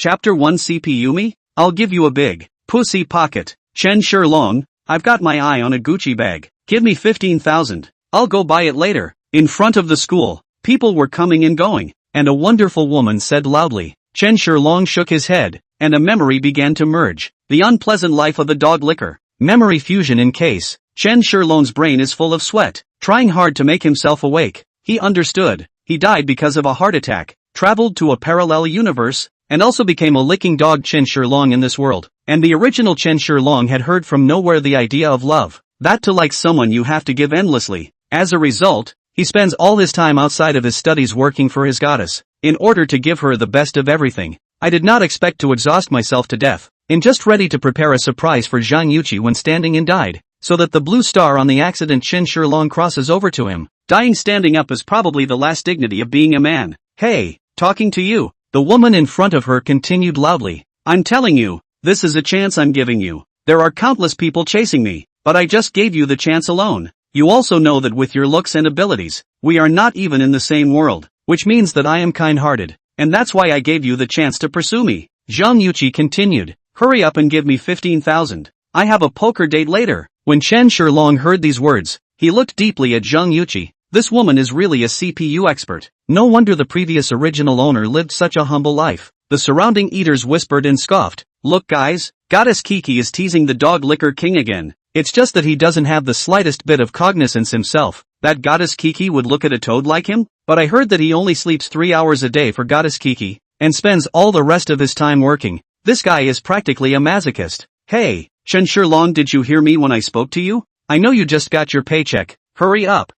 Chapter 1 CPU me? I'll give you a big pussy pocket. Chen Shilong, I've got my eye on a Gucci bag. Give me 15,000. I'll go buy it later. In front of the school, people were coming and going, and a wonderful woman said loudly. Chen Shilong shook his head, and a memory began to merge. The unpleasant life of the dog licker. Memory fusion in case. Chen Shilong's brain is full of sweat, trying hard to make himself awake. He understood. He died because of a heart attack, traveled to a parallel universe, and also became a licking dog Chen Shilong in this world. And the original Chen Shilong had heard from nowhere the idea of love. That to like someone you have to give endlessly. As a result, he spends all his time outside of his studies working for his goddess, in order to give her the best of everything. I did not expect to exhaust myself to death, and just ready to prepare a surprise for Zhang Yuqi when standing and died, so that the blue star on the accident Chen Shilong crosses over to him. Dying standing up is probably the last dignity of being a man. Hey, talking to you. The woman in front of her continued loudly. I'm telling you, this is a chance I'm giving you. There are countless people chasing me, but I just gave you the chance alone. You also know that with your looks and abilities, we are not even in the same world, which means that I am kind-hearted, and that's why I gave you the chance to pursue me. Zhang Yuqi continued. Hurry up and give me 15,000. I have a poker date later. When Chen Shilong heard these words, he looked deeply at Zhang Yuqi. This woman is really a CPU expert. No wonder the previous original owner lived such a humble life. The surrounding eaters whispered and scoffed. Look guys, Goddess Kiki is teasing the dog licker king again. It's just that he doesn't have the slightest bit of cognizance himself. That Goddess Kiki would look at a toad like him? But I heard that he only sleeps 3 hours a day for Goddess Kiki, and spends all the rest of his time working. This guy is practically a masochist. Hey, Chen Shilong, did you hear me when I spoke to you? I know you just got your paycheck. Hurry up.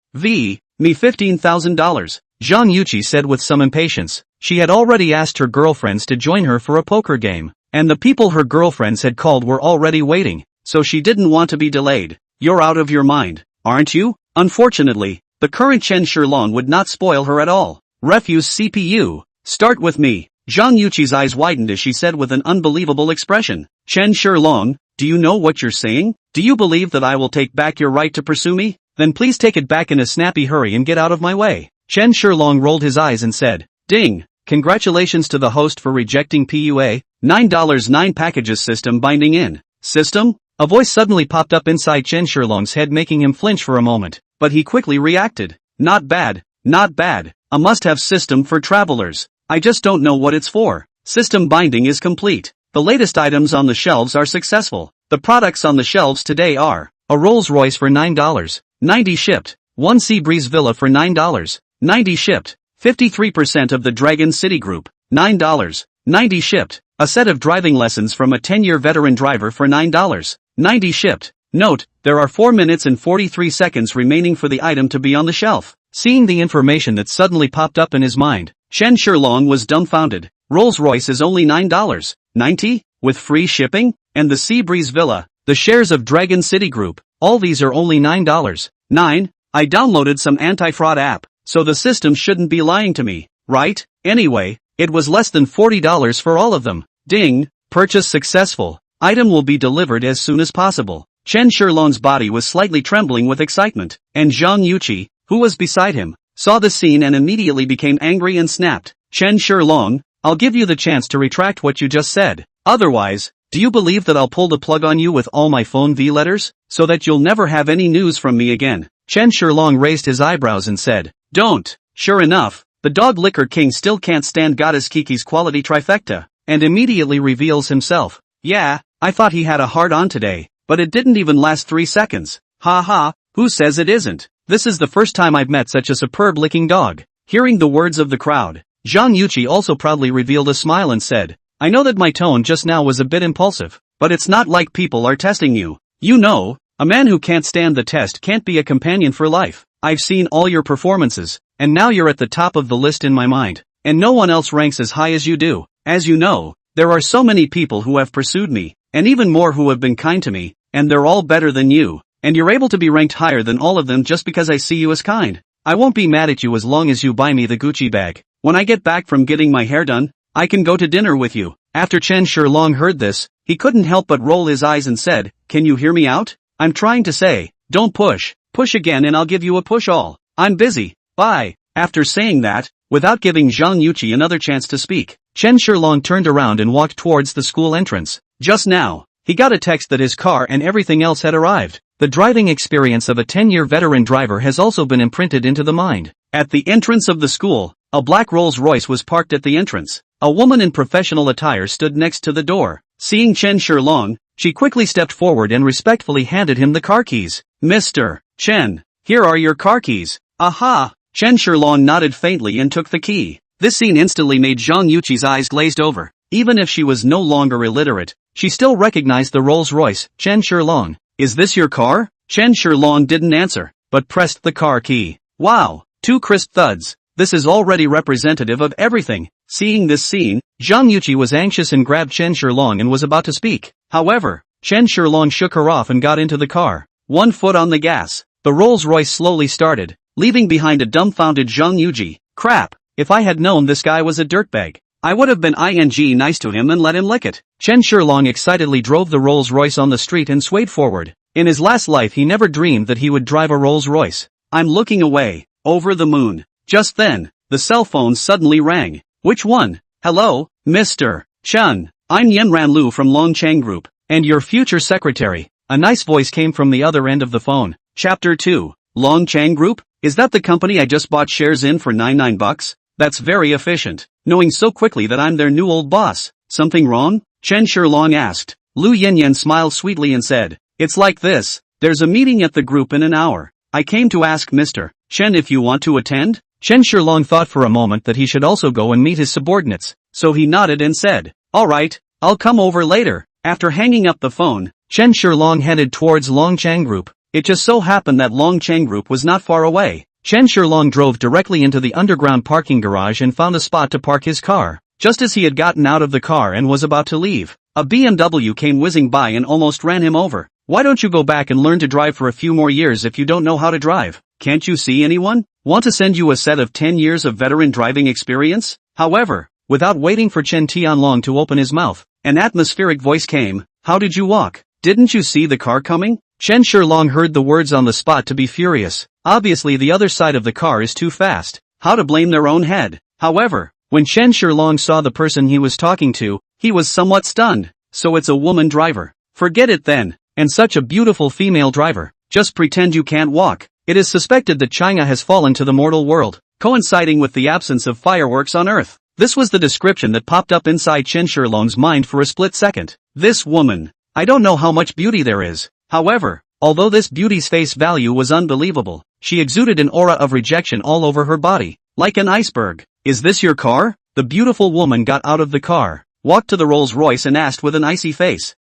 Me $15,000. Zhang Yuqi said with some impatience. She had already asked her girlfriends to join her for a poker game, and the people her girlfriends had called were already waiting, so she didn't want to be delayed. You're out of your mind, aren't you? Unfortunately, the current Chen Shilong would not spoil her at all. Refuse CPU. Start with me. Zhang Yuqi's eyes widened as she said with an unbelievable expression. Chen Shilong, do you know what you're saying? Do you believe that I will take back your right to pursue me? Then please take it back in a snappy hurry and get out of my way. Chen Shilong rolled his eyes and said, Ding! Congratulations to the host for rejecting PUA, $9 9 packages system binding in. System? A voice suddenly popped up inside Chen Shilong's head making him flinch for a moment, but he quickly reacted. Not bad, not bad. A must-have system for travelers. I just don't know what it's for. System binding is complete. The latest items on the shelves are successful. The products on the shelves today are a Rolls-Royce for $9.90 shipped, one Sea Breeze Villa for $9.90 shipped, 53% of the Dragon City Group, $9.90 shipped, a set of driving lessons from a 10-year veteran driver for $9.90 shipped. Note, there are 4 minutes and 43 seconds remaining for the item to be on the shelf. Seeing the information that suddenly popped up in his mind, Chen Shilong was dumbfounded. Rolls-Royce is only $9.90, with free shipping? And the Sea Breeze Villa, the shares of Dragon City Group, all these are only $9.9. I downloaded some anti-fraud app, so the system shouldn't be lying to me, right? Anyway, it was less than $40 for all of them. Ding! Purchase successful. Item will be delivered as soon as possible. Chen Shilong's body was slightly trembling with excitement, and Zhang Yuqi, who was beside him, saw the scene and immediately became angry and snapped. Chen Shilong, I'll give you the chance to retract what you just said. Otherwise, do you believe that I'll pull the plug on you with all my phone V letters, so that you'll never have any news from me again? Chen Shilong raised his eyebrows and said, Don't. Sure enough, the dog licker king still can't stand Goddess Kiki's quality trifecta, and immediately reveals himself. Yeah, I thought he had a hard-on today, but it didn't even last 3 seconds. Ha ha, who says it isn't? This is the first time I've met such a superb licking dog. Hearing the words of the crowd, Zhang Yuqi also proudly revealed a smile and said, I know that my tone just now was a bit impulsive, but it's not like people are testing you. You know, a man who can't stand the test can't be a companion for life. I've seen all your performances, and now you're at the top of the list in my mind, and no one else ranks as high as you do. As you know, there are so many people who have pursued me, and even more who have been kind to me, and they're all better than you, and you're able to be ranked higher than all of them just because I see you as kind. I won't be mad at you as long as you buy me the Gucci bag. When I get back from getting my hair done, I can go to dinner with you. After Chen Shilong heard this, he couldn't help but roll his eyes and said, Can you hear me out? I'm trying to say, don't push. Push again and I'll give you a push all. I'm busy. Bye. After saying that, Without giving Zhang Yuqi another chance to speak, Chen Shilong turned around and walked towards the school entrance. Just now, he got a text that his car and everything else had arrived. The driving experience of a 10-year veteran driver has also been imprinted into the mind. At the entrance of the school, a black Rolls-Royce was parked at the entrance. A woman in professional attire stood next to the door. Seeing Chen Shilong, she quickly stepped forward and respectfully handed him the car keys. Mr. Chen, here are your car keys. Aha! Chen Shilong nodded faintly and took the key. This scene instantly made Zhang Yuqi's eyes glazed over. Even if she was no longer illiterate, she still recognized the Rolls-Royce. Chen Shilong, is this your car? Chen Shilong didn't answer, but pressed the car key. Wow, 2 crisp thuds. This is already representative of everything. Seeing this scene, Zhang Yuqi was anxious and grabbed Chen Shilong and was about to speak. However, Chen Shilong shook her off and got into the car. 1 foot on the gas, the Rolls-Royce slowly started, leaving behind a dumbfounded Zhang Yuqi. Crap, if I had known this guy was a dirtbag, I would have been nice to him and let him lick it. Chen Shilong excitedly drove the Rolls-Royce on the street and swayed forward. In his last life he never dreamed that he would drive a Rolls-Royce. I'm looking away, over the moon. Just then, the cell phone suddenly rang. Which one? Hello, Mr. Chen. I'm Yenran Lu from Longchang Group, and your future secretary. A nice voice came from the other end of the phone. Chapter 2. Longchang Group? Is that the company I just bought shares in for $99? That's very efficient, knowing so quickly that I'm their new old boss. Something wrong? Chen Shilong asked. Lu Yanyan smiled sweetly and said, it's like this, there's a meeting at the group in an hour. I came to ask Mr. Chen if you want to attend? Chen Shilong thought for a moment that he should also go and meet his subordinates, so he nodded and said, alright, I'll come over later. After hanging up the phone, Chen Shilong headed towards Longchang Group. It just so happened that Longchang Group was not far away. Chen Shilong drove directly into the underground parking garage and found a spot to park his car. Just as he had gotten out of the car and was about to leave, a BMW came whizzing by and almost ran him over. Why don't you go back and learn to drive for a few more years if you don't know how to drive? Can't you see anyone? Want to send you a set of 10 years of veteran driving experience? However, without waiting for Chen Tianlong to open his mouth, an atmospheric voice came. How did you walk? Didn't you see the car coming? Chen Shilong heard the words on the spot to be furious. Obviously the other side of the car is too fast. How to blame their own head? However, when Chen Shilong saw the person he was talking to, he was somewhat stunned. So it's a woman driver. Forget it then. And such a beautiful female driver. Just pretend you can't walk. It is suspected that China has fallen to the mortal world, coinciding with the absence of fireworks on Earth. This was the description that popped up inside Chen Shilong's mind for a split second. This woman. I don't know how much beauty there is. However, although this beauty's face value was unbelievable, she exuded an aura of rejection all over her body, like an iceberg. Is this your car? The beautiful woman got out of the car, walked to the Rolls-Royce and asked with an icy face.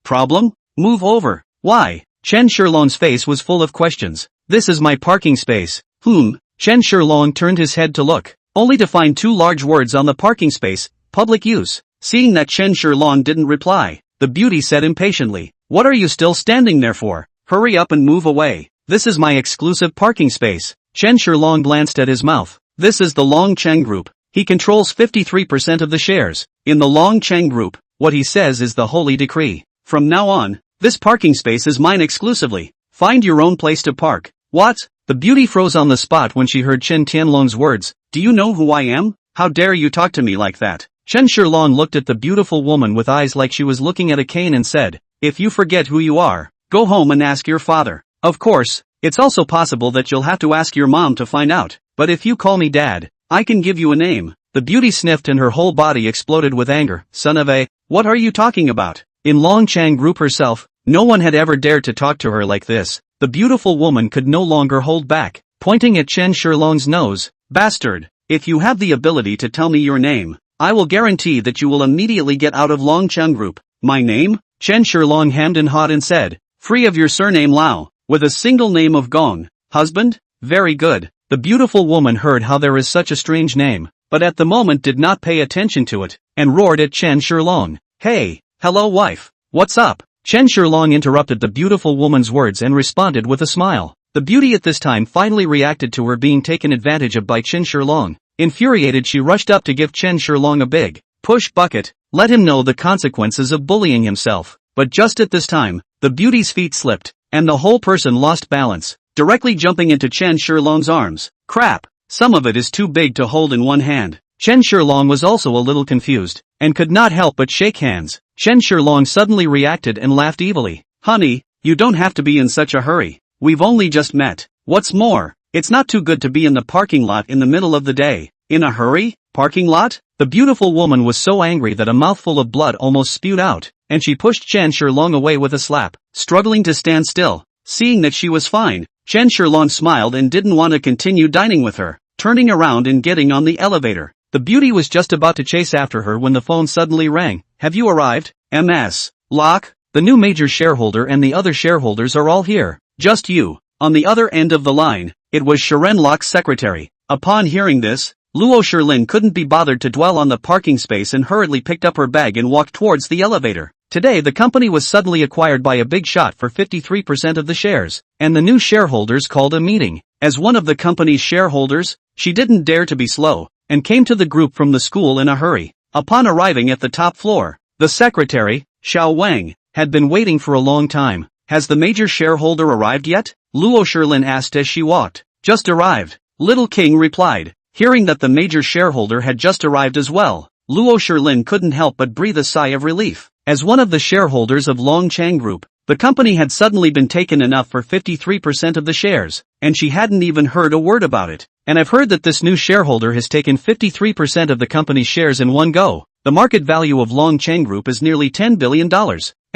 Problem? Move over. Why? Chen Shilong's face was full of questions. This is my parking space. Chen Shilong turned his head to look, only to find 2 large words on the parking space, public use. Seeing that Chen Shilong didn't reply, the beauty said impatiently, what are you still standing there for? Hurry up and move away. This is my exclusive parking space. Chen Shilong glanced at his mouth. This is the Longcheng Group. He controls 53% of the shares. In the Longcheng Group, what he says is the holy decree. From now on, this parking space is mine exclusively. Find your own place to park. What? The beauty froze on the spot when she heard Chen Tianlong's words. Do you know who I am? How dare you talk to me like that? Chen Shilong looked at the beautiful woman with eyes like she was looking at a cane and said, if you forget who you are, go home and ask your father. Of course, it's also possible that you'll have to ask your mom to find out. But if you call me dad, I can give you a name. The beauty sniffed and her whole body exploded with anger. Son of a, what are you talking about? In Longchang Group herself, no one had ever dared to talk to her like this. The beautiful woman could no longer hold back, pointing at Chen Shilong's nose. Bastard, if you have the ability to tell me your name, I will guarantee that you will immediately get out of Longchang Group. My name? Chen Shilong hemmed and hawed and said, free of your surname Lao, with a single name of Gong. Husband? Very good. The beautiful woman heard how there is such a strange name, but at the moment did not pay attention to it, and roared at Chen Shilong. Hey, hello wife, what's up? Chen Shilong interrupted the beautiful woman's words and responded with a smile. The beauty at this time finally reacted to her being taken advantage of by Chen Shilong. Infuriated, she rushed up to give Chen Shilong a big push bucket, let him know the consequences of bullying himself. But just at this time, the beauty's feet slipped, and the whole person lost balance, directly jumping into Chen Shilong's arms. Crap! some of it is too big to hold in one hand. Chen Shilong was also a little confused, and could not help but shake hands. Chen Shilong suddenly reacted and laughed evilly. Honey, you don't have to be in such a hurry. We've only just met. What's more, it's not too good to be in the parking lot in the middle of the day. In a hurry? Parking lot? The beautiful woman was so angry that a mouthful of blood almost spewed out, and she pushed Chen Shilong away with a slap, struggling to stand still. Seeing that she was fine, Chen Shilong smiled and didn't want to continue dining with her, turning around and getting on the elevator. The beauty was just about to chase after her when the phone suddenly rang. Have you arrived? Ms. Locke? The new major shareholder and the other shareholders are all here. Just you. On the other end of the line, it was Sharon Locke's secretary. Upon hearing this, Luo Shilin couldn't be bothered to dwell on the parking space and hurriedly picked up her bag and walked towards the elevator. Today the company was suddenly acquired by a big shot for 53% of the shares, and the new shareholders called a meeting. As one of the company's shareholders, she didn't dare to be slow, and came to the group from the school in a hurry. Upon arriving at the top floor, the secretary, Xiao Wang, had been waiting for a long time. Has the major shareholder arrived yet? Luo Shilin asked as she walked. Just arrived. Little King replied. Hearing that the major shareholder had just arrived as well, Luo Shilin couldn't help but breathe a sigh of relief. As one of the shareholders of Longchang Group, the company had suddenly been taken enough for 53% of the shares, and she hadn't even heard a word about it. And I've heard that this new shareholder has taken 53% of the company's shares in one go. The market value of Longchang Group is nearly $10 billion,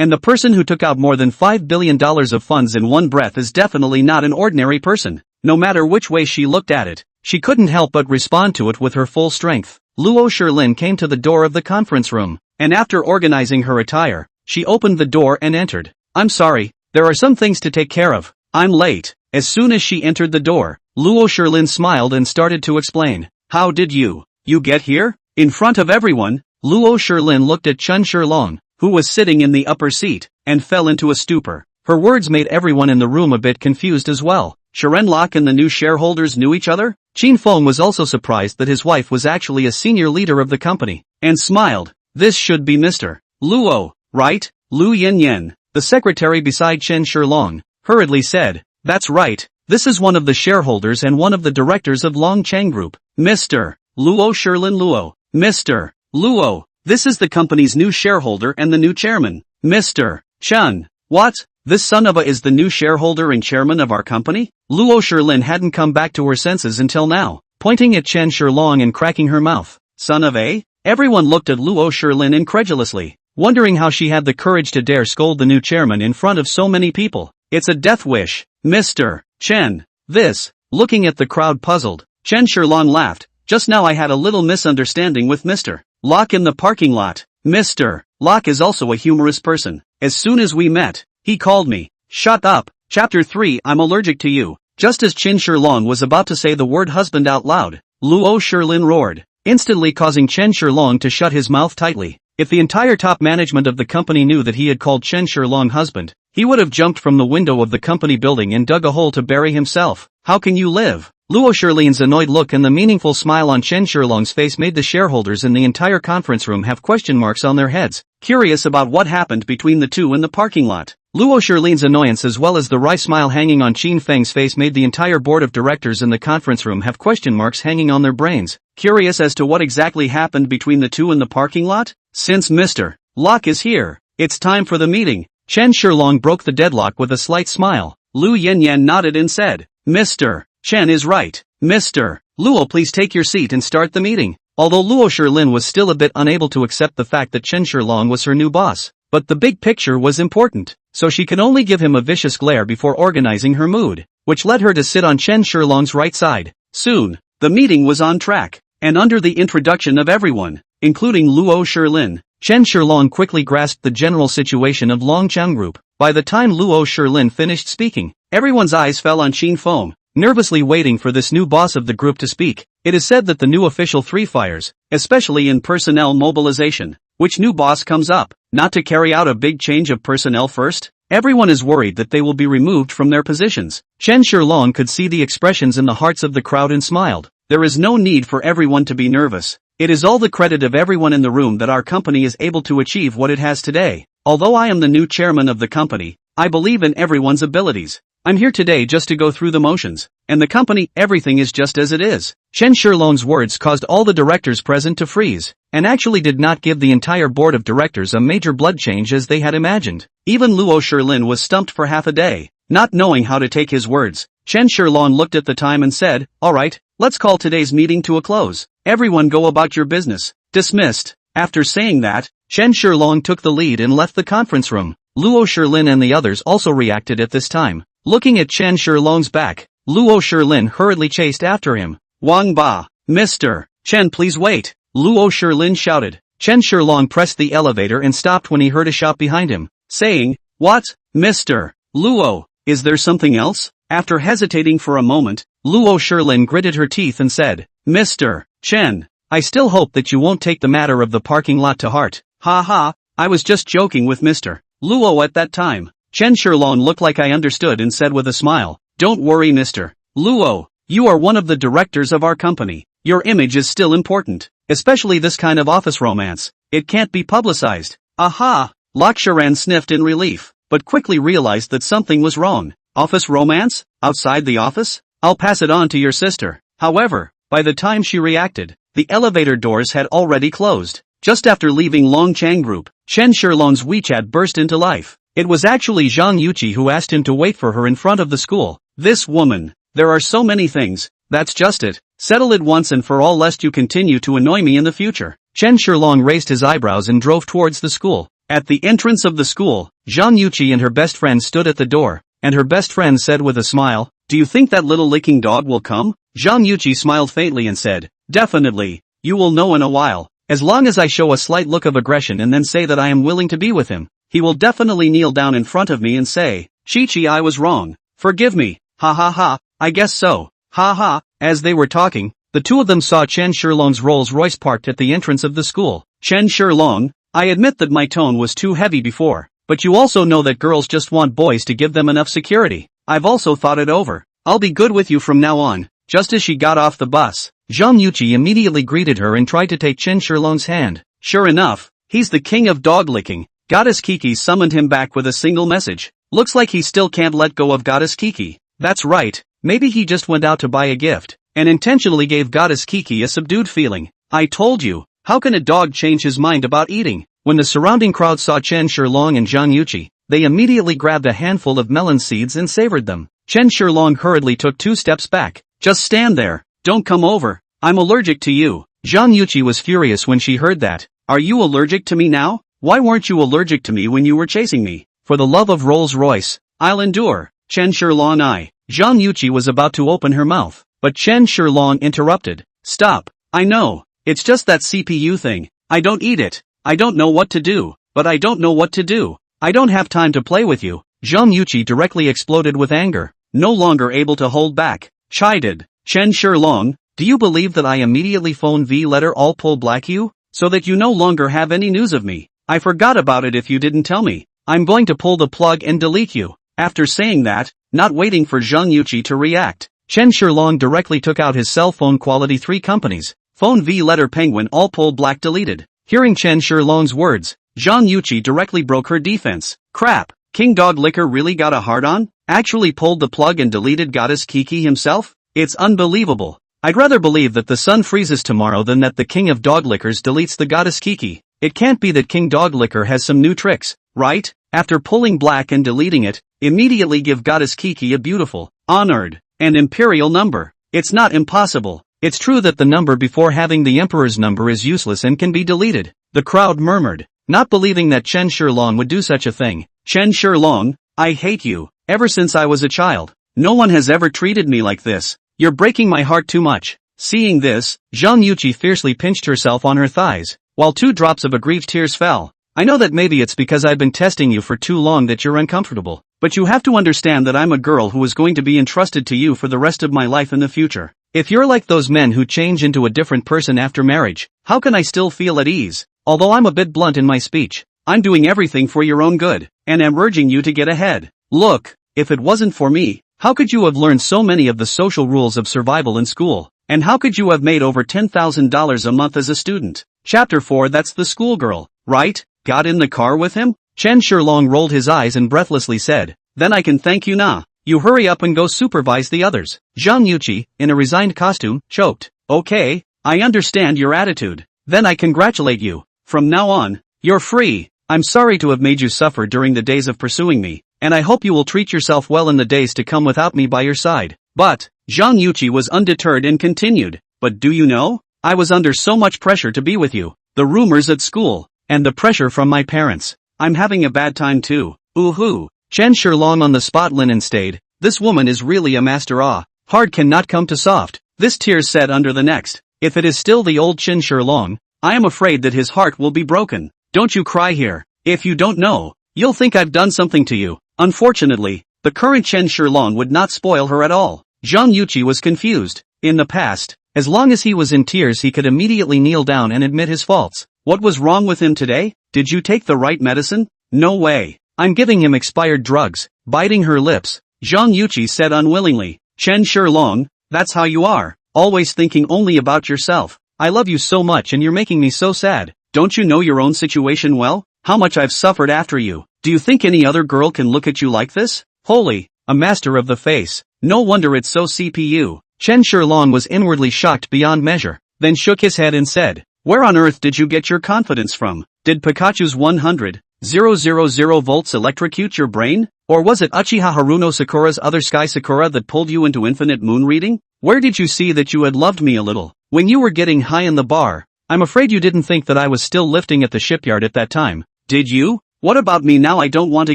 and the person who took out more than $5 billion of funds in one breath is definitely not an ordinary person. No matter which way she looked at it, she couldn't help but respond to it with her full strength. Luo Shilin came to the door of the conference room, and after organizing her attire, she opened the door and entered. I'm sorry, there are some things to take care of. I'm late. As soon as she entered the door, Luo Shilin smiled and started to explain. How did you get here? In front of everyone, Luo Shilin looked at Chen Shilong, who was sitting in the upper seat, and fell into a stupor. Her words made everyone in the room a bit confused as well. Sharon Locke and the new shareholders knew each other? Qin Feng was also surprised that his wife was actually a senior leader of the company, and smiled. This should be Mr. Luo, right? Lu Yin. The secretary beside Chen Shilong, hurriedly said. That's right, this is one of the shareholders and one of the directors of Longchang Group. Mr. Luo Shilin Luo. Mr. Luo, this is the company's new shareholder and the new chairman. Mr. Chen. What? This son of a is the new shareholder and chairman of our company? Luo Shilin hadn't come back to her senses until now, pointing at Chen Shilong and cracking her mouth. Son of a? Everyone looked at Luo Shilin incredulously, wondering how she had the courage to dare scold the new chairman in front of so many people. It's a death wish. Mr. Chen. This. Looking at the crowd puzzled, Chen Shilong laughed. Just now I had a little misunderstanding with Mr. Locke in the parking lot. Mr. Locke is also a humorous person. As soon as we met, he called me. Shut up. Chapter 3 I'm allergic to you. Just as Chen Shilong was about to say the word husband out loud, Luo Shilin roared, instantly causing Chen Shilong to shut his mouth tightly. If the entire top management of the company knew that he had called Chen Shilong husband, he would have jumped from the window of the company building and dug a hole to bury himself. How can you live? Luo Shilin's annoyed look and the meaningful smile on Chen Shilong's face made the shareholders in the entire conference room have question marks on their heads, curious about what happened between the two in the parking lot. Luo Shilin's annoyance as well as the wry smile hanging on Qin Feng's face made the entire board of directors in the conference room have question marks hanging on their brains, curious as to what exactly happened between the two in the parking lot. Since Mr. Locke is here, it's time for the meeting. Chen Shilong broke the deadlock with a slight smile. Lu Yan nodded and said, Mr. Chen is right. Mr. Luo, please take your seat and start the meeting. Although Luo Shilin was still a bit unable to accept the fact that Chen Shilong was her new boss, but the big picture was important, so she could only give him a vicious glare before organizing her mood, which led her to sit on Chen Shilong's right side. Soon, the meeting was on track, and under the introduction of everyone, including Luo Shilin, Chen Shilong quickly grasped the general situation of Longchang Group. By the time Luo Shilin finished speaking, everyone's eyes fell on Qin Feng, nervously waiting for this new boss of the group to speak. It is said that the new official three fires, especially in personnel mobilization. Which new boss comes up, not to carry out a big change of personnel first? Everyone is worried that they will be removed from their positions. Chen Shilong could see the expressions in the hearts of the crowd and smiled. There is no need for everyone to be nervous. It is all the credit of everyone in the room that our company is able to achieve what it has today. Although I am the new chairman of the company, I believe in everyone's abilities. I'm here today just to go through the motions, and the company, everything is just as it is. Chen Shilong's words caused all the directors present to freeze, and actually did not give the entire board of directors a major blood change as they had imagined. Even Luo Shilin was stumped for half a day, not knowing how to take his words. Chen Shilong looked at the time and said, "Alright, let's call today's meeting to a close. Everyone go about your business." Dismissed. After saying that, Chen Shilong took the lead and left the conference room. Luo Shilin and the others also reacted at this time. Looking at Chen Shilong's back, Luo Shilin hurriedly chased after him. "Wang Ba, Mr. Chen, please wait," Luo Shilin shouted. Chen Shilong pressed the elevator and stopped when he heard a shout behind him, saying, "What, Mr. Luo, is there something else?" After hesitating for a moment, Luo Shilin gritted her teeth and said, "Mr. Chen, I still hope that you won't take the matter of the parking lot to heart. Ha ha, I was just joking with Mr. Luo at that time." Chen Shilong looked like I understood and said with a smile, "Don't worry Mr. Luo, you are one of the directors of our company. Your image is still important, especially this kind of office romance. It can't be publicized." Aha! Laksharan sniffed in relief, but quickly realized that something was wrong. Office romance? Outside the office? I'll pass it on to your sister. However, by the time she reacted, the elevator doors had already closed. Just after leaving Longchang Group, Chen Shilong's WeChat burst into life. It was actually Zhang Yuqi who asked him to wait for her in front of the school. This woman. There are so many things. That's just it. Settle it once and for all lest you continue to annoy me in the future. Chen Shilong raised his eyebrows and drove towards the school. At the entrance of the school, Zhang Yuqi and her best friend stood at the door, and her best friend said with a smile, "Do you think that little licking dog will come?" Zhang Yuqi smiled faintly and said, "Definitely. You will know in a while. As long as I show a slight look of aggression and then say that I am willing to be with him, he will definitely kneel down in front of me and say, 'Chi-Chi, I was wrong. Forgive me.' Ha ha ha, I guess so. Ha ha." As they were talking, the two of them saw Chen Shilong's Rolls Royce parked at the entrance of the school. "Chen Shilong, I admit that my tone was too heavy before, but you also know that girls just want boys to give them enough security. I've also thought it over. I'll be good with you from now on." Just as she got off the bus, Zhang Yuqi immediately greeted her and tried to take Chen Shilong's hand. Sure enough, he's the king of dog licking. Goddess Kiki summoned him back with a single message. Looks like he still can't let go of Goddess Kiki. That's right, maybe he just went out to buy a gift, and intentionally gave Goddess Kiki a subdued feeling. I told you, how can a dog change his mind about eating? When the surrounding crowd saw Chen Shilong and Zhang Yuqi, they immediately grabbed a handful of melon seeds and savored them. Chen Shilong hurriedly took 2 steps back. "Just stand there, don't come over, I'm allergic to you." Zhang Yuqi was furious when she heard that. "Are you allergic to me now? Why weren't you allergic to me when you were chasing me? For the love of Rolls Royce, I'll endure." Chen Shilong Zhang Yuqi was about to open her mouth, but Chen Shilong interrupted. "Stop, I know, it's just that CPU thing. I don't eat it. I don't know what to do, but I don't know what to do. I don't have time to play with you." Zhang Yuqi directly exploded with anger, no longer able to hold back. Chided. "Chen Shilong, do you believe that I immediately phoned V letter all pull black you? So that you no longer have any news of me? I forgot about it if you didn't tell me. I'm going to pull the plug and delete you." After saying that, not waiting for Zhang Yuqi to react, Chen Shilong directly took out his cell phone quality 3 companies. Phone V letter penguin all pull black deleted. Hearing Chen Shilong's words, Zhang Yuqi directly broke her defense. Crap, King Dog Licker really got a hard-on? Actually pulled the plug and deleted Goddess Kiki himself? It's unbelievable. I'd rather believe that the sun freezes tomorrow than that the King of Dog Lickers deletes the Goddess Kiki. It can't be that King Dog Licker has some new tricks, right? After pulling black and deleting it, immediately give Goddess Kiki a beautiful, honored, and imperial number. It's not impossible. It's true that the number before having the Emperor's number is useless and can be deleted. The crowd murmured, not believing that Chen Shilong would do such a thing. "Chen Shilong, I hate you. Ever since I was a child, no one has ever treated me like this. You're breaking my heart too much." Seeing this, Zhang Yuqi fiercely pinched herself on her thighs, while 2 drops of aggrieved tears fell. "I know that maybe it's because I've been testing you for too long that you're uncomfortable, but you have to understand that I'm a girl who is going to be entrusted to you for the rest of my life in the future. If you're like those men who change into a different person after marriage, how can I still feel at ease? Although I'm a bit blunt in my speech, I'm doing everything for your own good, and am urging you to get ahead. Look, if it wasn't for me, how could you have learned so many of the social rules of survival in school? And how could you have made over $10,000 a month as a student?" Chapter 4. That's the schoolgirl, right? Got in the car with him? Chen Shilong rolled his eyes and breathlessly said, "Then I can thank you now. You hurry up and go supervise the others." Zhang Yuqi, in a resigned costume, choked. Okay, I understand your attitude. Then I congratulate you. From now on, you're free. I'm sorry to have made you suffer during the days of pursuing me, and I hope you will treat yourself well in the days to come without me by your side. But, Zhang Yuqi was undeterred and continued, but do you know? I was under so much pressure to be with you. The rumors at school, and the pressure from my parents. I'm having a bad time too. Ooh-hoo. Chen Shilong on the spot linen stayed. This woman is really a master. Hard cannot come to soft. This tears said under the next. If it is still the old Chen Shilong, I am afraid that his heart will be broken. Don't you cry here. If you don't know, you'll think I've done something to you. Unfortunately, the current Chen Shilong would not spoil her at all. Zhang Yuqi was confused. In the past, as long as he was in tears he could immediately kneel down and admit his faults. What was wrong with him today? Did you take the right medicine? No way. I'm giving him expired drugs. Biting her lips, Zhang Yuqi said unwillingly. Chen Shilong, that's how you are. Always thinking only about yourself. I love you so much and you're making me so sad. Don't you know your own situation well? How much I've suffered after you. Do you think any other girl can look at you like this? Holy, a master of the face. No wonder it's so CPU. Chen Shilong was inwardly shocked beyond measure, then shook his head and said, where on earth did you get your confidence from? Did Pikachu's 100,000 volts electrocute your brain? Or was it Uchiha Haruno Sakura's other Sky Sakura that pulled you into infinite moon reading? Where did you see that you had loved me a little? When you were getting high in the bar, I'm afraid you didn't think that I was still lifting at the shipyard at that time. Did you? What about me now? I don't want to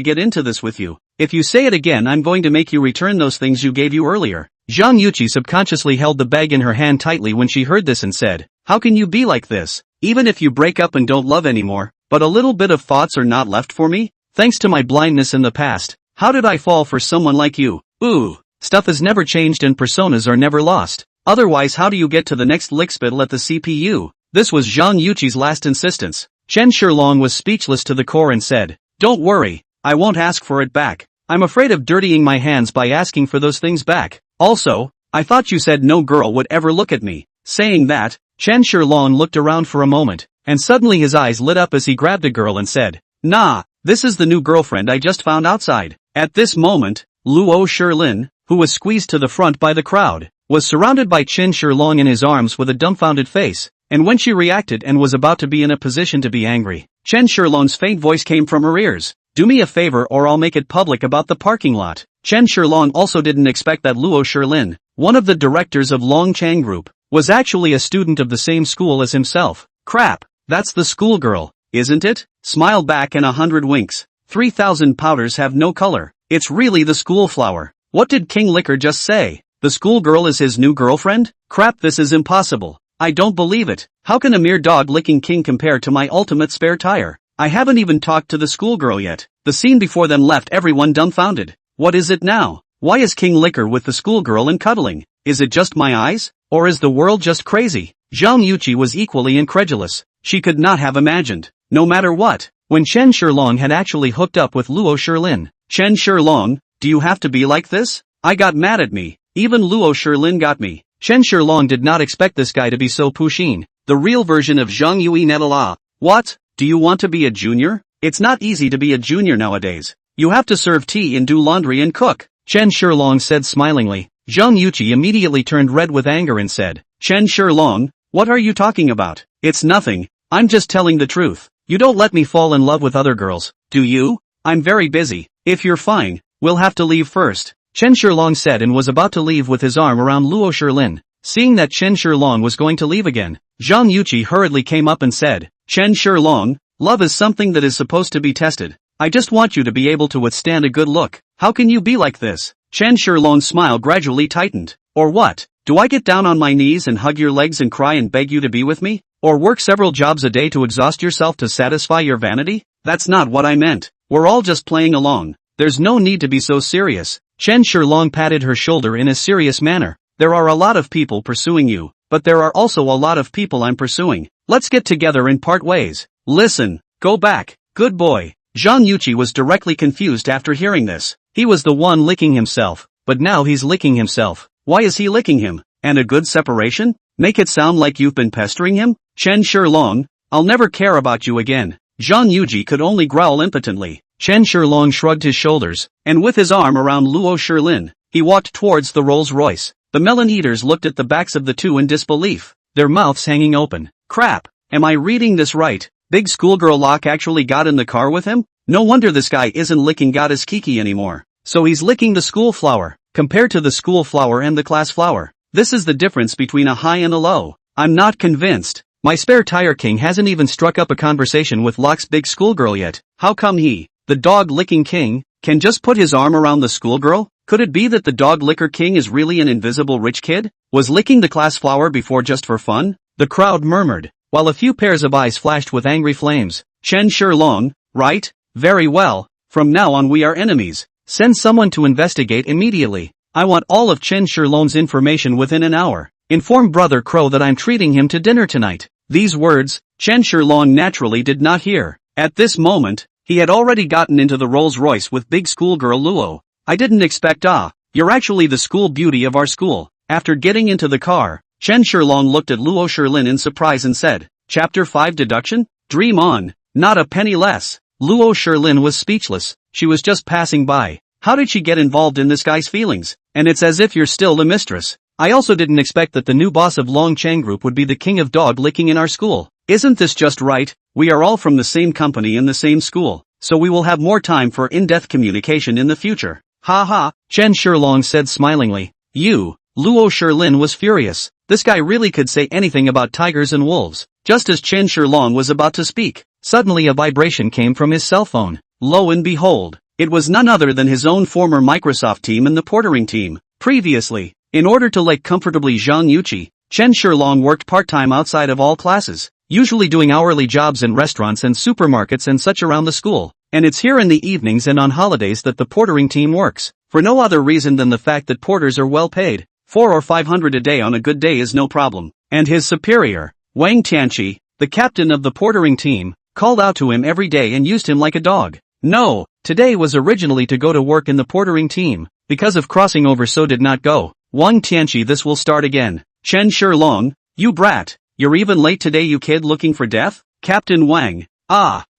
get into this with you. If you say it again I'm going to make you return those things you gave you earlier. Zhang Yuqi subconsciously held the bag in her hand tightly when she heard this and said, how can you be like this? Even if you break up and don't love anymore, but a little bit of thoughts are not left for me? Thanks to my blindness in the past, how did I fall for someone like you? Ooh, stuff has never changed and personas are never lost. Otherwise how do you get to the next lickspittle at the CPU? This was Zhang Yuqi's last insistence. Chen Shilong was speechless to the core and said, don't worry, I won't ask for it back. I'm afraid of dirtying my hands by asking for those things back. Also, I thought you said no girl would ever look at me. Saying that, Chen Shilong looked around for a moment, and suddenly his eyes lit up as he grabbed a girl and said, nah, this is the new girlfriend I just found outside. At this moment, Luo Shilin, who was squeezed to the front by the crowd, was surrounded by Chen Shilong in his arms with a dumbfounded face, and when she reacted and was about to be in a position to be angry, Chen Shilong's faint voice came from her ears. Do me a favor or I'll make it public about the parking lot. Chen Shilong also didn't expect that Luo Shilin, one of the directors of Longchang Group, was actually a student of the same school as himself. Crap, that's the schoolgirl, isn't it? Smile back and 100 winks. 3,000 powders have no color. It's really the school flower. What did King Liquor just say? The schoolgirl is his new girlfriend? Crap, this is impossible. I don't believe it. How can a mere dog-licking king compare to my ultimate spare tire? I haven't even talked to the schoolgirl yet. The scene before them left everyone dumbfounded. What is it now? Why is King Liquor with the schoolgirl and cuddling? Is it just my eyes? Or is the world just crazy? Zhang Yuqi was equally incredulous. She could not have imagined, no matter what, when Chen Shilong had actually hooked up with Luo Shilin. Chen Shilong, do you have to be like this? I got mad at me. Even Luo Shilin got me. Chen Shilong did not expect this guy to be so pushin. The real version of Zhang Yui Netala. What? Do you want to be a junior? It's not easy to be a junior nowadays. You have to serve tea and do laundry and cook. Chen Shilong said smilingly. Zhang Yuqi immediately turned red with anger and said, Chen Shilong, what are you talking about? It's nothing. I'm just telling the truth. You don't let me fall in love with other girls, do you? I'm very busy. If you're fine, we'll have to leave first. Chen Shilong said and was about to leave with his arm around Luo Shilin. Seeing that Chen Shilong was going to leave again, Zhang Yuqi hurriedly came up and said, Chen Shilong, love is something that is supposed to be tested. I just want you to be able to withstand a good look. How can you be like this? Chen Shilong's smile gradually tightened. Or what? Do I get down on my knees and hug your legs and cry and beg you to be with me? Or work several jobs a day to exhaust yourself to satisfy your vanity? That's not what I meant. We're all just playing along. There's no need to be so serious. Chen Shilong patted her shoulder in a serious manner. There are a lot of people pursuing you, but there are also a lot of people I'm pursuing. Let's get together and part ways. Listen, go back. Good boy. Zhang Yuqi was directly confused after hearing this. He was the one licking himself, but now he's licking himself. Why is he licking him? And a good separation? Make it sound like you've been pestering him? Chen Shilong, I'll never care about you again. Zhang Yuqi could only growl impotently. Chen Shilong shrugged his shoulders, and with his arm around Luo Shilin, he walked towards the Rolls-Royce. The melon eaters looked at the backs of the two in disbelief, their mouths hanging open. Crap, am I reading this right? Big schoolgirl Locke actually got in the car with him? No wonder this guy isn't licking Goddess Kiki anymore. So he's licking the school flower, compared to the school flower and the class flower. This is the difference between a high and a low. I'm not convinced. My spare tire king hasn't even struck up a conversation with Locke's big schoolgirl yet. How come he, the dog-licking king, can just put his arm around the schoolgirl? Could it be that the dog-licker king is really an invisible rich kid? Was licking the class flower before just for fun? The crowd murmured, while a few pairs of eyes flashed with angry flames. Chen Shilong, right? Very well. From now on we are enemies. Send someone to investigate immediately. I want all of Chen Shilong's information within an hour. Inform Brother Crow that I'm treating him to dinner tonight. These words, Chen Shilong naturally did not hear. At this moment, he had already gotten into the Rolls Royce with big schoolgirl Luo. I didn't expect you're actually the school beauty of our school. After getting into the car, Chen Shilong looked at Luo Shilin in surprise and said, Chapter 5 Deduction? Dream on, not a penny less. Luo Shilin was speechless, she was just passing by. How did she get involved in this guy's feelings? And it's as if you're still the mistress. I also didn't expect that the new boss of Long Chang Group would be the king of dog licking in our school. Isn't this just right? We are all from the same company and the same school, so we will have more time for in-depth communication in the future. Ha ha, Chen Shilong said smilingly. Luo Shilin was furious. This guy really could say anything about tigers and wolves. Just as Chen Shilong was about to speak, suddenly a vibration came from his cell phone. Lo and behold, it was none other than his own former Microsoft team and the portering team. Previously, in order to like comfortably Zhang Yuqi, Chen Shilong worked part-time outside of all classes, usually doing hourly jobs in restaurants and supermarkets and such around the school. And it's here in the evenings and on holidays that the portering team works, for no other reason than the fact that porters are well paid. 400 or 500 a day on a good day is no problem. And his superior, Wang Tianqi, the captain of the portering team, called out to him every day and used him like a dog. No, today was originally to go to work in the portering team. Because of crossing over so did not go. Wang Tianqi, this will start again. Chen Shilong, you brat, you're even late today, you kid looking for death? Captain Wang,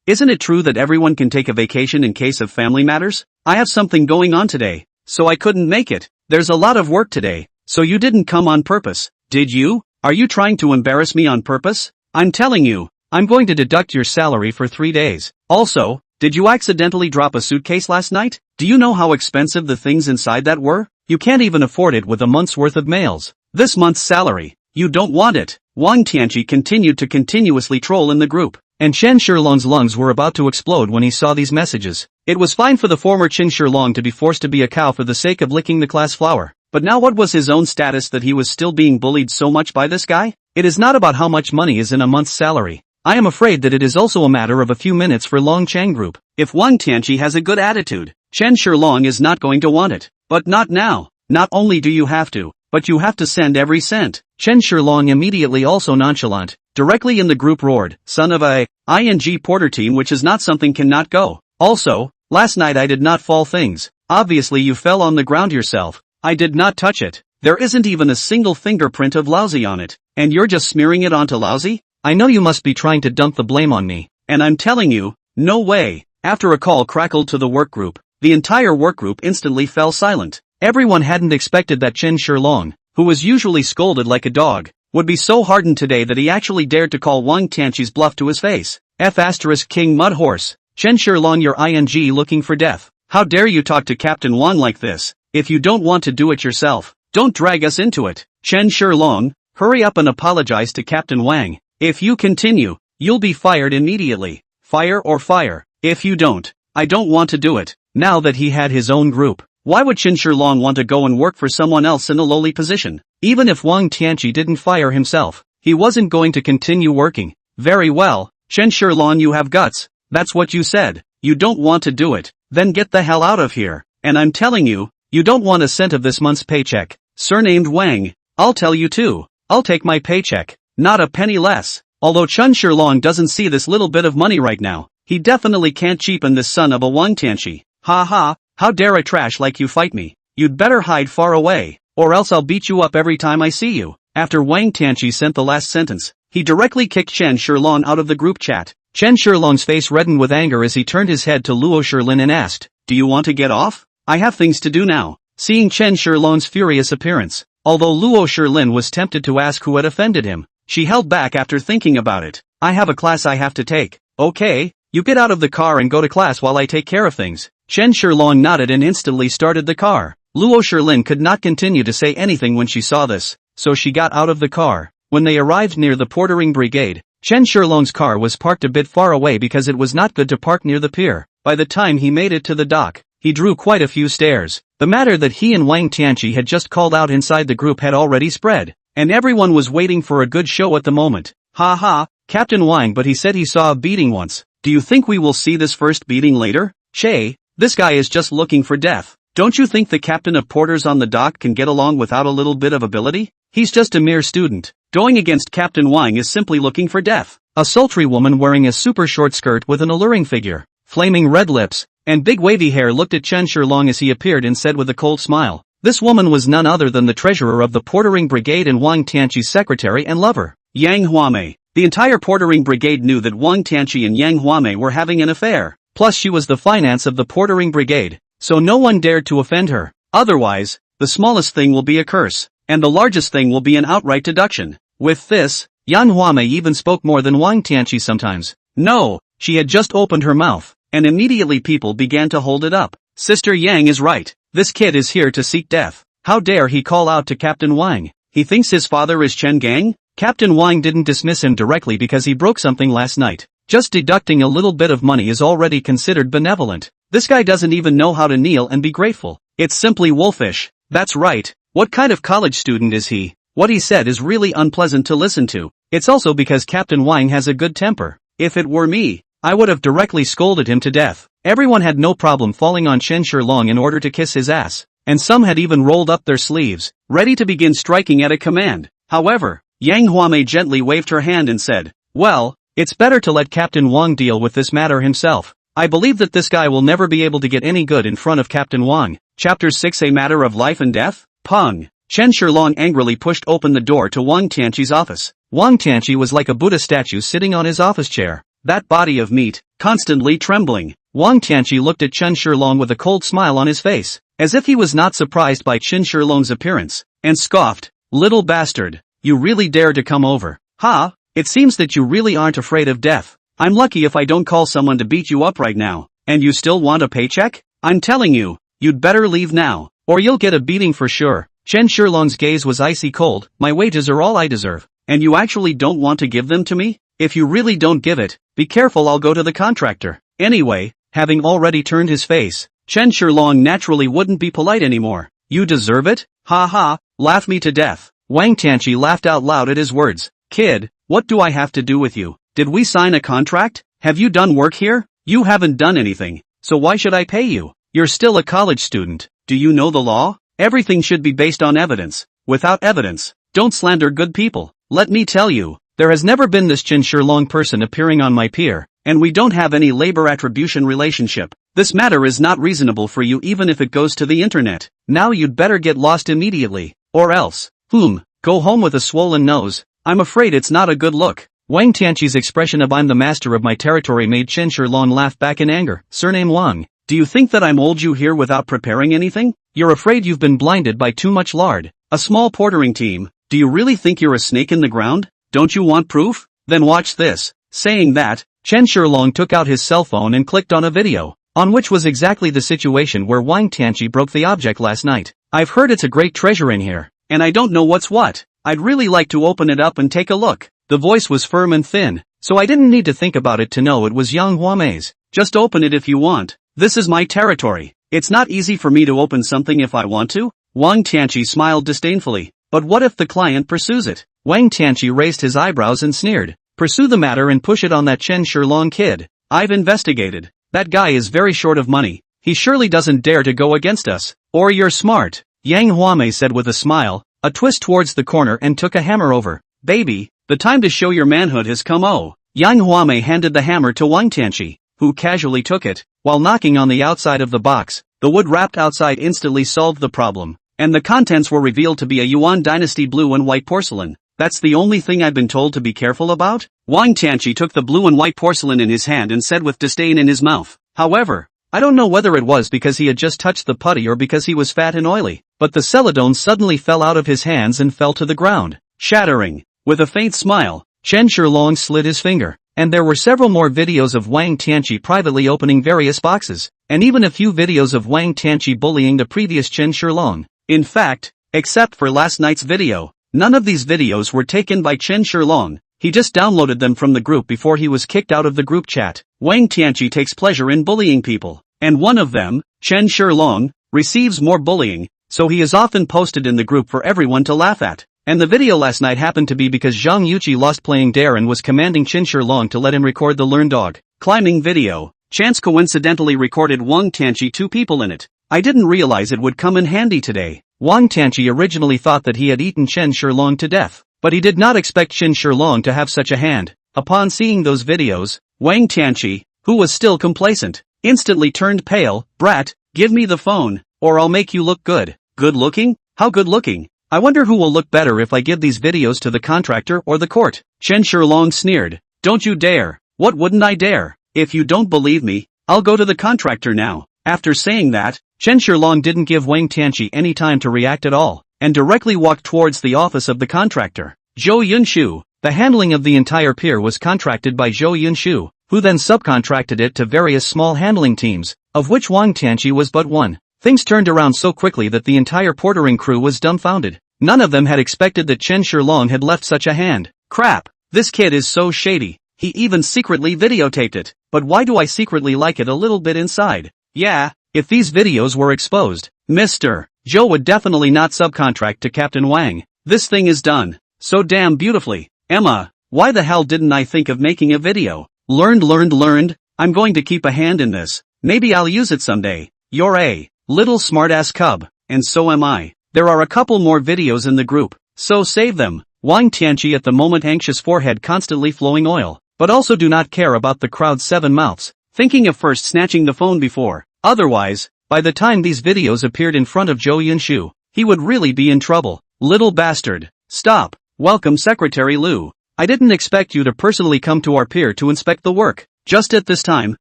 isn't it true that everyone can take a vacation in case of family matters? I have something going on today, so I couldn't make it. There's a lot of work today, so you didn't come on purpose, did you? Are you trying to embarrass me on purpose? I'm telling you, I'm going to deduct your salary for 3 days. Also, did you accidentally drop a suitcase last night? Do you know how expensive the things inside that were? You can't even afford it with a month's worth of mails. This month's salary, you don't want it. Wang Tianqi continued to continuously troll in the group, and Chen Shilong's lungs were about to explode when he saw these messages. It was fine for the former Chen Shilong to be forced to be a cow for the sake of licking the class flower. But now what was his own status that he was still being bullied so much by this guy? It is not about how much money is in a month's salary. I am afraid that it is also a matter of a few minutes for Long Chang Group. If Wang Tianqi has a good attitude, Chen Shilong is not going to want it. But not now. Not only do you have to, but you have to send every cent. Chen Shilong immediately also nonchalant, directly in the group roared, son of a ing porter team, which is not something cannot go. Also, last night I did not fall things. Obviously you fell on the ground yourself. I did not touch it. There isn't even a single fingerprint of Lousy on it. And you're just smearing it onto Lousy? I know you must be trying to dump the blame on me. And I'm telling you, no way. After a call crackled to the work group, the entire work group instantly fell silent. Everyone hadn't expected that Chen Shilong, who was usually scolded like a dog, would be so hardened today that he actually dared to call Wang Tianqi's bluff to his face. King Mudhorse. Chen Shilong, you're ing looking for death. How dare you talk to Captain Wang like this? If you don't want to do it yourself, don't drag us into it. Chen Shilong, hurry up and apologize to Captain Wang. If you continue, you'll be fired immediately. Fire or fire. If you don't, I don't want to do it. Now that he had his own group, why would Chen Shilong want to go and work for someone else in a lowly position? Even if Wang Tianqi didn't fire himself, he wasn't going to continue working. Very well, Chen Shilong, you have guts. That's what you said. You don't want to do it. Then get the hell out of here. And I'm telling you, you don't want a cent of this month's paycheck. Surnamed Wang. I'll tell you too. I'll take my paycheck. Not a penny less. Although Chen Shilong doesn't see this little bit of money right now, he definitely can't cheapen this son of a Wang Tianqi. Ha ha, how dare a trash like you fight me? You'd better hide far away, or else I'll beat you up every time I see you. After Wang Tianqi sent the last sentence, he directly kicked Chen Shilong out of the group chat. Chen Shilong's face reddened with anger as he turned his head to Luo Shilin and asked, do you want to get off? I have things to do now. Seeing Chen Shilong's furious appearance, Although Luo Shilin was tempted to ask who had offended him, she held back after thinking about it. I have a class I have to take. Okay, you get out of the car and go to class while I take care of things. Chen Shilong nodded and instantly started the car. Luo Shilin could not continue to say anything when she saw this, so she got out of the car. When they arrived near the portering brigade, Chen Shilong's car was parked a bit far away because it was not good to park near the pier. By the time he made it to the dock, he drew quite a few stares. The matter that he and Wang Tianqi had just called out inside the group had already spread, and everyone was waiting for a good show at the moment. Ha ha, Captain Wang, but he said he saw a beating once. Do you think we will see this first beating later? Che, this guy is just looking for death. Don't you think the captain of porters on the dock can get along without a little bit of ability? He's just a mere student. Going against Captain Wang is simply looking for death. A sultry woman wearing a super short skirt with an alluring figure, flaming red lips, and big wavy hair looked at Chen Shilong as he appeared and said with a cold smile. This woman was none other than the treasurer of the portering brigade and Wang Tianqi's secretary and lover, Yang Huamei. The entire portering brigade knew that Wang Tianqi and Yang Huamei were having an affair. Plus she was the finance of the portering brigade, so no one dared to offend her. Otherwise, the smallest thing will be a curse, and the largest thing will be an outright deduction. With this, Yang Huamei even spoke more than Wang Tianqi sometimes. No, she had just opened her mouth, and immediately people began to hold it up. Sister Yang is right. This kid is here to seek death. How dare he call out to Captain Wang? He thinks his father is Chen Gang? Captain Wang didn't dismiss him directly because he broke something last night. Just deducting a little bit of money is already considered benevolent. This guy doesn't even know how to kneel and be grateful. It's simply wolfish. That's right. What kind of college student is he? What he said is really unpleasant to listen to. It's also because Captain Wang has a good temper. If it were me, I would have directly scolded him to death. Everyone had no problem falling on Chen Shilong in order to kiss his ass, and some had even rolled up their sleeves, ready to begin striking at a command. However, Yang Huamei gently waved her hand and said, well, it's better to let Captain Wang deal with this matter himself. I believe that this guy will never be able to get any good in front of Captain Wang. Chapter 6, A Matter of Life and Death? Pung. Chen Shilong angrily pushed open the door to Wang Tianqi's office. Wang Tianqi was like a Buddha statue sitting on his office chair, that body of meat, constantly trembling. Wang Tianqi looked at Chen Shilong with a cold smile on his face, as if he was not surprised by Chen Shilong's appearance, and scoffed, little bastard, you really dare to come over? Ha, it seems that you really aren't afraid of death. I'm lucky if I don't call someone to beat you up right now, and you still want a paycheck? I'm telling you, you'd better leave now, or you'll get a beating for sure. Chen Shilong's gaze was icy cold. My wages are all I deserve, and you actually don't want to give them to me? If you really don't give it, be careful, I'll go to the contractor. Anyway, having already turned his face, Chen Shilong naturally wouldn't be polite anymore. You deserve it? Ha ha, laugh me to death. Wang Tianqi laughed out loud at his words. Kid, what do I have to do with you? Did we sign a contract? Have you done work here? You haven't done anything, so why should I pay you? You're still a college student. Do you know the law? Everything should be based on evidence. Without evidence, don't slander good people. Let me tell you, there has never been this Chen Shilong person appearing on my pier, and we don't have any labor attribution relationship. This matter is not reasonable for you even if it goes to the internet. Now you'd better get lost immediately, or else, go home with a swollen nose. I'm afraid it's not a good look. Wang Tianqi's expression of I'm the master of my territory made Chen Shilong laugh back in anger. Surname Wang, do you think that I'm old you here without preparing anything? You're afraid you've been blinded by too much lard. A small portering team, do you really think you're a snake in the ground? Don't you want proof? Then watch this. Saying that, Chen Shilong took out his cell phone and clicked on a video, on which was exactly the situation where Wang Tianqi broke the object last night. I've heard it's a great treasure in here, and I don't know what's what. I'd really like to open it up and take a look. The voice was firm and thin, so I didn't need to think about it to know it was Yang Huamei's. Just open it if you want. This is my territory. It's not easy for me to open something if I want to. Wang Tianqi smiled disdainfully. But what if the client pursues it? Wang Tianqi raised his eyebrows and sneered. Pursue the matter and push it on that Chen Shilong kid. I've investigated. That guy is very short of money. He surely doesn't dare to go against us. Or you're smart. Yang Huamei said with a smile, a twist towards the corner and took a hammer over. Baby, the time to show your manhood has come. Oh. Yang Huamei handed the hammer to Wang Tianqi, who casually took it, while knocking on the outside of the box. The wood wrapped outside instantly solved the problem, and the contents were revealed to be a Yuan dynasty blue and white porcelain. That's the only thing I've been told to be careful about? Wang Tianqi took the blue and white porcelain in his hand and said with disdain in his mouth. However, I don't know whether it was because he had just touched the putty or because he was fat and oily, but the celadon suddenly fell out of his hands and fell to the ground, shattering. With a faint smile, Chen Shilong slid his finger, and there were several more videos of Wang Tianqi privately opening various boxes, and even a few videos of Wang Tianqi bullying the previous Chen Shilong. In fact, except for last night's video, none of these videos were taken by Chen Shilong. He just downloaded them from the group before he was kicked out of the group chat. Wang Tianqi takes pleasure in bullying people, and one of them, Chen Shilong, receives more bullying, so he is often posted in the group for everyone to laugh at. And the video last night happened to be because Zhang Yuqi lost playing Dare and was commanding Chen Shilong to let him record the Learn Dog climbing video. Chance coincidentally recorded Wang Tianqi 2 people in it. I didn't realize it would come in handy today. Wang Tianqi originally thought that he had eaten Chen Shilong to death, but he did not expect Chen Shilong to have such a hand. Upon seeing those videos, Wang Tianqi, who was still complacent, instantly turned pale. Brat, give me the phone, or I'll make you look good. Good looking? How good looking? I wonder who will look better if I give these videos to the contractor or the court. Chen Shilong sneered. Don't you dare. What wouldn't I dare? If you don't believe me, I'll go to the contractor now. After saying that, Chen Shilong didn't give Wang Tianqi any time to react at all, and directly walked towards the office of the contractor. Zhou Yunshu. The handling of the entire pier was contracted by Zhou Yunshu, who then subcontracted it to various small handling teams, of which Wang Tianqi was but one. Things turned around so quickly that the entire portering crew was dumbfounded. None of them had expected that Chen Shilong had left such a hand. Crap, this kid is so shady. He even secretly videotaped it. But why do I secretly like it a little bit inside? Yeah, if these videos were exposed, Mr. Zhou would definitely not subcontract to Captain Wang. This thing is done so damn beautifully. Emma, why the hell didn't I think of making a video? Learned. I'm going to keep a hand in this. Maybe I'll use it someday. You're a little smartass cub, and so am I. There are a couple more videos in the group, so save them. Wang Tianqi at the moment, anxious forehead constantly flowing oil, but also do not care about the crowd's 7 mouths, thinking of first snatching the phone before. Otherwise, by the time these videos appeared in front of Zhou Yunshu, he would really be in trouble. Little bastard. Stop. Welcome Secretary Liu. I didn't expect you to personally come to our pier to inspect the work. Just at this time,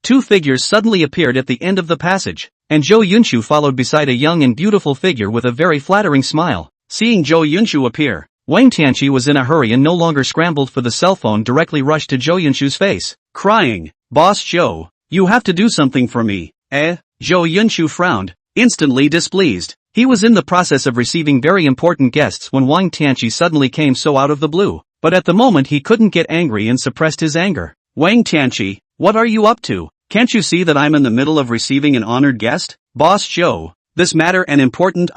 2 figures suddenly appeared at the end of the passage, and Zhou Yunshu followed beside a young and beautiful figure with a very flattering smile. Seeing Zhou Yunshu appear, Wang Tianqi was in a hurry and no longer scrambled for the cell phone, directly rushed to Zhou Yunshu's face, crying, Boss Zhou, you have to do something for me. Zhou Yunshu frowned, instantly displeased. He was in the process of receiving very important guests when Wang Tianqi suddenly came so out of the blue, but at the moment he couldn't get angry and suppressed his anger. Wang Tianqi, what are you up to? Can't you see that I'm in the middle of receiving an honored guest? Boss Zhou, this matter and important.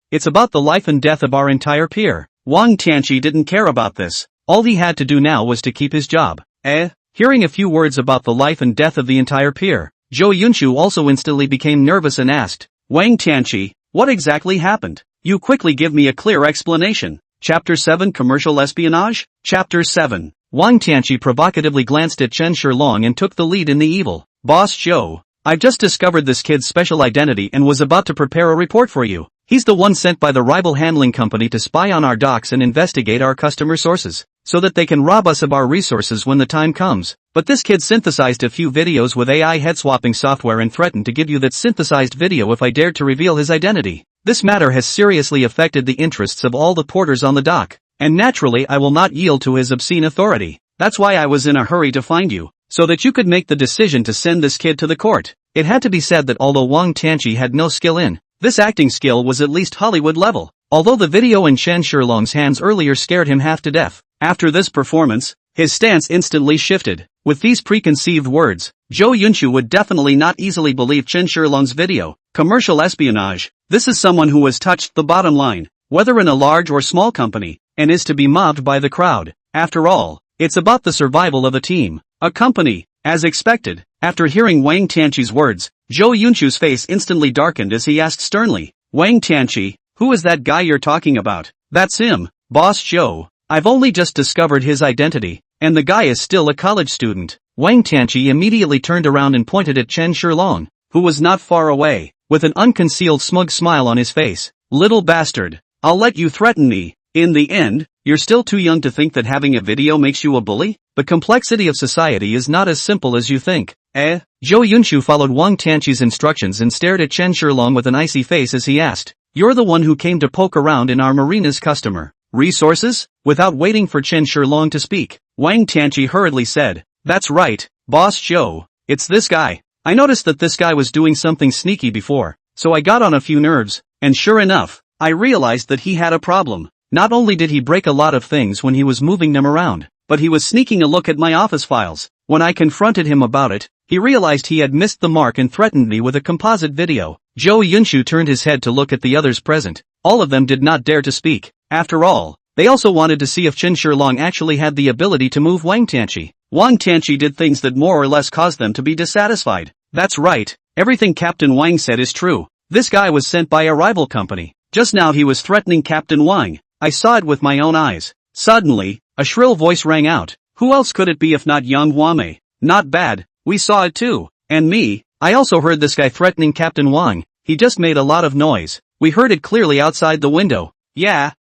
It's about the life and death of our entire pier. Wang Tianqi didn't care about this. All he had to do now was to keep his job. Hearing a few words about the life and death of the entire pier, Zhou Yunshu also instantly became nervous and asked, Wang Tianqi, what exactly happened? You quickly give me a clear explanation. Chapter 7 Commercial Espionage? Chapter 7. Wang Tianqi provocatively glanced at Chen Shilong and took the lead in the evil. Boss Zhou, I've just discovered this kid's special identity and was about to prepare a report for you. He's the one sent by the rival handling company to spy on our docks and investigate our customer sources, so that they can rob us of our resources when the time comes. But this kid synthesized a few videos with AI head-swapping software and threatened to give you that synthesized video if I dared to reveal his identity. This matter has seriously affected the interests of all the porters on the dock, and naturally I will not yield to his obscene authority. That's why I was in a hurry to find you, so that you could make the decision to send this kid to the court. It had to be said that although Wang Tianqi had no skill in this acting skill was at least Hollywood level, although the video in Chen Shilong's hands earlier scared him half to death. After this performance, his stance instantly shifted. With these preconceived words, Zhou Yunshu would definitely not easily believe Chen Shilong's video. Commercial espionage. This is someone who has touched the bottom line, whether in a large or small company, and is to be mobbed by the crowd. After all, it's about the survival of a team, a company. As expected, after hearing Wang Tianqi's words, Zhou Yunshu's face instantly darkened as he asked sternly, Wang Tianqi, who is that guy you're talking about? That's him, Boss Zhou. I've only just discovered his identity, and the guy is still a college student. Wang Tianqi immediately turned around and pointed at Chen Shilong, who was not far away, with an unconcealed smug smile on his face. Little bastard, I'll let you threaten me. In the end, you're still too young to think that having a video makes you a bully? The complexity of society is not as simple as you think. Zhou Yunshu followed Wang Tianqi's instructions and stared at Chen Shilong with an icy face as he asked, "You're the one who came to poke around in our marina's customer resources?" Without waiting for Chen Shilong to speak, Wang Tianqi hurriedly said, "That's right, Boss Zhou. It's this guy. I noticed that this guy was doing something sneaky before, so I got on a few nerves, and sure enough, I realized that he had a problem. Not only did he break a lot of things when he was moving them around, but he was sneaking a look at my office files. When I confronted him about it, he realized he had missed the mark and threatened me with a composite video." Zhou Yunshu turned his head to look at the others present. All of them did not dare to speak. After all, they also wanted to see if Chen Shilong actually had the ability to move Wang Tianqi. Wang Tianqi did things that more or less caused them to be dissatisfied. That's right, everything Captain Wang said is true. This guy was sent by a rival company. Just now he was threatening Captain Wang. I saw it with my own eyes. Suddenly, a shrill voice rang out. Who else could it be if not young Wame? Not bad, we saw it too. And me, I also heard this guy threatening Captain Wang. He just made a lot of noise. We heard it clearly outside the window. Yeah,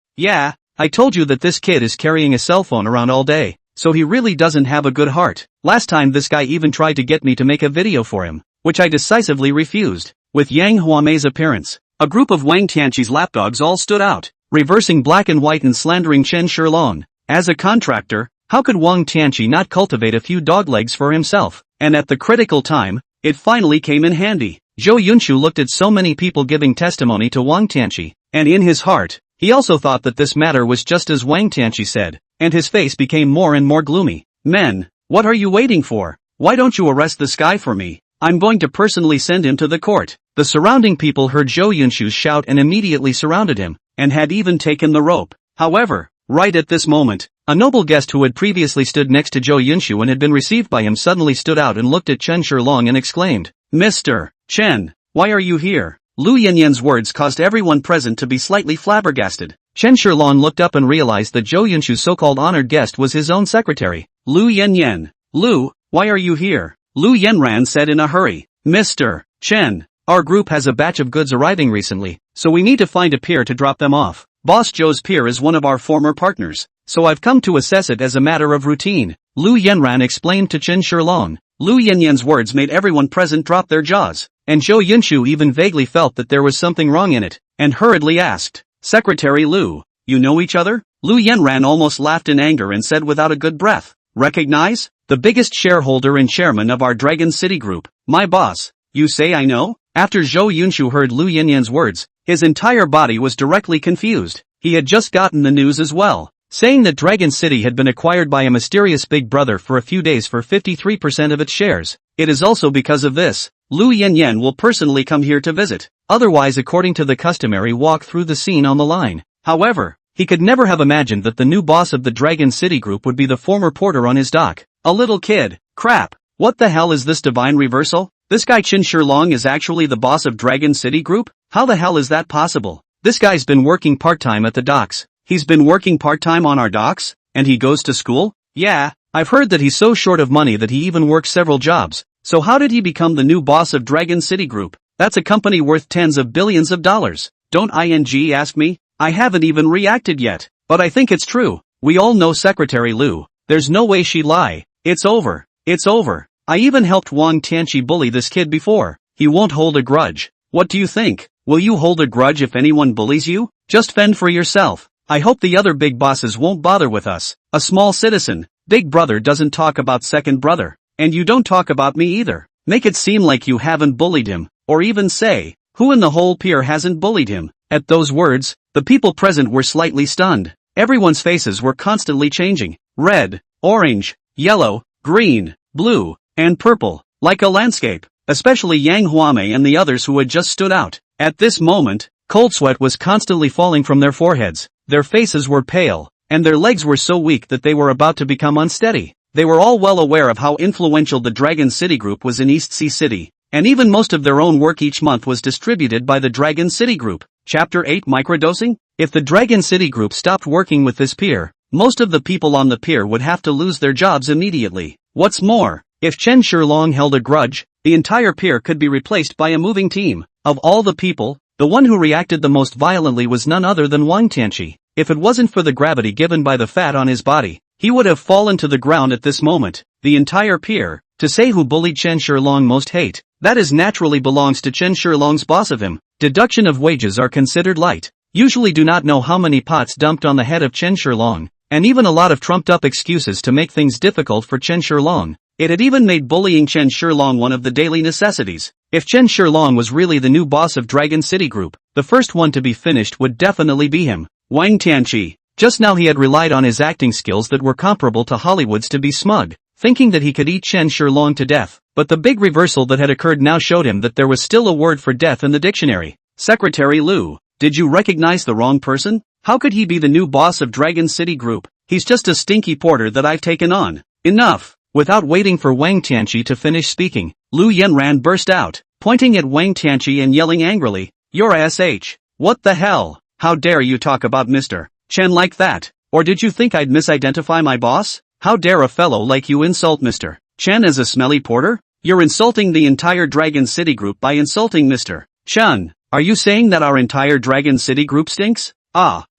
I told you that this kid is carrying a cell phone around all day, so he really doesn't have a good heart. Last time this guy even tried to get me to make a video for him, which I decisively refused. With Yang Huamei's appearance, a group of Wang Tianqi's lapdogs all stood out, reversing black and white and slandering Chen Shilong. As a contractor, how could Wang Tianqi not cultivate a few dog legs for himself? And at the critical time, it finally came in handy. Zhou Yunshu looked at so many people giving testimony to Wang Tianqi, and in his heart, he also thought that this matter was just as Wang Tianqi said, and his face became more and more gloomy. Men, what are you waiting for? Why don't you arrest this guy for me? I'm going to personally send him to the court. The surrounding people heard Zhou Yunshu shout and immediately surrounded him, and had even taken the rope. However, right at this moment, a noble guest who had previously stood next to Zhou Yunshu and had been received by him suddenly stood out and looked at Chen Shilong and exclaimed, "Mr. Chen, why are you here?" Lu Yanyan's words caused everyone present to be slightly flabbergasted. Chen Shilong looked up and realized that Zhou Yunshu's so-called honored guest was his own secretary. Lu Yanyan. "Lu, why are you here?" Lu Yanran said in a hurry. "Mr. Chen, our group has a batch of goods arriving recently, so we need to find a pier to drop them off. Boss Zhou's pier is one of our former partners, so I've come to assess it as a matter of routine," Lu Yanran explained to Chen Shilong. Lu Yanyan's words made everyone present drop their jaws, and Zhou Yunshu even vaguely felt that there was something wrong in it, and hurriedly asked, "Secretary Lu, you know each other?" Lu Yanran almost laughed in anger and said without a good breath, "Recognize? The biggest shareholder and chairman of our Dragon City Group, my boss. You say I know?" After Zhou Yunshu heard Lu Yanyan's words, his entire body was directly confused. He had just gotten the news as well, saying that Dragon City had been acquired by a mysterious big brother for a few days for 53% of its shares. It is also because of this, Lu Yanyan will personally come here to visit, otherwise according to the customary walk through the scene on the line. However, he could never have imagined that the new boss of the Dragon City Group would be the former porter on his dock. A little kid. Crap. What the hell is this divine reversal? This guy Chen Shilong is actually the boss of Dragon City Group? How the hell is that possible? This guy's been working part-time at the docks. He's been working part-time on our docks? And he goes to school? Yeah, I've heard that he's so short of money that he even works several jobs. So how did he become the new boss of Dragon City Group? That's a company worth tens of billions of dollars. Don't ING ask me? I haven't even reacted yet. But I think it's true. We all know Secretary Lu. There's no way she'd lie. It's over. It's over. I even helped Wang Tianqi bully this kid before. He won't hold a grudge. What do you think? Will you hold a grudge if anyone bullies you? Just fend for yourself. I hope the other big bosses won't bother with us. A small citizen. Big brother doesn't talk about second brother. And you don't talk about me either. Make it seem like you haven't bullied him. Or even say, who in the whole pier hasn't bullied him? At those words, the people present were slightly stunned. Everyone's faces were constantly changing. Red, orange, yellow, green, blue, and purple. Like a landscape. Especially Yang Huame and the others who had just stood out. At this moment, cold sweat was constantly falling from their foreheads. Their faces were pale, and their legs were so weak that they were about to become unsteady. They were all well aware of how influential the Dragon City Group was in East Sea City, and even most of their own work each month was distributed by the Dragon City Group. Chapter 8 Microdosing? If the Dragon City Group stopped working with this pier, most of the people on the pier would have to lose their jobs immediately. What's more, if Chen Shilong held a grudge, the entire pier could be replaced by a moving team. Of all the people, the one who reacted the most violently was none other than Wang Tianqi. If it wasn't for the gravity given by the fat on his body, he would have fallen to the ground at this moment. The entire pier, to say who bullied Chen Shilong most hate, that is naturally belongs to Chen Shilong's boss of him. Deduction of wages are considered light. Usually do not know how many pots dumped on the head of Chen Shilong, and even a lot of trumped up excuses to make things difficult for Chen Shilong. It had even made bullying Chen Shilong one of the daily necessities. If Chen Shilong was really the new boss of Dragon City Group, the first one to be finished would definitely be him. Wang Tianqi. Just now he had relied on his acting skills that were comparable to Hollywood's to be smug, thinking that he could eat Chen Shilong to death. But the big reversal that had occurred now showed him that there was still a word for death in the dictionary. Secretary Lu, did you recognize the wrong person? How could he be the new boss of Dragon City Group? He's just a stinky porter that I've taken on. Enough. Without waiting for Wang Tianqi to finish speaking, Lu Yanran burst out, pointing at Wang Tianqi and yelling angrily, "You're a SH. What the hell? How dare you talk about Mr. Chen like that? Or did you think I'd misidentify my boss? How dare a fellow like you insult Mr. Chen as a smelly porter? You're insulting the entire Dragon City Group by insulting Mr. Chen. Are you saying that our entire Dragon City Group stinks?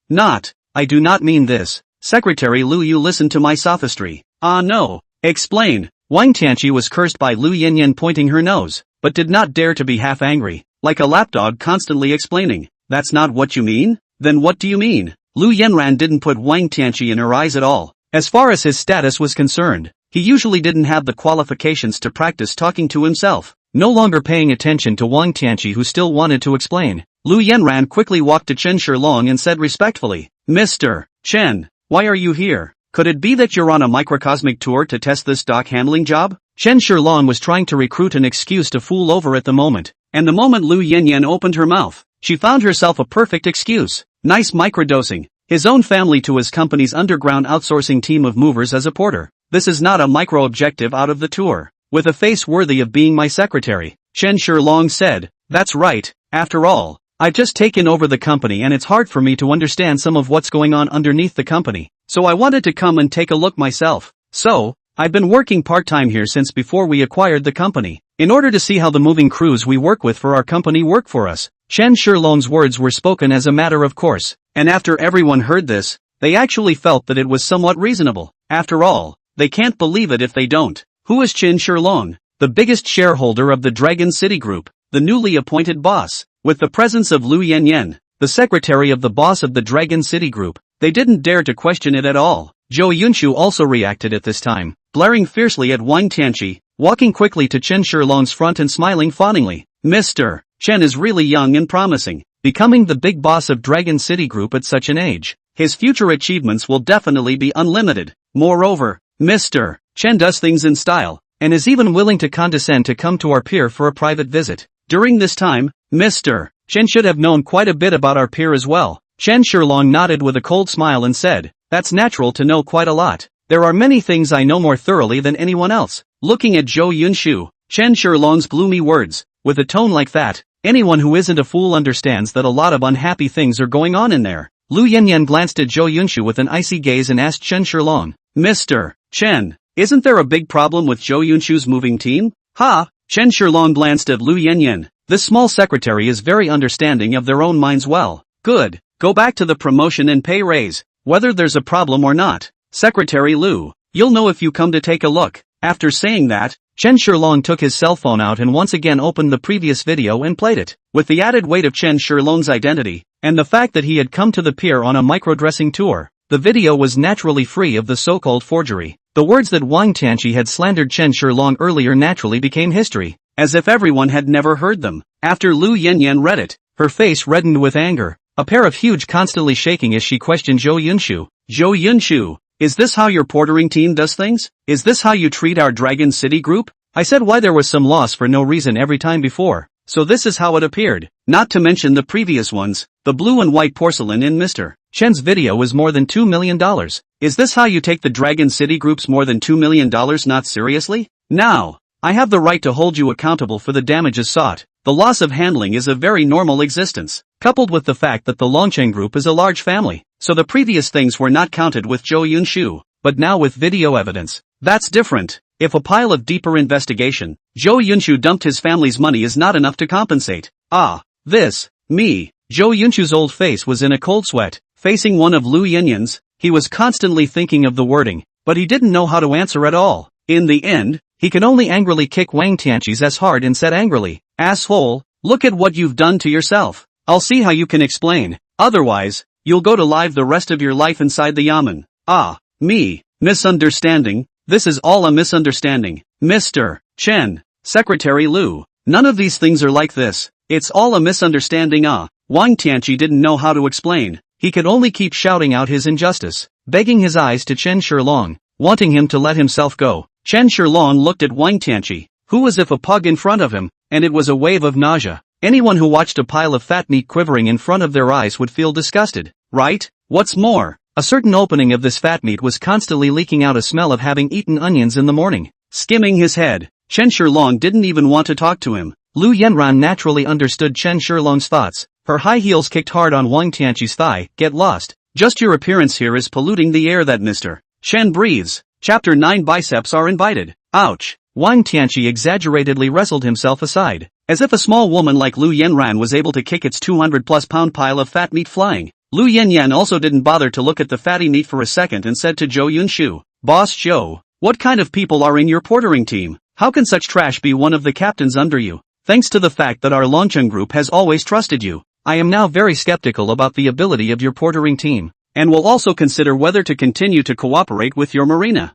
Not. I do not mean this. Secretary Lu, you listen to my sophistry. No. Explain. Wang Tianqi was cursed by Lu Yanyan pointing her nose, but did not dare to be half angry, like a lapdog constantly explaining. That's not what you mean? Then what do you mean? Lu Yanran didn't put Wang Tianqi in her eyes at all. As far as his status was concerned, he usually didn't have the qualifications to practice talking to himself. No longer paying attention to Wang Tianqi, who still wanted to explain, Lu Yanran quickly walked to Chen Shilong and said respectfully, "Mr. Chen, why are you here? Could it be that you're on a microcosmic tour to test this dock handling job?" Chen Shilong was trying to recruit an excuse to fool over at the moment, and the moment Lu Yanyan opened her mouth, she found herself a perfect excuse. Nice microdosing. His own family to his company's underground outsourcing team of movers as a porter. This is not a micro-objective out of the tour. With a face worthy of being my secretary, Chen Shilong said, "That's right, after all, I've just taken over the company and it's hard for me to understand some of what's going on underneath the company, so I wanted to come and take a look myself. So, I've been working part-time here since before we acquired the company, in order to see how the moving crews we work with for our company work for us." Chen Shilong's words were spoken as a matter of course, and after everyone heard this, they actually felt that it was somewhat reasonable. After all, they can't believe it if they don't. Who is Chen Shilong? The biggest shareholder of the Dragon City Group, the newly appointed boss. With the presence of Lu Yanyan, the secretary of the boss of the Dragon City Group, they didn't dare to question it at all. Zhou Yunshu also reacted at this time, blaring fiercely at Wang Tianqi, walking quickly to Chen Shilong's front and smiling fawningly. "Mr. Chen is really young and promising, becoming the big boss of Dragon City Group at such an age. His future achievements will definitely be unlimited. Moreover, Mr. Chen does things in style, and is even willing to condescend to come to our pier for a private visit. During this time, Mr. Chen should have known quite a bit about our pier as well." Chen Shilong nodded with a cold smile and said, "That's natural to know quite a lot. There are many things I know more thoroughly than anyone else." Looking at Zhou Yunshu, Chen Shilong's gloomy words, with a tone like that, anyone who isn't a fool understands that a lot of unhappy things are going on in there. Lu Yanyan glanced at Zhou Yunshu with an icy gaze and asked Chen Shilong, "Mr. Chen, isn't there a big problem with Zhou Yunshu's moving team?" Chen Shilong glanced at Lu Yanyan. This small secretary is very understanding of their own minds. Well, good, go back to the promotion and pay raise, whether there's a problem or not. Secretary Lu, you'll know if you come to take a look. After saying that, Chen Shilong took his cell phone out and once again opened the previous video and played it. With the added weight of Chen Shilong's identity, and the fact that he had come to the pier on a microdressing tour, the video was naturally free of the so-called forgery. The words that Wang Tianqi had slandered Chen Shilong earlier naturally became history, as if everyone had never heard them. After Lu Yanyan read it, her face reddened with anger, a pair of huge constantly shaking as she questioned Zhou Yunshu. "Zhou Yunshu, is this how your portering team does things? Is this how you treat our Dragon City Group? I said why there was some loss for no reason every time before, so this is how it appeared. Not to mention the previous ones, the blue and white porcelain in Mr. Chen's video was more than $2 million. Is this how you take the Dragon City Group's more than $2 million not seriously? Now, I have the right to hold you accountable for the damages sought. The loss of handling is a very normal existence, coupled with the fact that the Longcheng Group is a large family, so the previous things were not counted with Zhou Yunshu, but now with video evidence, that's different. If a pile of deeper investigation, Zhou Yunshu dumped his family's money is not enough to compensate. Me. Zhou Yunshu's old face was in a cold sweat, Facing one of Lu Yinyan's, he was constantly thinking of the wording, but he didn't know how to answer at all. In the end, he could only angrily kick Wang Tianqi's ass hard and said angrily, "Asshole, look at what you've done to yourself. I'll see how you can explain. Otherwise, you'll go to live the rest of your life inside the yamen." "Ah, me, misunderstanding, this is all a misunderstanding. Mr. Chen, Secretary Lu, none of these things are like this. It's all a misunderstanding." Wang Tianqi didn't know how to explain. He could only keep shouting out his injustice, begging his eyes to Chen Shilong, wanting him to let himself go. Chen Shilong looked at Wang Tianqi, who was if a pug in front of him, and it was a wave of nausea. Anyone who watched a pile of fat meat quivering in front of their eyes would feel disgusted, right? What's more, a certain opening of this fat meat was constantly leaking out a smell of having eaten onions in the morning. Skimming his head, Chen Shilong didn't even want to talk to him. Lu Yanran naturally understood Chen Shilong's thoughts. Her high heels kicked hard on Wang Tianqi's thigh. "Get lost. Just your appearance here is polluting the air that Mr. Chen breathes." Chapter 9 Biceps are invited. Ouch. Wang Tianqi exaggeratedly wrestled himself aside, as if a small woman like Lu Yanran was able to kick its 200+ pound pile of fat meat flying. Lu Yanyan also didn't bother to look at the fatty meat for a second and said to Zhou Yunshu, "Boss Zhou, what kind of people are in your portering team? How can such trash be one of the captains under you? Thanks to the fact that our Longcheng group has always trusted you, I am now very skeptical about the ability of your portering team, and will also consider whether to continue to cooperate with your marina."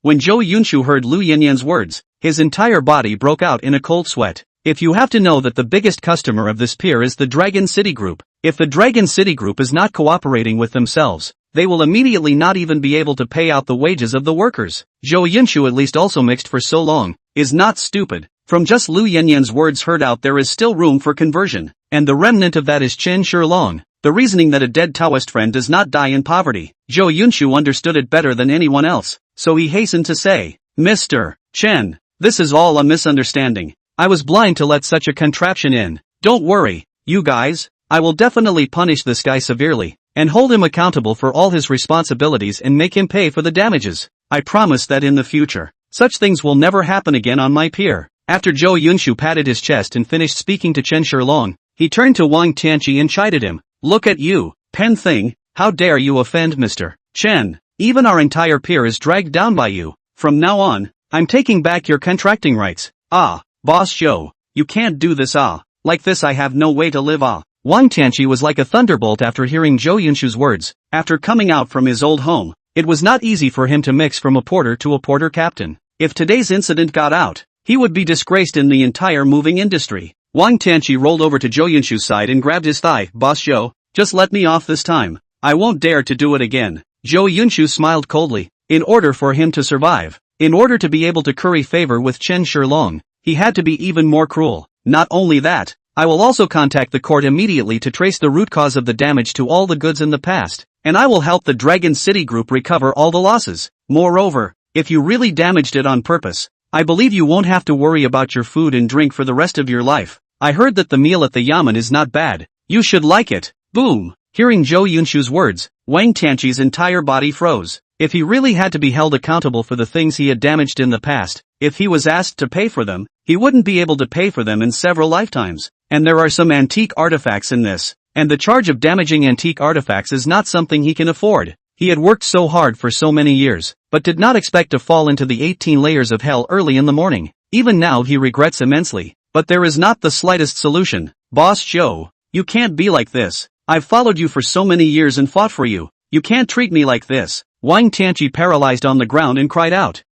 When Zhou Yunshu heard Lu Yanyan's words, his entire body broke out in a cold sweat. If you have to know that the biggest customer of this pier is the Dragon City Group, if the Dragon City Group is not cooperating with themselves, they will immediately not even be able to pay out the wages of the workers. Zhou Yunshu, at least also mixed for so long, is not stupid. From just Lu Yanyan's words heard out, there is still room for conversion, and the remnant of that is Chen Shilong. The reasoning that a dead Taoist friend does not die in poverty. Zhou Yunshu understood it better than anyone else, so he hastened to say, "Mr. Chen, this is all a misunderstanding. I was blind to let such a contraption in. Don't worry, you guys, I will definitely punish this guy severely, and hold him accountable for all his responsibilities and make him pay for the damages. I promise that in the future, such things will never happen again on my pier." After Zhou Yunshu patted his chest and finished speaking to Chen Shilong, he turned to Wang Tianqi and chided him. "Look at you, pen thing, how dare you offend Mr. Chen? Even our entire pier is dragged down by you. From now on, I'm taking back your contracting rights." Boss Zhou, you can't do this like this. I have no way to live Wang Tianqi was like a thunderbolt after hearing Zhou Yunshu's words. After coming out from his old home, it was not easy for him to mix from a porter to a porter captain. If today's incident got out, he would be disgraced in the entire moving industry. Wang Tianqi rolled over to Zhou Yunshu's side and grabbed his thigh. "Boss Zhou, just let me off this time. I won't dare to do it again." Zhou Yunshu smiled coldly. In order for him to survive, in order to be able to curry favor with Chen Shilong, he had to be even more cruel. "Not only that, I will also contact the court immediately to trace the root cause of the damage to all the goods in the past, and I will help the Dragon City Group recover all the losses. Moreover, if you really damaged it on purpose, I believe you won't have to worry about your food and drink for the rest of your life. I heard that the meal at the yamen is not bad. You should like it." Boom! Hearing Zhou Yunshu's words, Wang Tianqi's entire body froze. If he really had to be held accountable for the things he had damaged in the past, if he was asked to pay for them, he wouldn't be able to pay for them in several lifetimes. And there are some antique artifacts in this, and the charge of damaging antique artifacts is not something he can afford. He had worked so hard for so many years, but did not expect to fall into the 18 layers of hell early in the morning. Even now he regrets immensely, but there is not the slightest solution. "Boss Zhou, you can't be like this. I've followed you for so many years and fought for you. You can't treat me like this." Wang Tianqi paralyzed on the ground and cried out,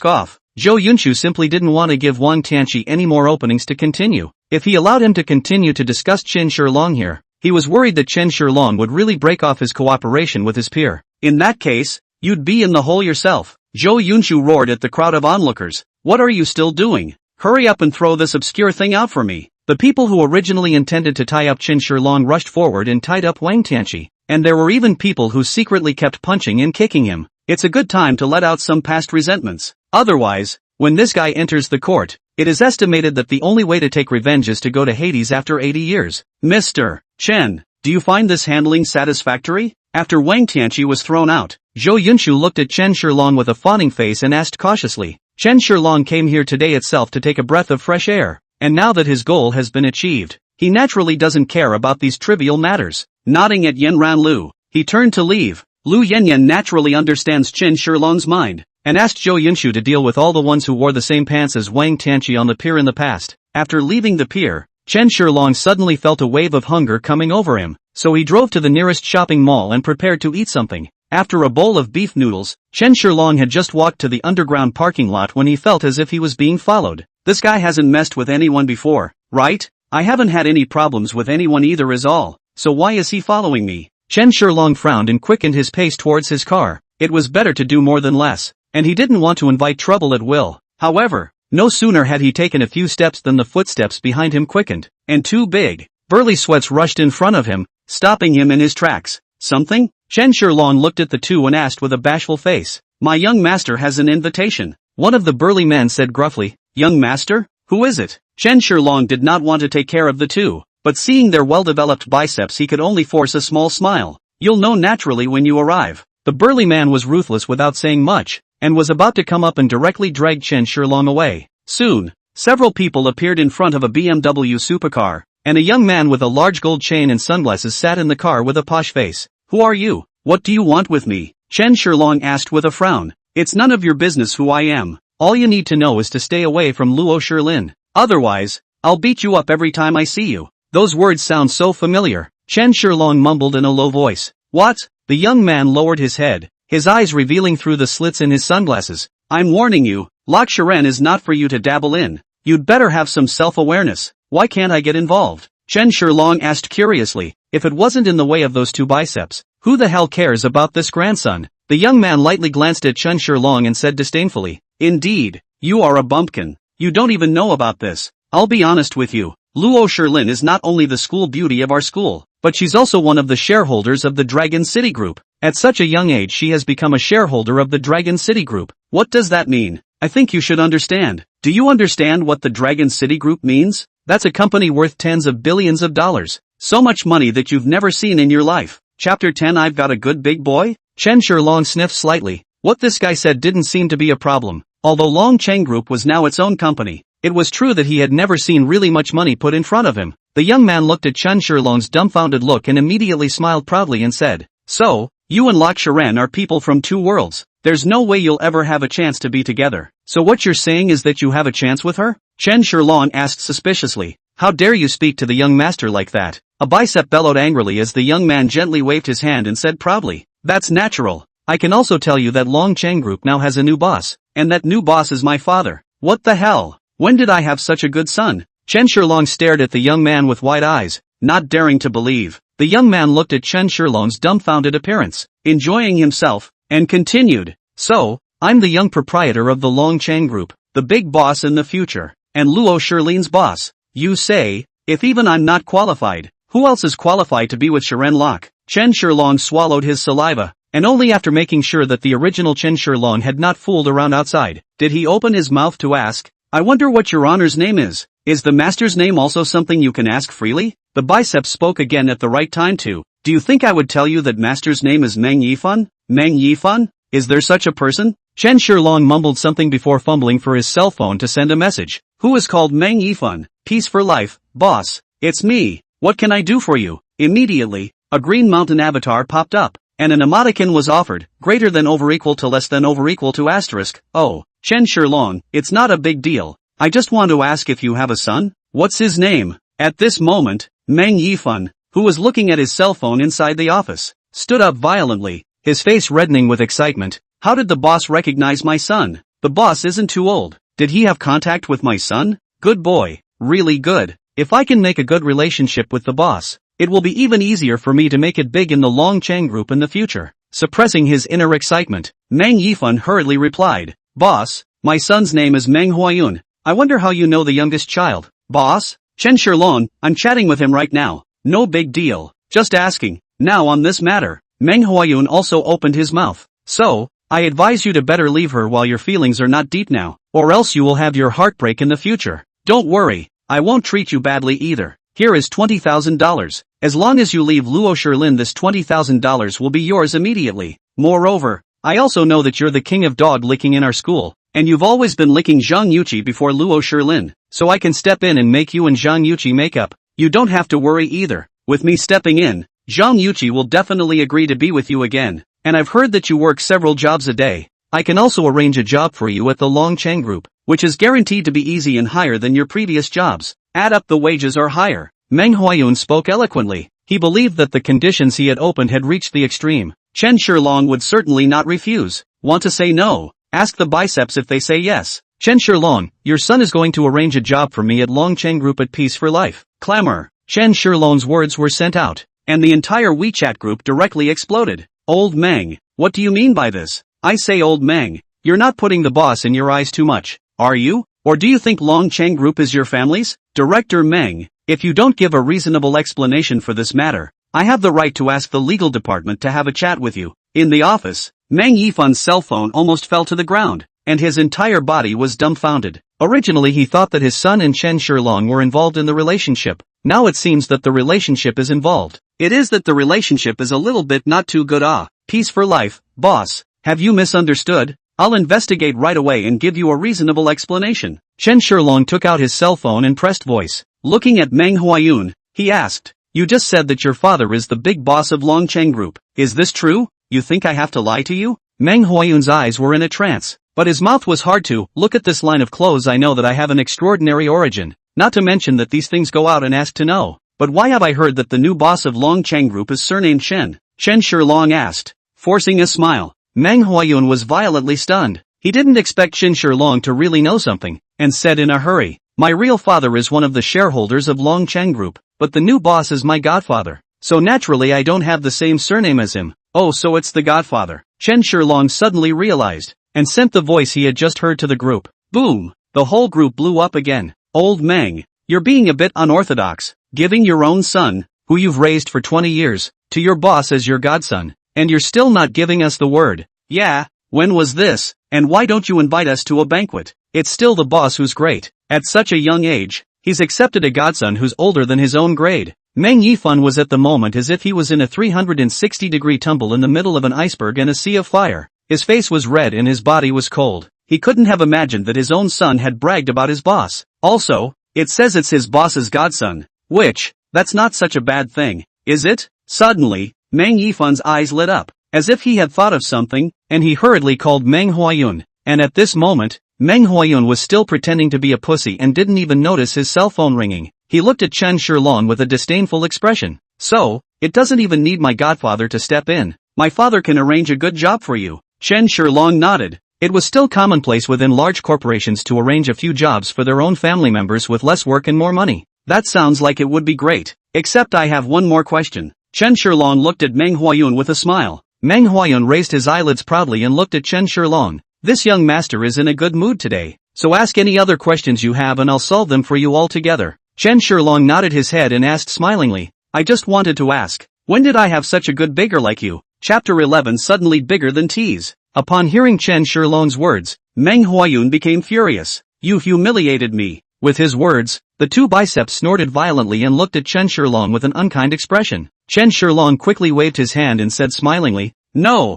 off. Zhou Yunshu simply didn't want to give Wang Tianqi any more openings to continue. If he allowed him to continue to discuss Chen Shilong here, he was worried that Chen Shilong would really break off his cooperation with his peer. "In that case, you'd be in the hole yourself." Zhou Yunshu roared at the crowd of onlookers. "What are you still doing? Hurry up and throw this obscure thing out for me." The people who originally intended to tie up Chen Shilong rushed forward and tied up Wang Tianqi, and there were even people who secretly kept punching and kicking him. It's a good time to let out some past resentments. Otherwise, when this guy enters the court, it is estimated that the only way to take revenge is to go to Hades after 80 years. "Mr. Chen, do you find this handling satisfactory?" After Wang Tianqi was thrown out, Zhou Yunshu looked at Chen Shilong with a fawning face and asked cautiously. Chen Shilong came here today itself to take a breath of fresh air, and now that his goal has been achieved, He naturally doesn't care about these trivial matters. Nodding at Yenran Lu, he turned to leave. Lu Yenyan naturally understands Chen Shilong's mind, and asked Zhou Yunshu to deal with all the ones who wore the same pants as Wang Tianqi on the pier in the past. After leaving the pier, Chen Shilong suddenly felt a wave of hunger coming over him, so he drove to the nearest shopping mall and prepared to eat something. After a bowl of beef noodles, Chen Shilong had just walked to the underground parking lot when he felt as if he was being followed. This guy hasn't messed with anyone before, right? I haven't had any problems with anyone either is all, so why is he following me? Chen Shilong frowned and quickened his pace towards his car. It was better to do more than less, and he didn't want to invite trouble at will. However, no sooner had he taken a few steps than the footsteps behind him quickened, and two big, burly sweats rushed in front of him, stopping him in his tracks. Something? Chen Shilong looked at the two and asked with a bashful face. My young master has an invitation. One of the burly men said gruffly. Young master? Who is it? Chen Shilong did not want to take care of the two, but seeing their well-developed biceps he could only force a small smile. You'll know naturally when you arrive. The burly man was ruthless without saying much, and was about to come up and directly drag Chen Shilong away. Soon, several people appeared in front of a BMW supercar, and a young man with a large gold chain and sunglasses sat in the car with a posh face. Who are you? What do you want with me? Chen Shilong asked with a frown. It's none of your business who I am. All you need to know is to stay away from Luo Shilin. Otherwise, I'll beat you up every time I see you. Those words sound so familiar. Chen Shilong mumbled in a low voice. What? The young man lowered his head, his eyes revealing through the slits in his sunglasses. I'm warning you, Lok Shiren is not for you to dabble in. You'd better have some self-awareness. Why can't I get involved? Chen Shilong asked curiously. If it wasn't in the way of those two biceps, who the hell cares about this grandson? The young man lightly glanced at Chen Shilong and said disdainfully. Indeed, you are a bumpkin. You don't even know about this. I'll be honest with you. Luo Shilin is not only the school beauty of our school, but she's also one of the shareholders of the Dragon City Group. At such a young age she has become a shareholder of the Dragon City Group. What does that mean? I think you should understand. Do you understand what the Dragon City Group means? That's a company worth tens of billions of dollars. So much money that you've never seen in your life. Chapter 10 I've got a good big boy? Chen Shilong sniffed slightly. What this guy said didn't seem to be a problem. Although Long Cheng Group was now its own company, it was true that he had never seen really much money put in front of him. The young man looked at Chen Shilong's dumbfounded look and immediately smiled proudly and said, So, you and Lok Shiren are people from two worlds. There's no way you'll ever have a chance to be together. So what you're saying is that you have a chance with her? Chen Shilong asked suspiciously. How dare you speak to the young master like that? A bicep bellowed angrily as the young man gently waved his hand and said proudly. That's natural. I can also tell you that Long Cheng Group now has a new boss, and that new boss is my father. What the hell? When did I have such a good son? Chen Shilong stared at the young man with wide eyes, not daring to believe. The young man looked at Chen Shilong's dumbfounded appearance, enjoying himself, and continued. So, I'm the young proprietor of the Long Cheng Group, the big boss in the future, and Luo Shilin's boss. You say, if even I'm not qualified, who else is qualified to be with Shiren Lok? Chen Shilong swallowed his saliva, and only after making sure that the original Chen Shilong had not fooled around outside, did he open his mouth to ask, I wonder what your honor's name is. Is the master's name also something you can ask freely? The biceps spoke again at the right time too. Do you think I would tell you that master's name is Meng Yifan? Meng Yifan? Is there such a person? Chen Shilong mumbled something before fumbling for his cell phone to send a message. Who is called Meng Yifan? Peace for life, boss. It's me. What can I do for you? Immediately, a green mountain avatar popped up, and an emoticon was offered, greater than over equal to less than over equal to asterisk. Oh, Chen Shilong, it's not a big deal. I just want to ask if you have a son? What's his name? At this moment, Meng Yifan, who was looking at his cell phone inside the office, stood up violently, his face reddening with excitement. How did the boss recognize my son? The boss isn't too old. Did he have contact with my son? Good boy, really good. If I can make a good relationship with the boss, it will be even easier for me to make it big in the Long Cheng Group in the future. Suppressing his inner excitement, Meng Yifan hurriedly replied, Boss, my son's name is Meng Huayun. I wonder how you know the youngest child. Boss? Chen Shilong, I'm chatting with him right now. No big deal. Just asking. Now on this matter, Meng Huayun also opened his mouth. So, I advise you to better leave her while your feelings are not deep now, or else you will have your heart break in the future. Don't worry, I won't treat you badly either. Here is $20,000. As long as you leave Luo Shilin, this $20,000 will be yours immediately. Moreover, I also know that you're the king of dog licking in our school, and you've always been licking Zhang Yuqi before Luo Shilin, so I can step in and make you and Zhang Yuqi make up. You don't have to worry either. With me stepping in, Zhang Yuqi will definitely agree to be with you again. And I've heard that you work several jobs a day. I can also arrange a job for you at the Longcheng Group, which is guaranteed to be easy and higher than your previous jobs. Add up the wages are higher. Meng Huayun spoke eloquently. He believed that the conditions he had opened had reached the extreme. Chen Shilong would certainly not refuse. Want to say no? Ask the biceps if they say yes. Chen Shilong, your son is going to arrange a job for me at Longcheng Group at Peace for Life. Clamor. Chen Shilong's words were sent out, and the entire WeChat group directly exploded. Old Meng, what do you mean by this? I say Old Meng, you're not putting the boss in your eyes too much, are you? Or do you think Longcheng Group is your family's? Director Meng, if you don't give a reasonable explanation for this matter, I have the right to ask the legal department to have a chat with you. In the office, Meng Yifan's cell phone almost fell to the ground, and his entire body was dumbfounded. Originally he thought that his son and Chen Shilong were involved in the relationship. Now it seems that the relationship is involved. It is that the relationship is a little bit not too good. Peace for life, boss. Have you misunderstood? I'll investigate right away and give you a reasonable explanation. Chen Shilong took out his cell phone and pressed voice. Looking at Meng Huayun, he asked, you just said that your father is the big boss of Longcheng Group. Is this true? You think I have to lie to you? Meng Huayun's eyes were in a trance, but his mouth was hard to. Look at this line of clothes. I know that I have an extraordinary origin, not to mention that these things go out and ask to know. But why have I heard that the new boss of Longcheng Group is surnamed Chen? Chen Shilong asked, forcing a smile. Meng Huayun was violently stunned. He didn't expect Chen Shilong to really know something, and said in a hurry, my real father is one of the shareholders of Longcheng Group, but the new boss is my godfather. So naturally I don't have the same surname as him. Oh, so it's the godfather. Chen Shilong suddenly realized, and sent the voice he had just heard to the group. Boom! The whole group blew up again. Old Meng, you're being a bit unorthodox, giving your own son, who you've raised for 20 years, to your boss as your godson, and you're still not giving us the word. Yeah, when was this, and why don't you invite us to a banquet? It's still the boss who's great. At such a young age, he's accepted a godson who's older than his own grade. Meng Yifan was at the moment as if he was in a 360-degree tumble in the middle of an iceberg and a sea of fire. His face was red and his body was cold. He couldn't have imagined that his own son had bragged about his boss. Also, it says it's his boss's godson. Which, that's not such a bad thing, is it? Suddenly, Meng Yifan's eyes lit up, as if he had thought of something, and he hurriedly called Meng Huayun. And at this moment, Meng Huayun was still pretending to be a pussy and didn't even notice his cell phone ringing. He looked at Chen Shilong with a disdainful expression. So, it doesn't even need my godfather to step in. My father can arrange a good job for you. Chen Shilong nodded. It was still commonplace within large corporations to arrange a few jobs for their own family members with less work and more money. That sounds like it would be great. Except I have one more question. Chen Shilong looked at Meng Huayun with a smile. Meng Huayun raised his eyelids proudly and looked at Chen Shilong. This young master is in a good mood today, so ask any other questions you have and I'll solve them for you all together. Chen Shilong nodded his head and asked smilingly, I just wanted to ask, when did I have such a good beggar like you? Chapter 11 Suddenly bigger than tease. Upon hearing Chen Shilong's words, Meng Huayun became furious. You humiliated me. With his words, the two biceps snorted violently and looked at Chen Shilong with an unkind expression. Chen Shilong quickly waved his hand and said smilingly, No,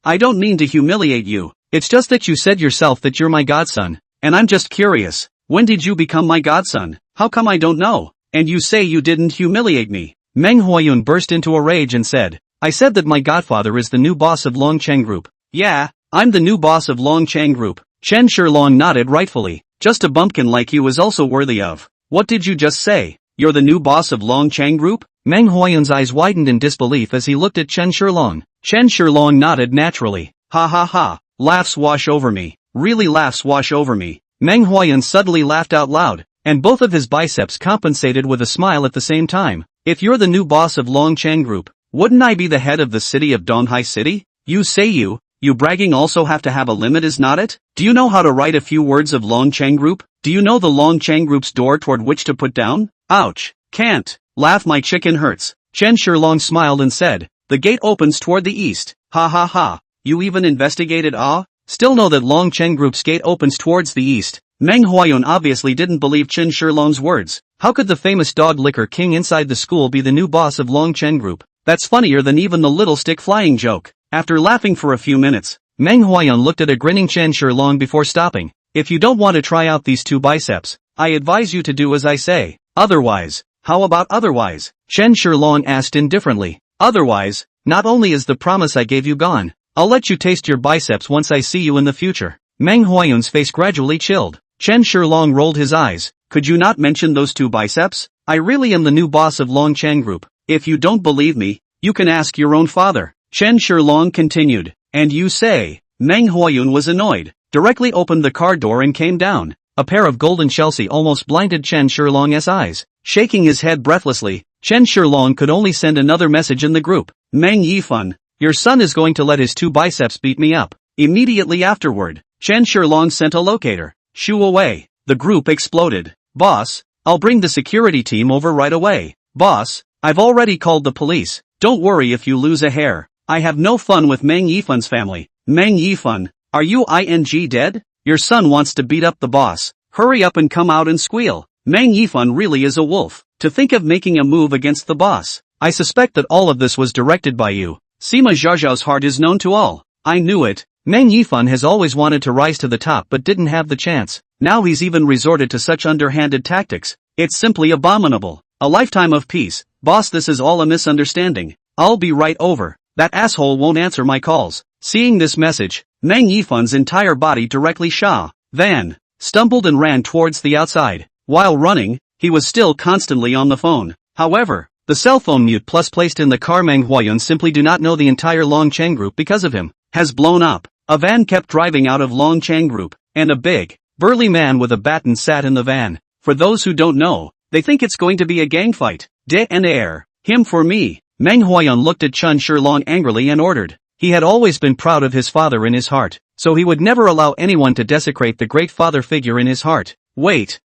I don't mean to humiliate you. It's just that you said yourself that you're my godson, and I'm just curious. When did you become my godson? How come I don't know? And you say you didn't humiliate me. Meng Huayun burst into a rage and said, I said that my godfather is the new boss of Longcheng Group. Yeah, I'm the new boss of Longcheng Group. Chen Shilong nodded rightfully. Just a bumpkin like you is also worthy of. What did you just say? You're the new boss of Longcheng Group? Meng Huayun's eyes widened in disbelief as he looked at Chen Shilong. Chen Shilong nodded naturally. Ha ha ha. Laughs wash over me. Really laughs wash over me. Meng Huayun suddenly laughed out loud, and both of his biceps compensated with a smile at the same time. If you're the new boss of Longcheng Group, wouldn't I be the head of the city of Donghai City? You say you bragging also have to have a limit is not it? Do you know how to write a few words of Longcheng Group? Do you know the Longcheng Group's door toward which to put down? Ouch. Can't. Laugh my chicken hurts. Chen Shilong smiled and said, the gate opens toward the east. Ha ha ha. You even investigated Still know that Longcheng Group's gate opens towards the east. Meng Huayun obviously didn't believe Chen Shilong's words. How could the famous dog liquor king inside the school be the new boss of Longcheng Group? That's funnier than even the little stick flying joke. After laughing for a few minutes, Meng Huayun looked at a grinning Chen Shilong before stopping. If you don't want to try out these two biceps, I advise you to do as I say. Otherwise, how about otherwise? Chen Shilong asked indifferently. Otherwise, not only is the promise I gave you gone, I'll let you taste your biceps once I see you in the future. Meng Huayun's face gradually chilled. Chen Shilong rolled his eyes. Could you not mention those two biceps? I really am the new boss of Longcheng Group. If you don't believe me, you can ask your own father. Chen Shilong continued. And you say? Meng Huayun was annoyed, directly opened the car door and came down. A pair of golden Chelsea almost blinded Chen Shilong's eyes. Shaking his head breathlessly, Chen Shilong could only send another message in the group. Meng Yifan, your son is going to let his two biceps beat me up. Immediately afterward, Chen Shilong sent a locator. Shoo away. The group exploded. Boss, I'll bring the security team over right away. Boss, I've already called the police. Don't worry if you lose a hair. I have no fun with Meng Yifan's family. Meng Yifan, are you dead? Your son wants to beat up the boss. Hurry up and come out and squeal. Meng Yifan really is a wolf. To think of making a move against the boss. I suspect that all of this was directed by you. Sima Zhaozhao's heart is known to all. I knew it. Meng Yifan has always wanted to rise to the top but didn't have the chance. Now he's even resorted to such underhanded tactics. It's simply abominable. A lifetime of peace. Boss, this is all a misunderstanding. I'll be right over. That asshole won't answer my calls. Seeing this message, Meng Yifan's entire body directly stumbled and ran towards the outside. While running, he was still constantly on the phone. However, the cell phone mute plus placed in the car Meng Huayun simply do not know the entire Longcheng Group because of him, has blown up. A van kept driving out of Longcheng Group, and a big, burly man with a baton sat in the van. For those who don't know, they think it's going to be a gang fight. De en air, him for me. Meng Huayun looked at Chen Shilong angrily and ordered. He had always been proud of his father in his heart, so he would never allow anyone to desecrate the great father figure in his heart. Wait.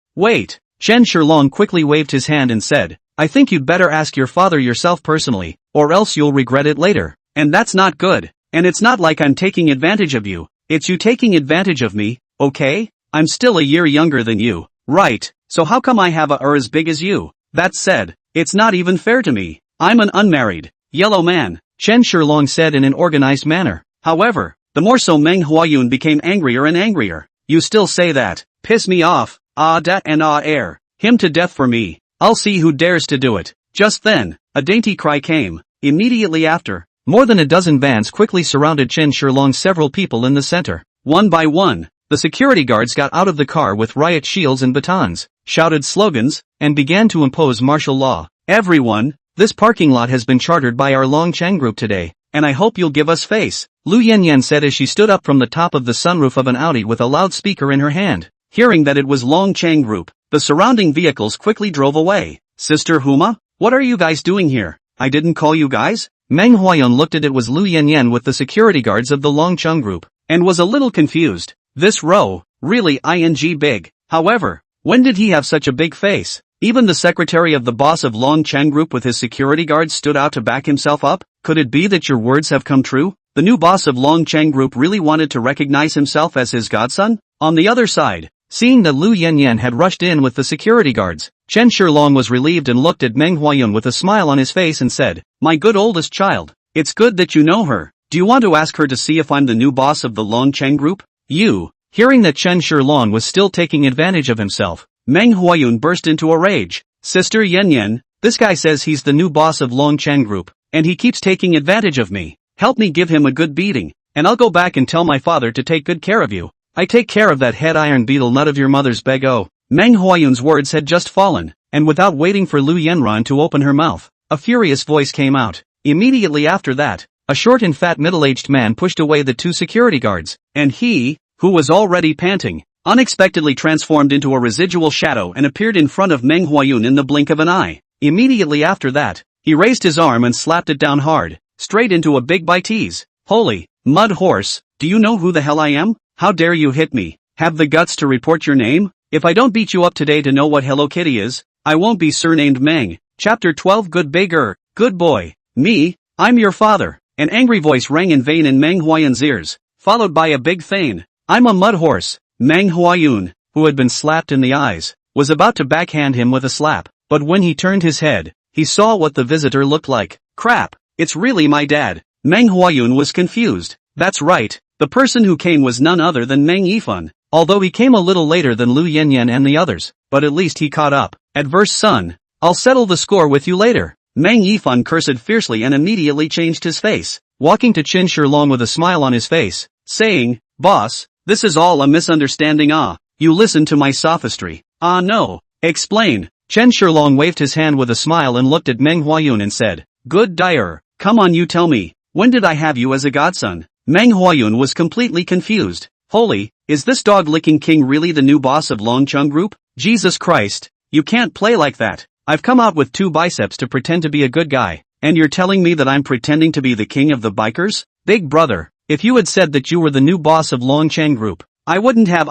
Chen Shilong quickly waved his hand and said, I think you'd better ask your father yourself personally, or else you'll regret it later. And that's not good. And it's not like I'm taking advantage of you. It's you taking advantage of me, okay? I'm still a year younger than you, right? So how come I have a as big as you? That said, it's not even fair to me. I'm an unmarried, yellow man, Chen Shilong said in an organized manner. However, the more so Meng Huayun became angrier and angrier. You still say that? Piss me off. Air. Him to death for me. I'll see who dares to do it. Just then, a dainty cry came. Immediately after, more than a dozen vans quickly surrounded Chen Shilong. Several people in the center. One by one, the security guards got out of the car with riot shields and batons, shouted slogans, and began to impose martial law. Everyone, this parking lot has been chartered by our Longcheng Group today, and I hope you'll give us face, Lu Yanyan said as she stood up from the top of the sunroof of an Audi with a loudspeaker in her hand. Hearing that it was Longcheng Group, the surrounding vehicles quickly drove away. Sister Huma, what are you guys doing here? I didn't call you guys? Meng Huayun looked at it was Lu Yanyan with the security guards of the Longcheng Group, and was a little confused. This row, really big. However, when did he have such a big face? Even the secretary of the boss of Longcheng Group with his security guards stood out to back himself up. Could it be that your words have come true? The new boss of Longcheng Group really wanted to recognize himself as his godson? On the other side, seeing that Lu Yanyan had rushed in with the security guards, Chen Shilong was relieved and looked at Meng Huayun with a smile on his face and said, My good oldest child, it's good that you know her. Do you want to ask her to see if I'm the new boss of the Longcheng Group? You. Hearing that Chen Shilong was still taking advantage of himself, Meng Huayun burst into a rage. Sister Yanyan, this guy says he's the new boss of Longcheng Group, and he keeps taking advantage of me. Help me give him a good beating, and I'll go back and tell my father to take good care of you. I take care of that head iron beetle nut of your mother's beg. Oh. Meng Huayun's words had just fallen, and without waiting for Lu Yanran to open her mouth, a furious voice came out. Immediately after that, a short and fat middle-aged man pushed away the two security guards, and he, who was already panting, unexpectedly transformed into a residual shadow and appeared in front of Meng Huayun in the blink of an eye. Immediately after that, he raised his arm and slapped it down hard, straight into a big bitees. Holy, mud horse, do you know who the hell I am? How dare you hit me? Have the guts to report your name? If I don't beat you up today to know what Hello Kitty is, I won't be surnamed Meng. Chapter 12 Good Beggar, good boy. Me, I'm your father. An angry voice rang in vain in Meng Huayun's ears, followed by a big feign. I'm a mud horse. Meng Huayun, who had been slapped in the eyes, was about to backhand him with a slap, but when he turned his head, he saw what the visitor looked like. Crap, it's really my dad. Meng Huayun was confused. That's right, the person who came was none other than Meng Yifan. although he came a little later than Lu Yanyan and the others, but at least he caught up. Adverse son. I'll settle the score with you later. Mang Yifan cursed fiercely and immediately changed his face, walking to Chen Shilong with a smile on his face, saying, "Boss, this is all a misunderstanding. You listen to my sophistry." No. Explain. Chen Shilong waved his hand with a smile and looked at Meng Huayun and said, "Good dire. Come on, you tell me, when did I have you as a godson?" Meng Huayun was completely confused. Holy, is this dog-licking king really the new boss of Longcheng Group? Jesus Christ, you can't play like that. I've come out with 2 biceps to pretend to be a good guy, and you're telling me that I'm pretending to be the king of the bikers? Big brother, if you had said that you were the new boss of Longcheng Group, I wouldn't have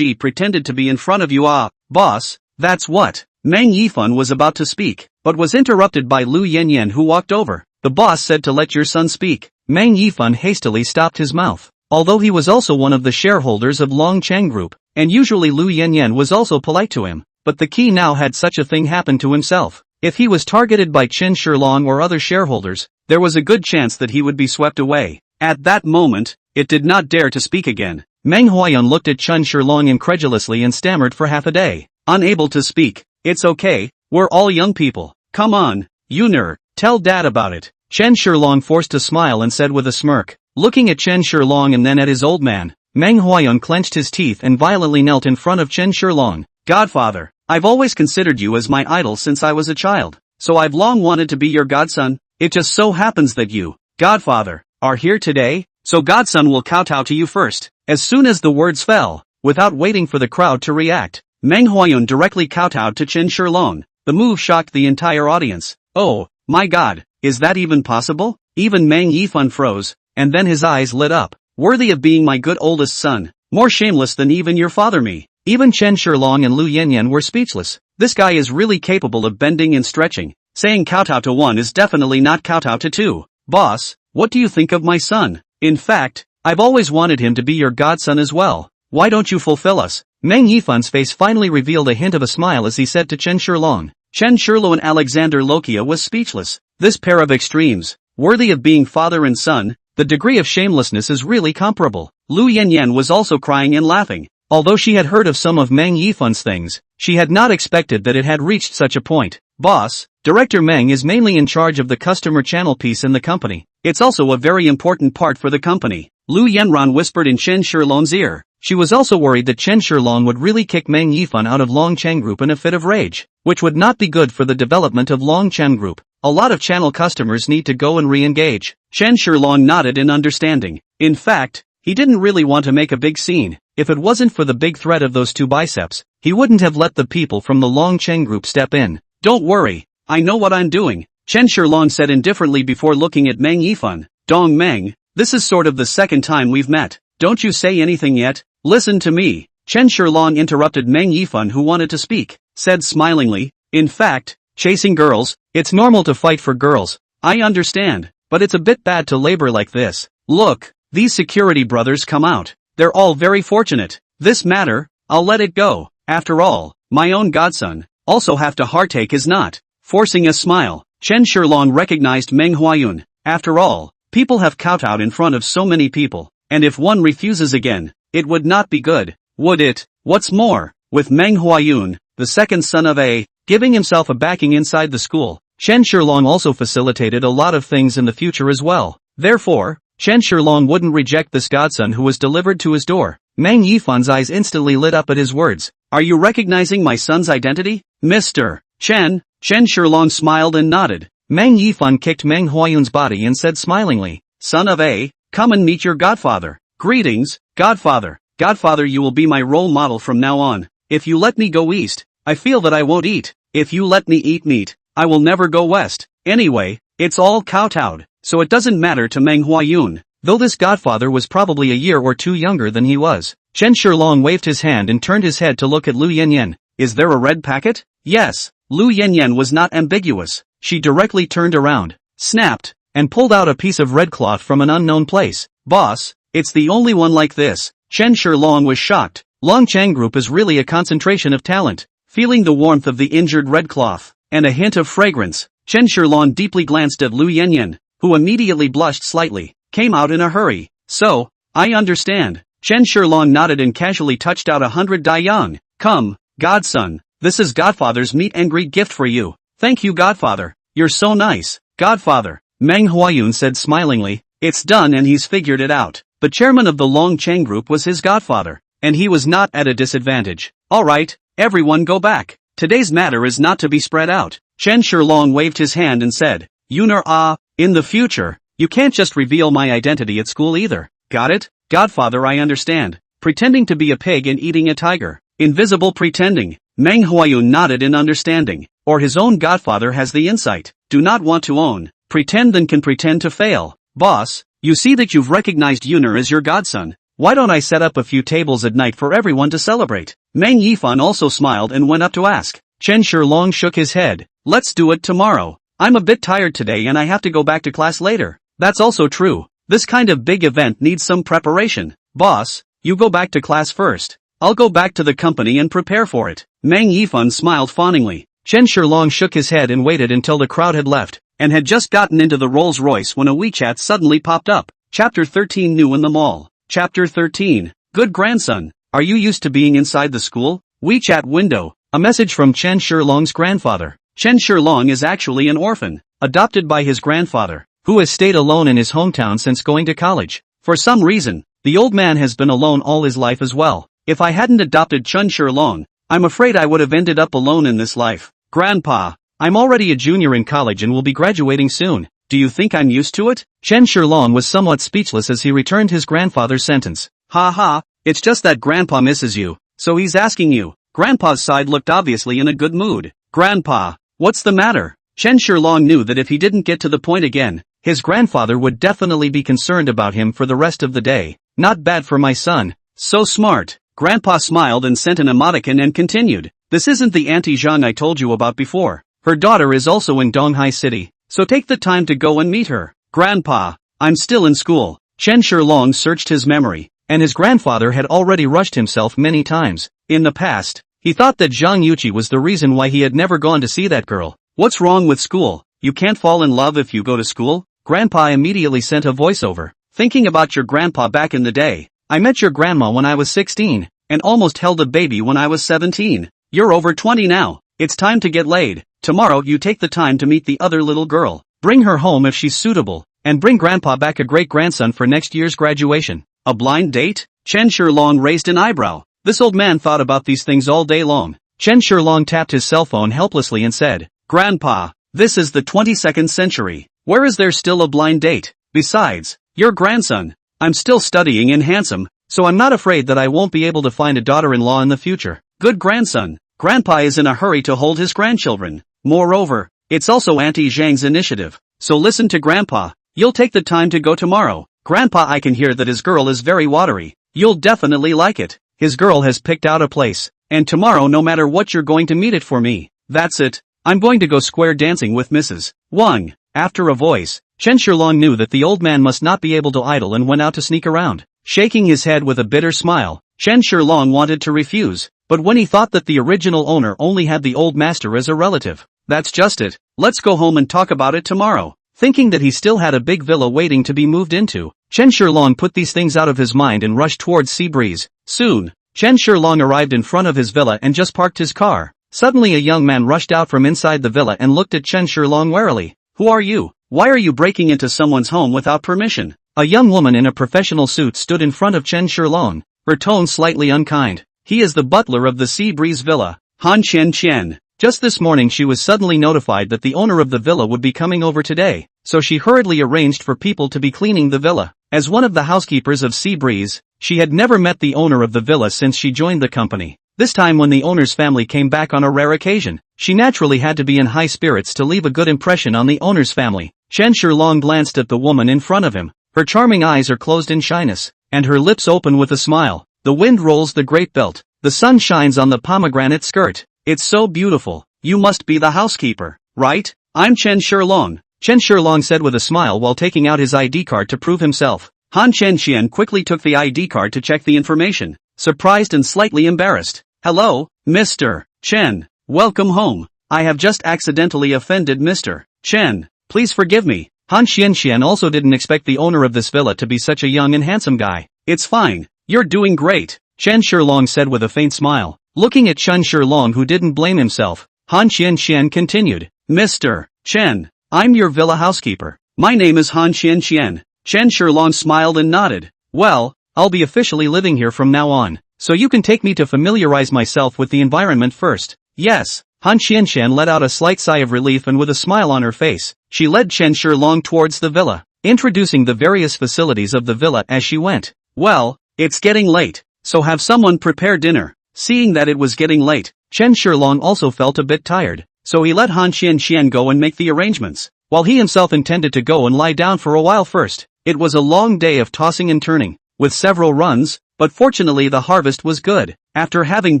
pretended to be in front of you. Boss, that's what. Meng Yifan was about to speak, but was interrupted by Lu Yanyan who walked over. The boss said to let your son speak. Meng Yifan hastily stopped his mouth. Although he was also one of the shareholders of Longcheng Group, and usually Lu Yanyan was also polite to him, but the key now had such a thing happen to himself. If he was targeted by Chen Shilong or other shareholders, there was a good chance that he would be swept away. At that moment, it did not dare to speak again. Meng Huayun looked at Chen Shilong incredulously and stammered for half a day, unable to speak. It's okay, we're all young people. Come on, you tell dad about it. Chen Shilong forced a smile and said with a smirk, looking at Chen Shilong and then at his old man. Meng Huayun clenched his teeth and violently knelt in front of Chen Shilong. Godfather, I've always considered you as my idol since I was a child, so I've long wanted to be your godson. It just so happens that you, Godfather, are here today, so godson will kowtow to you first. As soon as the words fell, without waiting for the crowd to react, Meng Huayun directly kowtowed to Chen Shilong. The move shocked the entire audience. Oh, my god, is that even possible? Even Meng Yifan froze, and then his eyes lit up. Worthy of being my good oldest son, more shameless than even your father me. Even Chen Shilong and Lu Yanyan were speechless. This guy is really capable of bending and stretching. Saying kowtow to 1 is definitely not kowtow to 2. Boss, what do you think of my son? In fact, I've always wanted him to be your godson as well. Why don't you fulfill us? Meng Yifan's face finally revealed a hint of a smile as he said to Chen Shilong. Chen Shilong and Alexander Lokia was speechless. This pair of extremes, worthy of being father and son, the degree of shamelessness is really comparable. Lu Yanyan was also crying and laughing. Although she had heard of some of Meng Yifan's things, she had not expected that it had reached such a point. Boss, Director Meng is mainly in charge of the customer channel piece in the company. It's also a very important part for the company. Lu Yanran whispered in Chen Shilong's ear. She was also worried that Chen Shilong would really kick Meng Yifan out of Longcheng Group in a fit of rage, which would not be good for the development of Longcheng Group. A lot of channel customers need to go and re-engage. Chen Shilong nodded in understanding. In fact, he didn't really want to make a big scene. If it wasn't for the big threat of those 2 biceps, he wouldn't have let the people from the Longcheng Group step in. Don't worry, I know what I'm doing, Chen Shilong said indifferently before looking at Meng Yifan. Dong Meng, this is sort of the second time we've met. Don't you say anything yet? Listen to me. Chen Shilong interrupted Meng Yifan who wanted to speak, said smilingly, in fact, chasing girls, it's normal to fight for girls. I understand, but it's a bit bad to labor like this. Look, these security brothers come out. They're all very fortunate. This matter, I'll let it go. After all, my own godson, also have to heartache is not. Forcing a smile, Chen Shilong recognized Meng Huayun. After all, people have kowtowed in front of so many people, and if one refuses again, it would not be good, would it? What's more, with Meng Huayun, the second son of A, giving himself a backing inside the school, Chen Shilong also facilitated a lot of things in the future as well. Therefore, Chen Shilong wouldn't reject this godson who was delivered to his door. Meng Yifan's eyes instantly lit up at his words. Are you recognizing my son's identity? Mr. Chen? Chen Shilong smiled and nodded. Meng Yifan kicked Meng Huayun's body and said smilingly, Son of A, come and meet your godfather. Greetings, godfather. Godfather, you will be my role model from now on. If you let me go east, I feel that I won't eat. If you let me eat meat, I will never go west. Anyway, it's all kowtowed, so it doesn't matter to Meng Huayun. Though this godfather was probably a year or 2 younger than he was. Chen Shilong waved his hand and turned his head to look at Lu Yanyan. Is there a red packet? Yes. Lu Yanyan was not ambiguous. She directly turned around, snapped, and pulled out a piece of red cloth from an unknown place. Boss, it's the only one like this. Chen Shilong was shocked. Longcheng Group is really a concentration of talent. Feeling the warmth of the injured red cloth, and a hint of fragrance, Chen Shilong deeply glanced at Lu Yanyan, who immediately blushed slightly, came out in a hurry. So, I understand. Chen Shilong nodded and casually touched out 100 dayang. Come, godson, this is Godfather's meet and greet gift for you. Thank you, Godfather. You're so nice, Godfather. Manhwa said smilingly. It's done and he's figured it out. The chairman of the Long Cheng group was his godfather, and he was not at a disadvantage. Alright, everyone go back. Today's matter is not to be spread out. Chen Shilong waved his hand and said, in the future, you can't just reveal my identity at school either. Got it? Godfather, I understand. Pretending to be a pig and eating a tiger. Invisible pretending. Manhwa nodded in understanding. Or his own godfather has the insight. Do not want to own. Pretend then can pretend to fail. Boss, you see that you've recognized Yuner as your godson. Why don't I set up a few tables at night for everyone to celebrate? Mang Yifan also smiled and went up to ask. Chen Shilong shook his head. Let's do it tomorrow. I'm a bit tired today and I have to go back to class later. That's also true. This kind of big event needs some preparation. Boss, you go back to class first. I'll go back to the company and prepare for it. Mang Yifan smiled fawningly. Chen Shilong shook his head and waited until the crowd had left, and had just gotten into the Rolls-Royce when a WeChat suddenly popped up. Chapter 13 New in the Mall. Chapter 13. Good grandson, are you used to being inside the school? WeChat window. A message from Chen Shilong's grandfather. Chen Shilong is actually an orphan, adopted by his grandfather, who has stayed alone in his hometown since going to college. For some reason, the old man has been alone all his life as well. If I hadn't adopted Chen Shilong, I'm afraid I would have ended up alone in this life. Grandpa, I'm already a junior in college and will be graduating soon. Do you think I'm used to it? Chen Shilong was somewhat speechless as he returned his grandfather's sentence. Ha ha, it's just that Grandpa misses you, so he's asking you. Grandpa's side looked obviously in a good mood. Grandpa, what's the matter? Chen Shilong knew that if he didn't get to the point again, his grandfather would definitely be concerned about him for the rest of the day. Not bad for my son. So smart. Grandpa smiled and sent an emoticon and continued. This isn't the Auntie Zhang I told you about before. Her daughter is also in Donghai City, so take the time to go and meet her. Grandpa, I'm still in school. Chen Shilong searched his memory, and his grandfather had already rushed himself many times. In the past, he thought that Zhang Yuqi was the reason why he had never gone to see that girl. What's wrong with school? You can't fall in love if you go to school? Grandpa immediately sent a voiceover. Thinking about your grandpa back in the day. I met your grandma when I was 16, and almost held a baby when I was 17. You're over 20 now. It's time to get laid. Tomorrow you take the time to meet the other little girl. Bring her home if she's suitable, and bring grandpa back a great-grandson for next year's graduation. A blind date? Chen Shilong raised an eyebrow. This old man thought about these things all day long. Chen Shilong tapped his cell phone helplessly and said, Grandpa, this is the 22nd century. Where is there still a blind date? Besides, your grandson. I'm still studying and handsome, so I'm not afraid that I won't be able to find a daughter-in-law in the future. Good grandson. Grandpa is in a hurry to hold his grandchildren. Moreover, it's also Auntie Zhang's initiative. So listen to Grandpa. You'll take the time to go tomorrow. Grandpa, I can hear that his girl is very watery. You'll definitely like it. His girl has picked out a place. And tomorrow no matter what you're going to meet it for me. That's it. I'm going to go square dancing with Mrs. Wang. After a voice, Chen Shilong knew that the old man must not be able to idle and went out to sneak around. Shaking his head with a bitter smile, Chen Shilong wanted to refuse, but when he thought that the original owner only had the old master as a relative. That's just it. Let's go home and talk about it tomorrow. Thinking that he still had a big villa waiting to be moved into, Chen Shilong put these things out of his mind and rushed towards Sea Breeze. Soon, Chen Shilong arrived in front of his villa and just parked his car. Suddenly a young man rushed out from inside the villa and looked at Chen Shilong warily. Who are you? Why are you breaking into someone's home without permission? A young woman in a professional suit stood in front of Chen Shilong, her tone slightly unkind. He is the butler of the Sea Breeze Villa, Han Chen. Just this morning she was suddenly notified that the owner of the villa would be coming over today, so she hurriedly arranged for people to be cleaning the villa. As one of the housekeepers of Sea Breeze, she had never met the owner of the villa since she joined the company. This time when the owner's family came back on a rare occasion, she naturally had to be in high spirits to leave a good impression on the owner's family. Chen Shilong glanced at the woman in front of him. Her charming eyes are closed in shyness, and her lips open with a smile. The wind rolls the grape belt. The sun shines on the pomegranate skirt. It's so beautiful. You must be the housekeeper, right? I'm Chen Shilong. Chen Shilong said with a smile while taking out his ID card to prove himself. Han Chen quickly took the ID card to check the information, surprised and slightly embarrassed. Hello, Mr. Chen. Welcome home. I have just accidentally offended Mr. Chen. Please forgive me. Han Xian also didn't expect the owner of this villa to be such a young and handsome guy. It's fine. You're doing great, Chen Shilong said with a faint smile. Looking at Chen Shilong, who didn't blame himself, Han Xianxian continued, Mr. Chen, I'm your villa housekeeper. My name is Han Xianxian. Chen Shilong smiled and nodded. Well, I'll be officially living here from now on, so you can take me to familiarize myself with the environment first. Yes. Han Xianxian let out a slight sigh of relief, and with a smile on her face, she led Chen Shilong towards the villa, introducing the various facilities of the villa as she went. Well, it's getting late, so have someone prepare dinner. Seeing that it was getting late, Chen Shilong also felt a bit tired, so he let Han Xianxian go and make the arrangements, while he himself intended to go and lie down for a while first. It was a long day of tossing and turning, with several runs, but fortunately the harvest was good. After having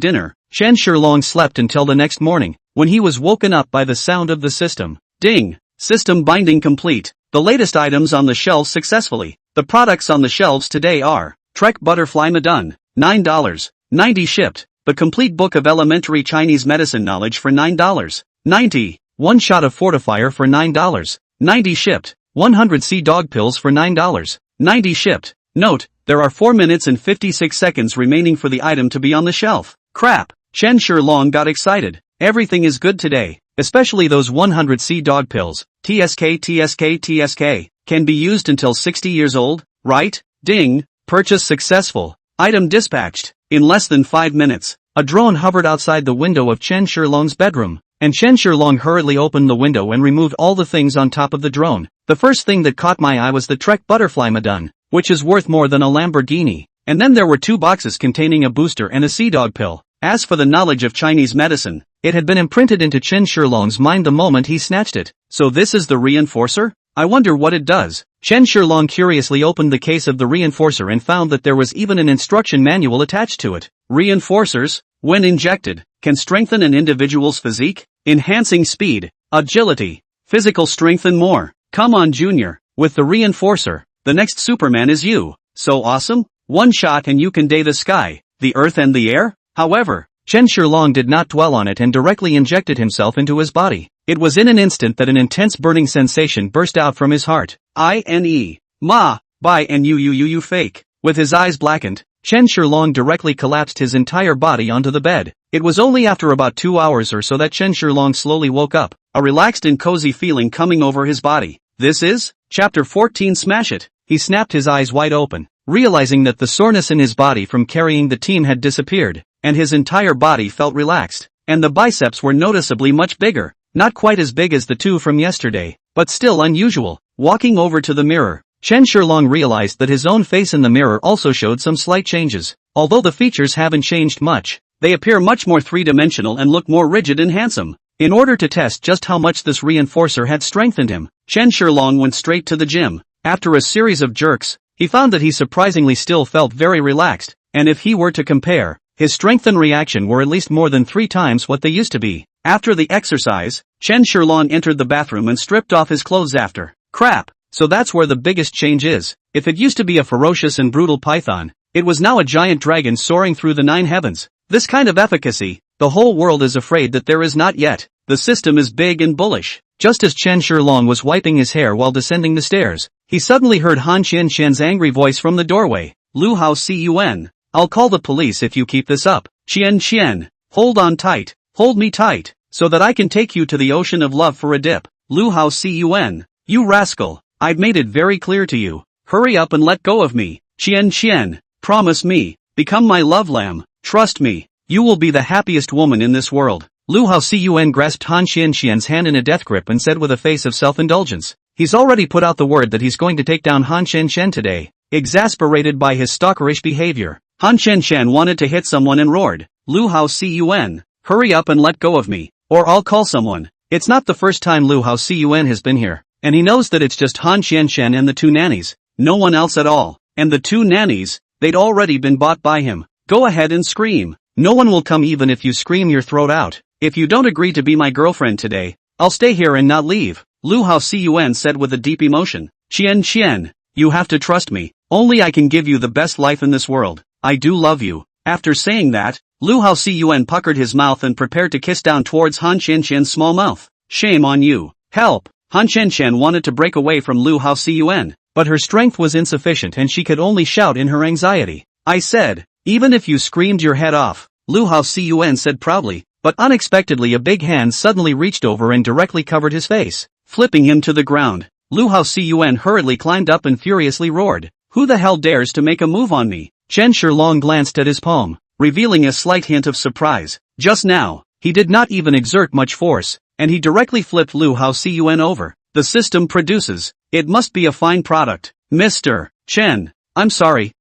dinner, Chen Shilong slept until the next morning, when he was woken up by the sound of the system. Ding! System binding complete. The latest items on the shelves successfully. The products on the shelves today are Trek Butterfly Madun, $9.90 shipped. The complete book of elementary Chinese medicine knowledge for $9.90. One shot of fortifier for $9.90 shipped. 100 sea dog pills for $9.90 shipped. Note, there are 4 minutes and 56 seconds remaining for the item to be on the shelf. Crap! Chen Shilong got excited. Everything is good today, especially those 100 sea dog pills. TSK can be used until 60 years old, right? Ding! Purchase successful. Item dispatched. In less than 5 minutes, a drone hovered outside the window of Chen Shilong's bedroom, and Chen Shilong hurriedly opened the window and removed all the things on top of the drone. The first thing that caught my eye was the Trek Butterfly Madun, which is worth more than a Lamborghini, and then there were 2 boxes containing a booster and a sea dog pill. As for the knowledge of Chinese medicine, it had been imprinted into Chen Shilong's mind the moment he snatched it. So this is the reinforcer? I wonder what it does. Chen Shilong curiously opened the case of the reinforcer and found that there was even an instruction manual attached to it. Reinforcers, when injected, can strengthen an individual's physique, enhancing speed, agility, physical strength and more. Come on, Junior, with the reinforcer, the next Superman is you. So awesome? One shot and you can day the sky, the earth and the air? However, Chen Shilong did not dwell on it and directly injected himself into his body. It was in an instant that an intense burning sensation burst out from his heart. Ma, by and you fake. With his eyes blackened, Chen Shilong directly collapsed his entire body onto the bed. It was only after about 2 hours or so that Chen Shilong slowly woke up, a relaxed and cozy feeling coming over his body. This is Chapter 14. Smash it. He snapped his eyes wide open, realizing that the soreness in his body from carrying the team had disappeared, and his entire body felt relaxed, and the biceps were noticeably much bigger. Not quite as big as the 2 from yesterday, but still unusual. Walking over to the mirror, Chen Shilong realized that his own face in the mirror also showed some slight changes. Although the features haven't changed much, they appear much more three-dimensional and look more rigid and handsome. In order to test just how much this reinforcer had strengthened him, Chen Shilong went straight to the gym. After a series of jerks, he found that he surprisingly still felt very relaxed, and if he were to compare, his strength and reaction were at least more than 3 times what they used to be. After the exercise, Chen Shilong entered the bathroom and stripped off his clothes after. Crap, so that's where the biggest change is. If it used to be a ferocious and brutal python, it was now a giant dragon soaring through the 9 heavens. This kind of efficacy, the whole world is afraid that there is not yet. The system is big and bullish. Just as Chen Shilong was wiping his hair while descending the stairs, he suddenly heard Han Xianxian's angry voice from the doorway. Lu Hao Cun. I'll call the police if you keep this up. Xian, hold on tight. Hold me tight, so that I can take you to the ocean of love for a dip. Lu Hao Cun. You rascal, I've made it very clear to you. Hurry up and let go of me. Xian, promise me, become my love lamb. Trust me, you will be the happiest woman in this world. Lu Hao Cun grasped Han Xianxian's hand in a death grip and said with a face of self-indulgence. He's already put out the word that he's going to take down Han Xianxian today. Exasperated by his stalkerish behavior, Han Xianxian wanted to hit someone and roared. Lu Hao Cun. Hurry up and let go of me, or I'll call someone. It's not the first time Lu Hao Cun has been here, and he knows that it's just Han Xianxian and the 2 nannies, no one else at all. And the 2 nannies, they'd already been bought by him. Go ahead and scream. No one will come even if you scream your throat out. If you don't agree to be my girlfriend today, I'll stay here and not leave. Lu Hao Cun said with a deep emotion. Xian, you have to trust me. Only I can give you the best life in this world. I do love you. After saying that, Lu Hao Cun puckered his mouth and prepared to kiss down towards Han Xianxian's small mouth. Shame on you. Help! Han Xianxian wanted to break away from Lu Hao Cun, but her strength was insufficient and she could only shout in her anxiety. I said. Even if you screamed your head off, Lu Hao Cun said proudly, but unexpectedly a big hand suddenly reached over and directly covered his face, flipping him to the ground. Lu Hao Cun hurriedly climbed up and furiously roared, "Who the hell dares to make a move on me?" Chen Shilong glanced at his palm, revealing a slight hint of surprise. Just now, he did not even exert much force, and he directly flipped Lu Hao Cun over. The system produces. It must be a fine product. Mr. Chen. I'm sorry,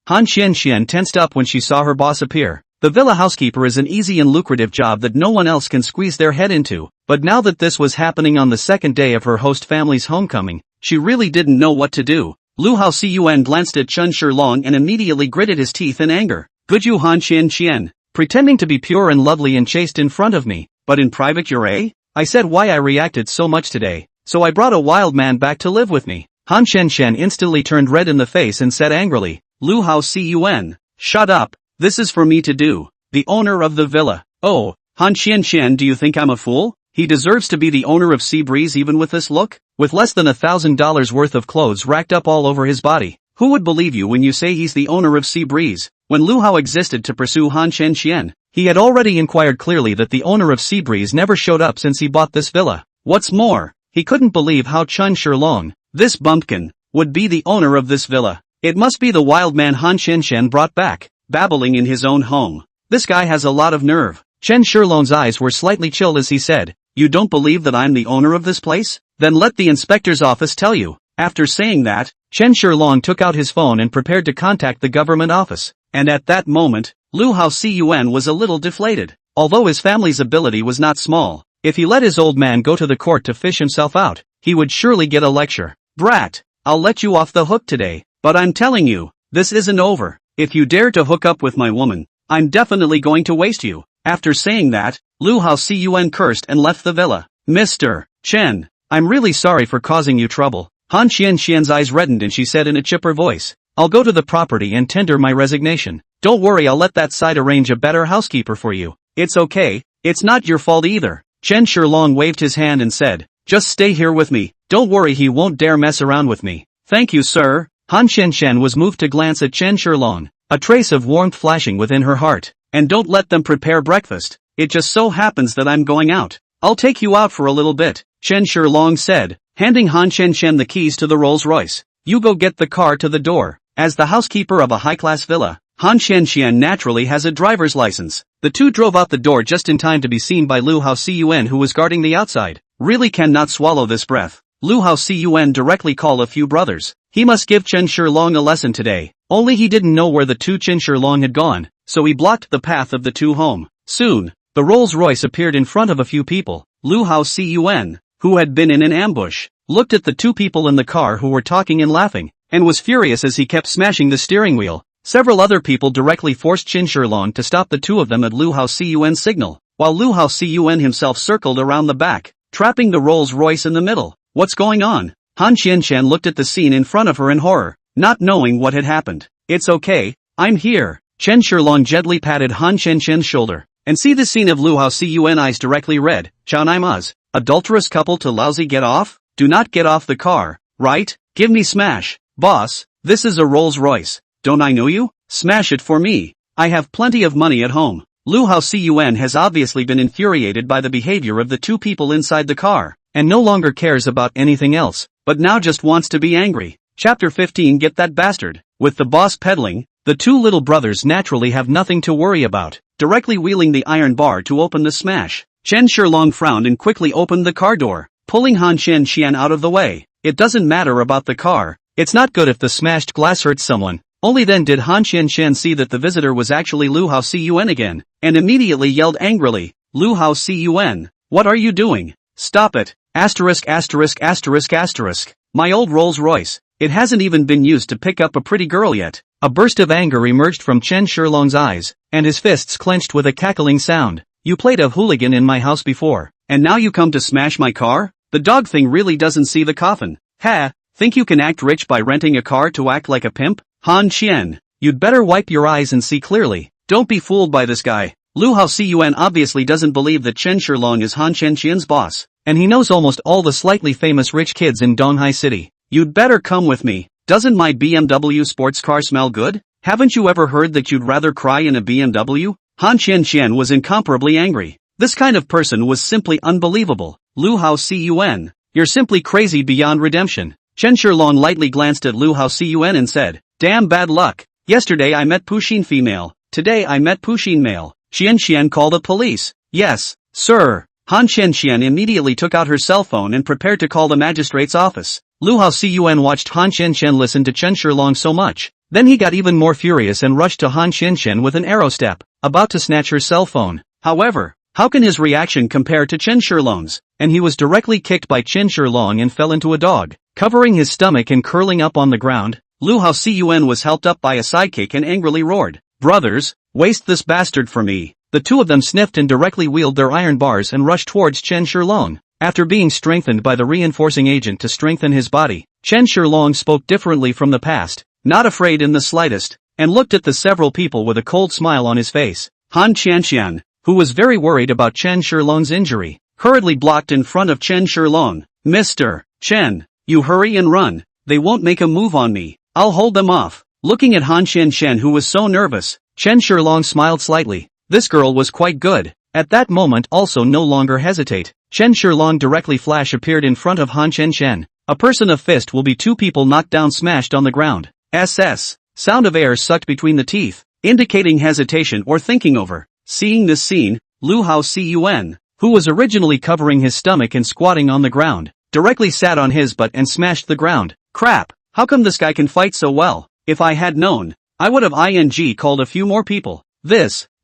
Han Xianxian tensed up when she saw her boss appear. The villa housekeeper is an easy and lucrative job that no one else can squeeze their head into, but now that this was happening on the second day of her host family's homecoming, she really didn't know what to do. Lu Hao Cun glanced at Chen Shilong and immediately gritted his teeth in anger. Good you Han Xianxian, pretending to be pure and lovely and chaste in front of me, but in private you're a? I said why I reacted so much today, so I brought a wild man back to live with me. Han Xianxian instantly turned red in the face and said angrily, Lu Hao Cun, shut up, this is for me to do, the owner of the villa. Oh, Han Xianxian, do you think I'm a fool? He deserves to be the owner of Sea Breeze even with this look? With less than $1,000 worth of clothes racked up all over his body. Who would believe you when you say he's the owner of Sea Breeze? When Lu Hao existed to pursue Han Xianxian, he had already inquired clearly that the owner of Sea Breeze never showed up since he bought this villa. What's more, he couldn't believe how Chen Shilong, this bumpkin, would be the owner of this villa. It must be the wild man Han Xianxian brought back, babbling in his own home. This guy has a lot of nerve. Chen Shilong's eyes were slightly chilled as he said, you don't believe that I'm the owner of this place? Then let the inspector's office tell you. After saying that, Chen Shilong took out his phone and prepared to contact the government office. And at that moment, Lu Hao Cun was a little deflated. Although his family's ability was not small, if he let his old man go to the court to fish himself out, he would surely get a lecture. Brat, I'll let you off the hook today, but I'm telling you, this isn't over. If you dare to hook up with my woman, I'm definitely going to waste you. After saying that, Lu Hao Cun cursed and left the villa. Mr. Chen, I'm really sorry for causing you trouble. Han Xianxian's eyes reddened and she said in a chipper voice, I'll go to the property and tender my resignation. Don't worry, I'll let that side arrange a better housekeeper for you. It's okay, it's not your fault either. Chen Shilong waved his hand and said, just stay here with me. Don't worry, he won't dare mess around with me. Thank you, sir. Han Xianxian was moved to glance at Chen Shilong, a trace of warmth flashing within her heart. And don't let them prepare breakfast. It just so happens that I'm going out. I'll take you out for a little bit, Chen Shilong said, handing Han Xianxian the keys to the Rolls-Royce. You go get the car to the door. As the housekeeper of a high-class villa, Han Xianxian naturally has a driver's license. The two drove out the door just in time to be seen by Lu Hao Cun, who was guarding the outside. Really cannot swallow this breath. Lu Hao Cun directly called a few brothers. He must give Chen Shilong a lesson today. Only he didn't know where the two Chen Shilong had gone, so he blocked the path of the two home. Soon, the Rolls-Royce appeared in front of a few people. Lu Hao Cun, who had been in an ambush, looked at the two people in the car who were talking and laughing, and was furious as he kept smashing the steering wheel. Several other people directly forced Chen Shilong to stop the two of them at Lu Hao Cun's signal, while Lu Hao Cun himself circled around the back, trapping the Rolls-Royce in the middle. What's going on? Han Xianxian looked at the scene in front of her in horror, not knowing what had happened. It's okay, I'm here. Chen Shilong gently patted Han Xianxian's shoulder, and see the scene of Lu Hao Cun eyes directly read, Chaonaimaz, adulterous couple to lousy get off? Do not get off the car, right? Give me smash. Boss, this is a Rolls-Royce. Don't I know you? Smash it for me. I have plenty of money at home. Lu Hao Cun has obviously been infuriated by the behavior of the two people inside the car, and no longer cares about anything else, but now just wants to be angry. Chapter 15. Get that bastard. With the boss peddling, the two little brothers naturally have nothing to worry about, directly wheeling the iron bar to open the smash. Chen Shilong frowned and quickly opened the car door, pulling Han Xianxian out of the way. It doesn't matter about the car. It's not good if the smashed glass hurts someone. Only then did Han Xianxian see that the visitor was actually Lu Hao Cun again, and immediately yelled angrily, Lu Hao Cun, what are you doing? Stop it. Asterisk asterisk asterisk asterisk. My old Rolls-Royce. It hasn't even been used to pick up a pretty girl yet. A burst of anger emerged from Chen Shilong's eyes, and his fists clenched with a cackling sound. You played a hooligan in my house before, and now you come to smash my car? The dog thing really doesn't see the coffin. Ha, think you can act rich by renting a car to act like a pimp? Han Xian, you'd better wipe your eyes and see clearly. Don't be fooled by this guy. Lu Hao Cun obviously doesn't believe that Chen Shilong is Han Xianxian's boss, and he knows almost all the slightly famous rich kids in Donghai City. You'd better come with me. Doesn't my BMW sports car smell good? Haven't you ever heard that you'd rather cry in a BMW? Han Qianqian was incomparably angry. This kind of person was simply unbelievable. Lu Haocun, you're simply crazy beyond redemption. Chen Shilong lightly glanced at Lu Haocun and said, damn bad luck. Yesterday I met Puxin female, today I met Puxin male. Qianqian called the police. Yes, sir. Han Qianqian immediately took out her cell phone and prepared to call the magistrate's office. Lu Haocun watched Han Qianqian listen to Chen Shilong so much. Then he got even more furious and rushed to Han Qianqian with an arrow step, about to snatch her cell phone. However, how can his reaction compare to Chen Shilong's? And he was directly kicked by Chen Shilong and fell into a dog, covering his stomach and curling up on the ground. Lu Haocun was helped up by a sidekick and angrily roared, brothers, waste this bastard for me. The two of them sniffed and directly wheeled their iron bars and rushed towards Chen Shilong. After being strengthened by the reinforcing agent to strengthen his body, Chen Shilong spoke differently from the past, not afraid in the slightest, and looked at the several people with a cold smile on his face. Han Qianqian, who was very worried about Chen Shilong's injury, hurriedly blocked in front of Chen Shilong. Mr. Chen, you hurry and run. They won't make a move on me. I'll hold them off. Looking at Han Qianqian, who was so nervous, Chen Shilong smiled slightly. This girl was quite good. At that moment also no longer hesitate. Chen Shilong directly flash appeared in front of Han Qianqian. A person of fist will be two people knocked down smashed on the ground. SS. Sound of air sucked between the teeth, indicating hesitation or thinking over. Seeing this scene, Lu Haocun, who was originally covering his stomach and squatting on the ground, directly sat on his butt and smashed the ground. Crap, how come this guy can fight so well? If I had known, I would have called a few more people.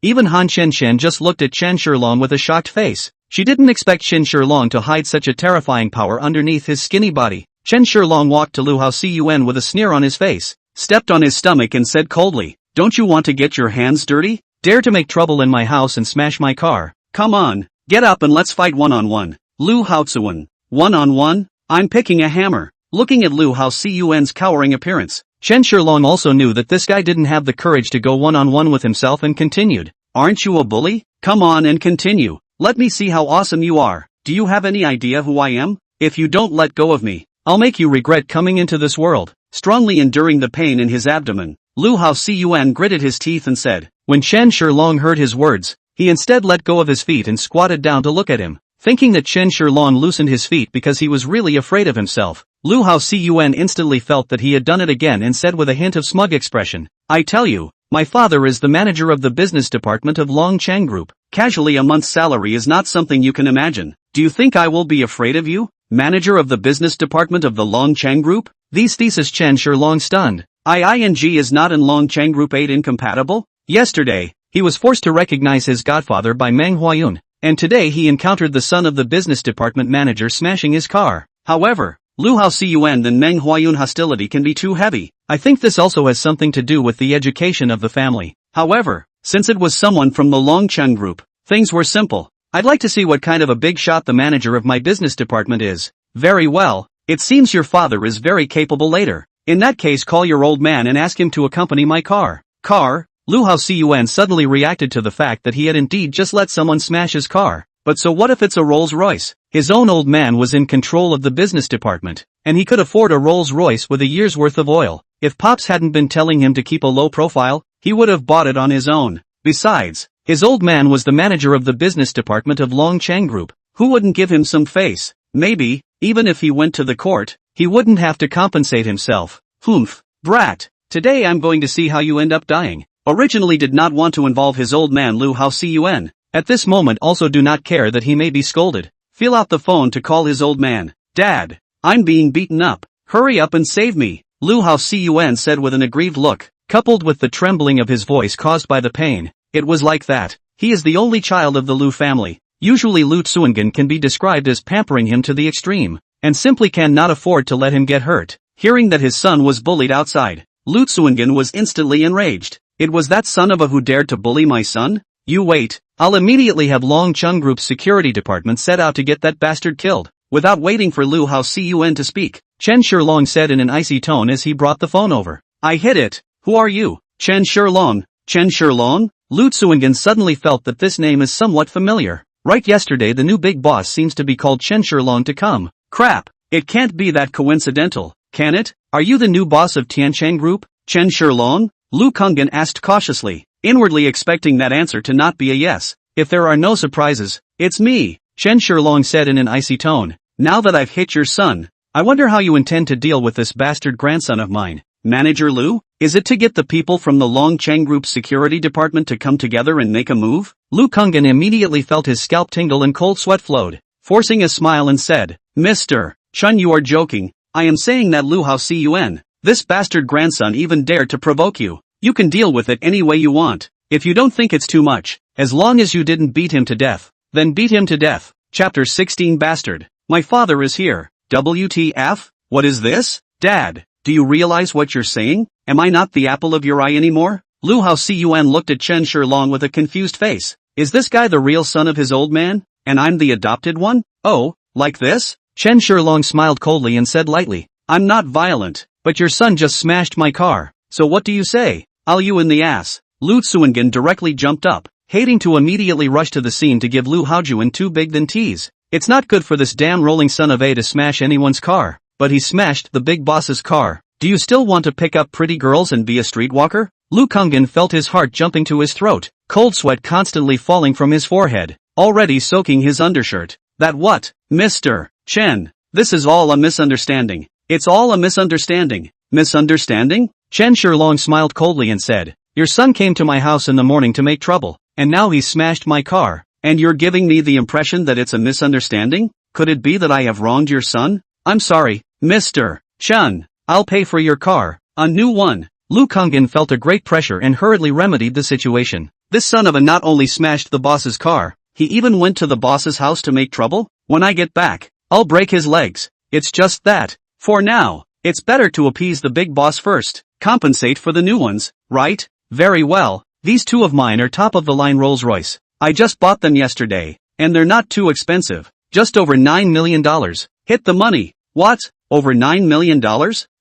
Even Han Qianqian just looked at Chen Shilong with a shocked face. She didn't expect Chen Shilong to hide such a terrifying power underneath his skinny body. Chen Shilong walked to Lu Haocun with a sneer on his face, stepped on his stomach and said coldly, don't you want to get your hands dirty? Dare to make trouble in my house and smash my car? Come on, get up and let's fight one-on-one. Lu Haocun, one-on-one? I'm picking a hammer. Looking at Lu Haocun's cowering appearance, Chen Shilong also knew that this guy didn't have the courage to go one-on-one with himself and continued, aren't you a bully? Come on and continue. Let me see how awesome you are. Do you have any idea who I am? If you don't let go of me, I'll make you regret coming into this world. Strongly enduring the pain in his abdomen, Lu Haocun gritted his teeth and said, when Chen Shilong heard his words, he instead let go of his feet and squatted down to look at him. Thinking that Chen Shilong loosened his feet because he was really afraid of himself, Lu Haocun instantly felt that he had done it again and said with a hint of smug expression, I tell you, my father is the manager of the business department of Longcheng Group. Casually a month's salary is not something you can imagine. Do you think I will be afraid of you? Manager of the business department of the Longcheng Group? These thesis Chen Shilong stunned. IING is not in Longcheng Group 8 incompatible? Yesterday, he was forced to recognize his godfather by Manhwa, and today he encountered the son of the business department manager smashing his car. However, Lu Haocun and Manhwa hostility can be too heavy. I think this also has something to do with the education of the family. However, since it was someone from the Longcheng Group, things were simple. I'd like to see what kind of a big shot the manager of my business department is. Very well, it seems your father is very capable later. In that case call your old man and ask him to accompany my car. Car? Lu Haocun suddenly reacted to the fact that he had indeed just let someone smash his car. But so what if it's a Rolls-Royce? His own old man was in control of the business department, and he could afford a Rolls-Royce with a year's worth of oil. If Pops hadn't been telling him to keep a low profile, he would have bought it on his own. Besides, his old man was the manager of the business department of Longcheng Group. Who wouldn't give him some face? Maybe, even if he went to the court, he wouldn't have to compensate himself. Humph, brat, today I'm going to see how you end up dying. Originally did not want to involve his old man Lu Haocun. At this moment also do not care that he may be scolded. Feel out the phone to call his old man. Dad, I'm being beaten up. Hurry up and save me. Lu Haocun said with an aggrieved look, coupled with the trembling of his voice caused by the pain. It was like that. He is the only child of the Lu family. Usually Lu Tsuingen can be described as pampering him to the extreme, and simply cannot afford to let him get hurt. Hearing that his son was bullied outside, Lu Tsuingen was instantly enraged. It was that son of a who dared to bully my son? You wait, I'll immediately have Longcheng Group's security department set out to get that bastard killed. Without waiting for Lu Haocun to speak, Chen Shilong said in an icy tone as he brought the phone over. I hit it. Who are you? Chen Shilong. Chen Shilong? Lu Tsuingen suddenly felt that this name is somewhat familiar. Right, yesterday the new big boss seems to be called Chen Shilong to come. Crap, it can't be that coincidental, can it? Are you the new boss of Tiancheng Group? Chen Shilong? Lu Kungin asked cautiously, inwardly expecting that answer to not be a yes. If there are no surprises, it's me, Chen Shilong said in an icy tone. Now that I've hit your son, I wonder how you intend to deal with this bastard grandson of mine. Manager Lu? Is it to get the people from the Longcheng Group's security department to come together and make a move? Lu Kungin immediately felt his scalp tingle and cold sweat flowed, forcing a smile and said, Mr. Chun, you are joking. I am saying that Lu Hao Cun. This bastard grandson even dared to provoke you. You can deal with it any way you want. If you don't think it's too much, as long as you didn't beat him to death, then beat him to death. Chapter 16 Bastard. My father is here. WTF? What is this? Dad, do you realize what you're saying? Am I not the apple of your eye anymore? Lu Hao Cun looked at Chen Shilong with a confused face. Is this guy the real son of his old man? And I'm the adopted one? Oh, like this? Chen Shilong smiled coldly and said lightly, I'm not violent, but your son just smashed my car. So what do you say? I'll you in the ass. Lu Tsuingen directly jumped up, hating to immediately rush to the scene to give Lu Haojuan two big then tease. It's not good for this damn rolling son of A to smash anyone's car, but he smashed the big boss's car. Do you still want to pick up pretty girls and be a streetwalker? Lu Kungin felt his heart jumping to his throat, cold sweat constantly falling from his forehead, already soaking his undershirt. That what? Mr. Chen, this is all a misunderstanding. It's all a misunderstanding. Misunderstanding? Chen Shilong smiled coldly and said, your son came to my house in the morning to make trouble, and now he smashed my car, and you're giving me the impression that it's a misunderstanding? Could it be that I have wronged your son? I'm sorry, Mr. Chen. I'll pay for your car, a new one. Lu Kungin felt a great pressure and hurriedly remedied the situation. This son of a not only smashed the boss's car, he even went to the boss's house to make trouble? When I get back, I'll break his legs. It's just that, for now, it's better to appease the big boss first, compensate for the new ones, right? Very well, these two of mine are top-of-the-line Rolls-Royce. I just bought them yesterday, and they're not too expensive, just over $9 million. Hit the money. What? Over $9 million?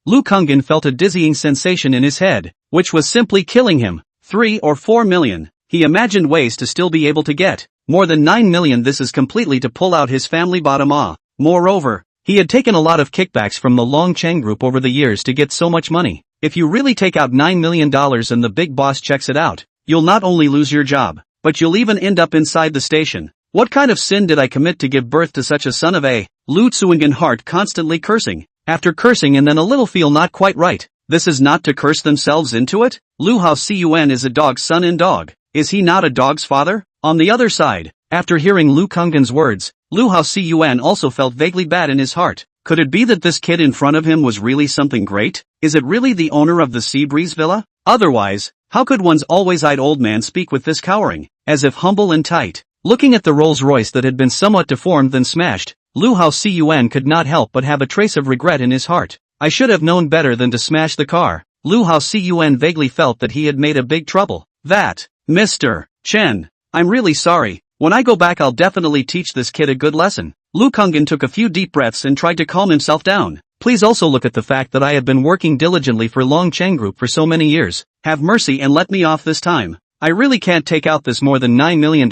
Lu Kungin felt a dizzying sensation in his head, which was simply killing him. 3 or 4 million. He imagined ways to still be able to get more than 9 million. This is completely to pull out his family bottom ah. Moreover, he had taken a lot of kickbacks from the Longcheng Group over the years to get so much money. If you really take out $9 million and the big boss checks it out, you'll not only lose your job, but you'll even end up inside the station. What kind of sin did I commit to give birth to such a son of a? Lu Tsuingen heart constantly cursing. After cursing and then a little feel not quite right. This is not to curse themselves into it? Lu Hao Cun is a dog's son and dog. Is he not a dog's father? On the other side, after hearing Lu Kungin's words, Lu Hao Cun also felt vaguely bad in his heart. Could it be that this kid in front of him was really something great? Is it really the owner of the Seabreeze Villa? Otherwise, how could one's always-eyed old man speak with this cowering, as if humble and tight? Looking at the Rolls-Royce that had been somewhat deformed then smashed, Lu Hao Cun could not help but have a trace of regret in his heart. I should have known better than to smash the car. Lu Hao Cun vaguely felt that he had made a big trouble. That, Mr. Chen, I'm really sorry. When I go back I'll definitely teach this kid a good lesson. Lu Kungin took a few deep breaths and tried to calm himself down. Please also look at the fact that I have been working diligently for Longcheng Group for so many years. Have mercy and let me off this time. I really can't take out this more than $9 million.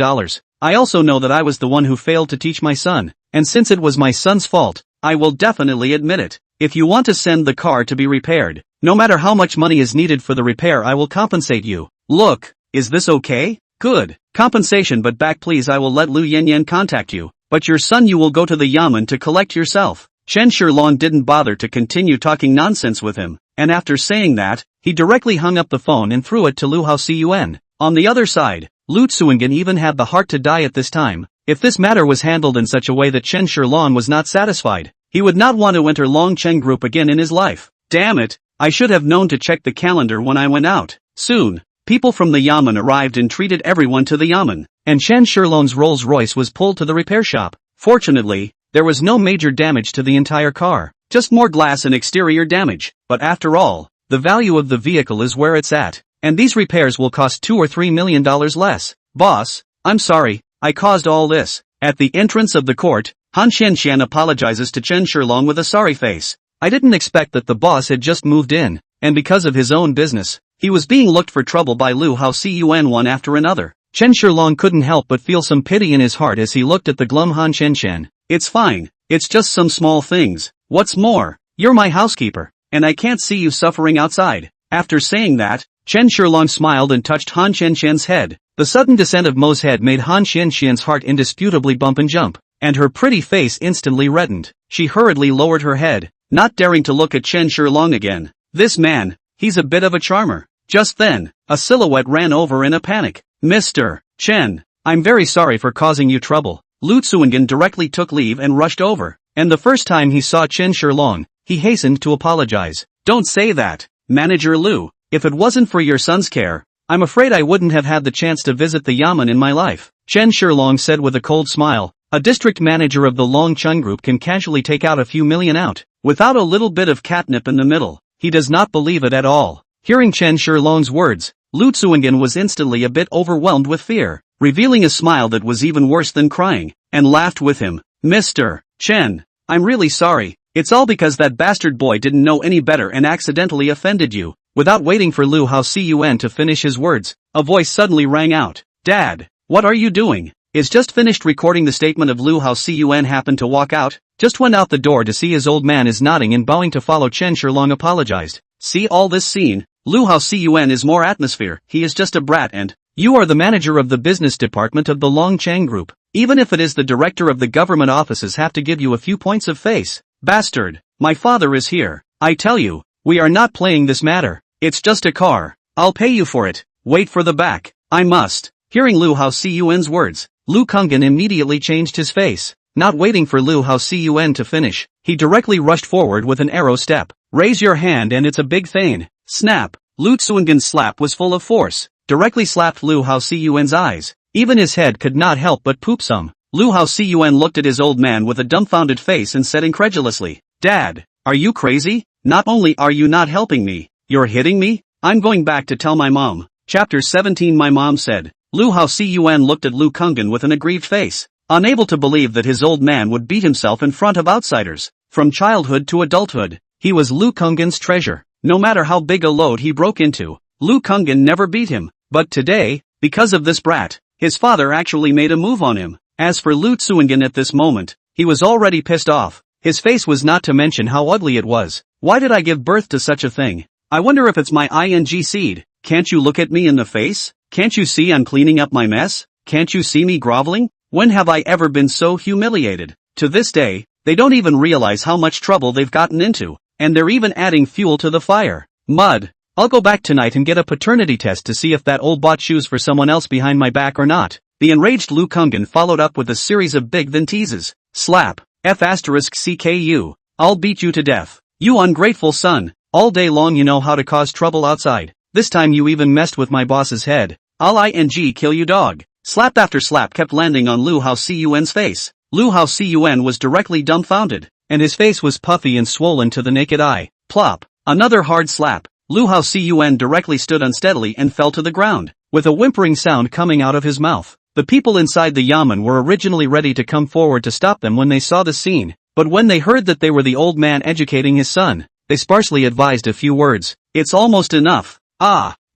I also know that I was the one who failed to teach my son, and since it was my son's fault, I will definitely admit it. If you want to send the car to be repaired, no matter how much money is needed for the repair I will compensate you. Look, is this okay? Good. Compensation but back please. I will let Lu Yanyan contact you, but your son you will go to the Yamen to collect yourself. Chen Shilong didn't bother to continue talking nonsense with him, and after saying that, he directly hung up the phone and threw it to Lu Hao Cun. On the other side, Lu Tsuingen even had the heart to die at this time. If this matter was handled in such a way that Chen Shilong was not satisfied, he would not want to enter Longcheng Group again in his life. Damn it, I should have known to check the calendar when I went out. Soon, people from the Yamen arrived and treated everyone to the Yamen, and Chen Shilong's Rolls-Royce was pulled to the repair shop. Fortunately, there was no major damage to the entire car, just more glass and exterior damage. But after all, the value of the vehicle is where it's at, and these repairs will cost $2 or $3 million less. Boss, I'm sorry, I caused all this. At the entrance of the court, Han Xianshan apologizes to Chen Shilong with a sorry face. I didn't expect that the boss had just moved in, and because of his own business, he was being looked for trouble by Lu Hao Cun one after another. Chen Shilong couldn't help but feel some pity in his heart as he looked at the glum Han Xianshan. It's fine, it's just some small things. What's more, you're my housekeeper, and I can't see you suffering outside. After saying that, Chen Shilong smiled and touched Han Qianqian's head. The sudden descent of Mo's head made Han Qianqian's heart indisputably bump and jump, and her pretty face instantly reddened. She hurriedly lowered her head, not daring to look at Chen Shilong again. This man, he's a bit of a charmer. Just then, a silhouette ran over in a panic. Mr. Chen, I'm very sorry for causing you trouble. Lu Tsuingen directly took leave and rushed over, and the first time he saw Chen Shilong, he hastened to apologize. Don't say that, Manager Lu. If it wasn't for your son's care, I'm afraid I wouldn't have had the chance to visit the Yamen in my life, Chen Shilong said with a cold smile. A district manager of the Longcheng group can casually take out a few million out, without a little bit of catnip in the middle. He does not believe it at all. Hearing Chen Shilong's words, Lu Tsuingen was instantly a bit overwhelmed with fear, revealing a smile that was even worse than crying, and laughed with him. Mr. Chen, I'm really sorry. It's all because that bastard boy didn't know any better and accidentally offended you. Without waiting for Lu Haocun to finish his words, a voice suddenly rang out. Dad, what are you doing? Is just finished recording the statement of Lu Haocun happened to walk out, just went out the door to see his old man is nodding and bowing to follow. Chen Shilong apologized. See all this scene, Lu Haocun is more atmosphere, he is just a brat and, you are the manager of the business department of the Longcheng group. Even if it is the director of the government offices have to give you a few points of face. Bastard, my father is here. I tell you, we are not playing this matter. It's just a car. I'll pay you for it. Wait for the back. I must. Hearing Lu Haocun's words, Lu Kungen immediately changed his face. Not waiting for Lu Haocun to finish, he directly rushed forward with an arrow step. Raise your hand and it's a big thing. Snap. Lu Tsuingen's slap was full of force, directly slapped Lu Haocun's eyes. Even his head could not help but poop some. Lu Haocun looked at his old man with a dumbfounded face and said incredulously, Dad, are you crazy? Not only are you not helping me, you're hitting me? I'm going back to tell my mom. Chapter 17 My mom said. Lu Haocun looked at Lu Kungen with an aggrieved face, unable to believe that his old man would beat himself in front of outsiders. From childhood to adulthood, he was Lu Kungen's treasure. No matter how big a load he broke into, Lu Kungen never beat him. But today, because of this brat, his father actually made a move on him. As for Lu Tsuingen at this moment, he was already pissed off. His face was not to mention how ugly it was. Why did I give birth to such a thing? I wonder if it's my ing seed. Can't you look at me in the face? Can't you see I'm cleaning up my mess? Can't you see me groveling? When have I ever been so humiliated? To this day, they don't even realize how much trouble they've gotten into, and they're even adding fuel to the fire. Mud. I'll go back tonight and get a paternity test to see if that old bought shoes for someone else behind my back or not. The enraged Lu Kungen followed up with a series of big then teases. Slap. F***CKU. I'll beat you to death. You ungrateful son. All day long you know how to cause trouble outside. This time you even messed with my boss's head. I'll kill you dog. Slap after slap kept landing on Lu Haocun's face. Lu Haocun was directly dumbfounded, and his face was puffy and swollen to the naked eye. Plop. Another hard slap. Lu Haocun directly stood unsteadily and fell to the ground, with a whimpering sound coming out of his mouth. The people inside the Yamen were originally ready to come forward to stop them when they saw the scene, but when they heard that they were the old man educating his son, they sparsely advised a few words. It's almost enough.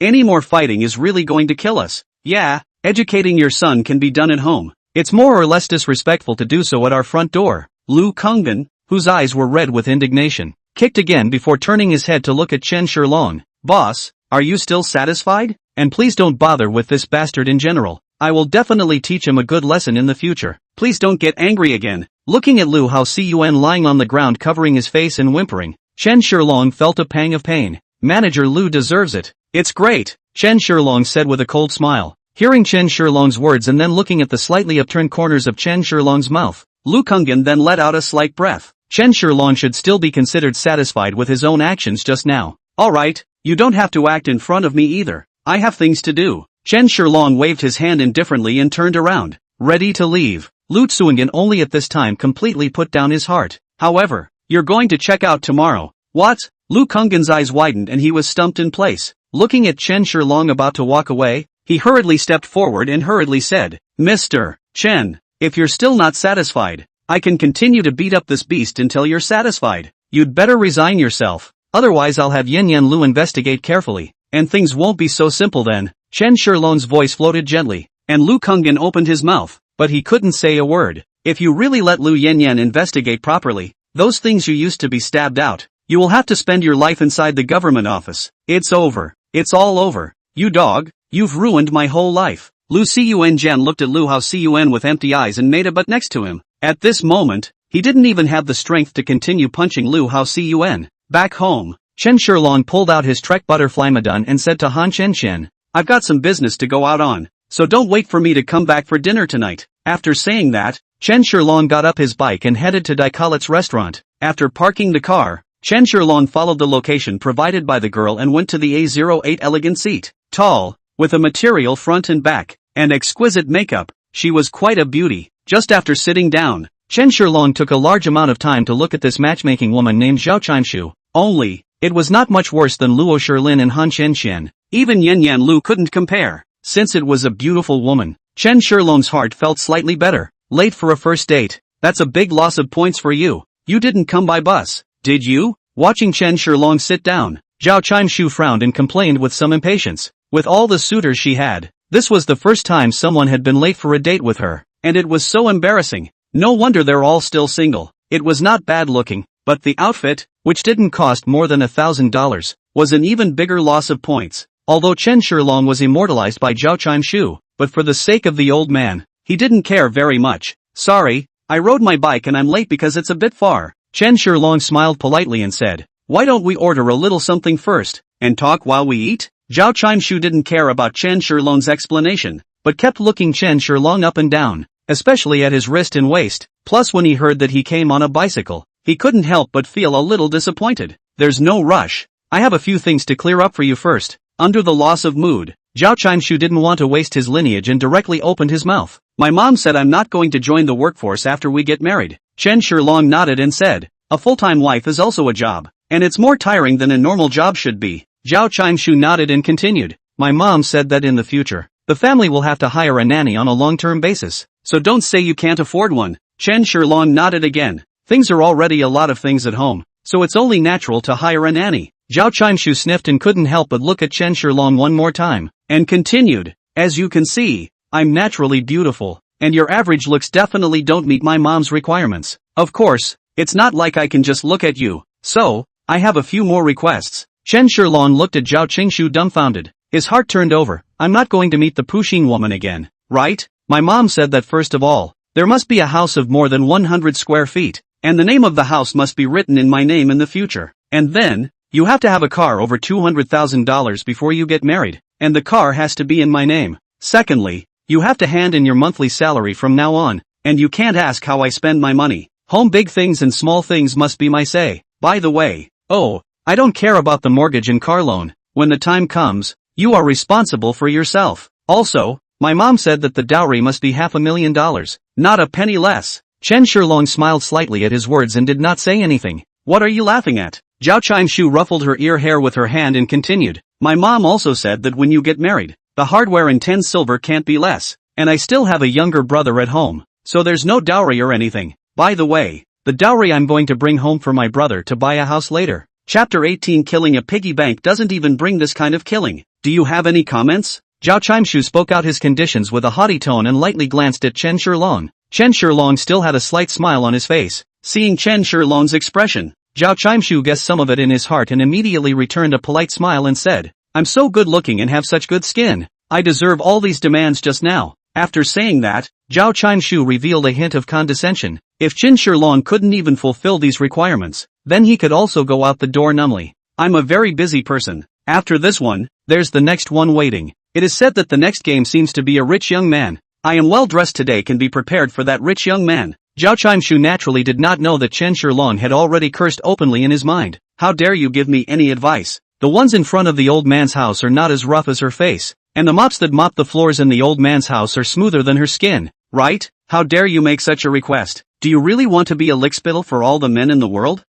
Any more fighting is really going to kill us. Yeah, educating your son can be done at home. It's more or less disrespectful to do so at our front door. Lu Kungen, whose eyes were red with indignation, kicked again before turning his head to look at Chen Shilong. Boss, are you still satisfied? And please don't bother with this bastard in general. I will definitely teach him a good lesson in the future. Please don't get angry again. Looking at Lu Haocun lying on the ground covering his face and whimpering, Chen Shilong felt a pang of pain. Manager Lu deserves it. It's great, Chen Shilong said with a cold smile. Hearing Chen Shilong's words and then looking at the slightly upturned corners of Chen Shilong's mouth, Lu Kungen then let out a slight breath. Chen Shilong should still be considered satisfied with his own actions just now. Alright, you don't have to act in front of me either. I have things to do. Chen Shilong waved his hand indifferently and turned around, ready to leave. Lu Tsuingen only at this time completely put down his heart. However, you're going to check out tomorrow. What? Lu Kungen's eyes widened and he was stumped in place. Looking at Chen Shilong about to walk away, he hurriedly stepped forward and hurriedly said, Mr. Chen, if you're still not satisfied, I can continue to beat up this beast until you're satisfied. You'd better resign yourself, otherwise I'll have Yin Yan Lu investigate carefully, and things won't be so simple then. Chen Shilong's voice floated gently, and Lu Kungen opened his mouth, but he couldn't say a word. If you really let Lu Yanyan investigate properly, those things you used to be stabbed out, You will have to spend your life inside the government office. It's over. It's all over. You dog, you've ruined my whole life. Lu Cun Jian looked at Lu Hao Cun with empty eyes and made a butt next to him. At this moment, he didn't even have the strength to continue punching Lu Hao Cun. Back home, Chen Shilong pulled out his Trek butterfly madun and said to Han Chen, I've got some business to go out on, so don't wait for me to come back for dinner tonight. After saying that, Chen Shilong got up his bike and headed to Daikalet's restaurant. After parking the car, Chen Shilong followed the location provided by the girl and went to the A08 elegant seat. Tall, with a material front and back, and exquisite makeup, she was quite a beauty. Just after sitting down, Chen Shilong took a large amount of time to look at this matchmaking woman named Zhao Chimshu. Only, it was not much worse than Luo Shilin and Han Chen. Even Yan Yan Lu couldn't compare. Since it was a beautiful woman, Chen Shilong's heart felt slightly better. Late for a first date. That's a big loss of points for you. You didn't come by bus, did you? Watching Chen Shilong sit down, Zhao Chimshu frowned and complained with some impatience. With all the suitors she had, this was the first time someone had been late for a date with her, and it was so embarrassing. No wonder they're all still single. It was not bad looking, but the outfit, which didn't cost more than $1,000, was an even bigger loss of points. Although Chen Shilong was immortalized by Zhao Chimshu, but for the sake of the old man, he didn't care very much. Sorry, I rode my bike and I'm late because it's a bit far. Chen Shilong smiled politely and said, why don't we order a little something first, and talk while we eat? Zhao Chimshu didn't care about Chen Shilong's explanation, but kept looking Chen Shilong up and down, especially at his wrist and waist. Plus when he heard that he came on a bicycle, he couldn't help but feel a little disappointed. There's no rush. I have a few things to clear up for you first. Under the loss of mood, Zhao Chimshu didn't want to waste his lineage and directly opened his mouth. My mom said I'm not going to join the workforce after we get married. Chen Shilong nodded and said, a full-time wife is also a job, and it's more tiring than a normal job should be. Zhao Chimshu nodded and continued, my mom said that in the future, the family will have to hire a nanny on a long-term basis, so don't say you can't afford one. Chen Shilong nodded again. Things are already a lot of things at home, so it's only natural to hire a nanny. Zhao Chimshu sniffed and couldn't help but look at Chen Shilong one more time, and continued, as you can see, I'm naturally beautiful, and your average looks definitely don't meet my mom's requirements. Of course, it's not like I can just look at you, so, I have a few more requests. Chen Shilong looked at Zhao Qingshu dumbfounded. His heart turned over. I'm not going to meet the Puxing woman again, right? My mom said that first of all, there must be a house of more than 100 square feet, and the name of the house must be written in my name in the future. And then, you have to have a car over $200,000 before you get married, and the car has to be in my name. Secondly, you have to hand in your monthly salary from now on, and you can't ask how I spend my money. Home big things and small things must be my say. By the way, I don't care about the mortgage and car loan. When the time comes, you are responsible for yourself. Also, my mom said that the dowry must be $500,000, not a penny less. Chen Shilong smiled slightly at his words and did not say anything. What are you laughing at? Zhao Chimshu ruffled her ear hair with her hand and continued. My mom also said that when you get married, the hardware and 10 silver can't be less, and I still have a younger brother at home, so there's no dowry or anything. By the way, the dowry I'm going to bring home for my brother to buy a house later. Chapter 18 Killing a piggy bank doesn't even bring this kind of killing. Do you have any comments? Zhao Chimshu spoke out his conditions with a haughty tone and lightly glanced at Chen Shilong. Chen Shilong still had a slight smile on his face. Seeing Chen Shilong's expression, Zhao Chimshu guessed some of it in his heart and immediately returned a polite smile and said, I'm so good looking and have such good skin. I deserve all these demands just now. After saying that, Zhao Chimshu revealed a hint of condescension. If Chen Shilong couldn't even fulfill these requirements, then he could also go out the door numbly. I'm a very busy person. After this one, there's the next one waiting. It is said that the next game seems to be a rich young man. I am well dressed today, can be prepared for that rich young man. Zhao Chimshu naturally did not know that Chen Shilong had already cursed openly in his mind. How dare you give me any advice? The ones in front of the old man's house are not as rough as her face, and the mops that mop the floors in the old man's house are smoother than her skin, right? How dare you make such a request? Do you really want to be a lickspittle for all the men in the world?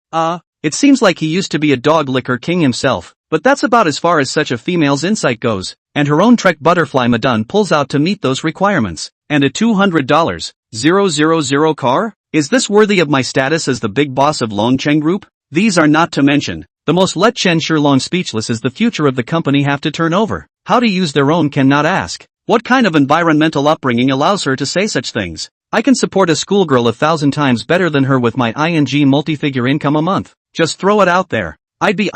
It seems like he used to be a dog licker king himself, but that's about as far as such a female's insight goes, and her own Trek butterfly madun pulls out to meet those requirements. And a $200,000 car? Is this worthy of my status as the big boss of Longcheng Group? These are not to mention. The most let Chen Shilong speechless as the future of the company have to turn over. How to use their own cannot ask. What kind of environmental upbringing allows her to say such things? I can support a schoolgirl 1,000 times better than her with my ING multi-figure income a month. just throw it out there. I'd be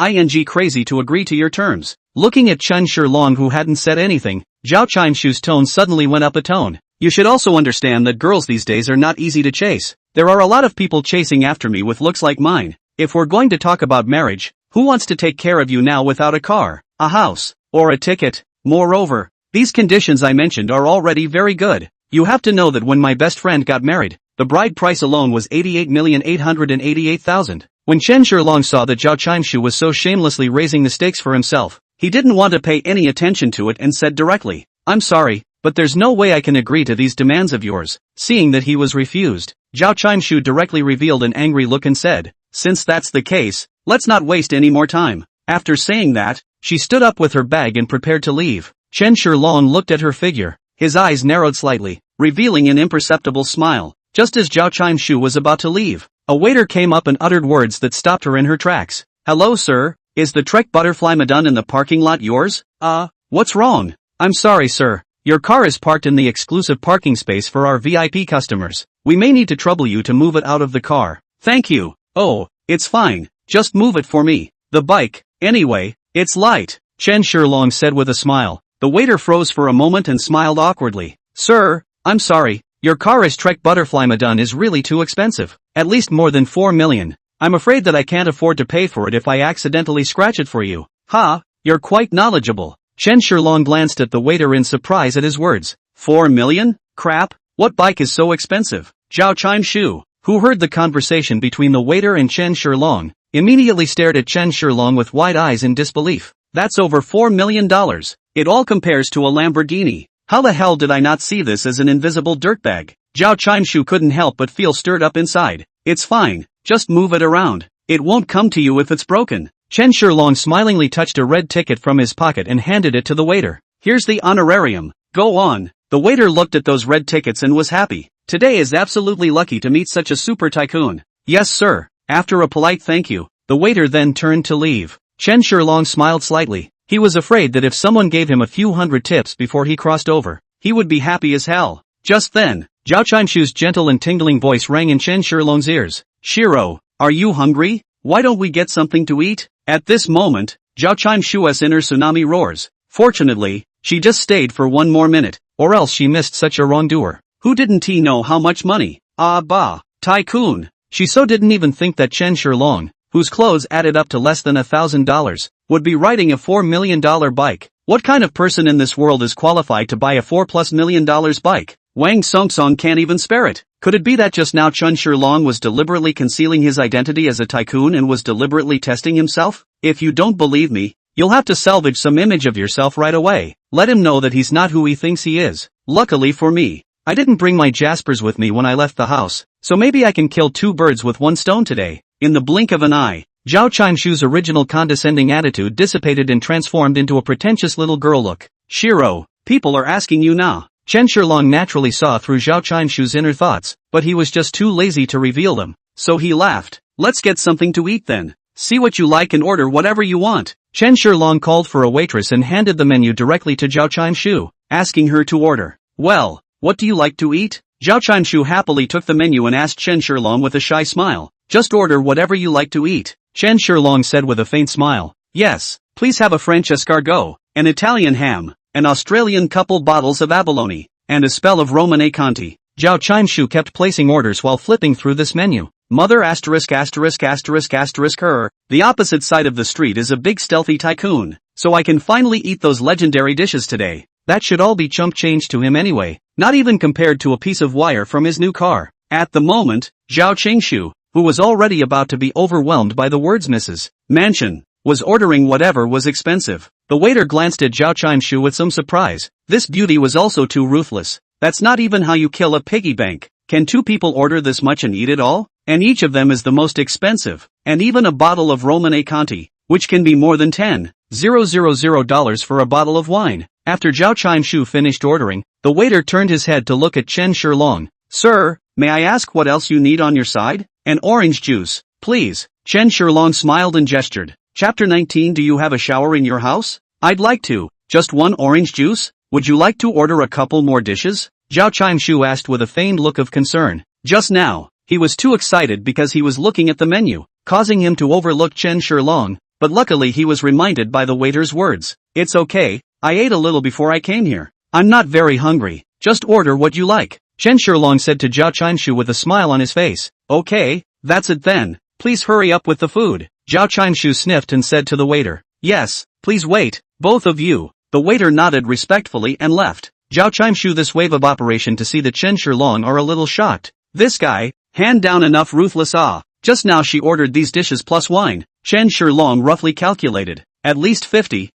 crazy to agree to your terms. Looking at Chen Shilong, who hadn't said anything, Zhao Chimshu's tone suddenly went up a tone. You should also understand that girls these days are not easy to chase. There are a lot of people chasing after me with looks like mine. If we're going to talk about marriage, who wants to take care of you now without a car, a house, or a ticket? Moreover, these conditions I mentioned are already very good. You have to know that when my best friend got married, the bride price alone was 88,888,000. When Chen Shilong saw that Zhao Chimshu was so shamelessly raising the stakes for himself, he didn't want to pay any attention to it and said directly, I'm sorry, but there's no way I can agree to these demands of yours. Seeing that he was refused, Zhao Chimshu directly revealed an angry look and said, since that's the case, let's not waste any more time. After saying that, she stood up with her bag and prepared to leave. Chen Shilong looked at her figure. His eyes narrowed slightly, revealing an imperceptible smile. Just as Zhao Chimshu was about to leave, a waiter came up and uttered words that stopped her in her tracks. Hello sir, is the Trek Butterfly Madone in the parking lot yours? What's wrong? I'm sorry sir, your car is parked in the exclusive parking space for our VIP customers. We may need to trouble you to move it out of the car. Thank you. Oh, it's fine, just move it for me. The bike, anyway, it's light, Chen Shilong said with a smile. The waiter froze for a moment and smiled awkwardly. Sir, I'm sorry, your car as Trek Butterfly Madone is really too expensive. At least more than 4 million. I'm afraid that I can't afford to pay for it if I accidentally scratch it for you. Ha, you're quite knowledgeable. Chen Shilong glanced at the waiter in surprise at his words. 4 million? Crap, what bike is so expensive? Zhao Chimshu, who heard the conversation between the waiter and Chen Shilong, immediately stared at Chen Shilong with wide eyes in disbelief. That's over $4 million. It all compares to a Lamborghini. How the hell did I not see this as an invisible dirtbag? Zhao Chimshu couldn't help but feel stirred up inside. It's fine, just move it around. It won't come to you if it's broken. Chen Shilong smilingly touched a red ticket from his pocket and handed it to the waiter. Here's the honorarium. Go on. The waiter looked at those red tickets and was happy. Today is absolutely lucky to meet such a super tycoon. Yes sir. After a polite thank you, the waiter then turned to leave. Chen Shilong smiled slightly. He was afraid that if someone gave him a few hundred tips before he crossed over, he would be happy as hell. Just then, Zhao Chimshu's gentle and tingling voice rang in Chen Shilong's ears. Shiro, are you hungry? Why don't we get something to eat? At this moment, Zhao Chimshu's inner tsunami roars. Fortunately, she just stayed for one more minute, or else she missed such a wrongdoer. Who didn't he know how much money? Ah bah, tycoon. She so didn't even think that Chen Shilong, whose clothes added up to less than $1,000, would be riding a $4 million bike. What kind of person in this world is qualified to buy a $4+ million bike? Wang Songsong can't even spare it. Could it be that just now Chen Shilong was deliberately concealing his identity as a tycoon and was deliberately testing himself? If you don't believe me, you'll have to salvage some image of yourself right away. Let him know that he's not who he thinks he is. Luckily for me, I didn't bring my Jaspers with me when I left the house, so maybe I can kill 2 birds with 1 stone today. In the blink of an eye, Zhao Chimshu's original condescending attitude dissipated and transformed into a pretentious little girl look. Shiro, people are asking you now. Chen Shilong naturally saw through Zhao Chimshu's inner thoughts, but he was just too lazy to reveal them. So he laughed. Let's get something to eat then. See what you like and order whatever you want. Chen Shilong called for a waitress and handed the menu directly to Zhao Chimshu, asking her to order. Well, what do you like to eat? Zhao Chimshu happily took the menu and asked Chen Shilong with a shy smile. Just order whatever you like to eat. Chen Shilong said with a faint smile. Yes, please have a French escargot, an Italian ham, an Australian couple bottles of abalone, and a spell of Romane Conti. Zhao Chimshu kept placing orders while flipping through this menu. Mother asterisk asterisk asterisk asterisk her. The opposite side of the street is a big stealthy tycoon, so I can finally eat those legendary dishes today. That should all be chump change to him anyway, not even compared to a piece of wire from his new car. At the moment, Zhao Qingshu, who was already about to be overwhelmed by the words Mrs. Mansion, was ordering whatever was expensive. The waiter glanced at Zhao Chimshu with some surprise. This beauty was also too ruthless. That's not even how you kill a piggy bank. Can 2 people order this much and eat it all? And each of them is the most expensive, and even a bottle of Romane Conti, which can be more than $10,000 for a bottle of wine. After Zhao Chimshu finished ordering, the waiter turned his head to look at Chen Shilong. Sir, may I ask what else you need on your side? An orange juice, please. Chen Shilong smiled and gestured. Chapter 19. Do you have a shower in your house? I'd like to. Just 1 orange juice? Would you like to order a couple more dishes? Zhao Chimshu asked with a feigned look of concern. Just now, he was too excited because he was looking at the menu. causing him to overlook Chen Shilong, but luckily he was reminded by the waiter's words. It's okay, I ate a little before I came here. I'm not very hungry, just order what you like, Chen Shilong said to Zhao Chimshu with a smile on his face. Okay, that's it then, please hurry up with the food. Zhao Chimshu sniffed and said to the waiter. Yes, please wait, both of you. The waiter nodded respectfully and left. Zhao Chimshu this wave of operation to see that Chen Shilong are a little shocked. This guy, hand down enough ruthless just now she ordered these dishes plus wine. Chen Shilong roughly calculated, at least 50,000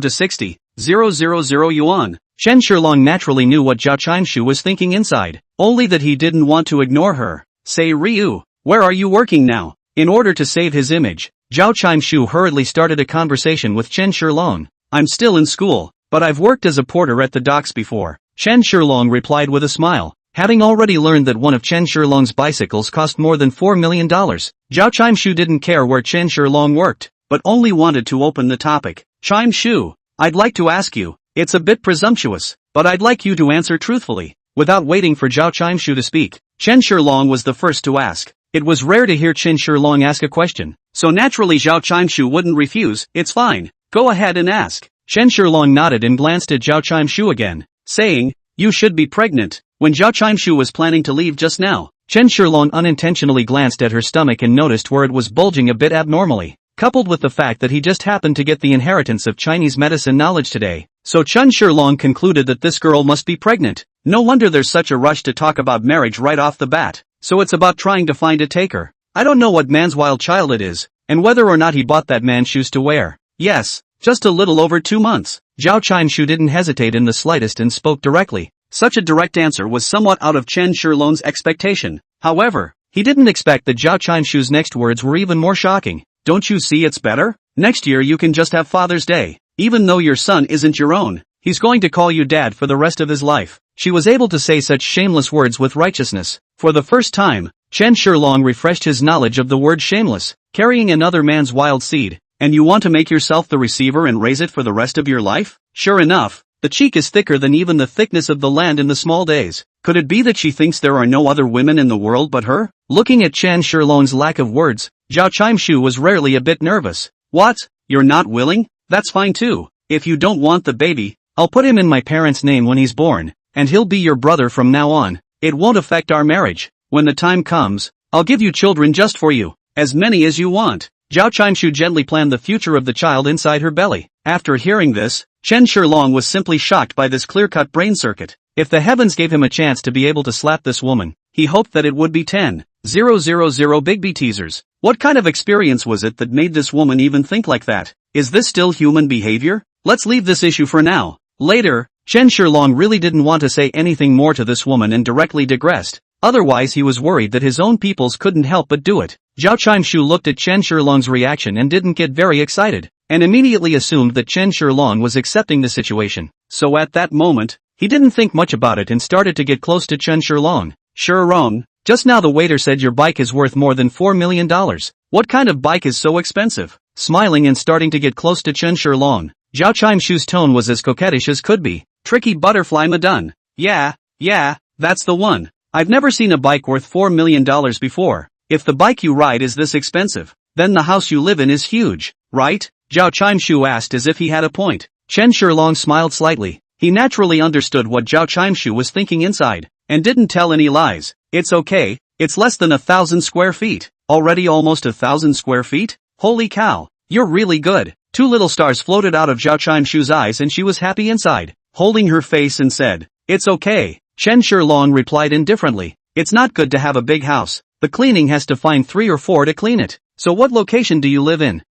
to 60,000 yuan. Chen Shilong naturally knew what Zhao Chimshu was thinking inside, only that he didn't want to ignore her. Say Ryu, where are you working now? In order to save his image, Zhao Chimshu hurriedly started a conversation with Chen Shilong. I'm still in school, but I've worked as a porter at the docks before. Chen Shilong replied with a smile, having already learned that one of Chen Shilong's bicycles cost more than $4 million. Zhao Chimshu didn't care where Chen Shilong worked, but only wanted to open the topic. Chimshu, I'd like to ask you, it's a bit presumptuous, but I'd like you to answer truthfully. Without waiting for Zhao Chimshu to speak, Chen Shilong was the first to ask. It was rare to hear Chen Shilong ask a question, so naturally Zhao Chimshu wouldn't refuse. It's fine, go ahead and ask. Chen Shilong nodded and glanced at Zhao Chimshu again, saying, you should be pregnant. When Zhao Chimshu was planning to leave just now, Chen Shilong unintentionally glanced at her stomach and noticed where it was bulging a bit abnormally, coupled with the fact that he just happened to get the inheritance of Chinese medicine knowledge today. So Chen Shilong concluded that this girl must be pregnant. No wonder there's such a rush to talk about marriage right off the bat. So it's about trying to find a taker. I don't know what man's wild child it is, and whether or not he bought that man shoes to wear. Yes, just a little over 2 months. Zhao Chimshu didn't hesitate in the slightest and spoke directly. Such a direct answer was somewhat out of Chen Shilong's expectation. However, he didn't expect that Zhao Chimshu's next words were even more shocking. Don't you see it's better? Next year you can just have Father's Day. Even though your son isn't your own, he's going to call you dad for the rest of his life. She was able to say such shameless words with righteousness. For the first time, Chen Shilong refreshed his knowledge of the word shameless, carrying another man's wild seed. And you want to make yourself the receiver and raise it for the rest of your life? Sure enough, the cheek is thicker than even the thickness of the land in the small days. Could it be that she thinks there are no other women in the world but her? Looking at Chen Shilong's lack of words, Zhao Chimshu was rarely a bit nervous. What? You're not willing? That's fine too. If you don't want the baby, I'll put him in my parents' name when he's born, and he'll be your brother from now on. It won't affect our marriage. When the time comes, I'll give you children just for you, as many as you want. Zhao Chimshu gently planned the future of the child inside her belly. After hearing this, Chen Shilong was simply shocked by this clear-cut brain circuit. If the heavens gave him a chance to be able to slap this woman, he hoped that it would be 10,000 big B teasers. What kind of experience was it that made this woman even think like that? Is this still human behavior? Let's leave this issue for now. Later, Chen Shilong really didn't want to say anything more to this woman and directly digressed. Otherwise he was worried that his own peoples couldn't help but do it. Zhao Chimshu looked at Chen Shilong's reaction and didn't get very excited, and immediately assumed that Chen Shilong was accepting the situation. So at that moment, he didn't think much about it and started to get close to Chen Shilong. Shilong, just now the waiter said your bike is worth more than $4 million. What kind of bike is so expensive? Smiling and starting to get close to Chen Shilong, Zhao Chimshu's tone was as coquettish as could be. Tricky butterfly madun. Yeah, that's the one. I've never seen a bike worth $4 million before. If the bike you ride is this expensive, then the house you live in is huge, right? Zhao Chimshu asked as if he had a point. Chen Shilong smiled slightly. He naturally understood what Zhao Chimshu was thinking inside, and didn't tell any lies. It's okay, it's less than 1,000 square feet. Already almost 1,000 square feet? Holy cow, you're really good. 2 little stars floated out of Zhao Chimshu's eyes and she was happy inside, holding her face and said, it's okay. Chen Shilong replied indifferently, it's not good to have a big house. The cleaning has to find 3 or 4 to clean it. So what location do you live in?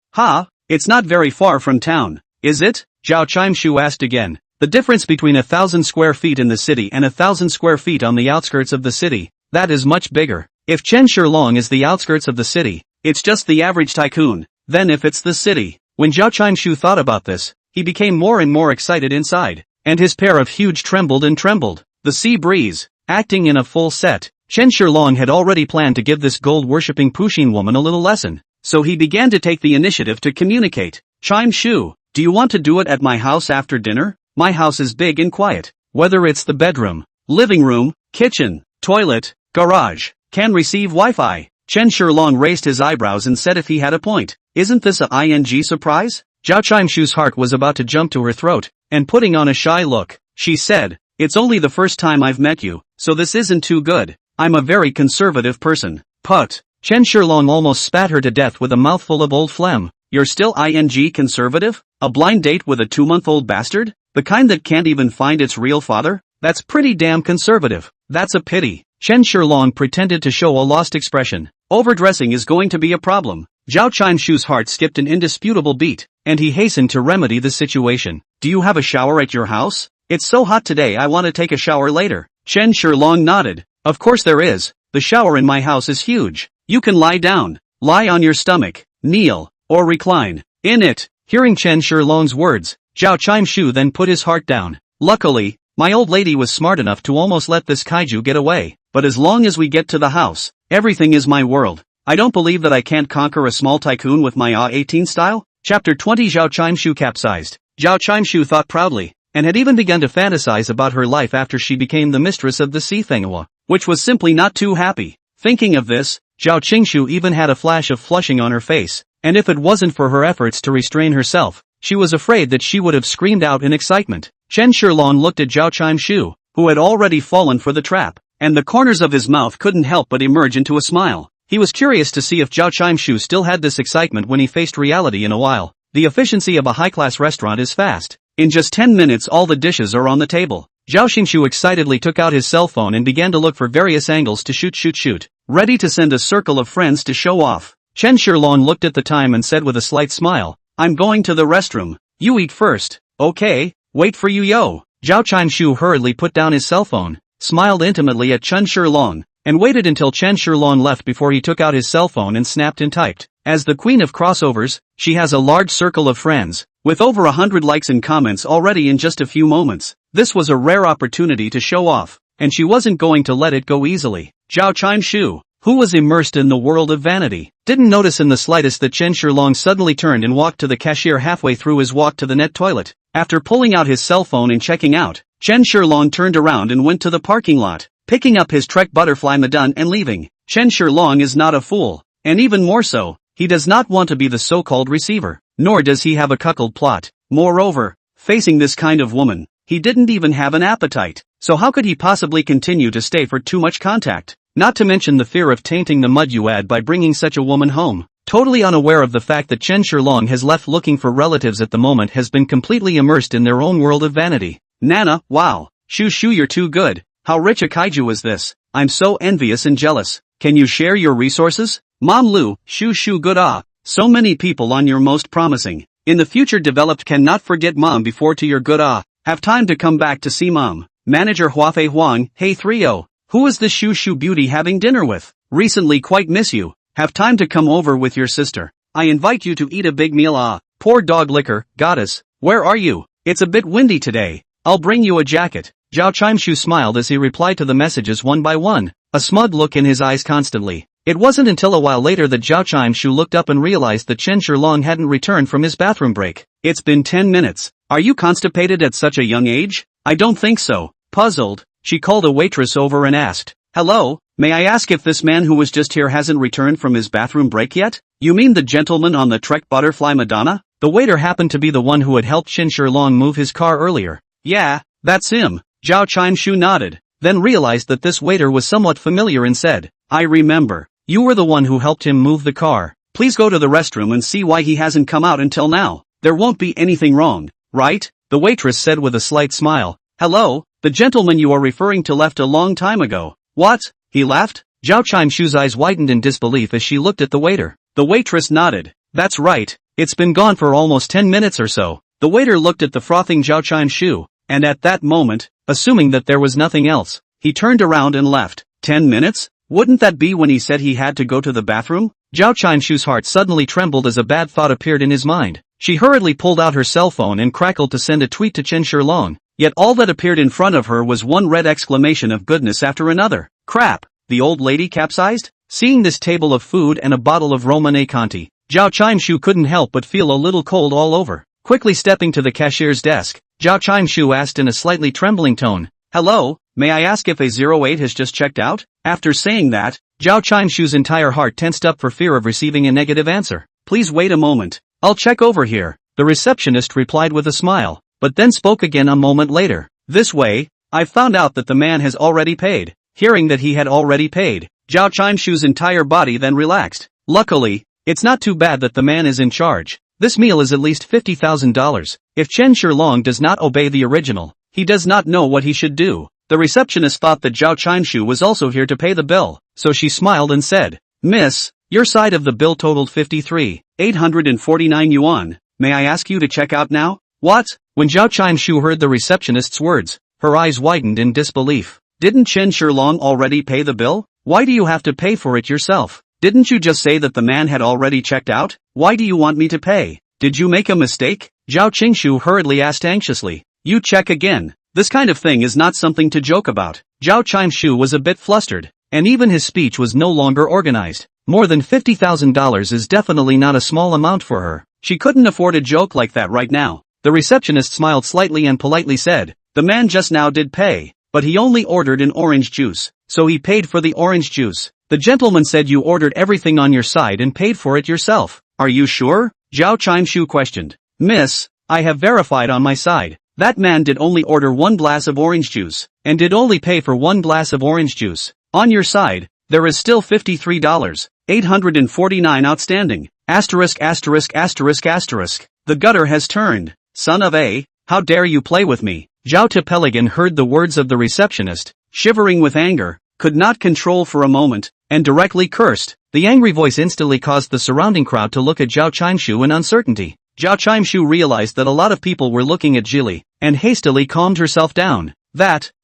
It's not very far from town, is it? Zhao Chimshu asked again. The difference between 1,000 square feet in the city and 1,000 square feet on the outskirts of the city, that is much bigger. If Chen Shilong is the outskirts of the city, it's just the average tycoon. Then if it's the city, when Zhao Chimshu thought about this, he became more and more excited inside, and his pair of huge trembled and trembled. The sea breeze, acting in a full set, Chen Shilong had already planned to give this gold-worshipping Puxin woman a little lesson, so he began to take the initiative to communicate. Chimshu, do you want to do it at my house after dinner? My house is big and quiet. Whether it's the bedroom, living room, kitchen, toilet, garage, can receive Wi-Fi. Chen Shilong raised his eyebrows and said if he had a point. Isn't this a ing surprise? Zhao Chimshu's heart was about to jump to her throat, and putting on a shy look, she said, it's only the first time I've met you, so this isn't too good. I'm a very conservative person. Put. Chen Shilong almost spat her to death with a mouthful of old phlegm. You're still ing conservative? A blind date with a 2-month-old bastard? The kind that can't even find its real father? That's pretty damn conservative. That's a pity. Chen Shilong pretended to show a lost expression. Overdressing is going to be a problem. Zhao Chimshu's heart skipped an indisputable beat, and he hastened to remedy the situation. Do you have a shower at your house? It's so hot today I want to take a shower later. Chen Shilong nodded. Of course there is. The shower in my house is huge. You can lie down, lie on your stomach, kneel, or recline in it. Hearing Chen Shilong's words, Zhao Chimshu then put his heart down. Luckily, my old lady was smart enough to almost let this kaiju get away. But as long as we get to the house, everything is my world. I don't believe that I can't conquer a small tycoon with my A18 style. Chapter 20 Zhao Chimshu capsized. Zhao Chimshu thought proudly, and had even begun to fantasize about her life after she became the mistress of the sea Manhwa, which was simply not too happy. Thinking of this, Zhao Qingshu even had a flash of flushing on her face, and if it wasn't for her efforts to restrain herself, she was afraid that she would have screamed out in excitement. Chen Shilong looked at Zhao Chimshu, who had already fallen for the trap, and the corners of his mouth couldn't help but emerge into a smile. He was curious to see if Zhao Chimshu still had this excitement when he faced reality in a while. The efficiency of a high-class restaurant is fast. In just 10 minutes all the dishes are on the table. Zhao Qingshu excitedly took out his cell phone and began to look for various angles to shoot, ready to send a circle of friends to show off. Chen Shilong looked at the time and said with a slight smile, I'm going to the restroom. You eat first. Okay, wait for you yo. Zhao Chimshu hurriedly put down his cell phone, smiled intimately at Chen Shilong, and waited until Chen Shilong left before he took out his cell phone and snapped and typed. As the queen of crossovers, she has a large circle of friends, with over 100 likes and comments already in just a few moments. This was a rare opportunity to show off, and she wasn't going to let it go easily. Zhao Chimshu, who was immersed in the world of vanity, didn't notice in the slightest that Chen Shilong suddenly turned and walked to the cashier halfway through his walk to the net toilet. After pulling out his cell phone and checking out, Chen Shilong turned around and went to the parking lot, picking up his Trek butterfly Madun and leaving. Chen Shilong is not a fool, and even more so, he does not want to be the so-called receiver, nor does he have a cuckold plot. Moreover, facing this kind of woman, he didn't even have an appetite, so how could he possibly continue to stay for too much contact? Not to mention the fear of tainting the mud you add by bringing such a woman home. Totally unaware of the fact that Chen Shilong has left looking for relatives at the moment, has been completely immersed in their own world of vanity. Nana, wow, Shushu, you're too good. How rich a kaiju is this? I'm so envious and jealous. Can you share your resources? Mom Lu, Shushu good ah. So many people on your most promising. In the future developed cannot forget mom before to your good ah. Have time to come back to see mom. Manager Huafei Huang, hey 3-0. Who is this Shushu beauty having dinner with? Recently quite miss you. Have time to come over with your sister. I invite you to eat a big meal ah. Poor dog liquor, goddess. Where are you? It's a bit windy today. I'll bring you a jacket. Zhao Chimshu smiled as he replied to the messages one by one, a smug look in his eyes constantly. It wasn't until a while later that Zhao Chimshu looked up and realized that Chen Shilong hadn't returned from his bathroom break. It's been 10 minutes. Are you constipated at such a young age? I don't think so. Puzzled, she called a waitress over and asked, hello, may I ask if this man who was just here hasn't returned from his bathroom break yet? You mean the gentleman on the Trek butterfly Madonna? The waiter happened to be the one who had helped Chen Shilong move his car earlier. Yeah, that's him. Zhao Chimshu nodded, then realized that this waiter was somewhat familiar and said, I remember. You were the one who helped him move the car. Please go to the restroom and see why he hasn't come out until now. There won't be anything wrong, right? The waitress said with a slight smile. Hello, the gentleman you are referring to left a long time ago. What? He left? Zhao Chimshu's eyes widened in disbelief as she looked at the waiter. The waitress nodded. That's right. It's been gone for almost 10 minutes or so. The waiter looked at the frothing Zhao Chimshu, and at that moment, assuming that there was nothing else, he turned around and left. 10 minutes? Wouldn't that be when he said he had to go to the bathroom? Zhao Chimshu's heart suddenly trembled as a bad thought appeared in his mind. She hurriedly pulled out her cell phone and crackled to send a tweet to Chen Shilong. Yet all that appeared in front of her was one red exclamation of goodness after another. Crap! The old lady capsized? Seeing this table of food and a bottle of Romane Conti, Zhao Chimshu couldn't help but feel a little cold all over. Quickly stepping to the cashier's desk, Zhao Chimshu asked in a slightly trembling tone, hello, may I ask if A08 has just checked out? After saying that, Zhao Chimshu's entire heart tensed up for fear of receiving a negative answer. Please wait a moment. I'll check over here, the receptionist replied with a smile, but then spoke again a moment later. This way, I've found out that the man has already paid. Hearing that he had already paid, Zhao Chimshu's entire body then relaxed. Luckily, it's not too bad that the man is in charge. This meal is at least $50,000. If Chen Shilong does not obey the original, he does not know what he should do. The receptionist thought that Zhao Chimshu was also here to pay the bill, so she smiled and said, Miss, your side of the bill totaled 53,849 yuan. May I ask you to check out now? What? When Zhao Chimshu heard the receptionist's words, her eyes widened in disbelief. Didn't Chen Shilong already pay the bill? Why do you have to pay for it yourself? Didn't you just say that the man had already checked out? Why do you want me to pay? Did you make a mistake? Zhao Qingshu hurriedly asked anxiously. You check again. This kind of thing is not something to joke about. Zhao Chimshu was a bit flustered, and even his speech was no longer organized. More than $50,000 is definitely not a small amount for her. She couldn't afford a joke like that right now. The receptionist smiled slightly and politely said, the man just now did pay, but he only ordered an orange juice, so he paid for the orange juice. The gentleman said you ordered everything on your side and paid for it yourself. Are you sure? Zhao Chimshu questioned. Miss, I have verified on my side. That man did only order one glass of orange juice, and did only pay for one glass of orange juice. On your side, there is still $53,849 outstanding. Asterisk. The gutter has turned. Son of a, how dare you play with me? Zhao Tepeligan heard the words of the receptionist, shivering with anger, could not control for a moment, and directly cursed. The angry voice instantly caused the surrounding crowd to look at Zhao Chimshu in uncertainty. Zhao Chimshu realized that a lot of people were looking at Jili, and hastily calmed herself down.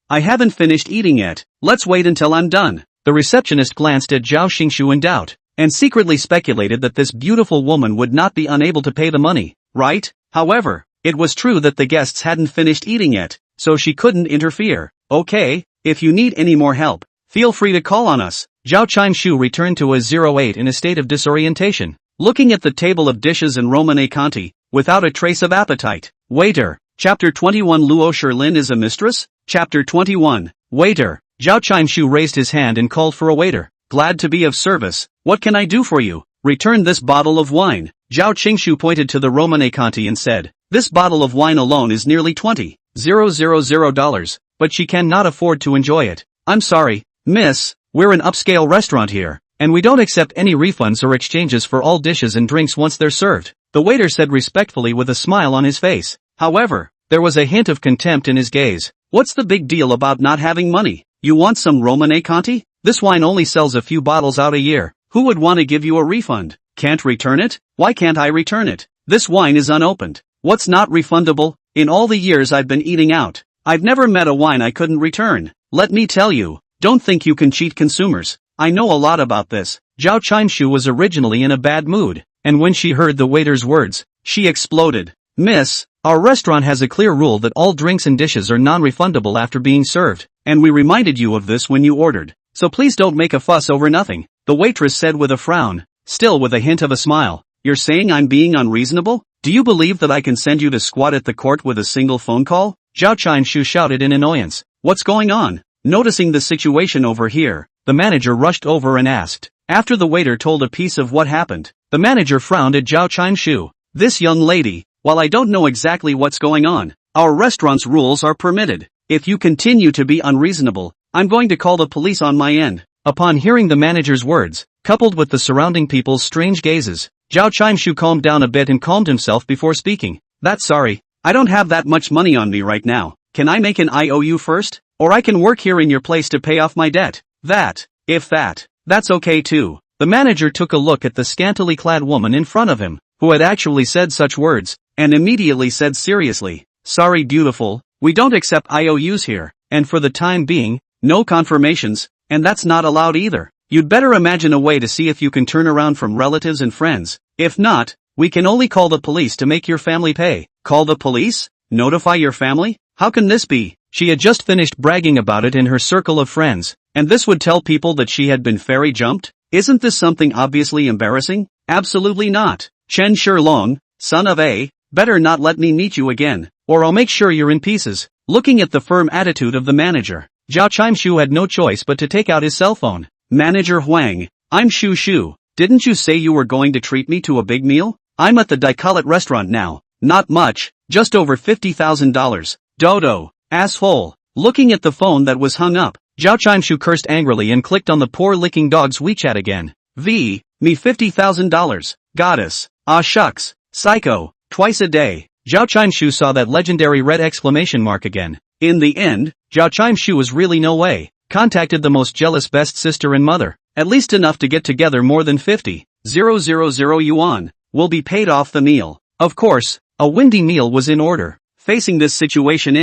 I haven't finished eating yet. Let's wait until I'm done. The receptionist glanced at Zhao Qingshu in doubt, and secretly speculated that this beautiful woman would not be unable to pay the money, right? However, it was true that the guests hadn't finished eating yet, so she couldn't interfere. Okay, if you need any more help, feel free to call on us. Zhao Chimshu returned to a 08 in a state of disorientation, looking at the table of dishes and Romane Conti, without a trace of appetite. Waiter. Chapter 21 Luo Sherlin is a mistress? Chapter 21. Waiter. Zhao Chimshu raised his hand and called for a waiter. Glad to be of service. What can I do for you? Return this bottle of wine. Zhao Qingshu pointed to the Romane Conti and said, this bottle of wine alone is nearly $20,000, but she cannot afford to enjoy it. I'm sorry, miss, we're an upscale restaurant here, and we don't accept any refunds or exchanges for all dishes and drinks once they're served, the waiter said respectfully with a smile on his face. However, there was a hint of contempt in his gaze. What's the big deal about not having money? You want some Romane Conti? This wine only sells a few bottles out a year. Who would want to give you a refund? Can't return it? Why can't I return it? This wine is unopened. What's not refundable? In all the years I've been eating out, I've never met a wine I couldn't return. Let me tell you, don't think you can cheat consumers. I know a lot about this. Zhao Chimshu was originally in a bad mood, and when she heard the waiter's words, she exploded. Miss, our restaurant has a clear rule that all drinks and dishes are non-refundable after being served, and we reminded you of this when you ordered. So please don't make a fuss over nothing, the waitress said with a frown, still with a hint of a smile. You're saying I'm being unreasonable? Do you believe that I can send you to squat at the court with a single phone call? Zhao Chimshu shouted in annoyance. What's going on? Noticing the situation over here, the manager rushed over and asked. After the waiter told a piece of what happened, the manager frowned at Zhao Chimshu. This young lady, while I don't know exactly what's going on, our restaurant's rules are permitted. If you continue to be unreasonable, I'm going to call the police on my end. Upon hearing the manager's words, coupled with the surrounding people's strange gazes, Zhao Chimshu calmed down a bit and calmed himself before speaking. That's sorry. I don't have that much money on me right now. Can I make an IOU first? Or I can work here in your place to pay off my debt. That's okay too. The manager took a look at the scantily clad woman in front of him, who had actually said such words, and immediately said seriously, sorry beautiful, we don't accept IOUs here, and for the time being, no confirmations, and that's not allowed either. You'd better imagine a way to see if you can turn around from relatives and friends. If not, we can only call the police to make your family pay. Call the police? Notify your family? How can this be? She had just finished bragging about it in her circle of friends, and this would tell people that she had been fairy jumped? Isn't this something obviously embarrassing? Absolutely not. Chen Shilong, son of a, better not let me meet you again, or I'll make sure you're in pieces. Looking at the firm attitude of the manager, Zhao Chimshu had no choice but to take out his cell phone. Manager Huang, I'm Shu Shu. Didn't you say you were going to treat me to a big meal? I'm at the Diculate restaurant now. Not much, just over $50,000. Dodo, asshole. Looking at the phone that was hung up, Zhao Chimshu cursed angrily and clicked on the poor licking dog's WeChat again. Me $50,000. Goddess. Ah shucks. Psycho. Twice a day. Zhao Chimshu saw that legendary red exclamation mark again. In the end, Zhao Chimshu was really no way. Contacted the most jealous best sister and mother. At least enough to get together more than 50,000 yuan. Will be paid off the meal. Of course, a windy meal was in order. Facing this situation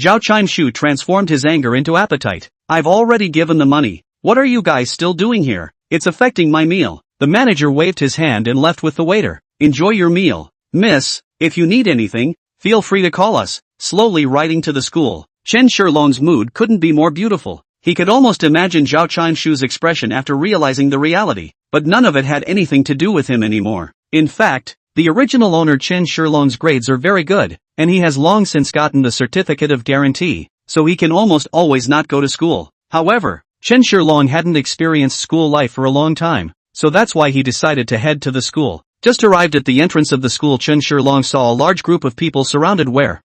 Zhao Chimshu transformed his anger into appetite. I've already given the money. What are you guys still doing here? It's affecting my meal. The manager waved his hand and left with the waiter. Enjoy your meal. Miss, if you need anything, feel free to call us. Slowly riding to the school, Chen Shilong's mood couldn't be more beautiful. He could almost imagine Zhao Chimshu's expression after realizing the reality, but none of it had anything to do with him anymore. In fact, the original owner Chen Shilong's grades are very good, and he has long since gotten the certificate of guarantee, so he can almost always not go to school. However, Chen Shilong hadn't experienced school life for a long time, so that's why he decided to head to the school. Just arrived at the entrance of the school, Chen Shilong saw a large group of people surrounded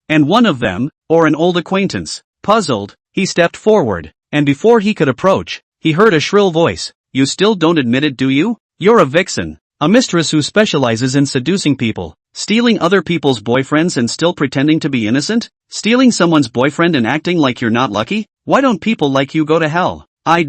and one of them, or an old acquaintance. Puzzled, he stepped forward, and before he could approach, he heard a shrill voice. You still don't admit it, do you? You're a vixen. A mistress who specializes in seducing people, stealing other people's boyfriends and still pretending to be innocent? Stealing someone's boyfriend and acting like you're not lucky? Why don't people like you go to hell? I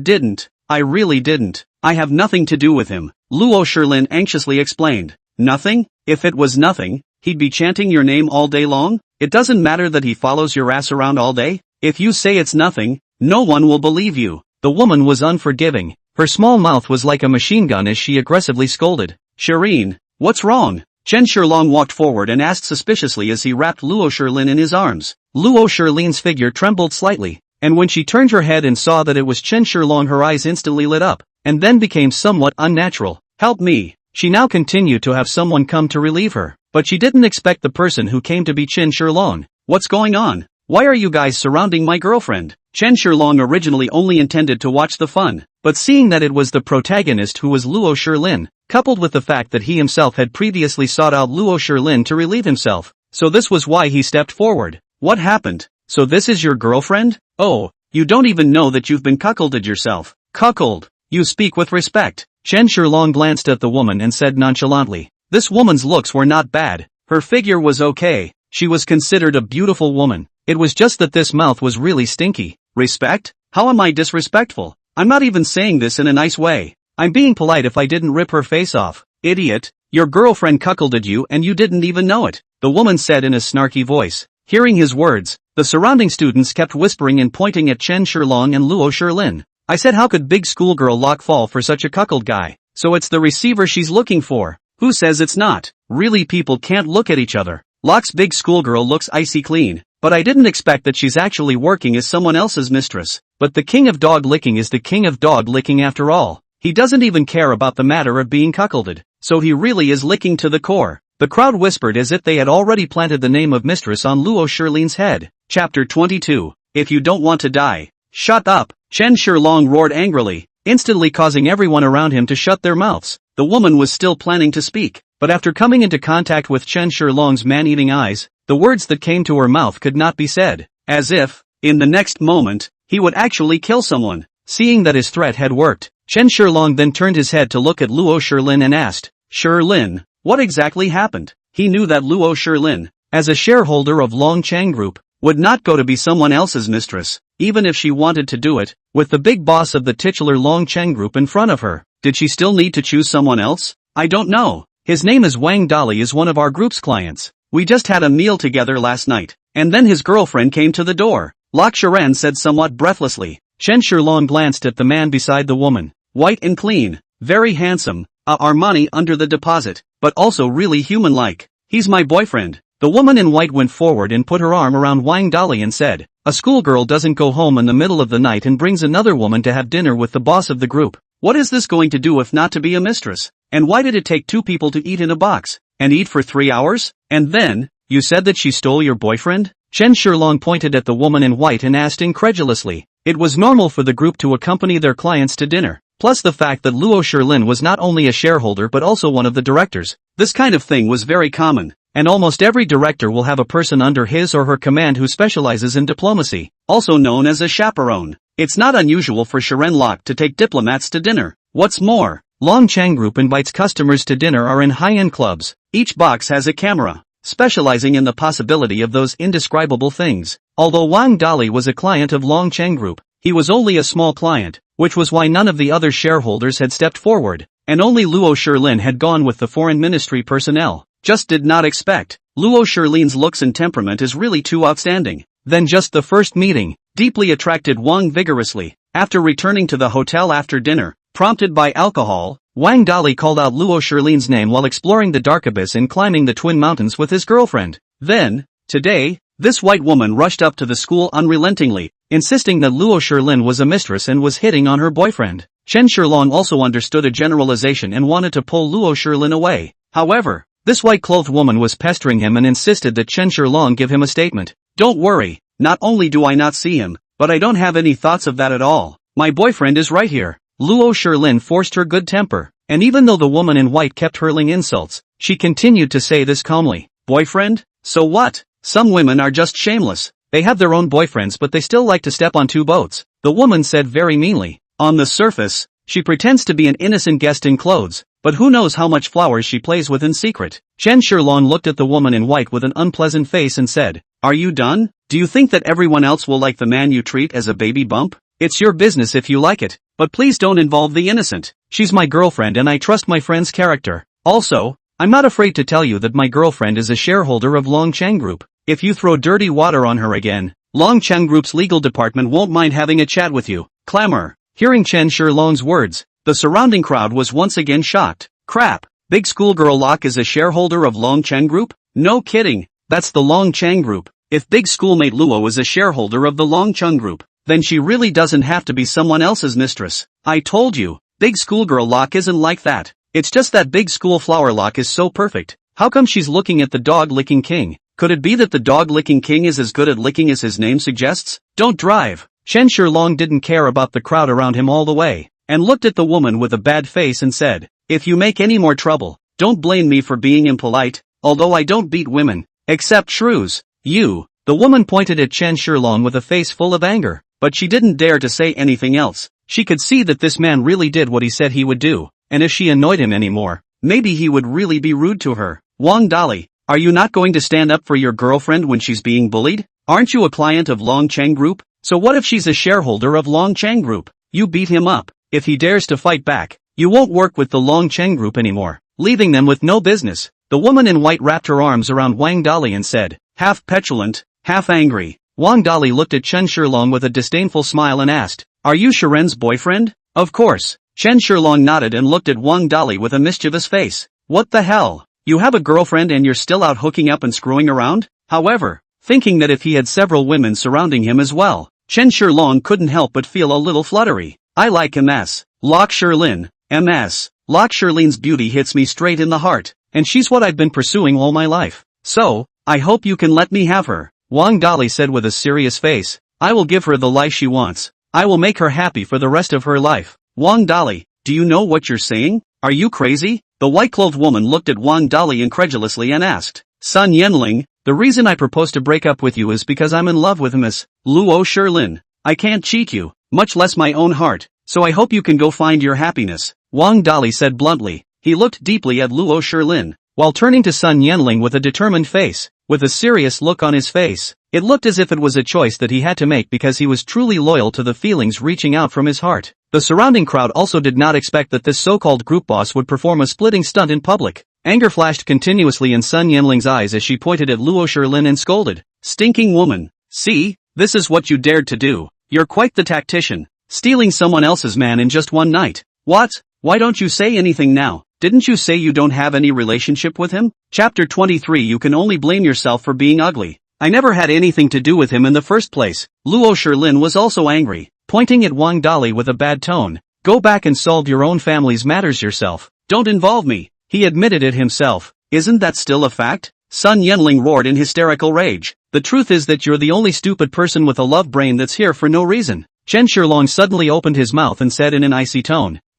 really didn't. I have nothing to do with him, Luo Shilin anxiously explained. Nothing? If it was nothing, he'd be chanting your name all day long? It doesn't matter that he follows your ass around all day? If you say it's nothing, no one will believe you. The woman was unforgiving. Her small mouth was like a machine gun as she aggressively scolded. Shireen, what's wrong? Chen Shilong walked forward and asked suspiciously as he wrapped Luo Shilin in his arms. Luo Shilin's figure trembled slightly, and when she turned her head and saw that it was Chen Shilong, her eyes instantly lit up, and then became somewhat unnatural. Help me. She now continued to have someone come to relieve her, but she didn't expect the person who came to be Chen Shilong. What's going on? Why are you guys surrounding my girlfriend? Chen Shilong originally only intended to watch the fun, but seeing that it was the protagonist who was Luo Shilin, coupled with the fact that he himself had previously sought out Luo Shilin to relieve himself, so this was why he stepped forward. What happened? So this is your girlfriend? Oh, you don't even know that you've been cuckolded yourself. Cuckold? You speak with respect. Chen Shilong glanced at the woman and said nonchalantly. This woman's looks were not bad. Her figure was okay. She was considered a beautiful woman. It was just that this mouth was really stinky. Respect? How am I disrespectful? I'm not even saying this in a nice way. I'm being polite if I didn't rip her face off. Idiot. Your girlfriend cuckolded you and you didn't even know it, the woman said in a snarky voice. Hearing his words, the surrounding students kept whispering and pointing at Chen Shilong and Luo Shilin. I said, how could big schoolgirl Locke fall for such a cuckold guy? So it's the receiver she's looking for. Who says it's not? Really, people can't look at each other. Locke's big schoolgirl looks icy clean, but I didn't expect that she's actually working as someone else's mistress. But the king of dog licking is the king of dog licking after all. He doesn't even care about the matter of being cuckolded, so he really is licking to the core. The crowd whispered as if they had already planted the name of mistress on Luo Shilin's head. Chapter 22. If you don't want to die, shut up. Chen Shilong roared angrily, instantly causing everyone around him to shut their mouths. The woman was still planning to speak, but after coming into contact with Chen Shilong's man-eating eyes, the words that came to her mouth could not be said. As if, in the next moment, he would actually kill someone. Seeing that his threat had worked, Chen Shilong then turned his head to look at Luo Shilin and asked, Shilin, what exactly happened? He knew that Luo Shilin, as a shareholder of Longchang Group, would not go to be someone else's mistress, even if she wanted to do it, with the big boss of the titular Longcheng Group in front of her. Did she still need to choose someone else? I don't know. His name is Wang Dali, is one of our group's clients. We just had a meal together last night, and then his girlfriend came to the door. Lok Sharan said somewhat breathlessly. Chen Shilong glanced at the man beside the woman. White and clean, very handsome, Armani under the deposit, but also really human-like. He's my boyfriend. The woman in white went forward and put her arm around Wang Dali and said, a schoolgirl doesn't go home in the middle of the night and brings another woman to have dinner with the boss of the group. What is this going to do if not to be a mistress? And why did it take two people to eat in a box, and eat for 3 hours? And then, you said that she stole your boyfriend? Chen Shilong pointed at the woman in white and asked incredulously. It was normal for the group to accompany their clients to dinner. Plus the fact that Luo Shilin was not only a shareholder but also one of the directors. This kind of thing was very common, and almost every director will have a person under his or her command who specializes in diplomacy, also known as a chaperone. It's not unusual for Shiren Lok to take diplomats to dinner. What's more, Longchang Group invites customers to dinner or in high-end clubs. Each box has a camera, specializing in the possibility of those indescribable things. Although Wang Dali was a client of Longchang Group, he was only a small client, which was why none of the other shareholders had stepped forward, and only Luo Shilin had gone with the foreign ministry personnel. Just did not expect. Luo Shilin's looks and temperament is really too outstanding. Then just the first meeting deeply attracted Wang vigorously. After returning to the hotel after dinner, prompted by alcohol, Wang Dali called out Luo Shilin's name while exploring the dark abyss and climbing the Twin Mountains with his girlfriend. Then, today, this white woman rushed up to the school unrelentingly, insisting that Luo Shilin was a mistress and was hitting on her boyfriend. Chen Shilong also understood a generalization and wanted to pull Luo Shilin away. However, this white-clothed woman was pestering him and insisted that Chen Shilong give him a statement. Don't worry, not only do I not see him, but I don't have any thoughts of that at all. My boyfriend is right here. Luo Shilin forced her good temper, and even though the woman in white kept hurling insults, she continued to say this calmly. Boyfriend? So what? Some women are just shameless. They have their own boyfriends but they still like to step on two boats, the woman said very meanly. On the surface, she pretends to be an innocent guest in clothes, but who knows how much flowers she plays with in secret. Chen Shilong looked at the woman in white with an unpleasant face and said, Are you done? Do you think that everyone else will like the man you treat as a baby bump? It's your business if you like it, but please don't involve the innocent. She's my girlfriend and I trust my friend's character. Also, I'm not afraid to tell you that my girlfriend is a shareholder of Longchang Group. If you throw dirty water on her again, Longchang Group's legal department won't mind having a chat with you. Clamor. Hearing Chen Shilong's words, the surrounding crowd was once again shocked. Crap, Big Schoolgirl Locke is a shareholder of Longchang Group? No kidding, that's the Longchang Group. If Big Schoolmate Luo is a shareholder of the Longchang Group, then she really doesn't have to be someone else's mistress. I told you, Big Schoolgirl Locke isn't like that. It's just that Big School Flower Locke is so perfect. How come she's looking at the dog-licking king? Could it be that the dog-licking king is as good at licking as his name suggests? Don't drive. Chen Shilong didn't care about the crowd around him all the way, and looked at the woman with a bad face and said, If you make any more trouble, don't blame me for being impolite, although I don't beat women, except shrews. You. The woman pointed at Chen Shilong with a face full of anger, but she didn't dare to say anything else. She could see that this man really did what he said he would do, and if she annoyed him anymore, maybe he would really be rude to her. Wang Dali, are you not going to stand up for your girlfriend when she's being bullied? Aren't you a client of Longchang Group? So what if she's a shareholder of Longchang Group? You beat him up. If he dares to fight back, you won't work with the Longchang Group anymore, leaving them with no business. The woman in white wrapped her arms around Wang Dali and said, half petulant, half angry. Wang Dali looked at Chen Shilong with a disdainful smile and asked, Are you Shiren's boyfriend? Of course. Chen Shilong nodded and looked at Wang Dali with a mischievous face. What the hell? You have a girlfriend and you're still out hooking up and screwing around? However, thinking that if he had several women surrounding him as well, Chen Shilong couldn't help but feel a little fluttery. I like MS. Lok Shilin. MS. Lok Shilin's beauty hits me straight in the heart, and she's what I've been pursuing all my life. So, I hope you can let me have her. Wang Dali said with a serious face. I will give her the life she wants. I will make her happy for the rest of her life. Wang Dali, do you know what you're saying? Are you crazy? The white-clothed woman looked at Wang Dali incredulously and asked, Sun Yenling, the reason I propose to break up with you is because I'm in love with Miss Luo Shilin. I can't cheat you, much less my own heart, so I hope you can go find your happiness. Wang Dali said bluntly. He looked deeply at Luo Shilin, while turning to Sun Yenling with a determined face, with a serious look on his face. It looked as if it was a choice that he had to make because he was truly loyal to the feelings reaching out from his heart. The surrounding crowd also did not expect that this so-called group boss would perform a splitting stunt in public. Anger flashed continuously in Sun Yenling's eyes as she pointed at Luo Shilin and scolded. Stinking woman. See, this is what you dared to do. You're quite the tactician, stealing someone else's man in just one night. What? Why don't you say anything now? Didn't you say you don't have any relationship with him? Chapter 23. You can only blame yourself for being ugly. I never had anything to do with him in the first place. Luo Shilin was also angry, pointing at Wang Dali with a bad tone. Go back and solve your own family's matters yourself. Don't involve me. He admitted it himself. Isn't that still a fact? Sun Yenling roared in hysterical rage. The truth is that you're the only stupid person with a love brain that's here for no reason. Chen Shilong suddenly opened his mouth and said in an icy tone,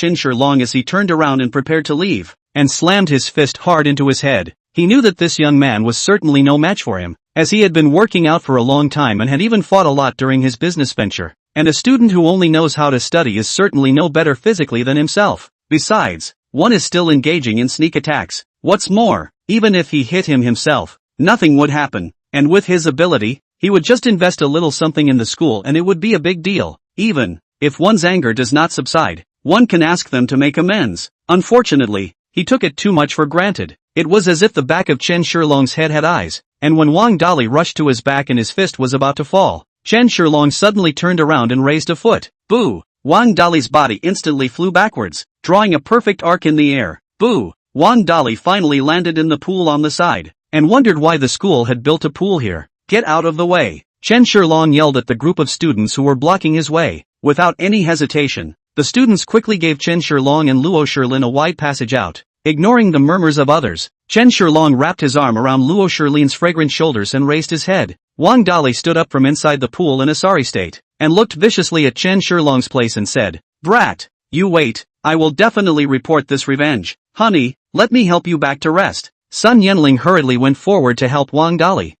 Chen Shilong as he turned around and prepared to leave, and slammed his fist hard into his head. He knew that this young man was certainly no match for him, as he had been working out for a long time and had even fought a lot during his business venture. And a student who only knows how to study is certainly no better physically than himself. Besides, one is still engaging in sneak attacks. What's more, even if he hit him himself, nothing would happen, and with his ability, he would just invest a little something in the school and it would be a big deal. Even if one's anger does not subside, one can ask them to make amends. Unfortunately, he took it too much for granted. It was as if the back of Chen Shilong's head had eyes, and when Wang Dali rushed to his back and his fist was about to fall, Chen Shilong suddenly turned around and raised a foot. Boo! Wang Dali's body instantly flew backwards, drawing a perfect arc in the air. Boo! Wang Dali finally landed in the pool on the side, and wondered why the school had built a pool here. Get out of the way! Chen Shilong yelled at the group of students who were blocking his way. Without any hesitation, the students quickly gave Chen Shilong and Luo Shilin a wide passage out. Ignoring the murmurs of others, Chen Shilong wrapped his arm around Luo Shilin's fragrant shoulders and raised his head. Wang Dali stood up from inside the pool in a sorry state, and looked viciously at Chen Shilong's place and said, "Brat, you wait, I will definitely report this revenge. Honey, let me help you back to rest." Sun Yenling hurriedly went forward to help Wang Dali.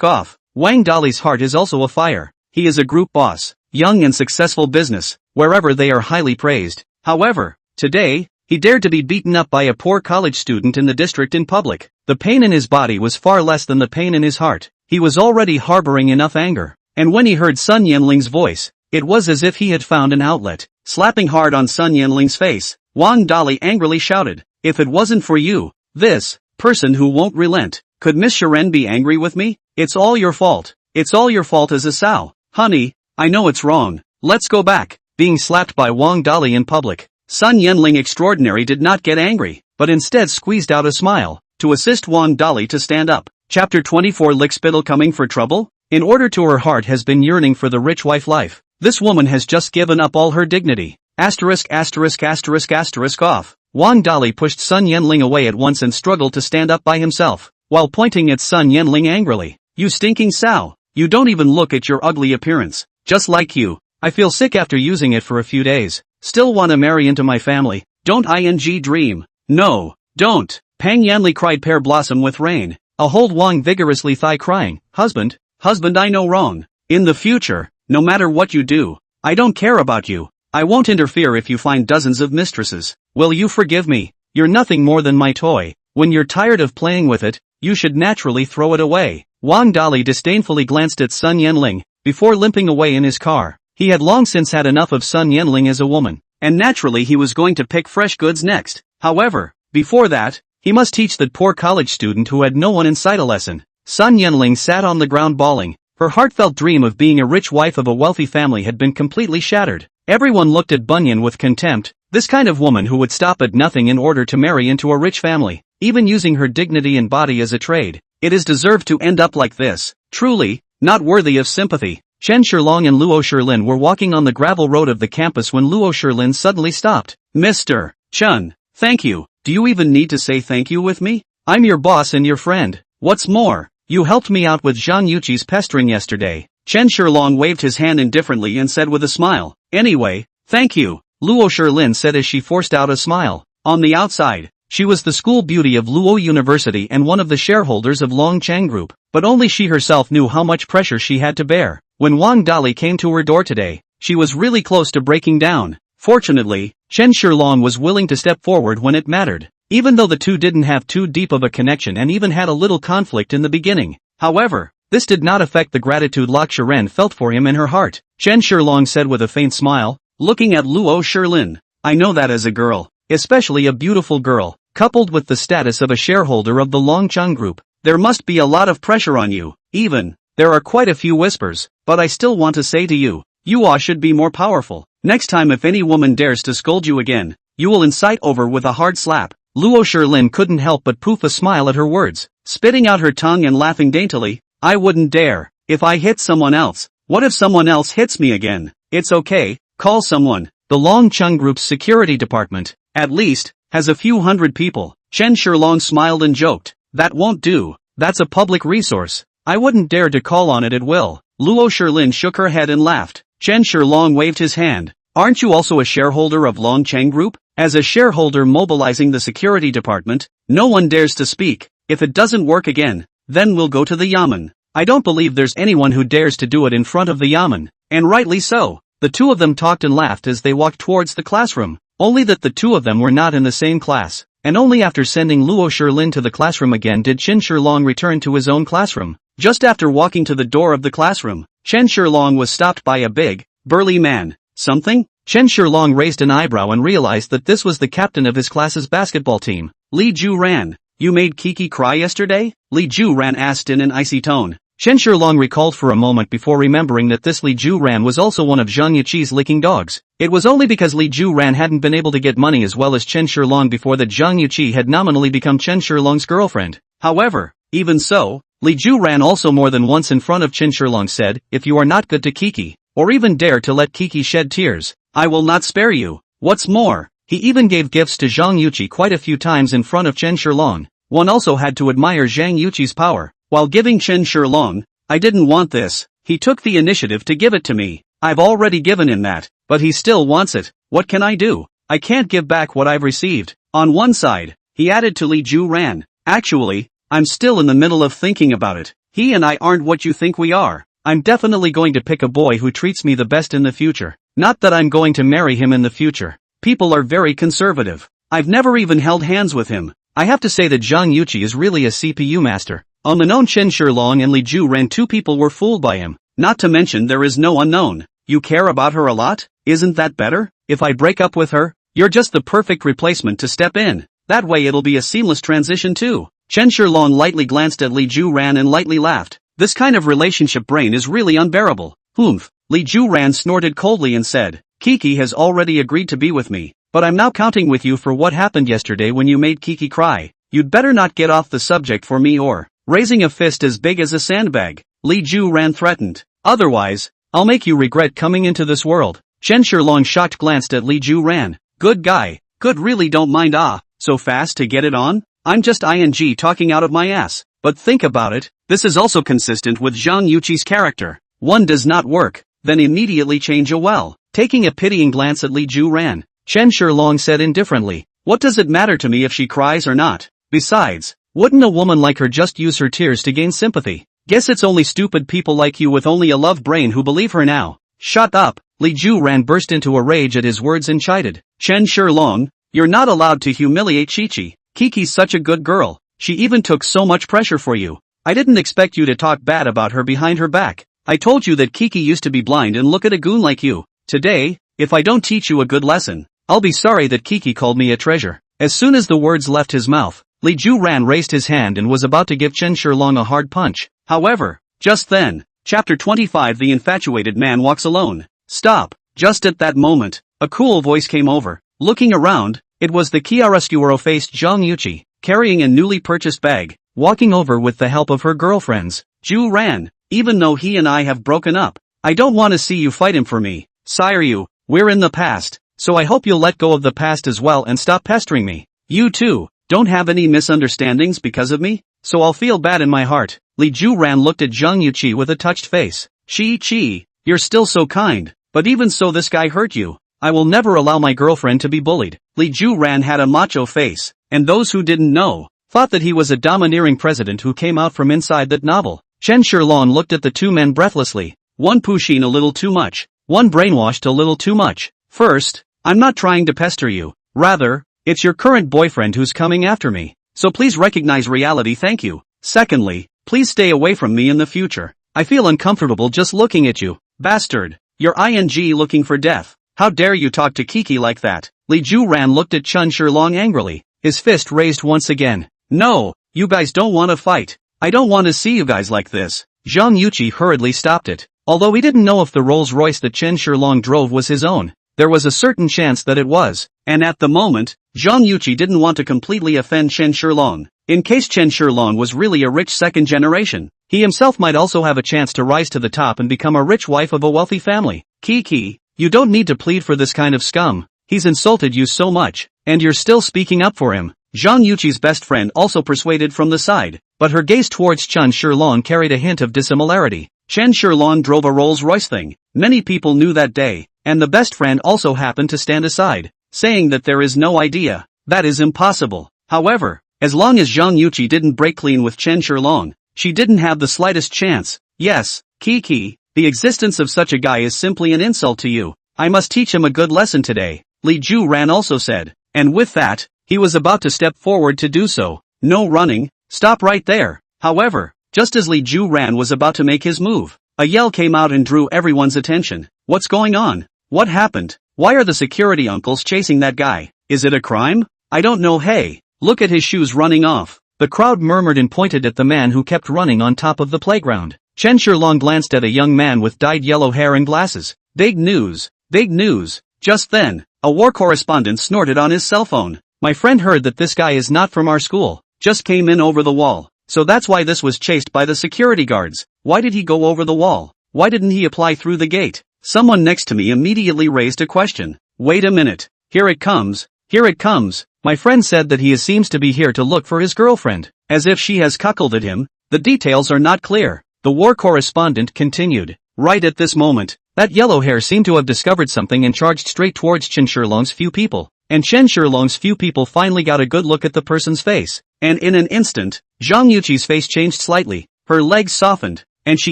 Off. Wang Dali's heart is also afire. he is a group boss, young and successful business, wherever they are highly praised. However, today, he dared to be beaten up by a poor college student in the district in public. The pain in his body was far less than the pain in his heart. He was already harboring enough anger. And when he heard Sun Yanling's voice, it was as if he had found an outlet. Slapping hard on Sun Yanling's face, Wang Dali angrily shouted, "If it wasn't for you, this person who won't relent, could Miss Shiren be angry with me? It's all your fault. It's all your fault as a sow. Honey, I know it's wrong. Let's go back." Being slapped by Wang Dali in public, Sun Yanling Extraordinary did not get angry, but instead squeezed out a smile, to assist Wang Dali to stand up. Chapter 24 Lickspittle coming for trouble? In order to her heart has been yearning for the rich wife life. This woman has just given up all her dignity. Asterisk asterisk asterisk asterisk off. Wang Dali pushed Sun Yanling away at once and struggled to stand up by himself, while pointing at Sun Yanling angrily. "You stinking sow. You don't even look at your ugly appearance. Just like you, I feel sick after using it for a few days. Still wanna marry into my family. Don't ing dream. No, don't." Pang Yanli cried Pear Blossom with rain. A hold Wang vigorously thigh crying, Husband, I know wrong. In the future, no matter what you do, I don't care about you. I won't interfere if you find dozens of mistresses. Will you forgive me? You're nothing more than my toy. When you're tired of playing with it, you should naturally throw it away. Wang Dali disdainfully glanced at Sun Yanling, before limping away in his car. He had long since had enough of Sun Yanling as a woman, and naturally he was going to pick fresh goods next. However, before that, he must teach that poor college student who had no one in sight a lesson. Sun Yanling sat on the ground bawling. Her heartfelt dream of being a rich wife of a wealthy family had been completely shattered. Everyone looked at Bunyan with contempt. This kind of woman who would stop at nothing in order to marry into a rich family, even using her dignity and body as a trade. It is deserved to end up like this. Truly, not worthy of sympathy. Chen Shilong and Luo Shilin were walking on the gravel road of the campus when Luo Shilin suddenly stopped. "Mr. Chen, thank you. Do you even need to say thank you with me? I'm your boss and your friend. What's more, you helped me out with Zhang Yuqi's pestering yesterday." Chen Shilong waved his hand indifferently and said with a smile, "Anyway, thank you," Luo Shilin said as she forced out a smile. On the outside, she was the school beauty of Luo University and one of the shareholders of Longcheng Group, but only she herself knew how much pressure she had to bear. When Wang Dali came to her door today, she was really close to breaking down. Fortunately, Chen Shilong was willing to step forward when it mattered, even though the two didn't have too deep of a connection and even had a little conflict in the beginning. However, this did not affect the gratitude Lok Shiren felt for him in her heart. Chen Shilong said with a faint smile, looking at Luo Shilin, "I know that as a girl, especially a beautiful girl, coupled with the status of a shareholder of the Longcheng Group, there must be a lot of pressure on you. Even, there are quite a few whispers, but I still want to say to you, you all should be more powerful. Next time if any woman dares to scold you again, you will incite over with a hard slap." Luo Shilin couldn't help but poof a smile at her words, spitting out her tongue and laughing daintily. "I wouldn't dare. If I hit someone else, what if someone else hits me again? It's okay, call someone." The Longcheng Group's security department, at least, has a few hundred people. Chen Shilong smiled and joked, "That won't do. That's a public resource. I wouldn't dare to call on it at will." Luo Shilin shook her head and laughed. Chen Shilong waved his hand. "Aren't you also a shareholder of Longcheng Group?" As a shareholder mobilizing the security department, no one dares to speak. If it doesn't work again, then we'll go to the yamen. I don't believe there's anyone who dares to do it in front of the yamen, and rightly so. The two of them talked and laughed as they walked towards the classroom, only that the two of them were not in the same class, and only after sending Luo Shilin to the classroom again did Chen Shilong return to his own classroom. Just after walking to the door of the classroom, Chen Shilong was stopped by a big, burly man. "Something?" Chen Shilong raised an eyebrow and realized that this was the captain of his class's basketball team, Li Ju-ran. "You made Kiki cry yesterday?" Li Ju-ran asked in an icy tone. Chen Shilong recalled for a moment before remembering that this Li Ju-ran was also one of Zhang Yuqi's licking dogs. It was only because Li Ju-ran hadn't been able to get money as well as Chen Shilong before that Zhang Yuqi had nominally become Chen Shilong's girlfriend. However, even so, Li Ju-ran also more than once in front of Chen Shilong said, "If you are not good to Kiki, or even dare to let Kiki shed tears, I will not spare you." What's more, he even gave gifts to Zhang Yuqi quite a few times in front of Chen Shilong. One also had to admire Zhang Yuqi's power. While giving Chen Shilong, "I didn't want this. He took the initiative to give it to me. I've already given him that, but he still wants it. What can I do? I can't give back what I've received." On one side, he added to Li Ju-ran, "Actually, I'm still in the middle of thinking about it. He and I aren't what you think we are. I'm definitely going to pick a boy who treats me the best in the future. Not that I'm going to marry him in the future. People are very conservative. I've never even held hands with him. I have to say that Zhang Yuqi is really a CPU master. Unknown Chen Shilong and Li Juran, two people were fooled by him. Not to mention there is no unknown. You care about her a lot? Isn't that better? If I break up with her, you're just the perfect replacement to step in. That way it'll be a seamless transition too. Chen Shilong lightly glanced at Li Juran and lightly laughed. This kind of relationship brain is really unbearable. Humph. Li Juran snorted coldly and said, Kiki has already agreed to be with me, but I'm now counting with you for what happened yesterday when you made Kiki cry. You'd better not get off the subject for me or, raising a fist as big as a sandbag, Li Juran threatened. Otherwise, I'll make you regret coming into this world. Chen Shilong shocked glanced at Li Juran. Good guy. Good, really don't mind. So fast to get it on? I'm just ing talking out of my ass. But think about it, this is also consistent with Zhang Yuqi's character. One does not work, then immediately change a well. Taking a pitying glance at Li Juran, Chen Shilong said indifferently, what does it matter to me if she cries or not? Besides, wouldn't a woman like her just use her tears to gain sympathy? Guess it's only stupid people like you with only a love brain who believe her now. Shut up! Li Juran burst into a rage at his words and chided. Chen Shilong, you're not allowed to humiliate Chichi. Kiki's such a good girl. She even took so much pressure for you. I didn't expect you to talk bad about her behind her back. I told you that Kiki used to be blind, and look at a goon like you. Today, if I don't teach you a good lesson, I'll be sorry that Kiki called me a treasure. As soon as the words left his mouth, Li Juran raised his hand and was about to give Chen Shilong a hard punch. However, just then, Chapter 25, The Infatuated Man Walks Alone. Stop. Just at that moment, a cool voice came over. Looking around, it was the chiaroscuro-faced Zhang Yuqi, carrying a newly purchased bag, walking over with the help of her girlfriends. Juran, even though he and I have broken up, I don't want to see you fight him for me. Sire, we're in the past, so I hope you'll let go of the past as well and stop pestering me. You too, don't have any misunderstandings because of me? So I'll feel bad in my heart. Li Juran looked at Zhang Yuqi with a touched face. Chi, you're still so kind, but even so this guy hurt you. I will never allow my girlfriend to be bullied. Li Juran had a macho face, and those who didn't know, thought that he was a domineering president who came out from inside that novel. Chen Shilong looked at the two men breathlessly. One pushin a little too much, one brainwashed a little too much. First, I'm not trying to pester you. Rather, it's your current boyfriend who's coming after me. So please recognize reality, thank you. Secondly, please stay away from me in the future. I feel uncomfortable just looking at you. Bastard. You're ing looking for death. How dare you talk to Kiki like that? Li Juran looked at Chen Shilong angrily, his fist raised once again. No, you guys don't want to fight. I don't want to see you guys like this. Zhang Yuqi hurriedly stopped it. Although he didn't know if the Rolls-Royce that Chen Shilong drove was his own, there was a certain chance that it was. And at the moment, Zhang Yuqi didn't want to completely offend Chen Shilong. In case Chen Shilong was really a rich second generation, he himself might also have a chance to rise to the top and become a rich wife of a wealthy family. Kiki, you don't need to plead for this kind of scum. He's insulted you so much, and you're still speaking up for him. Zhang Yuqi's best friend also persuaded from the side, but her gaze towards Chen Shilong carried a hint of dissimilarity. Chen Shilong drove a Rolls-Royce thing. Many people knew that day, and the best friend also happened to stand aside, saying that there is no idea. That is impossible. However, as long as Zhang Yuqi didn't break clean with Chen Shilong, she didn't have the slightest chance. Yes, Kiki, the existence of such a guy is simply an insult to you. I must teach him a good lesson today, Li Juran also said. And with that, he was about to step forward to do so. No running, stop right there. However, just as Li Juran was about to make his move, a yell came out and drew everyone's attention. What's going on? What happened? Why are the security uncles chasing that guy? Is it a crime? I don't know. Hey, look at his shoes running off. The crowd murmured and pointed at the man who kept running on top of the playground. Chen Shilong glanced at a young man with dyed yellow hair and glasses. Big news. Big news. Just then, a war correspondent snorted on his cell phone. My friend heard that this guy is not from our school, just came in over the wall. So that's why this was chased by the security guards. Why did he go over the wall? Why didn't he apply through the gate? Someone next to me immediately raised a question. Wait a minute. Here it comes. Here it comes. My friend said that he seems to be here to look for his girlfriend. As if she has cuckolded him. The details are not clear. The war correspondent continued. Right at this moment, that yellow hair seemed to have discovered something and charged straight towards Chen Shilong's few people. And Chen Shilong's few people finally got a good look at the person's face. And in an instant, Zhang Yuqi's face changed slightly. Her legs softened. and she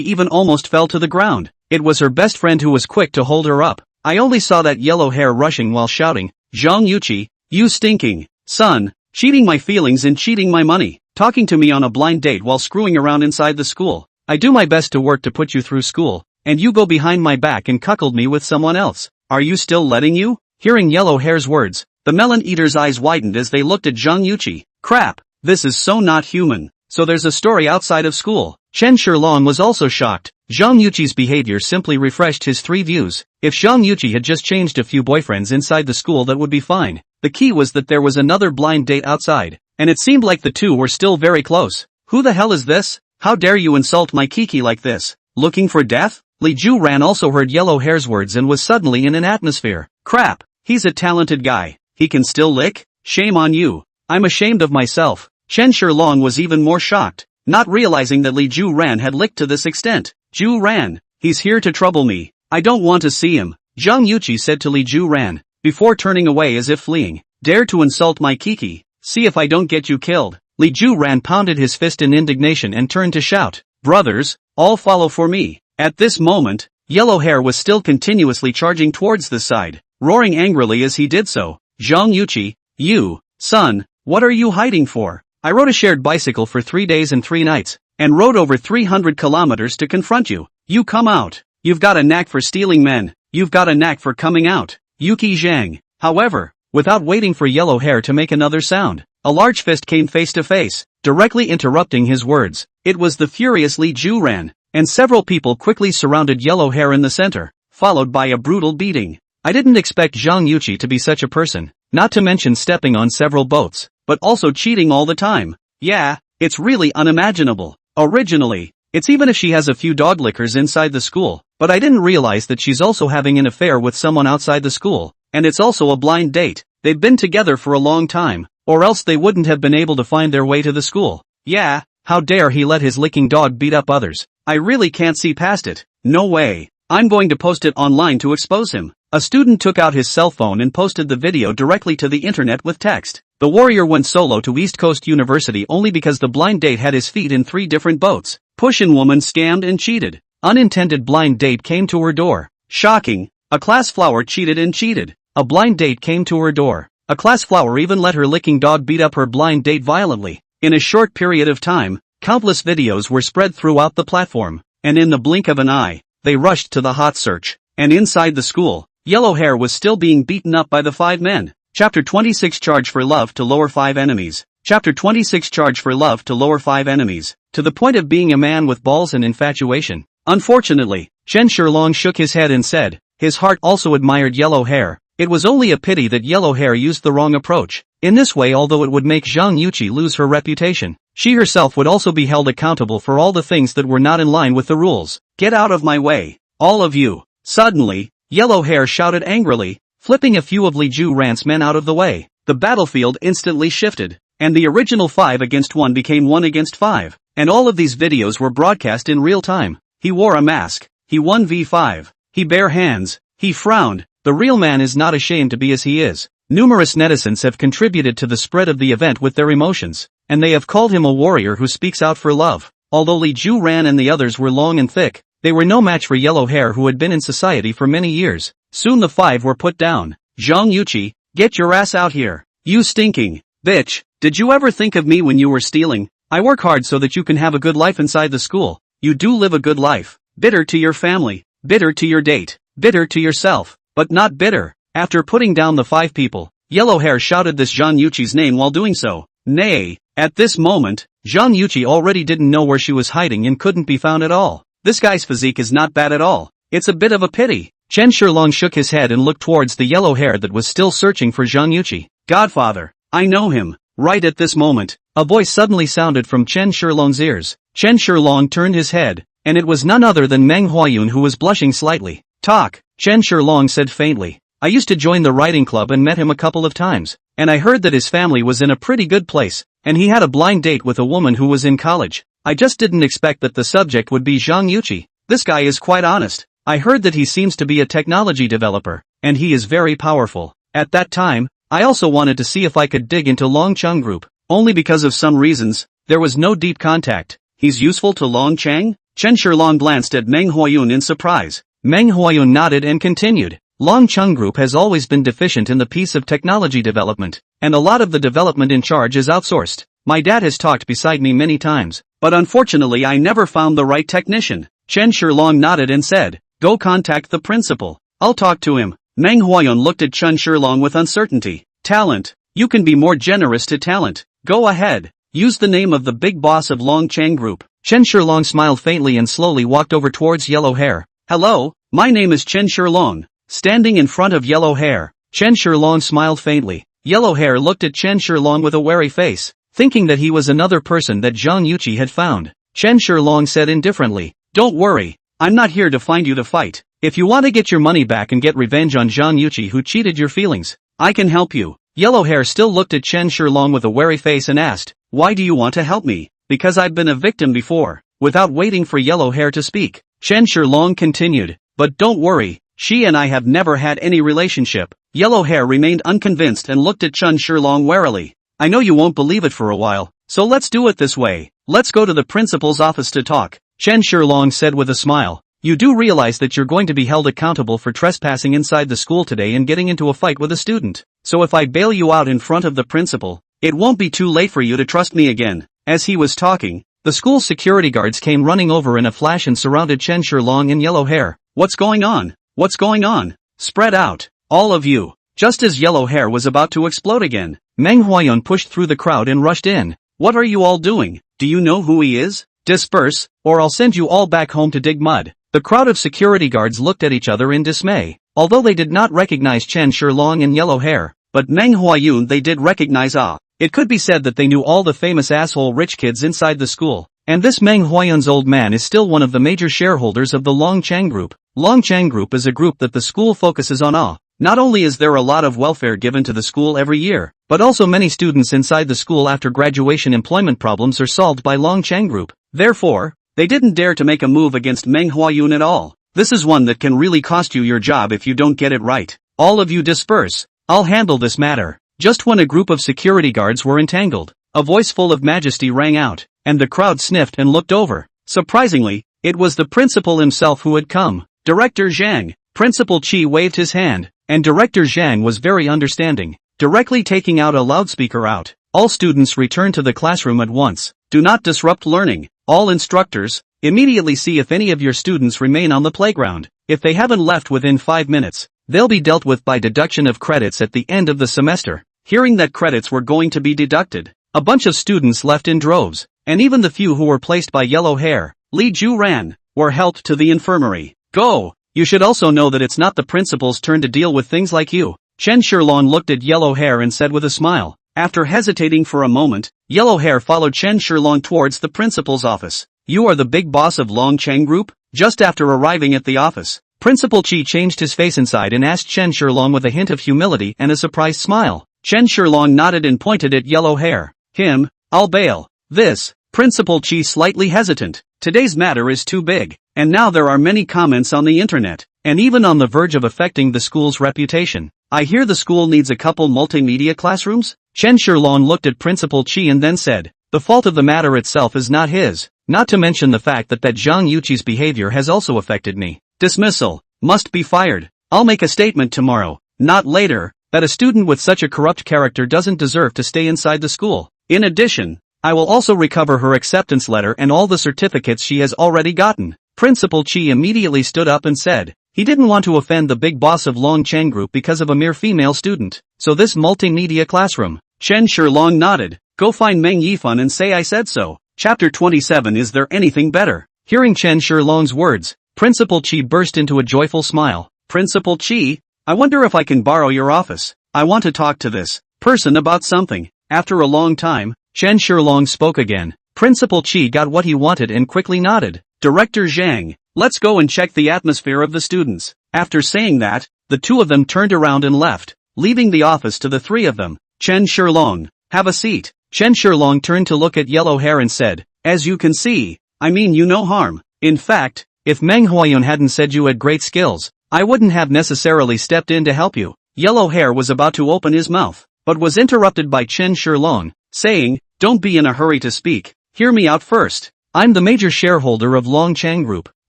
even almost fell to the ground. It was her best friend who was quick to hold her up. I only saw that yellow hair rushing while shouting, "Zhang Yuqi, you stinking son, cheating my feelings and cheating my money, talking to me on a blind date while screwing around inside the school. I do my best to work to put you through school, and you go behind my back and cuckold me with someone else. Are you still letting you?" Hearing yellow hair's words, the melon eater's eyes widened as they looked at Zhang Yuqi. Crap, this is so not human. So there's a story outside of school. Chen Shilong was also shocked. Zhang Yuqi's behavior simply refreshed his three views. If Zhang Yuqi had just changed a few boyfriends inside the school, that would be fine. The key was that there was another blind date outside, and it seemed like the two were still very close. Who the hell is this? How dare you insult my Kiki like this? Looking for death? Li Juran also heard yellow hair's words and was suddenly in an atmosphere. Crap, he's a talented guy. He can still lick? Shame on you. I'm ashamed of myself. Chen Shilong was even more shocked, not realizing that Li Juran had licked to this extent. Juran, he's here to trouble me. I don't want to see him, Zhang Yuqi said to Li Juran, before turning away as if fleeing. Dare to insult my Kiki? See if I don't get you killed. Li Juran pounded his fist in indignation and turned to shout, "Brothers, all follow for me." At this moment, yellow hair was still continuously charging towards the side, roaring angrily as he did so. "Zhang Yuqi, you, son, what are you hiding for? I rode a shared bicycle for 3 days and 3 nights, and rode over 300 kilometers to confront you. You come out. You've got a knack for stealing men. You've got a knack for coming out. Yuki Zhang." However, without waiting for yellow hair to make another sound, a large fist came face to face, directly interrupting his words. It was the furious Li Juran, and several people quickly surrounded yellow hair in the center, followed by a brutal beating. I didn't expect Zhang Yuqi to be such a person, not to mention stepping on several boats, but also cheating all the time. Yeah, it's really unimaginable. Originally, it's even if she has a few dog lickers inside the school, but I didn't realize that she's also having an affair with someone outside the school, and it's also a blind date. They've been together for a long time, or else they wouldn't have been able to find their way to the school. Yeah, how dare he let his licking dog beat up others? I really can't see past it. No way. I'm going to post it online to expose him. A student took out his cell phone and posted the video directly to the internet with text. The warrior went solo to East Coast University only because the blind date had his feet in 3 different boats. Pushin' woman scammed and cheated. Unintended blind date came to her door. Shocking. A class flower cheated and cheated. A blind date came to her door. A class flower even let her licking dog beat up her blind date violently. In a short period of time, countless videos were spread throughout the platform, and in the blink of an eye, they rushed to the hot search. And inside the school, yellow hair was still being beaten up by the 5 men. Chapter 26 Charge for Love to Lower 5 Enemies. Chapter 26 Charge for Love to Lower 5 Enemies. To the point of being a man with balls and infatuation. Unfortunately, Chen Shilong shook his head and said, his heart also admired yellow hair. It was only a pity that yellow hair used the wrong approach. In this way, although it would make Zhang Yuqi lose her reputation, she herself would also be held accountable for all the things that were not in line with the rules. Get out of my way, all of you. Suddenly, yellow hair shouted angrily, flipping a few of Li Juran's men out of the way. The battlefield instantly shifted, and the original 5 against 1 became 1 against 5, and all of these videos were broadcast in real time. He wore a mask. He 1v5. He bare hands. He frowned. The real man is not ashamed to be as he is. Numerous netizens have contributed to the spread of the event with their emotions, and they have called him a warrior who speaks out for love. Although Li Juran and the others were long and thick, they were no match for yellow hair who had been in society for many years. Soon the 5 were put down. Zhang Yuqi, get your ass out here. You stinking bitch. Did you ever think of me when you were stealing? I work hard so that you can have a good life inside the school. You do live a good life. Bitter to your family. Bitter to your date. Bitter to yourself. But not bitter. After putting down the 5 people, yellow hair shouted this Zhang Yuqi's name while doing so. Nay, at this moment, Zhang Yuqi already didn't know where she was hiding and couldn't be found at all. This guy's physique is not bad at all. It's a bit of a pity. Chen Shilong shook his head and looked towards the yellow hair that was still searching for Zhang Yuqi. Godfather, I know him. Right at this moment, a voice suddenly sounded from Chen Shilong's ears. Chen Shilong turned his head, and it was none other than Manhwa who was blushing slightly. Talk, Chen Shilong said faintly. I used to join the writing club and met him a couple of times, and I heard that his family was in a pretty good place, and he had a blind date with a woman who was in college. I just didn't expect that the subject would be Zhang Yuqi. This guy is quite honest. I heard that he seems to be a technology developer, and he is very powerful. At that time, I also wanted to see if I could dig into Long Cheng Group, only because of some reasons, there was no deep contact. He's useful to Long Cheng? Chen Shilong glanced at Meng Huayun in surprise. Meng Huayun nodded and continued. Long Chung Group has always been deficient in the piece of technology development, and a lot of the development in charge is outsourced. My dad has talked beside me many times, but unfortunately I never found the right technician. Chen Shilong nodded and said, go contact the principal. I'll talk to him. Meng Huayun looked at Chen Shilong with uncertainty. Talent. You can be more generous to talent. Go ahead. Use the name of the big boss of Long Chang Group. Chen Shilong smiled faintly and slowly walked over towards Yellow Hair. Hello, my name is Chen Shilong. Standing in front of Yellow Hair, Chen Shilong smiled faintly. Yellow Hair looked at Chen Shilong with a wary face, thinking that he was another person that Zhang Yuqi had found. Chen Shilong said indifferently, don't worry, I'm not here to find you to fight. If you want to get your money back and get revenge on Zhang Yuqi who cheated your feelings, I can help you. Yellow Hair still looked at Chen Shilong with a wary face and asked, why do you want to help me? Because I've been a victim before. Without waiting for Yellow Hair to speak, Chen Shilong continued, but don't worry. She and I have never had any relationship. Yellow Hair remained unconvinced and looked at Chen Shilong warily. I know you won't believe it for a while, so let's do it this way. Let's go to the principal's office to talk. Chen Shilong said with a smile. You do realize that you're going to be held accountable for trespassing inside the school today and getting into a fight with a student. So if I bail you out in front of the principal, it won't be too late for you to trust me again. As he was talking, the school's security guards came running over in a flash and surrounded Chen Shilong and Yellow Hair. What's going on? What's going on? Spread out, all of you. Just as Yellow Hair was about to explode again, Meng Huayun pushed through the crowd and rushed in. What are you all doing? Do you know who he is? Disperse, or I'll send you all back home to dig mud. The crowd of security guards looked at each other in dismay. Although they did not recognize Chen Shilong and Yellow Hair, but Meng Huayun they did recognize. It could be said that they knew all the famous asshole rich kids inside the school. And this Meng Huayun's old man is still one of the major shareholders of the Long Chang Group. Long Chang Group is a group that the school focuses on. Not only is there a lot of welfare given to the school every year, but also many students inside the school after graduation employment problems are solved by Long Chang Group. Therefore, they didn't dare to make a move against Meng Huayun at all. This is one that can really cost you your job if you don't get it right. All of you disperse. I'll handle this matter. Just when a group of security guards were entangled, a voice full of majesty rang out, and the crowd sniffed and looked over. Surprisingly, it was the principal himself who had come. Director Zhang. Principal Qi waved his hand, and Director Zhang was very understanding, directly taking out a loudspeaker out. All students return to the classroom at once. Do not disrupt learning. All instructors, immediately see if any of your students remain on the playground. If they haven't left within 5 minutes, they'll be dealt with by deduction of credits at the end of the semester. Hearing that credits were going to be deducted, a bunch of students left in droves, and even the few who were placed by Yellow Hair, Li Ju Ran, were helped to the infirmary. Go! You should also know that it's not the principal's turn to deal with things like you. Chen Shilong looked at Yellow Hair and said with a smile. After hesitating for a moment, Yellow Hair followed Chen Shilong towards the principal's office. You are the big boss of Long Chang Group? Just after arriving at the office, Principal Qi changed his face inside and asked Chen Shilong with a hint of humility and a surprised smile. Chen Shilong nodded and pointed at Yellow Hair. Him, I'll bail. This, Principal Qi slightly hesitant. Today's matter is too big, and now there are many comments on the internet, and even on the verge of affecting the school's reputation. I hear the school needs a couple multimedia classrooms? Chen Shilong looked at Principal Qi and then said, the fault of the matter itself is not his, not to mention the fact that Zhang Yuqi's behavior has also affected me. Dismissal. Must be fired. I'll make a statement tomorrow, not later, that a student with such a corrupt character doesn't deserve to stay inside the school. In addition, I will also recover her acceptance letter and all the certificates she has already gotten. Principal Qi immediately stood up and said, he didn't want to offend the big boss of Long Chang Group because of a mere female student. So this multimedia classroom. Chen Shilong nodded. Go find Meng Yifan and say I said so. Chapter 27. Is there anything better? Hearing Chen Shilong's words, Principal Qi burst into a joyful smile. Principal Qi, I wonder if I can borrow your office. I want to talk to this person about something. After a long time, Chen Shilong spoke again. Principal Qi got what he wanted and quickly nodded. Director Zhang, let's go and check the atmosphere of the students. After saying that, the two of them turned around and left, leaving the office to the three of them. Chen Shilong, have a seat. Chen Shilong turned to look at Yellow Hair and said, as you can see, I mean you no harm. In fact, if Meng Huayun hadn't said you had great skills, I wouldn't have necessarily stepped in to help you. Yellow Hair was about to open his mouth, but was interrupted by Chen Shilong, saying, don't be in a hurry to speak, hear me out first. I'm the major shareholder of Longchang Group,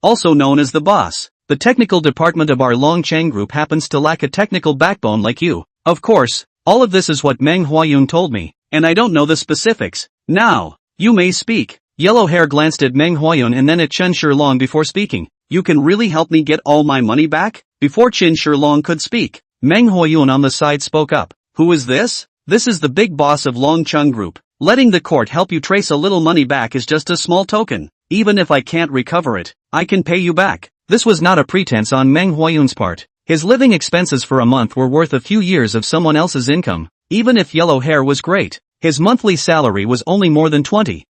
also known as the boss. The technical department of our Longchang Group happens to lack a technical backbone like you. Of course, all of this is what Manhwa told me, and I don't know the specifics. Now, you may speak. Yellow Hair glanced at Manhwa and then at Chen Shilong before speaking. You can really help me get all my money back? Before Chen Shilong could speak, Manhwa on the side spoke up. Who is this? This is the big boss of Longchang Group. Letting the court help you trace a little money back is just a small token. Even if I can't recover it, I can pay you back. This was not a pretense on Manhwa part. His living expenses for a month were worth a few years of someone else's income. Even if Yellow Hair was great, his monthly salary was only more than $20,000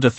to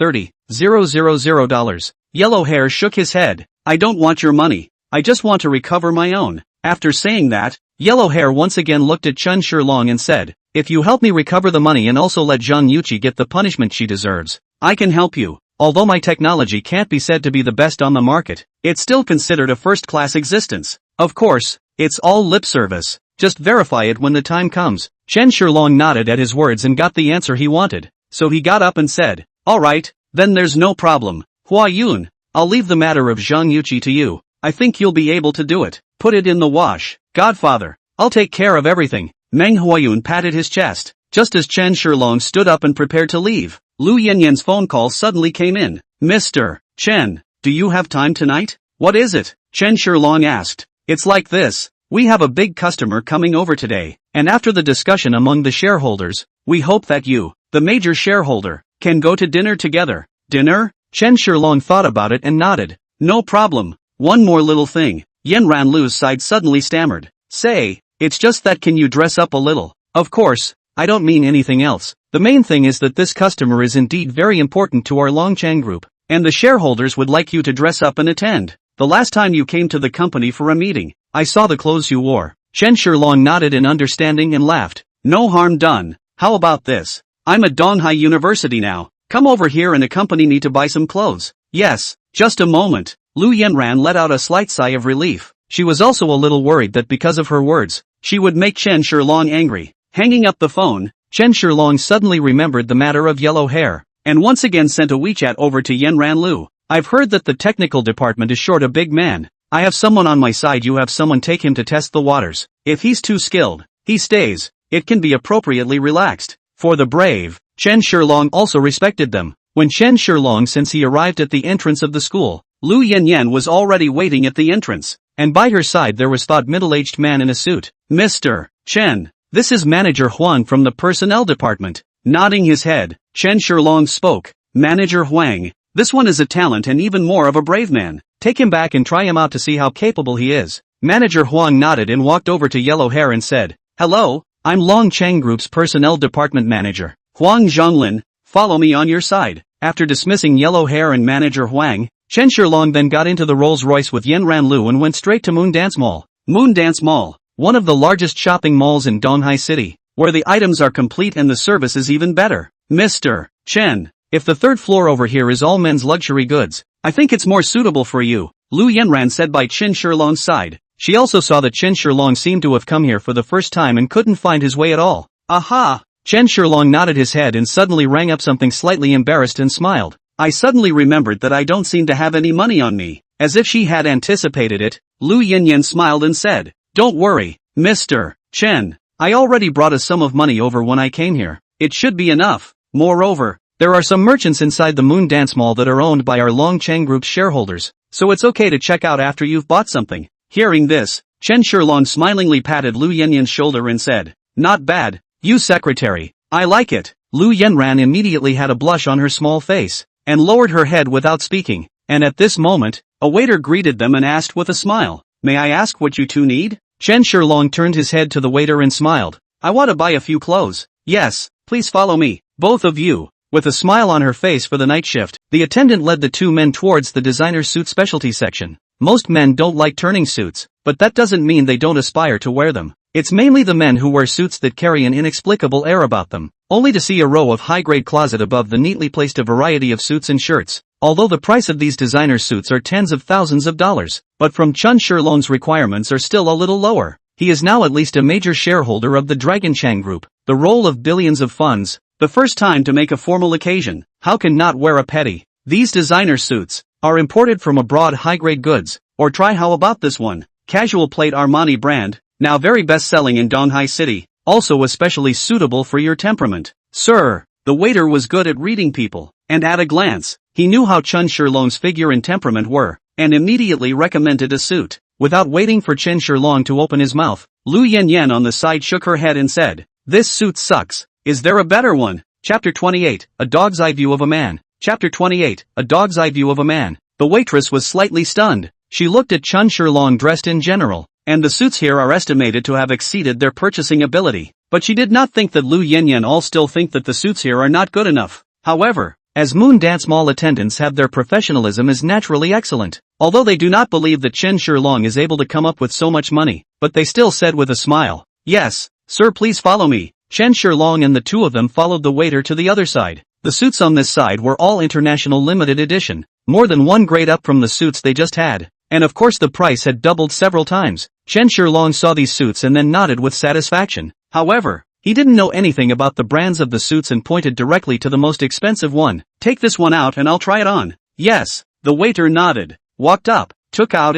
$30,000. Yellow Hair shook his head. I don't want your money. I just want to recover my own. After saying that, Yellow Hair once again looked at Chen Shilong and said, if you help me recover the money and also let Zhang Yuqi get the punishment she deserves, I can help you. Although my technology can't be said to be the best on the market, it's still considered a first-class existence. Of course, it's all lip service. Just verify it when the time comes. Chen Shilong nodded at his words and got the answer he wanted. So he got up and said, alright, then there's no problem. Hua Yun, I'll leave the matter of Zhang Yuqi to you. I think you'll be able to do it. Put it in the wash. Godfather, I'll take care of everything. Manhwa patted his chest. Just as Chen Shilong stood up and prepared to leave, Lu Yanyan's phone call suddenly came in. Mr. Chen, do you have time tonight? What is it? Chen Shilong asked. It's like this. We have a big customer coming over today, and after the discussion among the shareholders, we hope that you, the major shareholder, can go to dinner together. Dinner? Chen Shilong thought about it and nodded. No problem. One more little thing. Yan Lu's side suddenly stammered. Say, it's just that can you dress up a little? Of course, I don't mean anything else. The main thing is that this customer is indeed very important to our Longchang Group, and the shareholders would like you to dress up and attend. The last time you came to the company for a meeting, I saw the clothes you wore. Chen Shilong nodded in understanding and laughed. No harm done. How about this? I'm at Donghai University now. Come over here and accompany me to buy some clothes. Yes, just a moment. Lu Yanran let out a slight sigh of relief. She was also a little worried that because of her words, she would make Chen Shilong angry. Hanging up the phone, Chen Shilong suddenly remembered the matter of Yellow Hair, and once again sent a WeChat over to Yanran Lu. I've heard that the technical department is short a big man. I have someone on my side. You have someone take him to test the waters. If he's too skilled, he stays. It can be appropriately relaxed. For the brave, Chen Shilong also respected them. When Chen Shilong since he arrived at the entrance of the school, Lu Yanyan was already waiting at the entrance, and by her side there was thought middle-aged man in a suit. Mr. Chen, this is Manager Huang from the personnel department. Nodding his head, Chen Shilong spoke. Manager Huang, this one is a talent and even more of a brave man. Take him back and try him out to see how capable he is. Manager Huang nodded and walked over to Yellow Hair and said, hello, I'm Longchang Group's personnel department manager, Huang Zhonglin, follow me on your side. After dismissing Yellow Hair and Manager Huang, Chen Shilong then got into the Rolls-Royce with Yanran Lu and went straight to Moon Dance Mall. Moon Dance Mall, one of the largest shopping malls in Donghai City, where the items are complete and the service is even better. Mr. Chen, if the third floor over here is all men's luxury goods, I think it's more suitable for you, Lu Yanran said by Chen Shilong's side. She also saw that Chen Shilong seemed to have come here for the first time and couldn't find his way at all. Aha! Chen Shilong nodded his head and suddenly rang up something slightly embarrassed and smiled. I suddenly remembered that I don't seem to have any money on me. As if she had anticipated it, Lu Yanyan smiled and said, don't worry, Mr. Chen. I already brought a sum of money over when I came here. It should be enough. Moreover, there are some merchants inside the Moon Dance Mall that are owned by our Longchang Group's shareholders, so it's okay to check out after you've bought something. Hearing this, Chen Shilong smilingly patted Lu Yanyan's shoulder and said, not bad, you secretary. I like it. Lu Yanran immediately had a blush on her small face, and lowered her head without speaking, and at this moment, a waiter greeted them and asked with a smile, may I ask what you two need? Chen Shilong turned his head to the waiter and smiled, I want to buy a few clothes. Yes, please follow me, both of you. With a smile on her face for the night shift, the attendant led the two men towards the designer suit specialty section. Most men don't like turning suits, but that doesn't mean they don't aspire to wear them. It's mainly the men who wear suits that carry an inexplicable air about them, only to see a row of high-grade closet above the neatly placed a variety of suits and shirts. Although the price of these designer suits are tens of thousands of dollars, but from Chen Shilong's requirements are still a little lower. He is now at least a major shareholder of the Dragonchang Group, the role of billions of funds, the first time to make a formal occasion. how can not wear a petty? These designer suits are imported from abroad, high-grade goods. Or try, how about this one? Casual plate Armani brand, now very best-selling in Donghai City, also especially suitable for your temperament. Sir, the waiter was good at reading people, and at a glance, he knew how Chen Shilong's figure and temperament were, and immediately recommended a suit. Without waiting for Chen Shilong to open his mouth, Lu Yanyan on the side shook her head and said, "This suit sucks. Is there a better one?" Chapter 28, A Dog's Eye View of a Man. Chapter 28, A Dog's Eye View of a Man. The waitress was slightly stunned. She looked at Chen Shilong dressed in general, and the suits here are estimated to have exceeded their purchasing ability. But she did not think that Lu Yanyan all still think that the suits here are not good enough. However, as Moon Dance Mall attendants have, their professionalism is naturally excellent. Although they do not believe that Chen Shilong is able to come up with so much money, but they still said with a smile, "Yes, sir, please follow me." Chen Shilong and the two of them followed the waiter to the other side. The suits on this side were all international limited edition, more than one grade up from the suits they just had. And of course the price had doubled several times. Chen Shilong saw these suits and then nodded with satisfaction. However, he didn't know anything about the brands of the suits and pointed directly to the most expensive one. "Take this one out and I'll try it on." "Yes." The waiter nodded, walked up, took out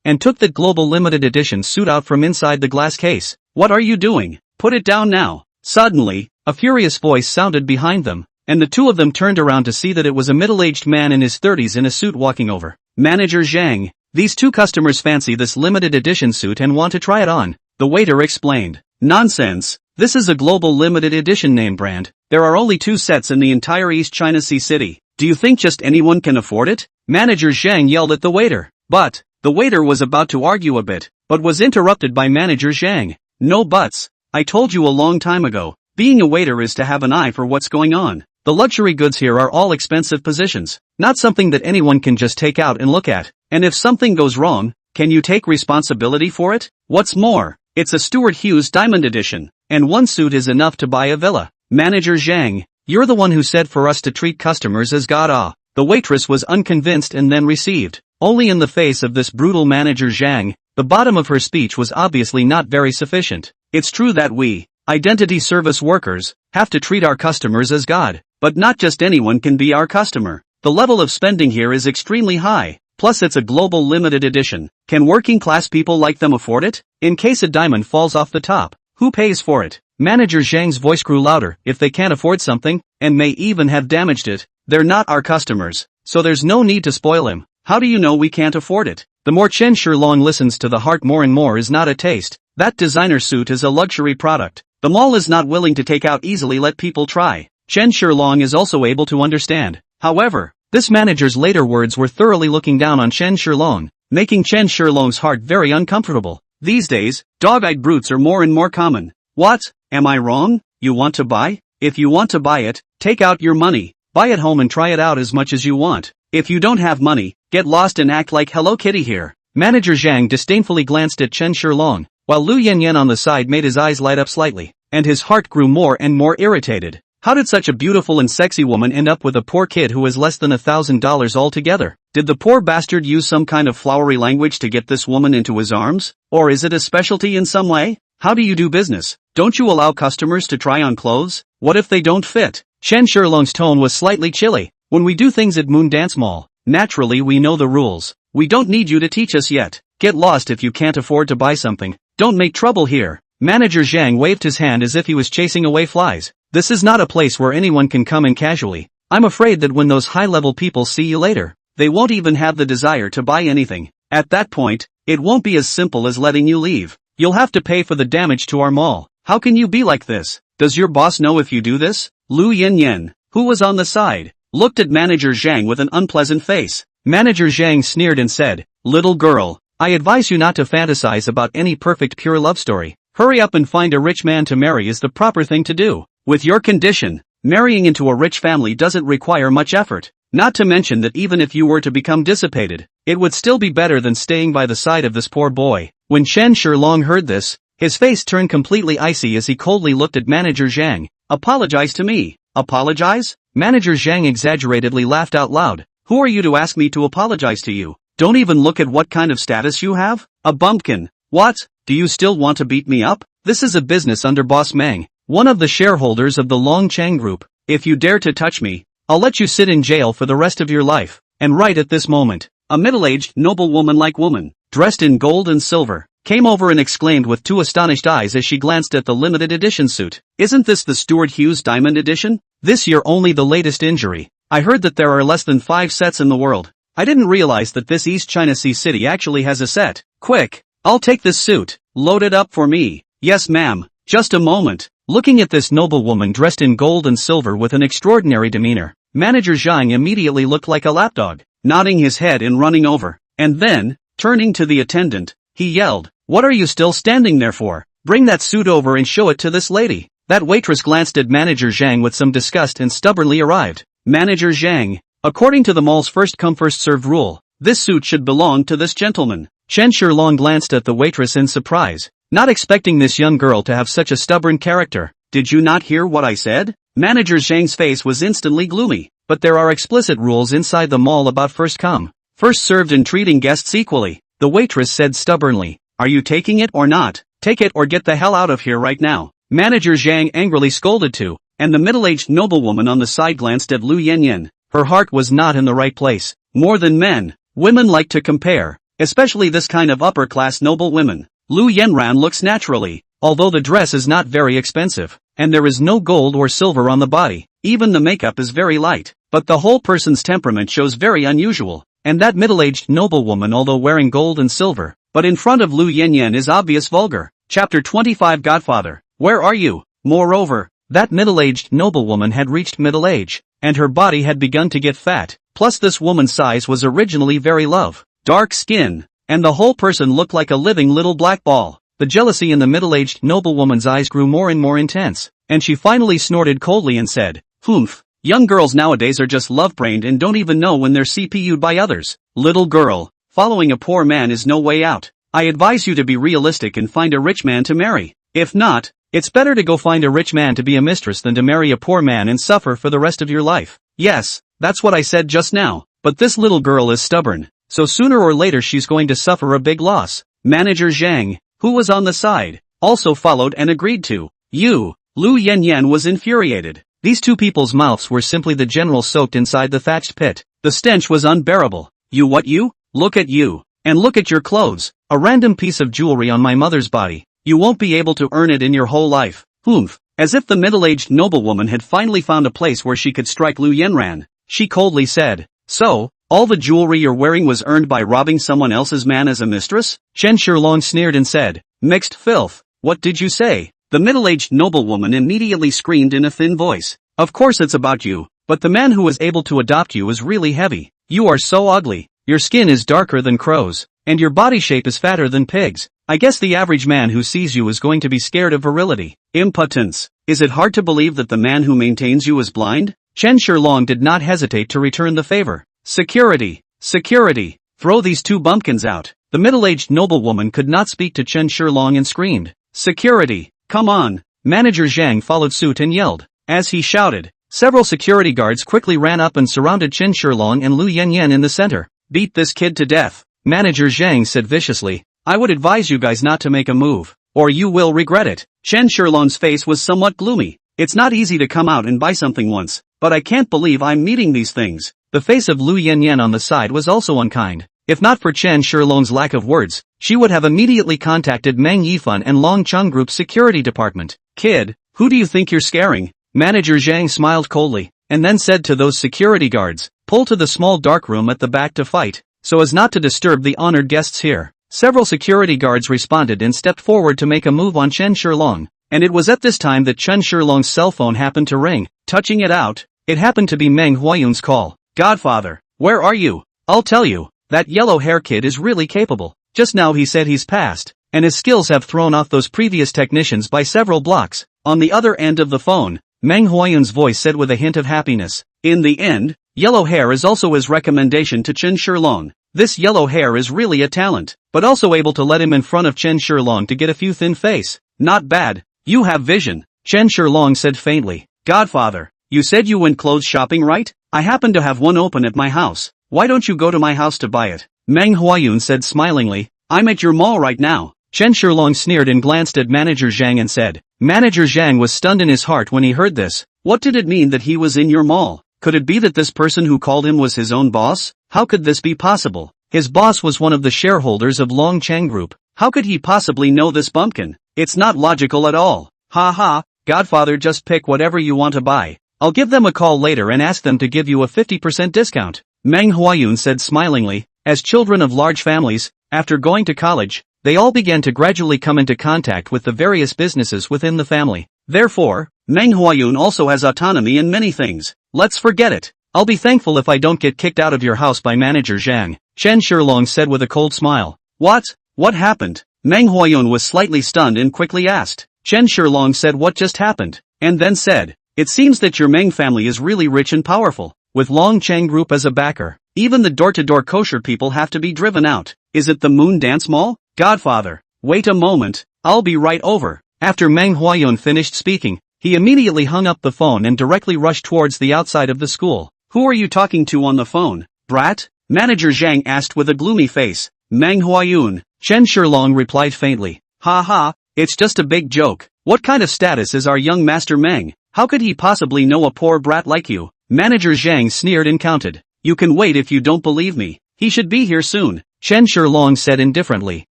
and took the global limited edition suit out from inside the glass case. "What are you doing? Put it down now." Suddenly, a furious voice sounded behind them, and the two of them turned around to see that it was a middle-aged man in his 30s in a suit walking over. "Manager Zhang, these two customers fancy this limited edition suit and want to try it on," the waiter explained. "Nonsense. This is a global limited edition name brand. There are only 2 sets in the entire East China Sea city. Do you think just anyone can afford it?" Manager Zhang yelled at the waiter. But the waiter was about to argue a bit, but was interrupted by Manager Zhang. "No buts. I told you a long time ago, being a waiter is to have an eye for what's going on. The luxury goods here are all expensive positions, not something that anyone can just take out and look at. And if something goes wrong, can you take responsibility for it? What's more, it's a Stuart Hughes Diamond Edition, and one suit is enough to buy a villa." "Manager Zhang, you're the one who said for us to treat customers as God." The waitress was unconvinced and then received. Only in the face of this brutal Manager Zhang, the bottom of her speech was obviously not very sufficient. "It's true that we, identity service workers, have to treat our customers as God, but not just anyone can be our customer. The level of spending here is extremely high, plus it's a global limited edition. Can working class people like them afford it? In case a diamond falls off the top, who pays for it?" Manager Zhang's voice grew louder. "If they can't afford something, and may even have damaged it, they're not our customers, so there's no need to spoil him. How do you know we can't afford it?" The more Chen Shilong listens to the heart, more and more is not a taste. That designer suit is a luxury product. The mall is not willing to take out easily, let people try. Chen Shilong is also able to understand. However, this manager's later words were thoroughly looking down on Chen Shilong, making Chen Shilong's heart very uncomfortable. These days, dog-eyed brutes are more and more common. "What? Am I wrong? You want to buy? If you want to buy it, take out your money, buy it home and try it out as much as you want. If you don't have money, get lost and act like Hello Kitty here." Manager Zhang disdainfully glanced at Chen Shilong, while Lu Yanyan on the side made his eyes light up slightly, and his heart grew more and more irritated. How did such a beautiful and sexy woman end up with a poor kid who is less than $1,000 altogether? Did the poor bastard use some kind of flowery language to get this woman into his arms? Or is it a specialty in some way? How do you do business? Don't you allow customers to try on clothes? What if they don't fit? Chen Shilong's tone was slightly chilly. "When we do things at Moon Dance Mall, naturally we know the rules. We don't need you to teach us yet. Get lost if you can't afford to buy something. Don't make trouble here." Manager Zhang waved his hand as if he was chasing away flies. "This is not a place where anyone can come in casually. I'm afraid that when those high-level people see you later, they won't even have the desire to buy anything. At that point, it won't be as simple as letting you leave. You'll have to pay for the damage to our mall. How can you be like this? Does your boss know if you do this?" Lu Yanyan, who was on the side, looked at Manager Zhang with an unpleasant face. Manager Zhang sneered and said, "Little girl, I advise you not to fantasize about any perfect pure love story. Hurry up and find a rich man to marry is the proper thing to do. With your condition, marrying into a rich family doesn't require much effort. Not to mention that even if you were to become dissipated, it would still be better than staying by the side of this poor boy." When Chen Shilong heard this, his face turned completely icy as he coldly looked at Manager Zhang. "Apologize to me." "Apologize?" Manager Zhang exaggeratedly laughed out loud. "Who are you to ask me to apologize to you? Don't even look at what kind of status you have? A bumpkin. What? Do you still want to beat me up? This is a business under Boss Meng, one of the shareholders of the Longchang Group. If you dare to touch me, I'll let you sit in jail for the rest of your life. And right at this moment, a middle-aged, noblewoman-like woman, dressed in gold and silver, came over and exclaimed with two astonished eyes as she glanced at the limited edition suit. Isn't this the Stuart Hughes Diamond Edition? This year only the latest injury. I heard that there are less than 5 sets in the world. I didn't realize that this East China Sea city actually has a set. Quick! I'll take this suit. Load it up for me. Yes ma'am. Just a moment. Looking at this noblewoman dressed in gold and silver with an extraordinary demeanor, Manager Zhang immediately looked like a lapdog, nodding his head and running over. And then, turning to the attendant, he yelled, "What are you still standing there for? Bring that suit over and show it to this lady." That waitress glanced at Manager Zhang with some disgust and stubbornly arrived. Manager Zhang, according to the mall's first come first served rule, this suit should belong to this gentleman. Chen Shilong glanced at the waitress in surprise, not expecting this young girl to have such a stubborn character. Did you not hear what I said? Manager Zhang's face was instantly gloomy, but there are explicit rules inside the mall about first come, first served and treating guests equally. The waitress said stubbornly, "Are you taking it or not? Take it or get the hell out of here right now." Manager Zhang angrily scolded too, and the middle-aged noblewoman on the side glanced at Lu Yanyan. Her heart was not in the right place. More than men, women like to compare, especially this kind of upper-class noble women. Lu Yanran looks naturally, although the dress is not very expensive, and there is no gold or silver on the body. Even the makeup is very light, but the whole person's temperament shows very unusual. And that middle-aged noblewoman, although wearing gold and silver, but in front of Lu Yanyan is obvious vulgar. Chapter 25 Godfather, where are you? Moreover, that middle-aged noblewoman had reached middle age, and her body had begun to get fat, plus this woman's size was originally very low, dark skin, and the whole person looked like a living little black ball. The jealousy in the middle-aged noblewoman's eyes grew more and more intense, and she finally snorted coldly and said, "Humph. Young girls nowadays are just love-brained and don't even know when they're CPU'd by others. Little girl, following a poor man is no way out. I advise you to be realistic and find a rich man to marry. If not, it's better to go find a rich man to be a mistress than to marry a poor man and suffer for the rest of your life." Yes, that's what I said just now, but this little girl is stubborn, so sooner or later she's going to suffer a big loss. Manager Zhang, who was on the side, also followed and agreed to. You, Lu Yanyan was infuriated. These two people's mouths were simply the general soaked inside the thatched pit. The stench was unbearable. You what you? Look at you. And look at your clothes. A random piece of jewelry on my mother's body. You won't be able to earn it in your whole life. Humph. As if the middle-aged noblewoman had finally found a place where she could strike Lu Yanran, she coldly said, "So, all the jewelry you're wearing was earned by robbing someone else's man as a mistress?" Chen Shilong sneered and said, "Mixed filth. What did you say?" The middle-aged noblewoman immediately screamed in a thin voice, "Of course it's about you, but the man who was able to adopt you is really heavy. You are so ugly, your skin is darker than crows, and your body shape is fatter than pigs. I guess the average man who sees you is going to be scared of virility. Impotence. Is it hard to believe that the man who maintains you is blind?" Chen Shilong did not hesitate to return the favor. "Security! Security! Throw these two bumpkins out." The middle-aged noblewoman could not speak to Chen Shilong and screamed, "Security! Come on!" Manager Zhang followed suit and yelled. As he shouted, several security guards quickly ran up and surrounded Chen Shilong and Lu Yanyan in the center. "Beat this kid to death," Manager Zhang said viciously. "I would advise you guys not to make a move, or you will regret it." Chen Shilong's face was somewhat gloomy. "It's not easy to come out and buy something once, but I can't believe I'm meeting these things." The face of Lu Yanyan on the side was also unkind. If not for Chen Shilong's lack of words, she would have immediately contacted Meng Yifan and Long Chung Group's security department. "Kid, who do you think you're scaring?" Manager Zhang smiled coldly, and then said to those security guards, "Pull to the small dark room at the back to fight, so as not to disturb the honored guests here." Several security guards responded and stepped forward to make a move on Chen Shilong, and it was at this time that Chen Shilong's cell phone happened to ring. Touching it out, it happened to be Meng Huayun's call. "Godfather, where are you? I'll tell you, that yellow hair kid is really capable. Just now he said he's passed, and his skills have thrown off those previous technicians by several blocks." On the other end of the phone, Meng Huayun's voice said with a hint of happiness, "In the end, yellow hair is also his recommendation to Chen Shilong. This yellow hair is really a talent, but also able to let him in front of Chen Shilong to get a few thin face. Not bad. You have vision." Chen Shilong said faintly, "Godfather, you said you went clothes shopping, right? I happen to have one open at my house. Why don't you go to my house to buy it?" Meng Huayun said smilingly, "I'm at your mall right now." Chen Shilong sneered and glanced at Manager Zhang and said. Manager Zhang was stunned in his heart when he heard this. What did it mean that he was in your mall? Could it be that this person who called him was his own boss? How could this be possible? His boss was one of the shareholders of Long Cheng Group. How could he possibly know this bumpkin? It's not logical at all. Ha ha, Godfather, just pick whatever you want to buy. I'll give them a call later and ask them to give you a 50% discount. Manhwa said smilingly. As children of large families, after going to college, they all began to gradually come into contact with the various businesses within the family. Therefore, Manhwa also has autonomy in many things. Let's forget it. I'll be thankful if I don't get kicked out of your house by Manager Zhang, Chen Shilong said with a cold smile. What? What happened? Manhwa was slightly stunned and quickly asked. Chen Shilong said what just happened, and then said, it seems that your Meng family is really rich and powerful, with Long Cheng Group as a backer. Even the door-to-door kosher people have to be driven out. Is it the Moon Dance Mall? Godfather, wait a moment, I'll be right over. After Manhwa finished speaking, he immediately hung up the phone and directly rushed towards the outside of the school. Who are you talking to on the phone, brat? Manager Zhang asked with a gloomy face. Manhwa Chen Shilong replied faintly. Ha ha, it's just a big joke. What kind of status is our young master Meng? How could he possibly know a poor brat like you? Manager Zhang sneered and counted. You can wait if you don't believe me. He should be here soon. Chen Shilong said indifferently.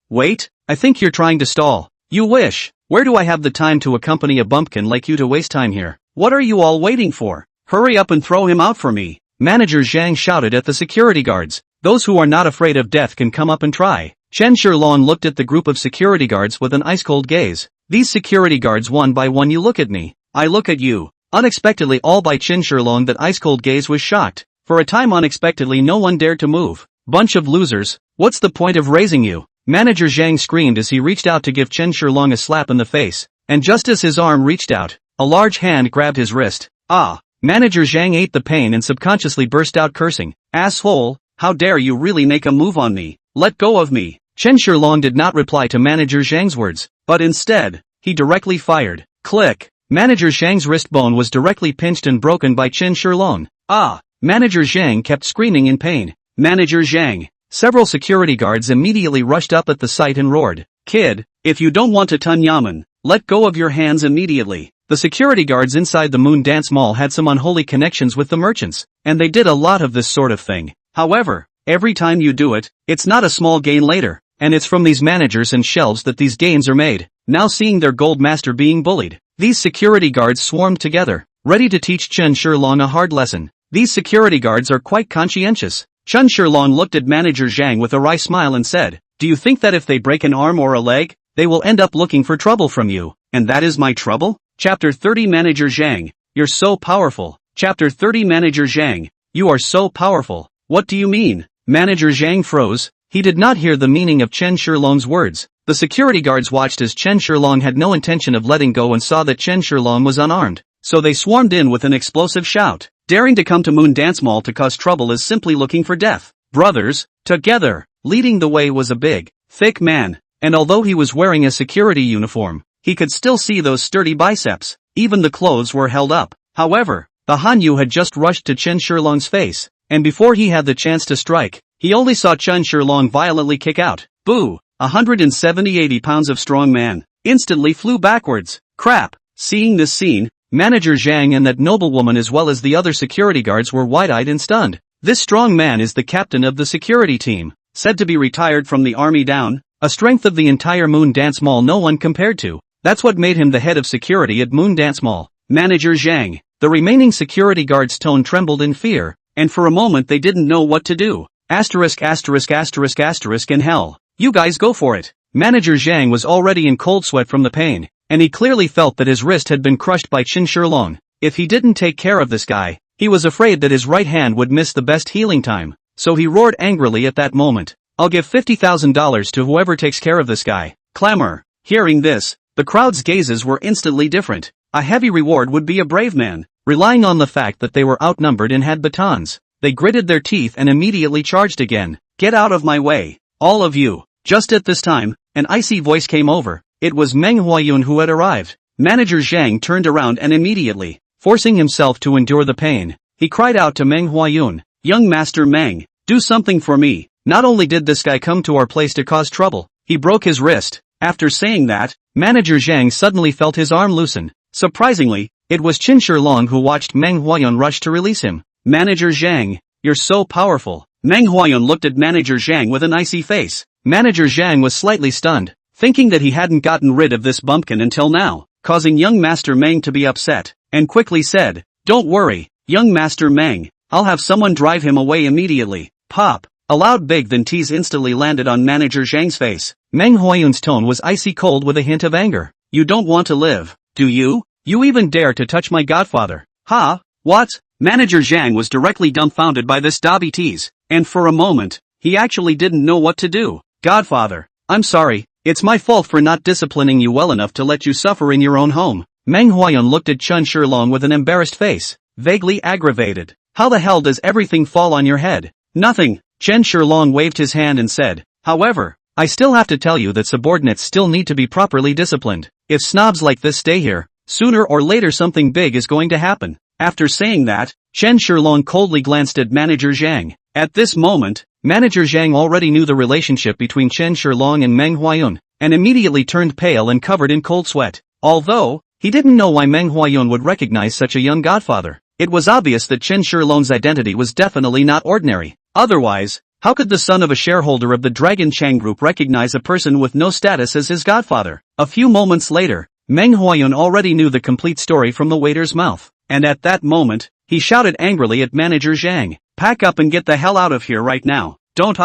Wait, I think you're trying to stall. You wish. Where do I have the time to accompany a bumpkin like you to waste time here? What are you all waiting for? Hurry up and throw him out for me. Manager Zhang shouted at the security guards. Those who are not afraid of death can come up and try. Chen Shilong looked at the group of security guards with an ice-cold gaze. These security guards, one by one, you look at me, I look at you. Unexpectedly, all by Chen Shilong, that ice-cold gaze was shocked. For a time, unexpectedly, no one dared to move. Bunch of losers, what's the point of raising you? Manager Zhang screamed as he reached out to give Chen Shilong a slap in the face. And just as his arm reached out, a large hand grabbed his wrist. Ah! Manager Zhang ate the pain and subconsciously burst out cursing. Asshole, how dare you really make a move on me? Let go of me. Chen Shilong did not reply to Manager Zhang's words, but instead, he directly fired. Click. Manager Zhang's wrist bone was directly pinched and broken by Chen Shilong. Ah! Manager Zhang kept screaming in pain. Manager Zhang. Several security guards immediately rushed up at the sight and roared. Kid, if you don't want to Tun Yamen, let go of your hands immediately. The security guards inside the Moon Dance Mall had some unholy connections with the merchants, and they did a lot of this sort of thing. However, every time you do it, it's not a small gain later, and it's from these managers and shelves that these gains are made. Now seeing their gold master being bullied, these security guards swarmed together, ready to teach Chen Shilong a hard lesson. These security guards are quite conscientious. Chen Shilong looked at Manager Zhang with a wry smile and said, do you think that if they break an arm or a leg, they will end up looking for trouble from you? And that is my trouble? Chapter 30 Manager Zhang, you're so powerful. Chapter 30 Manager Zhang, you are so powerful. What do you mean? Manager Zhang froze. He did not hear the meaning of Chen Shilong's words. The security guards watched as Chen Shilong had no intention of letting go and saw that Chen Shilong was unarmed. So they swarmed in with an explosive shout. Daring to come to Moon Dance Mall to cause trouble is simply looking for death. Brothers, together. Leading the way was a big, thick man, and although he was wearing a security uniform, he could still see those sturdy biceps. Even the clothes were held up. However, the Hanyu had just rushed to Chen Shilong's face, and before he had the chance to strike, he only saw Chen Shilong violently kick out. Boo! 170-80 pounds of strong man instantly flew backwards. Crap! Seeing this scene, Manager Zhang and that noblewoman as well as the other security guards were wide-eyed and stunned. This strong man is the captain of the security team, said to be retired from the army down, a strength of the entire Moon Dance Mall no one compared to. That's what made him the head of security at Moon Dance Mall. Manager Zhang. The remaining security guards' tone trembled in fear, and for a moment they didn't know what to do. Asterisk asterisk asterisk asterisk in hell. You guys go for it. Manager Zhang was already in cold sweat from the pain, and he clearly felt that his wrist had been crushed by Chen Shilong. If he didn't take care of this guy, he was afraid that his right hand would miss the best healing time, so he roared angrily at that moment. I'll give $50,000 to whoever takes care of this guy. Clamor. Hearing this, the crowd's gazes were instantly different. A heavy reward would be a brave man. Relying on the fact that they were outnumbered and had batons, they gritted their teeth and immediately charged again. Get out of my way, all of you. Just at this time, an icy voice came over. It was Manhwa who had arrived. Manager Zhang turned around and immediately, forcing himself to endure the pain, he cried out to Manhwa, young master Meng, do something for me. Not only did this guy come to our place to cause trouble, he broke his wrist. After saying that, Manager Zhang suddenly felt his arm loosen. Surprisingly, it was Chen Shilong who watched Manhwa rush to release him. Manager Zhang, you're so powerful. Meng Huayun looked at Manager Zhang with an icy face. Manager Zhang was slightly stunned, thinking that he hadn't gotten rid of this bumpkin until now, causing young Master Meng to be upset, and quickly said, "Don't worry, young Master Meng, I'll have someone drive him away immediately." Pop! A loud big then tease instantly landed on Manager Zhang's face. Meng Huayun's tone was icy cold with a hint of anger. "You don't want to live, do you? You even dare to touch my godfather? Ha? What?" Manager Zhang was directly dumbfounded by this dobby tease, and for a moment, he actually didn't know what to do. "Godfather, I'm sorry, it's my fault for not disciplining you well enough to let you suffer in your own home." Meng Huayun looked at Chen Shilong with an embarrassed face, vaguely aggravated. "How the hell does everything fall on your head?" "Nothing." Chen Shilong waved his hand and said, "However, I still have to tell you that subordinates still need to be properly disciplined. If snobs like this stay here, sooner or later something big is going to happen." After saying that, Chen Shilong coldly glanced at Manager Zhang. At this moment, Manager Zhang already knew the relationship between Chen Shilong and Meng Huayun, and immediately turned pale and covered in cold sweat. Although, he didn't know why Meng Huayun would recognize such a young godfather. It was obvious that Chen Shilong's identity was definitely not ordinary. Otherwise, how could the son of a shareholder of the Dragon Chang Group recognize a person with no status as his godfather? A few moments later, Meng Huayun already knew the complete story from the waiter's mouth, and at that moment, he shouted angrily at Manager Zhang, "Pack up and get the hell out of here right now. Don't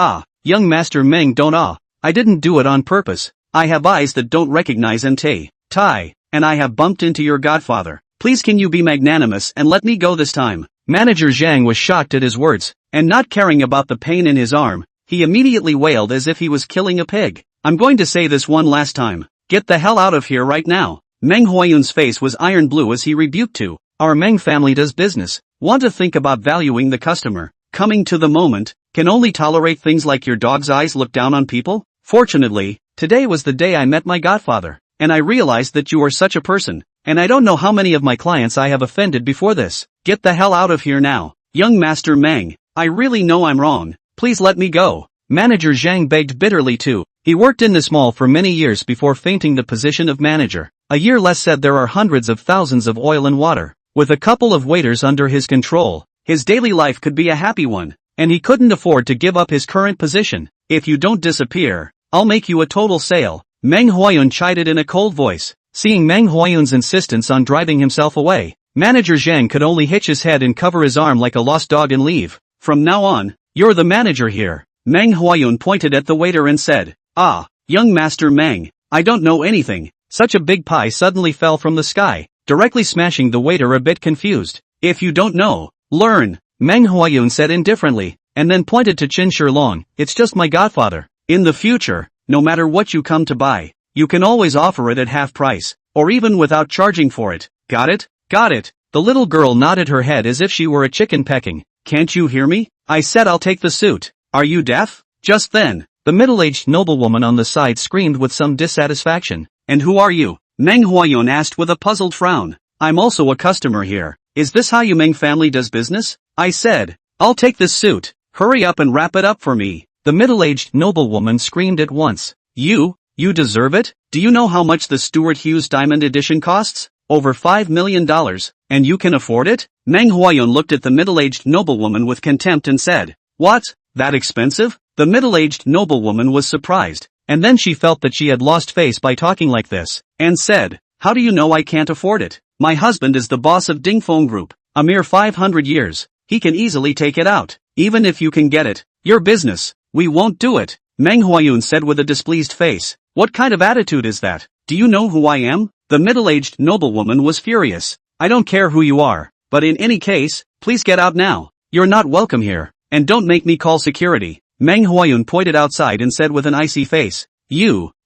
young Master Meng, don't I didn't do it on purpose. I have eyes that don't recognize Tai, and I have bumped into your godfather. Please can you be magnanimous and let me go this time?" Manager Zhang was shocked at his words, and not caring about the pain in his arm, he immediately wailed as if he was killing a pig. "I'm going to say this one last time. Get the hell out of here right now." Meng Huayun's face was iron blue as he rebuked to, "Our Meng family does business. Want to think about valuing the customer. Coming to the moment, can only tolerate things like your dog's eyes look down on people? Fortunately, today was the day I met my godfather, and I realized that you are such a person, and I don't know how many of my clients I have offended before this. Get the hell out of here now. Young Master Meng, I really know I'm wrong. Please let me go." Manager Zhang begged bitterly too. He worked in this mall for many years before fainting the position of manager. A year less said there are hundreds of thousands of oil and water. With a couple of waiters under his control, his daily life could be a happy one, and he couldn't afford to give up his current position. "If you don't disappear, I'll make you a total sale," Meng Huayun chided in a cold voice. Seeing Meng Huayun's insistence on driving himself away, Manager Zhang could only hitch his head and cover his arm like a lost dog and leave. "From now on, you're the manager here." Meng Huayun pointed at the waiter and said, Young Master Meng, I don't know anything." Such a big pie suddenly fell from the sky, directly smashing the waiter a bit confused. "If you don't know, learn," Meng Huayun said indifferently, and then pointed to Chen Shilong. "It's just my godfather. In the future, no matter what you come to buy, you can always offer it at half price, or even without charging for it. Got it?" "Got it." The little girl nodded her head as if she were a chicken pecking. "Can't you hear me? I said I'll take the suit. Are you deaf?" Just then, the middle-aged noblewoman on the side screamed with some dissatisfaction. "And who are you?" Meng Huayun asked with a puzzled frown. "I'm also a customer here. Is this how you Meng family does business?" I said, "I'll take this suit. Hurry up and wrap it up for me." The middle-aged noblewoman screamed at once. You deserve it? Do you know how much the Stuart Hughes Diamond Edition costs? Over $5 million, and you can afford it?" Meng Huayun looked at the middle-aged noblewoman with contempt and said, "What? That expensive?" The middle-aged noblewoman was surprised, and then she felt that she had lost face by talking like this, and said, "How do you know I can't afford it? My husband is the boss of Dingfeng Group, a mere 500 years, he can easily take it out. Even if you can get it, your business, we won't do it," Meng Huayun said with a displeased face. "What kind of attitude is that? Do you know who I am?" The middle-aged noblewoman was furious. "I don't care who you are, but in any case, please get out now. You're not welcome here, and don't make me call security." Meng Huayun pointed outside and said with an icy face,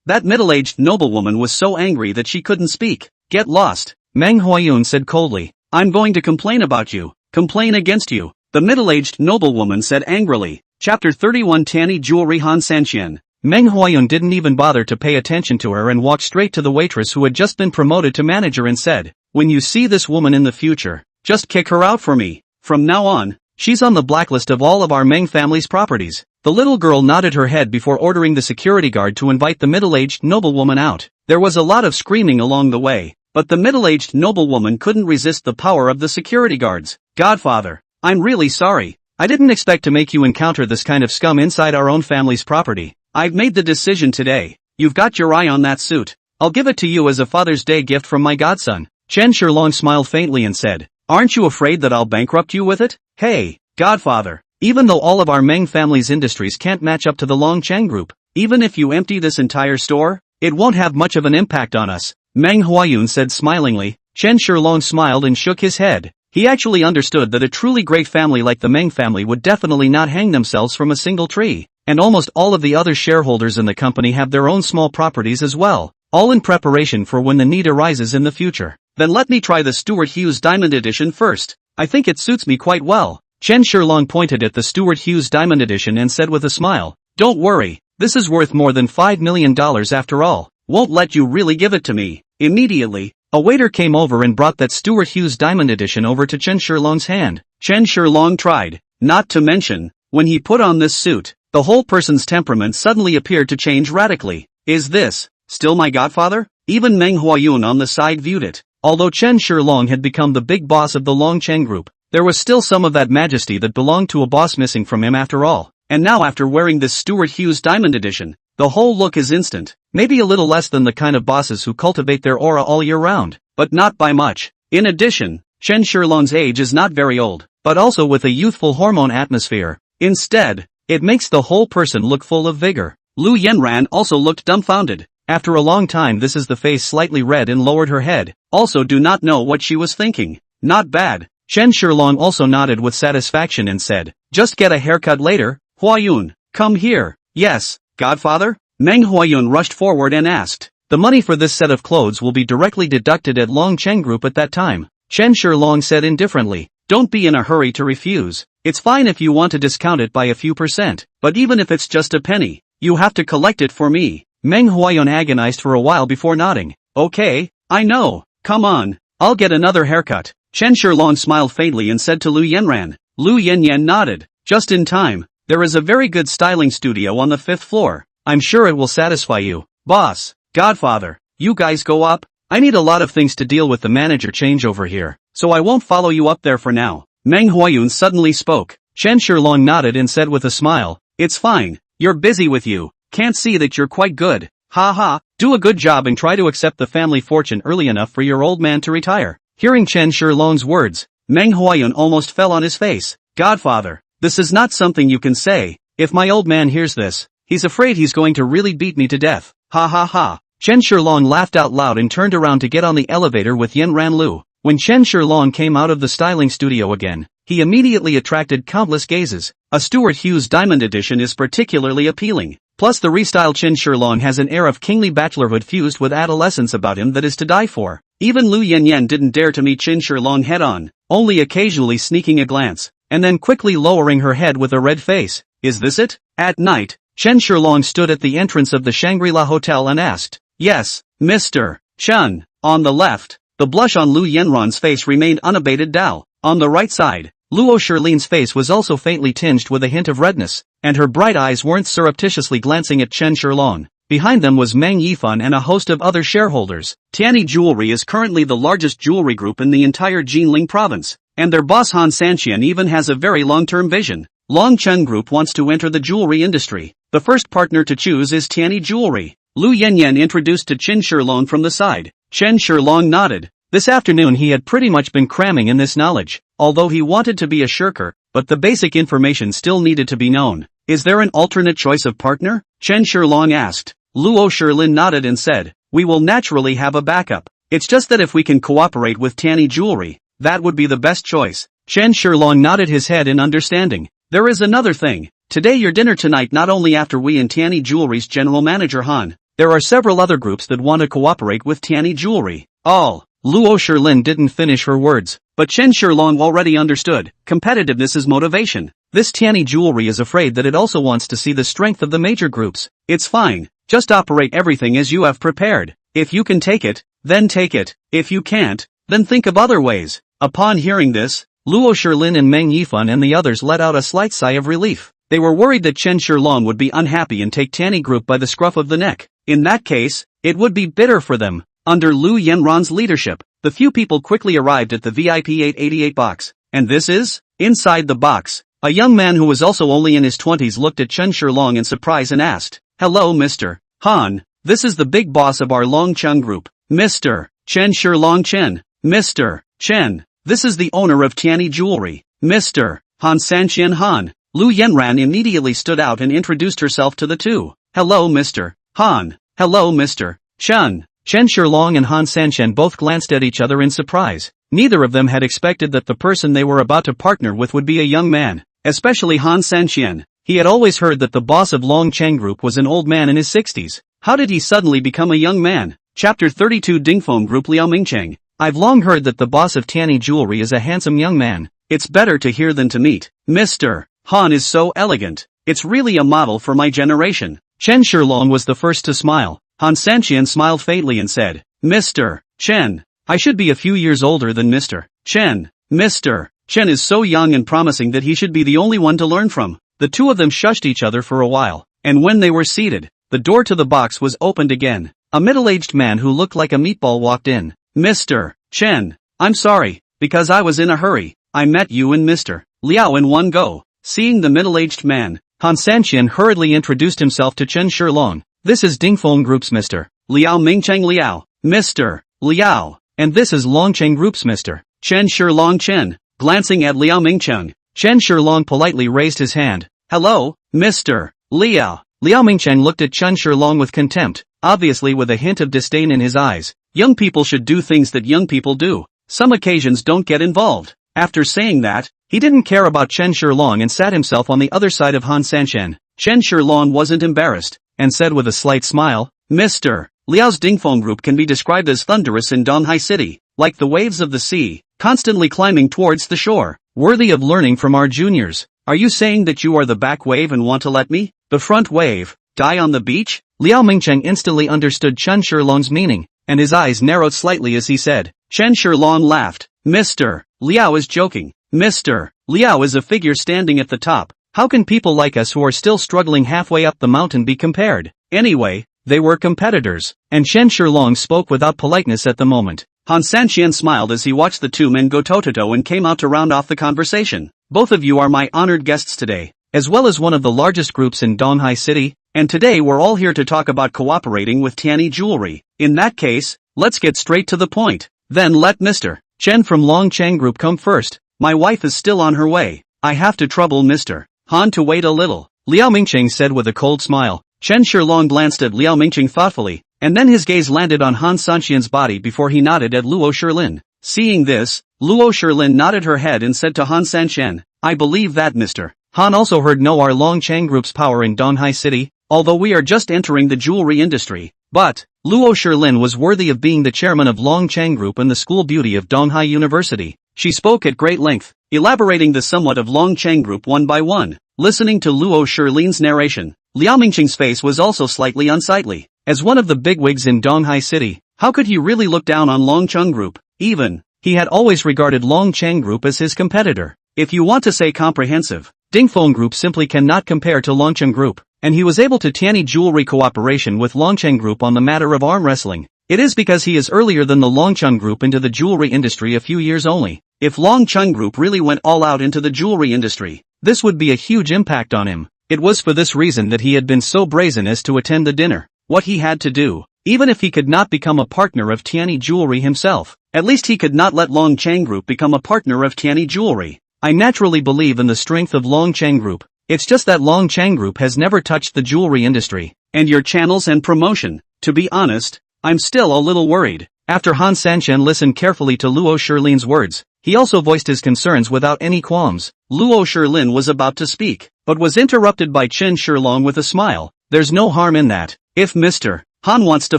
That middle-aged noblewoman was so angry that she couldn't speak. "Get lost," Meng Huayun said coldly. "I'm going to complain about you. Complain against you," the middle-aged noblewoman said angrily. Chapter 31 Tanny Jewelry Han Sanxian. Meng Huayun didn't even bother to pay attention to her and walked straight to the waitress who had just been promoted to manager and said, "When you see this woman in the future, just kick her out for me. From now on, she's on the blacklist of all of our Meng family's properties." The little girl nodded her head before ordering the security guard to invite the middle-aged noblewoman out. There was a lot of screaming along the way, but the middle-aged noblewoman couldn't resist the power of the security guards. "Godfather, I'm really sorry. I didn't expect to make you encounter this kind of scum inside our own family's property. I've made the decision today. You've got your eye on that suit. I'll give it to you as a Father's Day gift from my godson. Chen Shilong smiled faintly and said, aren't you afraid that I'll bankrupt you with it? Hey, godfather. Even though all of our Meng family's industries can't match up to the Long Cheng Group, even if you empty this entire store, it won't have much of an impact on us, Meng Huayun said smilingly. Chen Shilong smiled and shook his head. He actually understood that a truly great family like the Meng family would definitely not hang themselves from a single tree, and almost all of the other shareholders in the company have their own small properties as well, all in preparation for when the need arises in the future. Then let me try the Stuart Hughes Diamond Edition first. I think it suits me quite well. Chen Shilong pointed at the Stuart Hughes Diamond Edition and said with a smile, don't worry, this is worth more than $5 million after all. Won't let you really give it to me. Immediately, a waiter came over and brought that Stuart Hughes Diamond Edition over to Chen Shilong's hand. Chen Shilong tried, not to mention, when he put on this suit, the whole person's temperament suddenly appeared to change radically. Is this still my godfather? Even Meng Huayun on the side viewed it. Although Chen Shilong had become the big boss of the Long Cheng Group, there was still some of that majesty that belonged to a boss missing from him after all. And now after wearing this Stuart Hughes Diamond Edition, the whole look is instant. Maybe a little less than the kind of bosses who cultivate their aura all year round, but not by much. In addition, Chen Shilong's age is not very old, but also with a youthful hormone atmosphere. Instead, it makes the whole person look full of vigor. Lu Yanran also looked dumbfounded. After a long time this is the face slightly red and lowered her head, also do not know what she was thinking. Not bad. Chen Shilong also nodded with satisfaction and said, just get a haircut later, Huayun, come here. Yes, godfather? Meng Huayun rushed forward and asked. The money for this set of clothes will be directly deducted at Long Cheng Group at that time. Chen Shilong said indifferently, don't be in a hurry to refuse. It's fine if you want to discount it by a few %, but even if it's just a penny, you have to collect it for me. Meng Huayun agonized for a while before nodding. Okay, I know, come on, I'll get another haircut. Chen Shilong smiled faintly and said to Lu Yanran. Lu Yanyan nodded. Just in time. There is a very good styling studio on the 5th floor. I'm sure it will satisfy you. Boss, godfather, you guys go up? I need a lot of things to deal with the manager changeover here, so I won't follow you up there for now. Meng Huayun suddenly spoke. Chen Shilong nodded and said with a smile, it's fine, you're busy with you. Can't see that you're quite good. Ha ha, do a good job and try to accept the family fortune early enough for your old man to retire. Hearing Chen Shilong's words, Meng Huayun almost fell on his face. Godfather, this is not something you can say. If my old man hears this, he's afraid he's going to really beat me to death. Ha ha ha. Chen Shilong laughed out loud and turned around to get on the elevator with Yanran Lu. When Chen Shilong came out of the styling studio again, he immediately attracted countless gazes. A Stuart Hughes Diamond Edition is particularly appealing. Plus the restyled Chen Shilong has an air of kingly bachelorhood fused with adolescence about him that is to die for. Even Lu Yanyan didn't dare to meet Chen Shilong head-on, only occasionally sneaking a glance, and then quickly lowering her head with a red face. Is this it? At night, Chen Shilong stood at the entrance of the Shangri-La Hotel and asked, yes, Mr. Chen. On the left, the blush on Lu Yanran's face remained unabated. Dao. On the right side, Luo Shirlin's face was also faintly tinged with a hint of redness, and her bright eyes weren't surreptitiously glancing at Chen Shilong. Behind them was Meng Yifan and a host of other shareholders. Tianyi Jewelry is currently the largest jewelry group in the entire Jinling province, and their boss Han Sanqian even has a very long-term vision. Long Cheng Group wants to enter the jewelry industry. The first partner to choose is Tianyi Jewelry. Lu Yanyan introduced to Chen Shilong from the side. Chen Shilong nodded. This afternoon he had pretty much been cramming in this knowledge, although he wanted to be a shirker, but the basic information still needed to be known. Is there an alternate choice of partner? Chen Shilong asked. Luo Shirlin nodded and said, we will naturally have a backup. It's just that if we can cooperate with Tianyi Jewelry, that would be the best choice. Chen Shilong nodded his head in understanding. There is another thing. Today your dinner tonight not only after we and Tianyi Jewelry's general manager Han, there are several other groups that want to cooperate with Tianyi Jewelry. All. Luo Shirlin didn't finish her words, but Chen Shilong already understood. Competitiveness is motivation. This Tianyi Jewelry is afraid that it also wants to see the strength of the major groups. It's fine. Just operate everything as you have prepared. If you can take it, then take it. If you can't, then think of other ways. Upon hearing this, Luo Shirlin and Meng Yifan and the others let out a slight sigh of relief. They were worried that Chen Shilong would be unhappy and take Tianyi Group by the scruff of the neck. In that case, it would be bitter for them. Under Lu Yanran's leadership, the few people quickly arrived at the VIP 888 box. And this is? Inside the box, a young man who was also only in his 20s looked at Chen Shilong in surprise and asked, "Hello Mr. Han, this is the big boss of our Longcheng group, Mr. Chen Shilong Chen. Mr. Chen, this is the owner of Tianyi Jewelry, Mr. Han Sanqian Han." Lu Yanran immediately stood out and introduced herself to the two. "Hello Mr. Han. Hello Mr. Chen." Chen Shilong and Han Sanqian both glanced at each other in surprise. Neither of them had expected that the person they were about to partner with would be a young man, especially Han Sanqian. He had always heard that the boss of Longcheng Group was an old man in his 60s. How did he suddenly become a young man? Chapter 32 Dingfeng Group Liao Mingcheng. I've long heard that the boss of Tianyi Jewelry is a handsome young man. It's better to hear than to meet. Mr. Han is so elegant. It's really a model for my generation. Chen Shilong was the first to smile. Han Sanqian smiled faintly and said, "Mr. Chen, I should be a few years older than Mr. Chen. Mr. Chen is so young and promising that he should be the only one to learn from." The two of them shushed each other for a while, and when they were seated, the door to the box was opened again. A middle-aged man who looked like a meatball walked in. "Mr. Chen, I'm sorry, because I was in a hurry. I met you and Mr. Liao in one go." Seeing the middle-aged man, Han Sanqian hurriedly introduced himself to Chen Shilong. "This is Dingfeng Group's Mr. Liao Mingcheng Liao, Mr. Liao, and this is Longcheng Group's Mr. Chen Shilong Chen." Glancing at Liao Mingcheng, Chen Shilong politely raised his hand. "Hello, Mr. Liao." Liao Mingcheng looked at Chen Shilong with contempt, obviously with a hint of disdain in his eyes. Young people should do things that young people do. Some occasions don't get involved. After saying that, he didn't care about Chen Shilong and sat himself on the other side of Han Sanqian. Chen Shilong wasn't embarrassed, and said with a slight smile, "Mr. Liao's Dingfeng Group can be described as thunderous in Donghai City, like the waves of the sea, constantly climbing towards the shore, worthy of learning from our juniors. Are you saying that you are the back wave and want to let me, the front wave, die on the beach?" Liao Mingcheng instantly understood Chen Shilong's meaning, and his eyes narrowed slightly as he said. Chen Shilong laughed. "Mr. Liao is joking. Mr. Liao is a figure standing at the top. How can people like us who are still struggling halfway up the mountain be compared? Anyway, they were competitors." And Chen Shilong spoke without politeness at the moment. Han Sanqian smiled as he watched the two men go toe-to-toe and came out to round off the conversation. "Both of you are my honored guests today, as well as one of the largest groups in Donghai City, and today we're all here to talk about cooperating with Tianyi Jewelry. In that case, let's get straight to the point. Then let Mr. Chen from Longcheng Group come first. My wife is still on her way. I have to trouble Mr. Han to wait a little," Liao Mingcheng said with a cold smile. Chen Shilong glanced at Liao Mingcheng thoughtfully, and then his gaze landed on Han Sanqian's body before he nodded at Luo Shilin. Seeing this, Luo Shilin nodded her head and said to Han Sanqian, "I believe that Mr. Han also heard know our Longcheng Group's power in Donghai City, although we are just entering the jewelry industry. But, Luo Shilin was worthy of being the chairman of Longcheng Group and the school beauty of Donghai University." She spoke at great length, elaborating the somewhat of Longcheng Group one by one. Listening to Luo Shilin's narration, Liao Mingcheng's face was also slightly unsightly. As one of the bigwigs in Donghai City, how could he really look down on Longcheng Group? Even, he had always regarded Longcheng Group as his competitor. If you want to say comprehensive, Dingfeng Group simply cannot compare to Longcheng Group, and he was able to Tianyi Jewelry cooperation with Longcheng Group on the matter of arm wrestling. It is because he is earlier than the Longcheng Group into the jewelry industry a few years only. If Longcheng Group really went all out into the jewelry industry, this would be a huge impact on him. It was for this reason that he had been so brazen as to attend the dinner. What he had to do, even if he could not become a partner of Tianyi Jewelry himself, at least he could not let Longcheng Group become a partner of Tianyi Jewelry. "I naturally believe in the strength of Longcheng Group. It's just that Longcheng Group has never touched the jewelry industry, and your channels and promotion. To be honest, I'm still a little worried." After Han Sanqian listened carefully to Luo Shilin's words, he also voiced his concerns without any qualms. Luo Shilin was about to speak, but was interrupted by Chen Shilong with a smile. "There's no harm in that. If Mr. Han wants to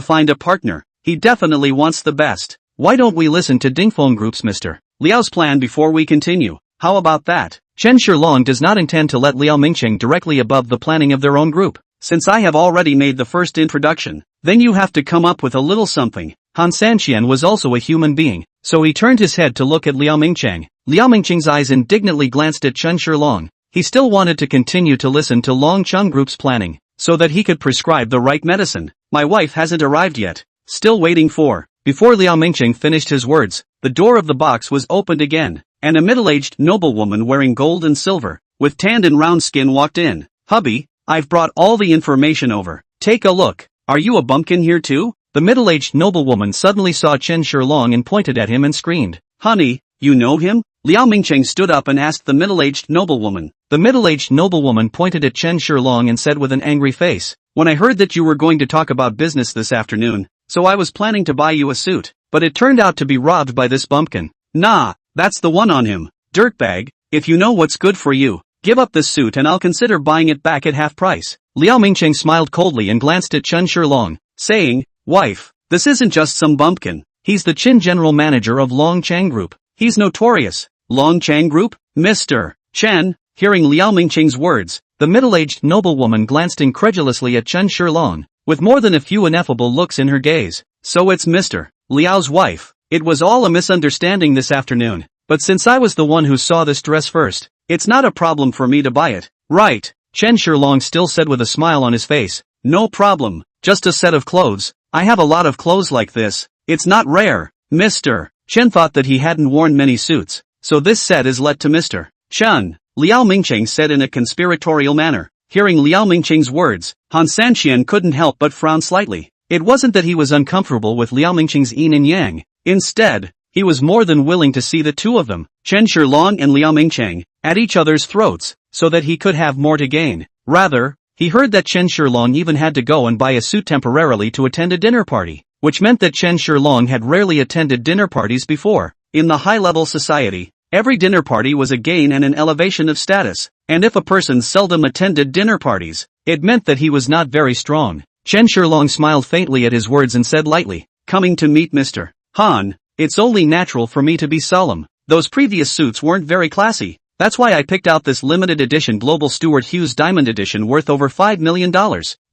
find a partner, he definitely wants the best. Why don't we listen to Dingfeng Group's Mr. Liao's plan before we continue? How about that?" Chen Shilong does not intend to let Liao Mingcheng directly above the planning of their own group. "Since I have already made the first introduction, then you have to come up with a little something." Han Sanqian was also a human being, so he turned his head to look at Liao Mingcheng. Liao Mingcheng's eyes indignantly glanced at Chen Shilong. He still wanted to continue to listen to Longcheng Group's planning, so that he could prescribe the right medicine. "My wife hasn't arrived yet. Still waiting for Before Liao Mingqing finished his words, the door of the box was opened again, and a middle-aged noblewoman wearing gold and silver, with tanned and round skin walked in. "Hubby, I've brought all the information over. Take a look. Are you a bumpkin here too?" The middle-aged noblewoman suddenly saw Chen Shilong and pointed at him and screamed. "Honey, you know him?" Liao Mingqing stood up and asked the middle-aged noblewoman. The middle-aged noblewoman pointed at Chen Shilong and said with an angry face, "When I heard that you were going to talk about business this afternoon, so I was planning to buy you a suit, but it turned out to be robbed by this bumpkin." "Nah, that's the one on him. Dirtbag, if you know what's good for you, give up this suit and I'll consider buying it back at half price." Liao Mingqing smiled coldly and glanced at Chen Shilong, saying, "Wife, this isn't just some bumpkin. He's the Qin general manager of Long Chang Group. He's notorious." "Long Chang Group? Mr. Chen?" Hearing Liao Mingqing's words, the middle-aged noblewoman glanced incredulously at Chen Shilong, with more than a few ineffable looks in her gaze. "So it's Mr. Liao's wife. It was all a misunderstanding this afternoon, but since I was the one who saw this dress first, it's not a problem for me to buy it, right?" Chen Shilong still said with a smile on his face. "No problem, just a set of clothes. I have a lot of clothes like this. It's not rare." Mr. Chen thought that he hadn't worn many suits, so this set is let to Mr. Chen, Liao Mingqing said in a conspiratorial manner. Hearing Liao Mingqing's words, Han Sanqian couldn't help but frown slightly. It wasn't that he was uncomfortable with Liao Mingqing's yin and yang. Instead, he was more than willing to see the two of them, Chen Shilong and Liao Mingqing, at each other's throats, so that he could have more to gain. Rather, he heard that Chen Shilong even had to go and buy a suit temporarily to attend a dinner party, which meant that Chen Shilong had rarely attended dinner parties before. In the high-level society, every dinner party was a gain and an elevation of status, and if a person seldom attended dinner parties, it meant that he was not very strong. Chen Shilong smiled faintly at his words and said lightly, "Coming to meet Mr. Han, it's only natural for me to be solemn. Those previous suits weren't very classy. That's why I picked out this limited edition Global Stuart Hughes Diamond Edition worth over $5 million.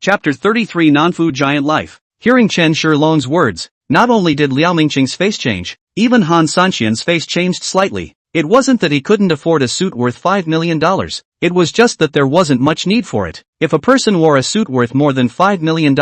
Chapter 33 Non-Food Giant Life. Hearing Chen Shilong's words, not only did Liao Mingqing's face change, even Han Sanqian's face changed slightly. It wasn't that he couldn't afford a suit worth $5 million, it was just that there wasn't much need for it. If a person wore a suit worth more than $5 million,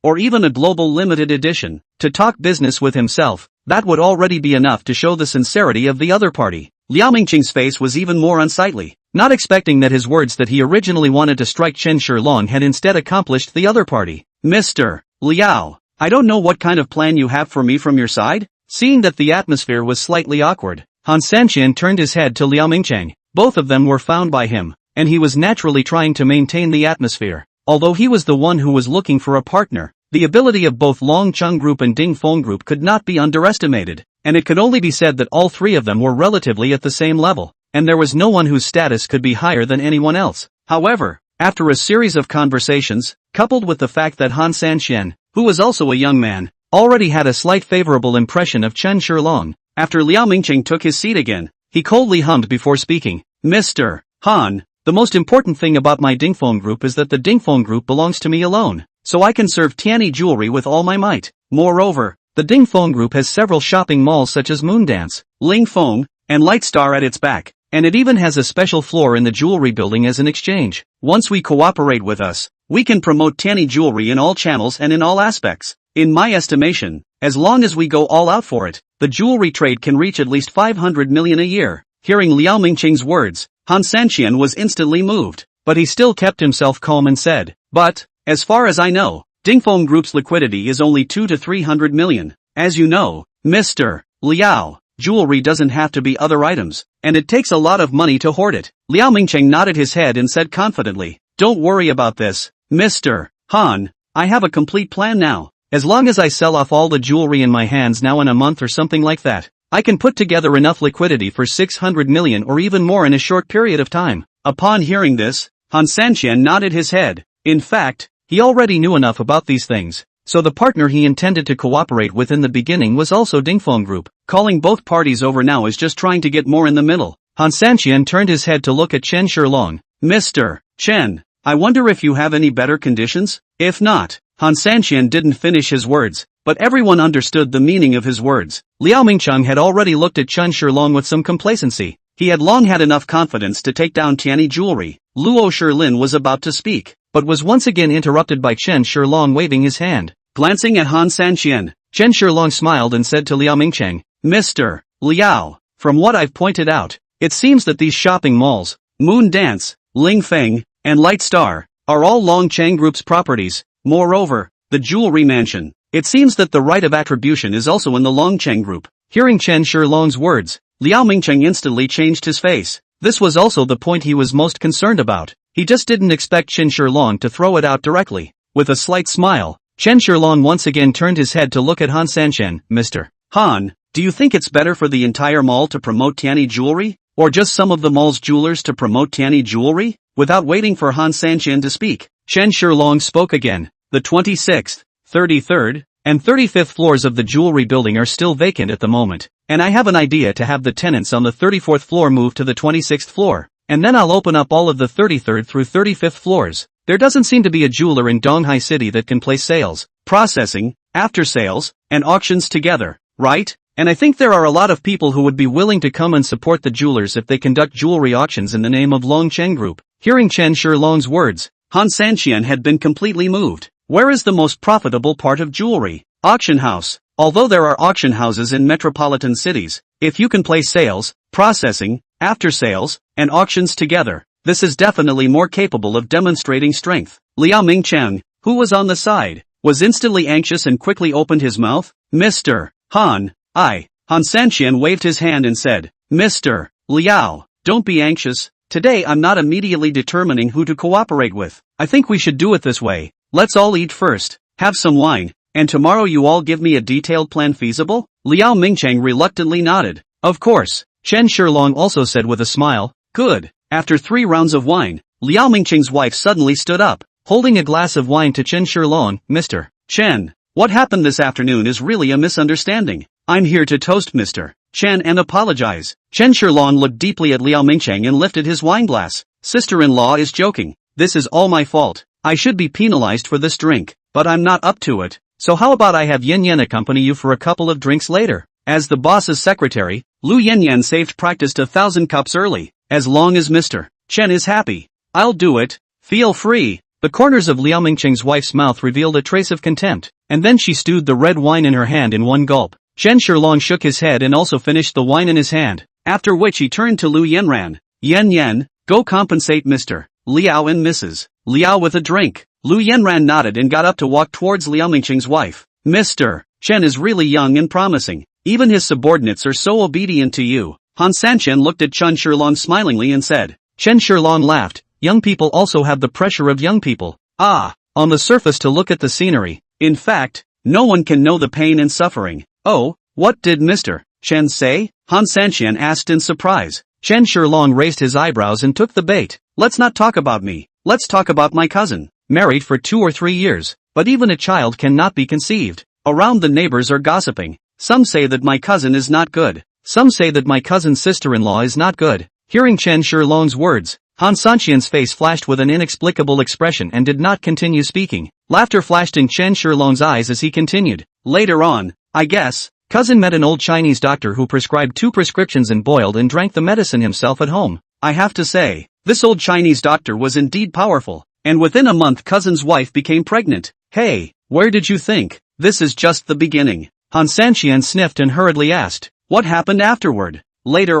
or even a global limited edition, to talk business with himself, that would already be enough to show the sincerity of the other party. Liao Mingqing's face was even more unsightly, not expecting that his words that he originally wanted to strike Chen Shilong had instead accomplished the other party. "Mr. Liao, I don't know what kind of plan you have for me from your side?" Seeing that the atmosphere was slightly awkward, Han Sanqian turned his head to Liao Mingqing. Both of them were found by him, and he was naturally trying to maintain the atmosphere. Although he was the one who was looking for a partner, the ability of both Long Chung Group and Ding Feng Group could not be underestimated, and it could only be said that all three of them were relatively at the same level, and there was no one whose status could be higher than anyone else. However, after a series of conversations, coupled with the fact that Han Sanqian, who was also a young man, already had a slight favorable impression of Chen Shilong, after Liao Mingqing took his seat again, he coldly hummed before speaking. "Mr. Han, the most important thing about my Dingfeng Group is that the Dingfeng Group belongs to me alone, so I can serve Tianyi jewelry with all my might. Moreover, the Dingfeng Group has several shopping malls such as Moondance, Lingfeng, and Lightstar at its back, and it even has a special floor in the jewelry building as an exchange. Once we cooperate with us, we can promote Tianyi jewelry in all channels and in all aspects. In my estimation, as long as we go all out for it, the jewelry trade can reach at least 500 million a year." Hearing Liao Mingqing's words, Han Sanqian was instantly moved, but he still kept himself calm and said, "But, as far as I know, Dingfeng Group's liquidity is only 2 to 300 million. As you know, Mr. Liao, jewelry doesn't have to be other items, and it takes a lot of money to hoard it." Liao Mingqing nodded his head and said confidently, "Don't worry about this, Mr. Han, I have a complete plan now. As long as I sell off all the jewelry in my hands now in a month or something like that, I can put together enough liquidity for 600 million or even more in a short period of time." Upon hearing this, Han Sanqian nodded his head. In fact, he already knew enough about these things, so the partner he intended to cooperate with in the beginning was also Dingfeng Group. Calling both parties over now is just trying to get more in the middle. Han Sanqian turned his head to look at Chen Shilong. "Mr. Chen, I wonder if you have any better conditions? If not." Han Sanqian didn't finish his words, but everyone understood the meaning of his words. Liao Mingqing had already looked at Chen Shilong with some complacency. He had long had enough confidence to take down Tianyi jewelry. Luo Shilin was about to speak, but was once again interrupted by Chen Shilong waving his hand. Glancing at Han Sanqian, Chen Shilong smiled and said to Liao Mingcheng, Mr. Liao, from what I've pointed out, it seems that these shopping malls, Moon Dance, Ling Feng, and Light Star, are all Longcheng Group's properties. Moreover, the jewelry mansion, it seems that the right of attribution is also in the Longcheng Group. Hearing Chen Shilong's words, Liao Mingcheng instantly changed his face. This was also the point he was most concerned about. He just didn't expect Chen Shilong to throw it out directly. With a slight smile, Chen Shilong once again turned his head to look at Han Sanchen. Mr. Han, do you think it's better for the entire mall to promote Tianyi jewelry? Or just some of the mall's jewelers to promote Tianyi jewelry? Without waiting for Han Sanchen to speak, Chen Shilong spoke again. The 26th, 33rd, and 35th floors of the jewelry building are still vacant at the moment, and I have an idea to have the tenants on the 34th floor move to the 26th floor, and then I'll open up all of the 33rd through 35th floors. There doesn't seem to be a jeweler in Donghai City that can place sales, processing, after sales, and auctions together, right? And I think there are a lot of people who would be willing to come and support the jewelers if they conduct jewelry auctions in the name of Longcheng Group. Hearing Chen Shilong's words, Han Sanchen had been completely moved. Where is the most profitable part of jewelry? Auction house. Although there are auction houses in metropolitan cities, if you can place sales, processing, after sales, and auctions together, this is definitely more capable of demonstrating strength. Liao Mingcheng, who was on the side, was instantly anxious and quickly opened his mouth. Mr. Han, Han Sanchen waved his hand and said, Mr. Liao, don't be anxious. Today I'm not immediately determining who to cooperate with. I think we should do it this way. Let's all eat first, have some wine, and tomorrow you all give me a detailed plan. Feasible? Liao Mingcheng reluctantly nodded. Of course, Chen Shilong also said with a smile. Good. After 3 rounds of wine, Liao Mingcheng's wife suddenly stood up, holding a glass of wine to Chen Shilong. Mr. Chen, what happened this afternoon is really a misunderstanding. I'm here to toast Mr. Chen and apologize. Chen Shilong looked deeply at Liao Mingcheng and lifted his wineglass. Sister-in-law is joking. This is all my fault. I should be penalized for this drink, but I'm not up to it. So how about I have Yen Yen accompany you for a couple of drinks later? As the boss's secretary, Lu Yen Yen saved practiced 1,000 cups early. As long as Mr. Chen is happy, I'll do it. Feel free. The corners of Liao Mingcheng's wife's mouth revealed a trace of contempt, and then she stewed the red wine in her hand in one gulp. Chen Shilong shook his head and also finished the wine in his hand, after which he turned to Lu Yenran. Yen Yen, go compensate Mr. Liao and Mrs. Liao with a drink. Lu Yenran nodded and got up to walk towards Liao Mingcheng's wife. Mr. Chen is really young and promising. Even his subordinates are so obedient to you. Han Sanchen looked at Chen Shilong smilingly and said. Chen Shilong laughed. Young people also have the pressure of young people. On the surface to look at the scenery. In fact, no one can know the pain and suffering. Oh, what did Mr. Chen say? Han Sanchen asked in surprise. Chen Shilong raised his eyebrows and took the bait. Let's not talk about me. Let's talk about my cousin. Married for 2 or 3 years, but even a child cannot be conceived. Around the neighbors are gossiping. Some say that my cousin is not good. Some say that my cousin's sister-in-law is not good. Hearing Chen Shilong's words, Han Sanchian's face flashed with an inexplicable expression and did not continue speaking. Laughter flashed in Chen Shilong's eyes as he continued. Later on, I guess, cousin met an old Chinese doctor who prescribed 2 prescriptions and boiled and drank the medicine himself at home. I have to say, this old Chinese doctor was indeed powerful, and within a month cousin's wife became pregnant. Hey, where did you think? This is just the beginning. Han Sanchian sniffed and hurriedly asked, what happened afterward? Later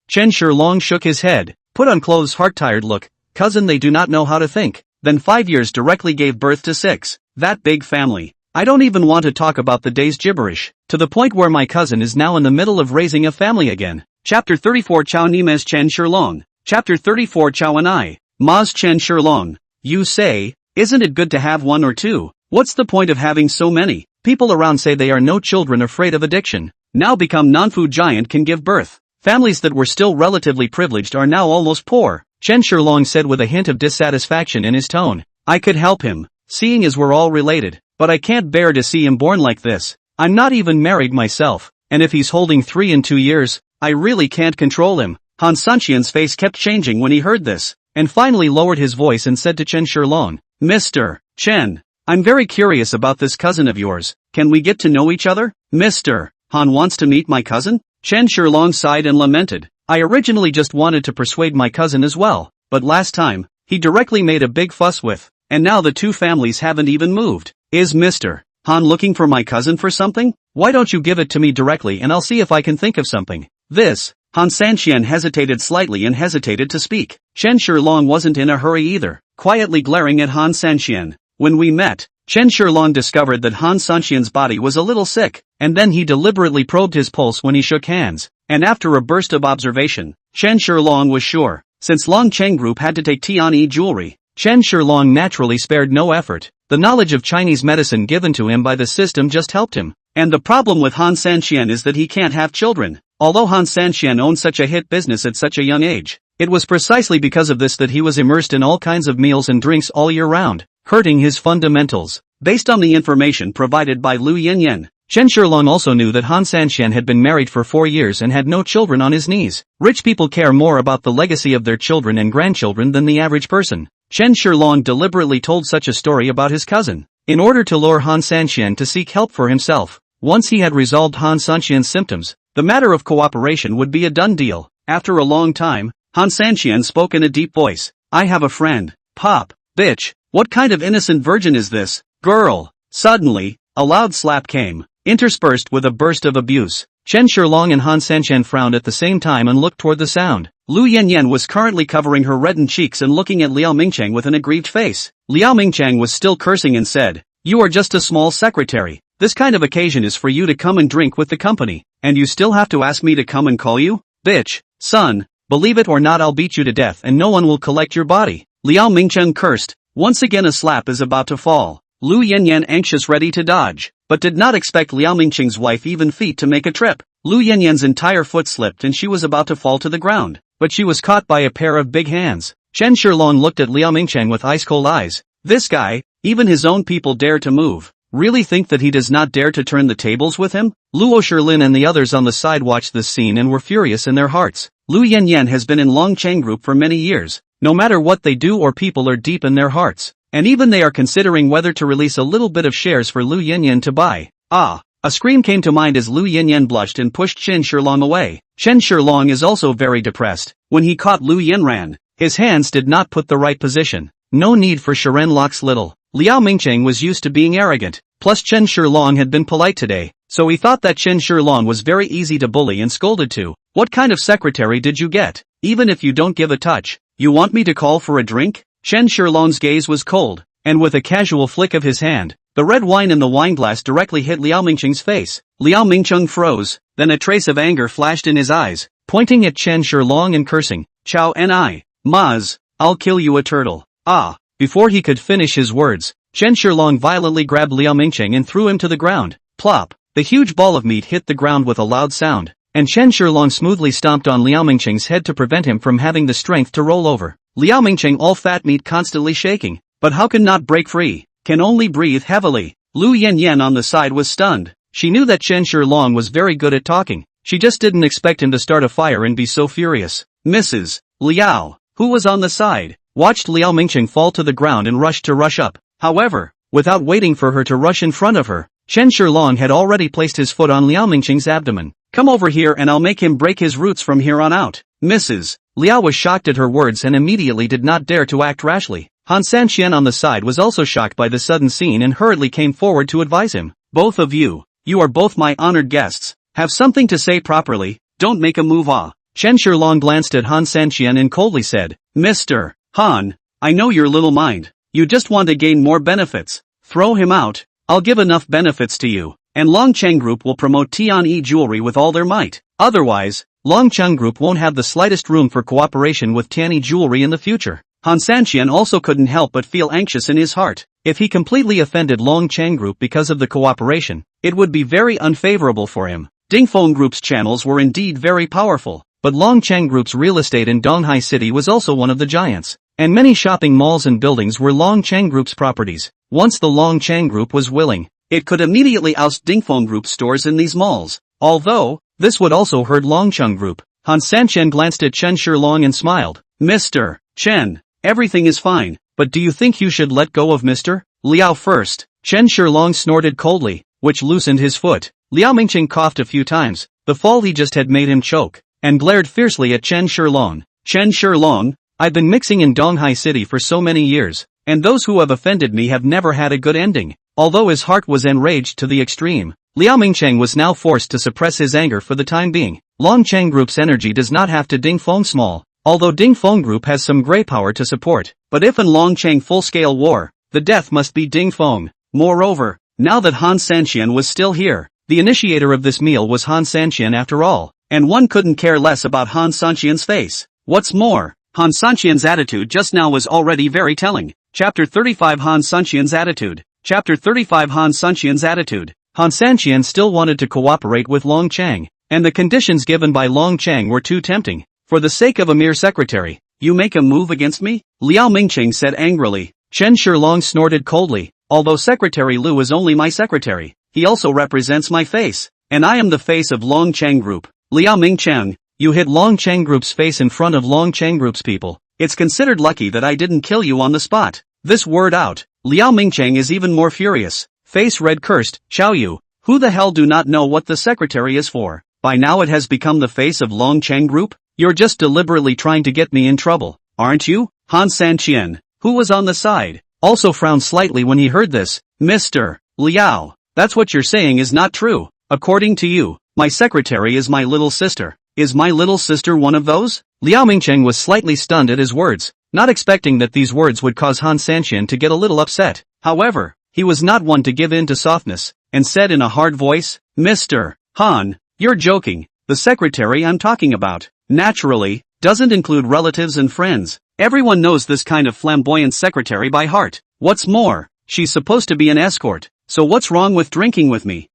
Chen Shilong shook his head, put on clothes heart-tired look. Cousin, they do not know how to think. Then 5 years directly gave birth to 6. That big family. I don't even want to talk about the day's gibberish, to the point where my cousin is now in the middle of raising a family again. Chapter 34 Chao Nimes Chen Shilong. Chapter 34 Chao and I. Maz Chen Shilong. You say, isn't it good to have 1 or 2? What's the point of having so many? People around say they are no children afraid of addiction. Now become non-food giant can give birth. Families that were still relatively privileged are now almost poor. Chen Shilong said with a hint of dissatisfaction in his tone. I could help him, seeing as we're all related, but I can't bear to see him born like this. I'm not even married myself, and if he's holding 3 in 2 years, I really can't control him. Han Sanchian's face kept changing when he heard this, and finally lowered his voice and said to Chen Shilong, Mr. Chen, I'm very curious about this cousin of yours. Can we get to know each other? Mr. Han wants to meet my cousin? Chen Shilong sighed and lamented. I originally just wanted to persuade my cousin as well, but last time, he directly made a big fuss with, and now the 2 families haven't even moved. Is Mr. Han looking for my cousin for something? Why don't you give it to me directly and I'll see if I can think of something. This. Han Sanxian hesitated slightly and hesitated to speak. Chen Shilong wasn't in a hurry either, quietly glaring at Han Sanxian. When we met, Chen Shilong discovered that Han Sanxian's body was a little sick, and then he deliberately probed his pulse when he shook hands, and after a burst of observation, Chen Shilong was sure, since Long Cheng Group had to take Tianyi jewelry, Chen Shilong naturally spared no effort. The knowledge of Chinese medicine given to him by the system just helped him. And the problem with Han Sanxian is that he can't have children. Although Han Sanxian owned such a hit business at such a young age, it was precisely because of this that he was immersed in all kinds of meals and drinks all year round, hurting his fundamentals. Based on the information provided by Lu Yinyan, Chen Shilong also knew that Han Sanxian had been married for 4 years and had no children on his knees. Rich people care more about the legacy of their children and grandchildren than the average person. Chen Shilong deliberately told such a story about his cousin, in order to lure Han Sanxian to seek help for himself. Once he had resolved Han Sanxian's symptoms, the matter of cooperation would be a done deal. After a long time, Han Sanxian spoke in a deep voice. I have a friend. Pop. Bitch. What kind of innocent virgin is this? Girl. Suddenly, a loud slap came, interspersed with a burst of abuse. Chen Shilong and Han Sanxian frowned at the same time and looked toward the sound. Lu Yanyan was currently covering her reddened cheeks and looking at Liao Mingcheng with an aggrieved face. Liao Mingcheng was still cursing and said, You are just a small secretary. This kind of occasion is for you to come and drink with the company, and you still have to ask me to come and call you? Bitch. Son, believe it or not, I'll beat you to death and no one will collect your body. Liao Mingcheng cursed. Once again a slap is about to fall. Lu Yanyan anxious ready to dodge, but did not expect Liao Mingcheng's wife even feet to make a trip. Lu Yanyan's entire foot slipped and she was about to fall to the ground, but she was caught by a pair of big hands. Chen Shilong looked at Liao Mingcheng with ice-cold eyes. This guy, even his own people dare to move. Really think that he does not dare to turn the tables with him? Luo Shilin and the others on the side watched this scene and were furious in their hearts. Lu Yanyan has been in Long Cheng Group for many years. No matter what they do or people are deep in their hearts. And even they are considering whether to release a little bit of shares for Lu Yanyan to buy. Ah! A scream came to mind as Lu Yanyan blushed and pushed Chen Shilong away. Chen Shilong is also very depressed. When he caught Lu Yanran, his hands did not put the right position. No need for Shiren Lok's little. Liao Mingcheng was used to being arrogant, plus Chen Shilong had been polite today, so he thought that Chen Shilong was very easy to bully and scolded to. What kind of secretary did you get? Even if you don't give a touch, you want me to call for a drink? Chen Shilong's gaze was cold, and with a casual flick of his hand, the red wine in the wineglass directly hit Liao Mingcheng's face. Liao Mingcheng froze, then a trace of anger flashed in his eyes, pointing at Chen Shilong and cursing, Chow Ni, Maz, I'll kill you a turtle. Ah! Before he could finish his words, Chen Shilong violently grabbed Liao Mingcheng and threw him to the ground. Plop! The huge ball of meat hit the ground with a loud sound, and Chen Shilong smoothly stomped on Liao Mingcheng's head to prevent him from having the strength to roll over. Liao Mingcheng all fat meat constantly shaking, but how can not break free, can only breathe heavily. Lu Yanyan on the side was stunned. She knew that Chen Shilong was very good at talking, she just didn't expect him to start a fire and be so furious. Mrs. Liao, who was on the side, watched Liao Mingcheng fall to the ground and rushed to rush up. However, without waiting for her to rush in front of her, Chen Shilong had already placed his foot on Liao Mingcheng's abdomen. Come over here and I'll make him break his roots from here on out. Mrs. Liao was shocked at her words and immediately did not dare to act rashly. Han Sanxian on the side was also shocked by the sudden scene and hurriedly came forward to advise him. Both of you are both my honored guests. Have something to say properly, don't make a move. Chen Shilong glanced at Han Sanxian and coldly said, Mr. Han, I know your little mind. You just want to gain more benefits. Throw him out. I'll give enough benefits to you, and Long Cheng Group will promote Tianyi jewelry with all their might. Otherwise, Long Cheng Group won't have the slightest room for cooperation with Tianyi jewelry in the future. Han Sanxian also couldn't help but feel anxious in his heart. If he completely offended Long Cheng Group because of the cooperation, it would be very unfavorable for him. Dingfeng Group's channels were indeed very powerful, but Long Cheng Group's real estate in Donghai City was also one of the giants, and many shopping malls and buildings were Long Cheng Group's properties. Once the Long Cheng Group was willing, it could immediately oust Dingfeng Group's stores in these malls. Although, this would also hurt Long Cheng Group. Han Sanxian glanced at Chen Shilong and smiled. Mr. Chen, everything is fine, but do you think you should let go of Mr. Liao first? Chen Shilong snorted coldly, which loosened his foot. Liao Mingcheng coughed a few times, the fall he just had made him choke, and glared fiercely at Chen Shilong. Chen Shilong, I've been mixing in Donghai City for so many years, and those who have offended me have never had a good ending. Although his heart was enraged to the extreme, Liao Mingcheng was now forced to suppress his anger for the time being. Longcheng Group's energy does not have to Ding Feng small, although Ding Feng Group has some grey power to support. But if in Longcheng full-scale war, the death must be Ding Feng. Moreover, now that Han Sanxian was still here, the initiator of this meal was Han Sanxian after all, and one couldn't care less about Han Sanxian's face. What's more, Han Sanxian's attitude just now was already very telling. Chapter 35 Han Sanxian's Attitude. Chapter 35 Han Sanxian's Attitude. Han Sanxian still wanted to cooperate with Long Chang, and the conditions given by Long Chang were too tempting. For the sake of a mere secretary, you make a move against me? Liao Mingcheng said angrily. Chen Shilong snorted coldly. Although Secretary Lu is only my secretary, he also represents my face, and I am the face of Long Chang Group. Liao Mingcheng, you hit Long Chang Group's face in front of Long Chang Group's people. It's considered lucky that I didn't kill you on the spot. This word out, Liao Mingcheng is even more furious. Face red cursed, Xiao Yu, who the hell do not know what the secretary is for? By now it has become the face of Long Chang Group? You're just deliberately trying to get me in trouble, aren't you? Han Sanqian, who was on the side, also frowned slightly when he heard this. Mr. Liao, that's what you're saying is not true. According to you, my secretary is my little sister. Is my little sister one of those? Liao Mingcheng was slightly stunned at his words, not expecting that these words would cause Han Sanxian to get a little upset. However, he was not one to give in to softness, and said in a hard voice, Mr. Han, you're joking. The secretary I'm talking about, naturally, doesn't include relatives and friends. Everyone knows this kind of flamboyant secretary by heart. What's more, she's supposed to be an escort, so what's wrong with drinking with me?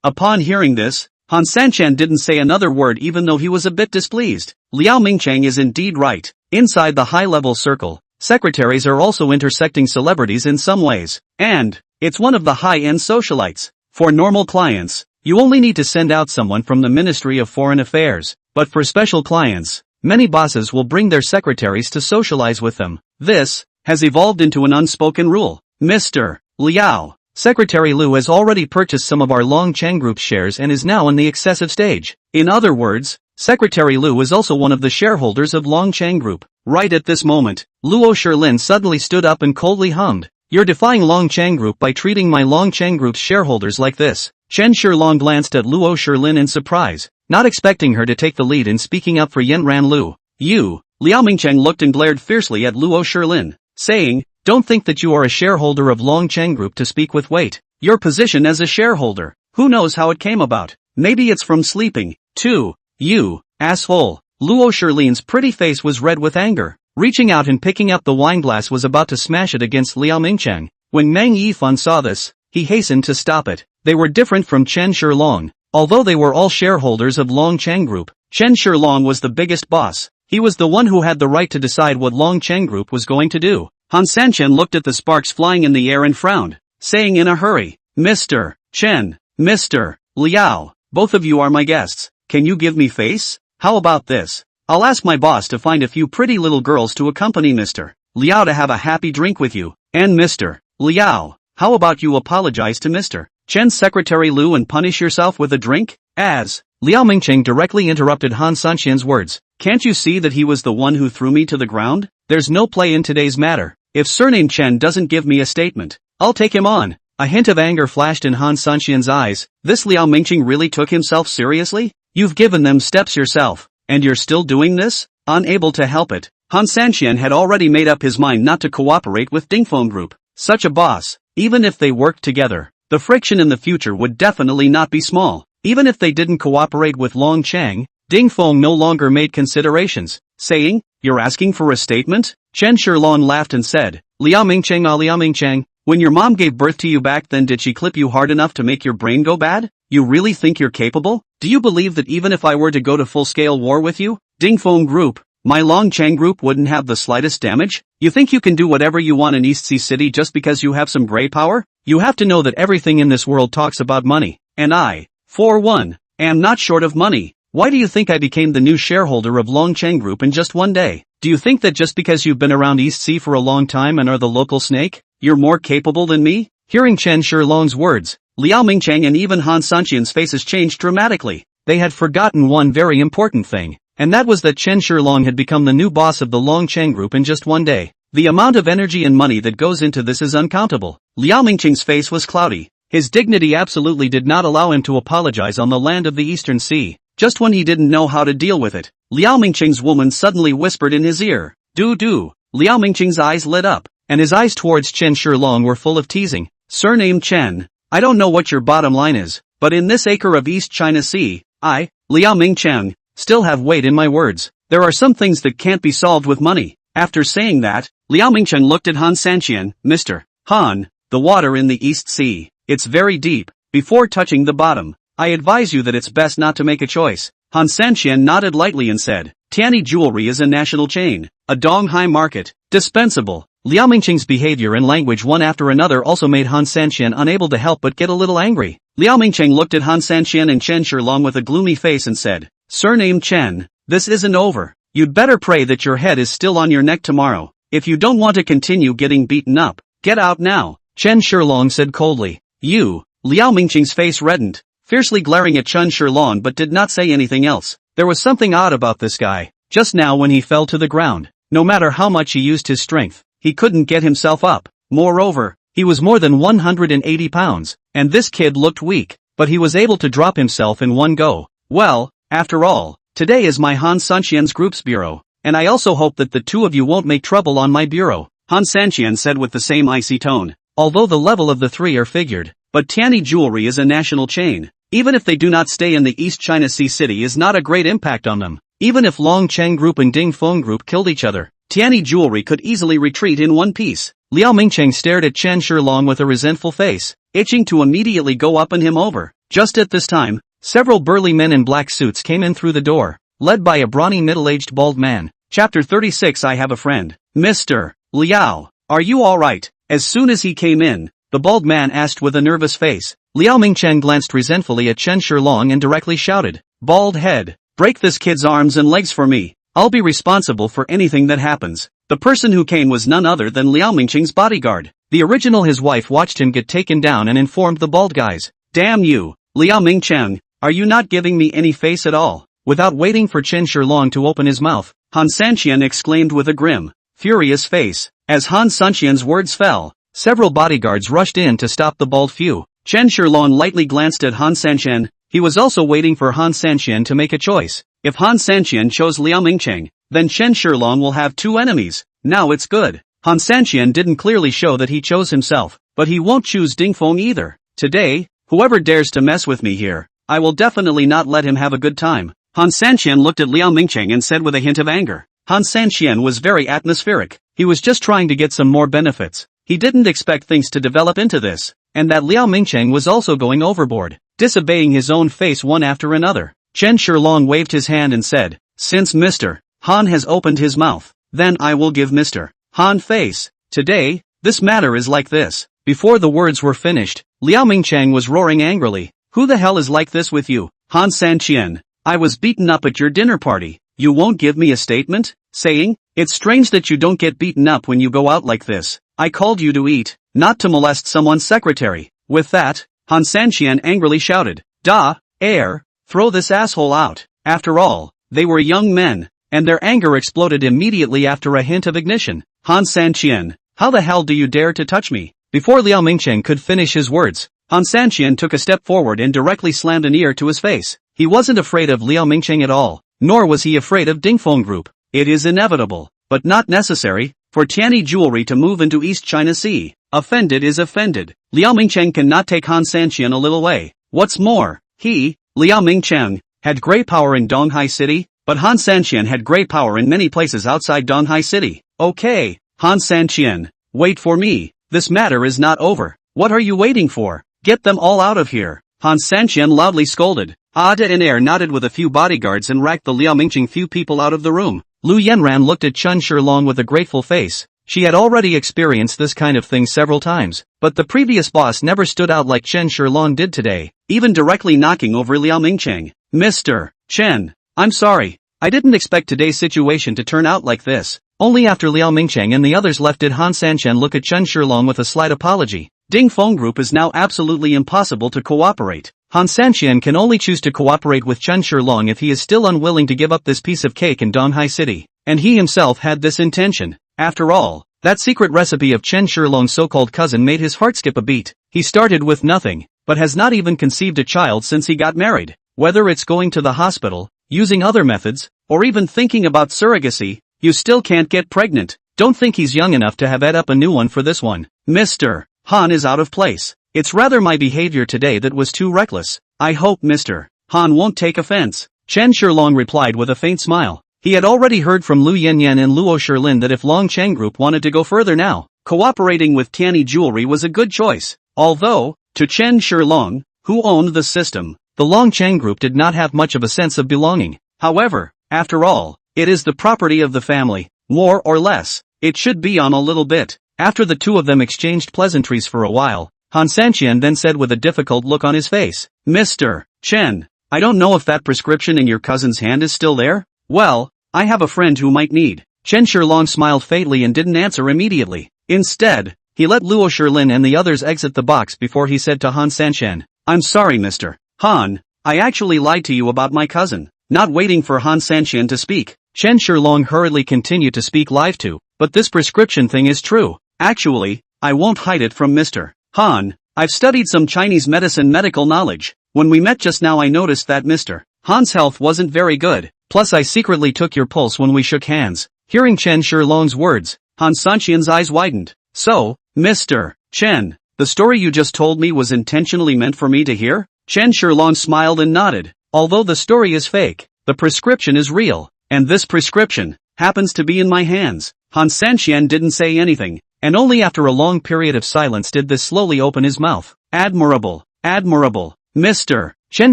Upon hearing this, Han Sanxian didn't say another word even though he was a bit displeased. Liao Mingcheng is indeed right. Inside the high-level circle, secretaries are also intersecting celebrities in some ways, and it's one of the high-end socialites. For normal clients, you only need to send out someone from the Ministry of Foreign Affairs, but for special clients, many bosses will bring their secretaries to socialize with them. This has evolved into an unspoken rule. Mr. Liao, Secretary Lu has already purchased some of our Long Cheng Group shares and is now in the excessive stage. In other words, Secretary Lu is also one of the shareholders of Long Cheng Group. Right at this moment, Luo Shilin suddenly stood up and coldly hummed. You're defying Long Cheng Group by treating my Long Cheng Group's shareholders like this. Chen Shilong glanced at Luo Shilin in surprise, not expecting her to take the lead in speaking up for Yanran Lu. You, Liao Mingcheng looked and glared fiercely at Luo Shilin, saying, don't think that you are a shareholder of Long Cheng Group to speak with weight. Your position as a shareholder, who knows how it came about? Maybe it's from sleeping, too. You, asshole. Luo Shilin's pretty face was red with anger. Reaching out and picking up the wine glass was about to smash it against Liao Mingcheng. When Meng Yifan saw this, he hastened to stop it. They were different from Chen Shilong. Although they were all shareholders of Long Cheng Group, Chen Shilong was the biggest boss. He was the one who had the right to decide what Long Cheng Group was going to do. Han Sanqian looked at the sparks flying in the air and frowned, saying in a hurry, Mr. Chen, Mr. Liao, both of you are my guests. Can you give me face? How about this? I'll ask my boss to find a few pretty little girls to accompany Mr. Liao to have a happy drink with you. And Mr. Liao, how about you apologize to Mr. Chen's secretary Lu and punish yourself with a drink? As Liao Mingcheng directly interrupted Han Sanxian's words. Can't you see that he was the one who threw me to the ground? There's no play in today's matter. If surname Chen doesn't give me a statement, I'll take him on. A hint of anger flashed in Han Sanxian's eyes. This Liao Mingcheng really took himself seriously? You've given them steps yourself, and you're still doing this? Unable to help it, Han Sanxian had already made up his mind not to cooperate with Dingfeng Group. Such a boss, even if they worked together, the friction in the future would definitely not be small. Even if they didn't cooperate with Long Chang, Dingfeng no longer made considerations, saying, you're asking for a statement? Chen Shilong laughed and said, Liao Mingcheng, when your mom gave birth to you back then did she clip you hard enough to make your brain go bad? You really think you're capable? Do you believe that even if I were to go to full-scale war with you, Dingfeng Group, my Long Chang Group wouldn't have the slightest damage? You think you can do whatever you want in East Sea City just because you have some grey power? You have to know that everything in this world talks about money, and I, for one, am not short of money. Why do you think I became the new shareholder of Long Cheng Group in just one day? Do you think that just because you've been around East Sea for a long time and are the local snake, you're more capable than me? Hearing Chen Shilong's words, Liao Mingcheng and even Han Sanxian's faces changed dramatically. They had forgotten one very important thing, and that was that Chen Shilong had become the new boss of the Long Cheng Group in just one day. The amount of energy and money that goes into this is uncountable. Liao Mingqing's face was cloudy. His dignity absolutely did not allow him to apologize on the land of the Eastern Sea. Just when he didn't know how to deal with it, Liao Mingqing's woman suddenly whispered in his ear, "Do." Liao Mingqing's eyes lit up, and his eyes towards Chen Shilong were full of teasing. "Surname Chen, I don't know what your bottom line is, but in this acre of East China Sea, I, Liao Mingqiang, still have weight in my words. There are some things that can't be solved with money." After saying that, Liao Mingqiang looked at Han Sanqian. "Mr. Han, the water in the East Sea, it's very deep. Before touching the bottom, I advise you that it's best not to make a choice." Han Sanqian nodded lightly and said, "Tianyi Jewelry is a national chain, a Donghai market, dispensable." Liao Mingqing's behavior and language one after another also made Han Sanqian unable to help but get a little angry. Liao Mingqing looked at Han Sanqian and Chen Shilong with a gloomy face and said, "Surname Chen, this isn't over. You'd better pray that your head is still on your neck tomorrow. If you don't want to continue getting beaten up, get out now." Chen Shilong said coldly. "You." Liao Mingqing's face reddened, fiercely glaring at Chen Shilong but did not say anything else. There was something odd about this guy. Just now when he fell to the ground, no matter how much he used his strength, he couldn't get himself up. Moreover, he was more than 180 pounds, and this kid looked weak, but he was able to drop himself in one go. "Well, after all, today is my Han Sanqian's group's bureau, and I also hope that the two of you won't make trouble on my bureau," Han Sanqian said with the same icy tone. Although the level of the three are figured, but Tianyi Jewelry is a national chain. Even if they do not stay in the East China Sea city is not a great impact on them. Even if Long Cheng Group and Ding Feng Group killed each other, Tianyi Jewelry could easily retreat in one piece. Liao Mingqing stared at Chen Shilong with a resentful face, itching to immediately go up on him over. Just at this time, several burly men in black suits came in through the door, led by a brawny middle-aged bald man. Chapter 36. I have a friend. "Mr. Liao, are you alright?" As soon as he came in, the bald man asked with a nervous face. Liao Mingqiang glanced resentfully at Chen Shilong and directly shouted, "Bald head, break this kid's arms and legs for me. I'll be responsible for anything that happens." The person who came was none other than Liao Mingqing's bodyguard. His wife watched him get taken down and informed the bald guys. "Damn you, Liao Mingqiang, are you not giving me any face at all?" Without waiting for Chen Shilong to open his mouth, Han Sanqian exclaimed with a grim, furious face. As Han Sanqian's words fell, several bodyguards rushed in to stop the bald few. Chen Shilong lightly glanced at Han Sanqian. He was also waiting for Han Sanqian to make a choice. If Han Sanqian chose Liao Mingqiang, then Chen Shilong will have two enemies. Now it's good. Han Sanqian didn't clearly show that he chose himself, but he won't choose Ding Feng either. Today, whoever dares to mess with me here, I will definitely not let him have a good time. Han Sanqian looked at Liao Mingqiang and said with a hint of anger. Han Sanqian was very atmospheric. He was just trying to get some more benefits. He didn't expect things to develop into this, and that Liao Mingqiang was also going overboard, disobeying his own face one after another. Chen Shilong waved his hand and said, "Since Mr. Han has opened his mouth, then I will give Mr. Han face. Today, this matter is like this." Before the words were finished, Liao Mingqiang was roaring angrily. "Who the hell is like this with you? Han Sanqian, I was beaten up at your dinner party. You won't give me a statement? Saying, it's strange that you don't get beaten up when you go out like this. I called you to eat, not to molest someone's secretary." With that, Han Sanqian angrily shouted, throw this asshole out." After all, they were young men, and their anger exploded immediately after a hint of ignition. "Han Sanqian, how the hell do you dare to touch me?" Before Liao Mingqiang could finish his words, Han Sanqian took a step forward and directly slammed an ear to his face. He wasn't afraid of Liao Mingqiang at all, nor was he afraid of Ding Feng Group. It is inevitable, but not necessary, for Tianyi Jewelry to move into East China Sea. Offended is offended. Liao Mingqiang cannot take Han Sanqian a little way. What's more, he, Liao Mingqiang, had great power in Donghai City, but Han Sanqian had great power in many places outside Donghai City. "Okay, Han Sanqian, wait for me. This matter is not over. What are you waiting for? Get them all out of here." Han Sanqian loudly scolded. Ada and Air nodded with a few bodyguards and racked the Liao Mingqiang few people out of the room. Lu Yanran looked at Chen Shilong with a grateful face. She had already experienced this kind of thing several times, but the previous boss never stood out like Chen Shilong did today, even directly knocking over Liao Mingqiang. "Mr. Chen, I'm sorry. I didn't expect today's situation to turn out like this." Only after Liao Mingqiang and the others left did Han Sanqian look at Chen Shilong with a slight apology. Ding Feng Group is now absolutely impossible to cooperate. Han Sanqian can only choose to cooperate with Chen Shilong if he is still unwilling to give up this piece of cake in Donghai City, and he himself had this intention. After all, That secret recipe of Chen Shilong's so-called cousin made his heart skip a beat. He started with nothing, but has not even conceived a child since he got married. Whether it's going to the hospital, using other methods, or even thinking about surrogacy, you still can't get pregnant. Don't think he's young enough to have ed up a new one for this one. Mr. Han is out of place. It's rather my behavior today that was too reckless. I hope Mr. Han won't take offense. Chen Shilong replied with a faint smile. He had already heard from Lu Yanyan and Luo Shilin that if Long Cheng Group wanted to go further now, cooperating with Tianyi Jewelry was a good choice. Although, to Chen Shilong, who owned the system, the Long Cheng Group did not have much of a sense of belonging. However, after all, it is the property of the family, more or less. It should be on a little bit. After the two of them exchanged pleasantries for a while, Han Sanqian then said with a difficult look on his face, Mr. Chen, I don't know if that prescription in your cousin's hand is still there? Well, I have a friend who might need. Chen Shilong smiled faintly and didn't answer immediately. Instead, he let Luo Shilin and the others exit the box before he said to Han Sanqian, I'm sorry Mr. Han, I actually lied to you about my cousin. Not waiting for Han Sanqian to speak, Chen Shilong hurriedly continued to speak live to, but this prescription thing is true. Actually, I won't hide it from Mr. Han. I've studied some Chinese medicine medical knowledge. When we met just now I noticed that Mr. Han's health wasn't very good, plus I secretly took your pulse when we shook hands. Hearing Chen Shilong's words, Han Sanqian's eyes widened. So, Mr. Chen, the story you just told me was intentionally meant for me to hear? Chen Shilong smiled and nodded. Although the story is fake, the prescription is real, and this prescription happens to be in my hands. Han Sanqian didn't say anything, and only after a long period of silence did this slowly open his mouth. Admirable, admirable. Mr. Chen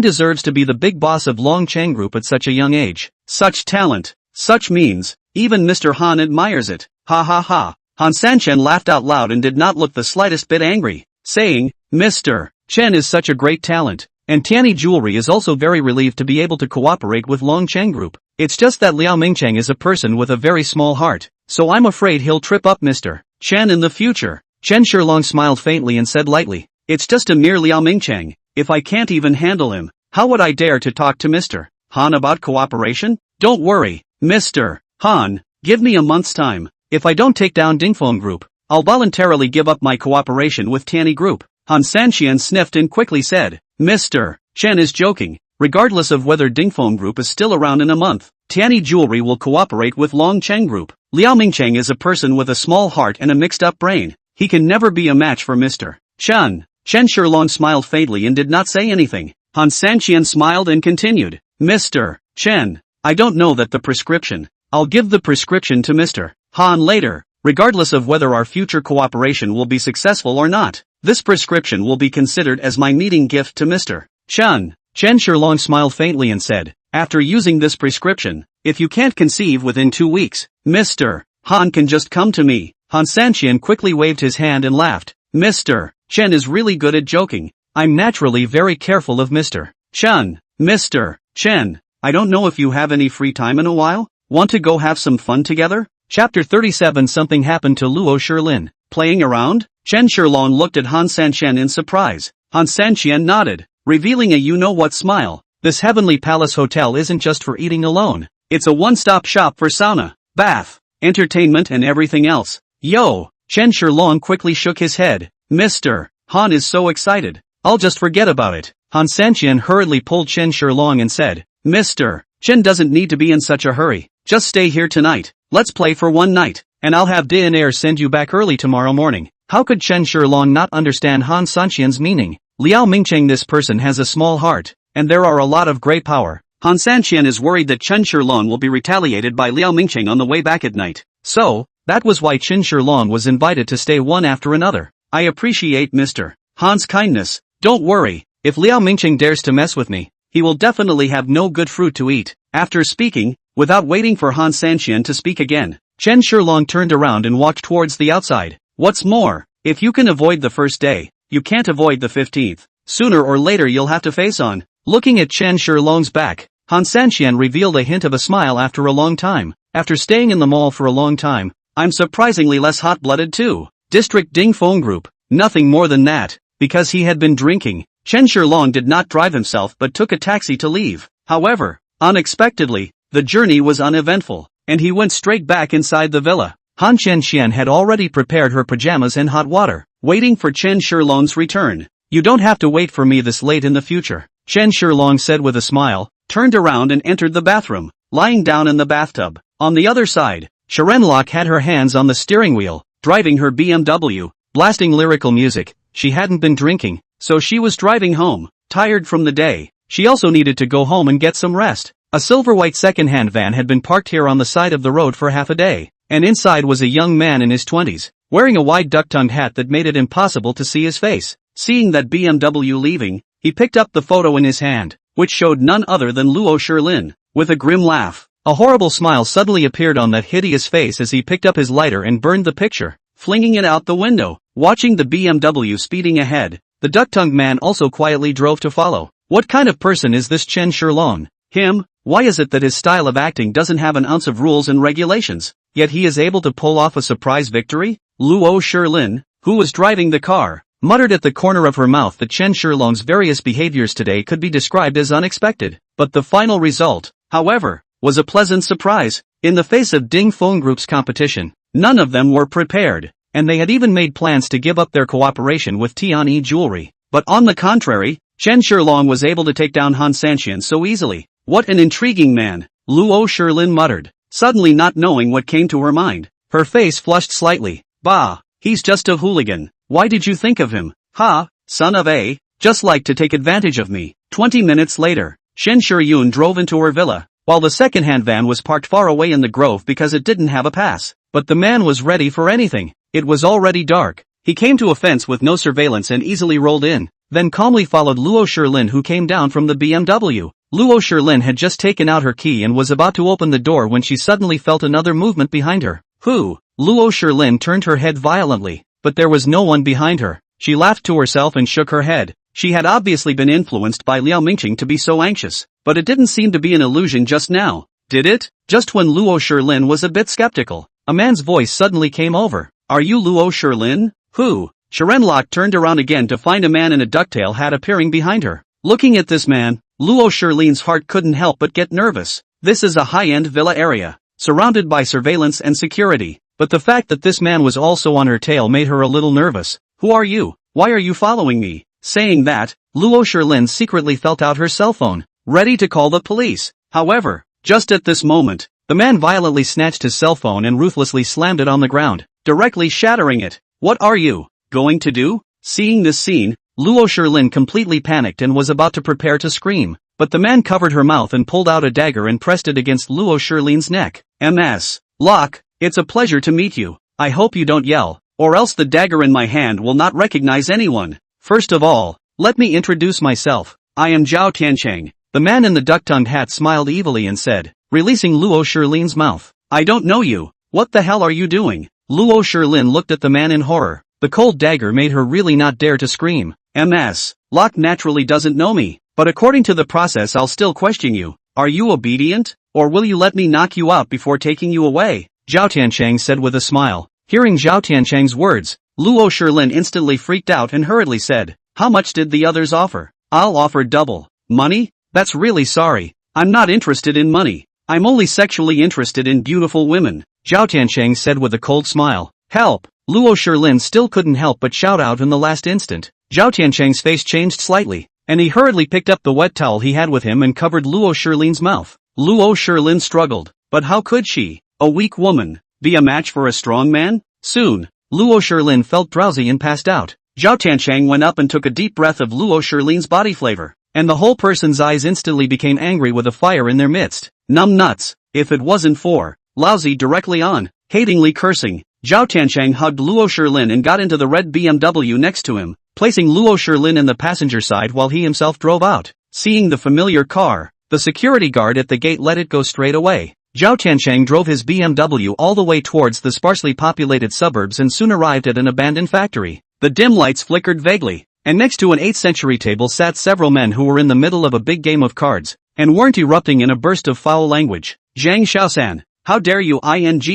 deserves to be the big boss of Long Cheng Group at such a young age. Such talent, such means, even Mr. Han admires it. Ha ha ha. Han Sanqian laughed out loud and did not look the slightest bit angry, saying, Mr. Chen is such a great talent. And Tianyi Jewelry is also very relieved to be able to cooperate with Long Cheng Group. It's just that Liao Mingcheng is a person with a very small heart, so I'm afraid he'll trip up Mr. Chen in the future. Chen Shilong smiled faintly and said lightly, it's just a mere Liao Mingcheng. If I can't even handle him, how would I dare to talk to Mr. Han about cooperation? Don't worry, Mr. Han, give me a month's time. If I don't take down Dingfeng Group, I'll voluntarily give up my cooperation with Tianyi Group. Han Sanqian sniffed and quickly said, Mr. Chen is joking. Regardless of whether Dingfeng Group is still around in a month, Tianyi Jewelry will cooperate with Long Cheng Group. Liao Mingcheng is a person with a small heart and a mixed-up brain. He can never be a match for Mr. Chen. Chen Shilong smiled faintly and did not say anything. Han Sanqian smiled and continued, Mr. Chen, I don't know that the prescription. I'll give the prescription to Mr. Han later, regardless of whether our future cooperation will be successful or not. This prescription will be considered as my meeting gift to Mr. Chen. Chen Shilong smiled faintly and said, after using this prescription, if you can't conceive within 2 weeks, Mr. Han can just come to me. Han Sanqian quickly waved his hand and laughed. Mr. Chen is really good at joking. I'm naturally very careful of Mr. Chen. Mr. Chen, I don't know if you have any free time in a while? Want to go have some fun together? Chapter 37. Something happened to Luo Shilin. Playing around? Chen Shilong looked at Han Sanqian in surprise. Han Sanqian nodded, revealing a you-know-what smile. This heavenly palace hotel isn't just for eating alone. It's a one-stop shop for sauna, bath, entertainment and everything else. Yo! Chen Shilong quickly shook his head. Mr. Han is so excited. I'll just forget about it. Han Sanqian hurriedly pulled Chen Shilong and said, Mr. Chen doesn't need to be in such a hurry. Just stay here tonight. Let's play for one night, and I'll have Dianair send you back early tomorrow morning. How could Chen Shilong not understand Han Sanqian's meaning? Liao Mingcheng, this person has a small heart, and there are a lot of great power. Han Sanqian is worried that Chen Shilong will be retaliated by Liao Mingcheng on the way back at night. So, that was why Chen Shilong was invited to stay one after another. I appreciate Mr. Han's kindness. Don't worry, if Liao Mingcheng dares to mess with me, he will definitely have no good fruit to eat. After speaking, without waiting for Han Sanqian to speak again, Chen Shilong turned around and walked towards the outside. What's more, if you can avoid the first day, you can't avoid the 15th. Sooner or later you'll have to face on. Looking at Chen Shilong's back, Han Sanqian revealed a hint of a smile after a long time. After staying in the mall for a long time, I'm surprisingly less hot-blooded too. District Dingfeng Group, nothing more than that. Because he had been drinking, Chen Shilong did not drive himself but took a taxi to leave. However, unexpectedly, the journey was uneventful, and he went straight back inside the villa. Han Chen had already prepared her pajamas and hot water, waiting for Chen Shilong's return. You don't have to wait for me this late in the future, Chen Shilong said with a smile, turned around and entered the bathroom, lying down in the bathtub. On the other side, Sharenlock had her hands on the steering wheel, driving her BMW, blasting lyrical music. She hadn't been drinking, so she was driving home, tired from the day. She also needed to go home and get some rest. A silver-white second-hand van had been parked here on the side of the road for half a day, and inside was a young man in his 20s, wearing a wide duck-tongued hat that made it impossible to see his face. Seeing that BMW leaving, he picked up the photo in his hand, which showed none other than Luo Shilin. With a grim laugh, a horrible smile suddenly appeared on that hideous face as he picked up his lighter and burned the picture, flinging it out the window. Watching the BMW speeding ahead, the duck-tongued man also quietly drove to follow. What kind of person is this Chen Shilong? Him? Why is it that his style of acting doesn't have an ounce of rules and regulations, yet he is able to pull off a surprise victory? Luo Shilin, who was driving the car, muttered at the corner of her mouth that Chen Shilong's various behaviors today could be described as unexpected, but the final result, however, was a pleasant surprise. In the face of Ding Phone Group's competition, none of them were prepared, and they had even made plans to give up their cooperation with Tianyi Jewelry. But on the contrary, Chen Shilong was able to take down Han Sanxian so easily. What an intriguing man, Luo Shilin muttered, suddenly not knowing what came to her mind. Her face flushed slightly. Bah, he's just a hooligan. Why did you think of him? Ha, son of a, just like to take advantage of me. 20 minutes later, Shen Shiyun drove into her villa, while the second-hand van was parked far away in the grove because it didn't have a pass. But the man was ready for anything. It was already dark. He came to a fence with no surveillance and easily rolled in, then calmly followed Luo Shilin, who came down from the BMW. Luo Shilin had just taken out her key and was about to open the door when she suddenly felt another movement behind her. Who? Luo Shilin turned her head violently, but there was no one behind her. She laughed to herself and shook her head. She had obviously been influenced by Liao Mingqing to be so anxious, but it didn't seem to be an illusion just now, did it? Just when Luo Shilin was a bit skeptical, a man's voice suddenly came over. Are you Luo Shilin? Who? Sharenlock turned around again to find a man in a ducktail hat appearing behind her. Looking at this man, Luo Shilin's heart couldn't help but get nervous. This is a high-end villa area, surrounded by surveillance and security, but the fact that this man was also on her tail made her a little nervous. Who are you? Why are you following me? Saying that, Luo Shilin secretly felt out her cell phone, ready to call the police. However, just at this moment, the man violently snatched his cell phone and ruthlessly slammed it on the ground, directly shattering it. What are you going to do? Seeing this scene, Luo Shilin completely panicked and was about to prepare to scream, but the man covered her mouth and pulled out a dagger and pressed it against Luo Shilin's neck. Ms. Locke, it's a pleasure to meet you. I hope you don't yell, or else the dagger in my hand will not recognize anyone. First of all, let me introduce myself. I am Zhao Tiancheng. The man in the duck-tongued hat smiled evilly and said, releasing Luo Shilin's mouth. I don't know you. What the hell are you doing? Luo Shilin looked at the man in horror. The cold dagger made her really not dare to scream. Ms. Locke naturally doesn't know me, but according to the process I'll still question you. Are you obedient, or will you let me knock you out before taking you away? Zhao Tiancheng said with a smile. Hearing Zhao Tiancheng's words, Luo Shilin instantly freaked out and hurriedly said, how much did the others offer? I'll offer double. Money? That's really sorry. I'm not interested in money. I'm only sexually interested in beautiful women. Zhao Tiancheng said with a cold smile. Help! Luo Shilin still couldn't help but shout out in the last instant. Zhao Tiancheng's face changed slightly, and he hurriedly picked up the wet towel he had with him and covered Luo Shilin's mouth. Luo Shilin struggled, but how could she, a weak woman, be a match for a strong man? Soon, Luo Shilin felt drowsy and passed out. Zhao Tiancheng went up and took a deep breath of Luo Shilin's body flavor, and the whole person's eyes instantly became angry with a fire in their midst. Numb nuts, if it wasn't for lousy directly on, hatingly cursing. Zhao Tiancheng hugged Luo Shilin and got into the red BMW next to him, placing Luo Shilin in the passenger side while he himself drove out. Seeing the familiar car, the security guard at the gate let it go straight away. Zhao Tiancheng drove his BMW all the way towards the sparsely populated suburbs and soon arrived at an abandoned factory. The dim lights flickered vaguely, and next to an 8th century table sat several men who were in the middle of a big game of cards, and weren't erupting in a burst of foul language. Zhang Xiaosan, how dare you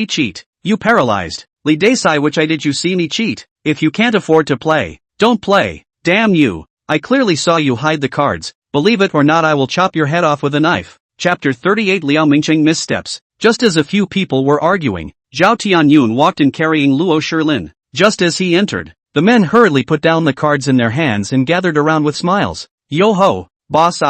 cheat? You paralyzed. Li Desai, which I did you see me cheat? If you can't afford to play, don't play. Damn you. I clearly saw you hide the cards. Believe it or not, I will chop your head off with a knife. Chapter 38 Liao Mingqing missteps. Just as a few people were arguing, Zhao Tianyun walked in carrying Luo Shilin. Just as he entered, the men hurriedly put down the cards in their hands and gathered around with smiles. Yo ho, boss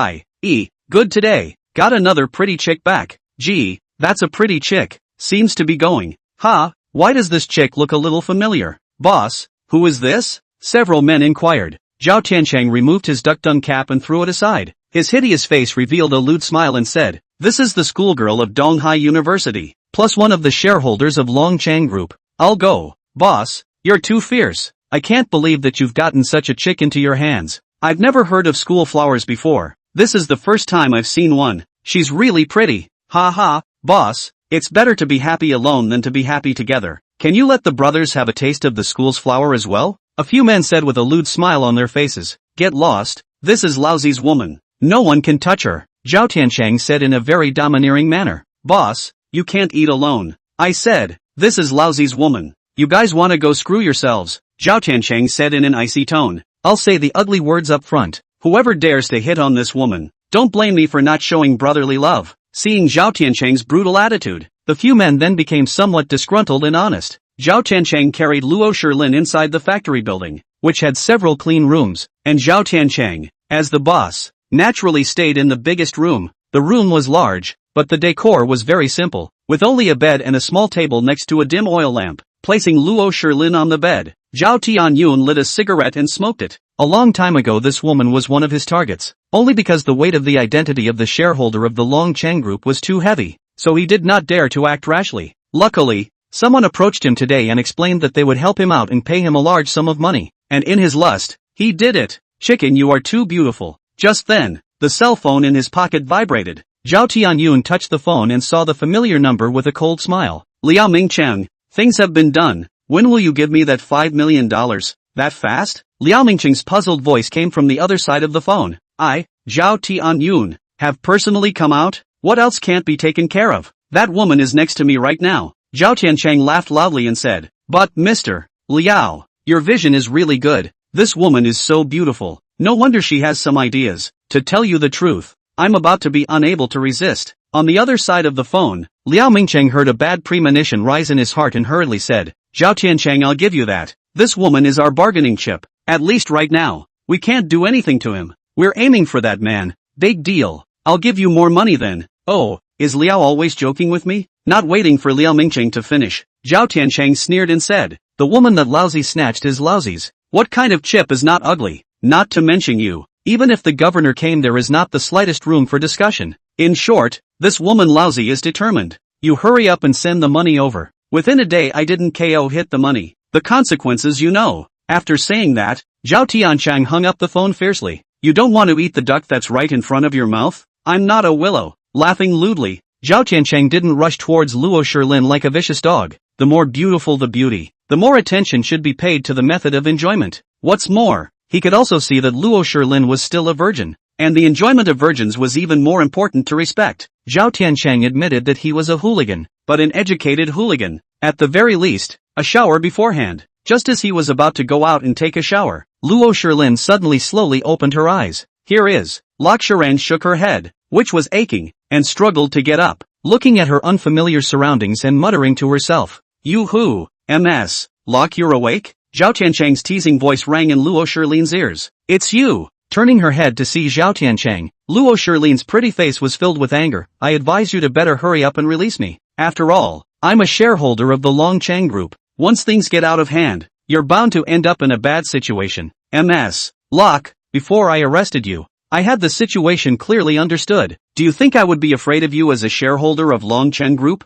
good today, got another pretty chick back. Gee, that's a pretty chick, seems to be going. Why does this chick look a little familiar? Boss, who is this? Several men inquired. Zhao Tiancheng removed his duck-dung cap and threw it aside. His hideous face revealed a lewd smile and said, "This is the schoolgirl of Donghai University, plus one of the shareholders of Longchang Group. I'll go." Boss, you're too fierce. I can't believe that you've gotten such a chick into your hands. I've never heard of school flowers before. This is the first time I've seen one. She's really pretty. Boss, it's better to be happy alone than to be happy together. Can you let the brothers have a taste of the school's flower as well? A few men said with a lewd smile on their faces. Get lost, this is Laozi's woman. No one can touch her. Zhao Tiancheng said in a very domineering manner. Boss, you can't eat alone. I said, this is Laozi's woman. You guys wanna go screw yourselves, Zhao Tiancheng said in an icy tone. I'll say the ugly words up front. Whoever dares to hit on this woman, don't blame me for not showing brotherly love. Seeing Zhao Tiancheng's brutal attitude, the few men then became somewhat disgruntled and honest. Zhao Tiancheng carried Luo Shilin inside the factory building, which had several clean rooms, and Zhao Tiancheng, as the boss, naturally stayed in the biggest room. The room was large, but the decor was very simple, with only a bed and a small table next to a dim oil lamp. Placing Luo Shilin on the bed, Zhao Tianyun lit a cigarette and smoked it. A long time ago this woman was one of his targets, only because the weight of the identity of the shareholder of the Longcheng Group was too heavy, so he did not dare to act rashly. Luckily, someone approached him today and explained that they would help him out and pay him a large sum of money, and in his lust, he did it. Chicken, you are too beautiful. Just then, the cell phone in his pocket vibrated. Zhao Tianyun touched the phone and saw the familiar number with a cold smile. Liao Mingcheng, things have been done. When will you give me that $5 million? That fast? Liao Mingcheng's puzzled voice came from the other side of the phone. I, Zhao Tianyun, have personally come out? What else can't be taken care of? That woman is next to me right now. Zhao Tiancheng laughed loudly and said, but Mr. Liao, your vision is really good. This woman is so beautiful. No wonder she has some ideas. To tell you the truth, I'm about to be unable to resist. On the other side of the phone, Liao Mingcheng heard a bad premonition rise in his heart and hurriedly said, Zhao Tiancheng, I'll give you that. This woman is our bargaining chip. At least right now. We can't do anything to him. We're aiming for that man. Big deal. I'll give you more money then. Oh, is Liao always joking with me? Not waiting for Liao Mingcheng to finish, Zhao Tiancheng sneered and said, the woman that Laozi snatched is Laozi's. What kind of chip is not ugly? Not to mention you. Even if the governor came, there is not the slightest room for discussion. In short, this woman Laozi is determined. You hurry up and send the money over. Within a day I didn't KO hit the money. The consequences you know. After saying that, Zhao Tiancheng hung up the phone fiercely. You don't want to eat the duck that's right in front of your mouth? I'm not a willow. Laughing lewdly, Zhao Tiancheng didn't rush towards Luo Shilin like a vicious dog. The more beautiful the beauty, the more attention should be paid to the method of enjoyment. What's more, he could also see that Luo Shilin was still a virgin, and the enjoyment of virgins was even more important to respect. Zhao Tiancheng admitted that he was a hooligan, but an educated hooligan. At the very least, a shower beforehand. Just as he was about to go out and take a shower, Luo Shilin suddenly slowly opened her eyes. Here is. Lok Shiran shook her head, which was aching, and struggled to get up, looking at her unfamiliar surroundings and muttering to herself. You who? MS. Lok, you're awake? Zhao Tiancheng's teasing voice rang in Luo Shilin's ears. It's you. Turning her head to see Zhao Tiancheng, Luo Shilin's pretty face was filled with anger. I advise you to better hurry up and release me. After all, I'm a shareholder of the Longcheng Group. Once things get out of hand, you're bound to end up in a bad situation. MS. Lok, before I arrested you, I had the situation clearly understood. Do you think I would be afraid of you as a shareholder of Longcheng Group?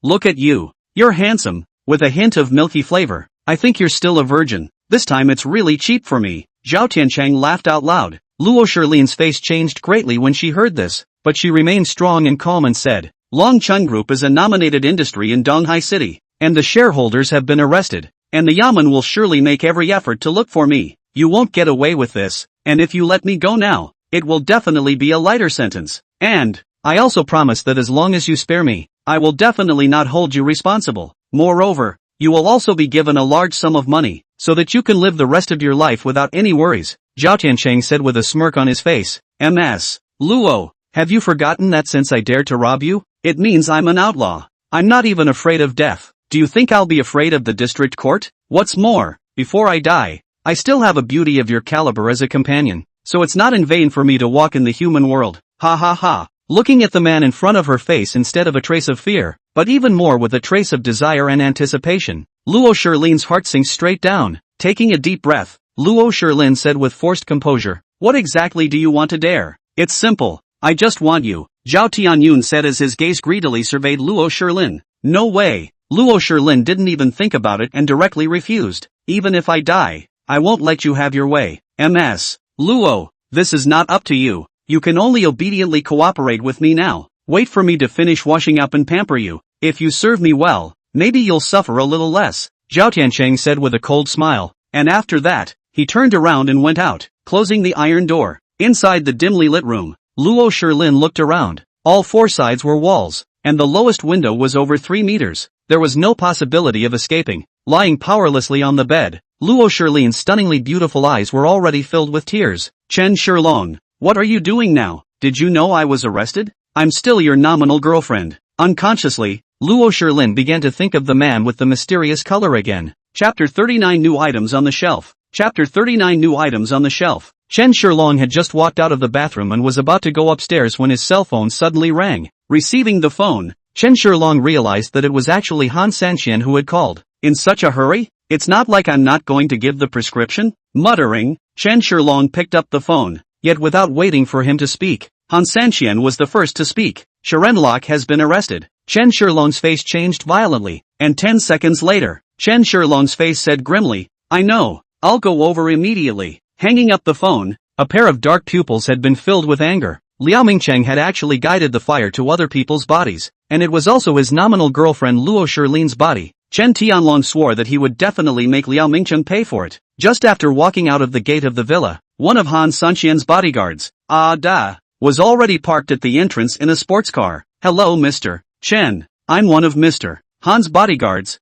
Look at you. You're handsome, with a hint of milky flavor. I think you're still a virgin. This time it's really cheap for me. Zhao Tiancheng laughed out loud. Luo Shilin's face changed greatly when she heard this, but she remained strong and calm and said, Longcheng Group is a nominated industry in Donghai City, and the shareholders have been arrested, and the Yamen will surely make every effort to look for me. You won't get away with this, and if you let me go now, it will definitely be a lighter sentence. And, I also promise that as long as you spare me, I will definitely not hold you responsible. Moreover, you will also be given a large sum of money, so that you can live the rest of your life without any worries, Zhao Tiancheng said with a smirk on his face. MS. Luo, have you forgotten that since I dared to rob you, it means I'm an outlaw. I'm not even afraid of death. Do you think I'll be afraid of the district court? What's more, before I die, I still have a beauty of your caliber as a companion, so it's not in vain for me to walk in the human world. Ha ha ha. Looking at the man in front of her face instead of a trace of fear, but even more with a trace of desire and anticipation, Luo Shirlin's heart sinks straight down. Taking a deep breath, Luo Shirlin said with forced composure, "What exactly do you want to dare? It's simple. I just want you," Zhao Tianyun said as his gaze greedily surveyed Luo Shirlin. "No way." Luo Shirlin didn't even think about it and directly refused. "Even if I die, I won't let you have your way. Ms. Luo, this is not up to you. You can only obediently cooperate with me now. Wait for me to finish washing up and pamper you. If you serve me well, maybe you'll suffer a little less," Zhao Tiancheng said with a cold smile, and after that, he turned around and went out, closing the iron door. Inside the dimly lit room, Luo Shirlin looked around. All four sides were walls, and the lowest window was over 3 meters. There was no possibility of escaping. Lying powerlessly on the bed, Luo Shirlin's stunningly beautiful eyes were already filled with tears. "Chen Shirlong, what are you doing now? Did you know I was arrested? I'm still your nominal girlfriend." Unconsciously, Luo Shirlin began to think of the man with the mysterious color again. Chapter 39 New Items on the Shelf. Chapter 39 New Items on the Shelf. Chen Shirlong had just walked out of the bathroom and was about to go upstairs when his cell phone suddenly rang. Receiving the phone, Chen Shirlong realized that it was actually Han Sanxian who had called. "In such a hurry? It's not like I'm not going to give the prescription?" Muttering, Chen Shirlong picked up the phone, yet without waiting for him to speak, Han Sanxian was the first to speak. "Sharenlock has been arrested." Chen Shirlong's face changed violently, and 10 seconds later, Chen Shirlong's face said grimly, "I know, I'll go over immediately." Hanging up the phone, a pair of dark pupils had been filled with anger. Liao Mingcheng had actually guided the fire to other people's bodies, and it was also his nominal girlfriend Luo Shirlin's body. Chen Tianlong swore that he would definitely make Liao Mingcheng pay for it. Just after walking out of the gate of the villa, one of Han Sanxian's bodyguards, was already parked at the entrance in a sports car. "Hello Mr. Chen, I'm one of Mr. Han's bodyguards.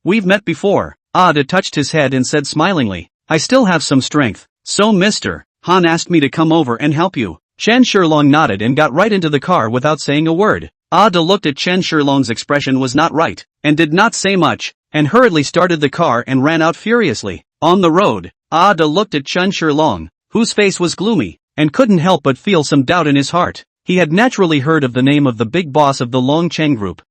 We've met before." Ada touched his head and said smilingly, "I still have some strength, so Mr. Han asked me to come over and help you." Chen Shirlong nodded and got right into the car without saying a word. Ada looked at Chen Shirlong's expression was not right, and did not say much, and hurriedly started the car and ran out furiously. On the road, Ada looked at Chen Shirlong, whose face was gloomy, and couldn't help but feel some doubt in his heart. He had naturally heard of the name of the big boss of the Long Cheng group.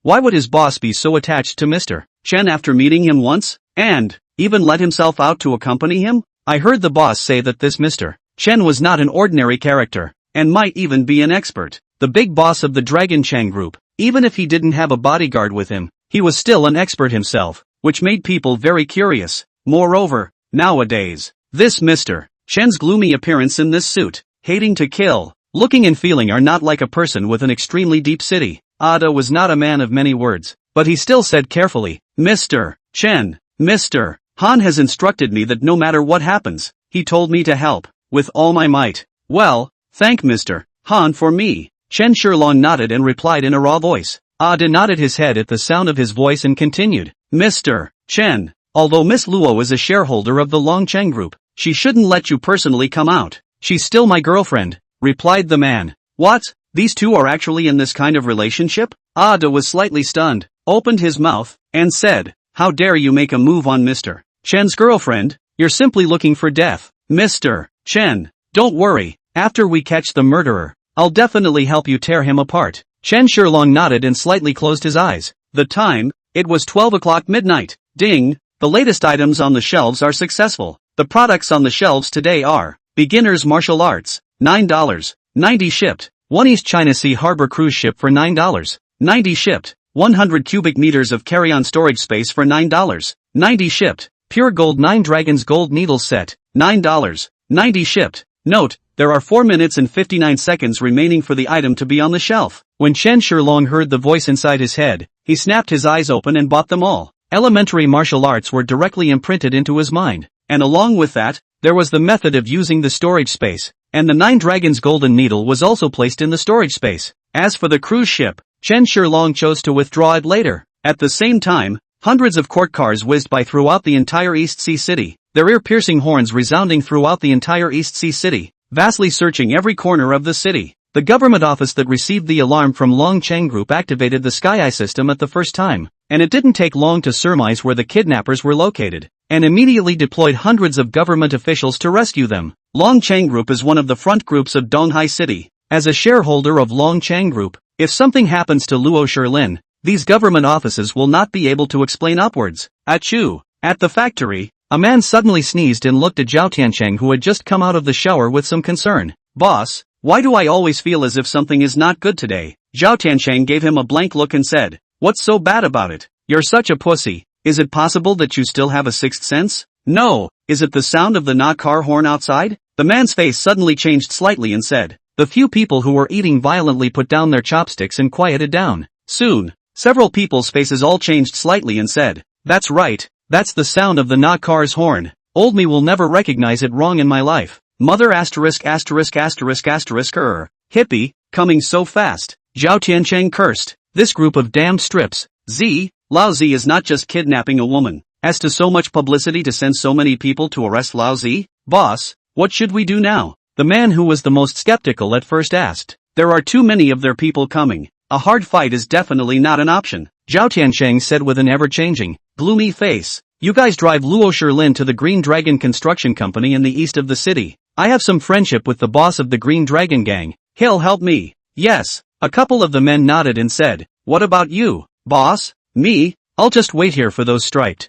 Why would his boss be so attached to Mr. Chen after meeting him once, and even let himself out to accompany him? I heard the boss say that this Mr. Chen was not an ordinary character, and might even be an expert. The big boss of the Dragon Cheng group. Even if he didn't have a bodyguard with him, he was still an expert himself, which made people very curious. Moreover, nowadays, this Mr. Chen's gloomy appearance in this suit, hating to kill, looking and feeling are not like a person with an extremely deep city. Ada was not a man of many words, but he still said carefully, "Mr. Chen, Mr. Han has instructed me that no matter what happens, he told me to help, with all my might." "Well, thank Mr. Han for me." Chen Shirlong nodded and replied in a raw voice. Ada nodded his head at the sound of his voice and continued, "Mr. Chen, although Miss Luo is a shareholder of the Long Cheng group, she shouldn't let you personally come out. She's still my girlfriend," replied the man. "What? These two are actually in this kind of relationship?" Ada was slightly stunned, opened his mouth, and said, "How dare you make a move on Mr. Chen's girlfriend? You're simply looking for death." "Mr. Chen, don't worry, after we catch the murderer, I'll definitely help you tear him apart." Chen Shirlong nodded and slightly closed his eyes. The time, it was 12 o'clock midnight. Ding, the latest items on the shelves are successful. The products on the shelves today are, Beginner's Martial Arts, $9.90 shipped. 1 East China Sea Harbor Cruise Ship for $9.90 shipped. 100 cubic meters of carry-on storage space for $9.90 shipped. Pure Gold 9 Dragons Gold Needles Set, $9.90 shipped. Note, there are 4 minutes and 59 seconds remaining for the item to be on the shelf. When Chen Shirlong heard the voice inside his head, he snapped his eyes open and bought them all. Elementary martial arts were directly imprinted into his mind, and along with that, there was the method of using the storage space, and the 9 Dragons Golden Needle was also placed in the storage space. As for the cruise ship, Chen Shirlong chose to withdraw it later. At the same time, hundreds of court cars whizzed by throughout the entire East Sea City, their ear-piercing horns resounding throughout the entire East Sea City, vastly searching every corner of the city. The government office that received the alarm from Long Cheng Group activated the Sky Eye system at the first time, and it didn't take long to surmise where the kidnappers were located, and immediately deployed hundreds of government officials to rescue them. Long Cheng Group is one of the front groups of Donghai City. As a shareholder of Long Cheng Group, if something happens to Luo Shilin, these government offices will not be able to explain upwards. Achoo! At the factory, a man suddenly sneezed and looked at Zhao Tiancheng, who had just come out of the shower with some concern. Boss, why do I always feel as if something is not good today? Zhao Tiancheng gave him a blank look and said, what's so bad about it? You're such a pussy. Is it possible that you still have a sixth sense? No. Is it the sound of the not car horn outside? The man's face suddenly changed slightly and said, the few people who were eating violently put down their chopsticks and quieted down. Soon, several people's faces all changed slightly and said, that's right, that's the sound of the not car's horn. Old me will never recognize it wrong in my life. Mother asterisk asterisk asterisk asterisk hippie, coming so fast. Zhao Tiancheng cursed. This group of damned strips. Lao Zi is not just kidnapping a woman. As to so much publicity to send so many people to arrest Lao Zi? Boss, what should we do now? The man who was the most skeptical at first asked. There are too many of their people coming. A hard fight is definitely not an option. Zhao Tiancheng said with an ever-changing, gloomy face. You guys drive Luo Shilin to the Green Dragon Construction Company in the east of the city. I have some friendship with the boss of the Green Dragon Gang. He'll help me. Yes. A couple of the men nodded and said, what about you, boss? Me? I'll just wait here for those striped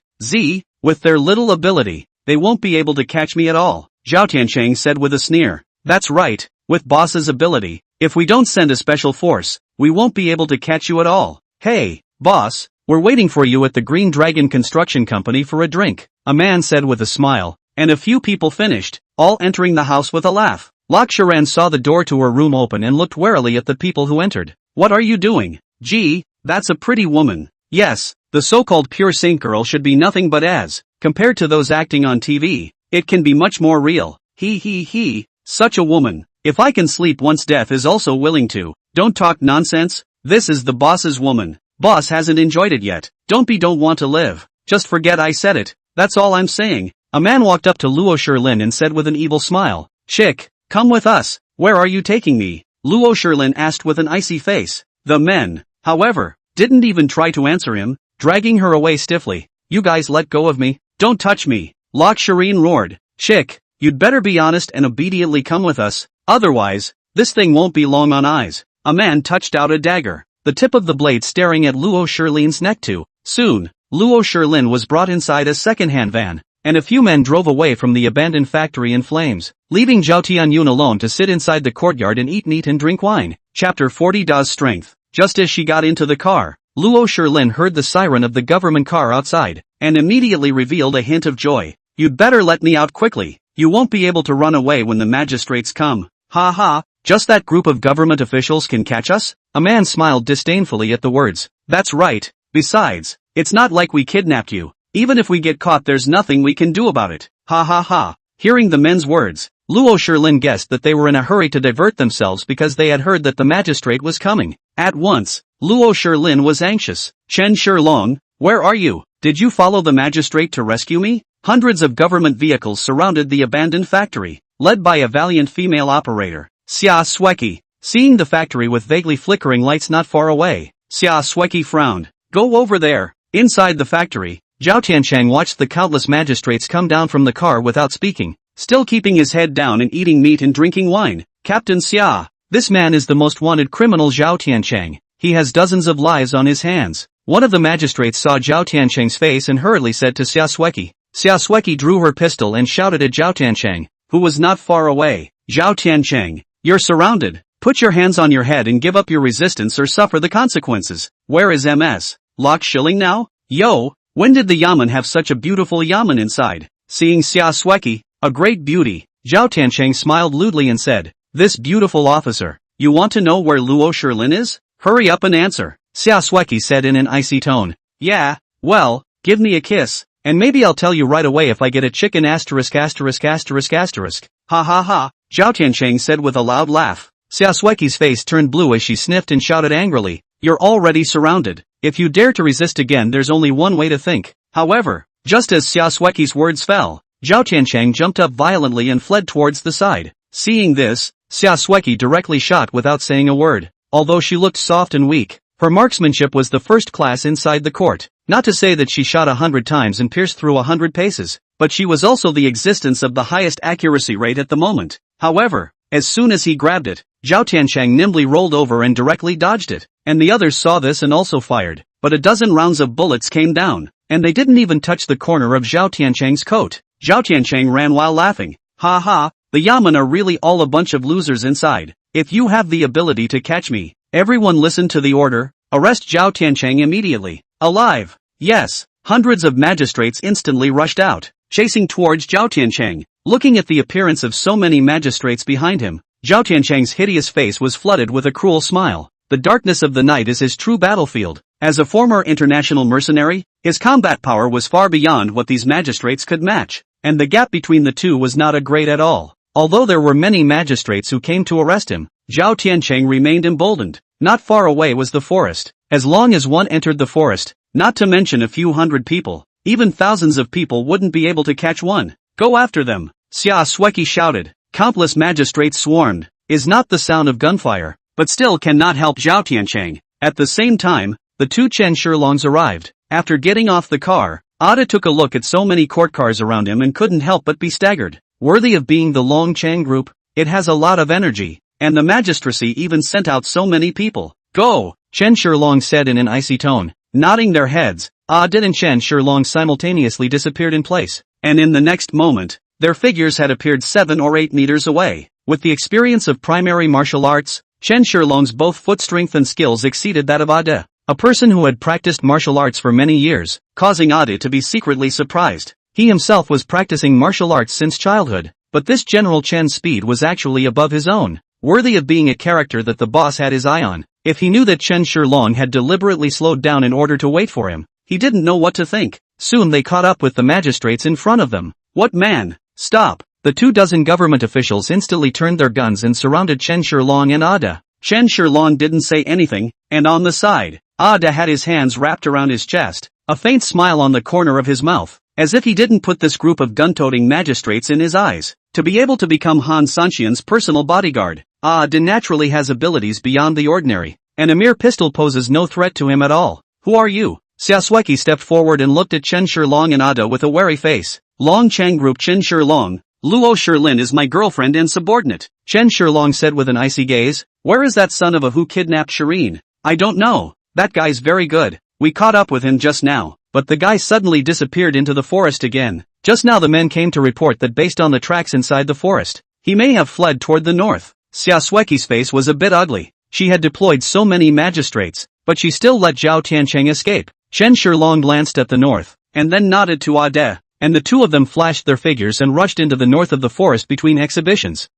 with their little ability. They won't be able to catch me at all. Zhao Tiancheng said with a sneer. That's right, with boss's ability. If we don't send a special force, we won't be able to catch you at all. Hey, boss, we're waiting for you at the Green Dragon Construction Company for a drink, a man said with a smile, and a few people finished, all entering the house with a laugh. Lok Sharan saw the door to her room open and looked warily at the people who entered. What are you doing? Gee, that's a pretty woman. Yes, the so-called pure saint girl should be nothing but as, compared to those acting on TV, it can be much more real. Such a woman. If I can sleep once death is also willing to. Don't talk nonsense. This is the boss's woman. Boss hasn't enjoyed it yet. Don't want to live. Just forget I said it. That's all I'm saying. A man walked up to Luo Shilin and said with an evil smile. Chick, come with us. Where are you taking me? Luo Shilin asked with an icy face. The men, however, didn't even try to answer him, dragging her away stiffly. You guys let go of me. Don't touch me. Lok Sharin roared. Chick, you'd better be honest and obediently come with us. Otherwise, this thing won't be long on eyes. A man touched out a dagger, the tip of the blade staring at Luo Shilin's neck too. Soon, Luo Shilin was brought inside a second-hand van, and a few men drove away from the abandoned factory in flames, leaving Zhao Tianyun alone to sit inside the courtyard and eat meat and drink wine. Chapter 40 Da's Strength. Just as she got into the car, Luo Shilin heard the siren of the government car outside, and immediately revealed a hint of joy. You'd better let me out quickly. You won't be able to run away when the magistrates come. Ha ha, just that group of government officials can catch us? A man smiled disdainfully at the words. That's right. Besides, it's not like we kidnapped you. Even if we get caught there's nothing we can do about it. Ha ha ha. Hearing the men's words, Luo Shilin guessed that they were in a hurry to divert themselves because they had heard that the magistrate was coming. At once, Luo Shilin was anxious. Chen Shilong, where are you? Did you follow the magistrate to rescue me? Hundreds of government vehicles surrounded the abandoned factory, led by a valiant female operator, Xia Sweki. Seeing the factory with vaguely flickering lights not far away, Xia Sweki frowned. Go over there. Inside the factory, Zhao Tiancheng watched the countless magistrates come down from the car without speaking, still keeping his head down and eating meat and drinking wine. Captain Xia, this man is the most wanted criminal. Zhao Tiancheng. He has dozens of lives on his hands. One of the magistrates saw Zhao Tiancheng's face and hurriedly said to Xia Sweki. Xia Sweki drew her pistol and shouted at Zhao Tiancheng, who was not far away. Zhao Tiancheng, you're surrounded. Put your hands on your head and give up your resistance or suffer the consequences. Where is MS? Lok Shilling now? Yo, when did the Yaman have such a beautiful Yaman inside? Seeing Xia Sweki, a great beauty, Zhao Tiancheng smiled lewdly and said, this beautiful officer, you want to know where Luo Shilin is? Hurry up and answer. Xia Sweki said in an icy tone. Yeah, well, give me a kiss. And maybe I'll tell you right away if I get a chicken asterisk asterisk asterisk asterisk. Ha ha ha, Zhao Tiancheng said with a loud laugh. Xia Sweki's face turned blue as she sniffed and shouted angrily. You're already surrounded. If you dare to resist again there's only one way to think. However, just as Xia Sweki's words fell, Zhao Tiancheng jumped up violently and fled towards the side. Seeing this, Xia Sueki directly shot without saying a word. Although she looked soft and weak, her marksmanship was the first class inside the court. Not to say that she shot 100 times and pierced through 100 paces, but she was also the existence of the highest accuracy rate at the moment. However, as soon as he grabbed it, Zhao Tiancheng nimbly rolled over and directly dodged it, and the others saw this and also fired, but a dozen rounds of bullets came down, and they didn't even touch the corner of Zhao Tiancheng's coat. Zhao Tiancheng ran while laughing. Ha ha, the Yamen are really all a bunch of losers inside. If you have the ability to catch me, everyone listen to the order, arrest Zhao Tiancheng immediately. Alive. Yes. Hundreds of magistrates instantly rushed out, chasing towards Zhao Tiancheng. Looking at the appearance of so many magistrates behind him, Zhao Tiancheng's hideous face was flooded with a cruel smile. The darkness of the night is his true battlefield. As a former international mercenary, his combat power was far beyond what these magistrates could match, and the gap between the two was not a great at all. Although there were many magistrates who came to arrest him, Zhao Tiancheng remained emboldened. Not far away was the forest. As long as one entered the forest, not to mention a few hundred people, even thousands of people wouldn't be able to catch one. Go after them, Xia Sueki shouted. Countless magistrates swarmed. Is not the sound of gunfire, but still cannot help Zhao Tiancheng. At the same time, the two Chen Shilongs arrived. After getting off the car, Ada took a look at so many court cars around him and couldn't help but be staggered. Worthy of being the Long Chang group, it has a lot of energy, and the magistracy even sent out so many people. Go, Chen Shilong said in an icy tone. Nodding their heads, Ada and Chen Shilong simultaneously disappeared in place, and in the next moment, their figures had appeared 7 or 8 meters away. With the experience of primary martial arts, Chen Shilong's both foot strength and skills exceeded that of Ada, a person who had practiced martial arts for many years, causing Ada to be secretly surprised. He himself was practicing martial arts since childhood, but this General Chen's speed was actually above his own, worthy of being a character that the boss had his eye on. If he knew that Chen Shilong had deliberately slowed down in order to wait for him, he didn't know what to think. Soon they caught up with the magistrates in front of them. What man? Stop! The 24 government officials instantly turned their guns and surrounded Chen Shilong and Ada. Chen Shilong didn't say anything, and on the side, Ada had his hands wrapped around his chest, a faint smile on the corner of his mouth, as if he didn't put this group of gun-toting magistrates in his eyes. To be able to become Han Sanxian's personal bodyguard, Ada naturally has abilities beyond the ordinary, and a mere pistol poses no threat to him at all. Who are you? Xia Sueki stepped forward and looked at Chen Shilong and Ada with a wary face. Long Chang Group Chen Shilong, Luo Shilin is my girlfriend and subordinate, Chen Shilong said with an icy gaze. Where is that son of a who kidnapped Shireen? I don't know. That guy's very good. We caught up with him just now, but the guy suddenly disappeared into the forest again. Just now the men came to report that based on the tracks inside the forest, he may have fled toward the north. Xia Sueki's face was a bit ugly. She had deployed so many magistrates, but she still let Zhao Tiancheng escape. Chen Shilong glanced at the north, and then nodded to Ade, and the two of them flashed their figures and rushed into the north of the forest between exhibitions.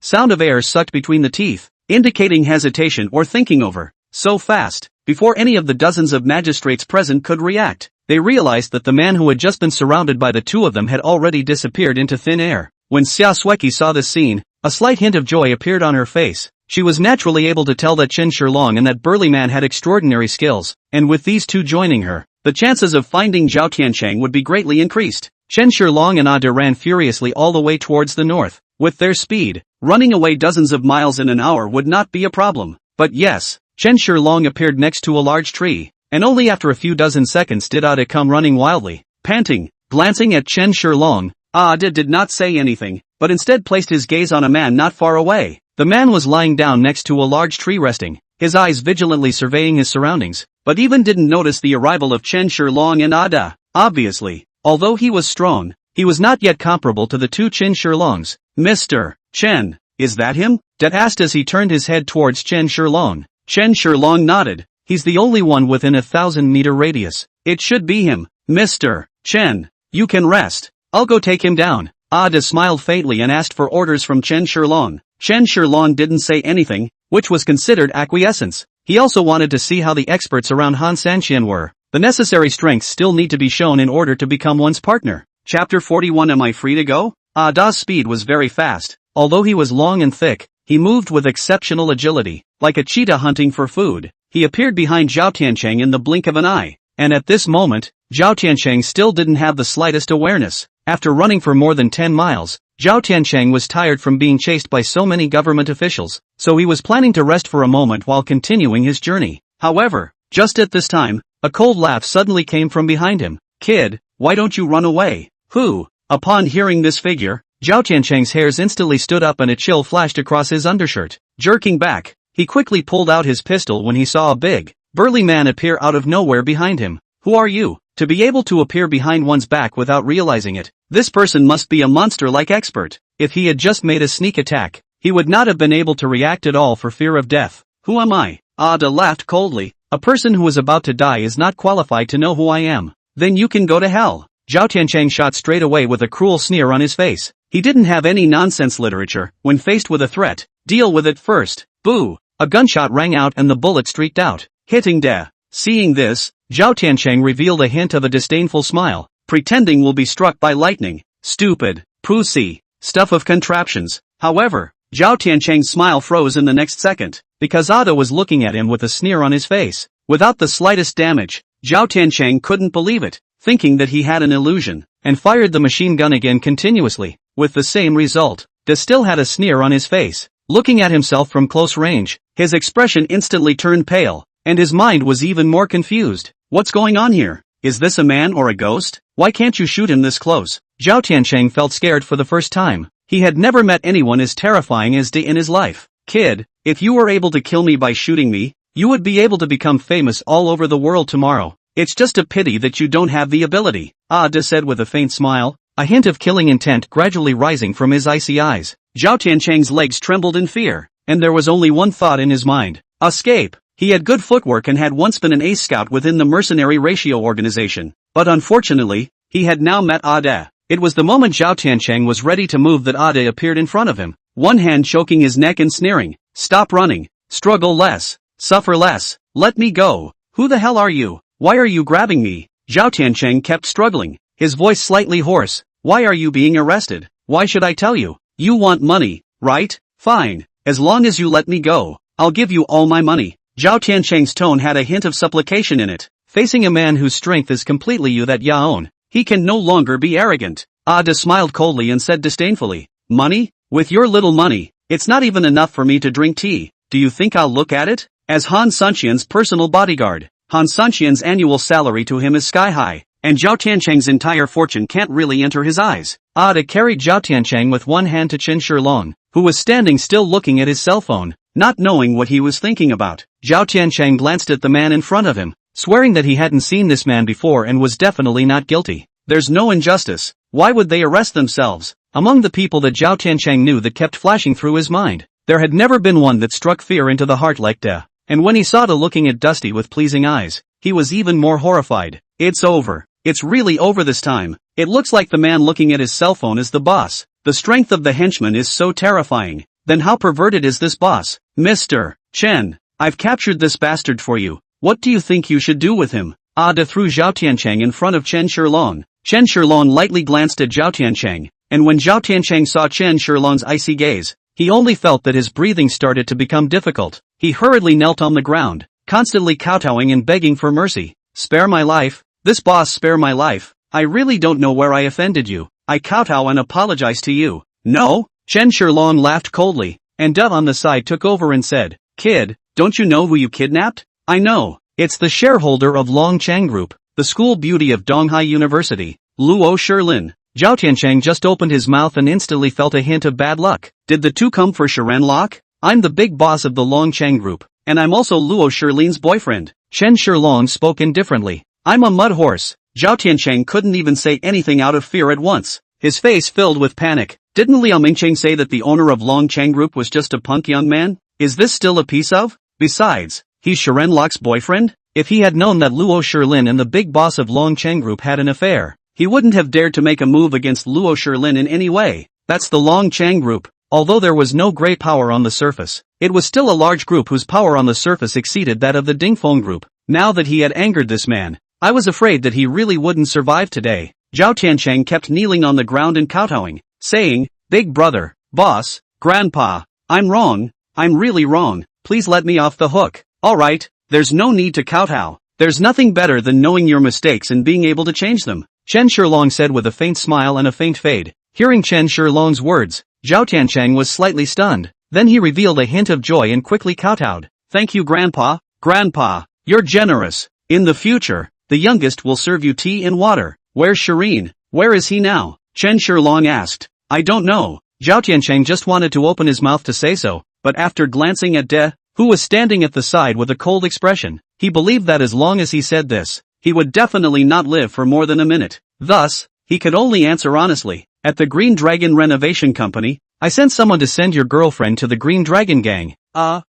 Sound of air sucked between the teeth, indicating hesitation or thinking over. So fast, before any of the dozens of magistrates present could react, they realized that the man who had just been surrounded by the two of them had already disappeared into thin air. When Xia Sueki saw this scene, a slight hint of joy appeared on her face. She was naturally able to tell that Chen Shilong and that burly man had extraordinary skills, and with these two joining her, the chances of finding Zhao Tiancheng would be greatly increased. Chen Shilong and Ada ran furiously all the way towards the north. With their speed, running away dozens of miles in an hour would not be a problem. But yes, Chen Shilong appeared next to a large tree, and only after a few dozen seconds did Ada come running wildly, panting. Glancing at Chen Shilong, Ada did not say anything, but instead placed his gaze on a man not far away. The man was lying down next to a large tree resting, his eyes vigilantly surveying his surroundings, but even didn't notice the arrival of Chen Shilong and Ada. Obviously, although he was strong, he was not yet comparable to the two Chen Shilongs. Mr. Chen, is that him? Dad asked as he turned his head towards Chen Shilong. Chen Shilong nodded. He's the only one within a 1,000-meter radius. It should be him. Mr. Chen, you can rest. I'll go take him down. Ada smiled faintly and asked for orders from Chen Shilong. Chen Shilong didn't say anything, which was considered acquiescence. He also wanted to see how the experts around Han Sanxian were. The necessary strengths still need to be shown in order to become one's partner. Chapter 41. Am I free to go? Ada's speed was very fast. Although he was long and thick, he moved with exceptional agility, like a cheetah hunting for food. He appeared behind Zhao Tiancheng in the blink of an eye. And at this moment, Zhao Tiancheng still didn't have the slightest awareness. After running for more than 10 miles, Zhao Tiancheng was tired from being chased by so many government officials, so he was planning to rest for a moment while continuing his journey. However, just at this time, a cold laugh suddenly came from behind him. "Kid, why don't you run away?" "Who?" Upon hearing this figure, Zhao Tiancheng's hairs instantly stood up and a chill flashed across his undershirt. Jerking back, he quickly pulled out his pistol when he saw a big, burly man appear out of nowhere behind him. "Who are you?" To be able to appear behind one's back without realizing it, this person must be a monster-like expert. If he had just made a sneak attack, he would not have been able to react at all for fear of death. "Who am I?" Ada laughed coldly. "A person who is about to die is not qualified to know who I am." "Then you can go to hell." Zhao Tiancheng shot straight away with a cruel sneer on his face. He didn't have any nonsense literature. When faced with a threat, deal with it first. Boo! A gunshot rang out and the bullet streaked out, hitting De. Seeing this, Zhao Tiancheng revealed a hint of a disdainful smile. "Pretending will be struck by lightning. Stupid, pussy, stuff of contraptions." However, Zhao Tiancheng's smile froze in the next second, because Ada was looking at him with a sneer on his face. Without the slightest damage, Zhao Tiancheng couldn't believe it, thinking that he had an illusion, and fired the machine gun again continuously, with the same result. De still had a sneer on his face. Looking at himself from close range, his expression instantly turned pale, and his mind was even more confused. What's going on here? Is this a man or a ghost? Why can't you shoot him this close? Zhao Tiancheng felt scared for the first time. He had never met anyone as terrifying as De in his life. "Kid, if you were able to kill me by shooting me, you would be able to become famous all over the world tomorrow. It's just a pity that you don't have the ability," De said with a faint smile, a hint of killing intent gradually rising from his icy eyes. Zhao Tiancheng's legs trembled in fear, and there was only one thought in his mind: escape. He had good footwork and had once been an ace scout within the mercenary ratio organization, but unfortunately, he had now met Ade. It was the moment Zhao Tiancheng was ready to move that Ade appeared in front of him, one hand choking his neck and sneering. "Stop running. Struggle less. Suffer less. Let me go. Who the hell are you? Why are you grabbing me?" Zhao Tiancheng kept struggling, his voice slightly hoarse. "Why are you being arrested? Why should I tell you? You want money, right? Fine. As long as you let me go, I'll give you all my money." Zhao Tiancheng's tone had a hint of supplication in it. Facing a man whose strength is completely you that ya own, he can no longer be arrogant. Ada smiled coldly and said disdainfully, "Money? With your little money, it's not even enough for me to drink tea. Do you think I'll look at it?" As Han Sanqian's personal bodyguard, Han Sanqian's annual salary to him is sky high, and Zhao Tiancheng's entire fortune can't really enter his eyes. Ada carried Zhao Tiancheng with one hand to Chen Shilong, who was standing still looking at his cell phone, not knowing what he was thinking about. Zhao Tiancheng glanced at the man in front of him, swearing that he hadn't seen this man before and was definitely not guilty. There's no injustice. Why would they arrest themselves? Among the people that Zhao Tiancheng knew that kept flashing through his mind, there had never been one that struck fear into the heart like De. And when he saw De looking at Dusty with pleasing eyes, he was even more horrified. "It's over. It's really over this time. It looks like the man looking at his cell phone is the boss. The strength of the henchman is so terrifying. Then how perverted is this boss? Mr. Chen, I've captured this bastard for you. What do you think you should do with him?" Ada threw Zhao Tiancheng in front of Chen Shilong. Chen Shilong lightly glanced at Zhao Tiancheng, and when Zhao Tiancheng saw Chen Shilong's icy gaze, he only felt that his breathing started to become difficult. He hurriedly knelt on the ground, constantly kowtowing and begging for mercy. "Spare my life. This boss, spare my life. I really don't know where I offended you. I kowtow and apologize to you." "No?" Chen Shilong laughed coldly, and De on the side took over and said, "Kid, don't you know who you kidnapped?" "I know. It's the shareholder of Longchang Group, the school beauty of Donghai University, Luo Shilin." Zhao Tiancheng just opened his mouth and instantly felt a hint of bad luck. Did the two come for Shirenlock? "I'm the big boss of the Longchang Group, and I'm also Luo Shilin's boyfriend." Chen Shilong spoke indifferently. "I'm a mud horse." Zhao Tiancheng couldn't even say anything out of fear at once. His face filled with panic. Didn't Liao Mingcheng say that the owner of Longchang Group was just a punk young man? Is this still a piece of? Besides, he's Shirenlock's boyfriend? If he had known that Luo Shilin and the big boss of Longchang Group had an affair, he wouldn't have dared to make a move against Luo Shilin in any way. That's the Longchang Group. Although there was no great power on the surface, it was still a large group whose power on the surface exceeded that of the Dingfeng Group. Now that he had angered this man, I was afraid that he really wouldn't survive today. Zhao Tiancheng kept kneeling on the ground and kowtowing, saying, "Big brother, boss, grandpa, I'm wrong, I'm really wrong, please let me off the hook." "Alright, there's no need to kowtow. There's nothing better than knowing your mistakes and being able to change them," Chen Shilong said with a faint smile and a faint fade. Hearing Chen Shilong's words, Zhao Tiancheng was slightly stunned. Then he revealed a hint of joy and quickly kowtowed. Thank you, Grandpa. Grandpa, you're generous. In the future, the youngest will serve you tea and water. Where's Shireen? Where is he now? Chen Shilong asked. I don't know. Zhao Tiancheng just wanted to open his mouth to say so, but after glancing at De, who was standing at the side with a cold expression, he believed that as long as he said this, he would definitely not live for more than a minute. Thus, he could only answer honestly. At the Green Dragon Renovation Company, I sent someone to send your girlfriend to the Green Dragon Gang.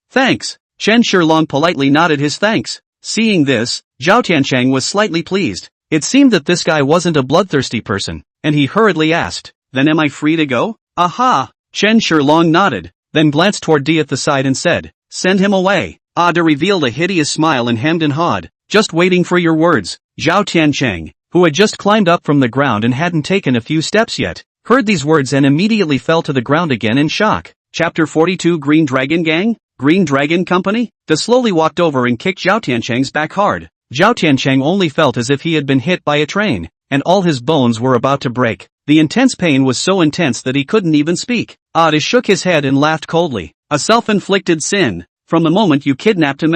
Thanks. Chen Shilong politely nodded his thanks. Seeing this, Zhao Tiancheng was slightly pleased. It seemed that this guy wasn't a bloodthirsty person, and he hurriedly asked, then am I free to go? Aha! Chen Shilong nodded, then glanced toward D at the side and said, send him away. Ada revealed a hideous smile and hemmed and hawed. Just waiting for your words. Zhao Tiancheng, who had just climbed up from the ground and hadn't taken a few steps yet, heard these words and immediately fell to the ground again in shock. Chapter 42 Green Dragon Gang? Green Dragon Company? De slowly walked over and kicked Zhao Tiancheng's back hard. Zhao Tiancheng only felt as if he had been hit by a train, and all his bones were about to break. The intense pain was so intense that he couldn't even speak. Ada shook his head and laughed coldly. A self-inflicted sin. From the moment you kidnapped him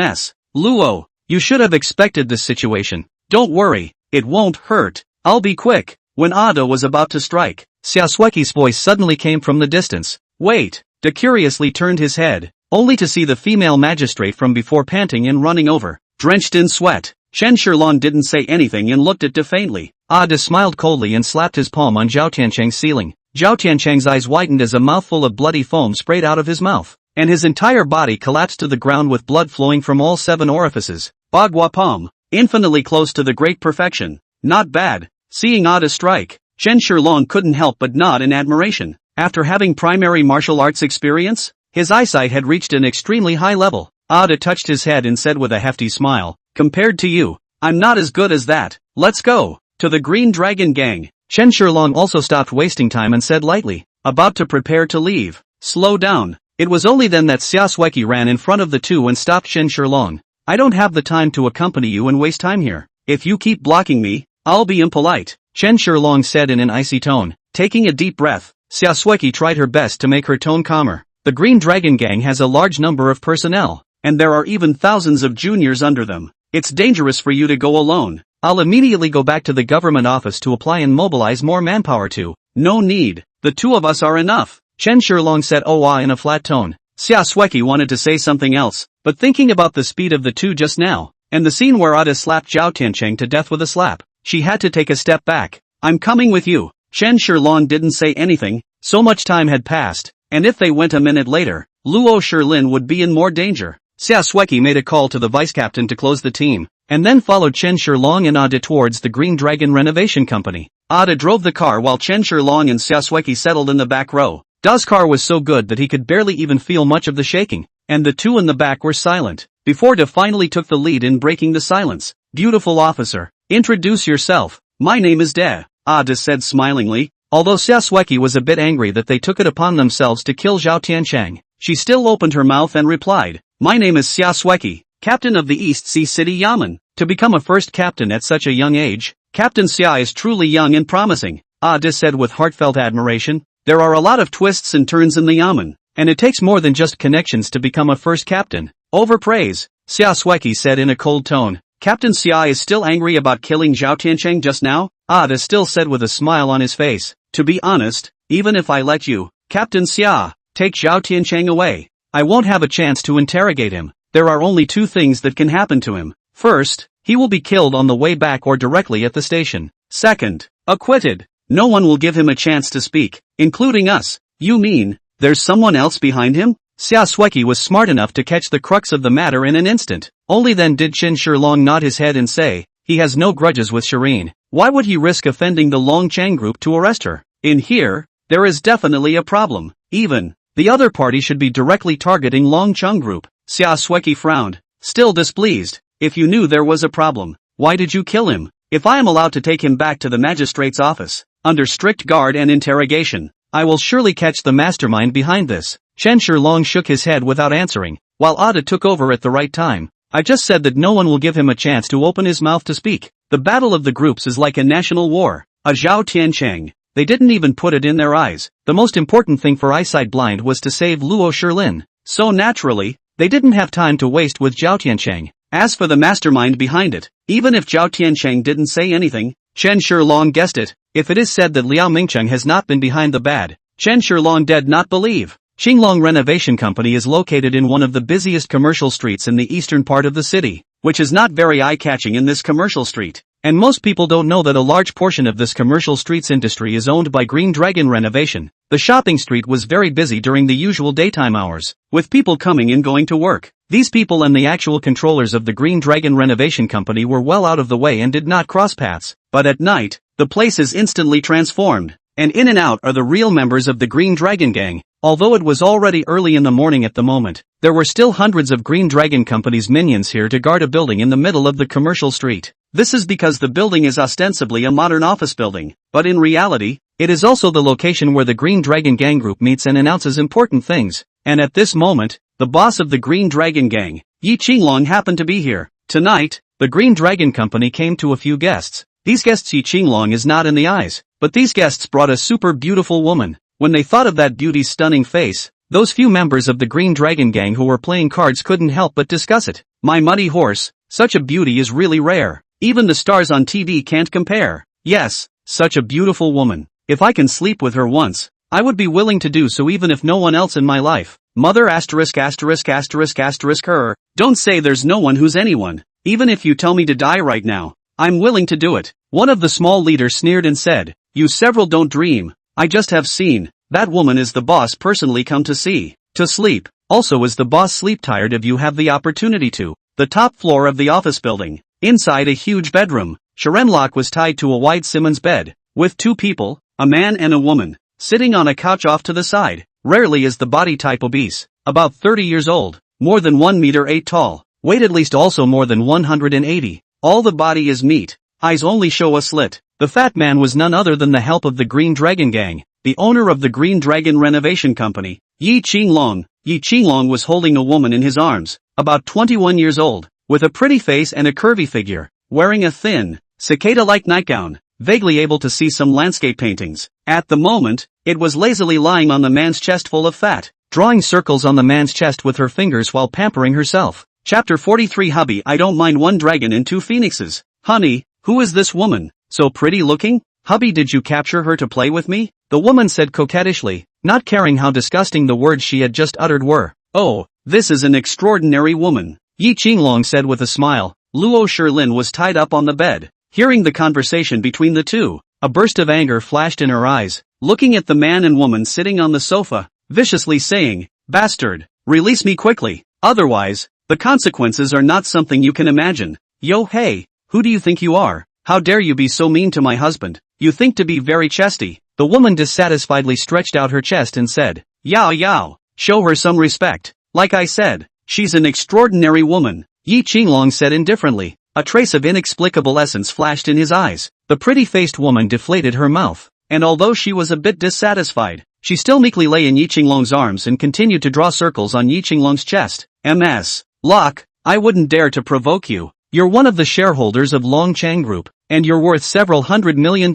Luo, you should have expected this situation. Don't worry, it won't hurt. I'll be quick. When Ada was about to strike, Xiaoshueqi's voice suddenly came from the distance. Wait. De curiously turned his head, only to see the female magistrate from before panting and running over, drenched in sweat. Chen Shilong didn't say anything and looked at De faintly. Ada smiled coldly and slapped his palm on Zhao Tiancheng's ceiling. Zhao Tiancheng's eyes widened as a mouthful of bloody foam sprayed out of his mouth, and his entire body collapsed to the ground with blood flowing from all 7 orifices. Bagua palm, infinitely close to the great perfection. Not bad. Seeing Ada strike, Chen Shilong couldn't help but nod in admiration. After having primary martial arts experience, his eyesight had reached an extremely high level. Ada touched his head and said with a hefty smile, compared to you, I'm not as good as that. Let's go. To the Green Dragon Gang. Chen Shilong also stopped wasting time and said lightly, about to prepare to leave. Slow down. It was only then that Xiaoshueqi ran in front of the two and stopped Chen Shilong. I don't have the time to accompany you and waste time here. If you keep blocking me, I'll be impolite. Chen Shilong said in an icy tone. Taking a deep breath, Xiaoshueqi tried her best to make her tone calmer. The Green Dragon Gang has a large number of personnel, and there are even thousands of juniors under them. It's dangerous for you to go alone. I'll immediately go back to the government office to apply and mobilize more manpower too. No need. The 2 of us are enough. Chen Shilong said in a flat tone. Xiaoshueqi wanted to say something else, but thinking about the speed of the 2 just now, and the scene where Ada slapped Zhao Tiancheng to death with a slap, she had to take a step back. I'm coming with you. Chen Shilong didn't say anything. So much time had passed, and if they went a minute later, Luo Shilin would be in more danger. Xiaoshueqi made a call to the vice-captain to close the team, and then followed Chen Shilong and Ada towards the Green Dragon Renovation Company. Ada drove the car while Chen Shilong and Xiaoshueqi settled in the back row. Da's car was so good that he could barely even feel much of the shaking, and the 2 in the back were silent, before Da finally took the lead in breaking the silence. Beautiful officer, introduce yourself. My name is De, Ada said smilingly. Although Xiaoshueqi was a bit angry that they took it upon themselves to kill Zhao Tiancheng, she still opened her mouth and replied, my name is Xiaoshueqi, captain of the East Sea City Yamen. To become a first captain at such a young age, Captain Xia is truly young and promising, Ada said with heartfelt admiration. There are a lot of twists and turns in the Yamen, and it takes more than just connections to become a first captain. Overpraise, Xiaoshueqi said in a cold tone. Captain Xia is still angry about killing Zhao Tiancheng just now? Ada still said with a smile on his face. To be honest, even if I let you, Captain Xia, take Zhao Tiancheng away, I won't have a chance to interrogate him. There are only 2 things that can happen to him. First, he will be killed on the way back or directly at the station. Second, acquitted. No one will give him a chance to speak, including us. You mean, there's someone else behind him? Xiaoshueqi was smart enough to catch the crux of the matter in an instant. Only then did Chen Shilong nod his head and say, he has no grudges with Shireen. Why would he risk offending the Longchang group to arrest her? In here, there is definitely a problem. Even, the other party should be directly targeting Longchang group. Xiaoshueqi frowned, still displeased. If you knew there was a problem, why did you kill him? If I am allowed to take him back to the magistrate's office, under strict guard and interrogation, I will surely catch the mastermind behind this. Chen Shilong shook his head without answering, while Ada took over at the right time. I just said that no one will give him a chance to open his mouth to speak. The battle of the groups is like a national war. A Zhao Tiancheng, they didn't even put it in their eyes. The most important thing for eyesight blind was to save Luo Shilin. So naturally, they didn't have time to waste with Zhao Tiancheng. As for the mastermind behind it, even if Zhao Tiancheng didn't say anything, Chen Shilong guessed it. If it is said that Liao Mingcheng has not been behind the bad, Chen Shilong did not believe. Qinglong Renovation Company is located in one of the busiest commercial streets in the eastern part of the city, which is not very eye-catching in this commercial street. And most people don't know that a large portion of this commercial street's industry is owned by Green Dragon Renovation. The shopping street was very busy during the usual daytime hours, with people coming and going to work. These people and the actual controllers of the Green Dragon Renovation Company were well out of the way and did not cross paths. But at night, the place is instantly transformed, and in and out are the real members of the Green Dragon Gang. Although it was already early in the morning at the moment, there were still hundreds of Green Dragon Company's minions here to guard a building in the middle of the commercial street. This is because the building is ostensibly a modern office building, but in reality, it is also the location where the Green Dragon Gang group meets and announces important things. And at this moment, the boss of the Green Dragon Gang, Yi Qinglong, happened to be here. Tonight, the Green Dragon Company came to a few guests. These guests Yi Qinglong is not in the eyes, but these guests brought a super beautiful woman. When they thought of that beauty's stunning face, those few members of the Green Dragon Gang who were playing cards couldn't help but discuss it. My muddy horse, such a beauty is really rare. Even the stars on TV can't compare. Yes, such a beautiful woman. If I can sleep with her once, I would be willing to do so even if no one else in my life. Mother asterisk asterisk asterisk asterisk her. Don't say there's no one who's anyone. Even if you tell me to die right now, I'm willing to do it. One of the small leaders sneered and said, you several don't dream. I just have seen. That woman is the boss personally come to see. To sleep. Also, is the boss sleep tired if you have the opportunity to? The top floor of the office building. Inside a huge bedroom, Sharenlock was tied to a wide Simmons bed, with two people, a man and a woman, sitting on a couch off to the side. Rarely is the body type obese, about 30 years old, more than 1 meter 8 tall, weight at least also more than 180. All the body is meat, eyes only show a slit. The fat man was none other than the help of the Green Dragon Gang, the owner of the Green Dragon Renovation Company, Yi Qinglong. Yi Qinglong was holding a woman in his arms, about 21 years old, with a pretty face and a curvy figure, wearing a thin, cicada-like nightgown, vaguely able to see some landscape paintings. At the moment, it was lazily lying on the man's chest full of fat, drawing circles on the man's chest with her fingers while pampering herself. Chapter 43 Hubby, I don't mind 1 dragon and 2 phoenixes. Honey, who is this woman? So pretty looking? Hubby, did you capture her to play with me? The woman said coquettishly, not caring how disgusting the words she had just uttered were. Oh, this is an extraordinary woman, Yi Qinglong said with a smile. Luo Shilin was tied up on the bed. Hearing the conversation between the two, a burst of anger flashed in her eyes, looking at the man and woman sitting on the sofa, viciously saying, bastard, release me quickly, otherwise, the consequences are not something you can imagine. Yo hey, who do you think you are? How dare you be so mean to my husband? You think to be very chesty. The woman dissatisfiedly stretched out her chest and said, Yao Yao, show her some respect. Like I said, she's an extraordinary woman, Yi Qinglong said indifferently. A trace of inexplicable essence flashed in his eyes. The pretty-faced woman deflated her mouth, and although she was a bit dissatisfied, she still meekly lay in Yi Qinglong's arms and continued to draw circles on Yi Qinglong's chest. Ms. Locke, I wouldn't dare to provoke you. You're one of the shareholders of Longchang Group, and you're worth several $100 million,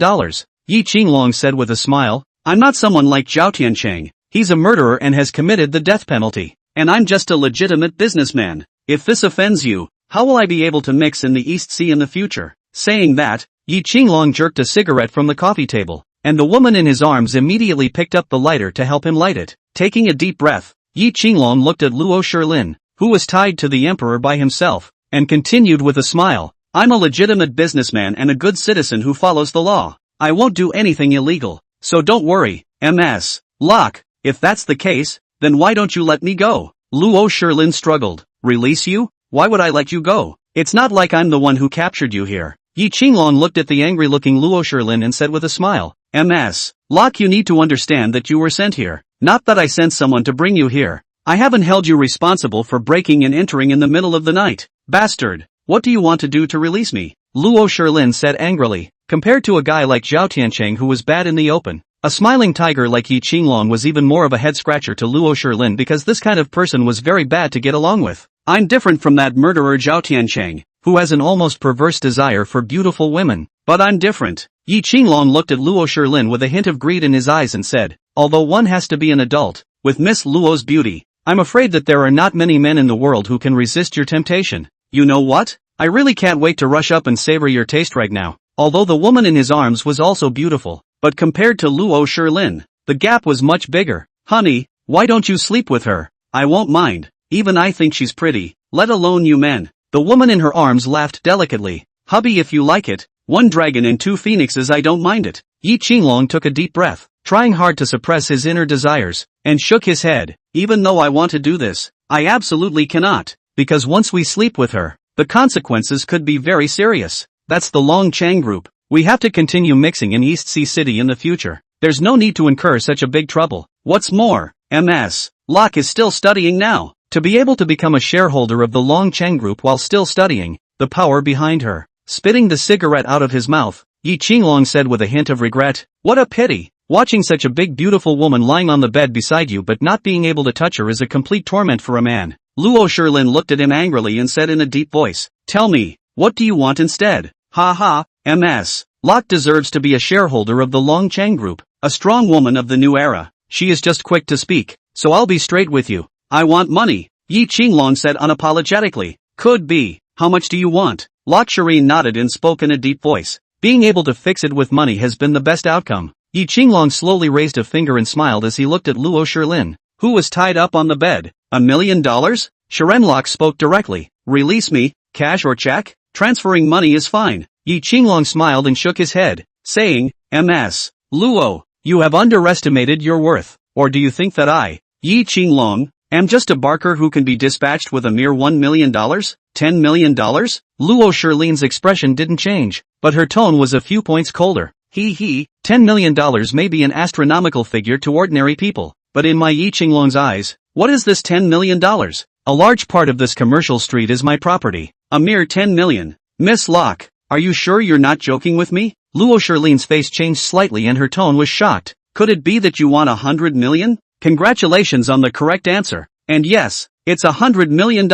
Yi Qinglong said with a smile. I'm not someone like Zhao Tiancheng. He's a murderer and has committed the death penalty, and I'm just a legitimate businessman. If this offends you, how will I be able to mix in the East Sea in the future? Saying that, Yi Qinglong jerked a cigarette from the coffee table, and the woman in his arms immediately picked up the lighter to help him light it. Taking a deep breath, Yi Qinglong looked at Luo Shilin, who was tied to the emperor by himself, and continued with a smile. I'm a legitimate businessman and a good citizen who follows the law. I won't do anything illegal, so don't worry, Ms. Locke. If that's the case, then why don't you let me go? Luo Shilin struggled. Release you? Why would I let you go? It's not like I'm the one who captured you here. Yi Qinglong looked at the angry-looking Luo Shilin and said with a smile, Ms. Locke, you need to understand that you were sent here. Not that I sent someone to bring you here. I haven't held you responsible for breaking and entering in the middle of the night. Bastard, what do you want to do to release me? Luo Shilin said angrily. Compared to a guy like Zhao Tiancheng who was bad in the open, a smiling tiger like Yi Qinglong was even more of a head-scratcher to Luo Shilin because this kind of person was very bad to get along with. I'm different from that murderer Zhao Tiancheng, who has an almost perverse desire for beautiful women. But I'm different. Yi Qinglong looked at Luo Shilin with a hint of greed in his eyes and said, although one has to be an adult, with Miss Luo's beauty, I'm afraid that there are not many men in the world who can resist your temptation. You know what? I really can't wait to rush up and savor your taste right now. Although the woman in his arms was also beautiful, but compared to Luo Shilin, the gap was much bigger. Honey, why don't you sleep with her? I won't mind. Even I think she's pretty, let alone you men. The woman in her arms laughed delicately. Hubby, if you like it, 1 dragon and 2 phoenixes, I don't mind it. Yi Qinglong took a deep breath, trying hard to suppress his inner desires, and shook his head. Even though I want to do this, I absolutely cannot, because once we sleep with her, the consequences could be very serious. That's the Long Chang group. We have to continue mixing in East Sea City in the future. There's no need to incur such a big trouble. What's more, Ms. Locke is still studying now. To be able to become a shareholder of the Long Chang group while still studying, the power behind her. Spitting the cigarette out of his mouth, Yi Qinglong said with a hint of regret, what a pity. Watching such a big beautiful woman lying on the bed beside you but not being able to touch her is a complete torment for a man. Luo Shilin looked at him angrily and said in a deep voice, tell me, what do you want instead? Ha ha, Ms. Locke deserves to be a shareholder of the Long Chang group, a strong woman of the new era. She is just quick to speak, so I'll be straight with you. I want money, Yi Qinglong said unapologetically. Could be. How much do you want? Locke Shireen nodded and spoke in a deep voice. Being able to fix it with money has been the best outcome. Yi Qinglong slowly raised a finger and smiled as he looked at Luo Shilin, who was tied up on the bed. $1 million? Shiren Locke spoke directly. Release me, cash or check? Transferring money is fine. Yi Qinglong smiled and shook his head, saying, Ms. Luo, you have underestimated your worth. Or do you think that I, Yi Qinglong, am just a barker who can be dispatched with a mere $1 million? $10 million? Luo Shilin's expression didn't change, but her tone was a few points colder. $10 million may be an astronomical figure to ordinary people, but in my Yi Qinglong's eyes, what is this $10 million? A large part of this commercial street is my property. A mere 10 million. Miss Locke, are you sure you're not joking with me? Luo Shilin's face changed slightly and her tone was shocked. Could it be that you want $100 million? Congratulations on the correct answer. And yes, it's $100 million.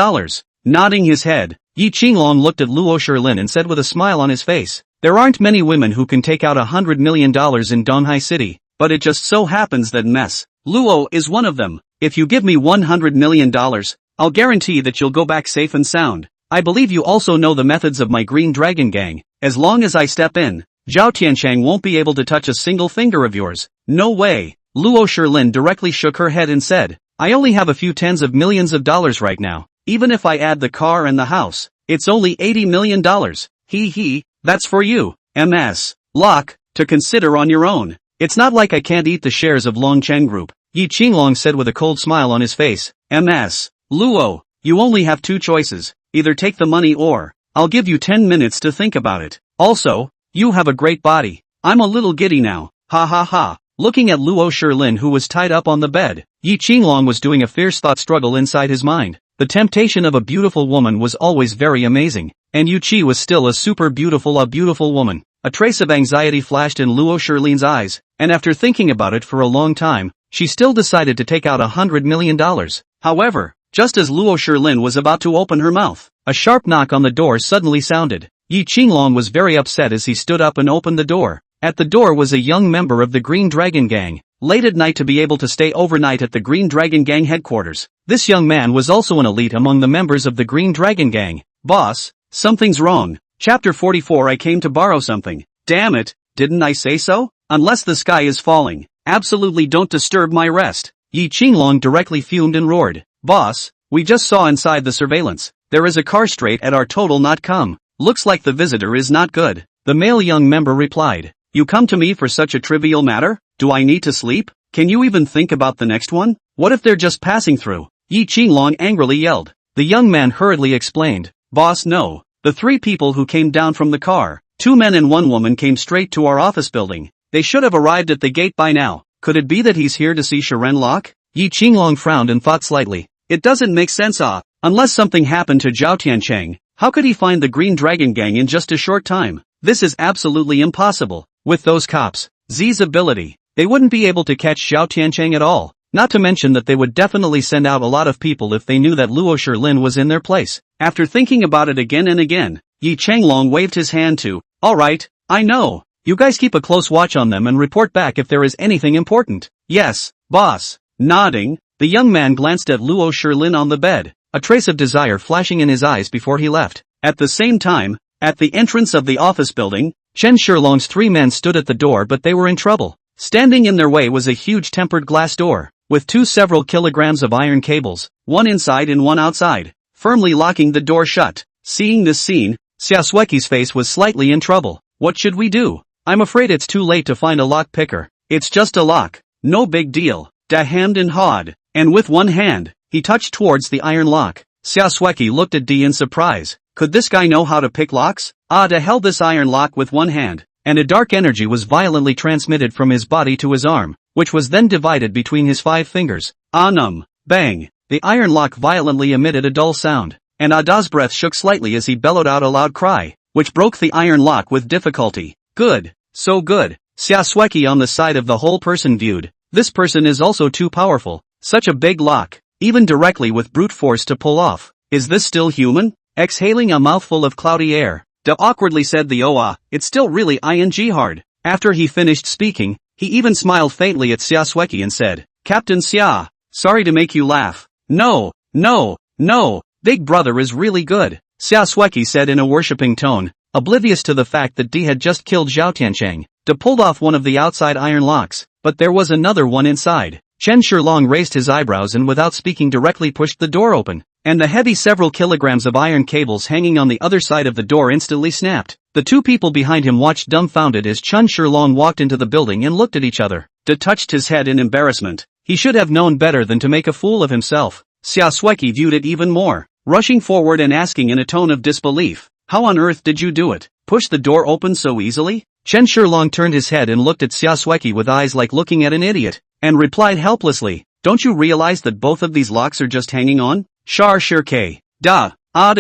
Nodding his head, Yi Qinglong looked at Luo Shilin and said with a smile on his face, there aren't many women who can take out $100 million in Donghai City, but it just so happens that Ms. Luo is one of them. If you give me $100 million, I'll guarantee that you'll go back safe and sound. I believe you also know the methods of my Green Dragon Gang. As long as I step in, Zhao Tianchang won't be able to touch a single finger of yours. No way. Luo Shilin directly shook her head and said, I only have a few tens of millions of dollars right now. Even if I add the car and the house, it's only $80 million. That's for you, Ms. Locke, to consider on your own. It's not like I can't eat the shares of Long Cheng Group, Yi Qinglong said with a cold smile on his face. Ms. Luo, you only have 2 choices, either take the money or, I'll give you 10 minutes to think about it. Also, you have a great body. I'm a little giddy now. Ha ha ha. Looking at Luo Shilin who was tied up on the bed, Yi Qinglong was doing a fierce thought struggle inside his mind. The temptation of a beautiful woman was always very amazing, and Yu Qi was still a super beautiful woman. A trace of anxiety flashed in Luo Shilin's eyes, and after thinking about it for a long time, she still decided to take out $100 million. However, just as Luo Shilin was about to open her mouth, a sharp knock on the door suddenly sounded. Yi Qinglong was very upset as he stood up and opened the door. At the door was a young member of the Green Dragon Gang, late at night to be able to stay overnight at the Green Dragon Gang headquarters. This young man was also an elite among the members of the Green Dragon Gang. Boss, something's wrong. Chapter 44 I came to borrow something. Damn it, didn't I say so? Unless the sky is falling, absolutely don't disturb my rest. Yi Qinglong directly fumed and roared. Boss, we just saw inside the surveillance. There is a car straight at our total not come. Looks like the visitor is not good. The male young member replied. You come to me for such a trivial matter? Do I need to sleep? Can you even think about the next one? What if they're just passing through? Yi Qinglong angrily yelled. The young man hurriedly explained. Boss, no. The 3 people who came down from the car, 2 men and 1 woman came straight to our office building. They should have arrived at the gate by now. Could it be that he's here to see Shiren Locke? Yi Qinglong frowned and thought slightly. It doesn't make sense unless something happened to Zhao Tiancheng. How could he find the Green Dragon Gang in just a short time? This is absolutely impossible. With those cops, Z's ability, they wouldn't be able to catch Zhao Tiancheng at all. Not to mention that they would definitely send out a lot of people if they knew that Luo Shilin was in their place. After thinking about it again and again, Yi Qinglong waved his hand to, alright, I know. You guys keep a close watch on them and report back if there is anything important. Yes, boss. Nodding, the young man glanced at Luo Shilin on the bed, a trace of desire flashing in his eyes before he left. At the same time, at the entrance of the office building, Chen Shilong's 3 men stood at the door, but they were in trouble. Standing in their way was a huge tempered glass door, with 2 several kilograms of iron cables, one inside and one outside, firmly locking the door shut. Seeing this scene, Xiaoshueqi's face was slightly in trouble. What should we do? I'm afraid it's too late to find a lock picker. It's just a lock. No big deal. Da hemmed and hawed, and with one hand, he touched towards the iron lock. Xiaoshueqi looked at D in surprise. Could this guy know how to pick locks? Da held this iron lock with one hand, and a dark energy was violently transmitted from his body to his arm, which was then divided between his 5 fingers. Bang! The iron lock violently emitted a dull sound, and Da's breath shook slightly as he bellowed out a loud cry, which broke the iron lock with difficulty. Good. So good. Xiaoshueqi on the side of the whole person viewed. This person is also too powerful. Such a big lock, even directly with brute force to pull off. Is this still human? Exhaling a mouthful of cloudy air, Da awkwardly said it's still really hard. After he finished speaking, he even smiled faintly at Xiaoshueqi and said, Captain Xia, sorry to make you laugh. No, Big Brother is really good, Xiaoshueqi said in a worshipping tone, oblivious to the fact that D had just killed Zhao Tiancheng. Da pulled off one of the outside iron locks, but there was another one inside. Chen Shilong raised his eyebrows and without speaking directly pushed the door open, and the heavy several kilograms of iron cables hanging on the other side of the door instantly snapped. The 2 people behind him watched dumbfounded as Chen Shilong walked into the building and looked at each other. Da touched his head in embarrassment. He should have known better than to make a fool of himself. Xiaoshueqi viewed it even more, rushing forward and asking in a tone of disbelief, how on earth did you do it? Push the door open so easily? Chen Shilong turned his head and looked at Xiaoshueqi with eyes like looking at an idiot, and replied helplessly, don't you realize that both of these locks are just hanging on? Shar Shirke. Da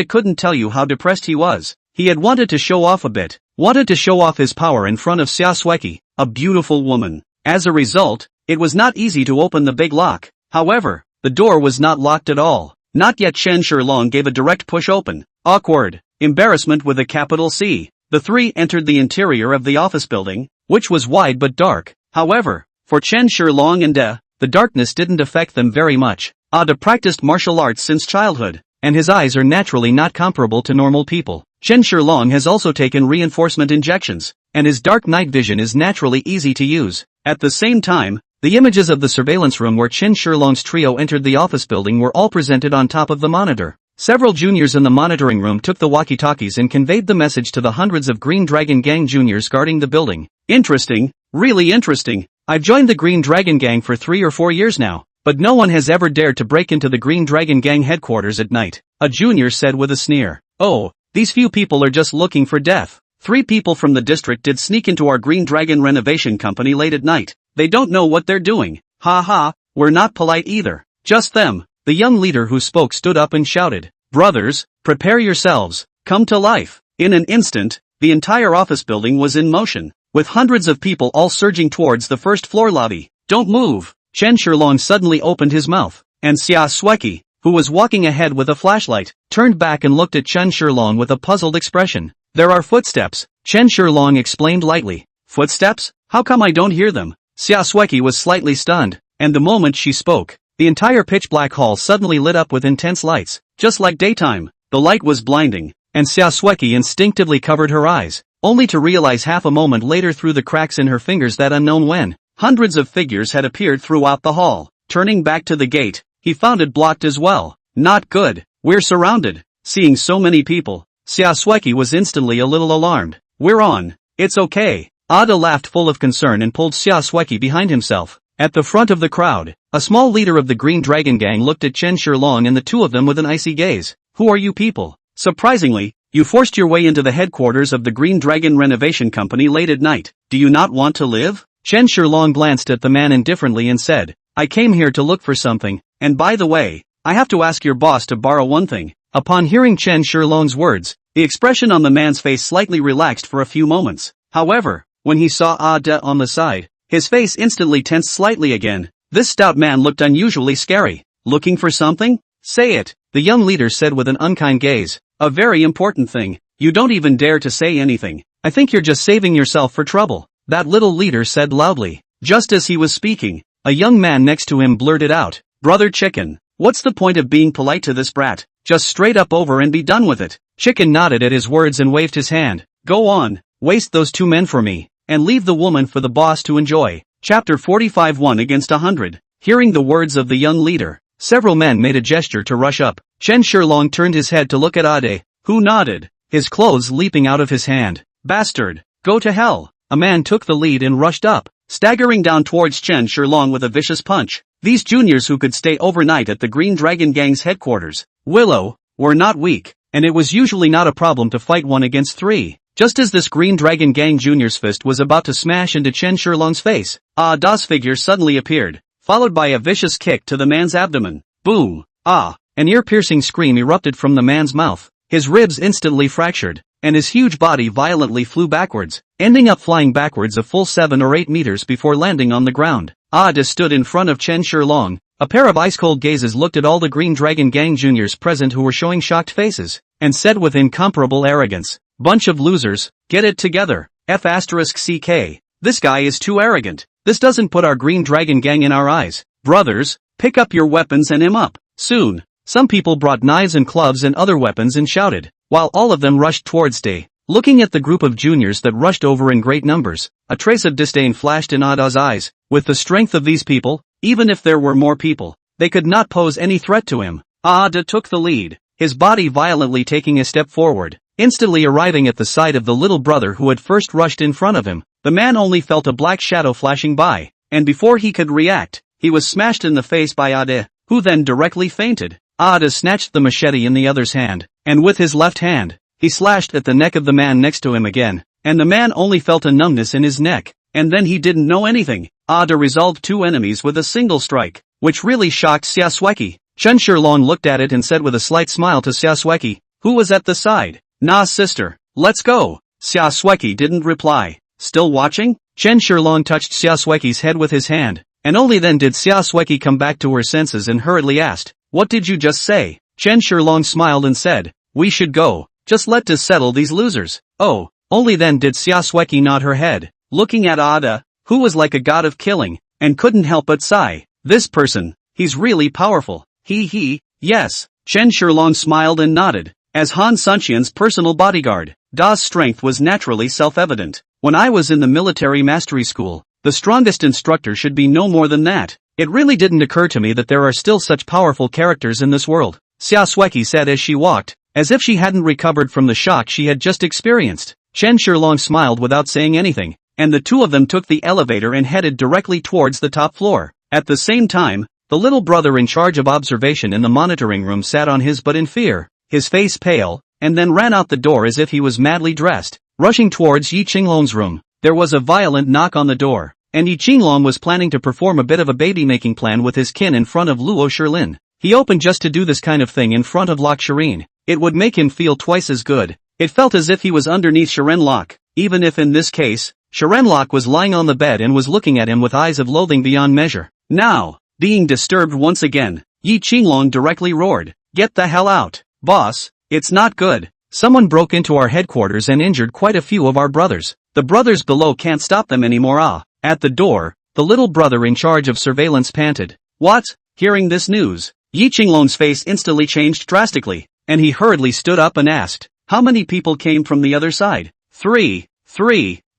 couldn't tell you how depressed he was. He had wanted to show off a bit, wanted to show off his power in front of Xiaoshueqi, a beautiful woman. As a result, it was not easy to open the big lock. However, the door was not locked at all. Not yet. Chen Shilong gave a direct push open. Awkward. Embarrassment with a capital C. The 3 entered the interior of the office building, which was wide but dark. However, for Chen Shilong and Da, the darkness didn't affect them very much. Da practiced martial arts since childhood, and his eyes are naturally not comparable to normal people. Chen Shilong has also taken reinforcement injections, and his dark night vision is naturally easy to use. At the same time, the images of the surveillance room where Chen Shilong's trio entered the office building were all presented on top of the monitor. Several juniors in the monitoring room took the walkie-talkies and conveyed the message to the hundreds of Green Dragon Gang juniors guarding the building. Interesting, really interesting. I've joined the Green Dragon Gang for 3 or 4 years now, but no one has ever dared to break into the Green Dragon Gang headquarters at night, a junior said with a sneer. Oh, these few people are just looking for death. 3 people from the district did sneak into our Green Dragon renovation company late at night. They don't know what they're doing. Ha ha, we're not polite either. Just them. The young leader who spoke stood up and shouted, brothers, prepare yourselves, come to life. In an instant, the entire office building was in motion, with hundreds of people all surging towards the first floor lobby. Don't move. Chen Shilong suddenly opened his mouth, and Xiaoshueqi, who was walking ahead with a flashlight, turned back and looked at Chen Shilong with a puzzled expression. There are footsteps, Chen Shilong explained lightly. Footsteps? How come I don't hear them? Xiaoshueqi was slightly stunned, and the moment she spoke, the entire pitch-black hall suddenly lit up with intense lights. Just like daytime, the light was blinding, and Xiaoshueqi instinctively covered her eyes, only to realize half a moment later through the cracks in her fingers that unknown when. Hundreds of figures had appeared throughout the hall. Turning back to the gate, he found it blocked as well. Not good. We're surrounded. Seeing so many people, Xiaoshueqi was instantly a little alarmed. We're on. It's okay. Ada laughed full of concern and pulled Xiaoshueqi behind himself. At the front of the crowd, a small leader of the Green Dragon Gang looked at Chen Shilong and the 2 of them with an icy gaze. Who are you people? Surprisingly, you forced your way into the headquarters of the Green Dragon Renovation Company late at night. Do you not want to live? Chen Shilong glanced at the man indifferently and said, I came here to look for something, and by the way, I have to ask your boss to borrow one thing. Upon hearing Chen Shilong's words, the expression on the man's face slightly relaxed for a few moments. However, when he saw Ada on the side, his face instantly tensed slightly again. This stout man looked unusually scary. Looking for something? Say it, the young leader said with an unkind gaze. A very important thing. You don't even dare to say anything. I think you're just saving yourself for trouble, that little leader said loudly. Just as he was speaking, a young man next to him blurted out, "Brother Chicken, what's the point of being polite to this brat? Just straight up over and be done with it." Chicken nodded at his words and waved his hand. "Go on, waste those 2 men for me, and leave the woman for the boss to enjoy." Chapter 45 1 against 100. Hearing the words of the young leader, several men made a gesture to rush up. Chen Shilong turned his head to look at Ade, who nodded, his clothes leaping out of his hand. "Bastard, go to hell." A man took the lead and rushed up, staggering down towards Chen Shilong with a vicious punch. These juniors who could stay overnight at the Green Dragon Gang's headquarters, Willow, were not weak, and it was usually not a problem to fight 1 against 3. Just as this Green Dragon Gang junior's fist was about to smash into Chen Shilong's face, Ada's figure suddenly appeared, followed by a vicious kick to the man's abdomen. Boom! An ear-piercing scream erupted from the man's mouth. His ribs instantly fractured, and his huge body violently flew backwards, ending up flying backwards a full 7 or 8 meters before landing on the ground. Ada stood in front of Chen Shilong. A pair of ice-cold gazes looked at all the Green Dragon Gang juniors present who were showing shocked faces, and said with incomparable arrogance, "Bunch of losers, get it together. F***CK. This guy is too arrogant. This doesn't put our Green Dragon Gang in our eyes. Brothers, pick up your weapons and him up." Soon, some people brought knives and clubs and other weapons and shouted, while all of them rushed towards Day. Looking at the group of juniors that rushed over in great numbers, a trace of disdain flashed in Ada's eyes. With the strength of these people, even if there were more people, they could not pose any threat to him. Ada took the lead, his body violently taking a step forward, instantly arriving at the side of the little brother who had first rushed in front of him. The man only felt a black shadow flashing by, and before he could react, he was smashed in the face by Ada, who then directly fainted. Ada snatched the machete in the other's hand, and with his left hand, he slashed at the neck of the man next to him again, and the man only felt a numbness in his neck, and then he didn't know anything. Ada resolved 2 enemies with a single strike, which really shocked Xiaosweki. Chen Shilong looked at it and said with a slight smile to Xiaosweki, who was at the side, "Nah sister, let's go." Xiaosweki didn't reply. Still watching? Chen Shilong touched Xiaosweki's head with his hand, and only then did Xiaosweki come back to her senses and hurriedly asked, "What did you just say?" Chen Shilong smiled and said, "We should go. Just let us settle these losers." Oh, only then did Xiaosweki nod her head, looking at Ada, who was like a god of killing, and couldn't help but sigh. "This person, he's really powerful." Yes. Chen Shilong smiled and nodded. As Han Sunqian's personal bodyguard, Da's strength was naturally self-evident. When I was in the military mastery school, the strongest instructor should be no more than that. It really didn't occur to me that there are still such powerful characters in this world, Xiaosweki said as she walked, as if she hadn't recovered from the shock she had just experienced. Chen Shilong smiled without saying anything, and the 2 of them took the elevator and headed directly towards the top floor. At the same time, the little brother in charge of observation in the monitoring room sat on his butt in fear, his face pale, and then ran out the door as if he was madly dressed. Rushing towards Yi Qinglong's room, there was a violent knock on the door, and Yi Qinglong was planning to perform a bit of a baby-making plan with his kin in front of Luo Shilin. He opened just to do this kind of thing in front of Lok Shirin. It would make him feel twice as good. It felt as if he was underneath Shiren Lok, even if in this case, Shiren Lok was lying on the bed and was looking at him with eyes of loathing beyond measure. Now, being disturbed once again, Yi Qinglong directly roared, "Get the hell out, boss, it's not good. Someone broke into our headquarters and injured quite a few of our brothers. The brothers below can't stop them anymore." At the door, the little brother in charge of surveillance panted. "What?" Hearing this news, Yi Qinglong's face instantly changed drastically, and he hurriedly stood up and asked, "How many people came from the other side?" Three.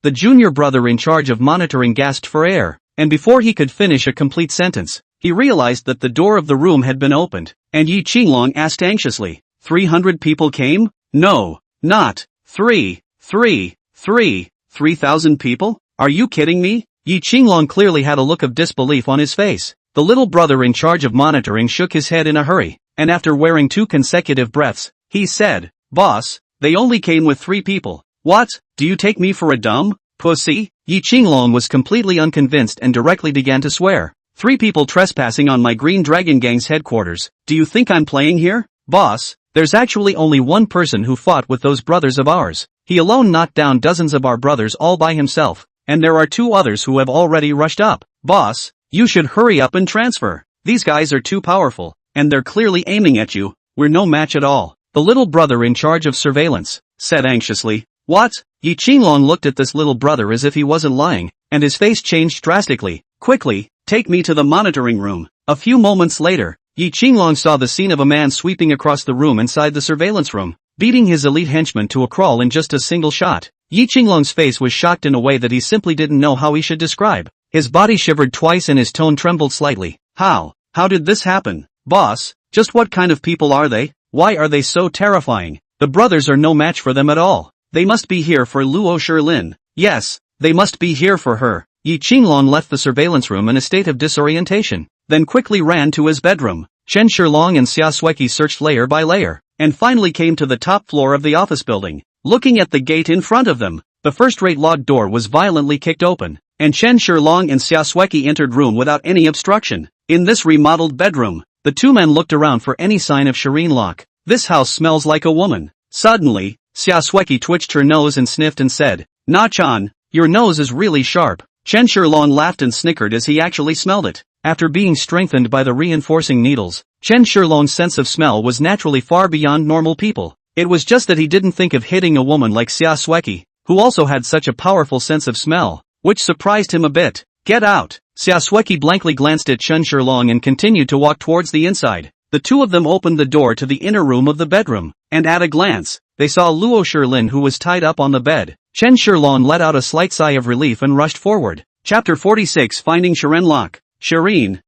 The junior brother in charge of monitoring gasped for air, and before he could finish a complete sentence, he realized that the door of the room had been opened, and Yi Qinglong asked anxiously, 300 people came? No, not 3,000 people? Are you kidding me? Yi Qinglong clearly had a look of disbelief on his face. The little brother in charge of monitoring shook his head in a hurry, and after wearing 2 consecutive breaths, he said, "Boss, they only came with 3 people. What? Do you take me for a dumb pussy?" Yi Qinglong was completely unconvinced and directly began to swear. 3 people trespassing on my Green Dragon Gang's headquarters. Do you think I'm playing here? Boss, there's actually only one person who fought with those brothers of ours. He alone knocked down dozens of our brothers all by himself, and there are 2 others who have already rushed up. Boss, you should hurry up and transfer. These guys are too powerful, and they're clearly aiming at you. We're no match at all. The little brother in charge of surveillance, said anxiously. What? Yi Qinglong looked at this little brother as if he wasn't lying, and his face changed drastically. Quickly, take me to the monitoring room. A few moments later, Yi Qinglong saw the scene of a man sweeping across the room inside the surveillance room, beating his elite henchman to a crawl in just a single shot. Yi Qinglong's face was shocked in a way that he simply didn't know how he should describe. His body shivered twice and his tone trembled slightly. How did this happen? Boss, just what kind of people are they? Why are they so terrifying? The brothers are no match for them at all. They must be here for Luo Shilin. Yes, they must be here for her. Yi Qinglong left the surveillance room in a state of disorientation, then quickly ran to his bedroom. Chen Shilong and Xia Sueki searched layer by layer, and finally came to the top floor of the office building. Looking at the gate in front of them, the first-rate locked door was violently kicked open, and Chen Shilong and Xia Sueki entered room without any obstruction. In this remodeled bedroom, the two men looked around for any sign of Shireen lock. This house smells like a woman. Suddenly, Xia Sueki twitched her nose and sniffed and said, Na-chan, your nose is really sharp. Chen Shilong laughed and snickered as he actually smelled it. After being strengthened by the reinforcing needles, Chen Shilong's sense of smell was naturally far beyond normal people. It was just that he didn't think of hitting a woman like Xia Sueki, who also had such a powerful sense of smell, which surprised him a bit. Get out! Xia Sueki blankly glanced at Chen Shilong and continued to walk towards the inside. The two of them opened the door to the inner room of the bedroom, and at a glance, they saw Luo Shilin who was tied up on the bed. Chen Shilong let out a slight sigh of relief and rushed forward. Chapter 46 Finding Shireen Lock. Shireen.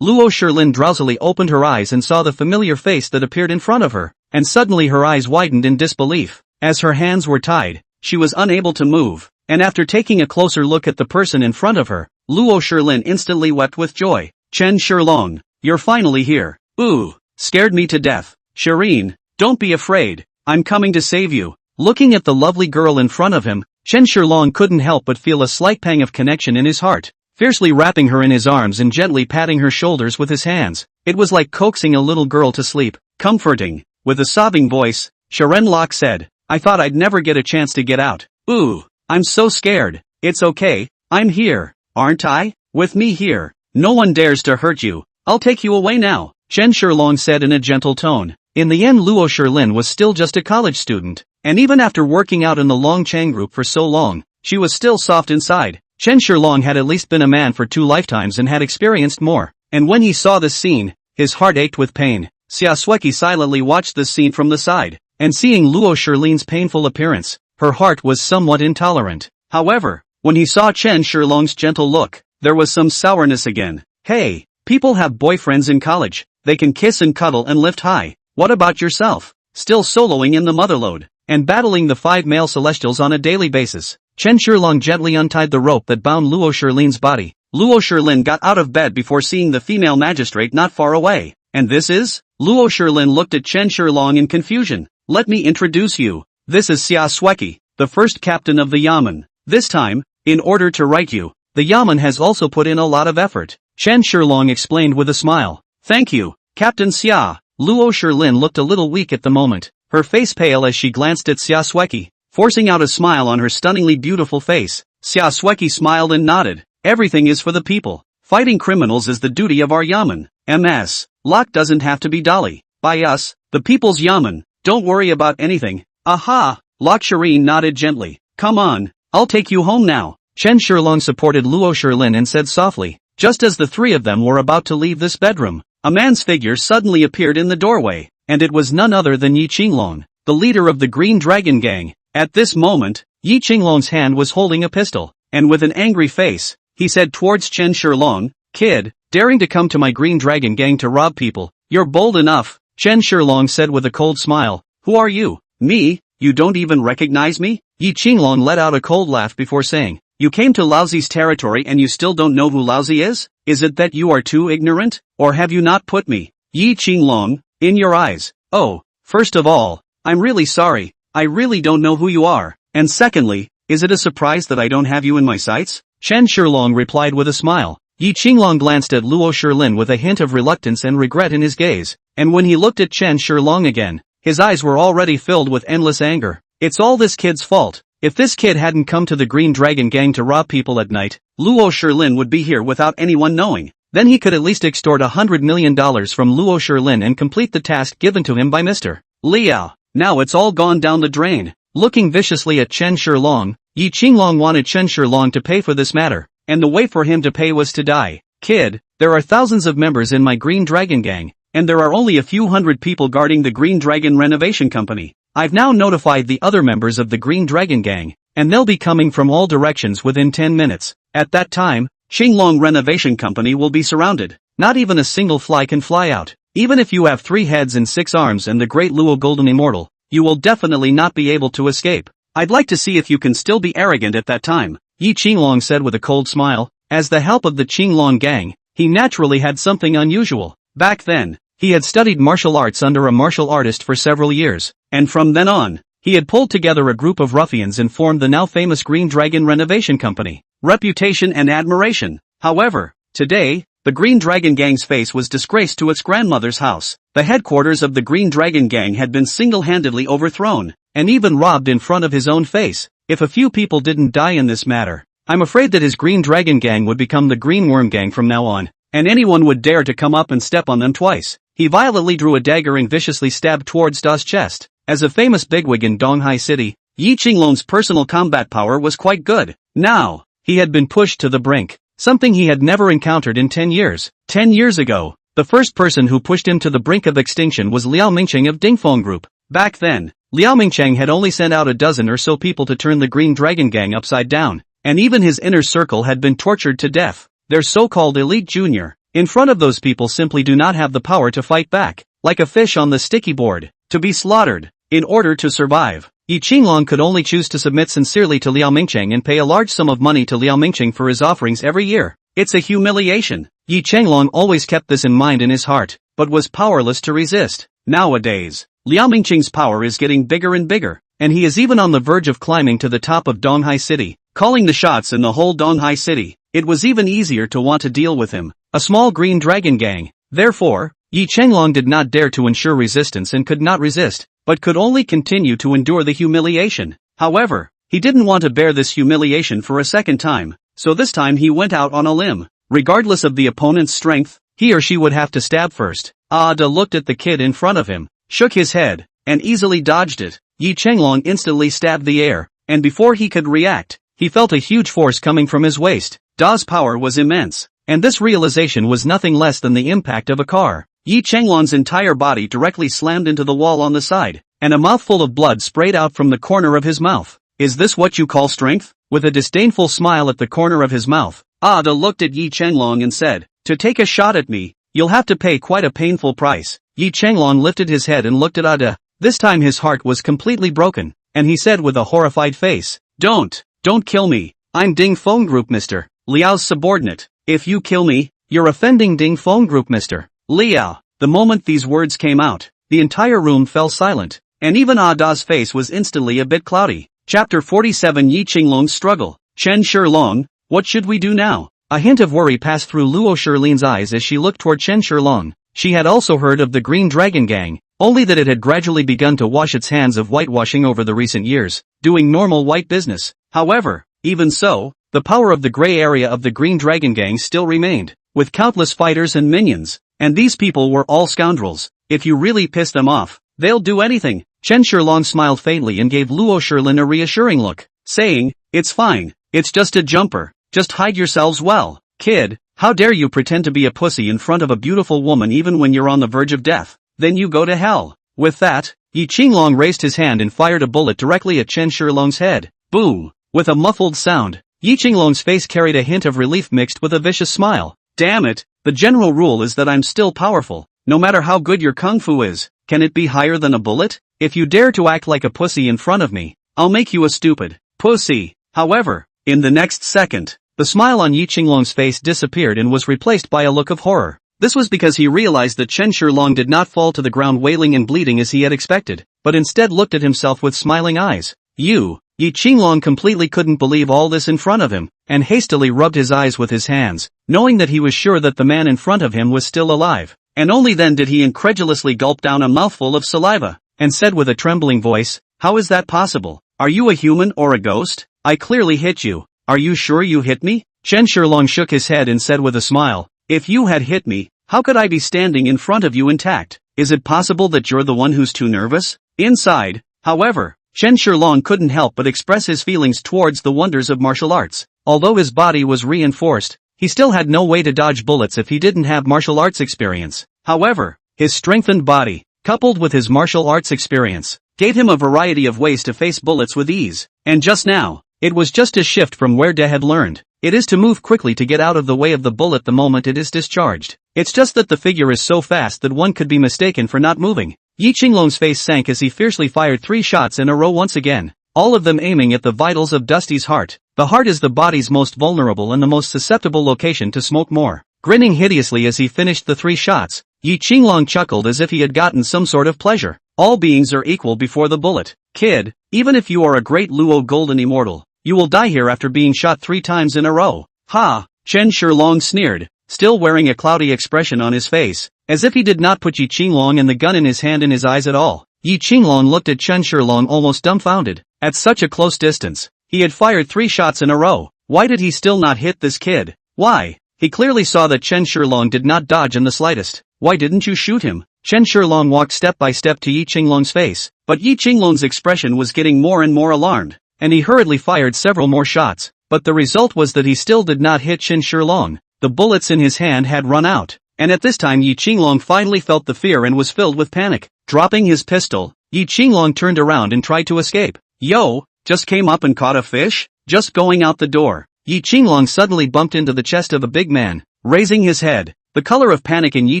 Luo Shilin drowsily opened her eyes and saw the familiar face that appeared in front of her, and suddenly her eyes widened in disbelief. As her hands were tied, she was unable to move, and after taking a closer look at the person in front of her, Luo Shilin instantly wept with joy. Chen Shilong, you're finally here. Ooh, scared me to death. Shireen, don't be afraid, I'm coming to save you. Looking at the lovely girl in front of him, Chen Shilong couldn't help but feel a slight pang of connection in his heart. Fiercely wrapping her in his arms and gently patting her shoulders with his hands, it was like coaxing a little girl to sleep. Comforting. With a sobbing voice, Shireen Lok said, I thought I'd never get a chance to get out. Ooh, I'm so scared. It's okay, I'm here, aren't I? With me here, no one dares to hurt you. I'll take you away now, Chen Shilong said in a gentle tone. In the end, Luo Shilin was still just a college student, and even after working out in the Longchang group for so long, she was still soft inside. Chen Shilong had at least been a man for 2 lifetimes and had experienced more, and when he saw this scene, his heart ached with pain. Xia Sueki silently watched this scene from the side, and seeing Luo Shilin's painful appearance, her heart was somewhat intolerant. However, when he saw Chen Shilong's gentle look, there was some sourness again. Hey, people have boyfriends in college, they can kiss and cuddle and lift high. What about yourself? Still soloing in the motherlode, and battling the 5 male celestials on a daily basis. Chen Shilong gently untied the rope that bound Luo Shilin's body. Luo Shilin got out of bed before seeing the female magistrate not far away. And this is? Luo Shilin looked at Chen Shilong in confusion. Let me introduce you. This is Xia Sueki, the first captain of the Yamen. This time, in order to right you, the Yamen has also put in a lot of effort. Chen Shilong explained with a smile. Thank you, Captain Xia. Luo Shilin looked a little weak at the moment, her face pale as she glanced at Xia Sueki, forcing out a smile on her stunningly beautiful face. Xia Sueki smiled and nodded. Everything is for the people. Fighting criminals is the duty of our Yamen. MS. Locke doesn't have to be Dolly. By us, the people's Yamen. Don't worry about anything. Aha! Locke Shireen nodded gently. Come on, I'll take you home now. Chen Shilong supported Luo Shilin and said softly, just as the three of them were about to leave this bedroom, a man's figure suddenly appeared in the doorway, and it was none other than Yi Qinglong, the leader of the Green Dragon Gang. At this moment, Yi Qinglong's hand was holding a pistol, and with an angry face, he said towards Chen Shilong, Kid, daring to come to my Green Dragon Gang to rob people, you're bold enough. Chen Shilong said with a cold smile, who are you? Me? You don't even recognize me? Yi Qinglong let out a cold laugh before saying, you came to Laozi's territory and you still don't know who Laozi is? Is it that you are too ignorant? Or have you not put me, Yi Qinglong, in your eyes? Oh, first of all, I'm really sorry, I really don't know who you are. And secondly, is it a surprise that I don't have you in my sights? Chen Shilong replied with a smile. Yi Qinglong glanced at Luo Shilin with a hint of reluctance and regret in his gaze, and when he looked at Chen Shilong again, his eyes were already filled with endless anger. It's all this kid's fault. If this kid hadn't come to the Green Dragon Gang to rob people at night, Luo Shilin would be here without anyone knowing. Then he could at least extort $100 million from Luo Shilin and complete the task given to him by Mr. Liao. now it's all gone down the drain. Looking viciously at Chen Shilong, Yi Qinglong wanted Chen Shilong to pay for this matter, and the way for him to pay was to die. Kid, there are thousands of members in my Green Dragon gang, and there are only a few hundred people guarding the Green Dragon Renovation Company. I've now notified the other members of the Green Dragon gang, and they'll be coming from all directions within 10 minutes. At that time, Qinglong Renovation Company will be surrounded. Not even a single fly can fly out. Even if you have 3 heads and 6 arms and the great Luo Golden Immortal, you will definitely not be able to escape. I'd like to see if you can still be arrogant at that time, Yi Qinglong said with a cold smile. As the help of the Qinglong gang, he naturally had something unusual. Back then, he had studied martial arts under a martial artist for several years, and from then on, he had pulled together a group of ruffians and formed the now famous Green Dragon Renovation Company. Reputation and admiration. However, today, the Green Dragon Gang's face was disgraced to its grandmother's house. The headquarters of the Green Dragon Gang had been single-handedly overthrown, and even robbed in front of his own face. If a few people didn't die in this matter, I'm afraid that his Green Dragon Gang would become the Green Worm Gang from now on, and anyone would dare to come up and step on them twice. He violently drew a dagger and viciously stabbed towards Da's chest. As a famous bigwig in Donghai City, Yi Qinglong's personal combat power was quite good. Now, he had been pushed to the brink, something he had never encountered in 10 years. 10 years ago, the first person who pushed him to the brink of extinction was Liao Mingcheng of Dingfeng Group. Back then, Liao Mingcheng had only sent out a dozen or so people to turn the Green Dragon Gang upside down, and even his inner circle had been tortured to death. Their so-called elite junior, in front of those people, simply do not have the power to fight back, like a fish on the sticky board, to be slaughtered. In order to survive, Yi Qinglong could only choose to submit sincerely to Liao Mingcheng and pay a large sum of money to Liao Mingcheng for his offerings every year. It's a humiliation. Yi Qinglong always kept this in mind in his heart, but was powerless to resist. Nowadays, Liao Mingcheng's power is getting bigger and bigger, and he is even on the verge of climbing to the top of Donghai City, calling the shots in the whole Donghai City. It was even easier to want to deal with him, a small Green Dragon Gang. Therefore, Yi Qinglong did not dare to ensure resistance and could not resist, but could only continue to endure the humiliation. However, he didn't want to bear this humiliation for a second time, so this time he went out on a limb. Regardless of the opponent's strength, he or she would have to stab first. Da looked at the kid in front of him, shook his head, and easily dodged it. Yi Qinglong instantly stabbed the air, and before he could react, he felt a huge force coming from his waist. Da's power was immense, and this realization was nothing less than the impact of a car. Yi Qinglong's entire body directly slammed into the wall on the side, and a mouthful of blood sprayed out from the corner of his mouth. Is this what you call strength? With a disdainful smile at the corner of his mouth, Da looked at Yi Qinglong and said, to take a shot at me, you'll have to pay quite a painful price. Yi Qinglong lifted his head and looked at Da. This time his heart was completely broken, and he said with a horrified face, Don't kill me. I'm Dingfeng Group Mr. Liao's subordinate. If you kill me, you're offending Dingfeng Group Mr. Liao. The moment these words came out, the entire room fell silent, and even Da's face was instantly a bit cloudy. Chapter 47 Yi Qinglong's Struggle. Chen Shilong, what should we do now? A hint of worry passed through Luo Shirlin's eyes as she looked toward Chen Shilong. She had also heard of the Green Dragon Gang, only that it had gradually begun to wash its hands of whitewashing over the recent years, doing normal white business. However, even so, the power of the gray area of the Green Dragon Gang still remained, with countless fighters and minions, and these people were all scoundrels. If you really piss them off, they'll do anything. Chen Shilong smiled faintly and gave Luo Shirlin a reassuring look, saying, it's fine, it's just a jumper, just hide yourselves well. Kid, how dare you pretend to be a pussy in front of a beautiful woman even when you're on the verge of death? Then you go to hell. With that, Yi Qinglong raised his hand and fired a bullet directly at Chen Shilong's head. Boom! With a muffled sound, Yi Qinglong's face carried a hint of relief mixed with a vicious smile. Damn it, the general rule is that I'm still powerful, no matter how good your kung fu is. Can it be higher than a bullet? If you dare to act like a pussy in front of me, I'll make you a stupid pussy. However, in the next second, the smile on Yi Qinglong's face disappeared and was replaced by a look of horror. This was because he realized that Chen Shilong did not fall to the ground wailing and bleeding as he had expected, but instead looked at himself with smiling eyes. Yi Qinglong completely couldn't believe all this in front of him, and hastily rubbed his eyes with his hands, knowing that he was sure that the man in front of him was still alive. And only then did he incredulously gulp down a mouthful of saliva, and said with a trembling voice, how is that possible? Are you a human or a ghost? I clearly hit you. Are you sure you hit me? Chen Shilong shook his head and said with a smile, if you had hit me, how could I be standing in front of you intact? is it possible that you're the one who's too nervous? Inside, however, Chen Shilong couldn't help but express his feelings towards the wonders of martial arts. Although his body was reinforced, he still had no way to dodge bullets if he didn't have martial arts experience. However, his strengthened body, coupled with his martial arts experience, gave him a variety of ways to face bullets with ease. And just now, it was just a shift from where De had learned. It is to move quickly to get out of the way of the bullet the moment it is discharged. It's just that the figure is so fast that one could be mistaken for not moving. Yi Qinglong's face sank as he fiercely fired 3 shots in a row once again, all of them aiming at the vitals of Dusty's heart. The heart is the body's most vulnerable and the most susceptible location to smoke more. Grinning hideously as he finished the 3 shots, Yi Qinglong chuckled as if he had gotten some sort of pleasure. All beings are equal before the bullet. Kid, even if you are a great Luo golden immortal, you will die here after being shot 3 times in a row. Ha! Chen Shilong sneered, still wearing a cloudy expression on his face, as if he did not put Yi Qinglong and the gun in his hand in his eyes at all. Yi Qinglong looked at Chen Shilong almost dumbfounded. At such a close distance, he had fired 3 shots in a row. Why did he still not hit this kid? Why? He clearly saw that Chen Shilong did not dodge in the slightest. Why didn't you shoot him? Chen Shilong walked step by step to Yi Qinglong's face, but Yi Qinglong's expression was getting more and more alarmed, and he hurriedly fired several more shots, but the result was that he still did not hit Chen Shilong. The bullets in his hand had run out, and at this time Yi Qinglong finally felt the fear and was filled with panic. Dropping his pistol, Yi Qinglong turned around and tried to escape. Yo, just came up and caught a fish? Just going out the door. Yi Qinglong suddenly bumped into the chest of a big man, raising his head. The color of panic in Yi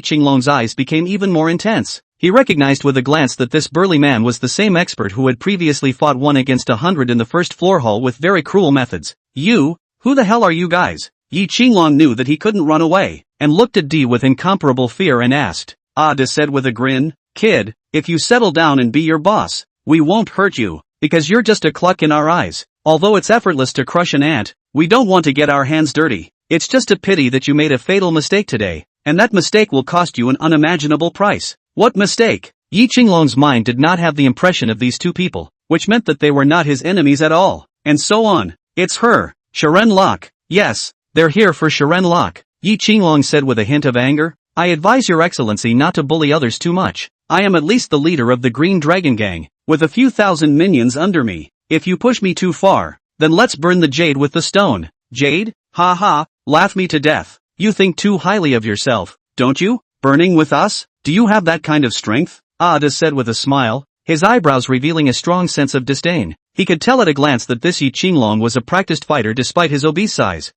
Qinglong's eyes became even more intense. He recognized with a glance that this burly man was the same expert who had previously fought 1 against 100 in the first floor hall with very cruel methods. You? Who the hell are you guys? Yi Qinglong knew that he couldn't run away, and looked at D with incomparable fear and asked. De said with a grin, Kid, if you settle down and be your boss, we won't hurt you, because you're just a cluck in our eyes. Although it's effortless to crush an ant, we don't want to get our hands dirty. It's just a pity that you made a fatal mistake today, and that mistake will cost you an unimaginable price. What mistake? Yi Qinglong's mind did not have the impression of these 2 people, which meant that they were not his enemies at all, and so on. It's her, Sharon Locke. Yes, they're here for Sharon Locke, Yi Qinglong said with a hint of anger. I advise your excellency not to bully others too much. I am at least the leader of the Green Dragon Gang, with a few thousand minions under me. If you push me too far, then let's burn the jade with the stone. Jade? Ha ha, laugh me to death. You think too highly of yourself, don't you? Burning with us? Do you have that kind of strength? De said with a smile, his eyebrows revealing a strong sense of disdain. He could tell at a glance that this Yi Qinglong was a practiced fighter despite his obese size.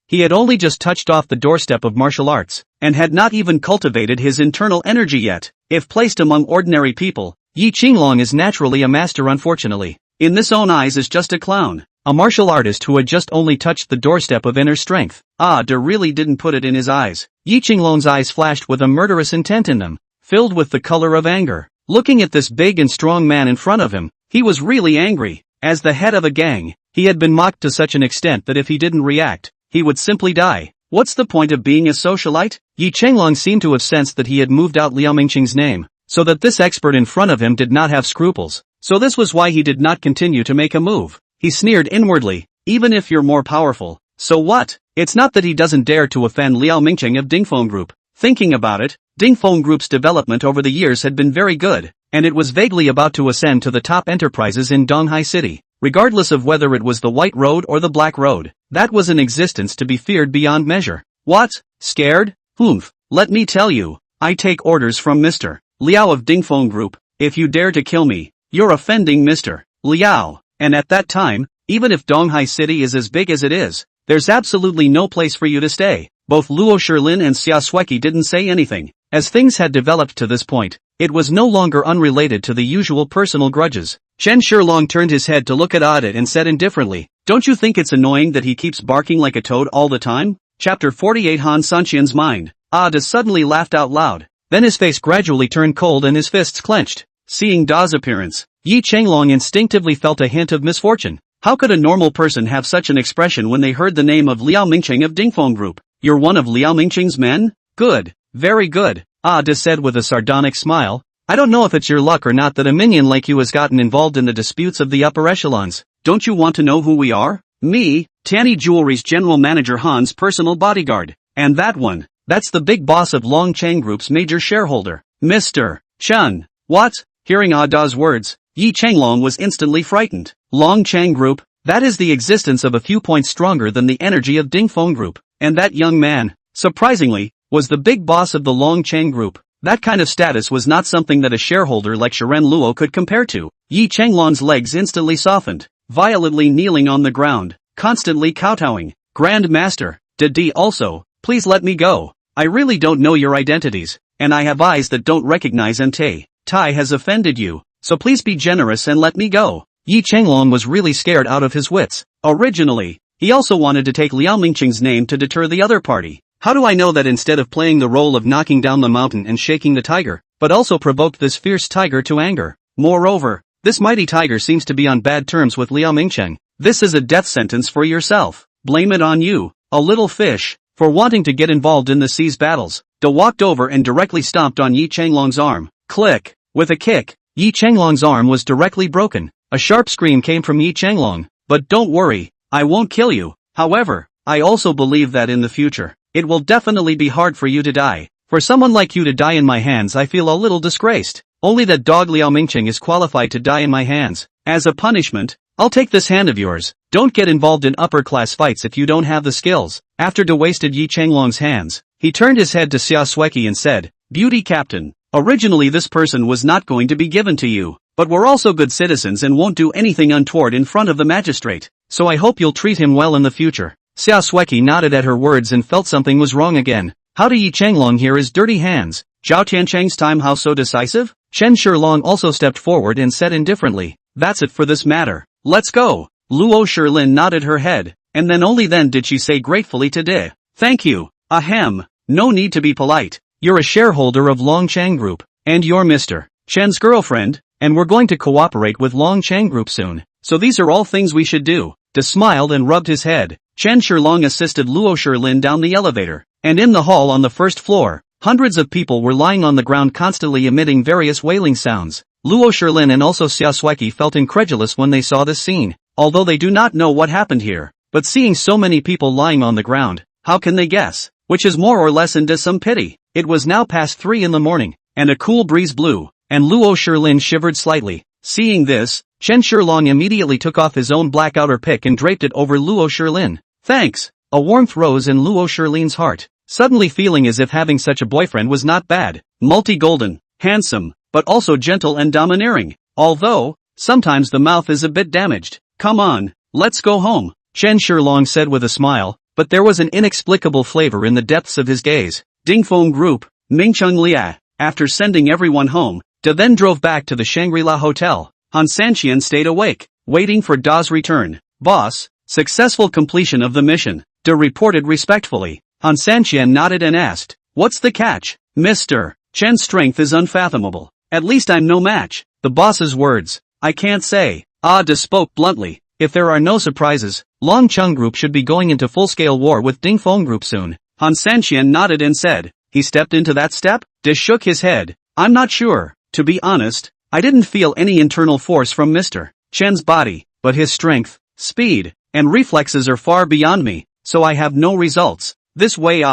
He had only just touched off the doorstep of martial arts, and had not even cultivated his internal energy yet. If placed among ordinary people, Yi Qinglong is naturally a master. Unfortunately, in this own eyes is just a clown. A martial artist who had just only touched the doorstep of inner strength. De really didn't put it in his eyes. Yi Qinglong's eyes flashed with a murderous intent in them, filled with the color of anger. Looking at this big and strong man in front of him, he was really angry. As the head of a gang, he had been mocked to such an extent that if he didn't react, he would simply die. What's the point of being a socialite? Yi Qinglong seemed to have sensed that he had moved out Liao Mingqing's name, so that this expert in front of him did not have scruples. So this was why he did not continue to make a move. He sneered inwardly, even if you're more powerful, so what? It's not that he doesn't dare to offend Liao Mingqing of Dingfeng Group. Thinking about it, Dingfeng Group's development over the years had been very good, and it was vaguely about to ascend to the top enterprises in Donghai City, regardless of whether it was the White Road or the Black Road. That was an existence to be feared beyond measure. What? Scared? Humph, let me tell you, I take orders from Mr. Liao of Dingfeng Group. If you dare to kill me, you're offending Mr. Liao. And at that time, even if Donghai City is as big as it is, there's absolutely no place for you to stay. Both Luo Shilin and Xia Sueki didn't say anything. As things had developed to this point, it was no longer unrelated to the usual personal grudges. Chen Shilong turned his head to look at Audit and said indifferently, don't you think it's annoying that he keeps barking like a toad all the time? Chapter 48 Han Sanqian's mind. Da suddenly laughed out loud. Then his face gradually turned cold and his fists clenched. Seeing Da's appearance, Yi Qinglong instinctively felt a hint of misfortune. How could a normal person have such an expression when they heard the name of Liao Mingqing of Dingfeng Group? You're one of Liao Mingqing's men? Good. Very good. Da said with a sardonic smile. I don't know if it's your luck or not that a minion like you has gotten involved in the disputes of the upper echelons. Don't you want to know who we are? Me, Tanny Jewelry's general manager Han's personal bodyguard. And that one, that's the big boss of Longchang Group's major shareholder. Mr. Chen. What? Hearing Ah Da's words, Yi Changlong was instantly frightened. Long Chang Group, that is the existence of a few points stronger than the energy of Ding Feng Group, and that young man, surprisingly, was the big boss of the Long Chang Group. That kind of status was not something that a shareholder like Shiren Luo could compare to. Yi Changlong's legs instantly softened, violently kneeling on the ground, constantly kowtowing. Grand Master, Didi also, please let me go. I really don't know your identities, and I have eyes that don't recognize Entei. Tai has offended you, so please be generous and let me go. Yi Changlong was really scared out of his wits. Originally, he also wanted to take Liao Mingqing's name to deter the other party. How do I know that instead of playing the role of knocking down the mountain and shaking the tiger, but also provoked this fierce tiger to anger? Moreover, this mighty tiger seems to be on bad terms with Liao Mingqing. This is a death sentence for yourself. Blame it on you, a little fish, for wanting to get involved in the sea's battles. Da walked over and directly stomped on Yi Changlong's arm. Click. With a kick, Yi Changlong's arm was directly broken. A sharp scream came from Yi Changlong. But don't worry, I won't kill you. However, I also believe that in the future, it will definitely be hard for you to die. For someone like you to die in my hands, I feel a little disgraced. Only that dog Liao Mingqing is qualified to die in my hands. As a punishment, I'll take this hand of yours. Don't get involved in upper-class fights if you don't have the skills. After De wasted Yi Changlong's hands, he turned his head to Xia Sueki and said, Beauty Captain, originally this person was not going to be given to you, but we're also good citizens and won't do anything untoward in front of the magistrate, so I hope you'll treat him well in the future. Xia Sueki nodded at her words and felt something was wrong again. How do Yi Changlong hear his dirty hands? Zhao Tiancheng's time how so decisive? Chen Shilong also stepped forward and said indifferently, that's it for this matter. Let's go. Luo Shilin nodded her head, and then only then did she say gratefully to De. Thank you. Ahem. No need to be polite. You're a shareholder of Long Chang Group, and you're Mr. Chen's girlfriend, and we're going to cooperate with Long Chang Group soon. So these are all things we should do. De smiled and rubbed his head. Chen Shilong assisted Luo Shilin down the elevator, and in the hall on the first floor, hundreds of people were lying on the ground constantly emitting various wailing sounds. Luo Shilin and also Xia Sueki felt incredulous when they saw this scene, although they do not know what happened here. But seeing so many people lying on the ground, how can they guess? Which is more or less into some pity. It was now past 3 in the morning, and a cool breeze blew, and Luo Shilin shivered slightly. Seeing this, Chen Shilong immediately took off his own black outer pick and draped it over Luo Shilin. Thanks! A warmth rose in Luo Shilin's heart, suddenly feeling as if having such a boyfriend was not bad. Multi-golden, handsome, but also gentle and domineering. Although, sometimes the mouth is a bit damaged. Come on, let's go home, Chen Shilong said with a smile, but there was an inexplicable flavor in the depths of his gaze. Dingfeng Group, Mingcheng Lia. After sending everyone home, De then drove back to the Shangri-La Hotel. Han Sanqian stayed awake, waiting for Da's return. Boss, successful completion of the mission, De reported respectfully. Han Sanqian nodded and asked, what's the catch? Mr. Chen's strength is unfathomable. At least I'm no match. The boss's words. I can't say. De spoke bluntly. If there are no surprises, Long Cheng Group should be going into full-scale war with Dingfeng Group soon. Han Sanqian nodded and said, he stepped into that step? De shook his head. I'm not sure. To be honest, I didn't feel any internal force from Mr. Chen's body, but his strength, speed, and reflexes are far beyond me, so I have no results. This way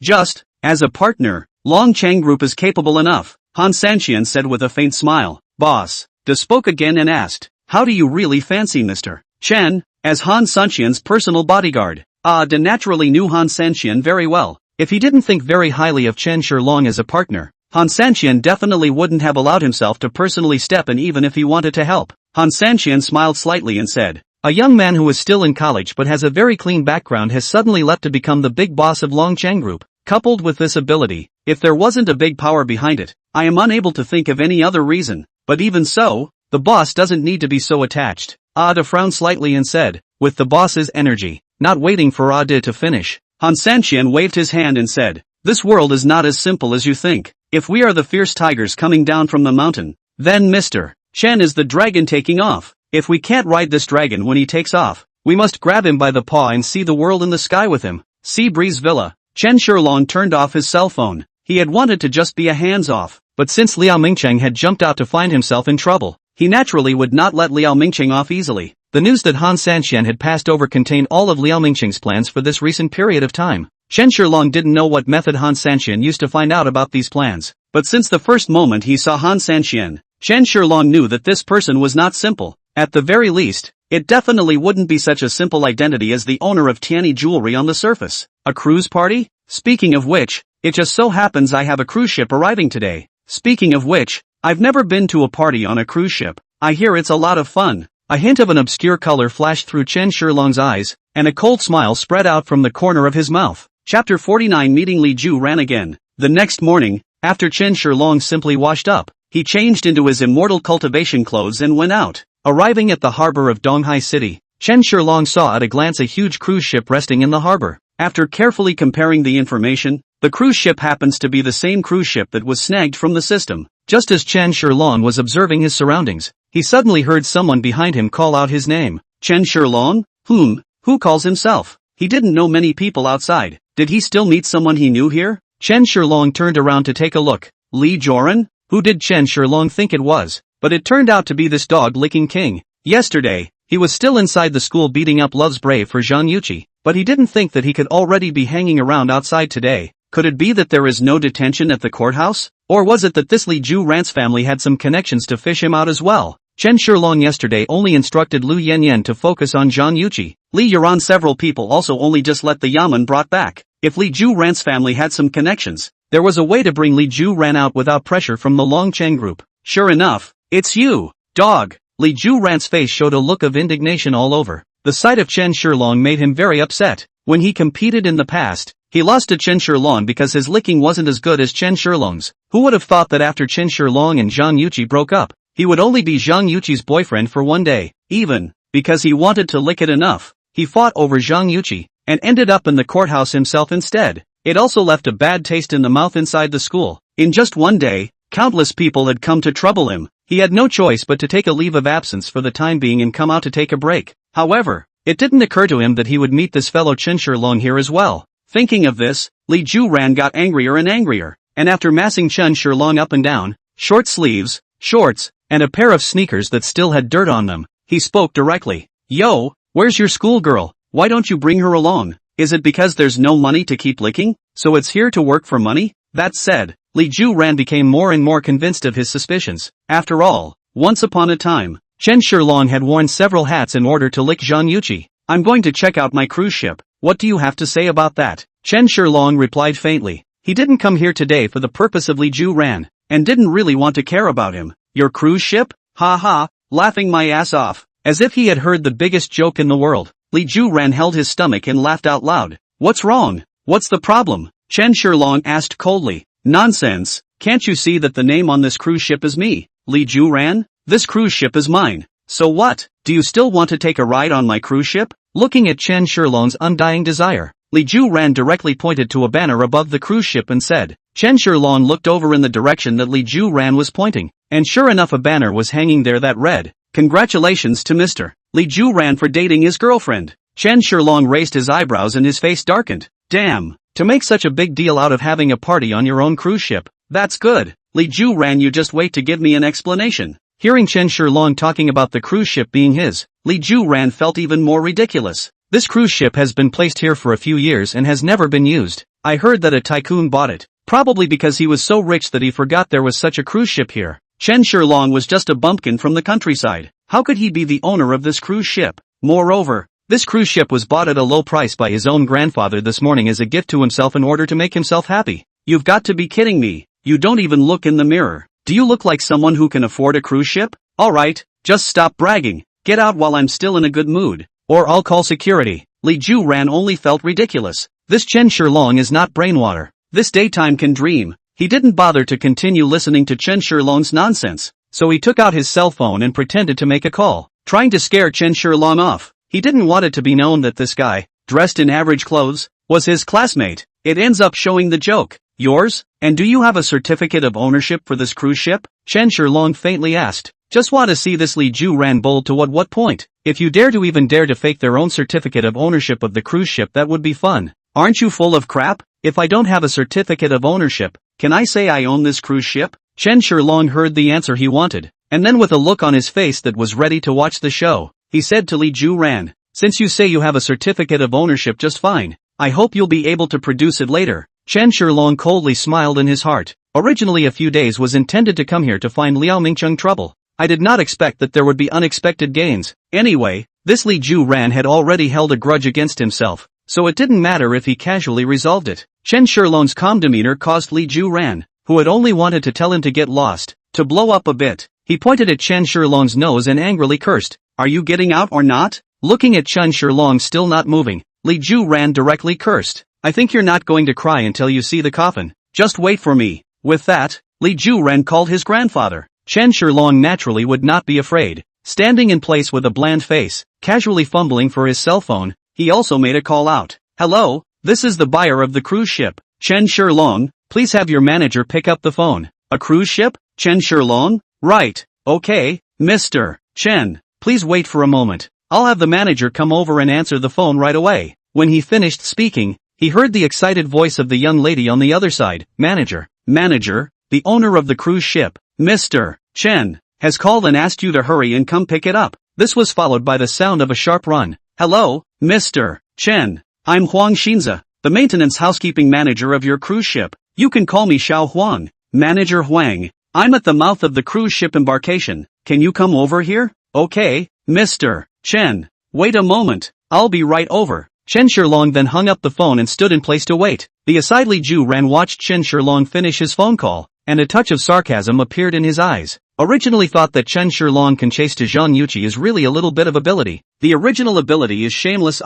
just, as a partner, Long Cheng Group is capable enough, Han Sanqian said with a faint smile. Boss, De spoke again and asked, how do you really fancy Mr. Chen, as Han Sanqian's personal bodyguard? De naturally knew Han Sanqian very well. If he didn't think very highly of Chen Shilong as a partner, Han Sanqian definitely wouldn't have allowed himself to personally step in even if he wanted to help. Han Sanqian smiled slightly and said, a young man who is still in college but has a very clean background has suddenly left to become the big boss of Long Cheng Group. Coupled with this ability, if there wasn't a big power behind it, I am unable to think of any other reason. But even so, the boss doesn't need to be so attached. De frowned slightly and said, with the boss's energy, not waiting for De to finish. Han Sanqian waved his hand and said, this world is not as simple as you think. If we are the fierce tigers coming down from the mountain, then Mr. Chen is the dragon taking off. If we can't ride this dragon when he takes off, we must grab him by the paw and see the world in the sky with him. Sea Breeze Villa. Chen Shilong turned off his cell phone. He had wanted to just be a hands-off, but since Liao Mingqing had jumped out to find himself in trouble, he naturally would not let Liao Mingqing off easily. The news that Han Sanqian had passed over contained all of Liao Mingqing's plans for this recent period of time. Chen Shilong didn't know what method Han Sanqian used to find out about these plans, But since the first moment he saw Han Sanxian, Chen Shilong knew that this person was not simple. At the very least, it definitely wouldn't be such a simple identity as the owner of Tianyi Jewelry on the surface. A cruise party? Speaking of which, it just so happens I have a cruise ship arriving today. Speaking of which, I've never been to a party on a cruise ship. I hear it's a lot of fun. A hint of an obscure color flashed through Chen Shilong's eyes, and a cold smile spread out from the corner of his mouth. Chapter 49. Meeting Li Ju ran again. The next morning, after Chen Shilong simply washed up, he changed into his immortal cultivation clothes and went out. Arriving at the harbor of Donghai City, Chen Shilong saw at a glance a huge cruise ship resting in the harbor. After carefully comparing the information, the cruise ship happens to be the same cruise ship that was snagged from the system. Just as Chen Shilong was observing his surroundings, he suddenly heard someone behind him call out his name. Chen Shilong? Who calls himself? He didn't know many people outside. Did he still meet someone he knew here? Chen Shilong turned around to take a look. Li Joran? Who did Chen Shilong think it was? But it turned out to be this dog-licking king. Yesterday, he was still inside the school beating up Love's Brave for Zhang Yuqi, but he didn't think that he could already be hanging around outside today. Could it be that there is no detention at the courthouse? Or was it that this Li Ju Ran's family had some connections to fish him out as well? Chen Shilong yesterday only instructed Lu Yanyan to focus on Zhang Yuqi. Li Yuran several people also only just let the yamen brought back. If Li Ju Ran's family had some connections, there was a way to bring Li Ju Ran out without pressure from the Long Chen group. Sure enough, it's you, dog. Li Ju Ran's face showed a look of indignation all over. The sight of Chen Shilong made him very upset. When he competed in the past, he lost to Chen Shilong because his licking wasn't as good as Chen Shilong's. Who would have thought that after Chen Shilong and Zhang Yuqi broke up, he would only be Zhang Yuqi's boyfriend for one day? Even because he wanted to lick it enough, he fought over Zhang Yuqi, and ended up in the courthouse himself instead. It also left a bad taste in the mouth inside the school. In just one day, countless people had come to trouble him. He had no choice but to take a leave of absence for the time being and come out to take a break. However, it didn't occur to him that he would meet this fellow Chen Shilong here as well. Thinking of this, Li Ju Ran got angrier and angrier, and after massing Chen Shilong up and down, short sleeves, shorts, and a pair of sneakers that still had dirt on them, he spoke directly. Yo, where's your schoolgirl? Why don't you bring her along? Is it because there's no money to keep licking, so it's here to work for money? That said, Li Ju Ran became more and more convinced of his suspicions. After all, once upon a time, Chen Shilong had worn several hats in order to lick Zhang Yuqi. I'm going to check out my cruise ship. What do you have to say about that? Chen Shilong replied faintly. He didn't come here today for the purpose of Li Ju Ran, and didn't really want to care about him. Your cruise ship? Ha ha, laughing my ass off. As if he had heard the biggest joke in the world, Li Ju Ran held his stomach and laughed out loud. What's wrong? What's the problem? Chen Shilong asked coldly. Nonsense, can't you see that the name on this cruise ship is me, Li Ju Ran? This cruise ship is mine. So what? Do you still want to take a ride on my cruise ship? Looking at Chen Shilong's undying desire, Li Ju Ran directly pointed to a banner above the cruise ship and said. Chen Shilong looked over in the direction that Li Ju Ran was pointing, and sure enough a banner was hanging there that read, "Congratulations to Mr. Li Ju Ran for dating his girlfriend." Chen Shilong raised his eyebrows and his face darkened. Damn, to make such a big deal out of having a party on your own cruise ship, that's good. Li Ju Ran, you just wait to give me an explanation. Hearing Chen Shilong talking about the cruise ship being his, Li Ju Ran felt even more ridiculous. This cruise ship has been placed here for a few years and has never been used. I heard that a tycoon bought it, probably because he was so rich that he forgot there was such a cruise ship here. Chen Shilong was just a bumpkin from the countryside. How could he be the owner of this cruise ship? Moreover, this cruise ship was bought at a low price by his own grandfather this morning as a gift to himself in order to make himself happy. You've got to be kidding me. You don't even look in the mirror. Do you look like someone who can afford a cruise ship? Alright, just stop bragging. Get out while I'm still in a good mood, or I'll call security. Li Ju Ran only felt ridiculous. This Chen Shilong is not brainwater. This daytime can dream. He didn't bother to continue listening to Chen Shilong's nonsense, so he took out his cell phone and pretended to make a call, trying to scare Chen Shilong off. He didn't want it to be known that this guy, dressed in average clothes, was his classmate. It ends up showing the joke. Yours? And do you have a certificate of ownership for this cruise ship? Chen Shilong faintly asked. Just want to see this Li Ju Ran bold to what point? If you dare to fake their own certificate of ownership of the cruise ship, that would be fun. Aren't you full of crap? If I don't have a certificate of ownership, can I say I own this cruise ship? Chen Shilong heard the answer he wanted, and then with a look on his face that was ready to watch the show, he said to Li Ju Ran, since you say you have a certificate of ownership, just fine. I hope you'll be able to produce it later. Chen Shilong coldly smiled in his heart. Originally a few days was intended to come here to find Liao Mingcheng trouble. I did not expect that there would be unexpected gains. Anyway, this Li Ju Ran had already held a grudge against himself, so it didn't matter if he casually resolved it. Chen Shilong's calm demeanor caused Li Ju Ran, who had only wanted to tell him to get lost, to blow up a bit. He pointed at Chen Shilong's nose and angrily cursed. Are you getting out or not? Looking at Chen Shilong still not moving, Li Ju Ran directly cursed. I think you're not going to cry until you see the coffin. Just wait for me. With that, Li Ju Ran called his grandfather. Chen Shilong naturally would not be afraid. Standing in place with a bland face, casually fumbling for his cell phone, he also made a call out. Hello, this is the buyer of the cruise ship. Chen Shilong, please have your manager pick up the phone. A cruise ship? Chen Shilong? Right, okay, Mr. Chen, please wait for a moment. I'll have the manager come over and answer the phone right away. When he finished speaking, he heard the excited voice of the young lady on the other side. Manager, the owner of the cruise ship, Mr. Chen, has called and asked you to hurry and come pick it up. This was followed by the sound of a sharp run. Hello, Mr. Chen. I'm Huang Xinza, the maintenance housekeeping manager of your cruise ship. You can call me Xiao Huang. Manager Huang, I'm at the mouth of the cruise ship embarkation. Can you come over here? Okay, Mr. Chen. Wait a moment, I'll be right over. Chen Shilong then hung up the phone and stood in place to wait. The aside Li Ju Ran watched Chen Shilong finish his phone call, and a touch of sarcasm appeared in his eyes. Originally thought that Chen Shilong can chase to Zhang Yuqi is really a little bit of ability. The original ability is shameless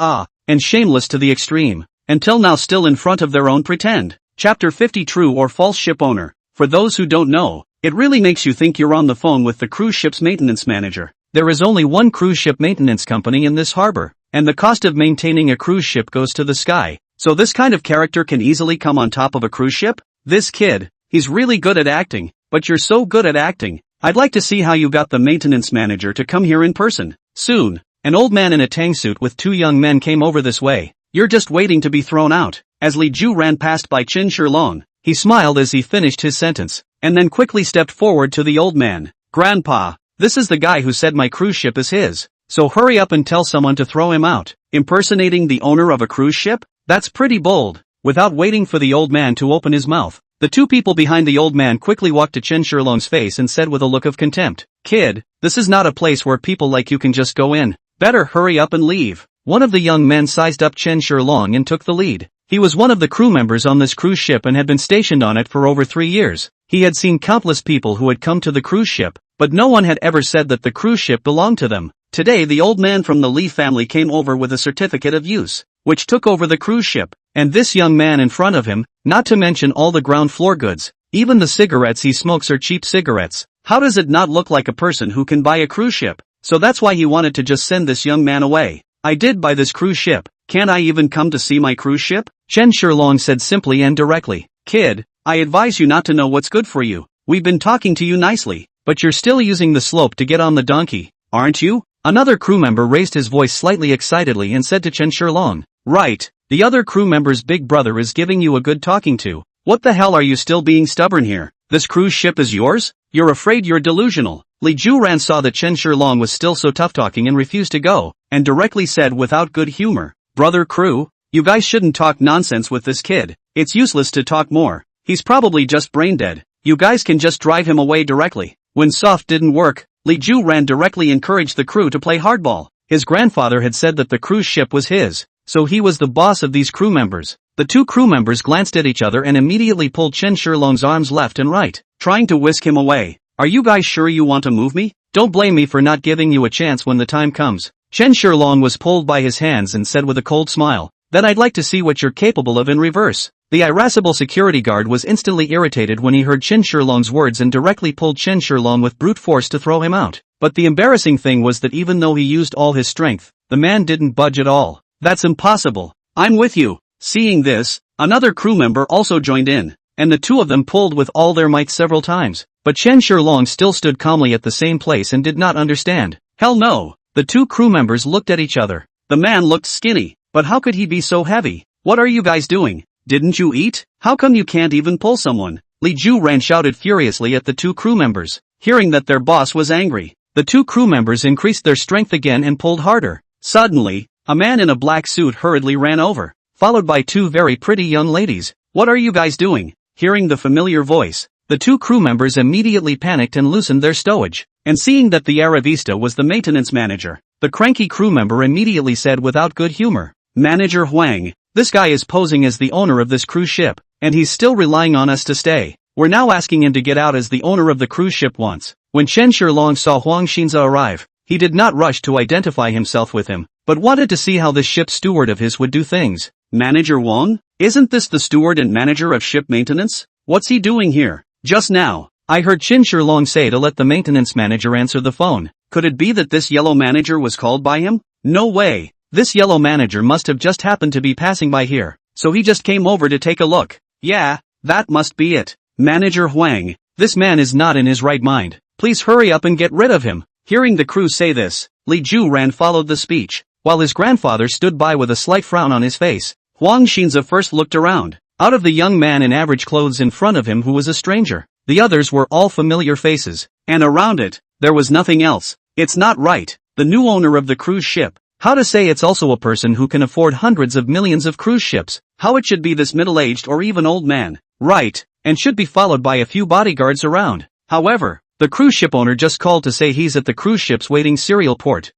and shameless to the extreme. Until now still in front of their own pretend. Chapter 50 True or False Ship Owner. For those who don't know, it really makes you think you're on the phone with the cruise ship's maintenance manager. There is only one cruise ship maintenance company in this harbor, and the cost of maintaining a cruise ship goes to the sky. So this kind of character can easily come on top of a cruise ship? This kid, he's really good at acting, but you're so good at acting. I'd like to see how you got the maintenance manager to come here in person. Soon, an old man in a tang suit with two young men came over this way. You're just waiting to be thrown out. As Li Ju ran past by Chen Shilong, he smiled as he finished his sentence, and then quickly stepped forward to the old man. Grandpa, this is the guy who said my cruise ship is his, so hurry up and tell someone to throw him out. Impersonating the owner of a cruise ship? That's pretty bold. Without waiting for the old man to open his mouth, the two people behind the old man quickly walked to Chen Shilong's face and said with a look of contempt, Kid, this is not a place where people like you can just go in. Better hurry up and leave. One of the young men sized up Chen Shilong and took the lead. He was one of the crew members on this cruise ship and had been stationed on it for over 3 years. He had seen countless people who had come to the cruise ship, but no one had ever said that the cruise ship belonged to them. Today the old man from the Li family came over with a certificate of use, which took over the cruise ship, and this young man in front of him, not to mention all the ground floor goods, even the cigarettes he smokes are cheap cigarettes. How does it not look like a person who can buy a cruise ship? So that's why he wanted to just send this young man away. I did buy this cruise ship. Can't I even come to see my cruise ship? Chen Shilong said simply and directly. Kid, I advise you not to know what's good for you. We've been talking to you nicely, but you're still using the slope to get on the donkey, aren't you? Another crew member raised his voice slightly excitedly and said to Chen Shilong. Right, the other crew member's big brother is giving you a good talking to. What the hell are you still being stubborn here? This cruise ship is yours? You're afraid you're delusional. Li Ju Ran saw that Chen Shilong was still so tough-talking and refused to go, and directly said without good humor, Brother crew, you guys shouldn't talk nonsense with this kid. It's useless to talk more. He's probably just brain dead. You guys can just drive him away directly. When soft didn't work, Li Ju Ran directly encouraged the crew to play hardball. His grandfather had said that the cruise ship was his, so he was the boss of these crew members. The two crew members glanced at each other and immediately pulled Chen Shilong's arms left and right, trying to whisk him away. Are you guys sure you want to move me? Don't blame me for not giving you a chance when the time comes. Chen Shilong was pulled by his hands and said with a cold smile, then I'd like to see what you're capable of in reverse. The irascible security guard was instantly irritated when he heard Chen Shilong's words and directly pulled Chen Shilong with brute force to throw him out. But the embarrassing thing was that even though he used all his strength, the man didn't budge at all. That's impossible. I'm with you. Seeing this, another crew member also joined in, and the two of them pulled with all their might several times. But Chen Shilong still stood calmly at the same place and did not understand. Hell no. The two crew members looked at each other. The man looked skinny, but how could he be so heavy? What are you guys doing? Didn't you eat? How come you can't even pull someone? Li Ju Ran shouted furiously at the two crew members. Hearing that their boss was angry, the two crew members increased their strength again and pulled harder. Suddenly, a man in a black suit hurriedly ran over, followed by two very pretty young ladies. What are you guys doing? Hearing the familiar voice, The two crew members immediately panicked and loosened their stowage. And seeing that the Aravista was the maintenance manager, the cranky crew member immediately said without good humor, "Manager Huang, this guy is posing as the owner of this cruise ship, and he's still relying on us to stay. We're now asking him to get out as the owner of the cruise ship once." When Chen Shilong saw Huang Xinza arrive, he did not rush to identify himself with him, but wanted to see how this ship steward of his would do things. "Manager Wang? Isn't this the steward and manager of ship maintenance? What's he doing here?" "Just now, I heard Chen Shilong say to let the maintenance manager answer the phone. Could it be that this yellow manager was called by him? No way. This yellow manager must have just happened to be passing by here, so he just came over to take a look. Yeah, that must be it. Manager Huang, this man is not in his right mind. Please hurry up and get rid of him." Hearing the crew say this, Li Juran followed the speech, while his grandfather stood by with a slight frown on his face. Huang Xinza first looked around. Out of the young man in average clothes in front of him who was a stranger, the others were all familiar faces, and around it, there was nothing else. It's not right. The new owner of the cruise ship. How to say it's also a person who can afford hundreds of millions of cruise ships. How it should be this middle-aged or even old man. Right, and should be followed by a few bodyguards around. However, the cruise ship owner just called to say he's at the cruise ship's waiting serial port.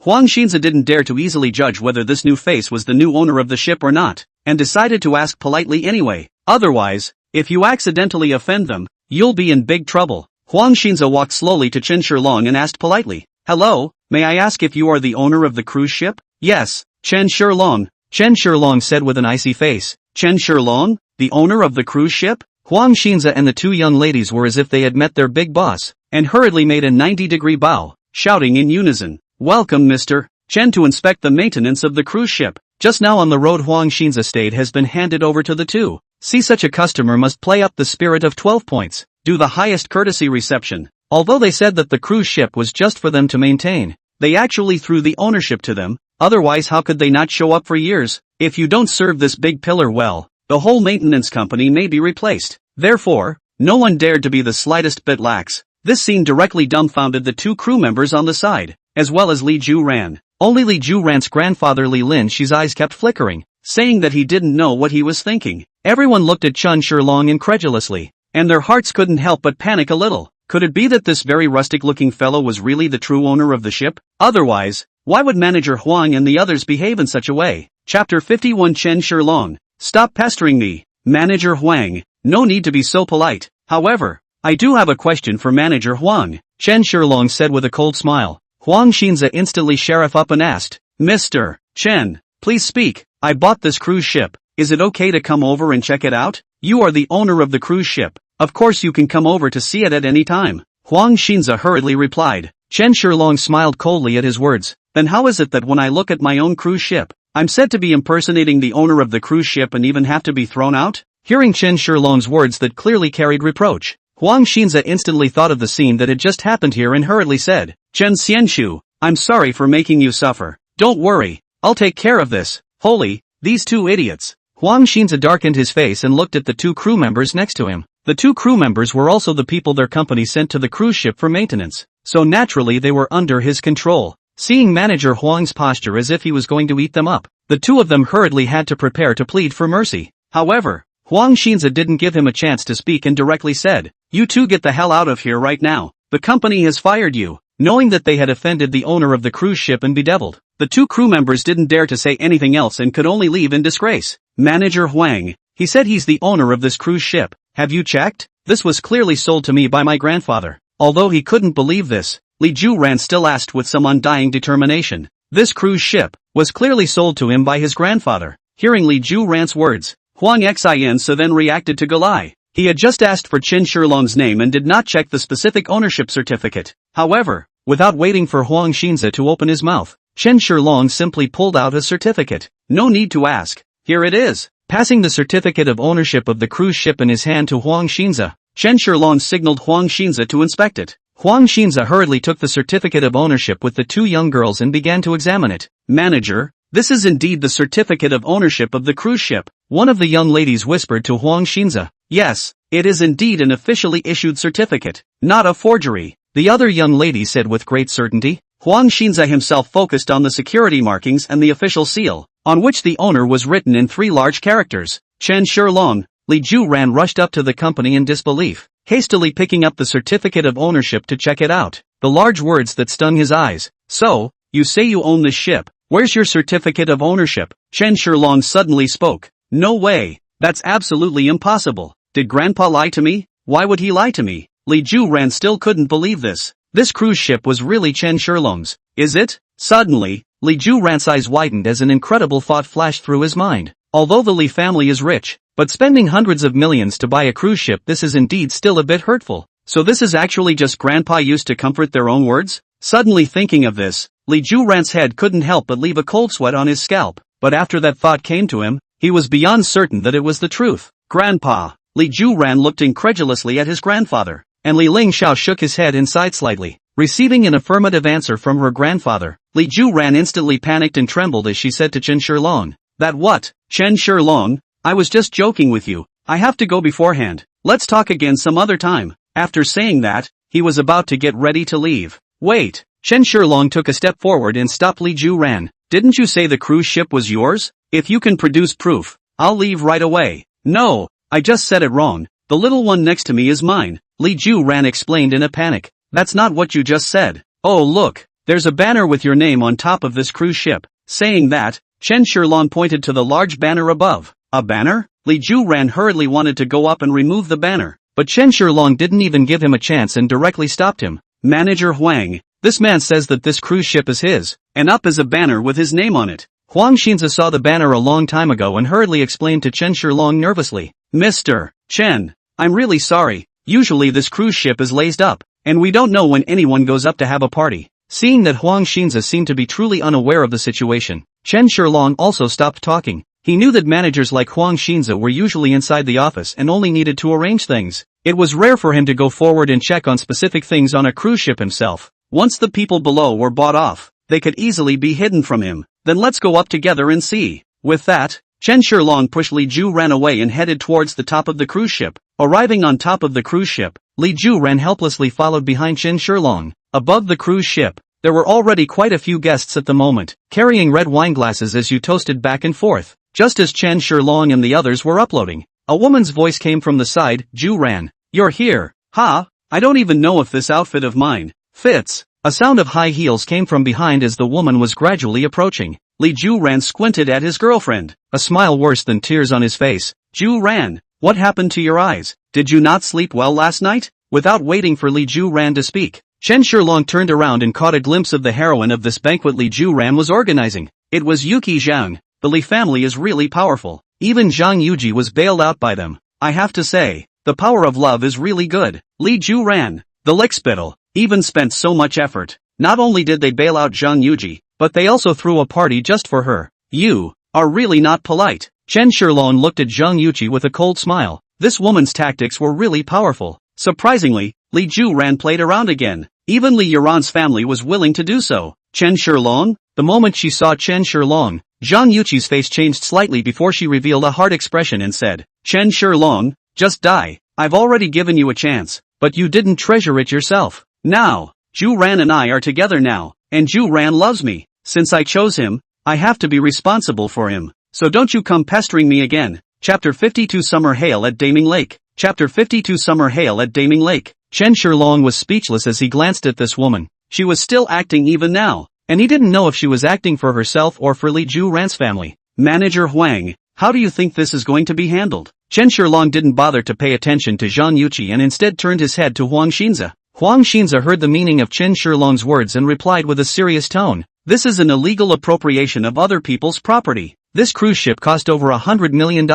Huang Xinza didn't dare to easily judge whether this new face was the new owner of the ship or not, and decided to ask politely anyway. Otherwise, if you accidentally offend them, you'll be in big trouble. Huang Xinza walked slowly to Chen Shilong and asked politely, "Hello, may I ask if you are the owner of the cruise ship?" "Yes, Chen Shilong," Chen Shilong said with an icy face. "Chen Shilong, the owner of the cruise ship?" Huang Xinza and the two young ladies were as if they had met their big boss, and hurriedly made a 90-degree bow, shouting in unison, "Welcome Mr. Chen to inspect the maintenance of the cruise ship. Just now on the road Huang Xin's estate has been handed over to the two. See, such a customer must play up the spirit of 12 points, do the highest courtesy reception." Although they said that the cruise ship was just for them to maintain, they actually threw the ownership to them, otherwise how could they not show up for years? If you don't serve this big pillar well, the whole maintenance company may be replaced. Therefore, no one dared to be the slightest bit lax. This scene directly dumbfounded the two crew members on the side, as well as Li Juran. Only Li Juran's grandfather Li Lin's eyes kept flickering, saying that he didn't know what he was thinking. Everyone looked at Chen Shilong incredulously, and their hearts couldn't help but panic a little. Could it be that this very rustic-looking fellow was really the true owner of the ship? Otherwise, why would Manager Huang and the others behave in such a way? Chapter 51 Chen Shilong, stop pestering me. Manager Huang, no need to be so polite. However, I do have a question for Manager Huang, Chen Shilong said with a cold smile. Huang Xinza instantly sheriff up and asked, "Mr. Chen, please speak. I bought this cruise ship. Is it okay to come over and check it out? You are the owner of the cruise ship. Of course you can come over to see it at any time." Huang Xinza hurriedly replied. Chen Shilong smiled coldly at his words. "Then how is it that when I look at my own cruise ship, I'm said to be impersonating the owner of the cruise ship and even have to be thrown out?" Hearing Chen Shilong's words that clearly carried reproach, Huang Xinza instantly thought of the scene that had just happened here and hurriedly said, "Chen Xianshu, I'm sorry for making you suffer. Don't worry, I'll take care of this." Holy, these two idiots. Huang Xinza darkened his face and looked at the two crew members next to him. The two crew members were also the people their company sent to the cruise ship for maintenance, so naturally they were under his control. Seeing Manager Huang's posture as if he was going to eat them up, the two of them hurriedly had to prepare to plead for mercy. However, Huang Xinza didn't give him a chance to speak and directly said, "You two get the hell out of here right now. The company has fired you." Knowing that they had offended the owner of the cruise ship and bedeviled, the two crew members didn't dare to say anything else and could only leave in disgrace. "Manager Huang, he said he's the owner of this cruise ship. Have you checked? This was clearly sold to me by my grandfather." Although he couldn't believe this, Li Juran still asked with some undying determination. This cruise ship was clearly sold to him by his grandfather. Hearing Li Juran's words, Huang Xinza then reacted to Galai. He had just asked for Chen Shilong's name and did not check the specific ownership certificate. However, without waiting for Huang Xinza to open his mouth, Chen Shilong simply pulled out a certificate. No need to ask. Here it is. Passing the certificate of ownership of the cruise ship in his hand to Huang Xinza, Chen Shilong signaled Huang Xinza to inspect it. Huang Xinza hurriedly took the certificate of ownership with the two young girls and began to examine it. "Manager, this is indeed the certificate of ownership of the cruise ship," one of the young ladies whispered to Huang Xinza. "Yes, it is indeed an officially issued certificate, not a forgery," the other young lady said with great certainty. Huang Xinza himself focused on the security markings and the official seal, on which the owner was written in 3 large characters. "Chen Shilong, Li Juran rushed up to the company in disbelief, hastily picking up the certificate of ownership to check it out. The large words that stung his eyes. So, you say you own this ship. Where's your certificate of ownership? Chen Shilong suddenly spoke. No way. That's absolutely impossible. Did Grandpa lie to me? Why would he lie to me? Li Juran still couldn't believe this. This cruise ship was really Chen Shilong's. Is it? Suddenly, Li Juran's eyes widened as an incredible thought flashed through his mind. Although the Li family is rich, but spending hundreds of millions to buy a cruise ship, this is indeed still a bit hurtful. So this is actually just Grandpa used to comfort their own words? Suddenly thinking of this, Li Juran's head couldn't help but leave a cold sweat on his scalp. But after that thought came to him, he was beyond certain that it was the truth. Grandpa. Li Juran looked incredulously at his grandfather, and Li Lingxiao shook his head inside slightly. Receiving an affirmative answer from her grandfather, Li Juran instantly panicked and trembled as she said to Chen Shilong. That what? Chen Shilong? I was just joking with you. I have to go beforehand. Let's talk again some other time. After saying that, he was about to get ready to leave. Wait. Chen Shilong took a step forward and stopped Li Juran. Didn't you say the cruise ship was yours? If you can produce proof, I'll leave right away. No, I just said it wrong. The little one next to me is mine, Li Juran explained in a panic. That's not what you just said. Oh look, there's a banner with your name on top of this cruise ship. Saying that, Chen Shilong pointed to the large banner above. A banner? Li Juran hurriedly wanted to go up and remove the banner, but Chen Shilong didn't even give him a chance and directly stopped him. Manager Huang, this man says that this cruise ship is his, and up is a banner with his name on it. Huang Xinza saw the banner a long time ago and hurriedly explained to Chen Shilong nervously. Mr. Chen, I'm really sorry. Usually this cruise ship is laced up, and we don't know when anyone goes up to have a party. Seeing that Huang Xinza seemed to be truly unaware of the situation, Chen Shilong also stopped talking. He knew that managers like Huang Xinza were usually inside the office and only needed to arrange things. It was rare for him to go forward and check on specific things on a cruise ship himself. Once the people below were bought off, they could easily be hidden from him. Then let's go up together and see. With that, Chen Shilong pushed Li Juran away and headed towards the top of the cruise ship. Arriving on top of the cruise ship, Li Juran helplessly followed behind Chen Shilong. Above the cruise ship, there were already quite a few guests at the moment, carrying red wine glasses as you toasted back and forth. Just as Chen Shilong and the others were uploading, a woman's voice came from the side. Juran, you're here. Ha, I don't even know if this outfit of mine fits. A sound of high heels came from behind as the woman was gradually approaching. Li Juran squinted at his girlfriend, a smile worse than tears on his face. Juran, what happened to your eyes? Did you not sleep well last night? Without waiting for Li Juran to speak, Chen Shilong turned around and caught a glimpse of the heroine of this banquet Li Juran was organizing. It was Yuki Zhang. The Li family is really powerful. Even Zhang Yuji was bailed out by them. I have to say, the power of love is really good. Li Juran, the lickspittle, even spent so much effort. Not only did they bail out Zhang Yuji, but they also threw a party just for her. You are really not polite. Chen Shilong looked at Zhang Yuji with a cold smile. This woman's tactics were really powerful. Surprisingly, Li Juran played around again. Even Li Yuran's family was willing to do so. Chen Shilong? The moment she saw Chen Shilong, Zhang Yuqi's face changed slightly before she revealed a hard expression and said, Chen Shilong, just die. I've already given you a chance, but you didn't treasure it yourself. Now, Juran and I are together now, and Juran loves me. Since I chose him, I have to be responsible for him. So don't you come pestering me again. Chapter 52 Summer Hail at Daming Lake. Chapter 52 Summer Hail at Daming Lake. Chen Shilong was speechless as he glanced at this woman. She was still acting even now, and he didn't know if she was acting for herself or for Li Juran's family. Manager Huang, how do you think this is going to be handled? Chen Shilong didn't bother to pay attention to Zhang Yuqi and instead turned his head to Huang Xinza. Huang Xinza heard the meaning of Chen Shilong's words and replied with a serious tone. This is an illegal appropriation of other people's property. This cruise ship cost over $100 million,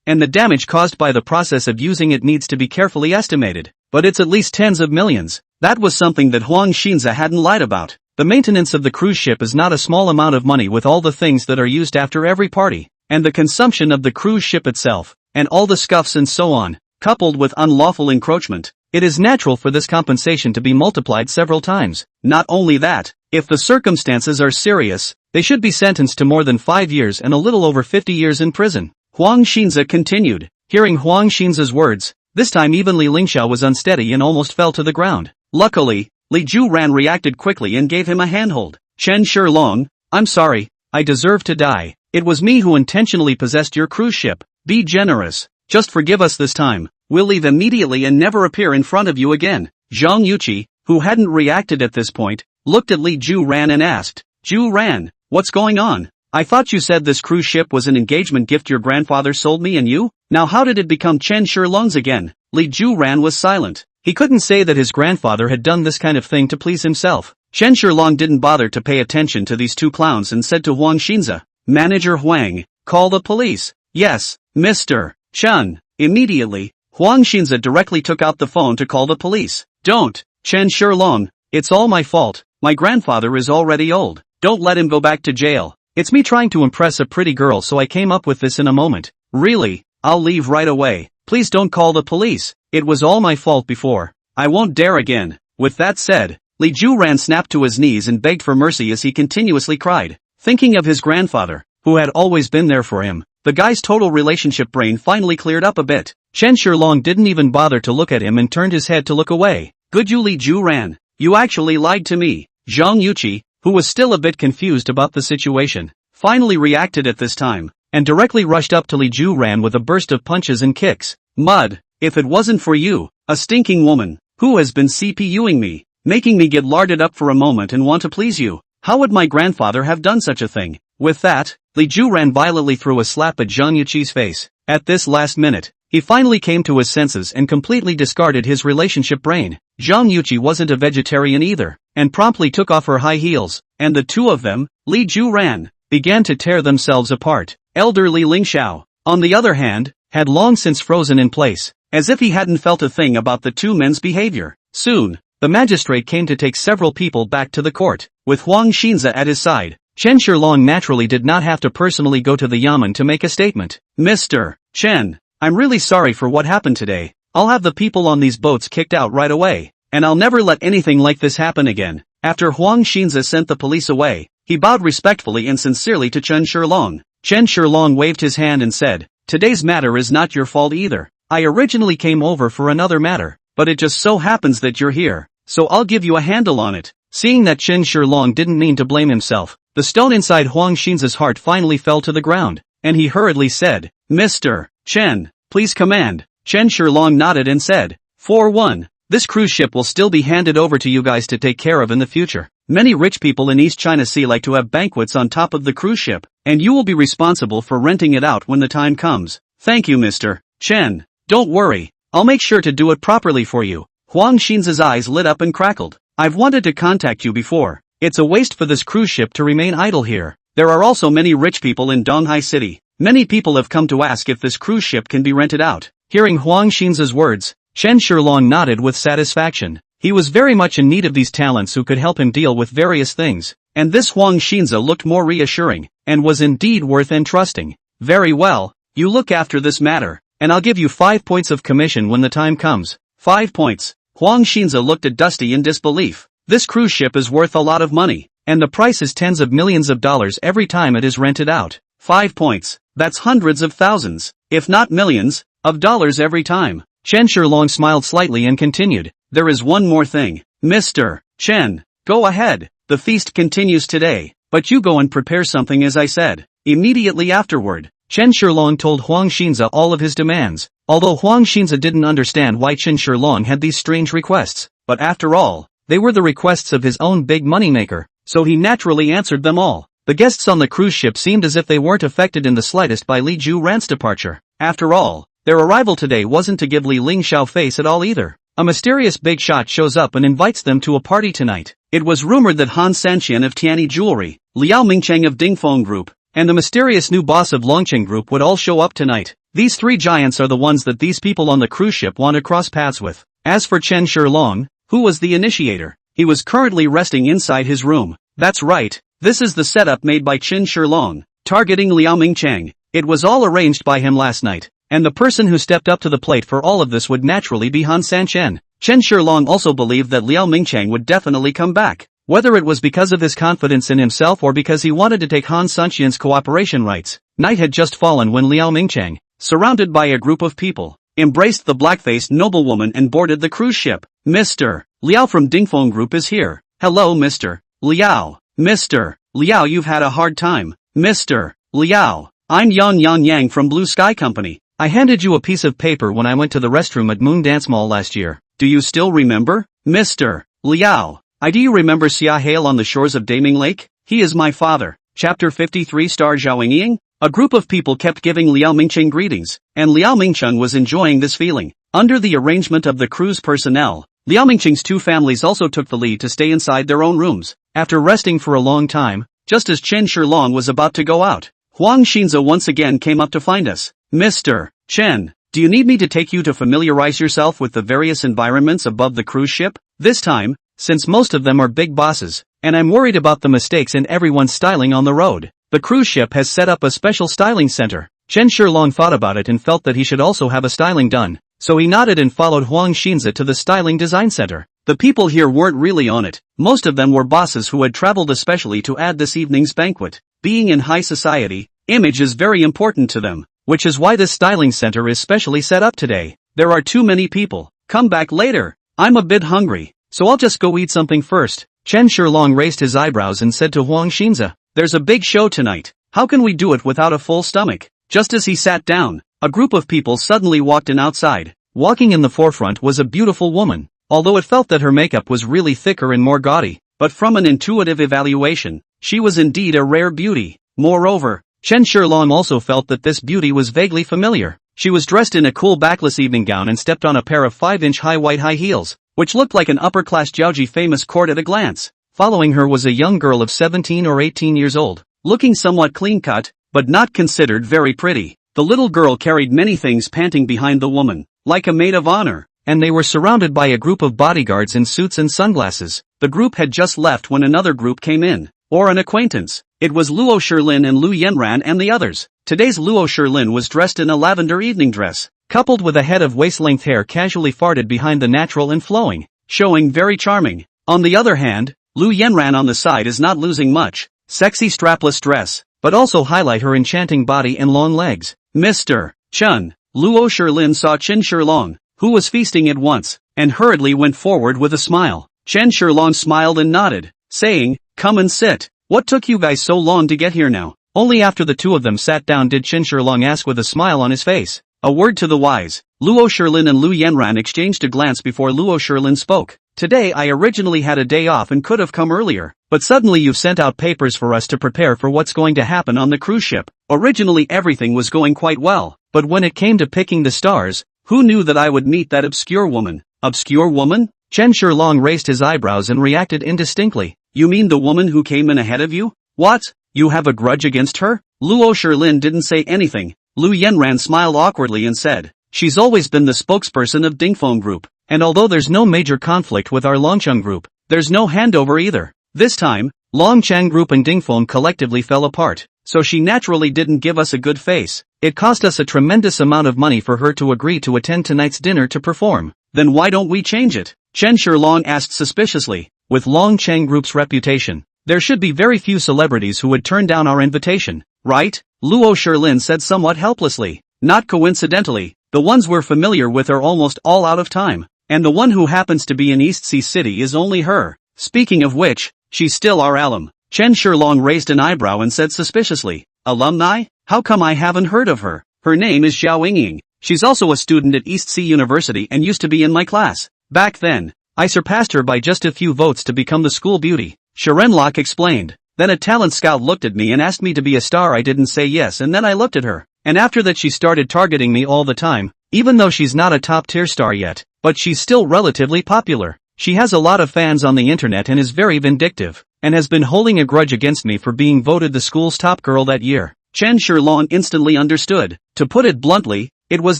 and the damage caused by the process of using it needs to be carefully estimated. But it's at least tens of millions. That was something that Huang Xinza hadn't lied about. The maintenance of the cruise ship is not a small amount of money with all the things that are used after every party, and the consumption of the cruise ship itself, and all the scuffs and so on, coupled with unlawful encroachment. It is natural for this compensation to be multiplied several times. Not only that, if the circumstances are serious, they should be sentenced to more than 5 years and a little over 50 years in prison. Huang Xinza continued. Hearing Huang Xinza's words, this time even Li Lingxiao was unsteady and almost fell to the ground. Luckily, Li Juran reacted quickly and gave him a handhold. Chen Shilong, I'm sorry, I deserve to die. It was me who intentionally possessed your cruise ship. Be generous. Just forgive us this time. We'll leave immediately and never appear in front of you again. Zhang Yuqi, who hadn't reacted at this point, looked at Li Juran and asked, Juran, what's going on? I thought you said this cruise ship was an engagement gift your grandfather sold me and you? Now how did it become Chen Shilong's again? Li Juran was silent. He couldn't say that his grandfather had done this kind of thing to please himself. Chen Shilong didn't bother to pay attention to these two clowns and said to Huang Xinze, Manager Huang, call the police. Yes, Mr. Chen. Immediately, Huang Xinze directly took out the phone to call the police. Don't, Chen Shilong, it's all my fault. My grandfather is already old. Don't let him go back to jail. It's me trying to impress a pretty girl, so I came up with this in a moment. Really, I'll leave right away. Please don't call the police. It was all my fault before. I won't dare again. With that said, Li Juran snapped to his knees and begged for mercy as he continuously cried. Thinking of his grandfather, who had always been there for him, the guy's total relationship brain finally cleared up a bit. Chen Shilong didn't even bother to look at him and turned his head to look away. Good you Li Juran. You actually lied to me. Zhang Yuqi, who was still a bit confused about the situation, finally reacted at this time, and directly rushed up to Li Juran with a burst of punches and kicks. Mud, if it wasn't for you, a stinking woman, who has been CPUing me, making me get larded up for a moment and want to please you, how would my grandfather have done such a thing? With that, Li Juran violently threw a slap at Zhang Yuqi's face. At this last minute, he finally came to his senses and completely discarded his relationship brain. Zhang Yuqi wasn't a vegetarian either, and promptly took off her high heels, and the two of them, Li Juran, began to tear themselves apart. Elderly Ling Xiao, on the other hand, had long since frozen in place, as if he hadn't felt a thing about the two men's behavior. Soon, the magistrate came to take several people back to the court, with Huang Xinze at his side. Chen Shilong naturally did not have to personally go to the yamen to make a statement. Mr. Chen, I'm really sorry for what happened today. I'll have the people on these boats kicked out right away, and I'll never let anything like this happen again. After Huang Xinze sent the police away, he bowed respectfully and sincerely to Chen Shilong. Chen Shilong waved his hand and said, Today's matter is not your fault either. I originally came over for another matter, but it just so happens that you're here, so I'll give you a handle on it. Seeing that Chen Shilong didn't mean to blame himself, the stone inside Huang Xinze's heart finally fell to the ground, and he hurriedly said, Mr. Chen, please command. Chen Shilong nodded and said, For one, this cruise ship will still be handed over to you guys to take care of in the future. Many rich people in East China Sea like to have banquets on top of the cruise ship, and you will be responsible for renting it out when the time comes. Thank you, Mr. Chen. Don't worry, I'll make sure to do it properly for you. Huang Xinze's eyes lit up and crackled. I've wanted to contact you before. It's a waste for this cruise ship to remain idle here. There are also many rich people in Donghai City. Many people have come to ask if this cruise ship can be rented out. Hearing Huang Xinze's words, Chen Shilong nodded with satisfaction. He was very much in need of these talents who could help him deal with various things, and this Huang Xinze looked more reassuring, and was indeed worth entrusting. Very well, you look after this matter, and I'll give you 5 points of commission when the time comes. 5 points. Huang Xinze looked at Dusty in disbelief. This cruise ship is worth a lot of money, and the price is tens of millions of dollars every time it is rented out. 5 points. That's hundreds of thousands, if not millions, of dollars every time. Chen Shilong smiled slightly and continued, There is one more thing. Mr. Chen, go ahead. The feast continues today, but you go and prepare something as I said. Immediately afterward, Chen Shilong told Huang Xinze all of his demands, although Huang Xinze didn't understand why Chen Shilong had these strange requests, but after all, they were the requests of his own big moneymaker, so he naturally answered them all. The guests on the cruise ship seemed as if they weren't affected in the slightest by Li Juran's departure. After all, their arrival today wasn't to give Li Lingxiao face at all either. A mysterious big shot shows up and invites them to a party tonight. It was rumored that Han Sanqian of Tianyi Jewelry, Liao Mingcheng of Dingfeng Group, and the mysterious new boss of Longqing Group would all show up tonight. These three giants are the ones that these people on the cruise ship want to cross paths with. As for Chen Shilong, who was the initiator, he was currently resting inside his room. That's right. This is the setup made by Chen Shilong, targeting Liao Mingcheng. It was all arranged by him last night, and the person who stepped up to the plate for all of this would naturally be Han Sanqian. Chen Shilong also believed that Liao Mingcheng would definitely come back, whether it was because of his confidence in himself or because he wanted to take Han Sanqian's cooperation rights. Night had just fallen when Liao Mingcheng, surrounded by a group of people, embraced the black-faced noblewoman and boarded the cruise ship. Mr. Liao from Dingfeng Group is here. Hello Mr. Liao. Mr. Liao, you've had a hard time. Mr. Liao, I'm Yan Yang from Blue Sky Company. I handed you a piece of paper when I went to the restroom at Moon Dance Mall last year. Do you still remember? Mr. Liao. Do you remember Xia Hale on the shores of Daming Lake? He is my father. Chapter 53 Star Zhaoying. A group of people kept giving Liao Mingcheng greetings, and Liao Mingcheng was enjoying this feeling. Under the arrangement of the cruise personnel, Liao Mingcheng's two families also took the lead to stay inside their own rooms. After resting for a long time, just as Chen Shilong was about to go out, Huang Xinza once again came up to find us. Mr. Chen, do you need me to take you to familiarize yourself with the various environments above the cruise ship? This time, since most of them are big bosses, and I'm worried about the mistakes in everyone's styling on the road. The cruise ship has set up a special styling center. Chen Shilong thought about it and felt that he should also have a styling done, so he nodded and followed Huang Xinza to the styling design center. The people here weren't really on it. Most of them were bosses who had traveled especially to add this evening's banquet. Being in high society, image is very important to them, which is why this styling center is specially set up today. There are too many people. Come back later. I'm a bit hungry, so I'll just go eat something first. Chen Shilong raised his eyebrows and said to Huang Xinza, there's a big show tonight. How can we do it without a full stomach? Just as he sat down, a group of people suddenly walked in outside. Walking in the forefront was a beautiful woman, although it felt that her makeup was really thicker and more gaudy, but from an intuitive evaluation, she was indeed a rare beauty. Moreover, Chen Shilong also felt that this beauty was vaguely familiar. She was dressed in a cool backless evening gown and stepped on a pair of 5-inch high white high heels, which looked like an upper-class Jiaoji famous court at a glance. Following her was a young girl of 17 or 18 years old, looking somewhat clean-cut, but not considered very pretty. The little girl carried many things panting behind the woman, like a maid of honor, and they were surrounded by a group of bodyguards in suits and sunglasses. The group had just left when another group came in, or an acquaintance. It was Luo Shilin and Lu Yanran and the others. Today's Luo Shilin was dressed in a lavender evening dress, coupled with a head of waist-length hair casually farted behind the natural and flowing, showing very charming. On the other hand, Lu Yanran on the side is not losing much. Sexy strapless dress, but also highlight her enchanting body and long legs. Mr. Chen. Luo Shilin saw Chen Shilong, who was feasting at once, and hurriedly went forward with a smile. Chen Shilong smiled and nodded, saying, come and sit. What took you guys so long to get here now? Only after the two of them sat down did Chen Shilong ask with a smile on his face. A word to the wise. Luo Shilin and Lu Yanran exchanged a glance before Luo Shilin spoke. Today I originally had a day off and could have come earlier, but suddenly you've sent out papers for us to prepare for what's going to happen on the cruise ship. Originally everything was going quite well, but when it came to picking the stars, who knew that I would meet that obscure woman? Obscure woman? Chen Shilong raised his eyebrows and reacted indistinctly. You mean the woman who came in ahead of you? What? You have a grudge against her? Luo Shilin didn't say anything. Lu Yanran smiled awkwardly and said, she's always been the spokesperson of Dingfeng Group, and although there's no major conflict with our Longcheng Group, there's no handover either. This time, Longcheng Group and Dingfeng collectively fell apart, so she naturally didn't give us a good face. It cost us a tremendous amount of money for her to agree to attend tonight's dinner to perform. Then why don't we change it? Chen Shilong asked suspiciously. With Longcheng Group's reputation, there should be very few celebrities who would turn down our invitation, right? Luo Shilin said somewhat helplessly. Not coincidentally, the ones we're familiar with are almost all out of time, and the one who happens to be in East Sea City is only her. Speaking of which, she's still our alum. Chen Shilong raised an eyebrow and said suspiciously, alumni? How come I haven't heard of her? Her name is Zhao Yingying. She's also a student at East Sea University and used to be in my class. Back then, I surpassed her by just a few votes to become the school beauty. Sharenlock explained. Then a talent scout looked at me and asked me to be a star. I didn't say yes, and then I looked at her. And after that she started targeting me all the time, even though she's not a top-tier star yet, but she's still relatively popular. She has a lot of fans on the internet and is very vindictive, and has been holding a grudge against me for being voted the school's top girl that year. Chen Shilong instantly understood. To put it bluntly, it was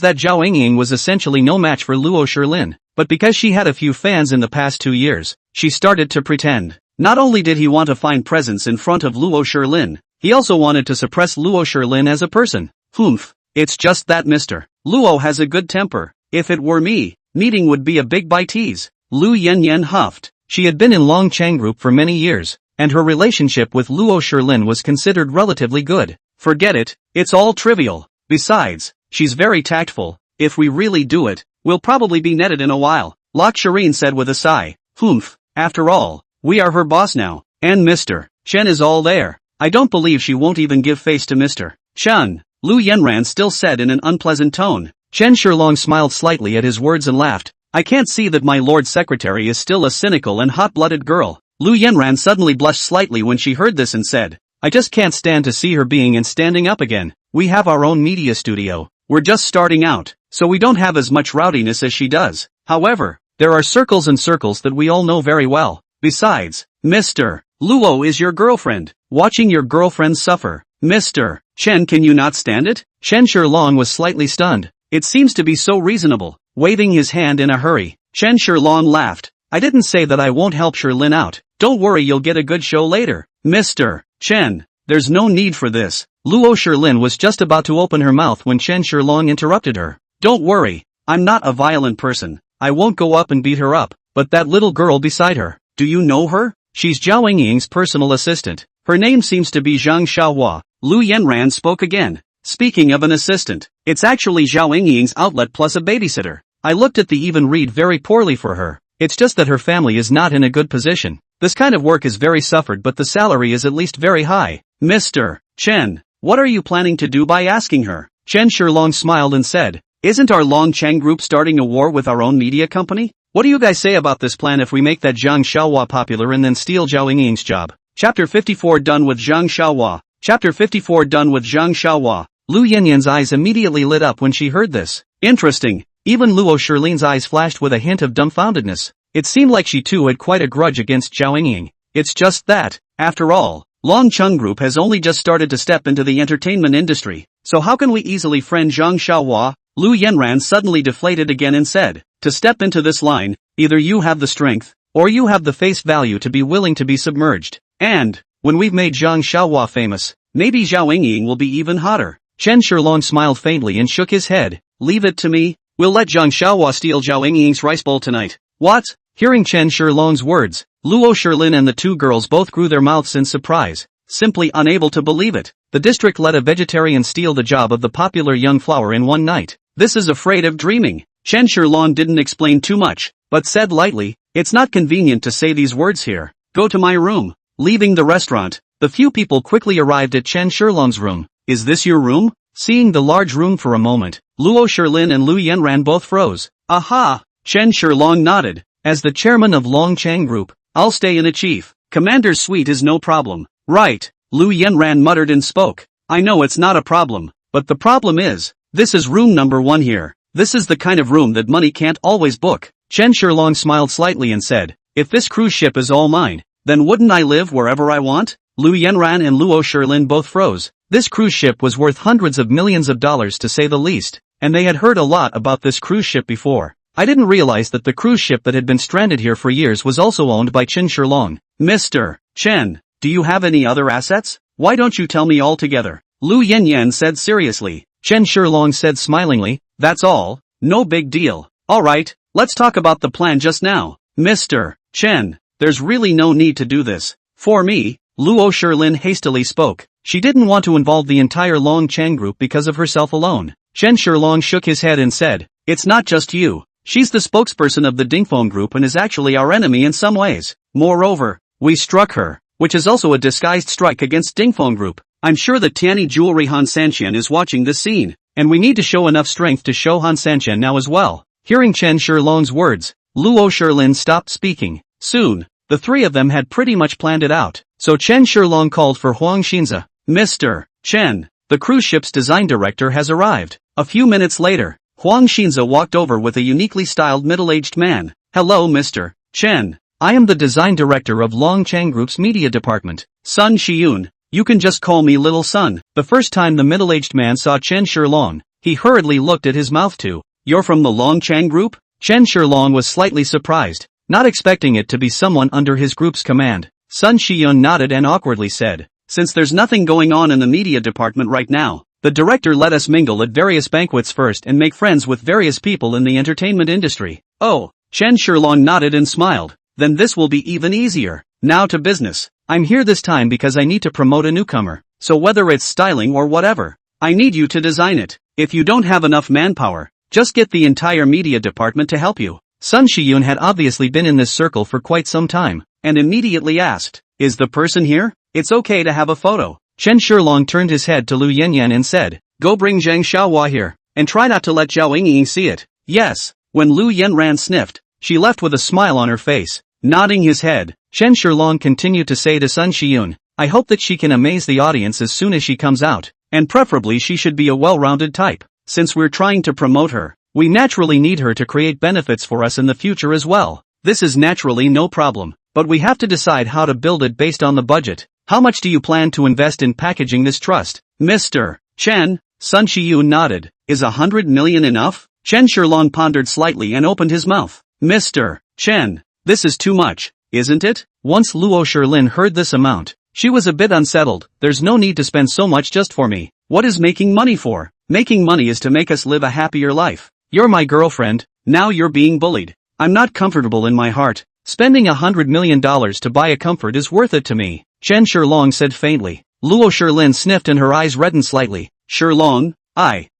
that Zhao Yingying was essentially no match for Luo Shilin, but because she had a few fans in the past 2 years, she started to pretend. Not only did he want to find presence in front of Luo Shilin, he also wanted to suppress Luo Shilin as a person. Humph, it's just that Mr. Luo has a good temper. If it were me, meeting would be a big by tease. Lu Yanyan huffed. She had been in Longcheng Group for many years, and her relationship with Luo Shilin was considered relatively good. Forget it, it's all trivial. Besides, she's very tactful. If we really do it, we'll probably be netted in a while. Lok Shireen said with a sigh. Humph, after all, we are her boss now, and Mr. Chen is all there. I don't believe she won't even give face to Mr. Chen. Lu Yenran still said in an unpleasant tone. Chen Shilong smiled slightly at his words and laughed. I can't see that my Lord Secretary is still a cynical and hot-blooded girl. Lu Yenran suddenly blushed slightly when she heard this and said, I just can't stand to see her being and standing up again. We have our own media studio. We're just starting out, so we don't have as much rowdiness as she does. However, there are circles and circles that we all know very well. Besides, Mr. Luo is your girlfriend. Watching your girlfriend suffer. Mr. Chen, can you not stand it? Chen Shilong was slightly stunned. It seems to be so reasonable. Waving his hand in a hurry, Chen Shilong laughed. I didn't say that I won't help Shirlin out. Don't worry, you'll get a good show later. Mr. Chen, there's no need for this. Luo Shirlin was just about to open her mouth when Chen Shilong interrupted her. Don't worry, I'm not a violent person. I won't go up and beat her up, but that little girl beside her, do you know her? She's Zhao Yingying's personal assistant. Her name seems to be Zhang Xiaohua. Lu Yenran spoke again. Speaking of an assistant, it's actually Zhao Yingying's outlet plus a babysitter. I looked at the even read very poorly for her. It's just that her family is not in a good position. This kind of work is very suffered, but the salary is at least very high. Mr. Chen, what are you planning to do by asking her? Chen Shilong smiled and said, isn't our Longcheng group starting a war with our own media company? What do you guys say about this plan if we make that Zhang Xiaohua popular and then steal Zhao Yingying's job? Chapter 54 done with Zhang Xiaohua. Chapter 54 done with Zhang Xiaohua. Lu Yanyan's eyes immediately lit up when she heard this. Interesting. Even Luo Shirlin's eyes flashed with a hint of dumbfoundedness. It seemed like she too had quite a grudge against Zhao Yingying. It's just that, after all, Longcheng Group has only just started to step into the entertainment industry, so how can we easily friend Zhang Xiaohua? Lu Yenran suddenly deflated again and said, to step into this line, either you have the strength, or you have the face value to be willing to be submerged. And, when we've made Zhang Xiaohua famous, maybe Zhao Yingying will be even hotter. Chen Shilong smiled faintly and shook his head. Leave it to me. We'll let Zhang Xiaohua steal Zhao Yingying's rice bowl tonight. What? Hearing Chen Shilong's words, Luo Shirlin and the two girls both grew their mouths in surprise, simply unable to believe it. The district let a vegetarian steal the job of the popular young flower in one night. This is afraid of dreaming. Chen Shilong didn't explain too much, but said lightly, it's not convenient to say these words here. Go to my room. Leaving the restaurant, the few people quickly arrived at Chen Shilong's room. Is this your room? Seeing the large room for a moment, Luo Shirlin and Lu Yenran both froze. Aha! Chen Shilong nodded. As the chairman of Longcheng Group, I'll stay in a chief commander's suite is no problem. Right, Lu Yenran muttered and spoke. I know it's not a problem, but the problem is, this is room number 1 here. This is the kind of room that money can't always book. Chen Shilong smiled slightly and said, if this cruise ship is all mine, then wouldn't I live wherever I want? Lu Yenran and Luo Shirlin both froze. This cruise ship was worth hundreds of millions of dollars to say the least, and they had heard a lot about this cruise ship before. I didn't realize that the cruise ship that had been stranded here for years was also owned by Chen Shilong. Mr. Chen, do you have any other assets? Why don't you tell me altogether? Lu Yanyan said seriously. Chen Shilong said smilingly, that's all, no big deal. Alright, let's talk about the plan just now. Mr. Chen, there's really no need to do this. For me, Luo Shirlin hastily spoke. She didn't want to involve the entire Longcheng Group because of herself alone. Chen Shilong shook his head and said, it's not just you. She's the spokesperson of the Dingfeng Group and is actually our enemy in some ways. Moreover, we struck her, which is also a disguised strike against Dingfeng Group. I'm sure that Tianyi Jewelry Han Sanqian is watching this scene, and we need to show enough strength to show Han Sanqian now as well. Hearing Chen Shilong's words, Luo Shirlin stopped speaking. Soon, the three of them had pretty much planned it out, so Chen Shilong called for Huang Xinze. Mr. Chen, the cruise ship's design director has arrived. A few minutes later, Huang Xinze walked over with a uniquely styled middle-aged man. Hello Mr. Chen. I am the design director of Longcheng Group's media department. Sun Shiyun. You can just call me Little Sun. The first time the middle-aged man saw Chen Shilong, he hurriedly looked at his mouth too. You're from the Longcheng Group? Chen Shilong was slightly surprised, not expecting it to be someone under his group's command. Sun Shiyun nodded and awkwardly said, since there's nothing going on in the media department right now, the director let us mingle at various banquets first and make friends with various people in the entertainment industry. Oh, Chen Shilong nodded and smiled. Then this will be even easier. Now to business. I'm here this time because I need to promote a newcomer. So whether it's styling or whatever, I need you to design it. If you don't have enough manpower, just get the entire media department to help you. Sun Shiyun had obviously been in this circle for quite some time, and immediately asked, is the person here? It's okay to have a photo. Chen Shilong turned his head to Lu Yanyan and said, Go bring Zhang Xiaohua here, and try not to let Zhao Yingying see it. Yes. When Lu Yanran sniffed, she left with a smile on her face. Nodding his head, Chen Shilong continued to say to Sun Shiyun, I hope that she can amaze the audience as soon as she comes out, and preferably she should be a well-rounded type. Since we're trying to promote her, we naturally need her to create benefits for us in the future as well. This is naturally no problem, but we have to decide how to build it based on the budget. How much do you plan to invest in packaging this trust, Mr. Chen? Sun Shiyun nodded. Is 100 million enough? Chen Shilong pondered slightly and opened his mouth. Mr. Chen, this is too much, isn't it? Once Luo Shilin heard this amount, she was a bit unsettled. There's no need to spend so much just for me. What is making money for? Making money is to make us live a happier life. You're my girlfriend, now you're being bullied. I'm not comfortable in my heart. Spending $100 million to buy a comfort is worth it to me, Chen Shilong said faintly. Luo Shilin sniffed and her eyes reddened slightly. Shilong,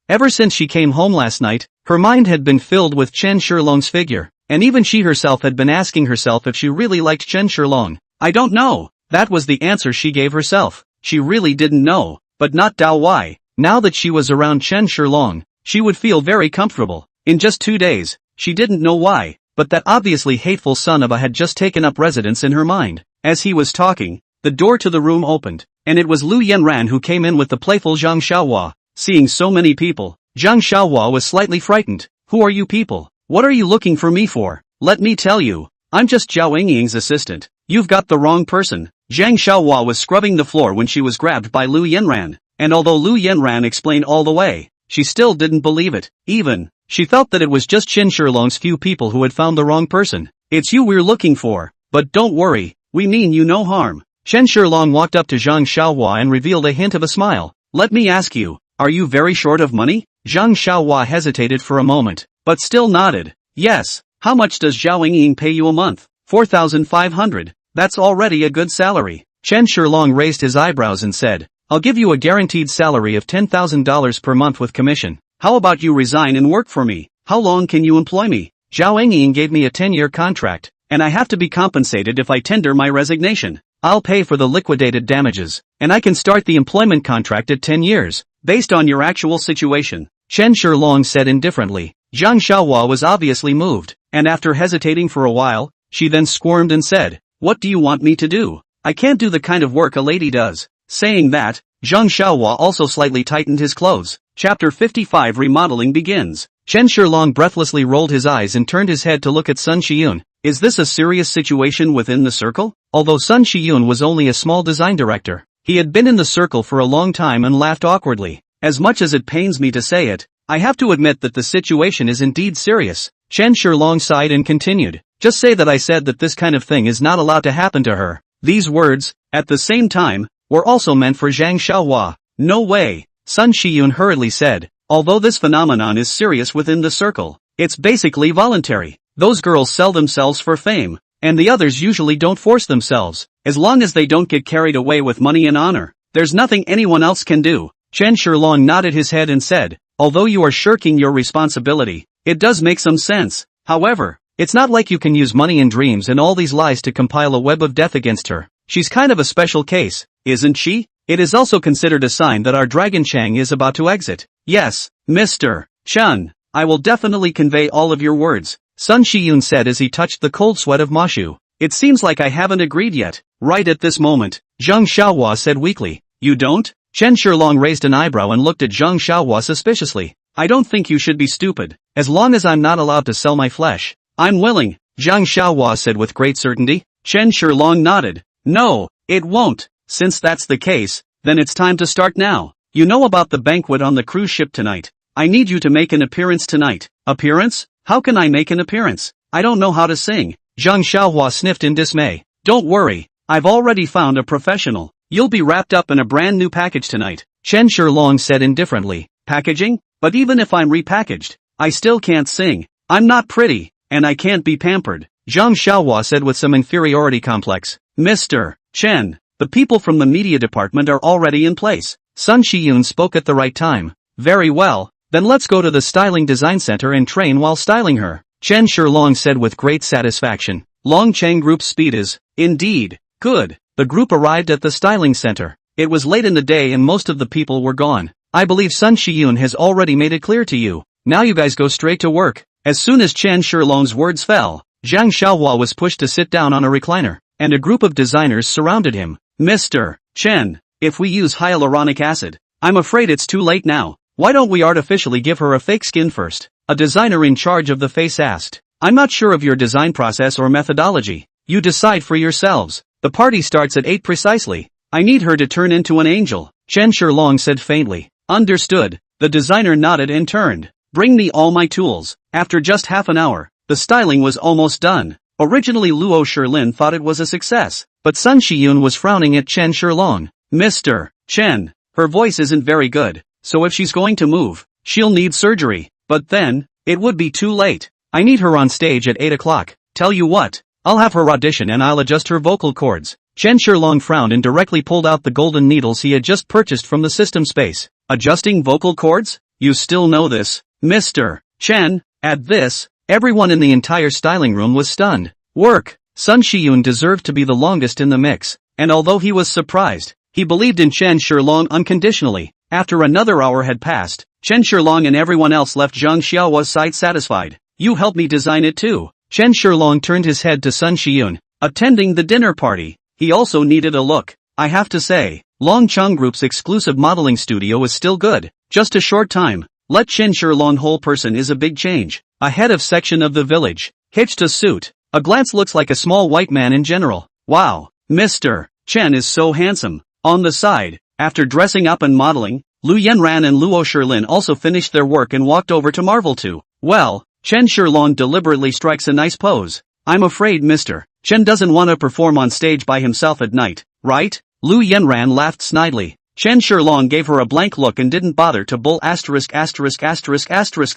ever since she came home last night, her mind had been filled with Chen Shilong's figure, and even she herself had been asking herself if she really liked Chen Shilong. I don't know. That was the answer she gave herself. She really didn't know, but not Dao why. Now that she was around Chen Shilong, she would feel very comfortable. In just 2 days, she didn't know why, but that obviously hateful son of a had just taken up residence in her mind. As he was talking, the door to the room opened, and it was Lu Yanran who came in with the playful Zhang Xiaohua. Seeing so many people, Zhang Xiaohua was slightly frightened. Who are you people? What are you looking for me for? Let me tell you, I'm just Zhao Yingying's assistant. You've got the wrong person. Zhang Xiaohua was scrubbing the floor when she was grabbed by Lu Yanran, and although Lu Yanran explained all the way, she still didn't believe it. Even, she felt that it was just Chen Shilong's few people who had found the wrong person. It's you we're looking for, but don't worry, we mean you no harm. Chen Shilong walked up to Zhang Xiaohua and revealed a hint of a smile. Let me ask you, are you very short of money? Zhang Xiaohua hesitated for a moment, but still nodded. Yes. How much does Zhao Yingying pay you a month? 4,500. That's already a good salary. Chen Shilong raised his eyebrows and said, I'll give you a guaranteed salary of $10,000 per month with commission. How about you resign and work for me? How long can you employ me? Zhao Yingying gave me a 10-year contract, and I have to be compensated if I tender my resignation. I'll pay for the liquidated damages, and I can start the employment contract at 10 years, based on your actual situation. Chen Shilong said indifferently. Zhang Xiaohua was obviously moved, and after hesitating for a while, she then squirmed and said, What do you want me to do? I can't do the kind of work a lady does. Saying that, Zhang Xiaohua also slightly tightened his clothes. Chapter 55 Remodeling begins. Chen Shilong breathlessly rolled his eyes and turned his head to look at Sun Shiyun. Is this a serious situation within the circle? Although Sun Shiyun was only a small design director, he had been in the circle for a long time and laughed awkwardly. As much as it pains me to say it, I have to admit that the situation is indeed serious. Chen Shilong sighed and continued. Just say that I said that this kind of thing is not allowed to happen to her. These words, at the same time, were also meant for Zhang Xiaohua. No way, Sun Shiyun hurriedly said. Although this phenomenon is serious within the circle, it's basically voluntary. Those girls sell themselves for fame, and the others usually don't force themselves. As long as they don't get carried away with money and honor, there's nothing anyone else can do. Chen Shilong nodded his head and said, Although you are shirking your responsibility, it does make some sense. However, it's not like you can use money and dreams and all these lies to compile a web of death against her. She's kind of a special case, isn't she? It is also considered a sign that our Dragon Chang is about to exit. Yes, Mr. Chen, I will definitely convey all of your words, Sun Shiyun said as he touched the cold sweat of Ma Shu. It seems like I haven't agreed yet. Right at this moment, Zhang Xiaohua said weakly. You don't? Chen Shilong raised an eyebrow and looked at Zhang Xiaohua suspiciously. I don't think you should be stupid. As long as I'm not allowed to sell my flesh, I'm willing, Zhang Xiaohua said with great certainty. Chen Shilong nodded. No, it won't. Since that's the case, then it's time to start now. You know about the banquet on the cruise ship tonight. I need you to make an appearance tonight. Appearance? How can I make an appearance? I don't know how to sing. Zhang Xiaohua sniffed in dismay. Don't worry, I've already found a professional. You'll be wrapped up in a brand new package tonight, Chen Shilong said indifferently. Packaging? But even if I'm repackaged, I still can't sing. I'm not pretty, and I can't be pampered, Zhang Xiaohua said with some inferiority complex. Mr. Chen, the people from the media department are already in place. Sun Shiyun spoke at the right time. Very well, then let's go to the styling design center and train while styling her, Chen Shilong said with great satisfaction. Longcheng Group's speed is, indeed, good. The group arrived at the styling center. It was late in the day and most of the people were gone. I believe Sun Shiyun has already made it clear to you. Now you guys go straight to work. As soon as Chen Shilong's words fell, Zhang Xiaohua was pushed to sit down on a recliner, and a group of designers surrounded him. Mr. Chen, if we use hyaluronic acid, I'm afraid it's too late now. Why don't we artificially give her a fake skin first? A designer in charge of the face asked. I'm not sure of your design process or methodology. You decide for yourselves. The party starts at 8 precisely. I need her to turn into an angel, Chen Shilong said faintly. Understood. The designer nodded and turned. Bring me all my tools. After just half an hour, the styling was almost done. Originally Luo Shilin thought it was a success, but Sun Shiyun was frowning at Chen Shilong. Mr. Chen, her voice isn't very good, so if she's going to move, she'll need surgery. But then, it would be too late. I need her on stage at 8 o'clock. Tell you what, I'll have her audition and I'll adjust her vocal cords. Chen Shilong frowned and directly pulled out the golden needles he had just purchased from the system space. Adjusting vocal cords? You still know this, Mr. Chen? At this, everyone in the entire styling room was stunned. Work! Sun Shiyun deserved to be the longest in the mix, and although he was surprised, he believed in Chen Shilong unconditionally. After another hour had passed, Chen Shilong and everyone else left Zhang Xiaohua's side satisfied. You help me design it too. Chen Shilong turned his head to Sun Shiyun, attending the dinner party. He also needed a look. I have to say, Longcheng Group's exclusive modeling studio is still good. Just a short time. Let Chen Shilong whole person is a big change. A head of section of the village, hitched a suit. A glance looks like a small white man in general. Wow, Mr. Chen is so handsome. On the side, after dressing up and modeling, Lu Yanran and Luo Shilin also finished their work and walked over to marvel too. Well, Chen Shilong deliberately strikes a nice pose. I'm afraid Mr. Chen doesn't want to perform on stage by himself at night, right? Lu Yanran laughed snidely. Chen Shilong gave her a blank look and didn't bother to bull *****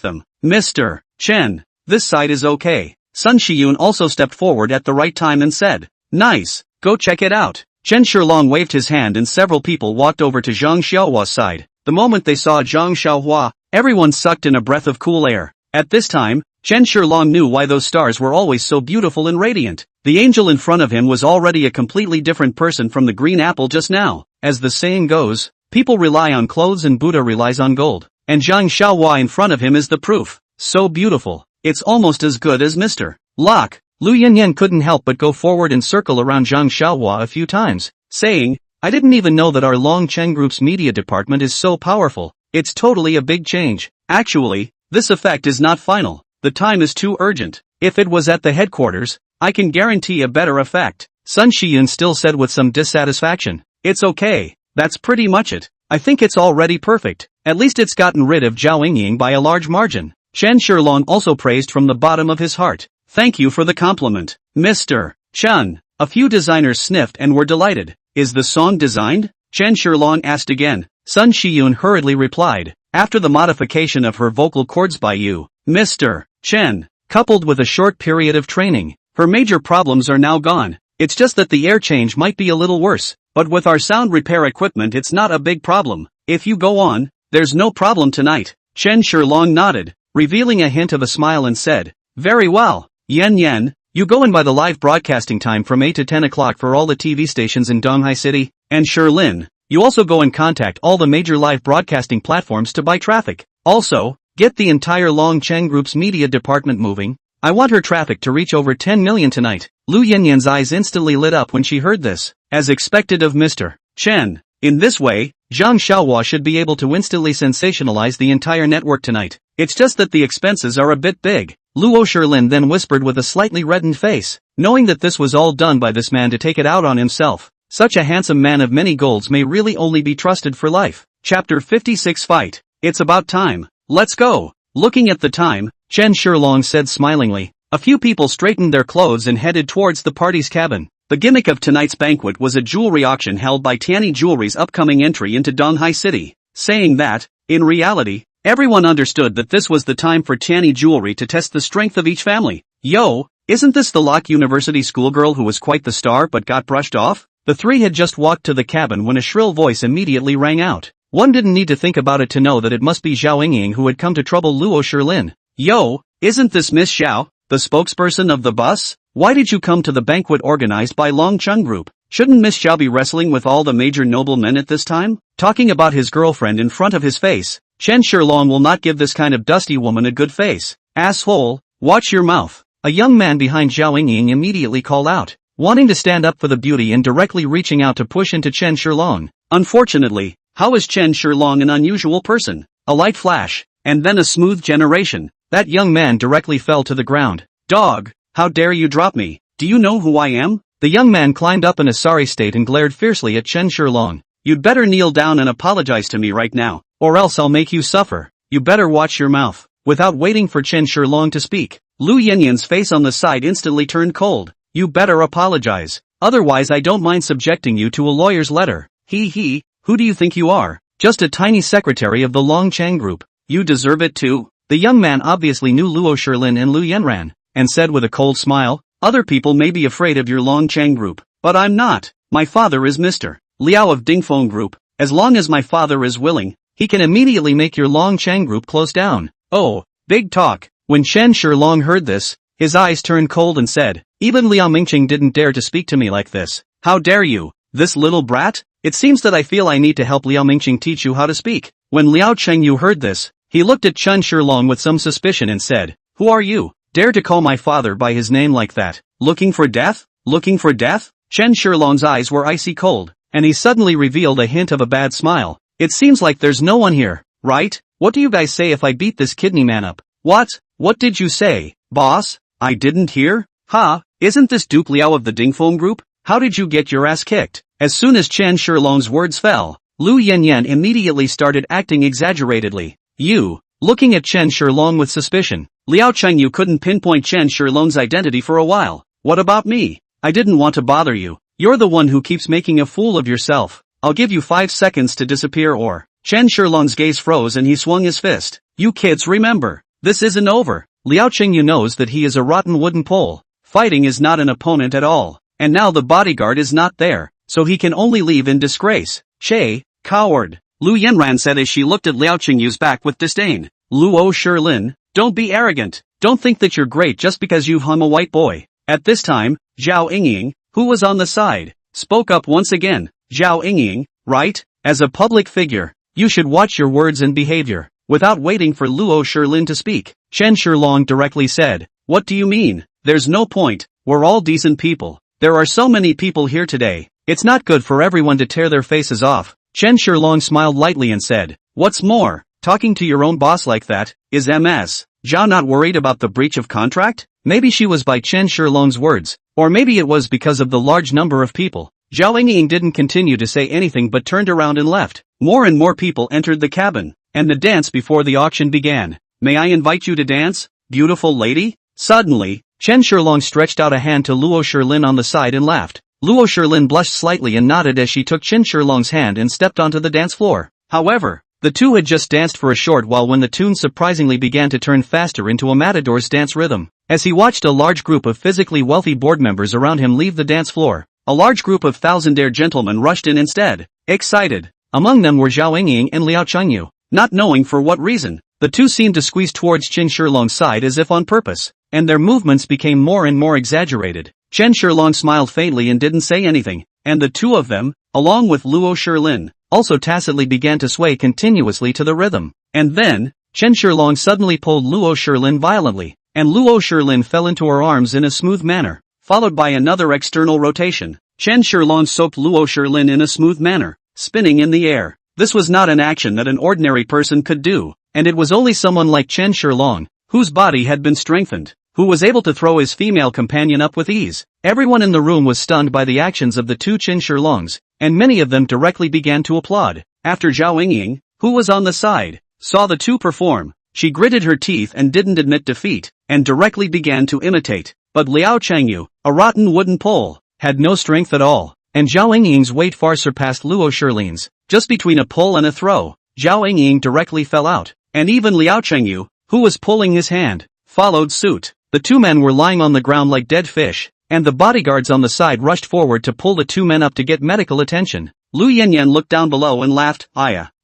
them. Mr. Chen, this side is okay. Sun Shiyun also stepped forward at the right time and said, nice, go check it out. Chen Shilong waved his hand and several people walked over to Zhang Xiaohua's side. The moment they saw Zhang Xiaohua, everyone sucked in a breath of cool air. At this time, Chen Shilong knew why those stars were always so beautiful and radiant. The angel in front of him was already a completely different person from the green apple just now. As the saying goes, people rely on clothes and Buddha relies on gold. And Zhang Xiaohua in front of him is the proof. So beautiful. It's almost as good as Mr. Locke. Lu Yanyan couldn't help but go forward and circle around Zhang Xiaohua a few times, saying, I didn't even know that our Longcheng Group's media department is so powerful. It's totally a big change. Actually, this effect is not final. The time is too urgent. If it was at the headquarters, I can guarantee a better effect. Sun Shiyun still said with some dissatisfaction. It's okay. That's pretty much it. I think it's already perfect. At least it's gotten rid of Zhao Yingying by a large margin. Chen Shilong also praised from the bottom of his heart. Thank you for the compliment, Mr. Chen. A few designers sniffed and were delighted. Is the song designed? Chen Shilong asked again. Sun Shiyun hurriedly replied. After the modification of her vocal cords by you, Mr. Chen, coupled with a short period of training, her major problems are now gone. It's just that the air change might be a little worse, but with our sound repair equipment it's not a big problem. If you go on, there's no problem tonight. Chen Shilong nodded, revealing a hint of a smile and said, very well, Yan, you go in by the live broadcasting time from 8 to 10 o'clock for all the TV stations in Donghai City, and Shilin, you also go and contact all the major live broadcasting platforms to buy traffic. Also, get the entire Longcheng Group's media department moving. I want her traffic to reach over 10 million tonight. Lu Yanyan's eyes instantly lit up when she heard this. As expected of Mr. Chen. In this way, Zhang Xiaohua should be able to instantly sensationalize the entire network tonight. It's just that the expenses are a bit big. Luo Shilin then whispered with a slightly reddened face, knowing that this was all done by this man to take it out on himself. Such a handsome man of many golds may really only be trusted for life. Chapter 56 Fight. It's about time. Let's go. Looking at the time, Chen Shilong said smilingly. A few people straightened their clothes and headed towards the party's cabin. The gimmick of tonight's banquet was a jewelry auction held by Tianyi Jewelry's upcoming entry into Donghai City. Saying that, in reality, everyone understood that this was the time for Tianyi Jewelry to test the strength of each family. Yo, isn't this the Locke University schoolgirl who was quite the star but got brushed off? The three had just walked to the cabin when a shrill voice immediately rang out. One didn't need to think about it to know that it must be Zhao Yingying who had come to trouble Luo Shilin. Yo, isn't this Miss Xiao, the spokesperson of the bus? Why did you come to the banquet organized by Longcheng Group? Shouldn't Miss Zhao be wrestling with all the major noblemen at this time? Talking about his girlfriend in front of his face. Chen Shilong will not give this kind of dusty woman a good face. Asshole, watch your mouth. A young man behind Zhao Yingying immediately called out, wanting to stand up for the beauty and directly reaching out to push into Chen Shilong. Unfortunately, how is Chen Shilong an unusual person? A light flash, and then a smooth generation. That young man directly fell to the ground. Dog, how dare you drop me? Do you know who I am? The young man climbed up in a sorry state and glared fiercely at Chen Shilong. You'd better kneel down and apologize to me right now, or else I'll make you suffer. You better watch your mouth. Without waiting for Chen Shilong to speak, Lu Yanyan's face on the side instantly turned cold. You better apologize. Otherwise I don't mind subjecting you to a lawyer's letter. He, who do you think you are? Just a tiny secretary of the Long Chang group. You deserve it too. The young man obviously knew Luo Shilin and Lu Yanran, and said with a cold smile, other people may be afraid of your Long Chang group, but I'm not. My father is Mr. Liao of Dingfeng group. As long as my father is willing, he can immediately make your Long Chang group close down. Oh, big talk. When Chen Shilong heard this, his eyes turned cold and said, even Liao Mingqing didn't dare to speak to me like this. How dare you, this little brat? It seems that I feel I need to help Liao Mingqing teach you how to speak. When Liao Chengyu heard this, he looked at Chen Shilong with some suspicion and said, who are you? Dare to call my father by his name like that? Looking for death? Looking for death? Chen Shilong's eyes were icy cold, and he suddenly revealed a hint of a bad smile. It seems like there's no one here, right? What do you guys say if I beat this kidney man up? What? What did you say, boss? I didn't hear? Ha, isn't this Duke Liao of the Dingfeng group? How did you get your ass kicked? As soon as Chen Shilong's words fell, Lu Yanyan immediately started acting exaggeratedly. You, looking at Chen Shilong with suspicion. Liao Chengyu couldn't pinpoint Chen Shilong's identity for a while. What about me? I didn't want to bother you. You're the one who keeps making a fool of yourself. I'll give you 5 seconds to disappear or... Chen Shilong's gaze froze and he swung his fist. You kids remember, this isn't over. Liao Chengyu knows that he is a rotten wooden pole. Fighting is not an opponent at all. And now the bodyguard is not there, so he can only leave in disgrace. Che, coward. Lu Yanran said as she looked at Liao Chengyu's back with disdain. Luo Shilin, don't be arrogant. Don't think that you're great just because you've hung a white boy. At this time, Zhao Yingying, who was on the side, spoke up once again. Zhao Yingying, right? As a public figure, you should watch your words and behavior. Without waiting for Luo Shilin to speak, Chen Shilong directly said, what do you mean? There's no point. We're all decent people. There are so many people here today. It's not good for everyone to tear their faces off. Chen Shilong smiled lightly and said, what's more, talking to your own boss like that, is MS. Zhao not worried about the breach of contract? Maybe she was by Chen Shilong's words, or maybe it was because of the large number of people. Zhao Yingying didn't continue to say anything but turned around and left. More and more people entered the cabin, and the dance before the auction began. May I invite you to dance, beautiful lady? Suddenly, Chen Shilong stretched out a hand to Luo Shilin on the side and laughed. Luo Shilin blushed slightly and nodded as she took Chen Shilong's hand and stepped onto the dance floor. However, the two had just danced for a short while when the tune surprisingly began to turn faster into a matador's dance rhythm. As he watched a large group of physically wealthy board members around him leave the dance floor, a large group of thousandaire gentlemen rushed in instead, excited. Among them were Zhao Yingying and Liao Chengyu. Not knowing for what reason, the two seemed to squeeze towards Chen Shilong's side as if on purpose, and their movements became more and more exaggerated. Chen Shilong smiled faintly and didn't say anything, and the two of them, along with Luo Shilin, also tacitly began to sway continuously to the rhythm. And then, Chen Shilong suddenly pulled Luo Shilin violently, and Luo Shilin fell into her arms in a smooth manner, followed by another external rotation. Chen Shilong soaked Luo Shilin in a smooth manner, spinning in the air. This was not an action that an ordinary person could do, and it was only someone like Chen Shilong, whose body had been strengthened, who was able to throw his female companion up with ease. Everyone in the room was stunned by the actions of the two Chen Shilongs, and many of them directly began to applaud. After Zhao Yingying, who was on the side, saw the two perform, she gritted her teeth and didn't admit defeat, and directly began to imitate. But Liao Chengyu, a rotten wooden pole, had no strength at all, and Zhao Yingying's weight far surpassed Luo Shilin's. Just between a pull and a throw, Zhao Yingying directly fell out, and even Liao Chengyu, who was pulling his hand, followed suit. The two men were lying on the ground like dead fish, and the bodyguards on the side rushed forward to pull the two men up to get medical attention. Lu Yanyan looked down below and laughed.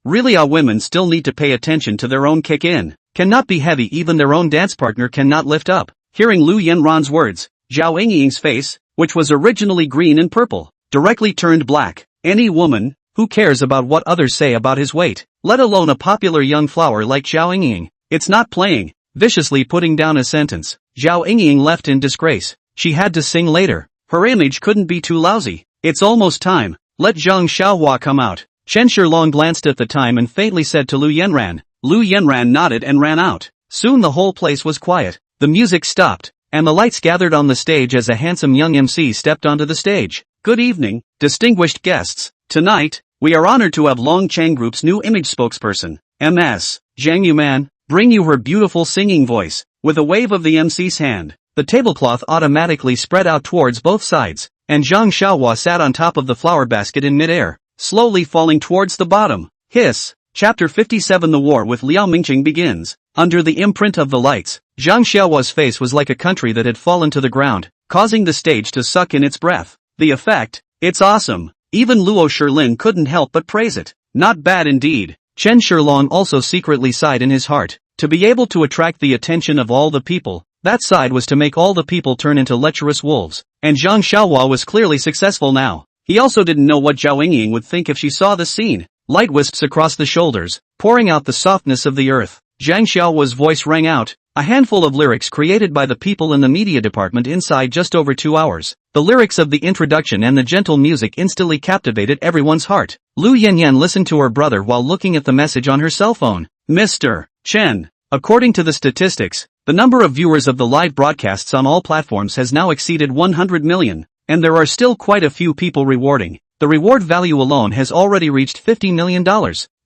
Really our women still need to pay attention to their own kick-in. Cannot be heavy, even their own dance partner cannot lift up. Hearing Lu Yanran's words, Zhao Yingying's face, which was originally green and purple, directly turned black. Any woman, who cares about what others say about his weight, let alone a popular young flower like Zhao Yingying? It's not playing. Viciously putting down a sentence, Zhao Yingying left in disgrace. She had to sing later. Her image couldn't be too lousy. It's almost time. Let Zhang Xiaohua come out. Chen Shilong glanced at the time and faintly said to Lu Yenran. Lu Yenran nodded and ran out. Soon the whole place was quiet. The music stopped, and the lights gathered on the stage as a handsome young MC stepped onto the stage. Good evening, distinguished guests. Tonight, we are honored to have Long Cheng Group's new image spokesperson, MS Zhang Yuman, bring you her beautiful singing voice. With a wave of the MC's hand, the tablecloth automatically spread out towards both sides, and Zhang Xiaohua sat on top of the flower basket in midair, slowly falling towards the bottom. Hiss. Chapter 57. The war with Liao Mingqing begins. Under the imprint of the lights, Zhang Xiaohua's face was like a country that had fallen to the ground, causing the stage to suck in its breath. The effect? It's awesome. Even Luo Shilin couldn't help but praise it. Not bad indeed. Chen Shilong also secretly sighed in his heart. To be able to attract the attention of all the people, that side was to make all the people turn into lecherous wolves. And Zhang Xiaohua was clearly successful now. He also didn't know what Zhao Yingying would think if she saw the scene. Light wisps across the shoulders, pouring out the softness of the earth. Zhang Xiaohua's voice rang out, a handful of lyrics created by the people in the media department inside just over 2 hours. The lyrics of the introduction and the gentle music instantly captivated everyone's heart. Lu Yanyan listened to her brother while looking at the message on her cell phone. Mr. Chen. According to the statistics, the number of viewers of the live broadcasts on all platforms has now exceeded 100 million. And there are still quite a few people rewarding. The reward value alone has already reached $50 million.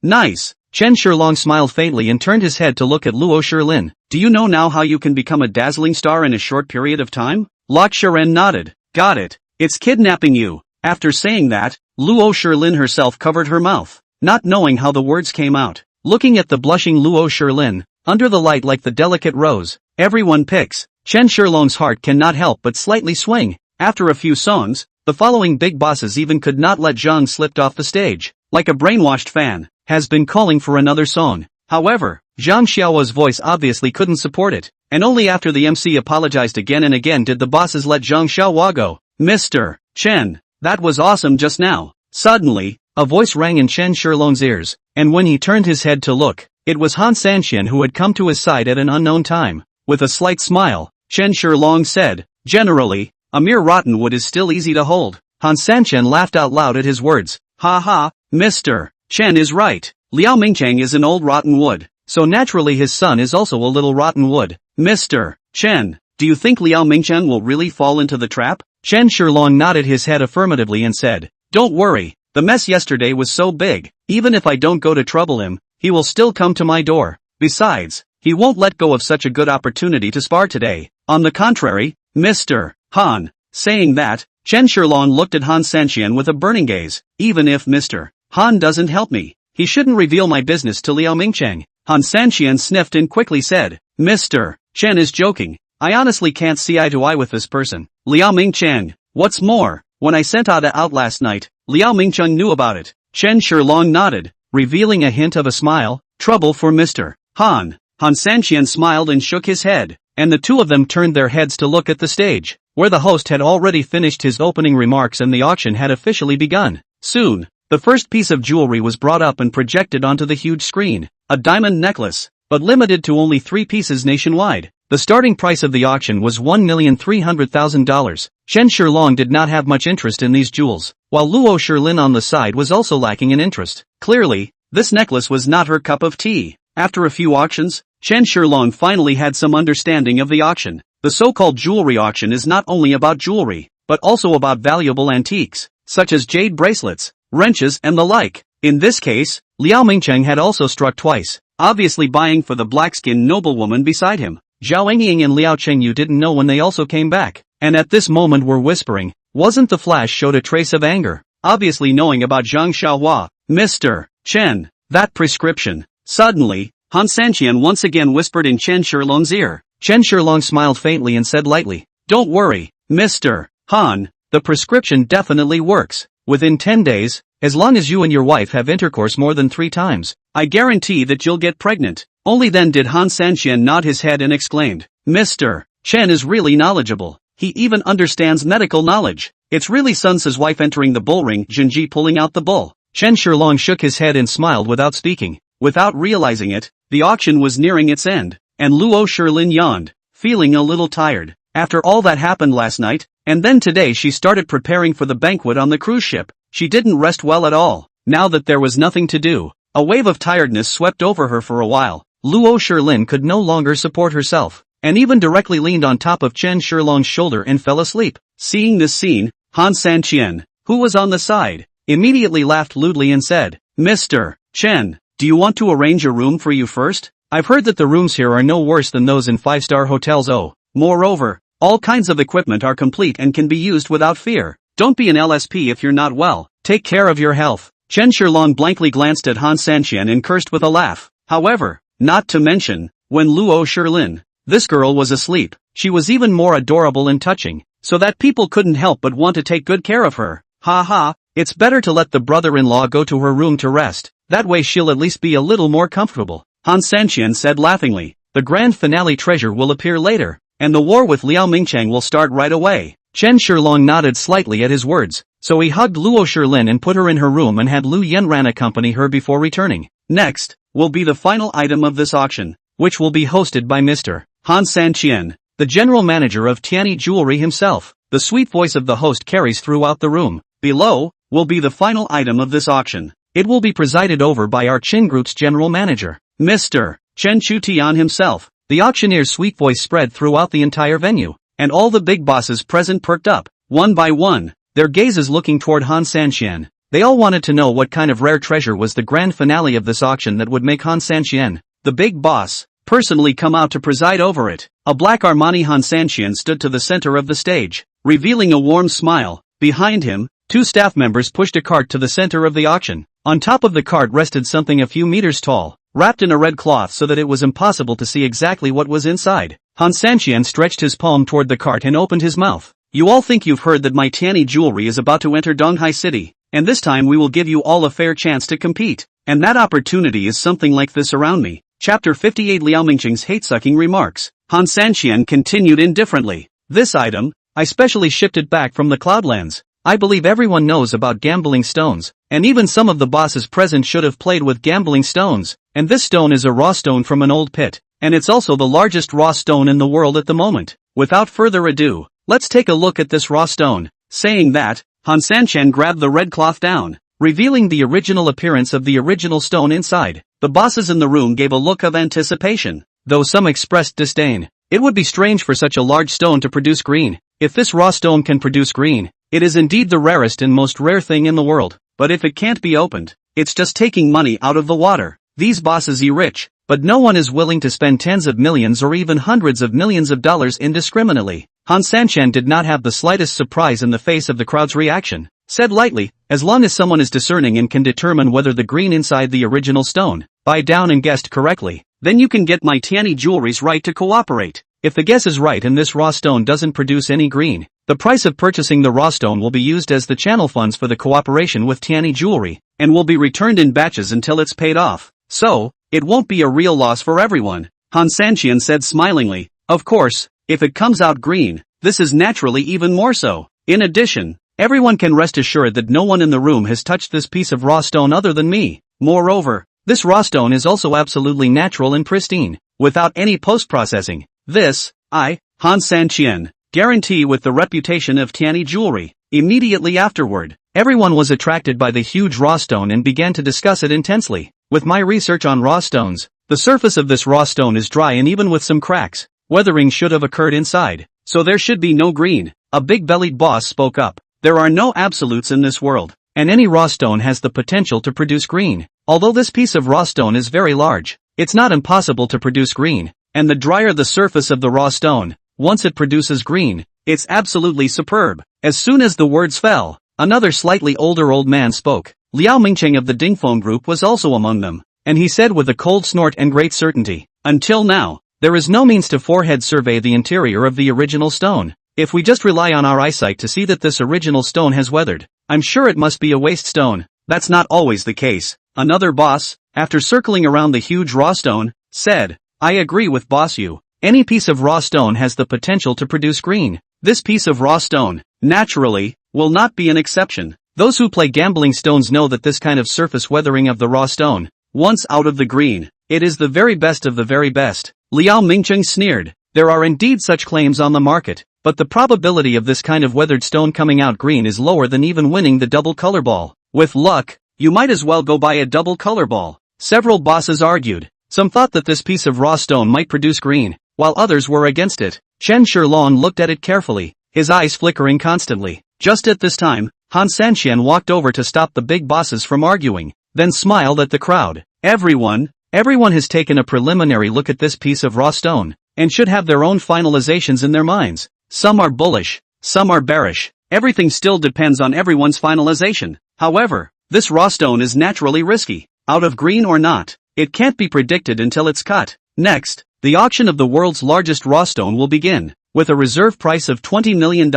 Nice. Chen Shilong smiled faintly and turned his head to look at Luo Shilin. Do you know now how you can become a dazzling star in a short period of time? Lok Shiren nodded. Got it. It's kidnapping you. After saying that, Luo Shilin herself covered her mouth, not knowing how the words came out. Looking at the blushing Luo Shilin, under the light like the delicate rose, everyone picks. Chen Shilong's heart cannot help but slightly swing. After a few songs, the following big bosses even could not let Zhang slip off the stage. Like a brainwashed fan, has been calling for another song. However, Zhang Xiaohua's voice obviously couldn't support it, and only after the MC apologized again and again did the bosses let Zhang Xiaohua go. Mr. Chen, that was awesome just now. Suddenly, a voice rang in Chen Shilong's ears, and when he turned his head to look, it was Han Sanxian who had come to his side at an unknown time. With a slight smile, Chen Shilong said, generally, a mere rotten wood is still easy to hold. Han Sanxian laughed out loud at his words. Ha ha, Mr. Chen is right. Liao Mingqiang is an old rotten wood, so naturally his son is also a little rotten wood. Mr. Chen, do you think Liao Mingqiang will really fall into the trap? Chen Shilong nodded his head affirmatively and said, don't worry, the mess yesterday was so big, even if I don't go to trouble him, he will still come to my door. Besides, he won't let go of such a good opportunity to spar today. On the contrary, Mr. Han. Saying that, Chen Shilong looked at Han Sanxian with a burning gaze. Even if Mr. Han doesn't help me, he shouldn't reveal my business to Liao Mingqiang. Han Sanxian sniffed and quickly said, Mr. Chen is joking. I honestly can't see eye to eye with this person. Liao Mingqiang. What's more, when I sent Ada out last night, Liao Mingqiang knew about it. Chen Shilong nodded, revealing a hint of a smile. Trouble for Mr. Han. Han Sanxian smiled and shook his head, and the two of them turned their heads to look at the stage, where the host had already finished his opening remarks and the auction had officially begun. Soon, the first piece of jewelry was brought up and projected onto the huge screen, a diamond necklace, but limited to only 3 pieces nationwide. The starting price of the auction was $1,300,000. Chen Shilong did not have much interest in these jewels, while Luo Shilin on the side was also lacking in interest. Clearly, this necklace was not her cup of tea. After a few auctions, Chen Shilong finally had some understanding of the auction. The so-called jewelry auction is not only about jewelry, but also about valuable antiques, such as jade bracelets, wrenches and the like. In this case, Liao Mingqiang had also struck twice, obviously buying for the black-skinned noblewoman beside him. Zhao Yingying and Liao Chengyu didn't know when they also came back, and at this moment were whispering. Wasn't the flash showed a trace of anger, obviously knowing about Zhang Xiaohua. Mr. Chen, that prescription. Suddenly, Han Sanxian once again whispered in Chen Shilong's ear. Chen Shilong smiled faintly and said lightly, don't worry, Mr. Han, the prescription definitely works. Within 10 days, as long as you and your wife have intercourse more than 3 times, I guarantee that you'll get pregnant. Only then did Han Sanxian nod his head and exclaimed, Mr. Chen is really knowledgeable. He even understands medical knowledge. It's really Sun Tzu's wife entering the bull ring, Jinji pulling out the bull. Chen Shilong shook his head and smiled without speaking. Without realizing it, the auction was nearing its end, and Luo Shilin yawned, feeling a little tired. After all that happened last night, and then today she started preparing for the banquet on the cruise ship, she didn't rest well at all. Now that there was nothing to do, a wave of tiredness swept over her for a while. Luo Shilin could no longer support herself, and even directly leaned on top of Chen Shilong's shoulder and fell asleep. Seeing this scene, Han Sanqian, who was on the side, immediately laughed lewdly and said, "Mr. Chen, do you want to arrange a room for you first? I've heard that the rooms here are no worse than those in 5-star hotels. Oh, moreover, all kinds of equipment are complete and can be used without fear. Don't be an LSP if you're not well. Take care of your health." Chen Shilong blankly glanced at Han Sanqian and cursed with a laugh. However, not to mention, when Luo Shilin, this girl was asleep, she was even more adorable and touching, so that people couldn't help but want to take good care of her. Ha ha, it's better to let the brother-in-law go to her room to rest, that way she'll at least be a little more comfortable. Han Sanqian said laughingly, the grand finale treasure will appear later, and the war with Liao Mingchang will start right away. Chen Shilong nodded slightly at his words, so he hugged Luo Shilin and put her in her room and had Lu Yanran accompany her before returning. Next, will be the final item of this auction, which will be hosted by Mr. Han Sanqian, the general manager of Tianyi Jewelry himself. The sweet voice of the host carries throughout the room. Below, will be the final item of this auction. It will be presided over by our Qin Group's general manager, Mr. Chen Chutian himself. The auctioneer's sweet voice spread throughout the entire venue, and all the big bosses present perked up, one by one, their gazes looking toward Han Sanqian. They all wanted to know what kind of rare treasure was the grand finale of this auction that would make Han Sanqian, the big boss, personally come out to preside over it. A black Armani Han Sanqian stood to the center of the stage, revealing a warm smile. Behind him, 2 staff members pushed a cart to the center of the auction. On top of the cart rested something a few meters tall, wrapped in a red cloth so that it was impossible to see exactly what was inside. Han Sanqian stretched his palm toward the cart and opened his mouth. You all think you've heard that my Tianyi Jewelry is about to enter Donghai City, and this time we will give you all a fair chance to compete, and that opportunity is something like this around me. Chapter 58 Liao Mingcheng's hate-sucking remarks. Han Sanqian continued indifferently. This item, I specially shipped it back from the Cloudlands. I believe everyone knows about gambling stones, and even some of the bosses present should have played with gambling stones, and this stone is a raw stone from an old pit, and it's also the largest raw stone in the world at the moment. Without further ado, let's take a look at this raw stone. Saying that, Han Sanqian grabbed the red cloth down, revealing the original appearance of the original stone inside. The bosses in the room gave a look of anticipation, though some expressed disdain. It would be strange for such a large stone to produce green. If this raw stone can produce green, it is indeed the rarest and most rare thing in the world. But if it can't be opened, it's just taking money out of the water. These bosses are rich, but no one is willing to spend tens of millions or even hundreds of millions of dollars indiscriminately. Han Sanqian did not have the slightest surprise in the face of the crowd's reaction. Said lightly, as long as someone is discerning and can determine whether the green inside the original stone, buy down and guessed correctly, then you can get my Tianyi Jewelry's right to cooperate. If the guess is right and this raw stone doesn't produce any green, the price of purchasing the raw stone will be used as the channel funds for the cooperation with Tianyi Jewelry, and will be returned in batches until it's paid off. So, it won't be a real loss for everyone. Han Sanqian said smilingly. Of course, if it comes out green, this is naturally even more so. In addition, everyone can rest assured that no one in the room has touched this piece of raw stone other than me. Moreover, this raw stone is also absolutely natural and pristine, without any post-processing. This, Han Sanqian, guarantee with the reputation of Tianyi Jewelry. Immediately afterward, everyone was attracted by the huge raw stone and began to discuss it intensely. With my research on raw stones, the surface of this raw stone is dry and even with some cracks, weathering should have occurred inside, so there should be no green. A big-bellied boss spoke up. There are no absolutes in this world, and any raw stone has the potential to produce green. Although this piece of raw stone is very large, it's not impossible to produce green. And the drier the surface of the raw stone, once it produces green, it's absolutely superb. As soon as the words fell, another slightly older old man spoke. Liao Mingcheng of the Dingfeng group was also among them, and he said with a cold snort and great certainty, until now, there is no means to forehead survey the interior of the original stone. If we just rely on our eyesight to see that this original stone has weathered, I'm sure it must be a waste stone. That's not always the case. Another boss, after circling around the huge raw stone, said, I agree with Boss Yu. Any piece of raw stone has the potential to produce green. This piece of raw stone, naturally, will not be an exception. Those who play gambling stones know that this kind of surface weathering of the raw stone, once out of the green, it is the very best of the very best. Liao Mingcheng sneered. There are indeed such claims on the market, but the probability of this kind of weathered stone coming out green is lower than even winning the double color ball. With luck, you might as well go buy a double color ball. Several bosses argued. Some thought that this piece of raw stone might produce green, while others were against it. Chen Shilong looked at it carefully, his eyes flickering constantly. Just at this time, Han Sanqian walked over to stop the big bosses from arguing, then smiled at the crowd. Everyone has taken a preliminary look at this piece of raw stone, and should have their own finalizations in their minds. Some are bullish, some are bearish. Everything still depends on everyone's finalization. However, this raw stone is naturally risky. Out of green or not, it can't be predicted until it's cut. Next, the auction of the world's largest raw stone will begin, with a reserve price of $20 million,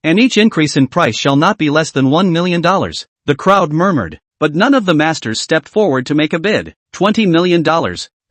and each increase in price shall not be less than $1 million. The crowd murmured, but none of the masters stepped forward to make a bid. $20 million.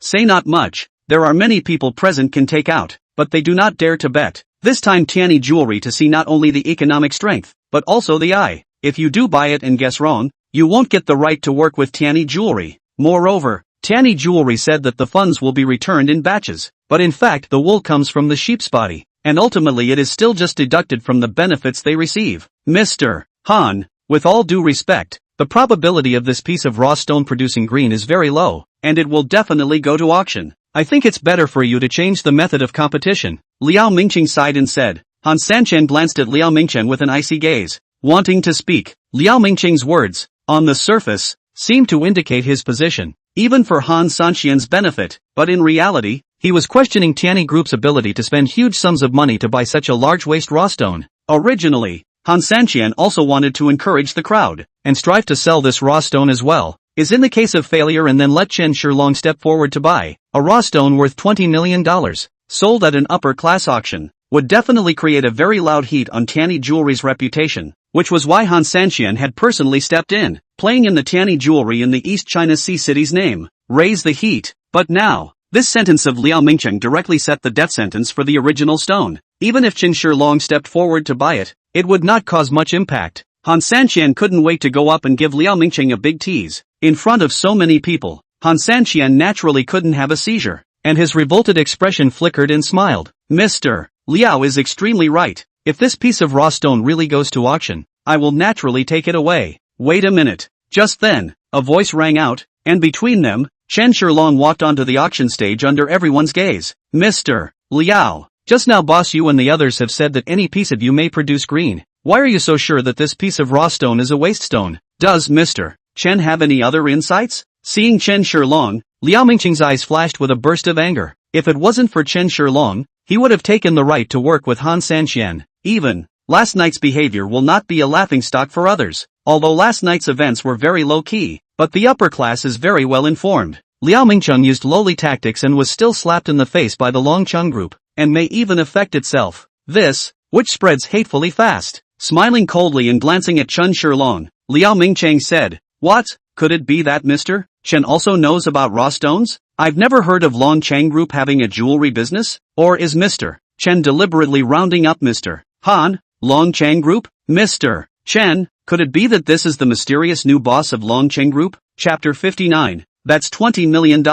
Say not much. There are many people present can take out, but they do not dare to bet. This time Tianyi jewelry to see not only the economic strength, but also the eye. If you do buy it and guess wrong, you won't get the right to work with Tianyi jewelry. Moreover, Tianyi jewelry said that the funds will be returned in batches, but in fact the wool comes from the sheep's body, and ultimately it is still just deducted from the benefits they receive. Mr. Han, with all due respect, the probability of this piece of raw stone producing green is very low, and it will definitely go to auction. I think it's better for you to change the method of competition. Liao Mingcheng sighed and said. Han Sanqian glanced at Liao Mingcheng with an icy gaze, wanting to speak. Liao Mingcheng's words, on the surface, seemed to indicate his position, even for Han Sanqian's benefit, but in reality, he was questioning Tianyi Group's ability to spend huge sums of money to buy such a large waste raw stone. Originally, Han Sanqian also wanted to encourage the crowd, and strive to sell this raw stone as well, is in the case of failure and then let Chen Shilong step forward to buy. A raw stone worth $20 million, sold at an upper-class auction, would definitely create a very loud heat on Tianyi Jewelry's reputation, which was why Han Sanqian had personally stepped in, playing in the Tianyi Jewelry in the East China Sea city's name. Raise the heat. But now, this sentence of Liao Mingcheng directly set the death sentence for the original stone. Even if Chen Shilong stepped forward to buy it, it would not cause much impact. Han Sanqian couldn't wait to go up and give Liao Mingcheng a big tease. In front of so many people, Han Sanqian naturally couldn't have a seizure, and his revolted expression flickered and smiled. Mr. Liao is extremely right. If this piece of raw stone really goes to auction, I will naturally take it away. Wait a minute. Just then, a voice rang out, and between them, Chen Shilong walked onto the auction stage under everyone's gaze. Mr. Liao, just now boss you and the others have said that any piece of you may produce green. Why are you so sure that this piece of raw stone is a waste stone? Does Mr. Chen have any other insights? Seeing Chen Shilong, Liao Mingcheng's eyes flashed with a burst of anger. If it wasn't for Chen Shilong, he would have taken the right to work with Han Sanqian. Even, last night's behavior will not be a laughingstock for others. Although last night's events were very low-key, but the upper class is very well informed. Liao Mingcheng used lowly tactics and was still slapped in the face by the Longcheng group, and may even affect itself. This, which spreads hatefully fast. Smiling coldly and glancing at Chen Shilong, Liao Mingcheng said, What? Could it be that Mr. Chen also knows about raw stones? I've never heard of Longcheng Group having a jewelry business? Or is Mr. Chen deliberately rounding up Mr. Han? Longcheng Group? Mr. Chen, could it be that this is the mysterious new boss of Longcheng Group? Chapter 59. That's $20 million.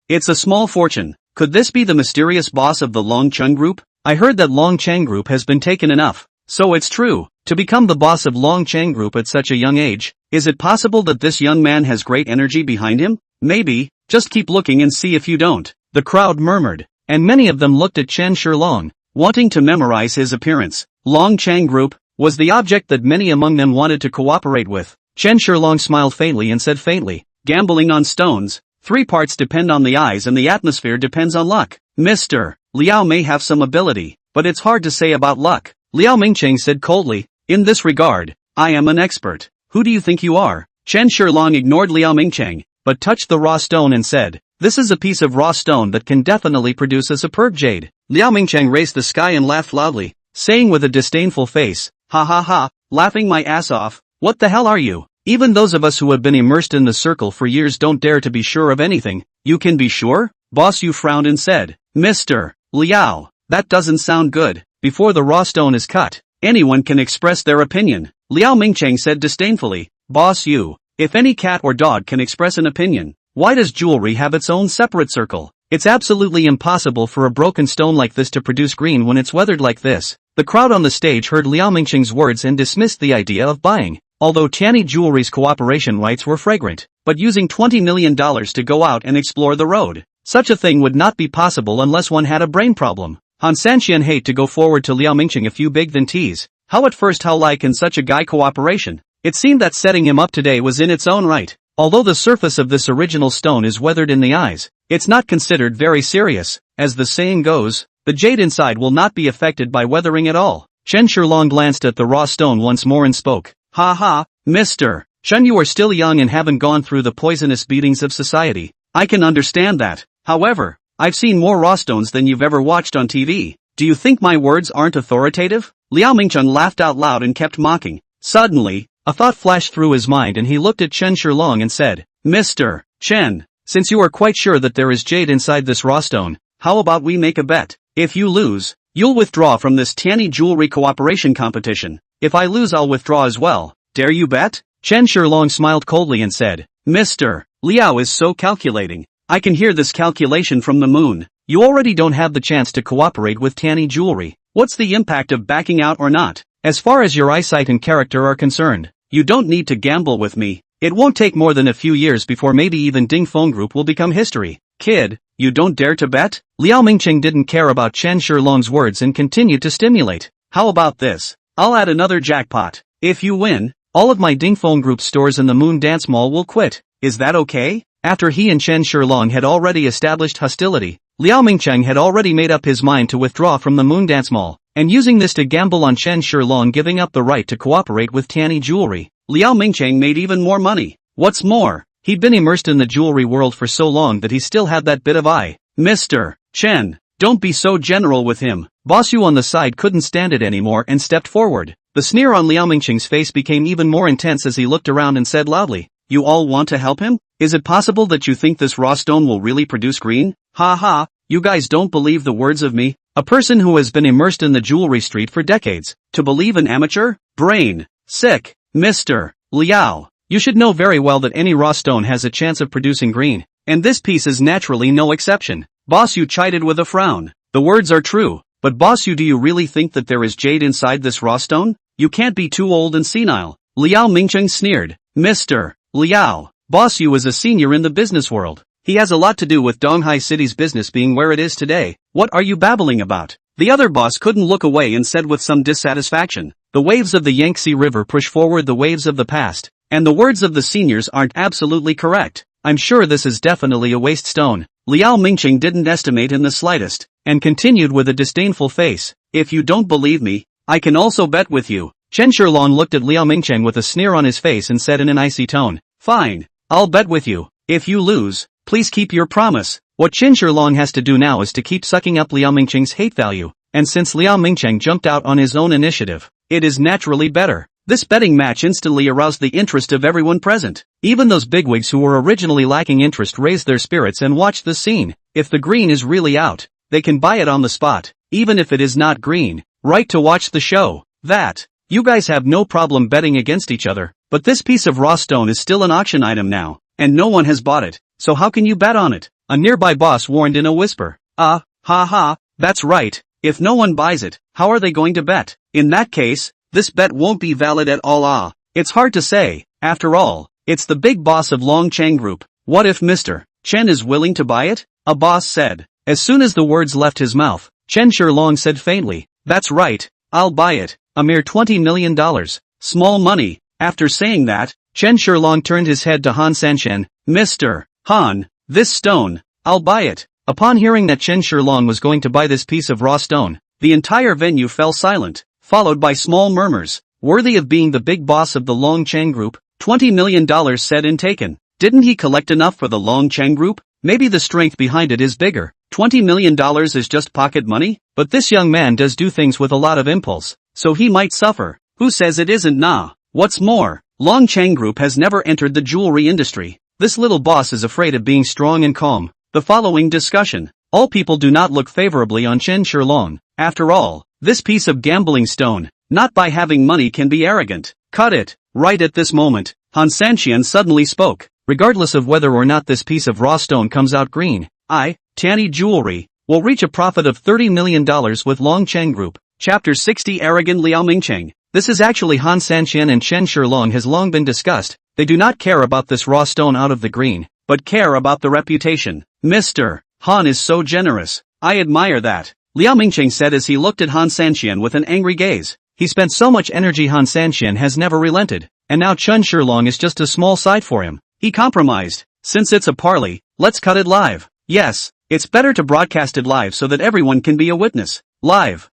It's a small fortune. Could this be the mysterious boss of the Longcheng Group? I heard that Longcheng Group has been taken enough. So it's true, to become the boss of Longcheng Group at such a young age. Is it possible that this young man has great energy behind him? Maybe, just keep looking and see if you don't. The crowd murmured, and many of them looked at Chen Shilong, wanting to memorize his appearance. Longcheng Group was the object that many among them wanted to cooperate with. Chen Shilong smiled faintly and said faintly, Gambling on stones, 3 parts depend on the eyes and the atmosphere depends on luck. Mr. Liao may have some ability, but it's hard to say about luck. Liao Mingcheng said coldly, In this regard, I am an expert. Who do you think you are? Chen Shilong ignored Liao Mingcheng, but touched the raw stone and said, This is a piece of raw stone that can definitely produce a superb jade. Liao Mingcheng raised the sky and laughed loudly, saying with a disdainful face, Ha ha ha, laughing my ass off, what the hell are you? Even those of us who have been immersed in the circle for years don't dare to be sure of anything. You can be sure? Boss Yu frowned and said, Mr. Liao, that doesn't sound good. Before the raw stone is cut, anyone can express their opinion. Liao Mingcheng said disdainfully. Boss you. If any cat or dog can express an opinion, why does jewelry have its own separate circle? It's absolutely impossible for a broken stone like this to produce green when it's weathered like this. The crowd on the stage heard Liao Mingcheng's words and dismissed the idea of buying. Although Tianyi Jewelry's cooperation rights were fragrant, but using $20 million to go out and explore the road, such a thing would not be possible unless one had a brain problem. Han Sanxian hate to go forward to Liao Mingcheng a few big than tease. How at first how like in such a guy cooperation? It seemed that setting him up today was in its own right. Although the surface of this original stone is weathered in the eyes, it's not considered very serious. As the saying goes, the jade inside will not be affected by weathering at all. Chen Shilong glanced at the raw stone once more and spoke. Ha ha, Mr. Chen, you are still young and haven't gone through the poisonous beatings of society. I can understand that. However, I've seen more raw stones than you've ever watched on TV. Do you think my words aren't authoritative? Liao Mingcheng laughed out loud and kept mocking. Suddenly, a thought flashed through his mind and he looked at Chen Shilong and said, Mr. Chen, since you are quite sure that there is jade inside this raw stone, how about we make a bet? If you lose, you'll withdraw from this Tianyi Jewelry cooperation competition. If I lose, I'll withdraw as well. Dare you bet? Chen Shilong smiled coldly and said, Mr. Liao is so calculating. I can hear this calculation from the moon. You already don't have the chance to cooperate with Tianyi Jewelry. What's the impact of backing out or not? As far as your eyesight and character are concerned, you don't need to gamble with me. It won't take more than a few years before maybe even Ding Feng Group will become history. Kid, you don't dare to bet? Liao Mingcheng didn't care about Chen Shilong's words and continued to stimulate. How about this? I'll add another jackpot. If you win, all of my Ding Feng Group stores in the Moon Dance Mall will quit. Is that okay? After he and Chen Shilong had already established hostility, Liao Mingcheng had already made up his mind to withdraw from the Moon Dance Mall, and using this to gamble on Chen Shilong giving up the right to cooperate with Tianyi Jewelry. Liao Mingcheng made even more money. What's more, he'd been immersed in the jewelry world for so long that he still had that bit of eye. Mr. Chen, don't be so general with him. Boss Yu on the side couldn't stand it anymore and stepped forward. The sneer on Liao Mingcheng's face became even more intense as he looked around and said loudly, You all want to help him? Is it possible that you think this raw stone will really produce green? Ha ha, you guys don't believe the words of me? A person who has been immersed in the jewelry street for decades, to believe an amateur? Brain. Sick. Mr. Liao, you should know very well that any raw stone has a chance of producing green, and this piece is naturally no exception. Boss Yu chided with a frown. The words are true, but Boss Yu, do you really think that there is jade inside this raw stone? You can't be too old and senile. Liao Mingcheng sneered. Mr. Liao, Boss Yu is a senior in the business world. He has a lot to do with Donghai City's business being where it is today. What are you babbling about? The other boss couldn't look away and said with some dissatisfaction. The waves of the Yangtze River push forward the waves of the past, and the words of the seniors aren't absolutely correct. I'm sure this is definitely a waste stone. Liao Mingcheng didn't estimate in the slightest, and continued with a disdainful face. If you don't believe me, I can also bet with you. Chen Shilong looked at Liao Mingcheng with a sneer on his face and said in an icy tone, Fine, I'll bet with you. If you lose, please keep your promise. What Chen Shilong has to do now is to keep sucking up Liao Mingcheng's hate value, and since Liao Mingcheng jumped out on his own initiative, it is naturally better. This betting match instantly aroused the interest of everyone present. Even those bigwigs who were originally lacking interest raised their spirits and watched the scene. If the green is really out, they can buy it on the spot, even if it is not green. Right to watch the show. That. You guys have no problem betting against each other, but this piece of raw stone is still an auction item now, and no one has bought it, so how can you bet on it? A nearby boss warned in a whisper. Ha ha, that's right. If no one buys it, how are they going to bet? In that case, this bet won't be valid at all. It's hard to say. After all, it's the big boss of Longcheng Group. What if Mr. Chen is willing to buy it? A boss said. As soon as the words left his mouth, Chen Shilong said faintly, That's right, I'll buy it. A mere $20 million. Small money. After saying that, Chen Shilong turned his head to Han Sanxian. Mr. Han, this stone, I'll buy it. Upon hearing that Chen Shilong was going to buy this piece of raw stone, the entire venue fell silent, followed by small murmurs. Worthy of being the big boss of the Longcheng Group, $20 million said and taken. Didn't he collect enough for the Longcheng Group? Maybe the strength behind it is bigger. $20 million is just pocket money? But this young man does do things with a lot of impulse, so he might suffer. Who says it isn't? Nah. What's more, Longcheng Group has never entered the jewelry industry. This little boss is afraid of being strong and calm. The following discussion. All people do not look favorably on Chen Shilong. After all, this piece of gambling stone, not by having money can be arrogant. Cut it. Right at this moment, Han Sanxian suddenly spoke. Regardless of whether or not this piece of raw stone comes out green, Tanny Jewelry, will reach a profit of $30 million with Long Cheng Group. Chapter 60 Arrogant Liao Mingcheng. This is actually Han Sanxian and Chen Shilong has long been discussed. They do not care about this raw stone out of the green, but care about the reputation. Mr. Han is so generous. I admire that, Liao Mingcheng said as he looked at Han Sanxian with an angry gaze. He spent so much energy. Han Sanxian has never relented, and now Chen Shilong is just a small side for him. He compromised. Since it's a parley, let's cut it live. Yes, it's better to broadcast it live so that everyone can be a witness. Live.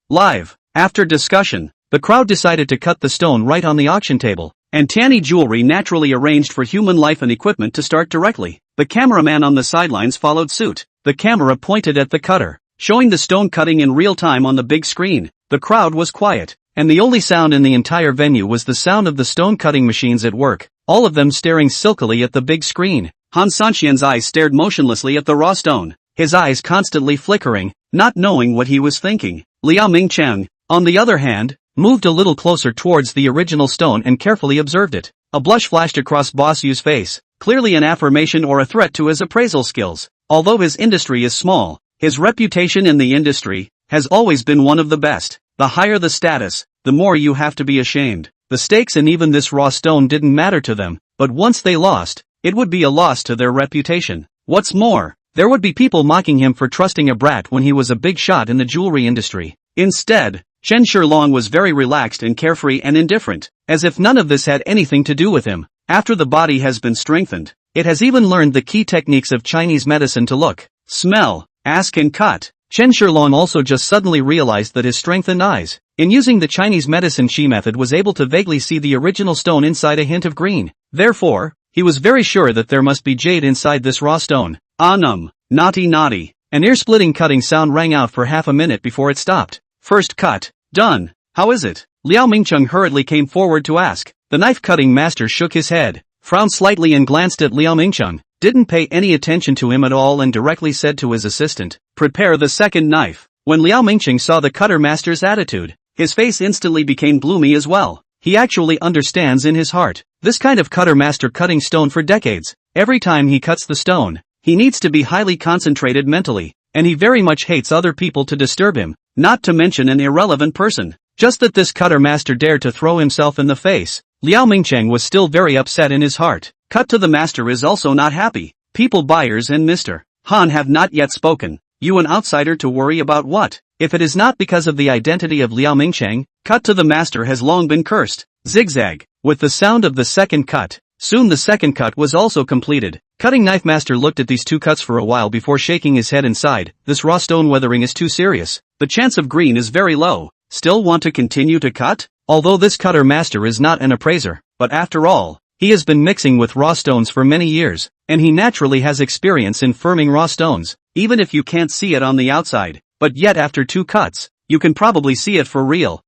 After discussion, the crowd decided to cut the stone right on the auction table, and Tanny Jewelry naturally arranged for human life and equipment to start directly. The cameraman on the sidelines followed suit. The camera pointed at the cutter, showing the stone cutting in real time on the big screen. The crowd was quiet, and the only sound in the entire venue was the sound of the stone cutting machines at work, all of them staring silkily at the big screen. Han Sanxian's eyes stared motionlessly at the raw stone, his eyes constantly flickering, not knowing what he was thinking. Liao Mingcheng, on the other hand, moved a little closer towards the original stone and carefully observed it. A blush flashed across Boss Yu's face, clearly an affirmation or a threat to his appraisal skills. Although his industry is small, his reputation in the industry has always been one of the best. The higher the status, the more you have to be ashamed. The stakes and even this raw stone didn't matter to them, but once they lost, it would be a loss to their reputation. What's more, there would be people mocking him for trusting a brat when he was a big shot in the jewelry industry. Instead, Chen Shilong was very relaxed and carefree and indifferent, as if none of this had anything to do with him. After the body has been strengthened, it has even learned the key techniques of Chinese medicine to look, smell, ask and cut. Chen Shilong also just suddenly realized that his strengthened eyes, in using the Chinese medicine Shi method, was able to vaguely see the original stone inside a hint of green. Therefore, he was very sure that there must be jade inside this raw stone. Naughty. An ear-splitting cutting sound rang out for half a minute before it stopped. First cut. Done. How is it? Liao Mingcheng hurriedly came forward to ask. The knife-cutting master shook his head, frowned slightly and glanced at Liao Mingcheng, didn't pay any attention to him at all and directly said to his assistant, "Prepare the second knife." When Liao Mingcheng saw the cutter master's attitude, his face instantly became gloomy as well. He actually understands in his heart. This kind of cutter master cutting stone for decades. Every time he cuts the stone, he needs to be highly concentrated mentally, and he very much hates other people to disturb him, not to mention an irrelevant person. Just that this cutter master dared to throw himself in the face, Liao Mingcheng was still very upset in his heart. Cut to the master is also not happy. People buyers and Mr. Han have not yet spoken. You an outsider to worry about what? If it is not because of the identity of Liao Mingcheng, cut to the master has long been cursed. Zigzag. With the sound of the second cut, soon the second cut was also completed. Cutting knife master looked at these two cuts for a while before shaking his head and sighed. This raw stone weathering is too serious. The chance of green is very low. Still want to continue to cut? Although this cutter master is not an appraiser, but after all, he has been mixing with raw stones for many years, and he naturally has experience in firming raw stones, even if you can't see it on the outside. But yet after two cuts, you can probably see it for real.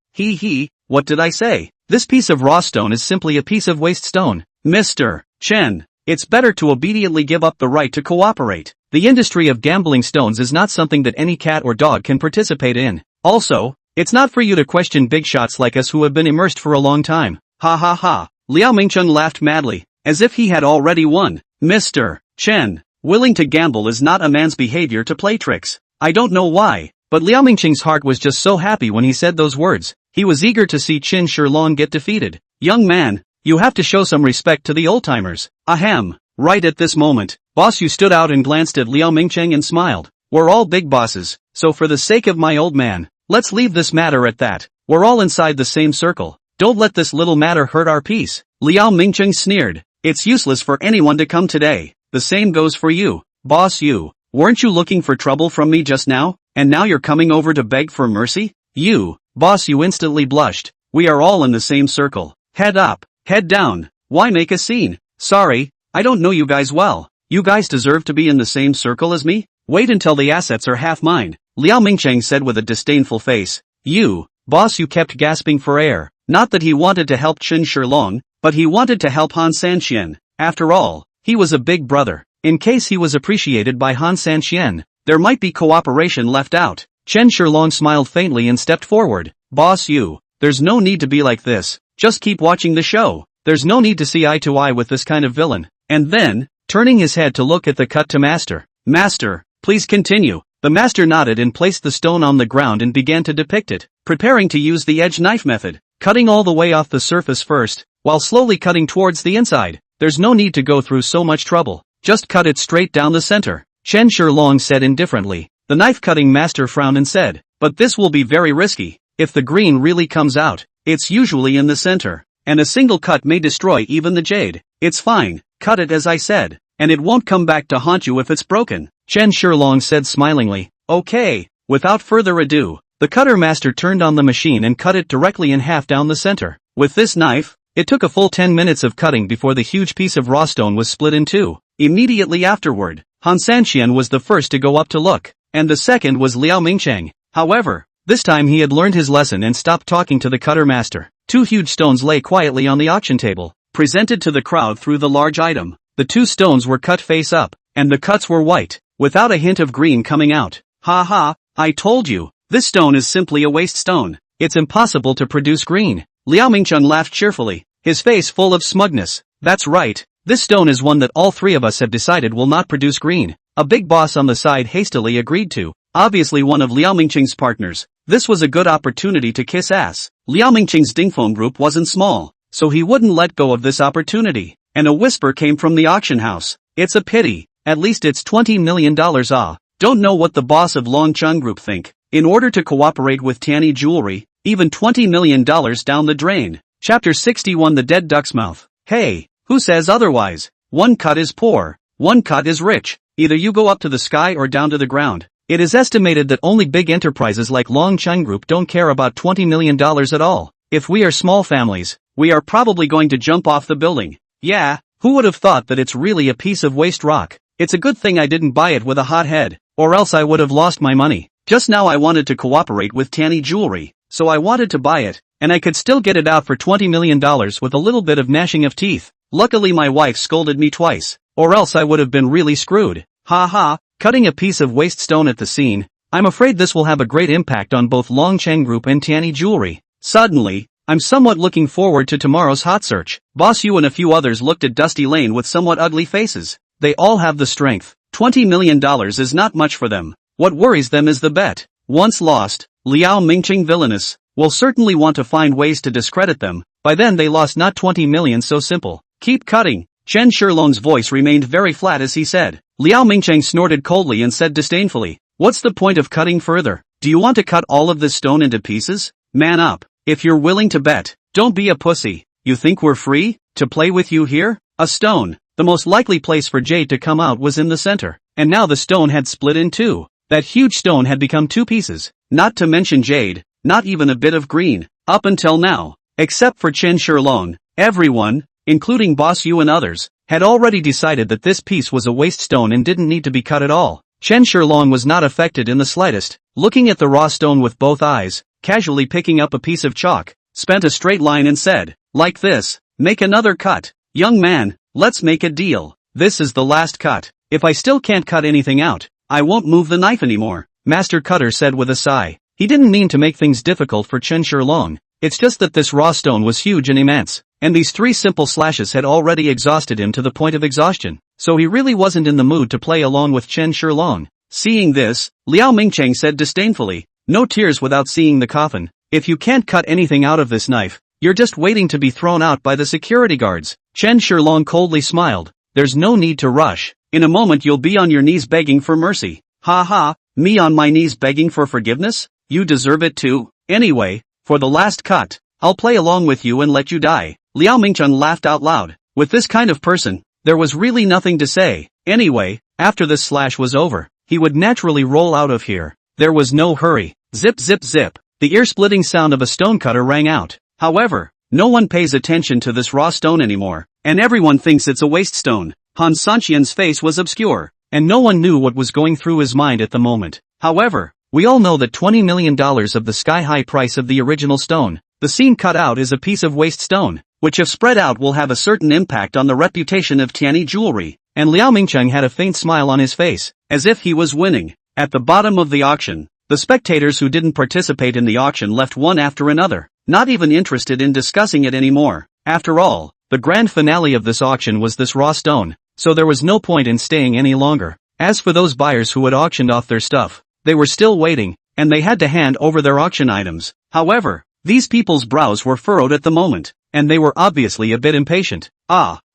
What did I say? This piece of raw stone is simply a piece of waste stone. Mr. Chen, it's better to obediently give up the right to cooperate. The industry of gambling stones is not something that any cat or dog can participate in. Also, it's not for you to question big shots like us who have been immersed for a long time. Ha. Liao Mingcheng laughed madly, as if he had already won. Mr. Chen, willing to gamble is not a man's behavior to play tricks. I don't know why, but Liao Mingcheng's heart was just so happy when he said those words. He was eager to see Chen Shilong get defeated. Young man, you have to show some respect to the old-timers. Ahem. Right at this moment, Boss Yu stood out and glanced at Liao Mingcheng and smiled. We're all big bosses, so for the sake of my old man, let's leave this matter at that. We're all inside the same circle. Don't let this little matter hurt our peace. Liao Mingcheng sneered. It's useless for anyone to come today. The same goes for you, Boss Yu. Weren't you looking for trouble from me just now, and now you're coming over to beg for mercy? You, Boss Yu instantly blushed. We are all in the same circle. Head up, head down. Why make a scene? Sorry, I don't know you guys well. You guys deserve to be in the same circle as me? Wait until the assets are half mine, Liao Mingcheng said with a disdainful face. You, Boss Yu kept gasping for air. Not that he wanted to help Chen Shilong, but he wanted to help Han Sanxian. After all, he was a big brother. In case he was appreciated by Han Sanxian, there might be cooperation left out. Chen Shilong smiled faintly and stepped forward. Boss Yu, there's no need to be like this. just keep watching the show. There's no need to see eye to eye with this kind of villain. And then, turning his head to look at the cut to Master. Master, please continue. The Master nodded and placed the stone on the ground and began to depict it, preparing to use the edge knife method, cutting all the way off the surface first, while slowly cutting towards the inside. There's no need to go through so much trouble, just cut it straight down the center, Chen Shilong said indifferently. The knife-cutting master frowned and said, but this will be very risky. If the green really comes out, it's usually in the center, and a single cut may destroy even the jade. It's fine, cut it as I said, and it won't come back to haunt you if it's broken, Chen Shilong said smilingly. Okay. Without further ado, the cutter master turned on the machine and cut it directly in half down the center. With this knife, it took a full 10 minutes of cutting before the huge piece of raw stone was split in two. Immediately afterward, Han Sanxian was the first to go up to look, and the second was Liao Mingcheng. However, this time he had learned his lesson and stopped talking to the cutter master. Two huge stones lay quietly on the auction table, presented to the crowd through the large item. The two stones were cut face up, and the cuts were white, without a hint of green coming out. Ha ha, I told you, this stone is simply a waste stone. It's impossible to produce green. Liao Mingcheng laughed cheerfully, his face full of smugness. That's right, this stone is one that all three of us have decided will not produce green. A big boss on the side hastily agreed to, obviously one of Liao Mingcheng's partners. This was a good opportunity to kiss ass. Liao Mingcheng's Dingfeng group wasn't small, so he wouldn't let go of this opportunity. And a whisper came from the auction house. It's a pity, at least it's $20 million. Don't know what the boss of Longcheng Group think. In order to cooperate with Tianyi Jewelry, even $20 million down the drain. Chapter 61 The Dead Duck's Mouth. Hey, who says otherwise? One cut is poor, one cut is rich. Either you go up to the sky or down to the ground. It is estimated that only big enterprises like Longcheng Group don't care about $20 million at all. If we are small families, we are probably going to jump off the building. Yeah, who would have thought that it's really a piece of waste rock? It's a good thing I didn't buy it with a hot head, or else I would have lost my money. Just now I wanted to cooperate with Tianyi Jewelry, so I wanted to buy it, and I could still get it out for $20 million with a little bit of gnashing of teeth. Luckily my wife scolded me twice, or else I would have been really screwed. Ha ha, cutting a piece of waste stone at the scene. I'm afraid this will have a great impact on both Longcheng Group and Tianyi Jewelry. Suddenly, I'm somewhat looking forward to tomorrow's hot search. Boss Yu and a few others looked at Dusty Lane with somewhat ugly faces. They all have the strength. $20 million is not much for them. What worries them is the bet. Once lost, Liao Mingcheng villainous will certainly want to find ways to discredit them. By then they lost not 20 million so simple. Keep cutting. Chen Shilong's voice remained very flat as he said. Liao Mingcheng snorted coldly and said disdainfully, what's the point of cutting further? Do you want to cut all of this stone into pieces? Man up. If you're willing to bet, don't be a pussy. You think we're free to play with you here? A stone. The most likely place for jade to come out was in the center, and now the stone had split in two. That huge stone had become two pieces, not to mention jade, not even a bit of green. Up until now, except for Chen Shilong, everyone, including Boss Yu and others, had already decided that this piece was a waste stone and didn't need to be cut at all. Chen Shilong was not affected in the slightest, looking at the raw stone with both eyes, casually picking up a piece of chalk, spent a straight line and said, like this, make another cut. Young man, let's make a deal. This is the last cut. If I still can't cut anything out, I won't move the knife anymore, Master Cutter said with a sigh. He didn't mean to make things difficult for Chen Shilong. It's just that this raw stone was huge and immense, and these three simple slashes had already exhausted him to the point of exhaustion, so he really wasn't in the mood to play along with Chen Shilong. Seeing this, Liao Mingcheng said disdainfully, no tears without seeing the coffin. If you can't cut anything out of this knife, you're just waiting to be thrown out by the security guards. Chen Shilong coldly smiled. There's no need to rush. In a moment you'll be on your knees begging for mercy. Ha ha, me on my knees begging for forgiveness? You deserve it too. Anyway, for the last cut, I'll play along with you and let you die. Liao Mingcheng laughed out loud. With this kind of person, there was really nothing to say. Anyway, after this slash was over, he would naturally roll out of here. There was no hurry. Zip zip zip. The ear-splitting sound of a stonecutter rang out. However, no one pays attention to this raw stone anymore, and everyone thinks it's a waste stone. Han Sanxian's face was obscure, and no one knew what was going through his mind at the moment. However, we all know that $20 million of the sky-high price of the original stone, the scene cut out is a piece of waste stone, which if spread out will have a certain impact on the reputation of Tianyi Jewelry, and Liao Mingcheng had a faint smile on his face, as if he was winning. At the bottom of the auction, The spectators who didn't participate in the auction left one after another, not even interested in discussing it anymore. After all, the grand finale of this auction was this raw stone, so there was no point in staying any longer. As for those buyers who had auctioned off their stuff, they were still waiting, and they had to hand over their auction items. However, these people's brows were furrowed at the moment, and they were obviously a bit impatient.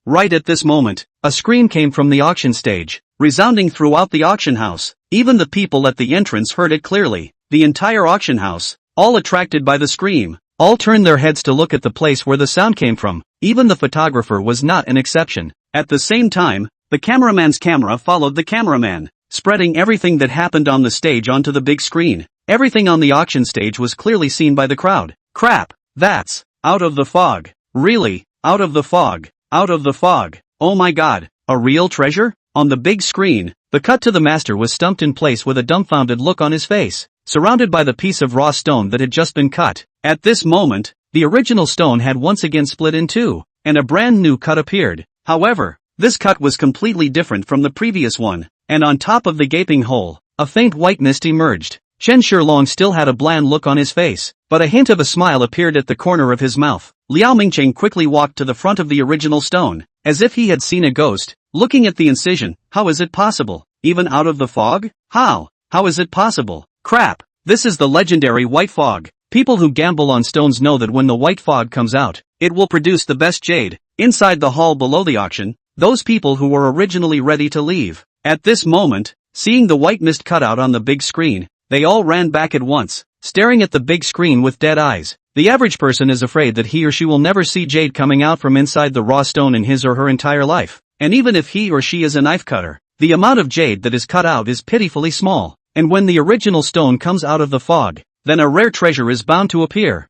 Right at this moment, a scream came from the auction stage, resounding throughout the auction house. Even the people at the entrance heard it clearly. The entire auction house, all attracted by the scream, all turned their heads to look at the place where the sound came from. Even the photographer was not an exception. At the same time, the cameraman's camera followed the cameraman, spreading everything that happened on the stage onto the big screen. Everything on the auction stage was clearly seen by the crowd. Crap, that's out of the fog. Really, out of the fog. Out of the fog. Oh my god, a real treasure? On the big screen, the cut to the master was stumped in place with a dumbfounded look on his face, surrounded by the piece of raw stone that had just been cut. At this moment, the original stone had once again split in two, and a brand new cut appeared. However, this cut was completely different from the previous one, and on top of the gaping hole, a faint white mist emerged. Chen Shilong still had a bland look on his face, but a hint of a smile appeared at the corner of his mouth. Liao Mingcheng quickly walked to the front of the original stone, as if he had seen a ghost, looking at the incision. How is it possible? Even out of the fog? How is it possible? Crap, this is the legendary white fog. People who gamble on stones know that when the white fog comes out, it will produce the best jade. Inside the hall below the auction, those people who were originally ready to leave. At this moment, seeing the white mist cut out on the big screen, they all ran back at once, staring at the big screen with dead eyes. The average person is afraid that he or she will never see jade coming out from inside the raw stone in his or her entire life. And even if he or she is a knife cutter, the amount of jade that is cut out is pitifully small. And when the original stone comes out of the fog, then a rare treasure is bound to appear.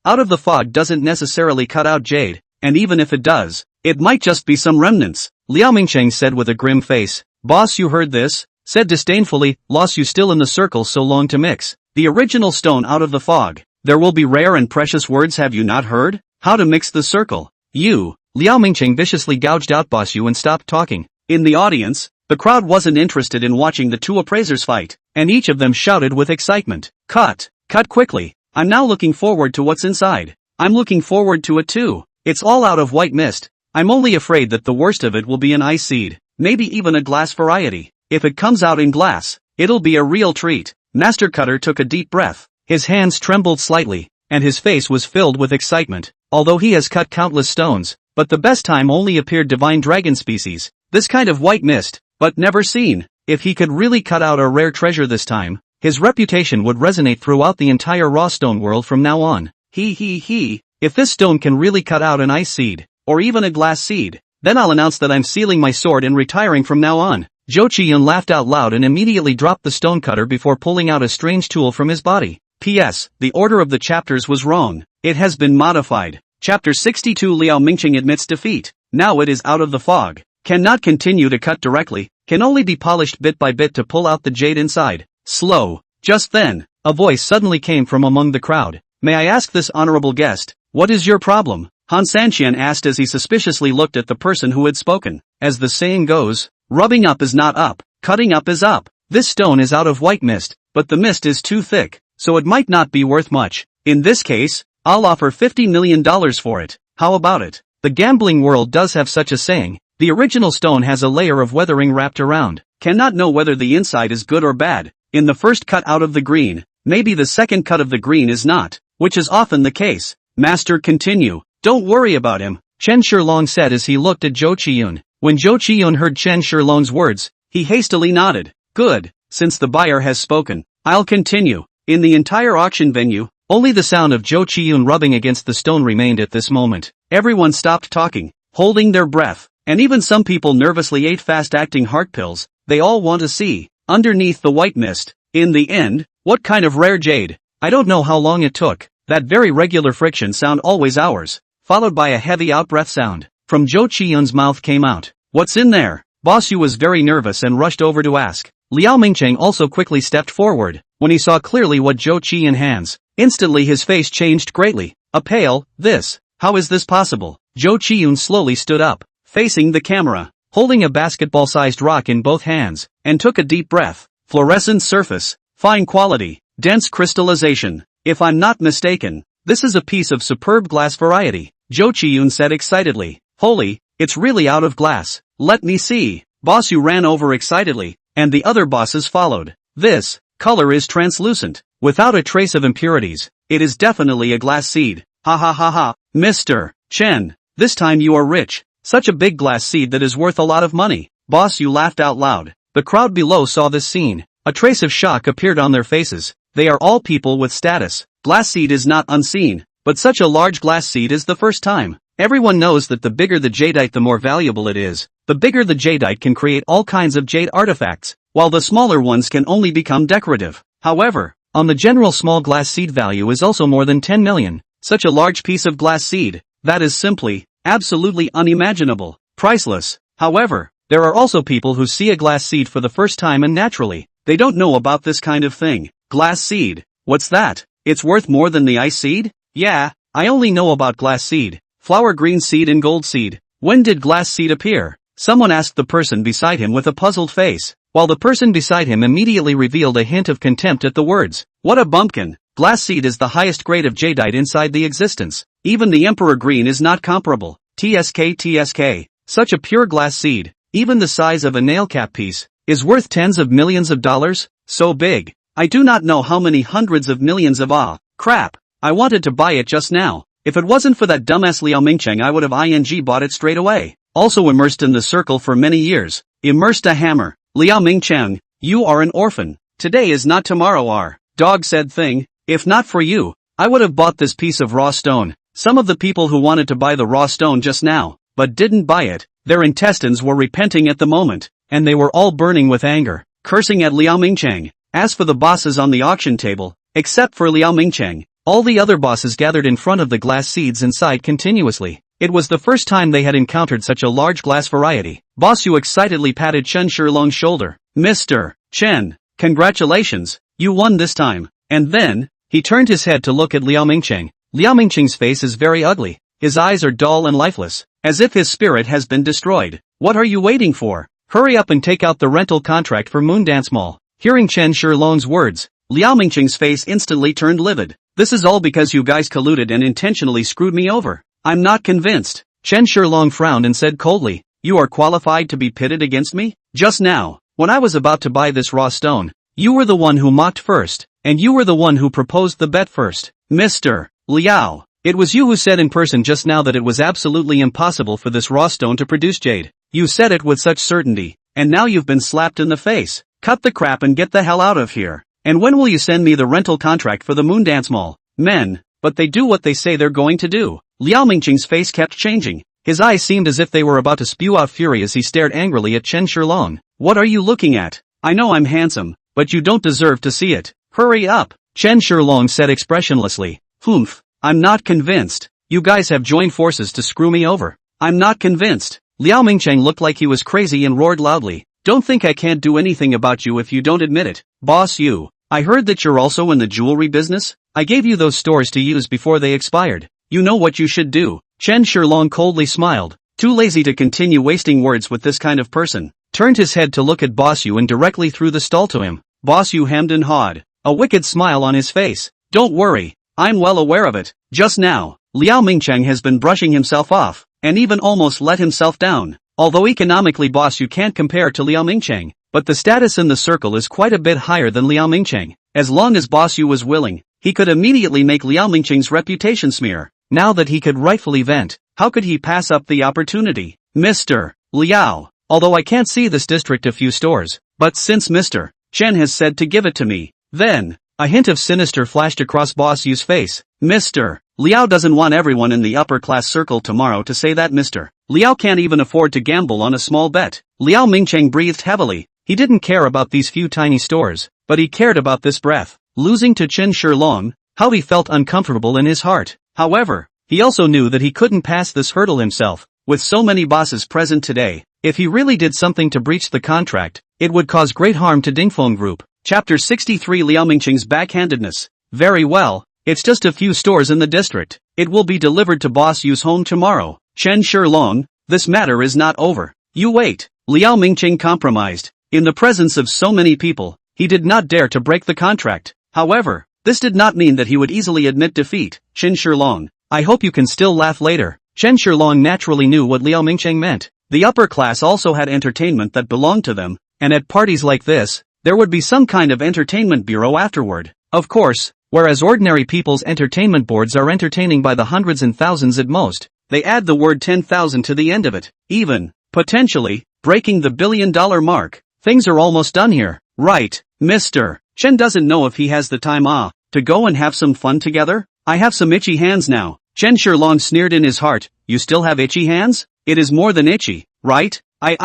Out of the fog doesn't necessarily cut out jade, and even if it does, it might just be some remnants. Liao Mingcheng said with a grim face. Boss, you heard this? Said disdainfully, lost you still in the circle so long to mix the original stone out of the fog. There will be rare and precious words, have you not heard? How to mix the circle. You, Liao Mingcheng viciously gouged out Boss Yu and stopped talking. In the audience, the crowd wasn't interested in watching the two appraisers fight, and each of them shouted with excitement. Cut quickly. I'm now looking forward to what's inside. I'm looking forward to it too. It's all out of white mist. I'm only afraid that the worst of it will be an ice seed, maybe even a glass variety. If it comes out in glass, it'll be a real treat. Master Cutter took a deep breath. His hands trembled slightly, and his face was filled with excitement. Although he has cut countless stones, but the best time only appeared divine dragon species. This kind of white mist, but never seen. If he could really cut out a rare treasure this time, his reputation would resonate throughout the entire raw stone world from now on. If this stone can really cut out an ice seed, or even a glass seed, then I'll announce that I'm sealing my sword and retiring from now on. Zhou Qiyun laughed out loud and immediately dropped the stone cutter before pulling out a strange tool from his body. P.S. The order of the chapters was wrong. It has been modified. Chapter 62 Liao Mingcheng admits defeat. Now it is out of the fog. Cannot continue to cut directly. Can only be polished bit by bit to pull out the jade inside. Slow. Just then, a voice suddenly came from among the crowd. May I ask this honorable guest, what is your problem? Han Sanqian asked as he suspiciously looked at the person who had spoken. As the saying goes, rubbing up is not up, cutting up is up. This stone is out of white mist, but the mist is too thick, so it might not be worth much. In this case, I'll offer $50 million for it. How about it? The gambling world does have such a saying. The original stone has a layer of weathering wrapped around. Cannot know whether the inside is good or bad. In the first cut out of the green, maybe the second cut of the green is not, which is often the case. Master, continue. Don't worry about him, Chen Shilong said as he looked at Zhou Qiyun. When Zhou Qiyun heard Chen Shilong's words, he hastily nodded. Good, since the buyer has spoken, I'll continue. In the entire auction venue, only the sound of Zhou Qiyun rubbing against the stone remained at this moment. Everyone stopped talking, holding their breath, and even some people nervously ate fast-acting heart pills. They all want to see, underneath the white mist, in the end, what kind of rare jade. I don't know how long it took. That very regular friction sound, always hours, followed by a heavy out-breath sound. From Zhou Qiyun's mouth came out, what's in there? Boss Yu was very nervous and rushed over to ask. Liao Mingcheng also quickly stepped forward. When he saw clearly what Zhou Qiyun hands, instantly his face changed greatly. A pail, this, how is this possible? Zhou Qiyun slowly stood up, facing the camera, holding a basketball-sized rock in both hands, and took a deep breath. Fluorescent surface, Fine quality, dense crystallization. If I'm not mistaken, this is a piece of superb glass variety, Jo Chi-yoon said excitedly. Holy, it's really out of glass. Let me see. Boss Yu ran over excitedly, and the other bosses followed. This color is translucent, without a trace of impurities. It is definitely a glass seed. Ha ha ha ha. Mr. Chen, this time you are rich. Such a big glass seed that is worth a lot of money. Boss Yu laughed out loud. The crowd below saw this scene. A trace of shock appeared on their faces. They are all people with status. Glass seed is not unseen, but such a large glass seed is the first time. Everyone knows that the bigger the jadeite the more valuable it is. The bigger the jadeite can create all kinds of jade artifacts, while the smaller ones can only become decorative. However, on the general small glass seed value is also more than 10 million. Such a large piece of glass seed, that is simply, absolutely unimaginable, priceless. However, there are also people who see a glass seed for the first time and naturally, they don't know about this kind of thing. Glass seed, what's that? It's worth more than the ice seed? Yeah, I only know about glass seed, flower green seed and gold seed. When did glass seed appear? Someone asked the person beside him with a puzzled face, while the person beside him immediately revealed a hint of contempt at the words. What a bumpkin! Glass seed is the highest grade of jadeite inside the existence. Even the emperor green is not comparable. TSK. Such a pure glass seed, even the size of a nail cap piece, is worth tens of millions of dollars. So big. I do not know how many hundreds of millions of crap. I wanted to buy it just now. If it wasn't for that dumbass Liao Mingcheng I would have bought it straight away. Also immersed in the circle for many years. Immersed a hammer. Liao Mingcheng, you are an orphan. Today is not tomorrow dog said thing. If not for you, I would have bought this piece of raw stone. Some of the people who wanted to buy the raw stone just now, but didn't buy it, their intestines were repenting at the moment, and they were all burning with anger, cursing at Liao Mingcheng. As for the bosses on the auction table, except for Liao Mingcheng, all the other bosses gathered in front of the glass seeds and sighed continuously. It was the first time they had encountered such a large glass variety. Boss Yu excitedly patted Chen Shilong's shoulder. Mr. Chen, congratulations, you won this time. And then, he turned his head to look at Liao Mingcheng. Liao Mingcheng's face is very ugly. His eyes are dull and lifeless, as if his spirit has been destroyed. What are you waiting for? Hurry up and take out the rental contract for Moon Dance Mall. Hearing Chen Shilong's words, Liao Mingcheng's face instantly turned livid. This is all because you guys colluded and intentionally screwed me over. I'm not convinced. Chen Shilong frowned and said coldly, you are qualified to be pitted against me? Just now, when I was about to buy this raw stone, you were the one who mocked first, and you were the one who proposed the bet first. Mr. Liao, it was you who said in person just now that it was absolutely impossible for this raw stone to produce jade. You said it with such certainty, and now you've been slapped in the face. Cut the crap and get the hell out of here. And when will you send me the rental contract for the Moon Dance Mall? Men, but they do what they say they're going to do. Liao Mingcheng's face kept changing. His eyes seemed as if they were about to spew out fury as he stared angrily at Chen Shilong. What are you looking at? I know I'm handsome, but you don't deserve to see it. Hurry up, Chen Shilong said expressionlessly. Humph, I'm not convinced. You guys have joined forces to screw me over. I'm not convinced. Liao Mingcheng looked like he was crazy and roared loudly. Don't think I can't do anything about you if you don't admit it. Boss Yu, I heard that you're also in the jewelry business? I gave you those stores to use before they expired. You know what you should do. Chen Shilong coldly smiled, too lazy to continue wasting words with this kind of person, turned his head to look at Boss Yu and directly threw the stall to him. Boss Yu hemmed and hawed, a wicked smile on his face. Don't worry, I'm well aware of it. Just now, Liao Mingcheng has been brushing himself off, and even almost let himself down. Although economically Boss Yu can't compare to Liao Mingcheng, but the status in the circle is quite a bit higher than Liao Mingcheng. As long as Boss Yu was willing, he could immediately make Liao Mingcheng's reputation smear. Now that he could rightfully vent, how could he pass up the opportunity? Mr. Liao, although I can't see this district a few stores, but since Mr. Chen has said to give it to me, then, a hint of sinister flashed across Boss Yu's face. Mr. Liao doesn't want everyone in the upper class circle tomorrow to say that Mr. Liao can't even afford to gamble on a small bet. Liao Mingcheng breathed heavily. He didn't care about these few tiny stores, but he cared about this breath. Losing to Chen Shilong, how he felt uncomfortable in his heart. However, he also knew that he couldn't pass this hurdle himself. With so many bosses present today, if he really did something to breach the contract, it would cause great harm to Dingfeng Group. Chapter 63 Liao Mingcheng's backhandedness. Very well, it's just a few stores in the district. It will be delivered to Boss Yu's home tomorrow. Chen Shilong, this matter is not over. You wait. Liao Mingcheng compromised. In the presence of so many people, He did not dare to break the contract. However, this did not mean that he would easily admit defeat. Chen Shilong, I hope you can still laugh later. Chen Shilong naturally knew what Liao Mingcheng meant. The upper class also had entertainment that belonged to them, and at parties like this, there would be some kind of entertainment bureau afterward. Of course, whereas ordinary people's entertainment boards are entertaining by the hundreds and thousands at most, they add the word 10,000 to the end of it, even, potentially, breaking the billion-dollar mark. Things are almost done here, right, Mr. Chen doesn't know if he has the time to go and have some fun together? I have some itchy hands now. Chen Shilong sneered in his heart, you still have itchy hands? It is more than itchy, right? I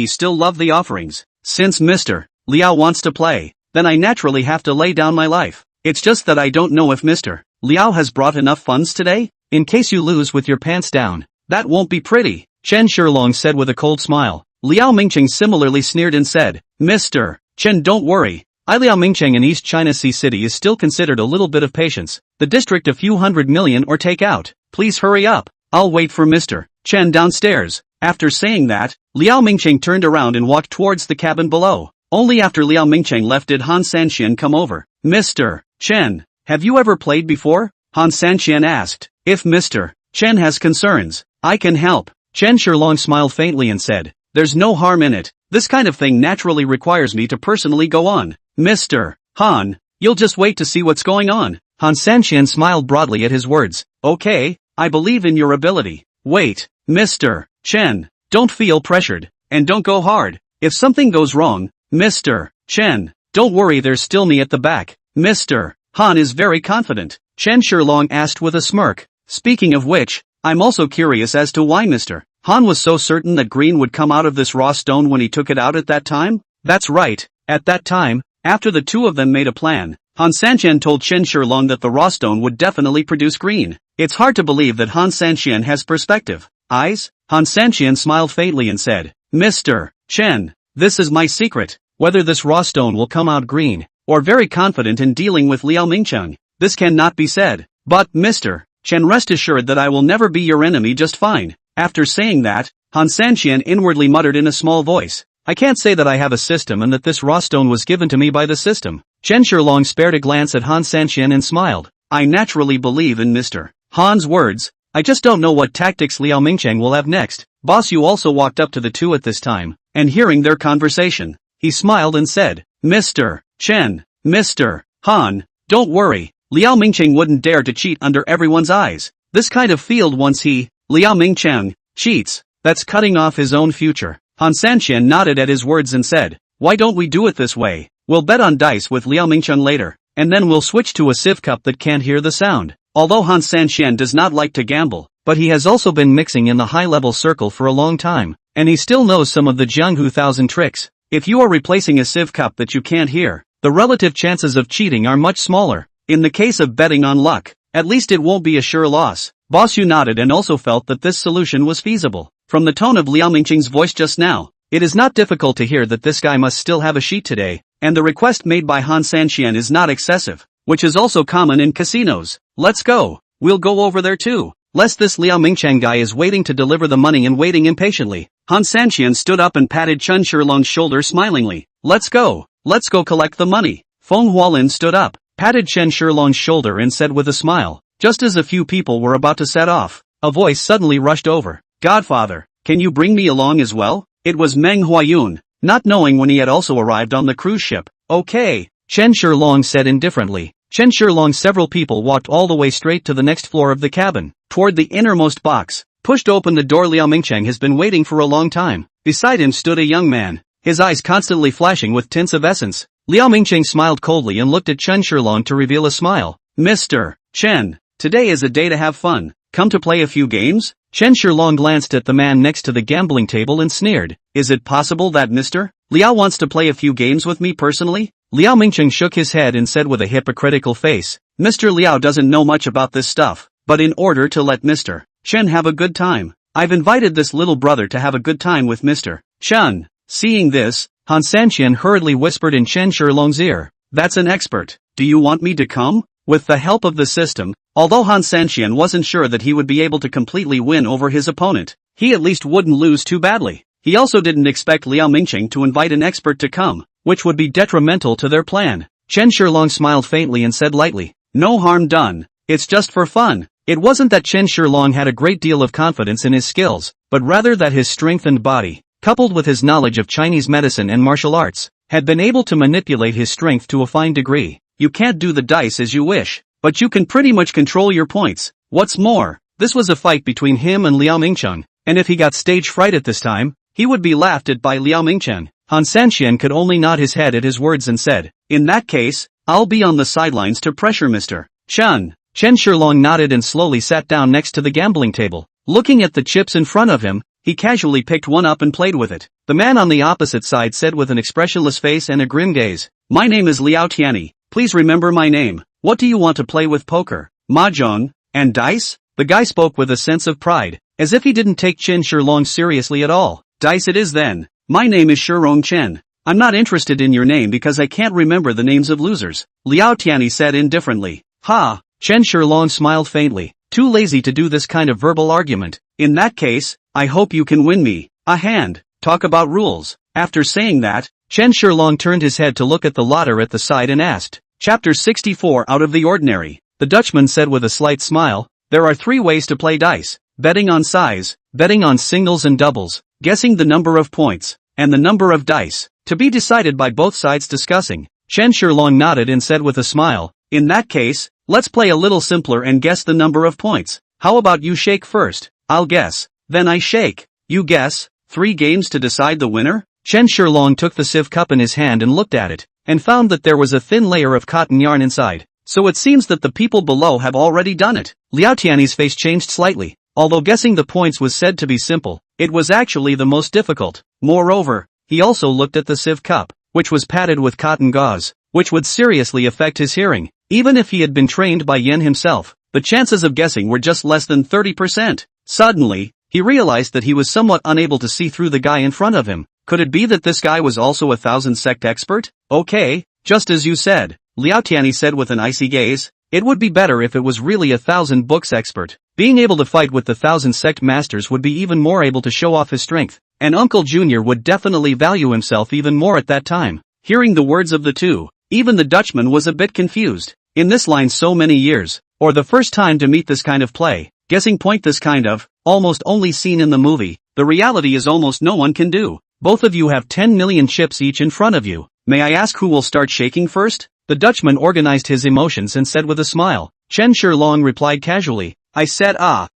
still love the offerings. Since Mr. Liao wants to play, then I naturally have to lay down my life. It's just that I don't know if Mr. Liao has brought enough funds today? In case you lose with your pants down. That won't be pretty, Chen Shilong said with a cold smile. Liao Mingcheng similarly sneered and said, Mr. Chen, don't worry. Liao Mingcheng in East China Sea City is still considered a little bit of patience. The district a few hundred million or take out. Please hurry up. I'll wait for Mr. Chen downstairs. After saying that, Liao Mingcheng turned around and walked towards the cabin below. Only after Liao Mingcheng left did Han Sanxian come over. Mr. Chen, have you ever played before? Han Sanxian asked. If Mr. Chen has concerns, I can help. Chen Shilong smiled faintly and said, there's no harm in it. This kind of thing naturally requires me to personally go on. Mr. Han, you'll just wait to see what's going on. Han Sanxian smiled broadly at his words. Okay, I believe in your ability. Wait, Mr. Chen, don't feel pressured, and don't go hard. If something goes wrong, Mr. Chen, don't worry, there's still me at the back. Mr. Han is very confident. Chen Shilong asked with a smirk. Speaking of which, I'm also curious as to why Mr. Han was so certain that green would come out of this raw stone when he took it out at that time? That's right, at that time, after the two of them made a plan, Han Sanxian told Chen Shilong that the raw stone would definitely produce green. It's hard to believe that Han Sanxian has perspective. Eyes? Han Sanxian smiled faintly and said, Mr. Chen, this is my secret. Whether this raw stone will come out green, or very confident in dealing with Liao Mingcheng, this cannot be said. But, Mr. Chen, rest assured that I will never be your enemy just fine. After saying that, Han Sanxian inwardly muttered in a small voice, I can't say that I have a system and that this raw stone was given to me by the system. Chen Shilong spared a glance at Han Sanxian and smiled. I naturally believe in Mr. Han's words. I just don't know what tactics Liao Mingcheng will have next. Boss Yu also walked up to the two at this time, and hearing their conversation, he smiled and said, Mr. Chen, Mr. Han, don't worry. Liao Mingcheng wouldn't dare to cheat under everyone's eyes. This kind of field once Liao Mingcheng, cheats, that's cutting off his own future. Han Sanxian nodded at his words and said, why don't we do it this way? We'll bet on dice with Liao Mingcheng later, and then we'll switch to a sieve cup that can't hear the sound. Although Han Sanxian does not like to gamble, but he has also been mixing in the high-level circle for a long time, and he still knows some of the Jianghu thousand tricks. If you are replacing a sieve cup that you can't hear, the relative chances of cheating are much smaller. In the case of betting on luck, at least it won't be a sure loss. Boss Yu nodded and also felt that this solution was feasible. From the tone of Liao Mingcheng's voice just now, it is not difficult to hear that this guy must still have a sheet today, and the request made by Han Sanxian is not excessive, which is also common in casinos. Let's go. We'll go over there too. Lest this Liao Mingcheng guy is waiting to deliver the money and waiting impatiently. Han Sanxian stood up and patted Chen Shilong's shoulder smilingly. Let's go. Let's go collect the money. Feng Hualin stood up, patted Chen Shilong's shoulder and said with a smile, just as a few people were about to set off, a voice suddenly rushed over. Godfather, can you bring me along as well? It was Manhwa, not knowing when he had also arrived on the cruise ship. Okay, Chen Shilong said indifferently. Chen Shilong's several people walked all the way straight to the next floor of the cabin, toward the innermost box. Pushed open the door. Liao Mingcheng has been waiting for a long time. Beside him stood a young man, his eyes constantly flashing with tints of essence. Liao Mingcheng smiled coldly and looked at Chen Shilong to reveal a smile. Mr. Chen, today is a day to have fun. Come to play a few games? Chen Shilong glanced at the man next to the gambling table and sneered. Is it possible that Mr. Liao wants to play a few games with me personally? Liao Mingcheng shook his head and said with a hypocritical face, Mr. Liao doesn't know much about this stuff, but in order to let Mr. Chen have a good time, I've invited this little brother to have a good time with Mr. Chen. Seeing this, Han Sanxian hurriedly whispered in Chen Shilong's ear, that's an expert. Do you want me to come? With the help of the system, although Han Sanxian wasn't sure that he would be able to completely win over his opponent, he at least wouldn't lose too badly. He also didn't expect Liao Mingcheng to invite an expert to come. which would be detrimental to their plan. Chen Shilong smiled faintly and said lightly, "No harm done. It's just for fun." It wasn't that Chen Shilong had a great deal of confidence in his skills, but rather that his strengthened body, coupled with his knowledge of Chinese medicine and martial arts, had been able to manipulate his strength to a fine degree. You can't do the dice as you wish, but you can pretty much control your points. What's more, this was a fight between him and Liao Mingcheng, and if he got stage fright at this time, he would be laughed at by Liao Mingcheng. Han Sanxian could only nod his head at his words and said, "In that case, I'll be on the sidelines to pressure Mr. Chen." Chen Shilong nodded and slowly sat down next to the gambling table. Looking at the chips in front of him, he casually picked one up and played with it. The man on the opposite side said with an expressionless face and a grim gaze, "My name is Liao Tianyi. Please remember my name. What do you want to play with? Poker, mahjong, and dice?" The guy spoke with a sense of pride, as if he didn't take Chen Shilong seriously at all. "Dice it is then. My name is Shirong Chen. I'm not interested in your name because I can't remember the names of losers," Liao Tianyi said indifferently. "Ha!" Chen Shilong smiled faintly, too lazy to do this kind of verbal argument. "In that case, I hope you can win me a hand. Talk about rules." After saying that, Chen Shilong turned his head to look at the lotter at the side and asked, "Chapter 64 Out of the Ordinary." The Dutchman said with a slight smile, "There are 3 ways to play dice: betting on size, betting on singles and doubles, guessing the number of points, and the number of dice, to be decided by both sides discussing." Chen Shilong nodded and said with a smile, "In that case, let's play a little simpler and guess the number of points. How about you shake first? I'll guess. Then I shake. You guess. 3 games to decide the winner?" Chen Shilong took the sieve cup in his hand and looked at it, and found that there was a thin layer of cotton yarn inside. "So it seems that the people below have already done it." Liao Tianyi's face changed slightly. Although guessing the points was said to be simple, it was actually the most difficult. Moreover, he also looked at the sieve cup, which was padded with cotton gauze, which would seriously affect his hearing. Even if he had been trained by Yen himself, the chances of guessing were just less than 30%. Suddenly, he realized that he was somewhat unable to see through the guy in front of him. Could it be that this guy was also a 1000 sect expert? "Okay, just as you said," Liao Tianyi said with an icy gaze. "It would be better if it was really a 1000 books expert. Being able to fight with the 1000 sect masters would be even more able to show off his strength, and Uncle Junior would definitely value himself even more at that time." Hearing the words of the two, even the Dutchman was a bit confused. In this line so many years, or the first time to meet this kind of play, guessing point this kind of, almost only seen in the movie, the reality is almost no one can do. Both of you have 10 million chips each in front of you. May I ask who will start shaking first? The Dutchman organized his emotions and said with a smile. Chen Shilong replied casually, "I said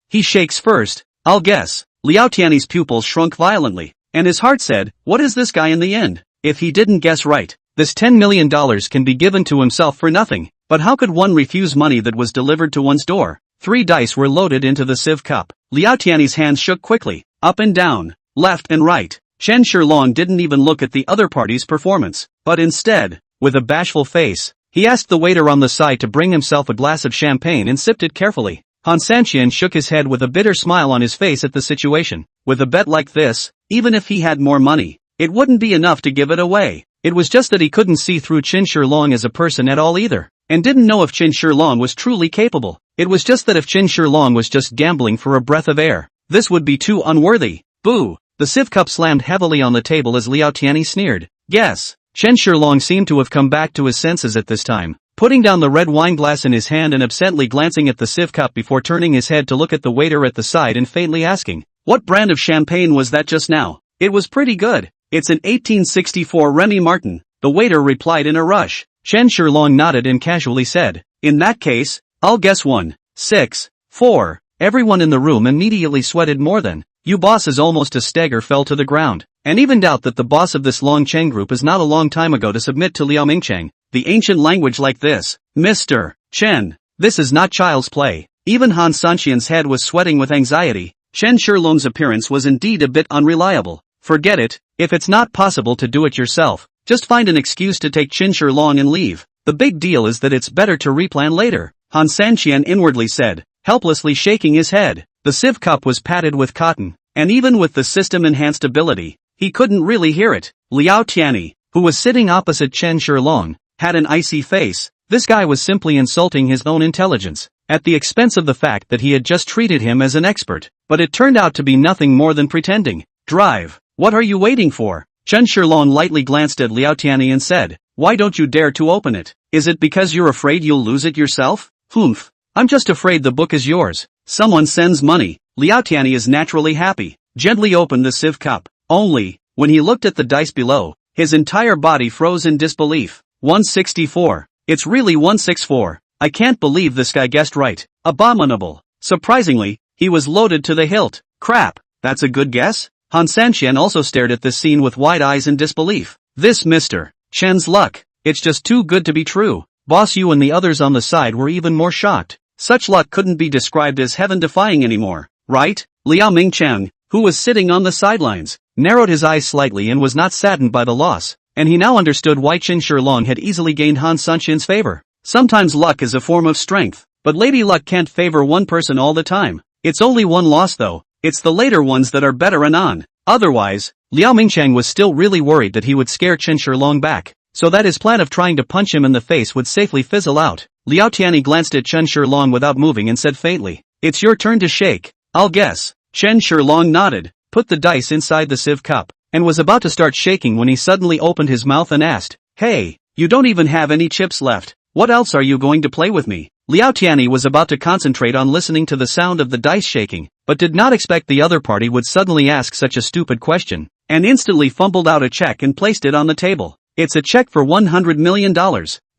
he shakes first. I'll guess." Liao Tianyi's pupils shrunk violently, and his heart said, "What is this guy in the end? If he didn't guess right, this $10 million can be given to himself for nothing." But how could one refuse money that was delivered to one's door? 3 dice were loaded into the sieve cup. Liao Tianyi's hands shook quickly, up and down, left and right. Chen Shilong didn't even look at the other party's performance, but instead, with a bashful face, he asked the waiter on the side to bring himself a glass of champagne and sipped it carefully. Han Sanxian shook his head with a bitter smile on his face at the situation. With a bet like this, even if he had more money, it wouldn't be enough to give it away. It was just that he couldn't see through Chen Shilong as a person at all either, and didn't know if Chen Shilong was truly capable. It was just that if Chen Shilong was just gambling for a breath of air, this would be too unworthy. Boo! The sieve cup slammed heavily on the table as Liao Tianyi sneered. Guess. Chen Shilong seemed to have come back to his senses at this time, putting down the red wine glass in his hand and absently glancing at the sieve cup before turning his head to look at the waiter at the side and faintly asking, "What brand of champagne was that just now?" "It was pretty good. It's an 1864 Remy Martin," the waiter replied in a rush. Chen Shilong nodded and casually said, "In that case, I'll guess 1, 6, 4. Everyone in the room immediately sweated more than you bosses. Almost a stagger fell to the ground, and even doubt that the boss of this Long Cheng group is not a long time ago to submit to Liao Mingcheng, the ancient language like this. Mr. Chen, this is not child's play. Even Han Sanxian's head was sweating with anxiety. Chen Shilong's appearance was indeed a bit unreliable. Forget it, if it's not possible to do it yourself, just find an excuse to take Chen Shilong and leave. The big deal is that it's better to replan later, Han Sanxian inwardly said, helplessly shaking his head. The sieve cup was padded with cotton, and even with the system-enhanced ability, he couldn't really hear it. Liao Tianyi, who was sitting opposite Chen Shilong, had an icy face. This guy was simply insulting his own intelligence, at the expense of the fact that he had just treated him as an expert. But it turned out to be nothing more than pretending. Drive. What are you waiting for? Chen Shilong lightly glanced at Liao Tianyi and said, "Why don't you dare to open it? Is it because you're afraid you'll lose it yourself?" "Humph. I'm just afraid the book is yours. Someone sends money." Liao Tianyi is naturally happy, gently opened the sieve cup. Only, when he looked at the dice below, his entire body froze in disbelief. 164. It's really 164. I can't believe this guy guessed right. Abominable. Surprisingly, he was loaded to the hilt. Crap, that's a good guess? Han Sanqian also stared at this scene with wide eyes in disbelief. This Mr. Chen's luck. It's just too good to be true. Boss Yu and the others on the side were even more shocked. Such luck couldn't be described as heaven-defying anymore, right? Liao Mingcheng, who was sitting on the sidelines, narrowed his eyes slightly and was not saddened by the loss, and he now understood why Chen Shilong had easily gained Han Sanqian's favor. Sometimes luck is a form of strength, but Lady Luck can't favor one person all the time. It's only one loss though. It's the later ones that are better and on. Otherwise, Liao Mingcheng was still really worried that he would scare Chen Shilong back, so that his plan of trying to punch him in the face would safely fizzle out. Liao Tianyi glanced at Chen Shilong without moving and said faintly, "It's your turn to shake. I'll guess." Chen Shilong nodded, put the dice inside the sieve cup, and was about to start shaking when he suddenly opened his mouth and asked, "Hey, you don't even have any chips left. What else are you going to play with me?" Liao Tianyi was about to concentrate on listening to the sound of the dice shaking, but did not expect the other party would suddenly ask such a stupid question, and instantly fumbled out a check and placed it on the table. "It's a check for $100 million,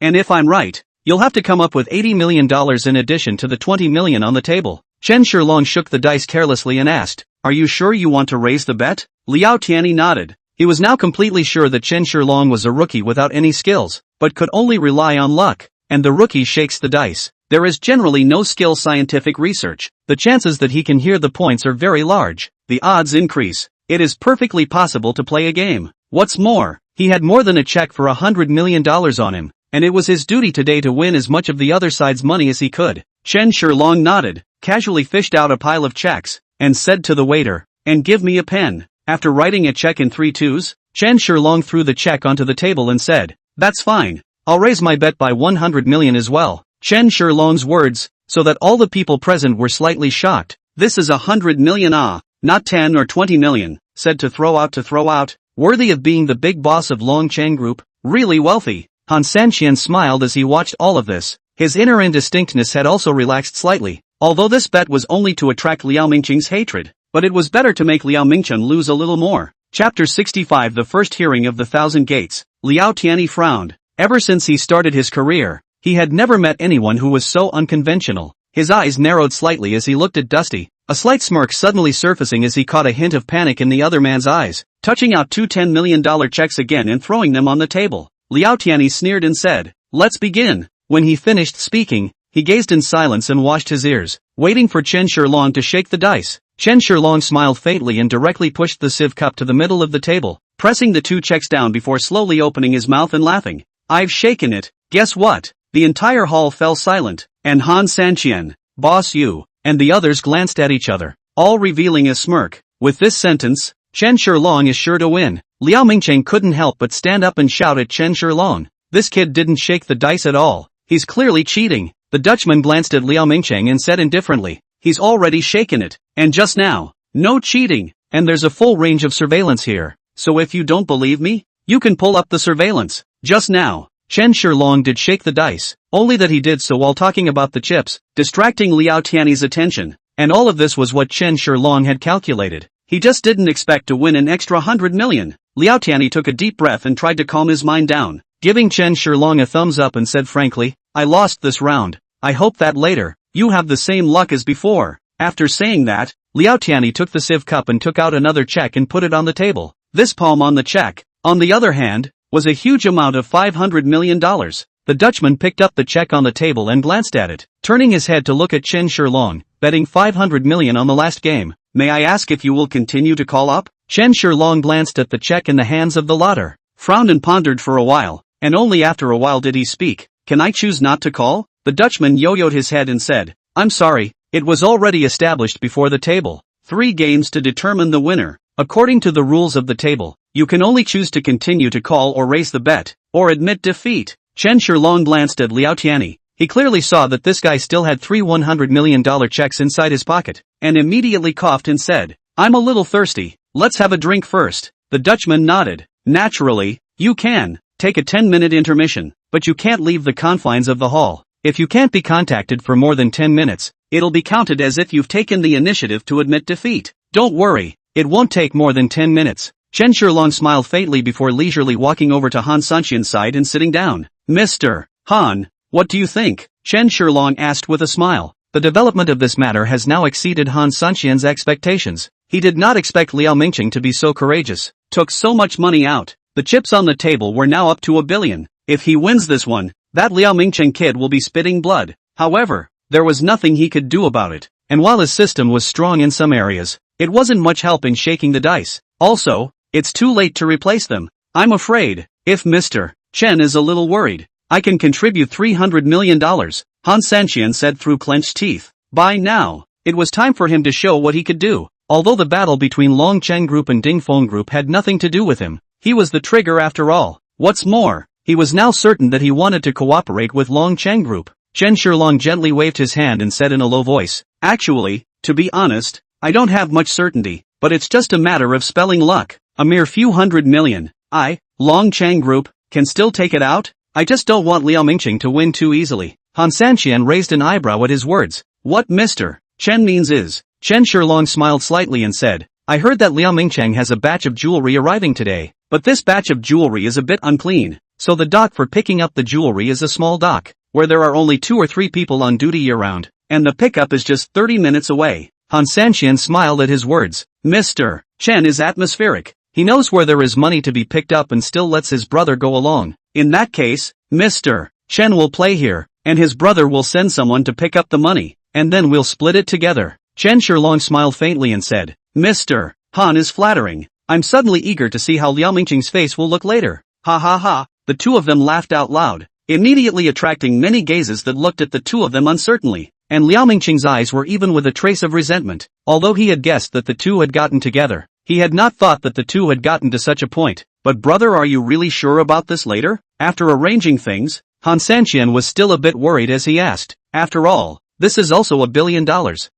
and if I'm right, you'll have to come up with $80 million in addition to the $20 million on the table." Chen Shilong shook the dice carelessly and asked, "Are you sure you want to raise the bet?" Liao Tianyi nodded. He was now completely sure that Chen Shilong was a rookie without any skills, but could only rely on luck, and the rookie shakes the dice. There is generally no skill scientific research. The chances that he can hear the points are very large. The odds increase. It is perfectly possible to play a game. What's more, he had more than a check for $100 million on him, and it was his duty today to win as much of the other side's money as he could. Chen Shilong nodded, casually fished out a pile of checks, and said to the waiter, "And give me a pen." After writing a check in 3 twos, Chen Shilong threw the check onto the table and said, "That's fine. I'll raise my bet by 100 million as well." Chen Shilong's words, so that all the people present were slightly shocked. "This is 100 million not 10 or 20 million, said to throw out, worthy of being the big boss of Long Cheng Group, really wealthy." Han Sanqian smiled as he watched all of this. His inner indistinctness had also relaxed slightly, although this bet was only to attract Liao Mingcheng's hatred, but it was better to make Liao Mingcheng lose a little more. Chapter 65 The First Hearing of the Thousand Gates. Liao Tianyi frowned. Ever since he started his career, he had never met anyone who was so unconventional. His eyes narrowed slightly as he looked at Dusty, a slight smirk suddenly surfacing as he caught a hint of panic in the other man's eyes, touching out 2 $10 million checks again and throwing them on the table. Liao Tianyi sneered and said, "Let's begin." When he finished speaking, he gazed in silence and washed his ears, waiting for Chen Shilong to shake the dice. Chen Shilong smiled faintly and directly pushed the sieve cup to the middle of the table, pressing the 2 checks down before slowly opening his mouth and laughing. "I've shaken it. Guess what?" The entire hall fell silent, and Han Sanqian, Boss Yu, and the others glanced at each other, all revealing a smirk. With this sentence, Chen Shilong is sure to win. Liao Mingcheng couldn't help but stand up and shout at Chen Shilong, "This kid didn't shake the dice at all. He's clearly cheating." The Dutchman glanced at Liao Mingcheng and said indifferently, "He's already shaken it, and just now. No cheating, and there's a full range of surveillance here, so if you don't believe me, you can pull up the surveillance." Just now, Chen Shilong did shake the dice, only that he did so while talking about the chips, distracting Liao Tianyi's attention, and all of this was what Chen Shilong had calculated. He just didn't expect to win an extra 100 million. Liao Tianyi took a deep breath and tried to calm his mind down, giving Chen Shilong a thumbs up and said frankly, "I lost this round. I hope that later, you have the same luck as before." After saying that, Liao Tianyi took the sieve cup and took out another check and put it on the table. This palm on the check, on the other hand, was a huge amount of $500 million. The Dutchman picked up the check on the table and glanced at it, turning his head to look at Chen Shilong, betting 500 million on the last game. "May I ask if you will continue to call up?" Chen Shilong glanced at the check in the hands of the latter, frowned and pondered for a while, and only after a while did he speak. "Can I choose not to call?" The Dutchman yo-yoed his head and said, "I'm sorry, it was already established before the table. 3 games to determine the winner. According to the rules of the table, you can only choose to continue to call or raise the bet, or admit defeat." Chen Shilong glanced at Liao Tianyi. He clearly saw that this guy still had 3 $100 million checks inside his pocket, and immediately coughed and said, "I'm a little thirsty. Let's have a drink first." The Dutchman nodded. Naturally, you can take a 10-minute intermission, but you can't leave the confines of the hall. If you can't be contacted for more than 10 minutes, it'll be counted as if you've taken the initiative to admit defeat. Don't worry, it won't take more than 10 minutes. Chen Shilong smiled faintly before leisurely walking over to Han Sanxian's side and sitting down. Mr. Han, what do you think? Chen Shilong asked with a smile. The development of this matter has now exceeded Han Sanxian's expectations. He did not expect Liao Mingqing to be so courageous. Took so much money out. The chips on the table were now up to 1 billion. If he wins this one, that Liao Mingqing kid will be spitting blood. However, there was nothing he could do about it. And while his system was strong in some areas, it wasn't much help in shaking the dice. Also, it's too late to replace them. I'm afraid, if Mr. Chen is a little worried, I can contribute $300 million, Han Sanxian said through clenched teeth. By now, it was time for him to show what he could do. Although the battle between Long Chen Group and Ding Feng Group had nothing to do with him, he was the trigger after all. What's more, he was now certain that he wanted to cooperate with Long Chen Group. Chen Shilong gently waved his hand and said in a low voice, actually, to be honest, I don't have much certainty, but it's just a matter of spelling luck. A mere few $100 million. Long Chen Group, can still take it out? I just don't want Liao Mingqing to win too easily. Han Sanxian raised an eyebrow at his words. What Mr. Chen means is, Chen Shilong smiled slightly and said, I heard that Liao Mingqing has a batch of jewelry arriving today, but this batch of jewelry is a bit unclean, so the dock for picking up the jewelry is a small dock, where there are only 2 or 3 people on duty year-round, and the pickup is just 30 minutes away. Han Sanxian smiled at his words. Mr. Chen is atmospheric. He knows where there is money to be picked up and still lets his brother go along. In that case, Mr. Chen will play here, and his brother will send someone to pick up the money, and then we'll split it together. Chen Shilong smiled faintly and said, Mr. Han is flattering. I'm suddenly eager to see how Liao Mingqing's face will look later. Ha ha ha. The two of them laughed out loud, immediately attracting many gazes that looked at the two of them uncertainly, and Liao Mingqing's eyes were even with a trace of resentment. Although he had guessed that the two had gotten together, he had not thought that the two had gotten to such a point. But brother, are you really sure about this later? After arranging things, Han Sanxian was still a bit worried as he asked, after all, this is also $1 billion.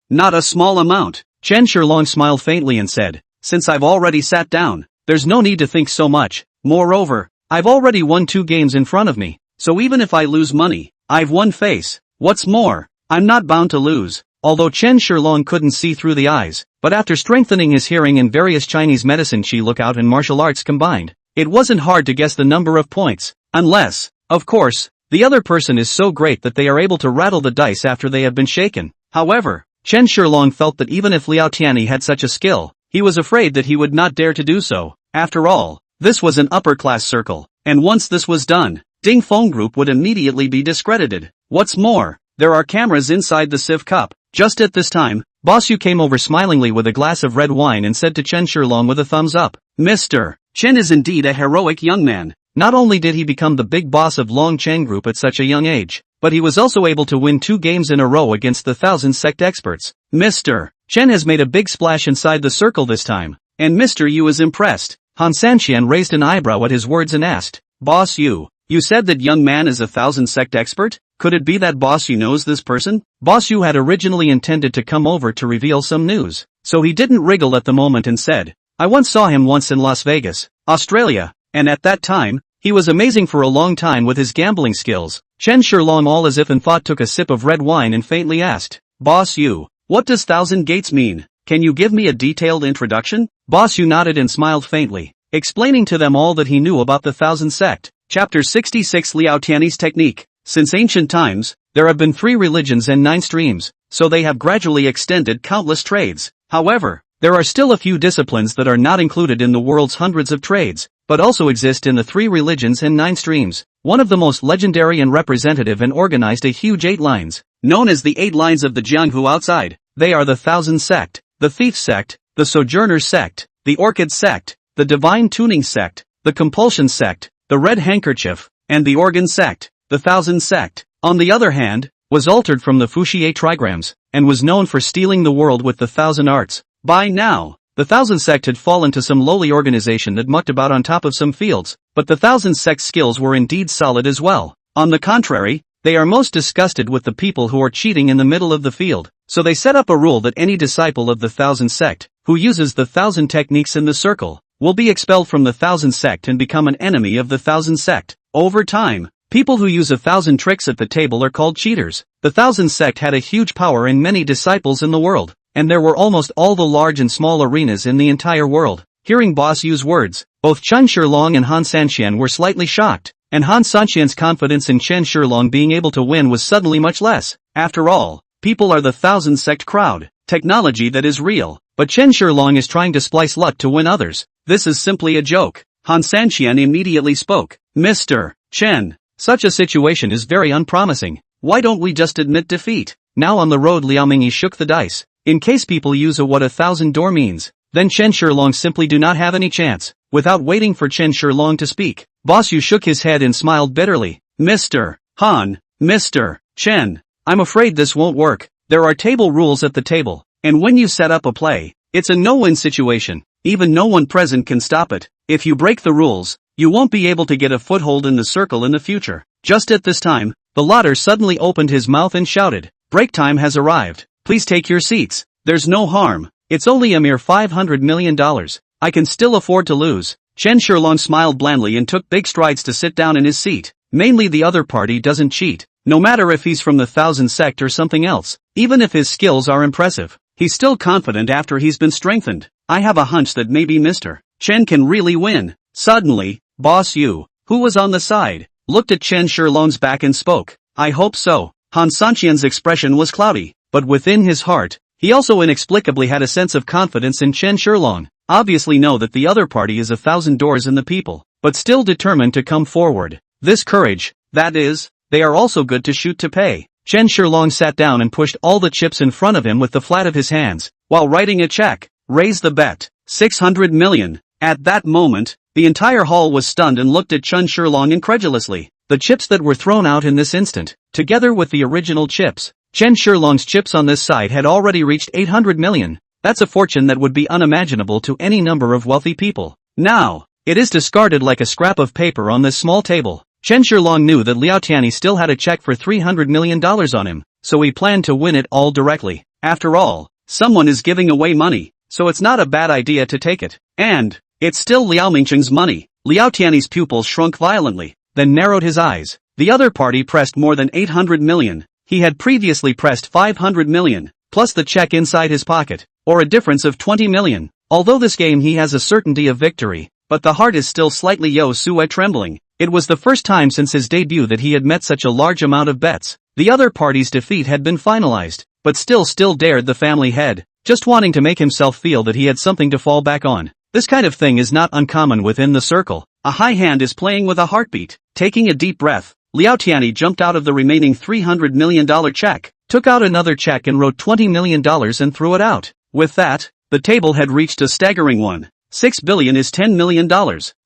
Not a small amount. Chen Shilong smiled faintly and said, since I've already sat down, there's no need to think so much. Moreover, I've already won 2 games in front of me, so even if I lose money, I've won face. What's more, I'm not bound to lose. Although Chen Shilong couldn't see through the eyes, but after strengthening his hearing in various Chinese medicine, Qi lookout and martial arts combined, it wasn't hard to guess the number of points. Unless, of course, the other person is so great that they are able to rattle the dice after they have been shaken. However, Chen Shilong felt that even if Liao Tianyi had such a skill, he was afraid that he would not dare to do so. After all, this was an upper-class circle, and once this was done, Ding Feng Group would immediately be discredited. What's more, there are cameras inside the Civ Cup. Just at this time, Boss Yu came over smilingly with a glass of red wine and said to Chen Shilong with a thumbs up, Mr. Chen is indeed a heroic young man. Not only did he become the big boss of Long Chen Group at such a young age, but he was also able to win 2 games in a row against the Thousand Sect experts. Mr. Chen has made a big splash inside the circle this time, and Mr. Yu is impressed. Han Sanxian raised an eyebrow at his words and asked, Boss Yu, you said that young man is a Thousand Sect expert? Could it be that Boss Yu knows this person? Boss Yu had originally intended to come over to reveal some news, so he didn't wriggle at the moment and said, I once saw him once in Las Vegas, Australia, and at that time, he was amazing for a long time with his gambling skills. Chen Shilong all as if in thought took a sip of red wine and faintly asked, Boss Yu, what does Thousand Gates mean? Can you give me a detailed introduction? Boss Yu nodded and smiled faintly, explaining to them all that he knew about the Thousand Sect. Chapter 66 Liao Tianyi's Technique. Since ancient times, there have been 3 religions and 9 streams, so they have gradually extended countless trades. However, there are still a few disciplines that are not included in the world's hundreds of trades, but also exist in the 3 religions and 9 streams. One of the most legendary and representative and organized a huge 8 lines, known as the 8 lines of the Jianghu outside. They are the Thousand Sect, the Thief Sect, the Sojourner Sect, the Orchid Sect, the Divine Tuning Sect, the Compulsion Sect, the Red Handkerchief, and the Organ Sect. The Thousand Sect, on the other hand, was altered from the Fuxie trigrams, and was known for stealing the world with the 1,000 arts. By now, the Thousand Sect had fallen to some lowly organization that mucked about on top of some fields, but the Thousand Sect's skills were indeed solid as well. On the contrary, they are most disgusted with the people who are cheating in the middle of the field, so they set up a rule that any disciple of the Thousand Sect, who uses the 1,000 techniques in the circle, will be expelled from the Thousand Sect and become an enemy of the Thousand Sect. Over time, people who use 1,000 tricks at the table are called cheaters. The Thousand Sect had a huge power and many disciples in the world, and there were almost all the large and small arenas in the entire world. Hearing boss use words, both Chen Shilong and Han Sanxian were slightly shocked, and Han Sanxian's confidence in Chen Shilong being able to win was suddenly much less. After all, people are the Thousand Sect crowd, technology that is real, but Chen Shilong is trying to splice luck to win others. This is simply a joke. Han Sanxian immediately spoke. Mr. Chen, such a situation is very unpromising. Why don't we just admit defeat? Now on the road, Liao Mingyi shook the dice. In case people use what 1,000 door means, then Chen Shilong simply do not have any chance. Without waiting for Chen Shilong to speak, Boss Yu shook his head and smiled bitterly. Mr. Han, Mr. Chen, I'm afraid this won't work. There are table rules at the table, and when you set up a play, it's a no-win situation. Even no one present can stop it. If you break the rules, you won't be able to get a foothold in the circle in the future. Just at this time, the latter suddenly opened his mouth and shouted, break time has arrived. Please take your seats. There's no harm. It's only a mere $500 million. I can still afford to lose. Chen Shilong smiled blandly and took big strides to sit down in his seat. Mainly the other party doesn't cheat, no matter if he's from the Thousand Sect or something else. Even if his skills are impressive, he's still confident after he's been strengthened. I have a hunch that maybe Mr. Chen can really win. Suddenly, Boss Yu, who was on the side, looked at Chen Shilong's back and spoke. I hope so. Han Sanxian's expression was cloudy, but within his heart, he also inexplicably had a sense of confidence in Chen Shilong. Obviously know that the other party is 1,000 doors in the people, but still determined to come forward. This courage, that is, they are also good to shoot to pay. Chen Shilong sat down and pushed all the chips in front of him with the flat of his hands, while writing a check. Raise the bet. 600 million. At that moment, the entire hall was stunned and looked at Chen Shilong incredulously. The chips that were thrown out in this instant, together with the original chips, Chen Shilong's chips on this side had already reached 800 million. That's a fortune that would be unimaginable to any number of wealthy people. Now, it is discarded like a scrap of paper on this small table. Chen Shilong knew that Liao Tianyi still had a check for $300 million on him, so he planned to win it all directly. After all, someone is giving away money, so it's not a bad idea to take it. And, it's still Liao Mingcheng's money. Liao Tianyi's pupils shrunk violently, then narrowed his eyes. The other party pressed more than 800 million. He had previously pressed 500 million, plus the check inside his pocket, or a difference of 20 million. Although this game he has a certainty of victory, but the heart is still slightly Sue trembling. It was the first time since his debut that he had met such a large amount of bets. The other party's defeat had been finalized, but still dared the family head, just wanting to make himself feel that he had something to fall back on. This kind of thing is not uncommon within the circle. A high hand is playing with a heartbeat. Taking a deep breath, Liao Tianyi jumped out of the remaining $300 million check, took out another check and wrote $20 million and threw it out. With that, the table had reached a staggering $1.6 billion is $10 million.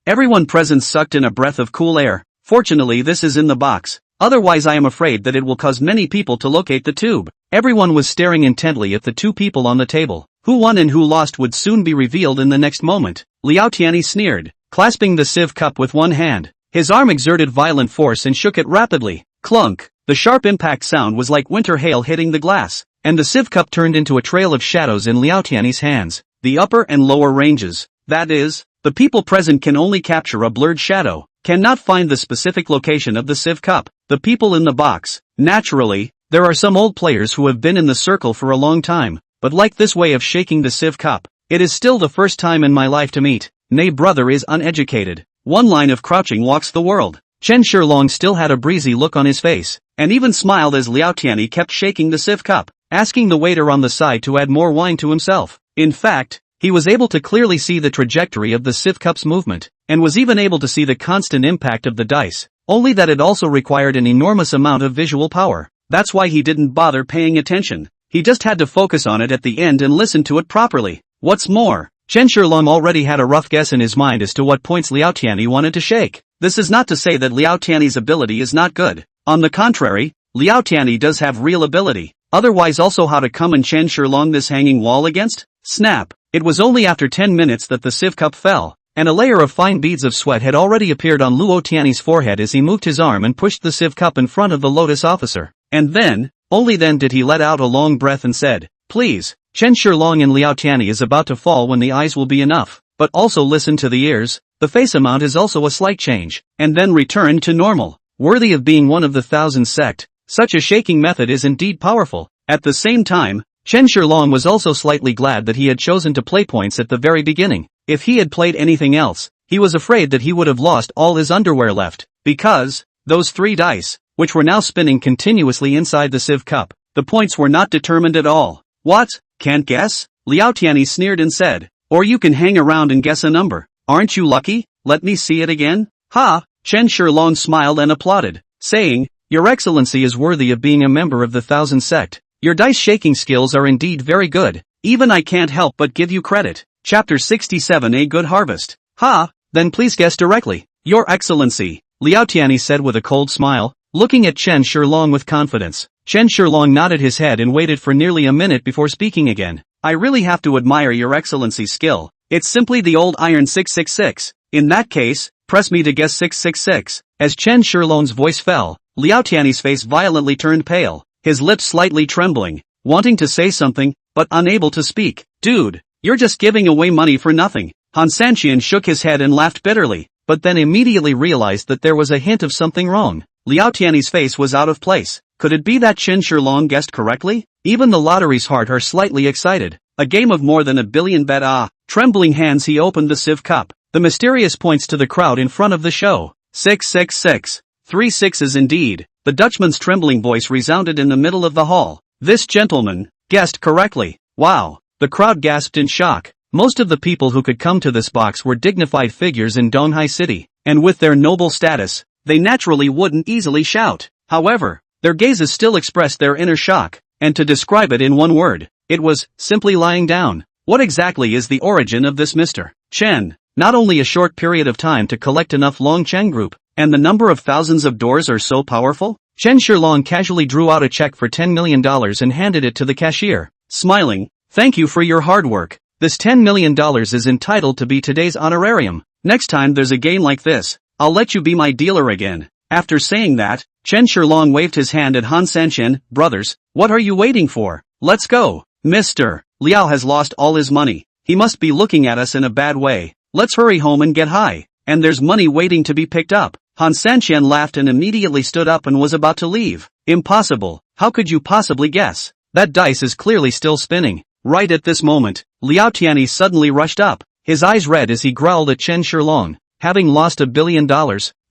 Everyone present sucked in a breath of cool air. Fortunately this is in the box. Otherwise I am afraid that it will cause many people to locate the tube. Everyone was staring intently at the two people on the table. Who won and who lost would soon be revealed in the next moment. Liao Tianyi sneered, clasping the sieve cup with one hand. His arm exerted violent force and shook it rapidly. Clunk! The sharp impact sound was like winter hail hitting the glass, and the sieve cup turned into a trail of shadows in Liao Tianyi's hands. The upper and lower ranges, that is, the people present can only capture a blurred shadow, cannot find the specific location of the sieve cup. The people in the box, naturally, there are some old players who have been in the circle for a long time, but like this way of shaking the sieve cup, it is still the first time in my life to meet. Nay, brother is uneducated. One line of crouching walks the world. Chen Shilong still had a breezy look on his face, and even smiled as Liao Tianyi kept shaking the sieve cup, asking the waiter on the side to add more wine to himself. In fact, he was able to clearly see the trajectory of the sieve cup's movement, and was even able to see the constant impact of the dice, only that it also required an enormous amount of visual power. That's why he didn't bother paying attention. He just had to focus on it at the end and listen to it properly. What's more, Chen Shilong already had a rough guess in his mind as to what points Liao Tianyi wanted to shake. This is not to say that Liao Tianyi's ability is not good. On the contrary, Liao Tianyi does have real ability. Otherwise also how to come and Chen Shilong this hanging wall against? Snap! It was only after 10 minutes that the sieve cup fell, and a layer of fine beads of sweat had already appeared on Luo Tianyi's forehead as he moved his arm and pushed the sieve cup in front of the lotus officer. And then, only then did he let out a long breath and said, "Please, Chen Shilong and Liao Tianyi is about to fall when the eyes will be enough." but also listen to the ears. The face amount is also a slight change, and then return to normal. Worthy of being one of the 1,000 sect, such a shaking method is indeed powerful. At the same time, Chen Shilong was also slightly glad that he had chosen to play points at the very beginning. If he had played anything else, he was afraid that he would have lost all his underwear left, because those 3 dice, which were now spinning continuously inside the sieve cup, the points were not determined at all. What? Can't guess? Liao Tianyi sneered and said. Or you can hang around and guess a number. Aren't you lucky? Let me see it again. Ha! Chen Shilong smiled and applauded, saying, Your Excellency is worthy of being a member of the 1,000 sect. Your dice shaking skills are indeed very good. Even I can't help but give you credit. Chapter 67 A Good Harvest. Ha! Then please guess directly. Your Excellency, Liao Tianyi said with a cold smile, looking at Chen Shilong with confidence. Chen Shilong nodded his head and waited for nearly a minute before speaking again. I really have to admire Your Excellency's skill. It's simply the old iron 666. In that case, press me to guess 666. As Chen Shilong's voice fell, Liao Tianyi's face violently turned pale, his lips slightly trembling, wanting to say something, but unable to speak. Dude, you're just giving away money for nothing. Han Sanqian shook his head and laughed bitterly, but then immediately realized that there was a hint of something wrong. Liao Tianyi's face was out of place. Could it be that Chen Shilong guessed correctly? Even the lottery's heart are slightly excited. A game of more than a billion bet. Trembling hands he opened the sieve cup. The mysterious points to the crowd in front of the show. 666. 3 sixes indeed. The Dutchman's trembling voice resounded in the middle of the hall. This gentleman guessed correctly. Wow. The crowd gasped in shock. Most of the people who could come to this box were dignified figures in Donghai City, and with their noble status, they naturally wouldn't easily shout. However, their gazes still expressed their inner shock, and to describe it in one word, it was simply lying down. What exactly is the origin of this Mr. Chen? Not only a short period of time to collect enough Long Chen group, and the number of thousands of doors are so powerful? Chen Shilong casually drew out a check for $10 million and handed it to the cashier, smiling. Thank you for your hard work. This $10 million is entitled to be today's honorarium. Next time there's a game like this, I'll let you be my dealer again. After saying that, Chen Shilong waved his hand at Han Sanqian. Brothers, what are you waiting for? Let's go. Mr. Liao has lost all his money. He must be looking at us in a bad way. Let's hurry home and get high. And there's money waiting to be picked up. Han Sanqian laughed and immediately stood up and was about to leave. Impossible. How could you possibly guess? That dice is clearly still spinning. Right at this moment, Liao Tianyi suddenly rushed up, his eyes red as he growled at Chen Shilong. Having lost $1 billion,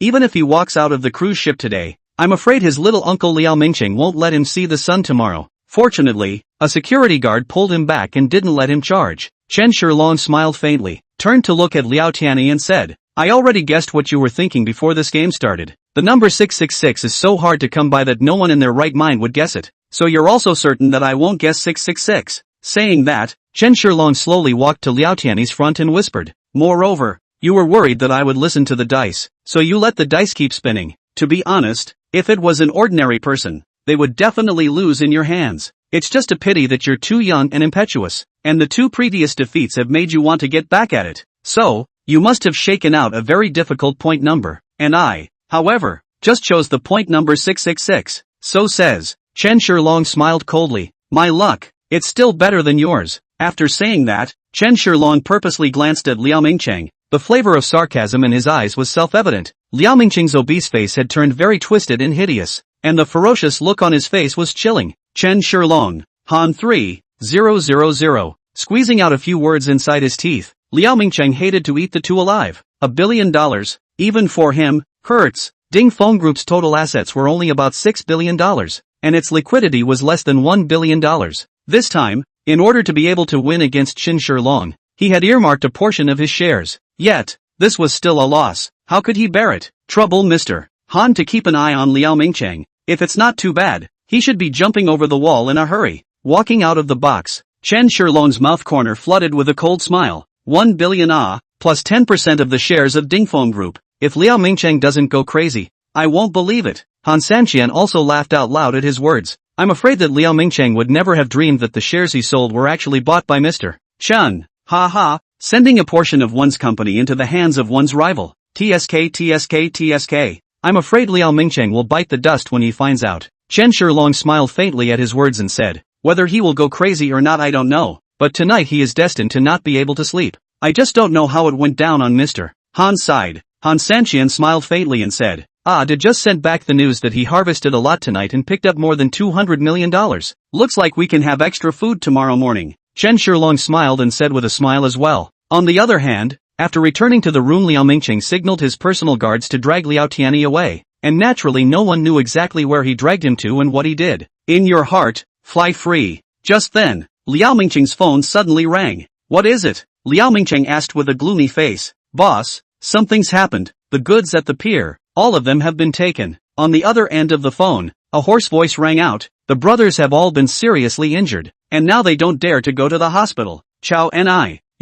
even if he walks out of the cruise ship today, I'm afraid his little uncle Liao Mingqing won't let him see the sun tomorrow. Fortunately, a security guard pulled him back and didn't let him charge. Chen Shilong smiled faintly, turned to look at Liao Tianyi and said, I already guessed what you were thinking before this game started. The number 666 is so hard to come by that no one in their right mind would guess it. So you're also certain that I won't guess 666. Saying that, Chen Shilong slowly walked to Liao Tianyi's front and whispered, Moreover, you were worried that I would listen to the dice, so you let the dice keep spinning. To be honest, if it was an ordinary person, they would definitely lose in your hands. It's just a pity that you're too young and impetuous, and the 2 previous defeats have made you want to get back at it. So, you must have shaken out a very difficult point number, and I, however, just chose the point number 666. So says. Chen Shilong smiled coldly. My luck. It's still better than yours. After saying that, Chen Shilong purposely glanced at Liao Mingqing. The flavor of sarcasm in his eyes was self-evident. Liao Mingqing's obese face had turned very twisted and hideous, and the ferocious look on his face was chilling. Chen Shilong, Han 3,000. Squeezing out a few words inside his teeth, Liao Mingqing hated to eat the 2 alive. $1 billion, even for him, hurts. Ding Feng Group's total assets were only about $6 billion, and its liquidity was less than $1 billion. This time, in order to be able to win against Chen Shilong, he had earmarked a portion of his shares. Yet, this was still a loss. How could he bear it? Trouble Mr. Han to keep an eye on Liao Mingqing. If it's not too bad, he should be jumping over the wall in a hurry. Walking out of the box, Chen Shilong's mouth corner flooded with a cold smile. 1 billion plus 10% of the shares of Dingfeng Group. If Liao Mingqing doesn't go crazy, I won't believe it. Han Sanqian also laughed out loud at his words. I'm afraid that Liao Mingqing would never have dreamed that the shares he sold were actually bought by Mr. Chen. Ha ha, sending a portion of one's company into the hands of one's rival. TSK. I'm afraid Liao Mingqing will bite the dust when he finds out. Chen Shilong smiled faintly at his words and said, whether he will go crazy or not I don't know, but tonight he is destined to not be able to sleep. I just don't know how it went down on Mr. Han sighed. Han Sanqian smiled faintly and said, did just sent back the news that he harvested a lot tonight and picked up more than $200 million. Looks like we can have extra food tomorrow morning. Chen Shilong smiled and said with a smile as well. On the other hand, after returning to the room, Liao Mingqing signaled his personal guards to drag Liao Tianyi away, and naturally no one knew exactly where he dragged him to and what he did. In your heart, fly free. Just then, Liao Mingqing's phone suddenly rang. What is it? Liao Mingqing asked with a gloomy face. Boss, something's happened. The goods at the pier, all of them have been taken. On the other end of the phone, a hoarse voice rang out. The brothers have all been seriously injured, and now they don't dare to go to the hospital. Chow and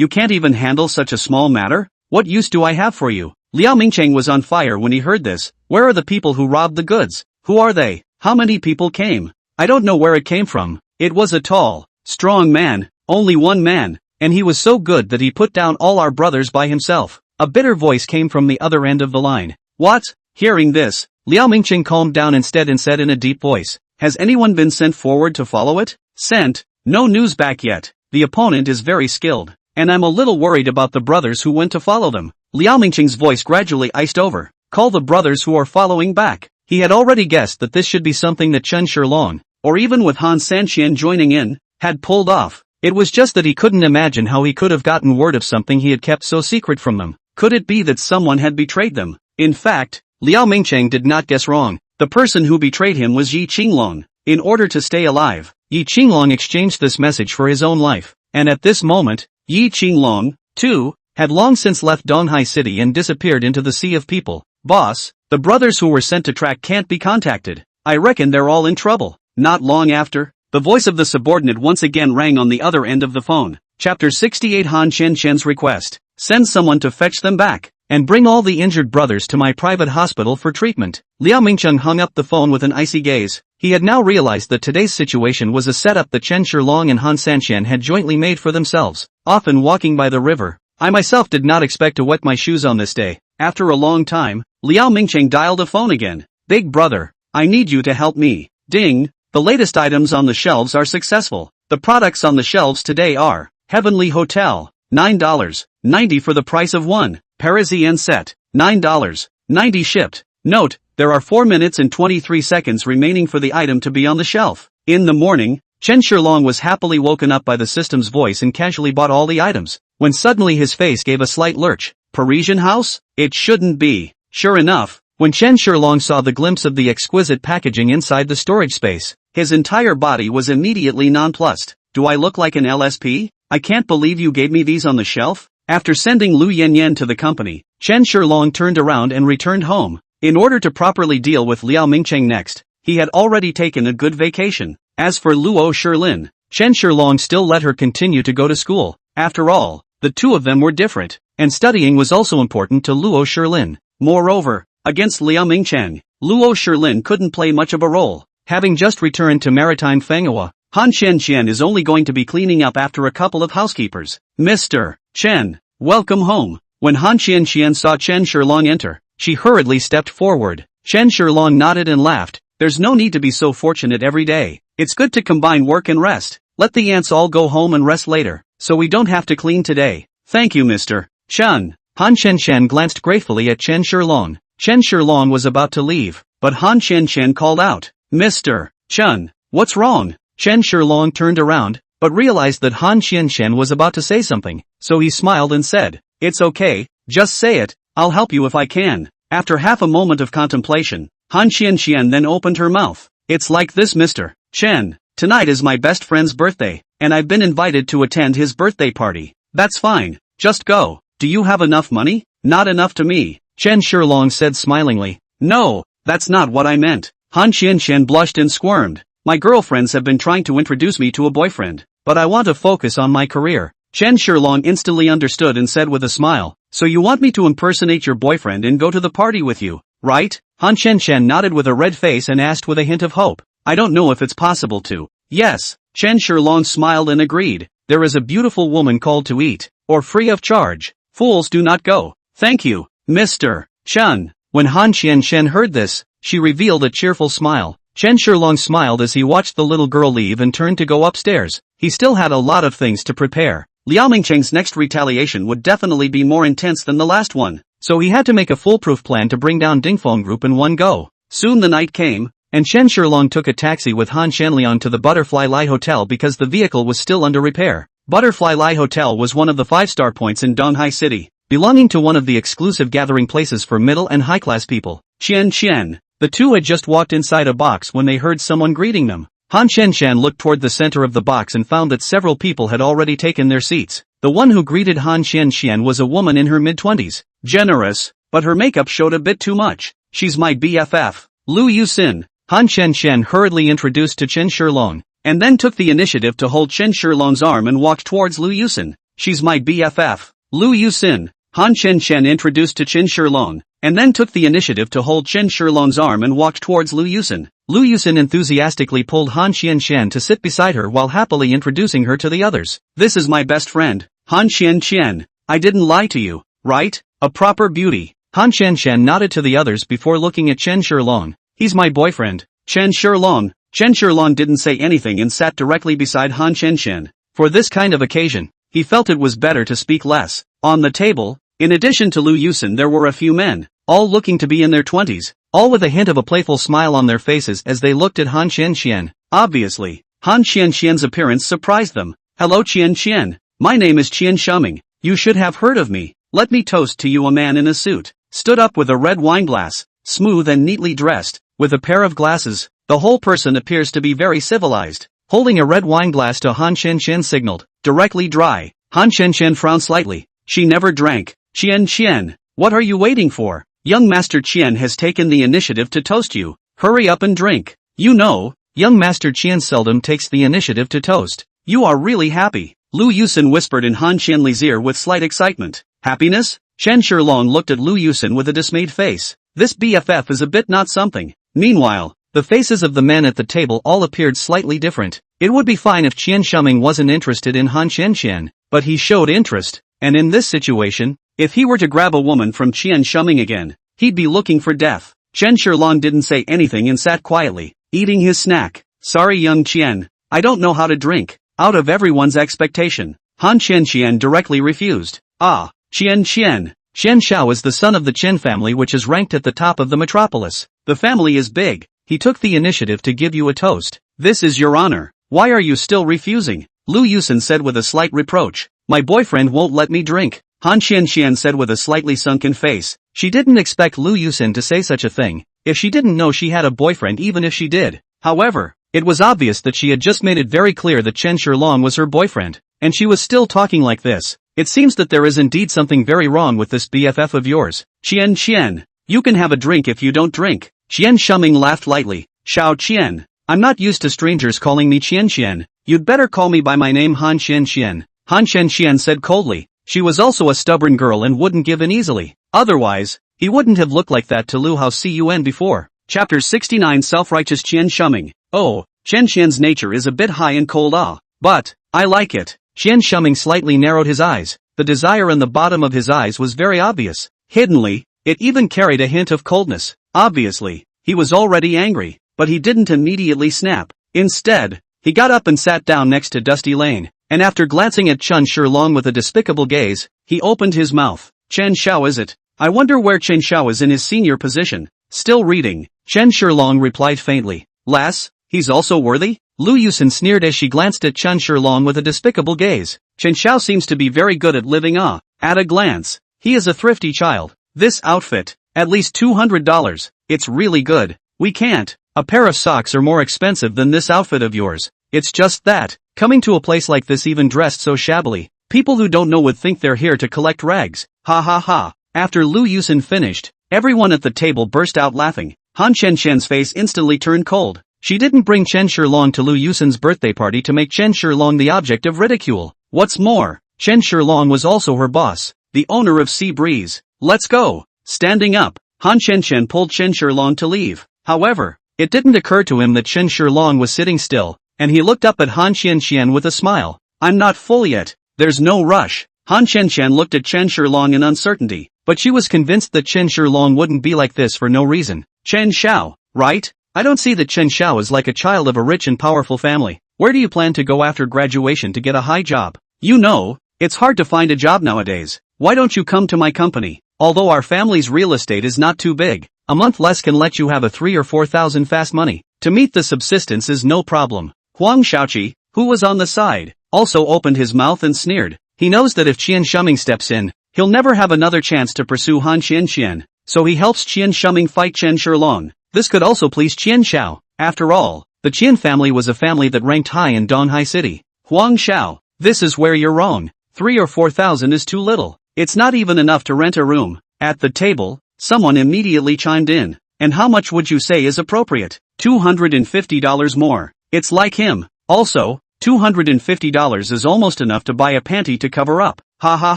you can't even handle such a small matter? What use do I have for you? Liao Mingqing was on fire when he heard this. Where are the people who robbed the goods? Who are they? How many people came? I don't know where it came from. It was a tall, strong man, only one man, and he was so good that he put down all our brothers by himself. A bitter voice came from the other end of the line. What? Hearing this, Liao Mingqing calmed down instead and said in a deep voice, has anyone been sent forward to follow it? Sent? No news back yet. The opponent is very skilled, and I'm a little worried about the brothers who went to follow them. Liao Mingqing's voice gradually iced over. Call the brothers who are following back. He had already guessed that this should be something that Chen Shilong, or even with Han Sanqian joining in, had pulled off. It was just that he couldn't imagine how he could have gotten word of something he had kept so secret from them. Could it be that someone had betrayed them? In fact, Liao Mingqing did not guess wrong. The person who betrayed him was Yi Qinglong. In order to stay alive, Yi Qinglong exchanged this message for his own life. And at this moment, Yi Qinglong, too, had long since left Donghai City and disappeared into the sea of people. Boss, the brothers who were sent to track can't be contacted. I reckon they're all in trouble. Not long after, the voice of the subordinate once again rang on the other end of the phone. Chapter 68 Han Chen-chen's request. Send someone to fetch them back, and bring all the injured brothers to my private hospital for treatment. Liao Mingqing hung up the phone with an icy gaze. He had now realized that today's situation was a setup that Chen Shilong and Han Sanqian had jointly made for themselves. Often walking by the river, I myself did not expect to wet my shoes on this day. After a long time, Liao Mingqing dialed a phone again. Big brother, I need you to help me. Ding, the latest items on the shelves are successful. The products on the shelves today are Heavenly Hotel, $9.90 for the price of one. Parisienne set, $9.90 shipped. Note, there are 4 minutes and 23 seconds remaining for the item to be on the shelf. In the morning, Chen Shilong was happily woken up by the system's voice and casually bought all the items, when suddenly his face gave a slight lurch. Parisian house? It shouldn't be. Sure enough, when Chen Shilong saw the glimpse of the exquisite packaging inside the storage space, his entire body was immediately nonplussed. Do I look like an LSP? I can't believe you gave me these on the shelf? After sending Lu Yanyan to the company, Chen Shilong turned around and returned home. In order to properly deal with Liao Mingqing next, he had already taken a good vacation. As for Luo Shilin, Chen Shilong still let her continue to go to school. After all, the two of them were different, and studying was also important to Luo Shilin. Moreover, against Liao Mingqing, Luo Shilin couldn't play much of a role. Having just returned to maritime Manhwa, Han Chen is only going to be cleaning up after a couple of housekeepers. Mr. Chen, welcome home. When Han Chen saw Chen Shilong enter, she hurriedly stepped forward. Chen Shilong nodded and laughed. There's no need to be so fortunate every day. It's good to combine work and rest. Let the ants all go home and rest later, so we don't have to clean today. Thank you, Mr. Chen. Han Chen glanced gratefully at Chen Shilong. Chen Shilong was about to leave, but Han Chen called out, Mr. Chen, what's wrong? Chen Shilong turned around, but realized that Han Chen was about to say something, so he smiled and said, it's okay, just say it, I'll help you if I can. After half a moment of contemplation, Han Chen then opened her mouth. It's like this, Mr. Chen. Tonight is my best friend's birthday, and I've been invited to attend his birthday party. That's fine, just go. Do you have enough money? Not enough to me, Chen Shilong said smilingly. No, that's not what I meant. Han Chen blushed and squirmed. My girlfriends have been trying to introduce me to a boyfriend, but I want to focus on my career. Chen Shilong instantly understood and said with a smile, so you want me to impersonate your boyfriend and go to the party with you, right? Han Chen nodded with a red face and asked with a hint of hope, I don't know if it's possible to. Yes, Chen Shilong smiled and agreed. There is a beautiful woman called to eat, or free of charge. Fools do not go. Thank you, Mr. Chen. When Han Chen heard this, she revealed a cheerful smile. Chen Shilong smiled as he watched the little girl leave and turned to go upstairs. He still had a lot of things to prepare. Liao Mingcheng's next retaliation would definitely be more intense than the last one, so he had to make a foolproof plan to bring down Dingfeng Group in one go. Soon the night came, and Chen Shilong took a taxi with Han Shanliang to the Butterfly Lai Hotel because the vehicle was still under repair. Butterfly Lai Hotel was one of the 5-star points in Donghai City, belonging to one of the exclusive gathering places for middle and high-class people. Qian. The two had just walked inside a box when they heard someone greeting them. Han Shenshan looked toward the center of the box and found that several people had already taken their seats. The one who greeted Han Shenshan was a woman in her mid-20s. Generous, but her makeup showed a bit too much. She's my BFF, Lu Yusin. Han Shenshan hurriedly introduced to Chen Shilong, and then took the initiative to hold Chen Shilong's arm and walked towards Lu Yusin. She's my BFF, Lu Yusin. Han Shenshan introduced to Chen Shilong, and then took the initiative to hold Chen Shilong's arm and walked towards Lu Yusin. Lu Yusin enthusiastically pulled Han Xianshan to sit beside her while happily introducing her to the others. This is my best friend, Han Xianshan. I didn't lie to you, right? A proper beauty. Han Xianshan nodded to the others before looking at Chen Shilong. He's my boyfriend, Chen Shilong. Chen Shilong didn't say anything and sat directly beside Han Xianshan. For this kind of occasion, he felt it was better to speak less. On the table, in addition to Lu Yusin, there were a few men, all looking to be in their 20s, all with a hint of a playful smile on their faces as they looked at Han Xianshan. Obviously, Han Xianshan's appearance surprised them. Hello Qian. My name is Qian Shuming. You should have heard of me. Let me toast to you. A man in a suit stood up with a red wine glass, smooth and neatly dressed, with a pair of glasses. The whole person appears to be very civilized. Holding a red wine glass to Han Xianshan signaled, directly dry. Han Xianshan frowned slightly. She never drank. Qian, what are you waiting for? Young Master Qian has taken the initiative to toast you. Hurry up and drink. You know, young Master Qian seldom takes the initiative to toast. You are really happy. Lu Yusin whispered in Han Xianli's ear with slight excitement. Happiness? Chen Shilong looked at Lu Yusin with a dismayed face. This BFF is a bit not something. Meanwhile, the faces of the men at the table all appeared slightly different. It would be fine if Qian Shuming wasn't interested in Han Xianshan, but he showed interest, and in this situation, if he were to grab a woman from Qian Shuming again, he'd be looking for death. Chen Shilong didn't say anything and sat quietly, eating his snack. Sorry young Qian, I don't know how to drink. Out of everyone's expectation, Han Xianshan directly refused. Ah, Qian. Chen Shao is the son of the Chen family, which is ranked at the top of the metropolis. The family is big. He took the initiative to give you a toast. This is your honor. Why are you still refusing? Lu Yusin said with a slight reproach. My boyfriend won't let me drink. Han Xianshan said with a slightly sunken face. She didn't expect Lu Yusin to say such a thing, if she didn't know she had a boyfriend. Even if she did. However, it was obvious that she had just made it very clear that Chen Shilong was her boyfriend, and she was still talking like this. It seems that there is indeed something very wrong with this BFF of yours. Qian, you can have a drink if you don't drink. Qian Shuming laughed lightly. Shao Qian, I'm not used to strangers calling me Qian. You'd better call me by my name Han Xian. Han Xian said coldly. She was also a stubborn girl and wouldn't give in easily. Otherwise, he wouldn't have looked like that to Lu Hao Cun before. Chapter 69 Self-Righteous Qian Shuming. Oh, Chen Xian's nature is a bit high and cold but, I like it. Qian Shuming slightly narrowed his eyes. The desire in the bottom of his eyes was very obvious. Hiddenly, it even carried a hint of coldness. Obviously, he was already angry, but he didn't immediately snap. Instead, he got up and sat down next to Dusty Lane, and after glancing at Chen Shilong with a despicable gaze, he opened his mouth. Chen Shao is it? I wonder where Chen Shao is in his senior position. Still reading, Chen Shilong replied faintly. Lass, he's also worthy? Lu Yusin sneered as she glanced at Chen Shilong with a despicable gaze. Chen Shao seems to be very good at living at a glance. He is a thrifty child. This outfit, at least $200. It's really good. We can't. A pair of socks are more expensive than this outfit of yours. It's just that, coming to a place like this even dressed so shabbily, people who don't know would think they're here to collect rags. Ha ha ha. After Lu Yusin finished, everyone at the table burst out laughing. Han Shenshan's face instantly turned cold. She didn't bring Chen Shilong to Lu Yusin's birthday party to make Chen Shilong the object of ridicule. What's more, Chen Shilong was also her boss, the owner of Sea Breeze. Let's go. Standing up, Han Shenshan pulled Chen Shilong to leave. However, it didn't occur to him that Chen Shilong was sitting still, and he looked up at Han Xianshan with a smile. I'm not full yet. There's no rush. Han Xianshan looked at Chen Shilong in uncertainty, but she was convinced that Chen Shilong wouldn't be like this for no reason. Chen Shao, right? I don't see that Chen Shao is like a child of a rich and powerful family. Where do you plan to go after graduation to get a high job? You know, It's hard to find a job nowadays. Why don't you come to my company? Although our family's real estate is not too big, a month less can let you have a 3 or 4,000 fast money. To meet the subsistence is no problem. Huang Xiaoqi, who was on the side, also opened his mouth and sneered. He knows that if Qian Shuming steps in, he'll never have another chance to pursue Han Qian, so he helps Qian Shuming fight Chen Shilong. This could also please Qian Xiao. After all, the Qian family was a family that ranked high in Donghai City. Huang Xiao, this is where you're wrong. 3 or 4,000 is too little. It's not even enough to rent a room. At the table, someone immediately chimed in. And how much would you say is appropriate? $250 more. It's like him. Also, $250 is almost enough to buy a panty to cover up. Ha ha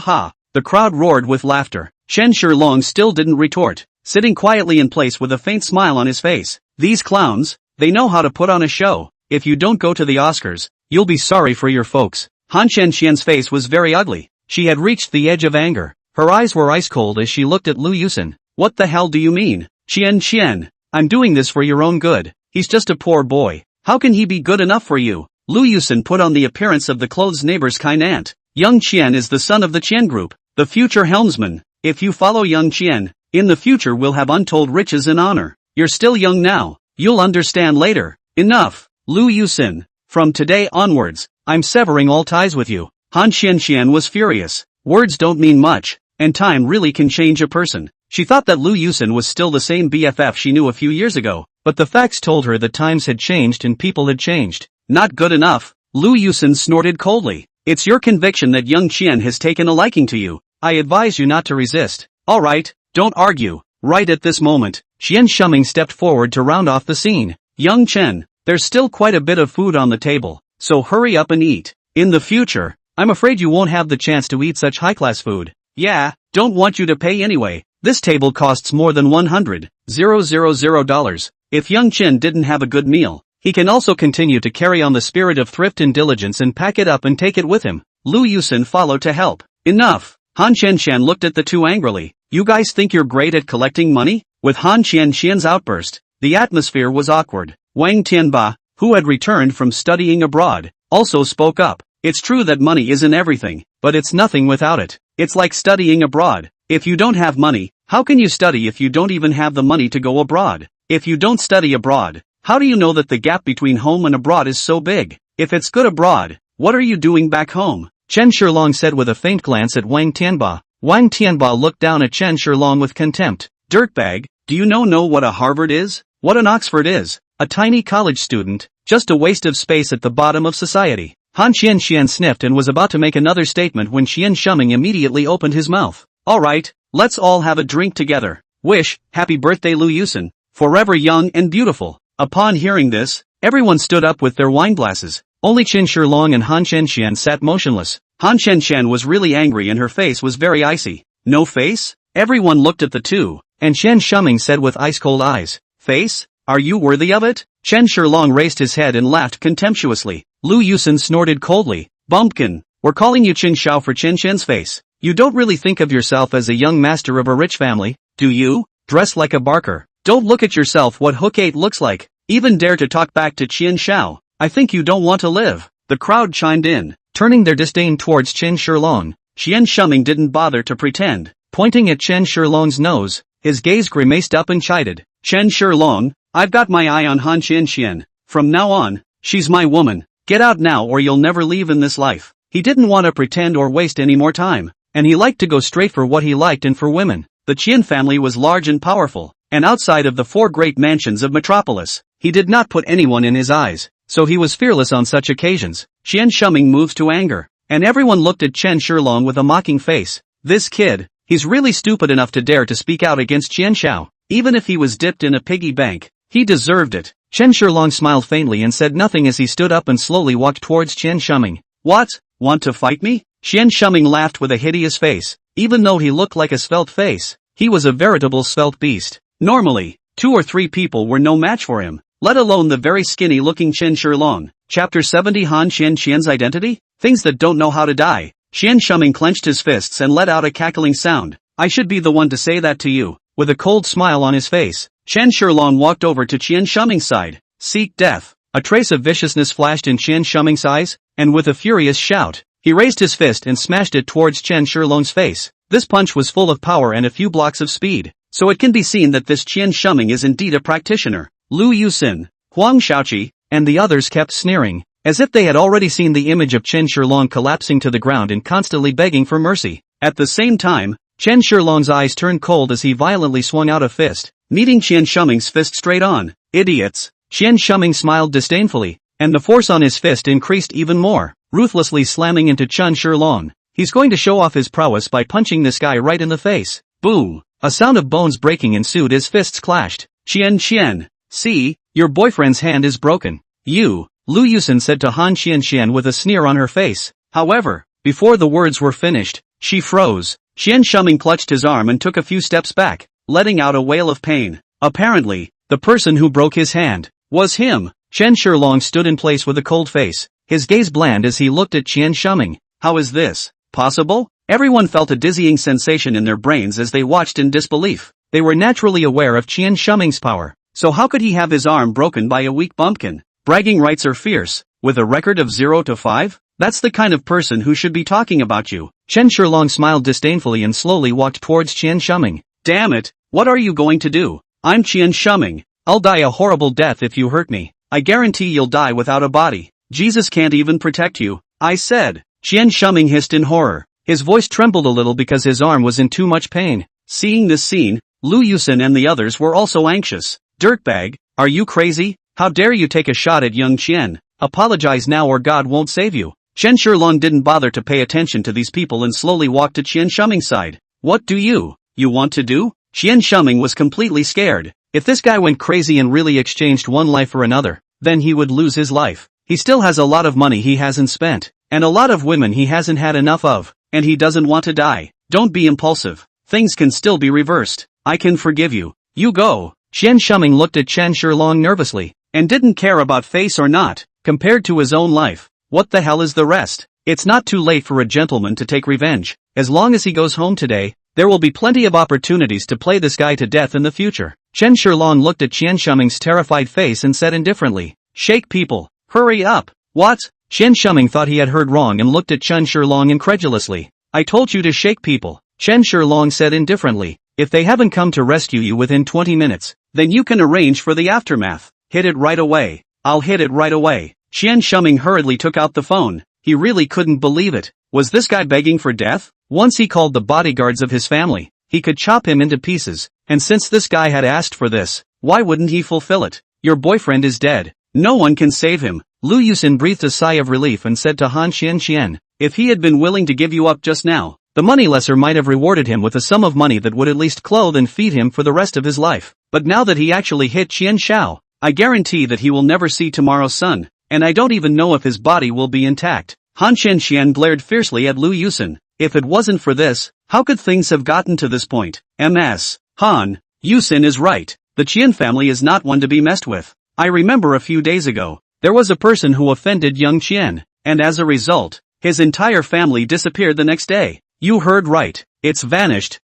ha. The crowd roared with laughter. Chen Shilong still didn't retort, sitting quietly in place with a faint smile on his face. These clowns, they know how to put on a show. If you don't go to the Oscars, you'll be sorry for your folks. Han Qian's face was very ugly. She had reached the edge of anger. Her eyes were ice cold as she looked at Lu Yusin. What the hell do you mean? Qian, I'm doing this for your own good. He's just a poor boy. How can he be good enough for you? Lu Yusin put on the appearance of the clothes neighbor's kind aunt. Young Qian is the son of the Qian group, the future helmsman. If you follow young Qian, in the future we'll have untold riches and honor. You're still young now. You'll understand later. Enough. Lu Yusin. From today onwards, I'm severing all ties with you. Han Qian was furious. Words don't mean much, and time really can change a person. She thought that Lu Yusin was still the same BFF she knew a few years ago, but the facts told her that times had changed and people had changed. Not good enough. Lu Yusin snorted coldly. It's your conviction that young Qian has taken a liking to you. I advise you not to resist. Alright, don't argue. Right at this moment, Qian Shuming stepped forward to round off the scene. Young Chen, there's still quite a bit of food on the table, so hurry up and eat. In the future, I'm afraid you won't have the chance to eat such high-class food. Yeah, don't want you to pay anyway. This table costs more than $100,000. If young Chen didn't have a good meal, he can also continue to carry on the spirit of thrift and diligence and pack it up and take it with him. Lu Yusin followed to help. Enough. Han Qian looked at the two angrily. You guys think you're great at collecting money? With Han Qian's outburst, the atmosphere was awkward. Wang Tianba, who had returned from studying abroad, also spoke up. It's true that money isn't everything, but it's nothing without it. It's like studying abroad. If you don't have money, how can you study if you don't even have the money to go abroad? If you don't study abroad, how do you know that the gap between home and abroad is so big? If it's good abroad, what are you doing back home? Chen Shilong said with a faint glance at Wang Tianba. Wang Tianba looked down at Chen Shilong with contempt. Dirtbag, do you know what a Harvard is? What an Oxford is? A tiny college student, just a waste of space at the bottom of society. Han Qian sniffed and was about to make another statement when Qian Shuming immediately opened his mouth. Alright, let's all have a drink together. Wish, happy birthday Lu Yusin, forever young and beautiful. Upon hearing this, everyone stood up with their wine glasses. Only Chen Shilong and Han Qian sat motionless. Han Qian was really angry and her face was very icy. No face? Everyone looked at the two, and Chen Shuming said with ice-cold eyes, Face? Are you worthy of it? Chen Shilong raised his head and laughed contemptuously. Lu Yusin snorted coldly. Bumpkin, we're calling you Qin Xiao for Chen Shen's face. You don't really think of yourself as a young master of a rich family, do you? Dress like a barker. Don't look at yourself what Hook 8 looks like. Even dare to talk back to Qian Xiao. I think you don't want to live. The crowd chimed in, turning their disdain towards Chen Shilong. Qian Shuming didn't bother to pretend. Pointing at Chen Shilong's nose, his gaze grimaced up and chided. Chen Shilong, I've got my eye on Han Qian. From now on, she's my woman. Get out now or you'll never leave in this life. He didn't want to pretend or waste any more time, and he liked to go straight for what he liked and for women. The Qian family was large and powerful, and outside of the 4 great mansions of Metropolis, he did not put anyone in his eyes, so he was fearless on such occasions. Qian Shuming moved to anger, and everyone looked at Chen Shilong with a mocking face. This kid, he's really stupid enough to dare to speak out against Qian Xiao, even if he was dipped in a piggy bank. He deserved it. Chen Shilong smiled faintly and said nothing as he stood up and slowly walked towards Qian Shuming. What? Want to fight me? Qian Shuming laughed with a hideous face. Even though he looked like a svelte face, he was a veritable svelte beast. Normally, 2 or 3 people were no match for him, let alone the very skinny-looking Chen Shilong. Chapter 70 Han Qian's identity? Things that don't know how to die. Qian Shuming clenched his fists and let out a cackling sound. I should be the one to say that to you. With a cold smile on his face, Chen Shilong walked over to Qian Shuming's side. Seek death. A trace of viciousness flashed in Qian Shuming's eyes, and with a furious shout, He raised his fist and smashed it towards Chen Shilong's face. This punch was full of power and a few blocks of speed, so it can be seen that this Qian Shuming is indeed a practitioner. Lu Yusin, Huang Shaoqi, and the others kept sneering, as if they had already seen the image of Chen Shilong collapsing to the ground and constantly begging for mercy. At the same time, Chen Shilong's eyes turned cold as he violently swung out a fist, meeting Qian Shuming's fist straight on. Idiots! Qian Shuming smiled disdainfully, and the force on his fist increased even more, ruthlessly slamming into Chen Shilong. He's going to show off his prowess by punching this guy right in the face. Boom! A sound of bones breaking ensued as fists clashed. Qian, see, your boyfriend's hand is broken. You, Lu Yusin said to Han Qian with a sneer on her face. However, before the words were finished, she froze. Qian Shuming clutched his arm and took a few steps back, letting out a wail of pain. Apparently, the person who broke his hand was him. Chen Shilong stood in place with a cold face, his gaze bland as he looked at Qian Shuming. How is this possible? Everyone felt a dizzying sensation in their brains as they watched in disbelief. They were naturally aware of Qian Shuming's power, so how could he have his arm broken by a weak bumpkin? Bragging rights are fierce, with a record of 0 to 5? That's the kind of person who should be talking about you. Chen Shilong smiled disdainfully and slowly walked towards Qian Shuming. Damn it, what are you going to do? I'm Qian Shuming. I'll die a horrible death if you hurt me. I guarantee you'll die without a body. Jesus can't even protect you, I said. Qian Shuming hissed in horror. His voice trembled a little because his arm was in too much pain. Seeing this scene, Lu Yusin and the others were also anxious. Dirtbag, are you crazy? How dare you take a shot at young Qian? Apologize now or God won't save you. Chen Shilong didn't bother to pay attention to these people and slowly walked to Qian Shuming's side. What do you want to do? Qian Shuming was completely scared. If this guy went crazy and really exchanged one life for another, then he would lose his life. He still has a lot of money he hasn't spent, and a lot of women he hasn't had enough of, and he doesn't want to die. Don't be impulsive. Things can still be reversed. I can forgive you. You go. Qian Shuming looked at Chen Shilong nervously, and didn't care about face or not, compared to his own life. What the hell is the rest? It's not too late for a gentleman to take revenge. As long as he goes home today, there will be plenty of opportunities to play this guy to death in the future. Chen Shilong looked at Qian Shuming's terrified face and said indifferently, Shake people. Hurry up. What? Qian Shuming thought he had heard wrong and looked at Chen Shilong incredulously. I told you to shake people. Chen Shilong said indifferently. If they haven't come to rescue you within 20 minutes, then you can arrange for the aftermath. Hit it right away. I'll hit it right away. Qian Shuming hurriedly took out the phone. He really couldn't believe it. Was this guy begging for death? Once he called the bodyguards of his family, he could chop him into pieces, and since this guy had asked for this, why wouldn't he fulfill it? Your boyfriend is dead. No one can save him. Lu Yusin breathed a sigh of relief and said to Han Qian, if he had been willing to give you up just now, the moneylesser might have rewarded him with a sum of money that would at least clothe and feed him for the rest of his life. But now that he actually hit Qian Shao, I guarantee that he will never see tomorrow's sun, and I don't even know if his body will be intact. Han Qian glared fiercely at Lu Yusin. If it wasn't for this, how could things have gotten to this point? MS. Han Yusin is right. The Qian family is not one to be messed with. I remember a few days ago, there was a person who offended young Qian, and as a result, his entire family disappeared the next day. You heard right. It's vanished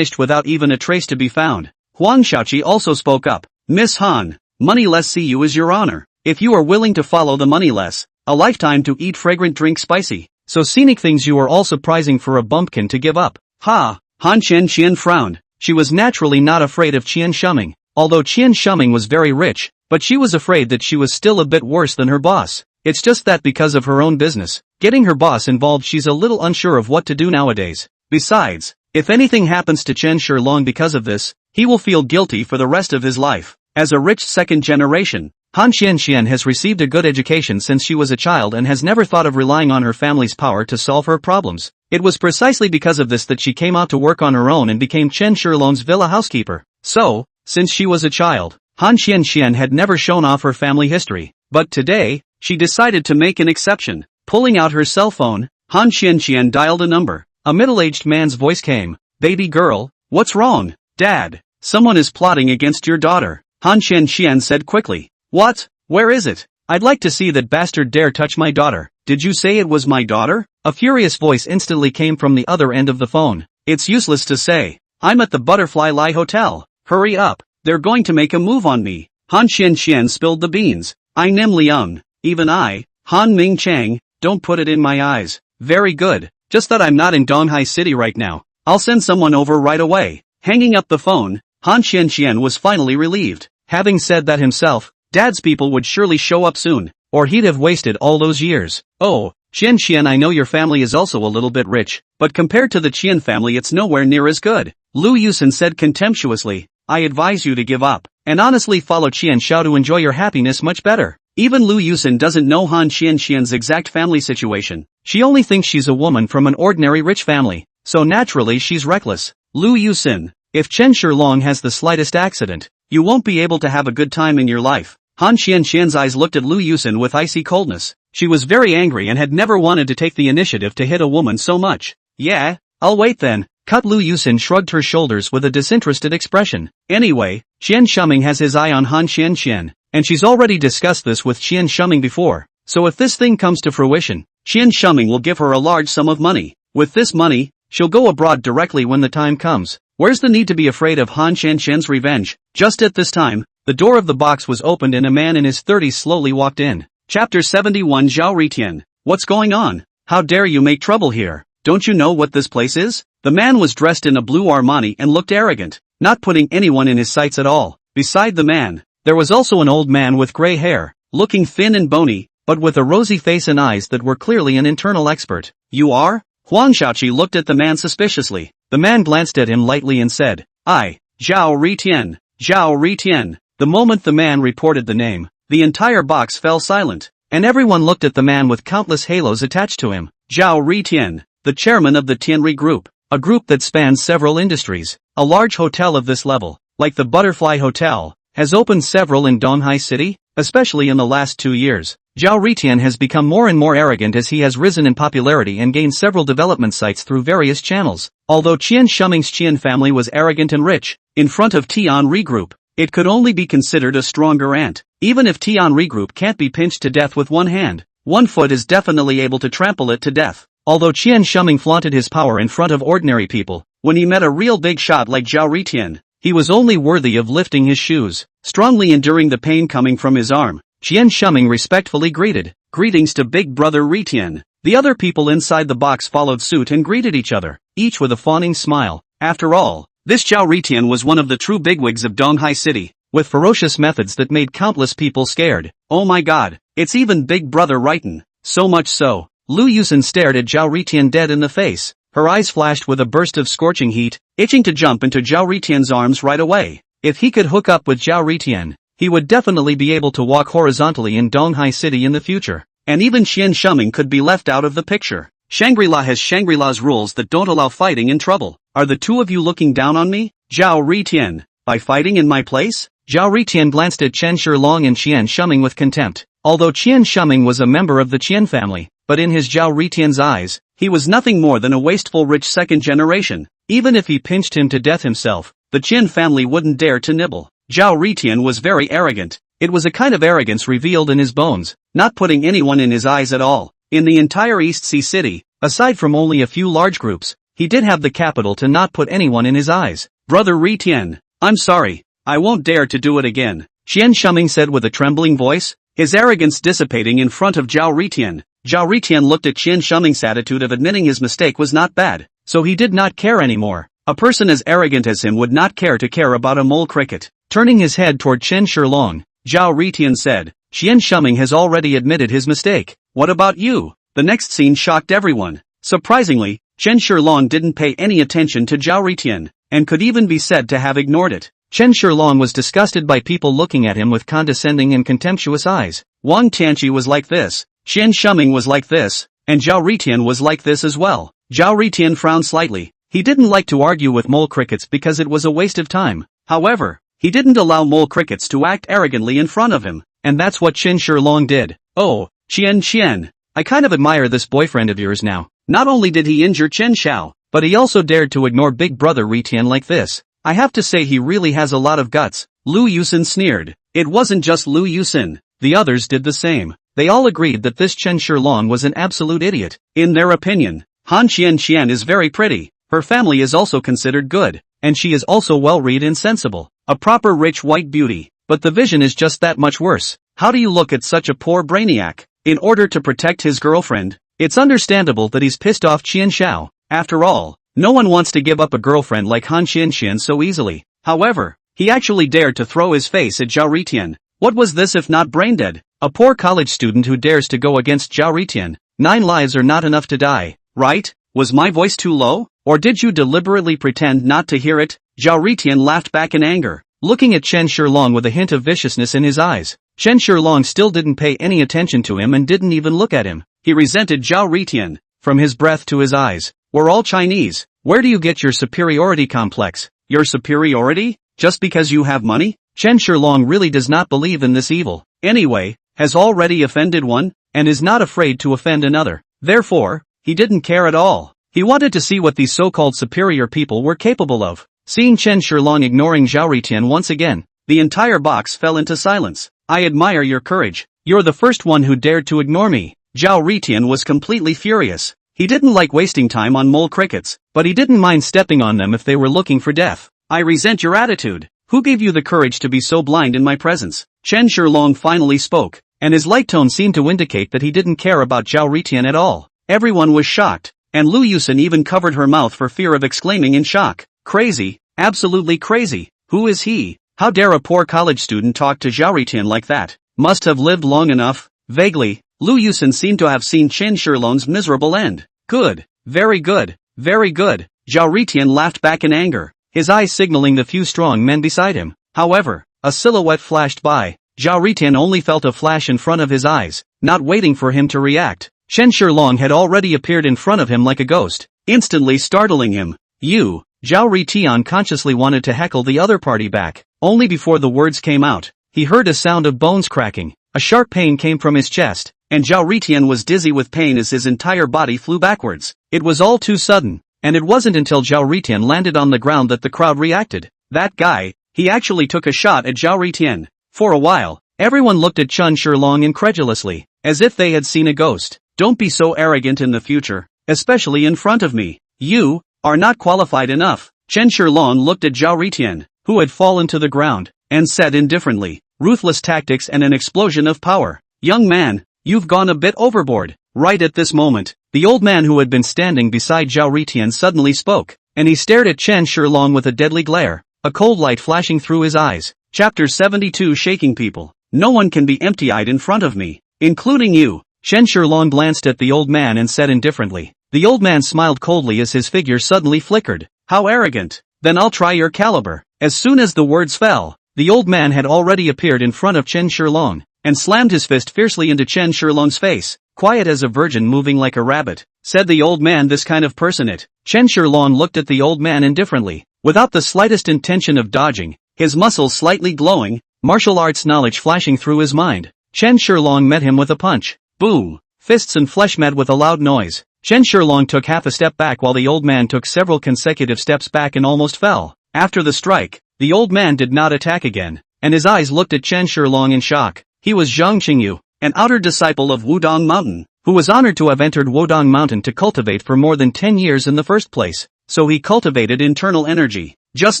without even a trace to be found. Huang Shaoqi also spoke up. Miss Han, moneyless see you as your honor. If you are willing to follow the moneyless, a lifetime to eat fragrant drink spicy, so scenic things you are all surprising for a bumpkin to give up. Ha! Han Qian frowned. She was naturally not afraid of Qian Shuming, although Qian Shuming was very rich, but she was afraid that she was still a bit worse than her boss. It's just that because of her own business, getting her boss involved, she's a little unsure of what to do nowadays. Besides, if anything happens to Chen Shilong because of this, he will feel guilty for the rest of his life. As a rich second generation, Han Qian has received a good education since she was a child and has never thought of relying on her family's power to solve her problems. It was precisely because of this that she came out to work on her own and became Chen Shilong's villa housekeeper. So, since she was a child, Han Qian had never shown off her family history. But today, she decided to make an exception. Pulling out her cell phone, Han Qian dialed a number. A middle-aged man's voice came. Baby girl, what's wrong? Dad, someone is plotting against your daughter. Han Qian said quickly. What? Where is it? I'd like to see that bastard dare touch my daughter. Did you say it was my daughter? A furious voice instantly came from the other end of the phone. It's useless to say. I'm at the Butterfly Lie Hotel. Hurry up. They're going to make a move on me. Han Qian spilled the beans. I Nim Liang. Even I, Han Ming Chang, don't put it in my eyes. very good. Just that I'm not in Donghai City right now. I'll send someone over right away. Hanging up the phone, Han Qian was finally relieved. Having said that himself, Dad's people would surely show up soon, or he'd have wasted all those years. Oh, Qian, I know your family is also a little bit rich, but compared to the Qian family it's nowhere near as good. Lu Yusen said contemptuously, I advise you to give up, and honestly follow Qian Xiao to enjoy your happiness much better. Even Lu Yusen doesn't know Han Qian's exact family situation. She only thinks she's a woman from an ordinary rich family, so naturally she's reckless. Lu Yusen, if Chen Shilong has the slightest accident, you won't be able to have a good time in your life. Han Qian's eyes looked at Lu Yusen with icy coldness. She was very angry and had never wanted to take the initiative to hit a woman so much. Yeah, I'll wait then. Cut. Lu Yusen shrugged her shoulders with a disinterested expression. Anyway, Qian Shuming has his eye on Han Qian, and she's already discussed this with Qian Shuming before, so if this thing comes to fruition, Qian Shuming will give her a large sum of money. With this money, she'll go abroad directly when the time comes. Where's the need to be afraid of Han Qian's revenge? Just at this time, the door of the box was opened and a man in his 30s slowly walked in. Chapter 71. Zhao Ritian. What's going on? How dare you make trouble here? Don't you know what this place is? The man was dressed in a blue Armani and looked arrogant, not putting anyone in his sights at all. Beside the man, there was also an old man with gray hair, looking thin and bony, but with a rosy face and eyes that were clearly an internal expert. You are? Huang Xiaoqi looked at the man suspiciously. The man glanced at him lightly and said, I, Zhao Ritian. Zhao Ritian. The moment the man reported the name, the entire box fell silent, and everyone looked at the man with countless halos attached to him. Zhao Ritian, the chairman of the Tianri Group, a group that spans several industries. A large hotel of this level, like the Butterfly Hotel, has opened several in Donghai City, especially in the last 2 years. Zhao Ritian has become more and more arrogant as he has risen in popularity and gained several development sites through various channels. Although Qian Shuming's Qian family was arrogant and rich, in front of Tianri Group, it could only be considered a stronger ant. Even if Tianri Group can't be pinched to death with one hand, one foot is definitely able to trample it to death. Although Qian Shuming flaunted his power in front of ordinary people, when he met a real big shot like Zhao Ritian, he was only worthy of lifting his shoes. Strongly enduring the pain coming from his arm, Qian Shuming respectfully greeted, Greetings to Big Brother Ritian. The other people inside the box followed suit and greeted each other, each with a fawning smile. After all, this Zhao Ritian was one of the true bigwigs of Donghai City, with ferocious methods that made countless people scared. Oh my god, it's even Big Brother Ritian. So much so, Lu Yusen stared at Zhao Ritian dead in the face. Her eyes flashed with a burst of scorching heat, itching to jump into Zhao Ritian's arms right away. If he could hook up with Zhao Ritian, he would definitely be able to walk horizontally in Donghai City in the future. And even Qian Shuming could be left out of the picture. Shangri-La has Shangri-La's rules that don't allow fighting in trouble. Are the two of you looking down on me? Zhao Ritian, by fighting in my place? Zhao Ritian glanced at Chen Shilong and Qian Shuming with contempt. Although Qian Shuming was a member of the Qian family, but in his Zhao Ritian's eyes, he was nothing more than a wasteful rich second generation. Even if he pinched him to death himself, the Qian family wouldn't dare to nibble. Zhao Ritian was very arrogant. It was a kind of arrogance revealed in his bones, not putting anyone in his eyes at all. In the entire East Sea City, aside from only a few large groups, he did have the capital to not put anyone in his eyes. Brother Ritian, I'm sorry, I won't dare to do it again, Qian Shuming said with a trembling voice, his arrogance dissipating in front of Zhao Ritian. Zhao Ritian looked at Qian Shuming's attitude of admitting his mistake was not bad, so he did not care anymore. A person as arrogant as him would not care about a mole cricket. Turning his head toward Chen Shilong, Zhao Ritian said, Qian Shuming has already admitted his mistake. What about you? The next scene shocked everyone. Surprisingly, Chen Shilong didn't pay any attention to Zhao Ritian, and could even be said to have ignored it. Chen Shilong was disgusted by people looking at him with condescending and contemptuous eyes. Wang Tianqi was like this, Qian Shuming was like this, and Zhao Ritian was like this as well. Zhao Ritian frowned slightly. He didn't like to argue with mole crickets because it was a waste of time. However, he didn't allow mole crickets to act arrogantly in front of him, and that's what Chen Shilong did. Oh, Qian, I kind of admire this boyfriend of yours now. Not only did he injure Chen Xiao, but he also dared to ignore Big Brother Ritian like this. I have to say he really has a lot of guts. Lu Yusen sneered. It wasn't just Lu Yusen. The others did the same. They all agreed that this Chen Shilong was an absolute idiot. In their opinion, Han Qian is very pretty. Her family is also considered good, and she is also well-read and sensible. A proper rich white beauty. But the vision is just that much worse. How do you look at such a poor brainiac? In order to protect his girlfriend, It's understandable that he's pissed off Qian Xiao. After all, no one wants to give up a girlfriend like Han Qian so easily. However, he actually dared to throw his face at Zhao Ritian. What was this if not braindead? A poor college student who dares to go against Zhao Ritian. 9 lives are not enough to die, right? Was my voice too low? Or did you deliberately pretend not to hear it? Zhao Ritian laughed back in anger, looking at Chen Shilong with a hint of viciousness in his eyes. Chen Shilong still didn't pay any attention to him and didn't even look at him. He resented Zhao Ritian, from his breath to his eyes. We're all Chinese. Where do you get your superiority complex? Your superiority? Just because you have money? Chen Shilong really does not believe in this evil. Anyway, has already offended one, and is not afraid to offend another. Therefore, he didn't care at all. He wanted to see what these so-called superior people were capable of. Seeing Chen Shilong ignoring Zhao Ritian once again, the entire box fell into silence. I admire your courage. You're the first one who dared to ignore me. Zhao Ritian was completely furious. He didn't like wasting time on mole crickets, but he didn't mind stepping on them if they were looking for death. I resent your attitude. Who gave you the courage to be so blind in my presence? Chen Shilong finally spoke, and his light tone seemed to indicate that he didn't care about Zhao Ritian at all. Everyone was shocked, and Lu Yusen even covered her mouth for fear of exclaiming in shock. Crazy, absolutely crazy. Who is he? How dare a poor college student talk to Zhao Ritian like that? Must have lived long enough. Vaguely, Lu Yusen seemed to have seen Chen Shilong's miserable end. Good, very good, very good. Zhao Ritian laughed back in anger, his eyes signaling the few strong men beside him. However, a silhouette flashed by. Zhao Ritian only felt a flash in front of his eyes, not waiting for him to react. Chen Shilong had already appeared in front of him like a ghost, instantly startling him. You, Zhao Ritian consciously wanted to heckle the other party back. Only before the words came out, he heard a sound of bones cracking. A sharp pain came from his chest, and Zhao Ritian was dizzy with pain as his entire body flew backwards. It was all too sudden, and it wasn't until Zhao Ritian landed on the ground that the crowd reacted. That guy, he actually took a shot at Zhao Ritian. For a while, everyone looked at Chen Shilong incredulously, as if they had seen a ghost. Don't be so arrogant in the future, especially in front of me. You are not qualified enough. Chen Shilong looked at Zhao Ritian, who had fallen to the ground, and said indifferently, ruthless tactics and an explosion of power. Young man, you've gone a bit overboard. Right at this moment, the old man who had been standing beside Zhao Ritian suddenly spoke, and he stared at Chen Shilong with a deadly glare, a cold light flashing through his eyes. Chapter 72 Shaking People. No one can be empty-eyed in front of me, including you. Chen Shilong glanced at the old man and said indifferently. The old man smiled coldly as his figure suddenly flickered. How arrogant. Then I'll try your caliber. As soon as the words fell, the old man had already appeared in front of Chen Shilong, and slammed his fist fiercely into Chen Shilong's face. Quiet as a virgin moving like a rabbit, said the old man. This kind of person it. Chen Shilong looked at the old man indifferently, without the slightest intention of dodging, his muscles slightly glowing, martial arts knowledge flashing through his mind. Chen Shilong met him with a punch. Boom! Fists and flesh met with a loud noise. Chen Shilong took half a step back while the old man took several consecutive steps back and almost fell. After the strike, the old man did not attack again, and his eyes looked at Chen Shilong in shock. He was Zhang Qingyu, an outer disciple of Wudong Mountain, who was honored to have entered Wudong Mountain to cultivate for more than 10 years in the first place, so he cultivated internal energy. Just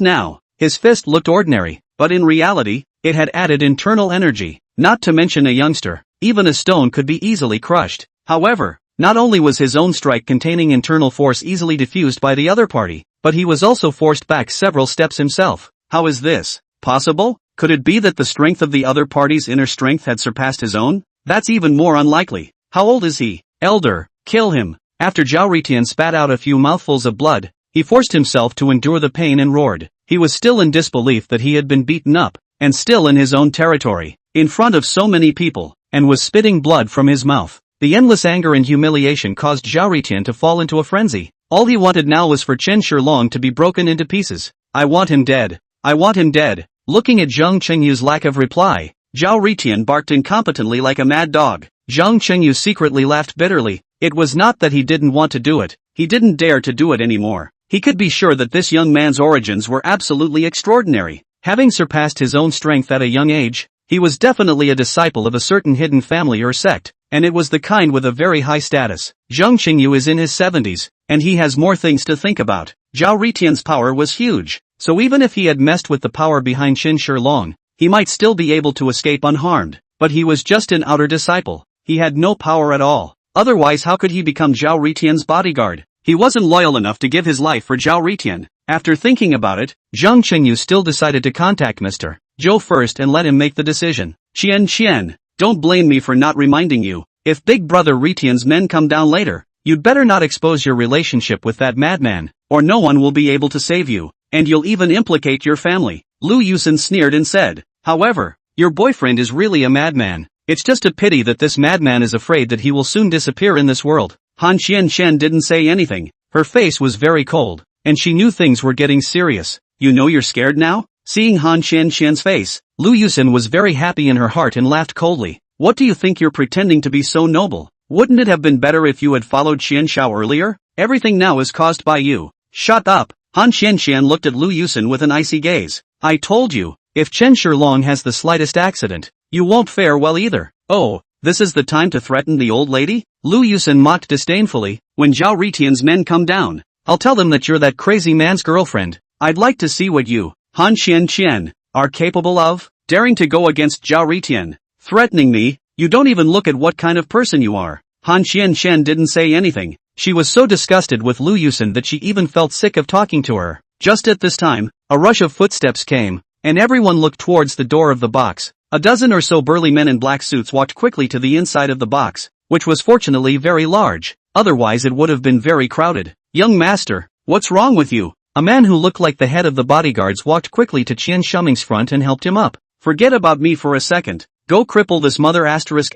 now, his fist looked ordinary, but in reality, it had added internal energy, not to mention a youngster. Even a stone could be easily crushed. However, not only was his own strike containing internal force easily diffused by the other party, but he was also forced back several steps himself. How is this possible? Could it be that the strength of the other party's inner strength had surpassed his own? That's even more unlikely. How old is he? Elder. Kill him. After Zhao Ritian spat out a few mouthfuls of blood, he forced himself to endure the pain and roared. He was still in disbelief that he had been beaten up, and still in his own territory, in front of so many people, and was spitting blood from his mouth. The endless anger and humiliation caused Zhao Ritian to fall into a frenzy. All he wanted now was for Chen Shilong to be broken into pieces. I want him dead. I want him dead. Looking at Zhang Qingyu's lack of reply, Zhao Ritian barked incompetently like a mad dog. Zhang Qingyu secretly laughed bitterly. It was not that he didn't want to do it, he didn't dare to do it anymore. He could be sure that this young man's origins were absolutely extraordinary. Having surpassed his own strength at a young age, he was definitely a disciple of a certain hidden family or sect, and it was the kind with a very high status. Zhang Qingyu is in his 70s, and he has more things to think about. Zhao Ritian's power was huge, so even if he had messed with the power behind Chen Shilong, he might still be able to escape unharmed, but he was just an outer disciple. He had no power at all. Otherwise how could he become Zhao Ritian's bodyguard? He wasn't loyal enough to give his life for Zhao Ritian. After thinking about it, Zhang Qingyu still decided to contact Mr. Zhou first and let him make the decision. Qian, don't blame me for not reminding you. If Big Brother Ritian's men come down later, you'd better not expose your relationship with that madman, or no one will be able to save you, and you'll even implicate your family. Lu Yusin sneered and said, however, your boyfriend is really a madman. It's just a pity that this madman is afraid that he will soon disappear in this world. Han Qian didn't say anything. Her face was very cold, and she knew things were getting serious. You know you're scared now? Seeing Han Qian's face, Lu Yusin was very happy in her heart and laughed coldly. What do you think you're pretending to be so noble? Wouldn't it have been better if you had followed Qian Shao earlier? Everything now is caused by you. Shut up. Han Qian looked at Lu Yusin with an icy gaze. I told you, if Chen Shilong has the slightest accident, you won't fare well either. Oh, this is the time to threaten the old lady? Lu Yusin mocked disdainfully. When Zhao Ritian's men come down, I'll tell them that you're that crazy man's girlfriend. I'd like to see what you, Han Qian, are capable of. Daring to go against Zhao Ritian. Threatening me, you don't even look at what kind of person you are. Han Qian didn't say anything. She was so disgusted with Lu Yusin that she even felt sick of talking to her. Just at this time, a rush of footsteps came, and everyone looked towards the door of the box. A dozen or so burly men in black suits walked quickly to the inside of the box, which was fortunately very large, otherwise it would have been very crowded. Young master, what's wrong with you? A man who looked like the head of the bodyguards walked quickly to Qian Shuming's front and helped him up. Forget about me for a second. Go cripple this mother asterisk.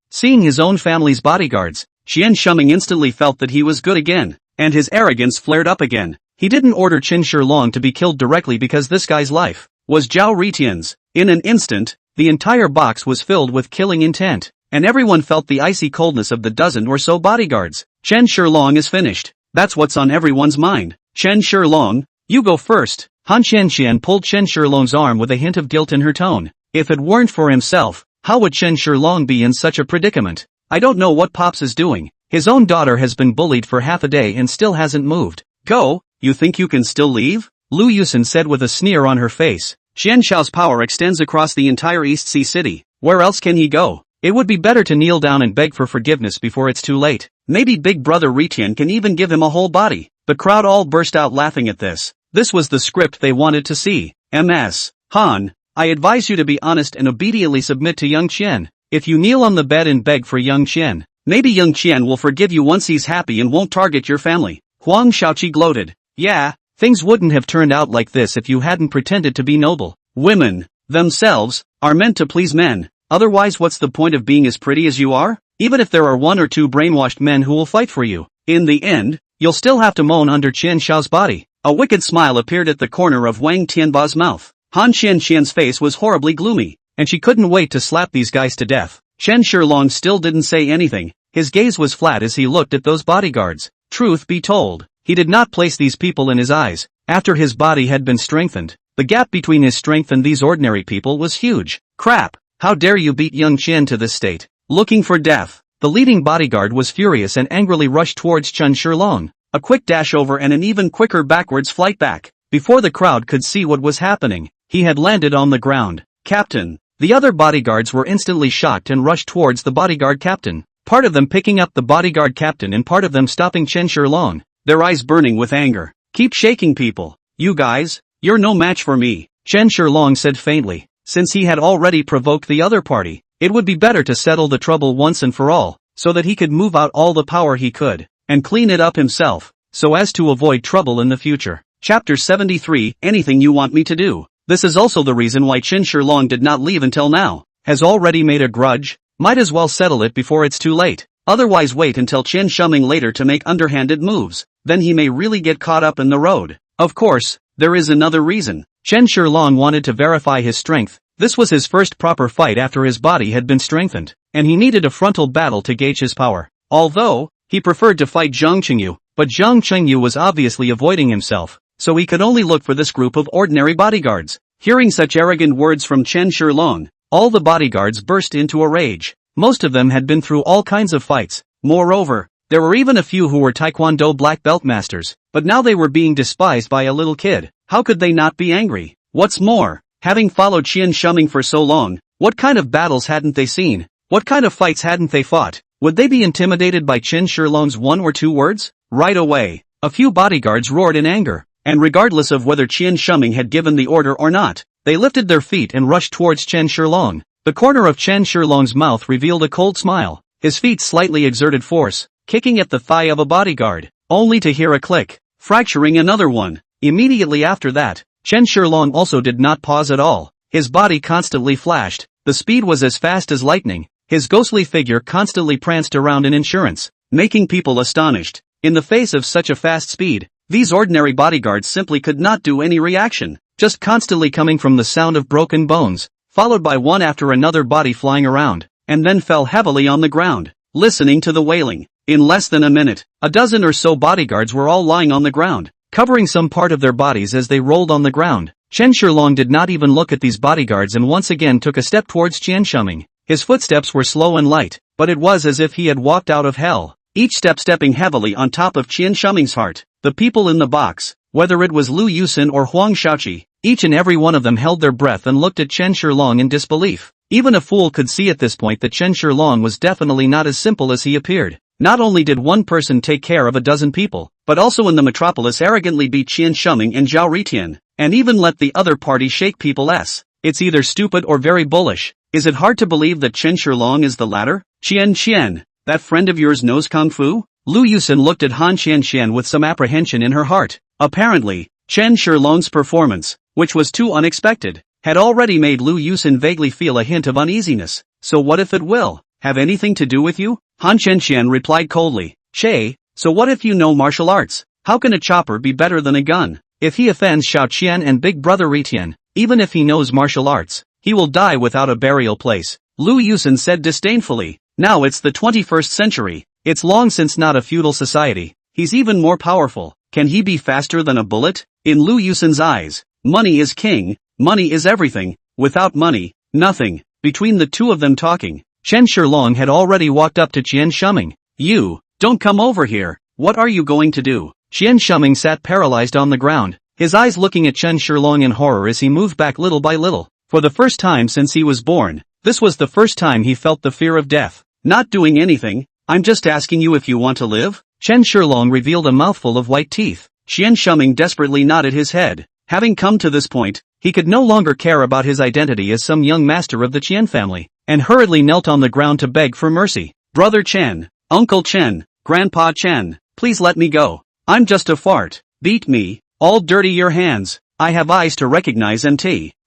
Seeing his own family's bodyguards, Qian Shuming instantly felt that he was good again, and his arrogance flared up again. He didn't order Chen Shilong to be killed directly because this guy's life was Zhao Ritian's. In an instant, the entire box was filled with killing intent, and everyone felt the icy coldness of the dozen or so bodyguards. Chen Shilong is finished. That's what's on everyone's mind. Chen Shilong, you go first. Han Qian pulled Chen Shilong's arm with a hint of guilt in her tone. If it weren't for himself, how would Chen Shilong be in such a predicament? I don't know what Pops is doing. His own daughter has been bullied for half a day and still hasn't moved. Go, you think you can still leave? Lu Yusin said with a sneer on her face. Xian Shao's power extends across the entire East Sea City. Where else can he go? It would be better to kneel down and beg for forgiveness before it's too late. Maybe Big Brother Ritian can even give him a whole body. The crowd all burst out laughing at this. This was the script they wanted to see. Ms. Han, I advise you to be honest and obediently submit to Young Qian. If you kneel on the bed and beg for Young Qian, maybe Young Qian will forgive you once he's happy and won't target your family. Huang Shaoqi gloated. Yeah, things wouldn't have turned out like this if you hadn't pretended to be noble. Women, themselves, are meant to please men. Otherwise what's the point of being as pretty as you are? Even if there are one or two brainwashed men who will fight for you, in the end, you'll still have to moan under Qian Shao's body. A wicked smile appeared at the corner of Wang Tianba's mouth. Han Qian's face was horribly gloomy, and she couldn't wait to slap these guys to death. Chen Shilong still didn't say anything. His gaze was flat as he looked at those bodyguards. Truth be told, he did not place these people in his eyes. After his body had been strengthened, the gap between his strength and these ordinary people was huge. Crap! How dare you beat Young Qian to this state? Looking for death. The leading bodyguard was furious and angrily rushed towards Chen Shilong. A quick dash over and an even quicker backwards flight back. Before the crowd could see what was happening, he had landed on the ground. Captain. The other bodyguards were instantly shocked and rushed towards the bodyguard captain. Part of them picking up the bodyguard captain and part of them stopping Chen Shilong, their eyes burning with anger. Keep shaking people. You guys, you're no match for me, Chen Shilong said faintly. Since he had already provoked the other party, it would be better to settle the trouble once and for all, so that he could move out all the power he could, and clean it up himself, so as to avoid trouble in the future. Chapter 73, Anything You Want Me to Do. This is also the reason why Chen Shilong did not leave until now. Has already made a grudge? Might as well settle it before it's too late. Otherwise wait until Chen Shuming later to make underhanded moves, then he may really get caught up in the road. Of course, there is another reason. Chen Shilong wanted to verify his strength. This was his first proper fight after his body had been strengthened, and he needed a frontal battle to gauge his power. Although, he preferred to fight Zhang Qingyu, but Zhang Qingyu was obviously avoiding himself, so he could only look for this group of ordinary bodyguards. Hearing such arrogant words from Chen Shilong, all the bodyguards burst into a rage. Most of them had been through all kinds of fights. Moreover, there were even a few who were Taekwondo black belt masters, but now they were being despised by a little kid. How could they not be angry? What's more, having followed Qian Shuming for so long, what kind of battles hadn't they seen? What kind of fights hadn't they fought? Would they be intimidated by Chen Shilong's 1 or 2 words? Right away, a few bodyguards roared in anger, and regardless of whether Qian Shuming had given the order or not, they lifted their feet and rushed towards Chen Shilong. The corner of Chen Shilong's mouth revealed a cold smile. His feet slightly exerted force, kicking at the thigh of a bodyguard, only to hear a click, fracturing another one. Immediately after that, Chen Shilong also did not pause at all. His body constantly flashed, the speed was as fast as lightning. His ghostly figure constantly pranced around in insurance, making people astonished. In the face of such a fast speed, these ordinary bodyguards simply could not do any reaction, just constantly coming from the sound of broken bones, followed by one after another body flying around, and then fell heavily on the ground, listening to the wailing. In less than a minute, a dozen or so bodyguards were all lying on the ground, covering some part of their bodies as they rolled on the ground. Chen Shilong did not even look at these bodyguards and once again took a step towards Qian Shuming. His footsteps were slow and light, but it was as if he had walked out of hell, each step stepping heavily on top of Qian Shuming's heart. The people in the box, whether it was Lu Yusin or Huang Shaoqi, each and every one of them held their breath and looked at Chen Shilong in disbelief. Even a fool could see at this point that Chen Shilong was definitely not as simple as he appeared. Not only did one person take care of a dozen people, but also in the metropolis arrogantly beat Qian Shuming and Zhao Ritian, and even let the other party shake people's. It's either stupid or very bullish. Is it hard to believe that Chen Shilong is the latter? Qian, that friend of yours knows Kung Fu? Lu Yusin looked at Han Qian with some apprehension in her heart. Apparently, Chen Shilong's performance, which was too unexpected, had already made Lu Yusin vaguely feel a hint of uneasiness. So what if it will have anything to do with you? Han Qian replied coldly. So what if you know martial arts? How can a chopper be better than a gun? If he offends Xiao Qian and Big Brother Ritian, even if he knows martial arts, he will die without a burial place. Lu Yusin said disdainfully. Now it's the 21st century. It's long since not a feudal society. He's even more powerful. Can he be faster than a bullet? In Lu Yusin's eyes, money is king, money is everything. Without money, nothing. Between the two of them talking, Chen Shilong had already walked up to Qian Shuming. You, don't come over here. What are you going to do? Qian Shuming sat paralyzed on the ground, his eyes looking at Chen Shilong in horror as he moved back little by little. For the first time since he was born, this was the first time he felt the fear of death. Not doing anything, I'm just asking you if you want to live? Chen Shilong revealed a mouthful of white teeth. Qian Shuming desperately nodded his head. Having come to this point, he could no longer care about his identity as some young master of the Qian family, and hurriedly knelt on the ground to beg for mercy. Brother Chen, Uncle Chen, Grandpa Chen, please let me go. I'm just a fart. Beat me, all dirty your hands. I have eyes to recognize and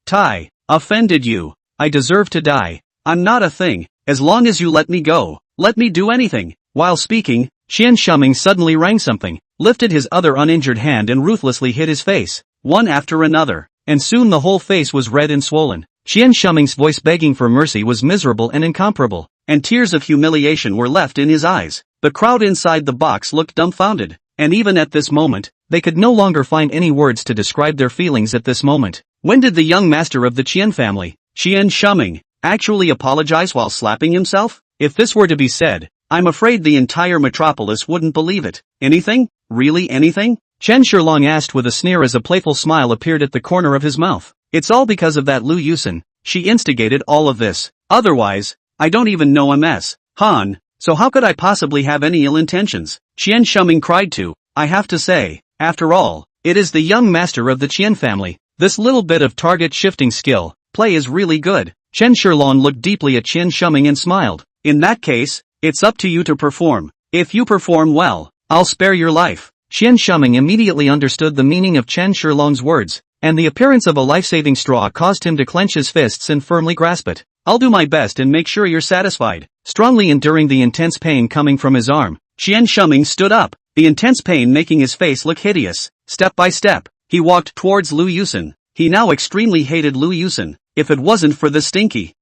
tie. Offended you. I deserve to die. I'm not a thing. As long as you let me go, let me do anything. While speaking, Qian Shuming suddenly rang something, lifted his other uninjured hand and ruthlessly hit his face, one after another, and soon the whole face was red and swollen. Qian Shuming's voice begging for mercy was miserable and incomparable, and tears of humiliation were left in his eyes. The crowd inside the box looked dumbfounded, and even at this moment, they could no longer find any words to describe their feelings at this moment. When did the young master of the Qian family, Qian Shuming, actually apologize while slapping himself? If this were to be said, I'm afraid the entire metropolis wouldn't believe it. Anything? Really anything? Chen Shilong asked with a sneer as a playful smile appeared at the corner of his mouth. It's all because of that Lu Yusin. She instigated all of this. Otherwise, I don't even know MS. Han, so how could I possibly have any ill intentions? Qian Shuming cried too. I have to say, after all, it is the young master of the Qian family. This little bit of target shifting skill, play is really good. Chen Shilong looked deeply at Qian Shuming and smiled. In that case, it's up to you to perform. If you perform well, I'll spare your life. Qian Shuming immediately understood the meaning of Chen Shilong's words, and the appearance of a life-saving straw caused him to clench his fists and firmly grasp it. I'll do my best and make sure you're satisfied. Strongly enduring the intense pain coming from his arm, Qian Shuming stood up, the intense pain making his face look hideous. Step by step, he walked towards Lu Yusin. He now extremely hated Lu Yusin. If it wasn't for this stinky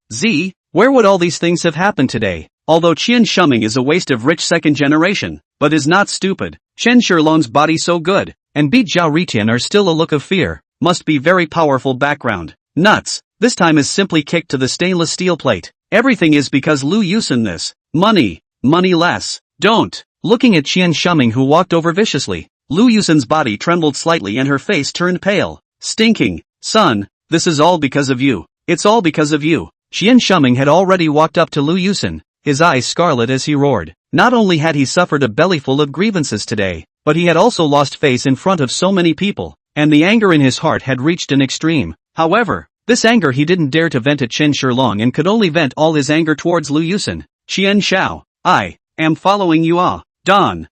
where would all these things have happened today? Although Qian Shuming is a waste of rich second generation, but is not stupid. Chen Shilong's body so good, and beat Zhao Ritian are still a look of fear. Must be very powerful background. Nuts. This time is simply kicked to the stainless steel plate. Everything is because Lu Yusin this. Money less. Don't. Looking at Qian Shuming who walked over viciously, Lu Yusin's body trembled slightly and her face turned pale. Stinking. Son, this is all because of you. It's all because of you. Qian Shuming had already walked up to Lu Yusin, his eyes scarlet as he roared. Not only had he suffered a bellyful of grievances today, but he had also lost face in front of so many people, and the anger in his heart had reached an extreme. However, this anger he didn't dare to vent at Chen Shilong and could only vent all his anger towards Lu Yusin. Qian Shao, I am following you. Don.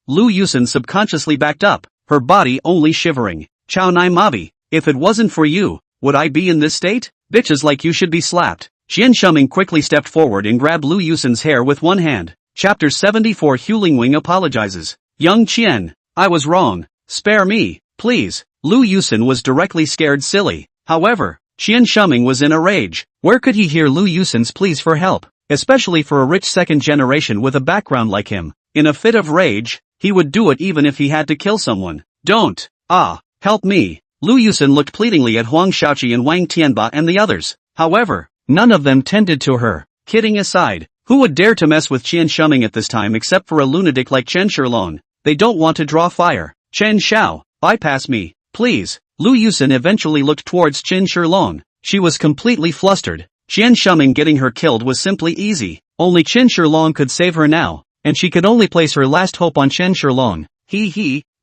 Lu Yusin subconsciously backed up, her body only shivering. Chao Nai Mavi, if it wasn't for you, would I be in this state? Bitches like you should be slapped. Qian Shuming quickly stepped forward and grabbed Lu Yusin's hair with one hand. Chapter 74 Hulingwing apologizes. Young Qian, I was wrong. Spare me, please. Lu Yusin was directly scared silly. However, Qian Shuming was in a rage. Where could he hear Lu Yusin's pleas for help? Especially for a rich second generation with a background like him. In a fit of rage, he would do it even if he had to kill someone. Don't. Help me. Lu Yusin looked pleadingly at Huang Shaoqi and Wang Tianba and the others. However, none of them tended to her. Kidding aside, who would dare to mess with Qian Shuming at this time except for a lunatic like Chen Shilong? They don't want to draw fire. Chen Shao, bypass me, please. Lu Yusin eventually looked towards Chen Shilong. She was completely flustered. Qian Shuming getting her killed was simply easy. Only Chen Shilong could save her now, and she could only place her last hope on Chen Shilong.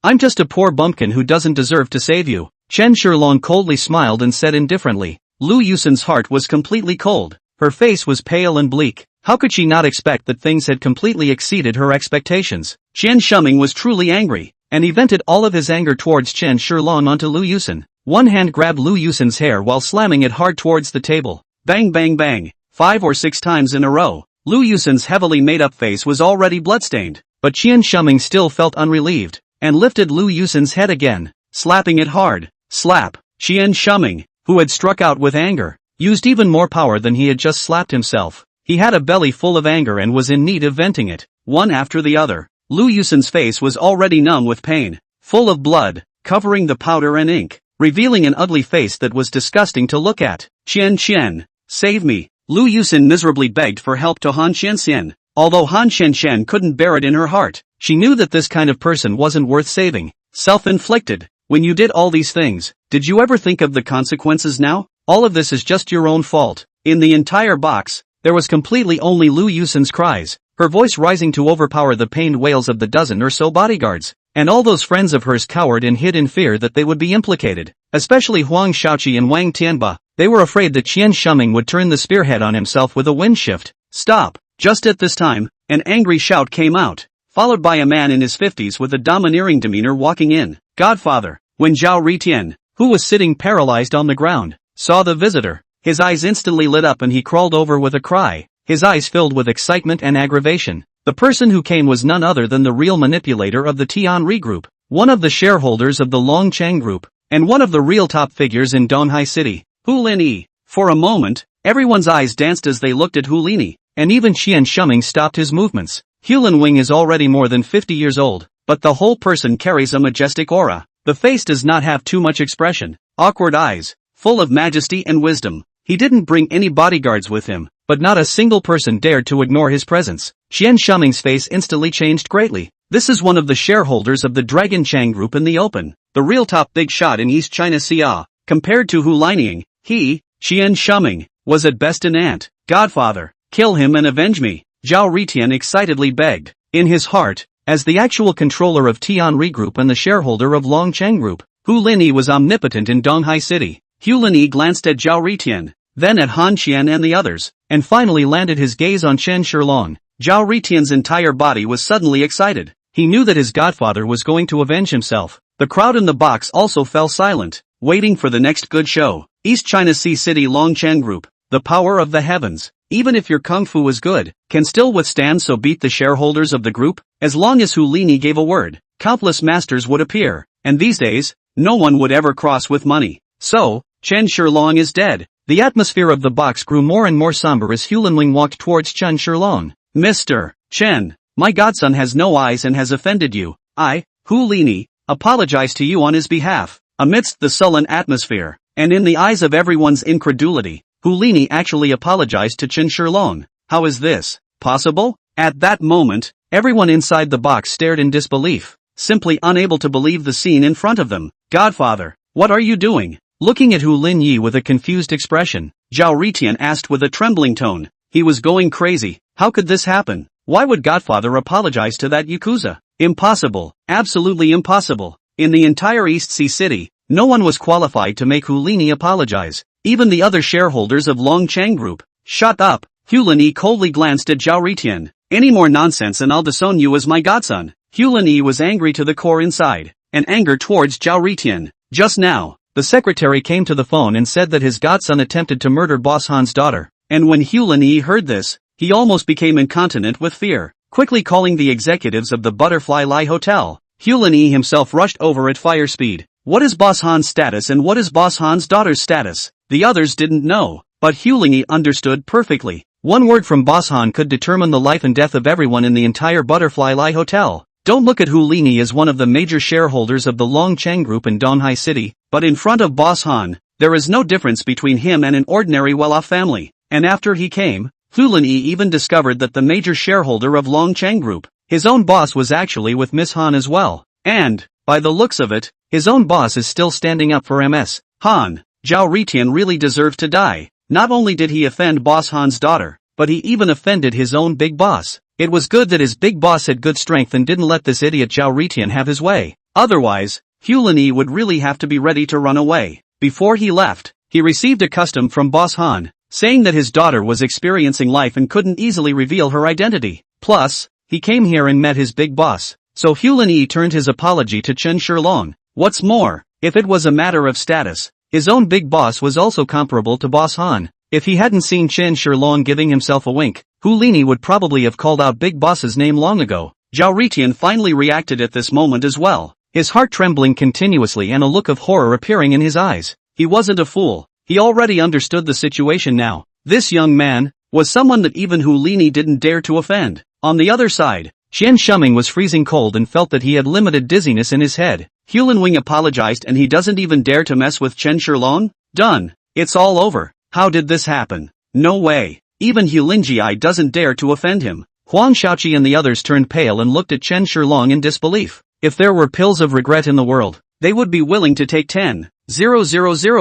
I'm just a poor bumpkin who doesn't deserve to save you. Chen Shilong coldly smiled and said indifferently. Lu Yusin's heart was completely cold. Her face was pale and bleak. How could she not expect that things had completely exceeded her expectations? Qian Shuming was truly angry, and he vented all of his anger towards Chen Shilong onto Lu Yusin. One hand grabbed Lu Yusin's hair while slamming it hard towards the table. Bang bang bang, 5 or 6 times in a row. Lu Yusin's heavily made-up face was already bloodstained, but Qian Shuming still felt unrelieved, and lifted Lu Yusin's head again, slapping it hard. Slap. Qian Shuming, who had struck out with anger, used even more power than he had just slapped himself. He had a belly full of anger and was in need of venting it, one after the other. Lu Yusin's face was already numb with pain, full of blood, covering the powder and ink, revealing an ugly face that was disgusting to look at. Qian, save me. Lu Yusin miserably begged for help to Han Qianxian. Although Han Qianxian couldn't bear it in her heart, she knew that this kind of person wasn't worth saving. Self-inflicted. When you did all these things, did you ever think of the consequences now? All of this is just your own fault. In the entire box, there was completely only Lu Yusin's cries, her voice rising to overpower the pained wails of the dozen or so bodyguards. And all those friends of hers cowered and hid in fear that they would be implicated, especially Huang Shaoqi and Wang Tianba. They were afraid that Qian Shuming would turn the spearhead on himself with a wind shift. Stop! Just at this time, an angry shout came out, followed by a man in his 50s with a domineering demeanor walking in. Godfather. When Zhao Ritian, who was sitting paralyzed on the ground, saw the visitor, his eyes instantly lit up and he crawled over with a cry, his eyes filled with excitement and aggravation. The person who came was none other than the real manipulator of the Tianri Group, one of the shareholders of the Longcheng Group, and one of the real top figures in Donghai City, Hu Linyi. For a moment, everyone's eyes danced as they looked at Hu Linyi, and even Qian Shuming stopped his movements. Hulin is already more than 50 years old, but the whole person carries a majestic aura. The face does not have too much expression, awkward eyes, full of majesty and wisdom. He didn't bring any bodyguards with him, but not a single person dared to ignore his presence. Qian Shuming's face instantly changed greatly. This is one of the shareholders of the Dragon Chang Group in the open, the real top big shot in East China Sea. Compared to Hu Lining, he, Qian Shuming, was at best an ant. Godfather, kill him and avenge me, Zhao Ritian excitedly begged. In his heart, as the actual controller of Tianri Group and the shareholder of Longcheng Group, Hu Linyi was omnipotent in Donghai City. Hu Linyi glanced at Zhao Ritian, then at Han Qian and the others, and finally landed his gaze on Chen Shilong. Zhao Ritian's entire body was suddenly excited. He knew that his godfather was going to avenge himself. The crowd in the box also fell silent, waiting for the next good show. East China Sea City Longcheng Group, the power of the heavens. Even if your kung fu is good, can still withstand so beat the shareholders of the group? As long as Hu Linyi gave a word, countless masters would appear, and these days, no one would ever cross with money. So, Chen Shilong is dead. The atmosphere of the box grew more and more somber as Hu Linyi walked towards Chen Shilong. Mr. Chen, my godson has no eyes and has offended you. I, Hu Linyi, apologize to you on his behalf. Amidst the sullen atmosphere, and in the eyes of everyone's incredulity, Hu Linyi actually apologized to Chen Shilong. How is this possible? At that moment, everyone inside the box stared in disbelief, simply unable to believe the scene in front of them. Godfather, what are you doing? Looking at Hu Linyi with a confused expression, Zhao Ritian asked with a trembling tone. He was going crazy. How could this happen? Why would Godfather apologize to that Yakuza? Impossible. Absolutely impossible. In the entire East Sea City, no one was qualified to make Hu Linyi apologize. Even the other shareholders of Longchang Group. Shut up. Hu Linyi coldly glanced at Zhao Ritian. Any more nonsense and I'll disown you as my godson. Hu Linyi was angry to the core inside, and anger towards Zhao Ritian. Just now, the secretary came to the phone and said that his godson attempted to murder Boss Han's daughter, and when Hu Linyi heard this, he almost became incontinent with fear. Quickly calling the executives of the Butterfly Lai Hotel, Hu Linyi himself rushed over at fire speed. What is Boss Han's status and what is Boss Han's daughter's status? The others didn't know, but Hu Linyi understood perfectly. One word from Boss Han could determine the life and death of everyone in the entire Butterfly Lai Hotel. Don't look at Hu Linyi as one of the major shareholders of the Longcheng Group in Donghai City, but in front of Boss Han, there is no difference between him and an ordinary well-off family. And after he came, Hu Linyi even discovered that the major shareholder of Longcheng Group, his own boss was actually with Miss Han as well. And, by the looks of it, his own boss is still standing up for Ms. Han. Zhao Ritian really deserves to die. Not only did he offend Boss Han's daughter, but he even offended his own big boss. It was good that his big boss had good strength and didn't let this idiot Zhao Ritian have his way. Otherwise, Hu Linyi would really have to be ready to run away. Before he left, he received a custom from Boss Han, saying that his daughter was experiencing life and couldn't easily reveal her identity. Plus, he came here and met his big boss. So Hu Linyi turned his apology to Chen Shilong. What's more, if it was a matter of status, his own big boss was also comparable to Boss Han. If he hadn't seen Chen Shilong giving himself a wink, Hu Linyi would probably have called out Big Boss's name long ago. Zhao Ritian finally reacted at this moment as well, his heart trembling continuously and a look of horror appearing in his eyes. He wasn't a fool. He already understood the situation now. This young man was someone that even Hu Linyi didn't dare to offend. On the other side, Qian Shuming was freezing cold and felt that he had limited dizziness in his head. Hu Linwing apologized and he doesn't even dare to mess with Chen Shilong? Done. It's all over. How did this happen? No way. Even Hu Linji doesn't dare to offend him. Huang Shaoqi and the others turned pale and looked at Chen Shilong in disbelief. If there were pills of regret in the world, they would be willing to take 10,000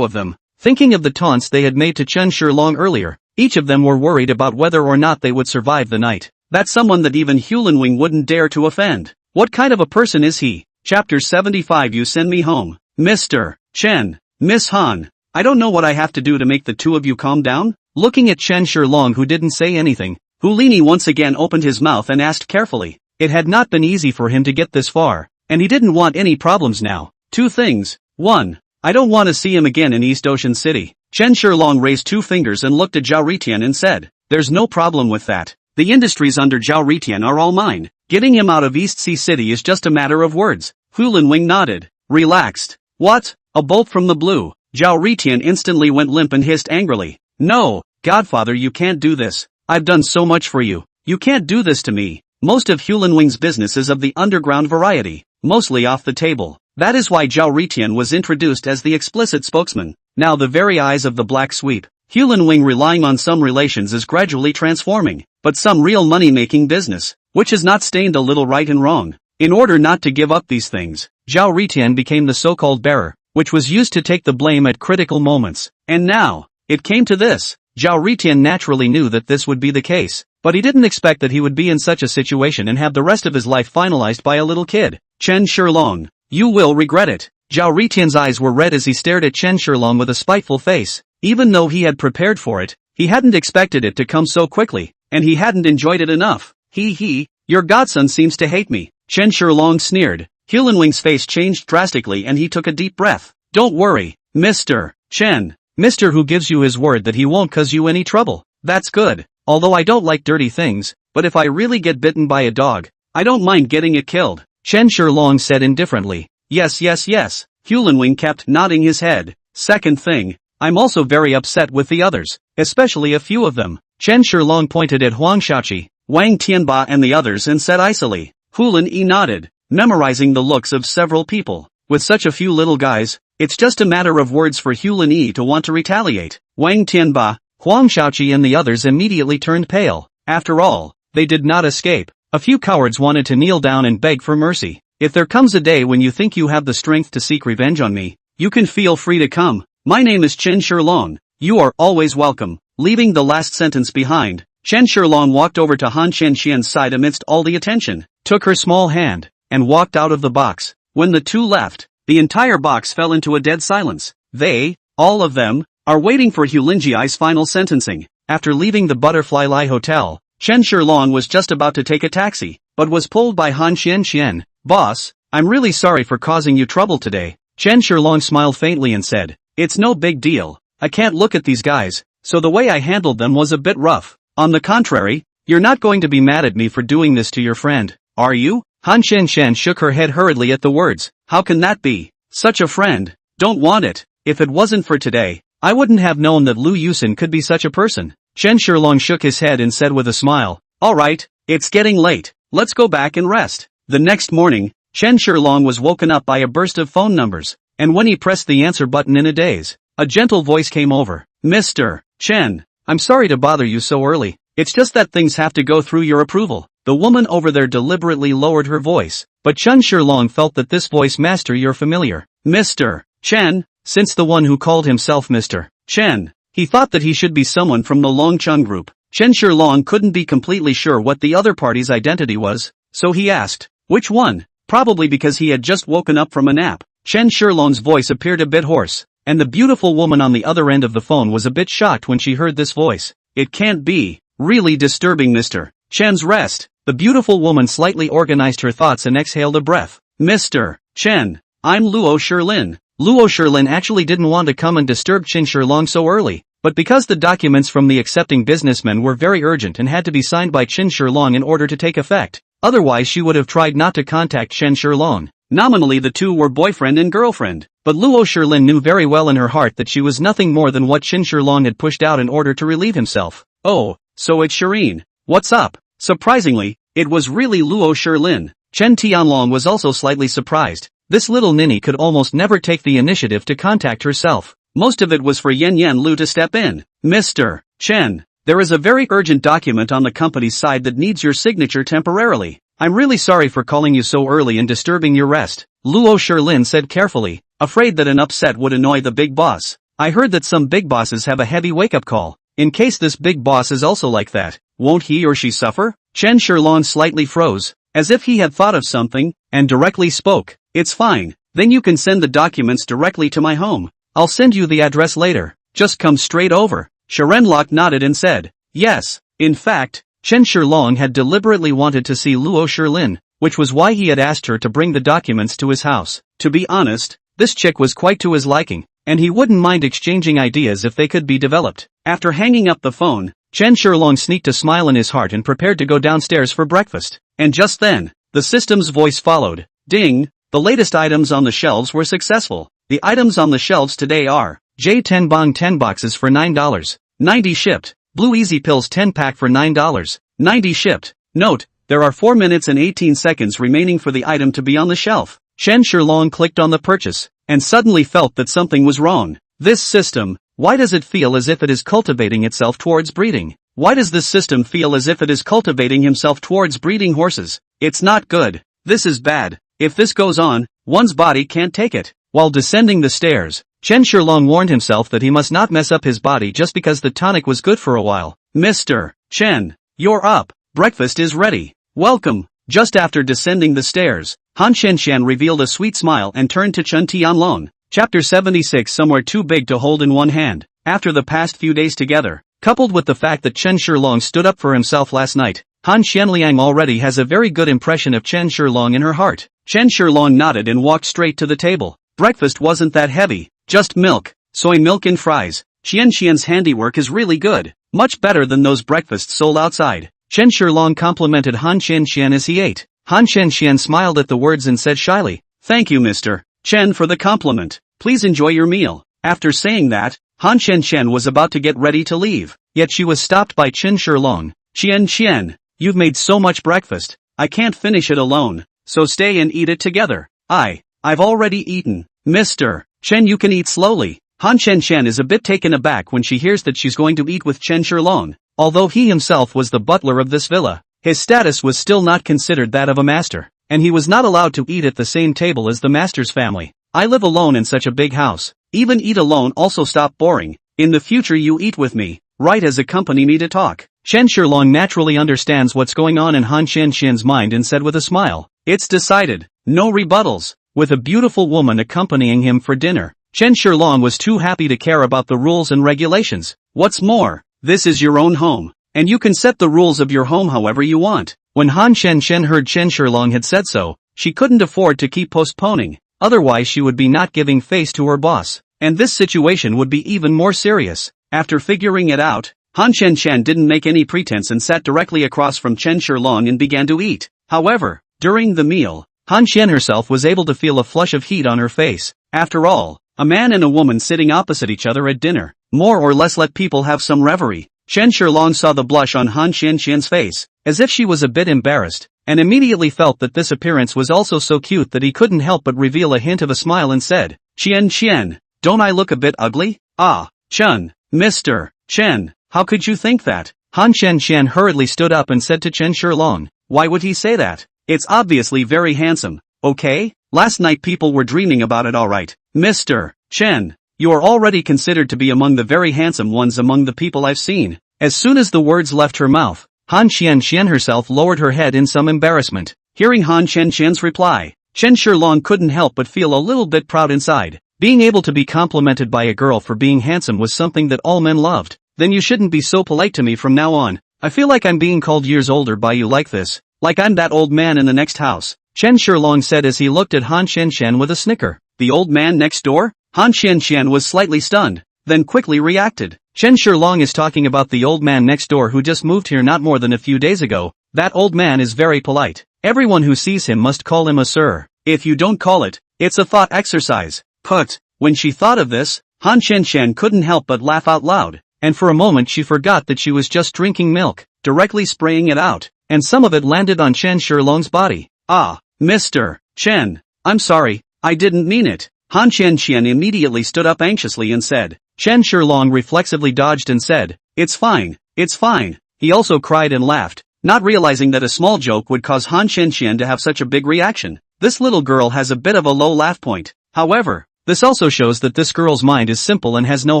of them. Thinking of the taunts they had made to Chen Shilong earlier, each of them were worried about whether or not they would survive the night. That's someone that even Hu Linwing wouldn't dare to offend. What kind of a person is he? Chapter 75. You send me home. Mr. Chen. Miss Han. I don't know what I have to do to make the two of you calm down? Looking at Chen Shilong who didn't say anything, Hu Linyi once again opened his mouth and asked carefully. It had not been easy for him to get this far, and he didn't want any problems now. Two things. 1. I don't want to see him again in East Ocean City. Chen Shilong raised two fingers and looked at Zhao Ritian and said, there's no problem with that. The industries under Zhao Ritian are all mine. Getting him out of East Sea City is just a matter of words. Hu Linwing nodded. Relaxed. What? A bolt from the blue. Zhao Ritian instantly went limp and hissed angrily. No, Godfather, you can't do this. I've done so much for you. You can't do this to me. Most of Hu Linwing's business is of the underground variety, mostly off the table. That is why Zhao Ritian was introduced as the explicit spokesman. Now the very eyes of the black sweep. Hu Linwing relying on some relations is gradually transforming, but some real money-making business, which is not stained a little right and wrong. In order not to give up these things, Zhao Ritian became the so-called bearer, which was used to take the blame at critical moments. And now, it came to this. Zhao Ritian naturally knew that this would be the case, but he didn't expect that he would be in such a situation and have the rest of his life finalized by a little kid. Chen Shilong, you will regret it. Zhao Ritian's eyes were red as he stared at Chen Shilong with a spiteful face. Even though he had prepared for it, he hadn't expected it to come so quickly, and he hadn't enjoyed it enough. Your godson seems to hate me. Chen Shilong sneered. Hu Linwing's face changed drastically and he took a deep breath. Don't worry, Mr. Chen. Mr. Who gives you his word that he won't cause you any trouble. That's good. Although I don't like dirty things, but if I really get bitten by a dog, I don't mind getting it killed. Chen Shilong said indifferently. Yes. Hu Linwing kept nodding his head. Second thing, I'm also very upset with the others, especially a few of them. Chen Shilong pointed at Huang Shaoqi, Wang Tianba and the others and said icily. Hu Linyi nodded, memorizing the looks of several people. With such a few little guys, it's just a matter of words for Hu Linyi to want to retaliate. Wang Tianba, Huang Shaoqi and the others immediately turned pale. After all, they did not escape. A few cowards wanted to kneel down and beg for mercy. If there comes a day when you think you have the strength to seek revenge on me, you can feel free to come. My name is Chen Shilong. You are always welcome. Leaving the last sentence behind, Chen Shilong walked over to Han Qianqian's side amidst all the attention, took her small hand, and walked out of the box. When the two left, the entire box fell into a dead silence. They, all of them, are waiting for Hu Linjiai's final sentencing. After leaving the Butterfly Lai Hotel, Chen Shilong was just about to take a taxi, but was pulled by Han Qianqian. Boss, I'm really sorry for causing you trouble today. Chen Shilong smiled faintly and said, it's no big deal. I can't look at these guys, so the way I handled them was a bit rough. On the contrary, you're not going to be mad at me for doing this to your friend, are you? Han Qianqian shook her head hurriedly at the words. How can that be? Such a friend. Don't want it. If it wasn't for today, I wouldn't have known that Lu Yusin could be such a person. Chen Shilong shook his head and said with a smile, alright, it's getting late. Let's go back and rest. The next morning, Chen Shilong was woken up by a burst of phone numbers, and when he pressed the answer button in a daze, a gentle voice came over. Mr. Chen, I'm sorry to bother you so early. It's just that things have to go through your approval. The woman over there deliberately lowered her voice, but Chen Shilong felt that this voice master you're familiar. Mr. Chen, since the one who called himself Mr. Chen, he thought that he should be someone from the Longchun group. Chen Shilong couldn't be completely sure what the other party's identity was, so he asked, which one? Probably because he had just woken up from a nap. Chen Shilong's voice appeared a bit hoarse, and the beautiful woman on the other end of the phone was a bit shocked when she heard this voice. It can't be. Really disturbing Mr. Chen's rest. The beautiful woman slightly organized her thoughts and exhaled a breath. Mr. Chen, I'm Luo Shilin. Luo Shilin actually didn't want to come and disturb Chen Shilong so early, but because the documents from the accepting businessmen were very urgent and had to be signed by Chen Shilong in order to take effect, otherwise she would have tried not to contact Chen Shilong. Nominally the two were boyfriend and girlfriend, but Luo Shilin knew very well in her heart that she was nothing more than what Chen Shilong had pushed out in order to relieve himself. Oh, so it's Shireen. What's up? Surprisingly, it was really Luo Shilin. Chen Tianlong was also slightly surprised. This little ninny could almost never take the initiative to contact herself. Most of it was for Yan Lu to step in. Mr. Chen, there is a very urgent document on the company's side that needs your signature temporarily. I'm really sorry for calling you so early and disturbing your rest, Luo Shilin said carefully, afraid that an upset would annoy the big boss. I heard that some big bosses have a heavy wake-up call. In case this big boss is also like that, won't he or she suffer? Chen Shilong slightly froze, as if he had thought of something, and directly spoke. It's fine, then you can send the documents directly to my home. I'll send you the address later. Just come straight over. Sharenlock nodded and said, yes. In fact, Chen Shilong had deliberately wanted to see Luo Shilin, which was why he had asked her to bring the documents to his house. To be honest, this chick was quite to his liking, and he wouldn't mind exchanging ideas if they could be developed. After hanging up the phone, Chen Shilong sneaked a smile in his heart and prepared to go downstairs for breakfast. And just then, the system's voice followed. Ding! The latest items on the shelves were successful. The items on the shelves today are J10 Bong 10 boxes for $9. 90 shipped. Blue Easy Pills 10 pack for $9. 90 shipped. Note, there are 4 minutes and 18 seconds remaining for the item to be on the shelf. Chen Shilong clicked on the purchase, and suddenly felt that something was wrong. This system, why does it feel as if it is cultivating itself towards breeding? Why does this system feel as if it is cultivating himself towards breeding horses? It's not good. This is bad. If this goes on, one's body can't take it. While descending the stairs, Chen Shilong warned himself that he must not mess up his body just because the tonic was good for a while. Mr. Chen, you're up. Breakfast is ready. Welcome. Just after descending the stairs, Han Qianqian revealed a sweet smile and turned to Chen Tianlong. Chapter 76. Somewhere too big to hold in one hand. After the past few days together, coupled with the fact that Chen Shilong stood up for himself last night, Han Qianliang already has a very good impression of Chen Shilong in her heart. Chen Shilong nodded and walked straight to the table. Breakfast wasn't that heavy, just milk, soy milk and fries. Qianqian's handiwork is really good, much better than those breakfasts sold outside. Chen Shilong complimented Han Qianqian as he ate. Han Qianqian smiled at the words and said shyly, "Thank you Mr. Chen for the compliment. Please enjoy your meal." After saying that, Han Qianqian was about to get ready to leave, yet she was stopped by Chen Shilong. "Qianqian, you've made so much breakfast, I can't finish it alone, so stay and eat it together." I've already eaten. Mr. Chen, you can eat slowly." Han Qianqian is a bit taken aback when she hears that she's going to eat with Chen Shilong. Although he himself was the butler of this villa, his status was still not considered that of a master, and he was not allowed to eat at the same table as the master's family. "I live alone in such a big house. Even eat alone also stop boring. In the future you eat with me, right, as accompany me to talk. Chen Shilong naturally understands what's going on in Han Xianxian's mind and said with a smile, it's decided. No rebuttals. With a beautiful woman accompanying him for dinner, Chen Shilong was too happy to care about the rules and regulations. What's more, this is your own home, and you can set the rules of your home however you want. When Han Xianxian heard Chen Shilong had said so, she couldn't afford to keep postponing, otherwise she would be not giving face to her boss, and this situation would be even more serious. After figuring it out, Han Xianxian didn't make any pretense and sat directly across from Chen Shilong and began to eat. However, during the meal, Han Xian herself was able to feel a flush of heat on her face. After all, a man and a woman sitting opposite each other at dinner, more or less let people have some reverie. Chen Shilong saw the blush on Han Xianxian's face, as if she was a bit embarrassed, and immediately felt that this appearance was also so cute that he couldn't help but reveal a hint of a smile and said, Chen, don't I look a bit ugly? Ah, Chen, Mr. Chen, how could you think that? Han Xianxian hurriedly stood up and said to Chen Shilong, why would he say that? It's obviously very handsome, okay? Last night people were dreaming about it, alright. Mr. Chen, you are already considered to be among the very handsome ones among the people I've seen. As soon as the words left her mouth, Han Xianxian herself lowered her head in some embarrassment. Hearing Han Xianxian's reply, Chen Shilong couldn't help but feel a little bit proud inside. Being able to be complimented by a girl for being handsome was something that all men loved. Then you shouldn't be so polite to me from now on. I feel like I'm being called years older by you like this. Like I'm that old man in the next house, Chen Shilong said as he looked at Han Xianxian with a snicker. The old man next door? Han Xianxian was slightly stunned, then quickly reacted. Chen Shilong is talking about the old man next door who just moved here not more than a few days ago. That old man is very polite. Everyone who sees him must call him a sir. If you don't call it, it's a thought exercise. Put. When she thought of this, Han Xianxian couldn't help but laugh out loud, and for a moment she forgot that she was just drinking milk, directly spraying it out, and some of it landed on Chen Shilong's body. Ah, Mr. Chen, I'm sorry, I didn't mean it. Han Xianxian immediately stood up anxiously and said. Chen Shilong reflexively dodged and said, it's fine, it's fine. He also cried and laughed, not realizing that a small joke would cause Han Xianxian to have such a big reaction. This little girl has a bit of a low laugh point. However, this also shows that this girl's mind is simple and has no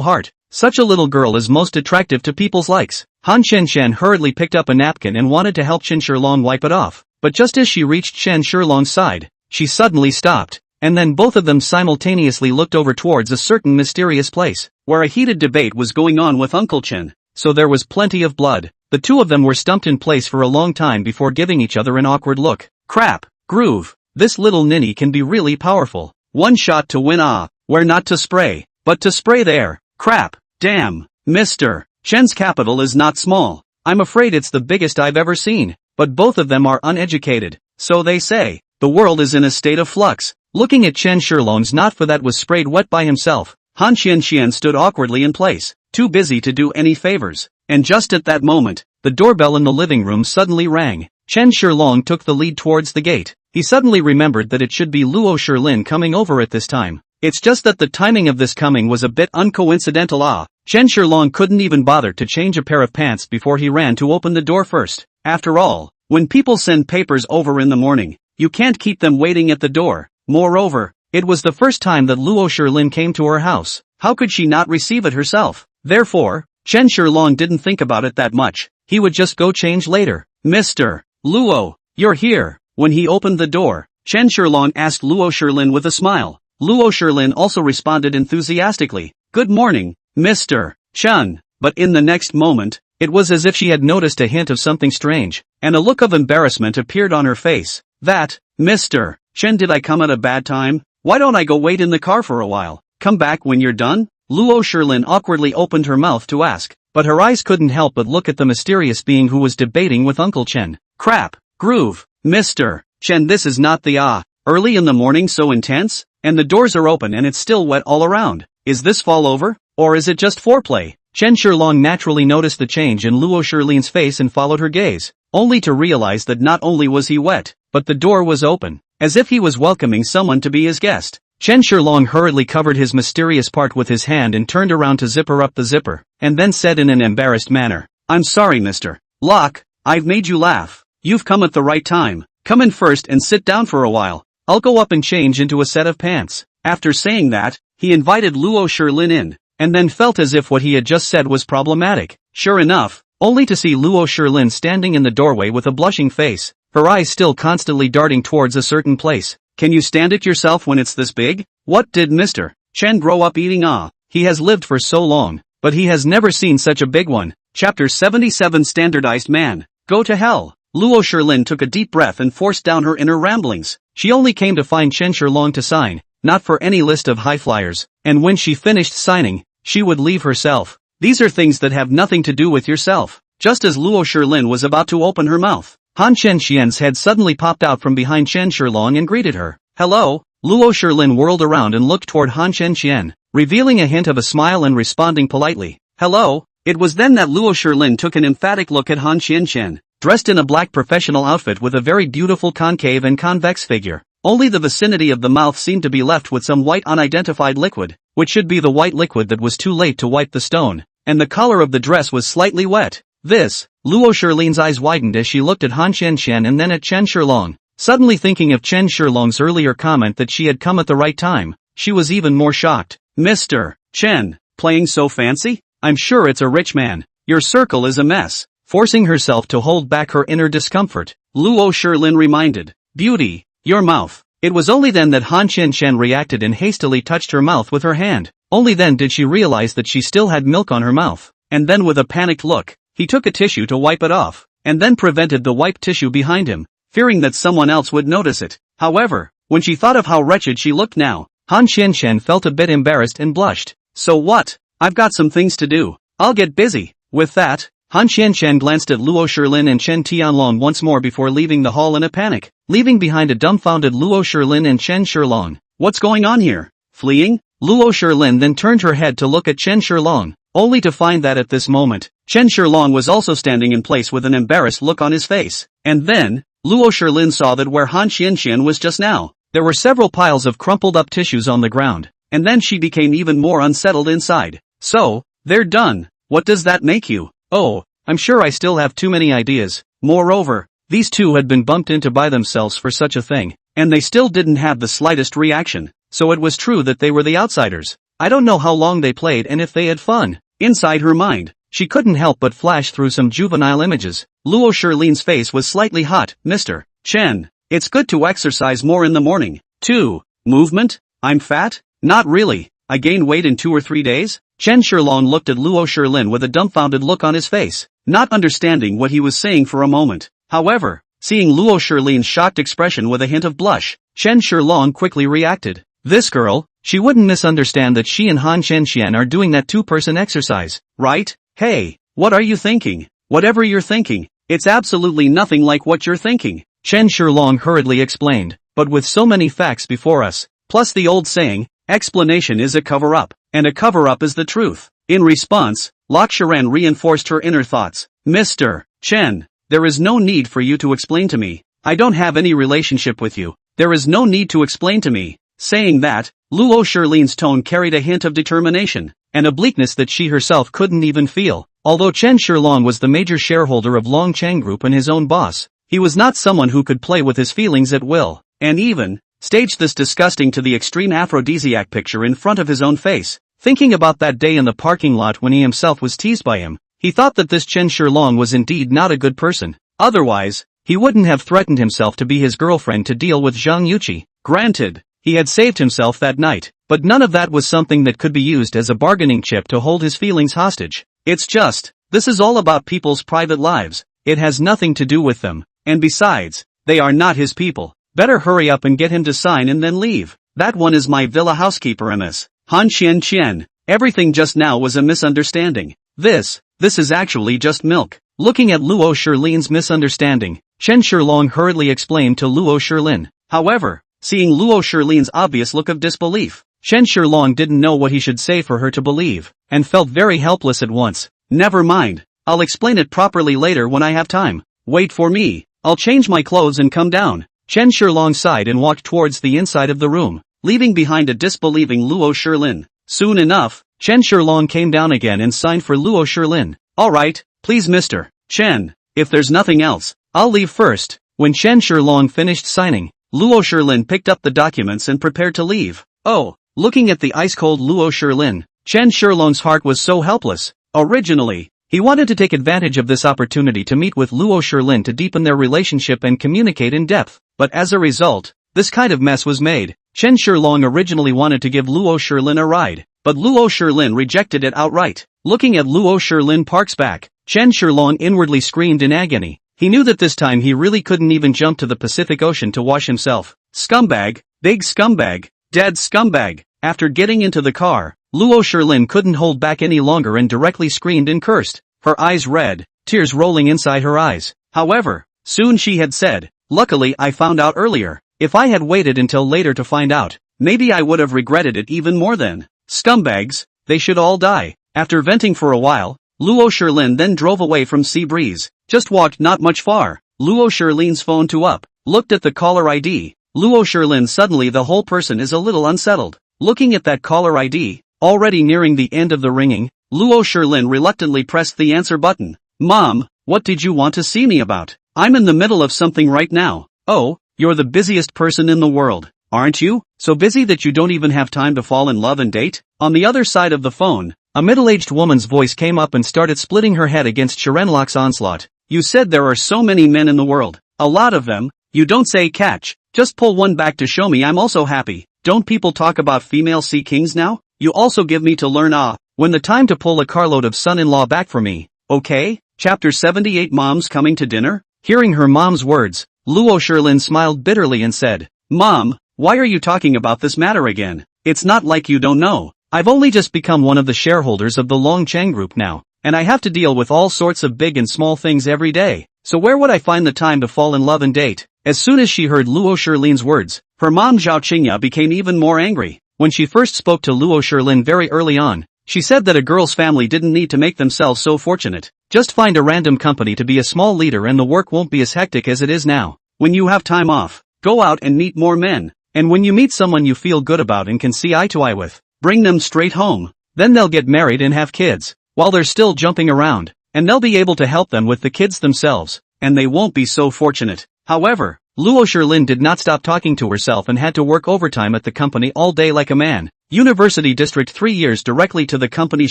heart. Such a little girl is most attractive to people's likes. Han Xianxian hurriedly picked up a napkin and wanted to help Chen Shilong wipe it off, but just as she reached Chen Shilong's side, she suddenly stopped, and then both of them simultaneously looked over towards a certain mysterious place, where a heated debate was going on with Uncle Chen. So there was plenty of blood. The two of them were stumped in place for a long time before giving each other an awkward look. Crap, groove, this little ninny can be really powerful. One shot to win, where not to spray, but to spray there. Crap, damn, Mr. Chen's capital is not small. I'm afraid it's the biggest I've ever seen, but both of them are uneducated, so they say. The world is in a state of flux. Looking at Chen Shilong's not for that was sprayed wet by himself, Han Xianxian stood awkwardly in place, too busy to do any favors. And just at that moment, the doorbell in the living room suddenly rang. Chen Shilong took the lead towards the gate. He suddenly remembered that it should be Luo Shilin coming over at this time. It's just that the timing of this coming was a bit uncoincidental. Chen Shilong couldn't even bother to change a pair of pants before he ran to open the door first. After all, when people send papers over in the morning, you can't keep them waiting at the door. Moreover, it was the first time that Luo Shilin came to her house. How could she not receive it herself? Therefore, Chen Shilong didn't think about it that much. He would just go change later. Mr. Luo, you're here. When he opened the door, Chen Shilong asked Luo Shilin with a smile. Luo Shilin also responded enthusiastically. Good morning, Mr. Chen. But in the next moment, it was as if she had noticed a hint of something strange, and a look of embarrassment appeared on her face. That, Mr. Chen, did I come at a bad time? Why don't I go wait in the car for a while? Come back when you're done? Luo Shilin awkwardly opened her mouth to ask, but her eyes couldn't help but look at the mysterious being who was debating with Uncle Chen. Crap, groove, Mr. Chen, this is not the early in the morning so intense? And the doors are open and it's still wet all around. Is this fall over? Or is it just foreplay? Chen Shilong naturally noticed the change in Luo Shilin's face and followed her gaze, only to realize that not only was he wet, but the door was open, as if he was welcoming someone to be his guest. Chen Shilong hurriedly covered his mysterious part with his hand and turned around to zipper up the zipper, and then said in an embarrassed manner, I'm sorry Mr. Locke, I've made you laugh. You've come at the right time. Come in first and sit down for a while. I'll go up and change into a set of pants. After saying that, he invited Luo Shilin in, and then felt as if what he had just said was problematic. Sure enough, only to see Luo Shilin standing in the doorway with a blushing face, her eyes still constantly darting towards a certain place. Can you stand it yourself when it's this big? What did Mr. Chen grow up eating? He has lived for so long, but he has never seen such a big one. Chapter 77 Standardized Man. Go to hell. Luo Shilin took a deep breath and forced down her inner ramblings. She only came to find Chen Shilong to sign, not for any list of high flyers, and when she finished signing, she would leave herself. These are things that have nothing to do with yourself. Just as Luo Shilin was about to open her mouth, Han Chen-xian's head suddenly popped out from behind Chen Shilong and greeted her. Hello? Luo Shilin whirled around and looked toward Han Chen-xian, revealing a hint of a smile and responding politely. Hello? It was then that Luo Shilin took an emphatic look at Han Chen-xian, dressed in a black professional outfit with a very beautiful concave and convex figure. Only the vicinity of the mouth seemed to be left with some white unidentified liquid, which should be the white liquid that was too late to wipe the stone, and the collar of the dress was slightly wet. Luo Shilin's eyes widened as she looked at Han Chen-xian and then at Chen Shilong. Suddenly thinking of Chen Shilong's earlier comment that she had come at the right time, she was even more shocked. Mr. Chen, playing so fancy? I'm sure it's a rich man. Your circle is a mess. Forcing herself to hold back her inner discomfort, Luo Shilin reminded. Beauty, your mouth. It was only then that Han Chen-xian reacted and hastily touched her mouth with her hand. Only then did she realize that she still had milk on her mouth. And then with a panicked look, he took a tissue to wipe it off, and then prevented the wiped tissue behind him, fearing that someone else would notice it. However, when she thought of how wretched she looked now, Han Chen-xian felt a bit embarrassed and blushed. So what? I've got some things to do. I'll get busy. With that, Han Chen-xian glanced at Luo Shilin and Chen Tianlong once more before leaving the hall in a panic, leaving behind a dumbfounded Luo Shilin and Chen Shilong. What's going on here? Fleeing? Luo Shilin then turned her head to look at Chen Shilong, only to find that at this moment, Chen Shilong was also standing in place with an embarrassed look on his face. And then, Luo Shilin saw that where Han Chen-xian was just now, there were several piles of crumpled up tissues on the ground, and then she became even more unsettled inside. So, they're done. What does that make you? Oh, I'm sure I still have too many ideas. Moreover, these two had been bumped into by themselves for such a thing, and they still didn't have the slightest reaction, so it was true that they were the outsiders. I don't know how long they played and if they had fun. Inside her mind, she couldn't help but flash through some juvenile images. Luo Shilin's face was slightly hot. Mr. Chen, it's good to exercise more in the morning. 2. Movement? I'm fat? Not really. I gained weight in 2 or 3 days? Chen Shilong looked at Luo Shilin with a dumbfounded look on his face, not understanding what he was saying for a moment. However, seeing Luo Shilin's shocked expression with a hint of blush, Chen Shilong quickly reacted. This girl, she wouldn't misunderstand that she and Han Chen-xian are doing that two-person exercise, right? Hey, what are you thinking? Whatever you're thinking, it's absolutely nothing like what you're thinking, Chen Shilong hurriedly explained. But with so many facts before us, plus the old saying, explanation is a cover-up, and a cover-up is the truth. In response, Lok Sharan reinforced her inner thoughts. Mr. Chen, there is no need for you to explain to me. I don't have any relationship with you. There is no need to explain to me. Saying that, Luo Shilin's tone carried a hint of determination, and a bleakness that she herself couldn't even feel. Although Chen Shilong was the major shareholder of Longcheng Group and his own boss, he was not someone who could play with his feelings at will, and even staged this disgusting to the extreme aphrodisiac picture in front of his own face. Thinking about that day in the parking lot when he himself was teased by him, he thought that this Chen Shilong was indeed not a good person. Otherwise, he wouldn't have threatened himself to be his girlfriend to deal with Zhang Yuqi. Granted, he had saved himself that night, but none of that was something that could be used as a bargaining chip to hold his feelings hostage. It's just, this is all about people's private lives. It has nothing to do with them, and besides, they are not his people. Better hurry up and get him to sign and then leave. That one is my villa housekeeper MS. Han Chen-xian. Everything just now was a misunderstanding. This is actually just milk. Looking at Luo Shilin's misunderstanding, Chen Shilong hurriedly explained to Luo Shilin. However, seeing Luo Shilin's obvious look of disbelief, Chen Shilong didn't know what he should say for her to believe, and felt very helpless at once. Never mind, I'll explain it properly later when I have time. Wait for me, I'll change my clothes and come down. Chen Shilong sighed and walked towards the inside of the room, leaving behind a disbelieving Luo Shilin. Soon enough, Chen Shilong came down again and signed for Luo Shilin. Alright, please Mr. Chen, if there's nothing else, I'll leave first. When Chen Shilong finished signing, Luo Shilin picked up the documents and prepared to leave. Oh, Looking at the ice-cold Luo Shilin, Chen Shilong's heart was so helpless. Originally, he wanted to take advantage of this opportunity to meet with Luo Shilin to deepen their relationship and communicate in depth, but as a result, this kind of mess was made. Chen Shilong originally wanted to give Luo Shilin a ride, but Luo Shilin rejected it outright. Looking at Luo Shilin parks back, Chen Shilong inwardly screamed in agony. He knew that this time he really couldn't even jump to the Pacific Ocean to wash himself. Scumbag, big scumbag, dead scumbag. After getting into the car, Luo Shilin couldn't hold back any longer and directly screamed and cursed, her eyes red, tears rolling inside her eyes. However, soon she had said, "Luckily I found out earlier. If I had waited until later to find out, maybe I would have regretted it even more then. Scumbags, they should all die." After venting for a while, Luo Shilin then drove away from Sea Breeze. Just walked not much far. Luo Shilin's phone to up, looked at the caller ID. Luo Shilin suddenly the whole person is a little unsettled. Looking at that caller ID, already nearing the end of the ringing, Luo Shilin reluctantly pressed the answer button. "Mom, what did you want to see me about? I'm in the middle of something right now." "Oh, you're the busiest person in the world, aren't you? So busy that you don't even have time to fall in love and date?" On the other side of the phone, a middle-aged woman's voice came up and started splitting her head against Sharenlock's onslaught. "You said there are so many men in the world. A lot of them. You don't say catch. Just pull one back to show me I'm also happy. Don't people talk about female sea kings now? You also give me to learn when the time to pull a carload of son-in-law back for me, okay?" Chapter 78 Mom's coming to dinner? Hearing her mom's words, Luo Shilin smiled bitterly and said, "Mom, why are you talking about this matter again? It's not like you don't know. I've only just become one of the shareholders of the Longchang Group now, and I have to deal with all sorts of big and small things every day. So where would I find the time to fall in love and date?" As soon as she heard Luo Shilin's words, her mom Zhao Qingya became even more angry. When she first spoke to Luo Shilin very early on, she said that a girl's family didn't need to make themselves so fortunate. Just find a random company to be a small leader and the work won't be as hectic as it is now. When you have time off, go out and meet more men. And when you meet someone you feel good about and can see eye to eye with, bring them straight home. Then they'll get married and have kids, while they're still jumping around, and they'll be able to help them with the kids themselves, and they won't be so fortunate. However, Luo Shilin did not stop talking to herself and had to work overtime at the company all day like a man. University District 3 years directly to the company's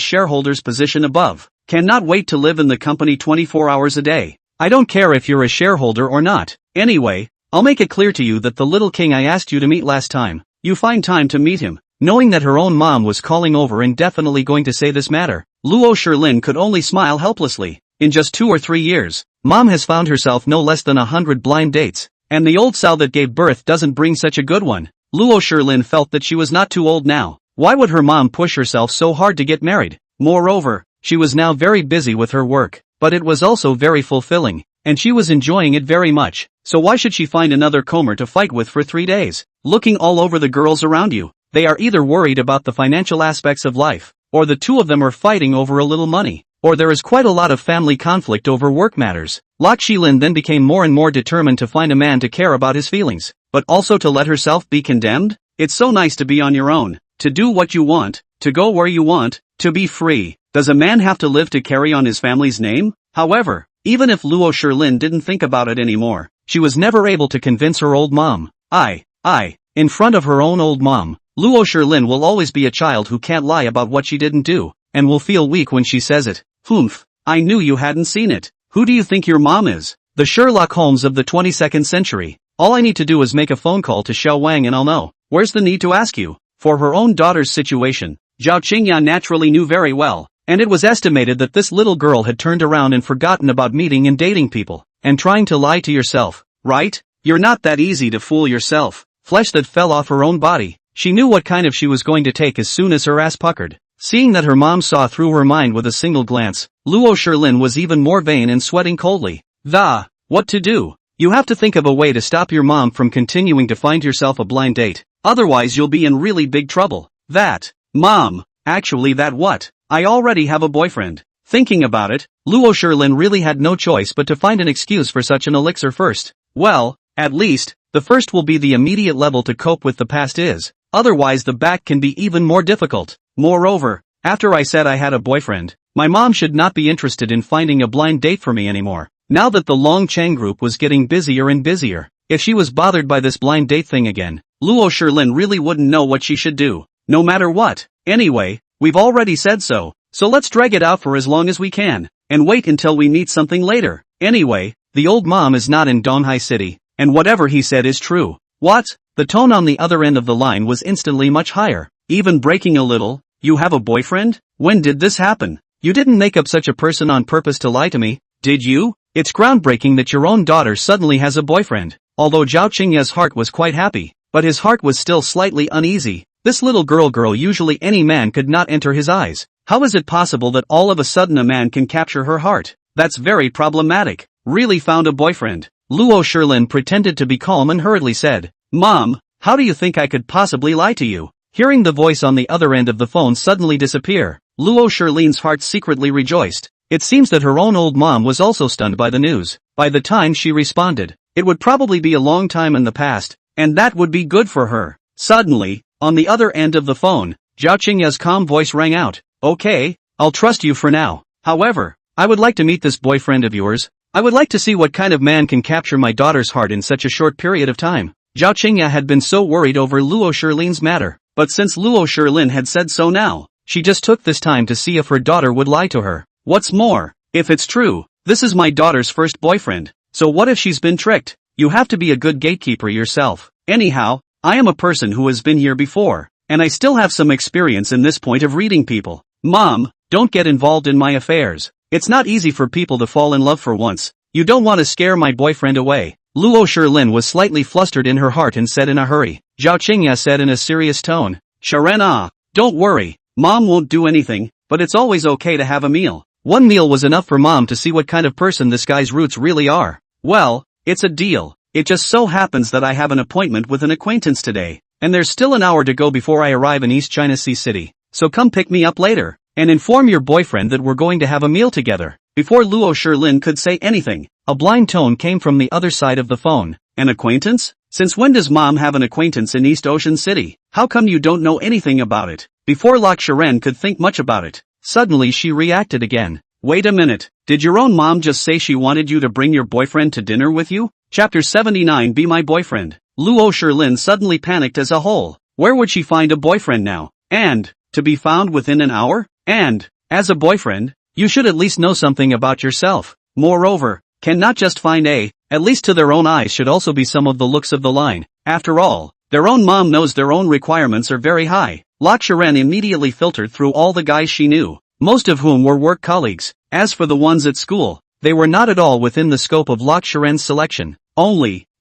shareholders position above. Cannot wait to live in the company 24 hours a day. I don't care if you're a shareholder or not. Anyway, I'll make it clear to you that the little king I asked you to meet last time, you find time to meet him. Knowing that her own mom was calling over and definitely going to say this matter, Luo Shilin could only smile helplessly. In just 2 or 3 years, mom has found herself no less than 100 blind dates. And the old sow that gave birth doesn't bring such a good one. Luo Shilin felt that she was not too old now. Why would her mom push herself so hard to get married? Moreover, she was now very busy with her work, but it was also very fulfilling, and she was enjoying it very much. So why should she find another comer to fight with for 3 days? Looking all over the girls around you, they are either worried about the financial aspects of life, or the two of them are fighting over a little money, or there is quite a lot of family conflict over work matters. Lok Shilin then became more and more determined to find a man to care about his feelings, but also to let herself be condemned. It's so nice to be on your own, to do what you want, to go where you want, to be free. Does a man have to live to carry on his family's name? However, even if Luo Shilin didn't think about it anymore, she was never able to convince her old mom. In front of her own old mom, Luo Shilin will always be a child who can't lie about what she didn't do, and will feel weak when she says it. Humph, I knew you hadn't seen it. Who do you think your mom is? The Sherlock Holmes of the 22nd century. All I need to do is make a phone call to Xiao Wang and I'll know. Where's the need to ask you? For her own daughter's situation, Zhao Qingyan naturally knew very well, and it was estimated that this little girl had turned around and forgotten about meeting and dating people, and trying to lie to yourself, right? You're not that easy to fool yourself. Flesh that fell off her own body. She knew what kind of she was going to take as soon as her ass puckered. Seeing that her mom saw through her mind with a single glance, Luo Shilin was even more vain and sweating coldly. What to do? You have to think of a way to stop your mom from continuing to find yourself a blind date. Otherwise you'll be in really big trouble. Mom, actually what? I already have a boyfriend. Thinking about it, Luo Shilin really had no choice but to find an excuse for such an elixir first. Well, at least, the first will be the immediate level to cope with the past is. Otherwise the back can be even more difficult. Moreover, after I said I had a boyfriend, my mom should not be interested in finding a blind date for me anymore. Now that the Longchang Group was getting busier and busier, if she was bothered by this blind date thing again, Luo Shilin really wouldn't know what she should do. no matter what. Anyway, we've already said so, so let's drag it out for as long as we can, and wait until we meet something later. Anyway, the old mom is not in Donghai City, and whatever he said is true. What? The tone on the other end of the line was instantly much higher, even breaking a little. You have a boyfriend? When did this happen? You didn't make up such a person on purpose to lie to me, did you? It's groundbreaking that your own daughter suddenly has a boyfriend. Although Zhao Qingya's heart was quite happy, but his heart was still slightly uneasy. This little girl usually any man could not enter his eyes. How is it possible that all of a sudden a man can capture her heart? That's very problematic. Really found a boyfriend. Luo Shilin pretended to be calm and hurriedly said, Mom, how do you think I could possibly lie to you? Hearing the voice on the other end of the phone suddenly disappear, Luo Shilin's heart secretly rejoiced. It seems that her own old mom was also stunned by the news. By the time she responded, it would probably be a long time in the past, and that would be good for her. Suddenly, on the other end of the phone, Zhao Qingya's calm voice rang out. Okay, I'll trust you for now. However, I would like to meet this boyfriend of yours. I would like to see what kind of man can capture my daughter's heart in such a short period of time. Zhao Qingya had been so worried over Luo Shilin's matter, but since Luo Shilin had said so now, she just took this time to see if her daughter would lie to her. What's more, if it's true, this is my daughter's first boyfriend, so what if she's been tricked? You have to be a good gatekeeper yourself. Anyhow, I am a person who has been here before, and I still have some experience in this point of reading people. Mom, don't get involved in my affairs. It's not easy for people to fall in love for once. You don't want to scare my boyfriend away. Luo Shilin was slightly flustered in her heart and said in a hurry. Zhao Qingya said in a serious tone, Sharon, don't worry, Mom won't do anything, but it's always okay to have a meal. One meal was enough for Mom to see what kind of person this guy's roots really are. Well, it's a deal. It just so happens that I have an appointment with an acquaintance today, and there's still an hour to go before I arrive in East China Sea City, so come pick me up later, and inform your boyfriend that we're going to have a meal together. Before Luo Shilin could say anything, a blind tone came from the other side of the phone. An acquaintance? Since when does Mom have an acquaintance in East Ocean City? How come you don't know anything about it? Before Lok Shiren could think much about it, suddenly she reacted again. Wait a minute, did your own mom just say she wanted you to bring your boyfriend to dinner with you? Chapter 79 Be My Boyfriend. Luo Shilin suddenly panicked as a whole. Where would she find a boyfriend now? And, to be found within an hour? And, as a boyfriend, you should at least know something about yourself. Moreover, can not just find at least to their own eyes should also be some of the looks of the line. After all, their own mom knows their own requirements are very high. Lok Shiren immediately filtered through all the guys she knew, most of whom were work colleagues. As for the ones at school, they were not at all within the scope of Lok Shiren's selection.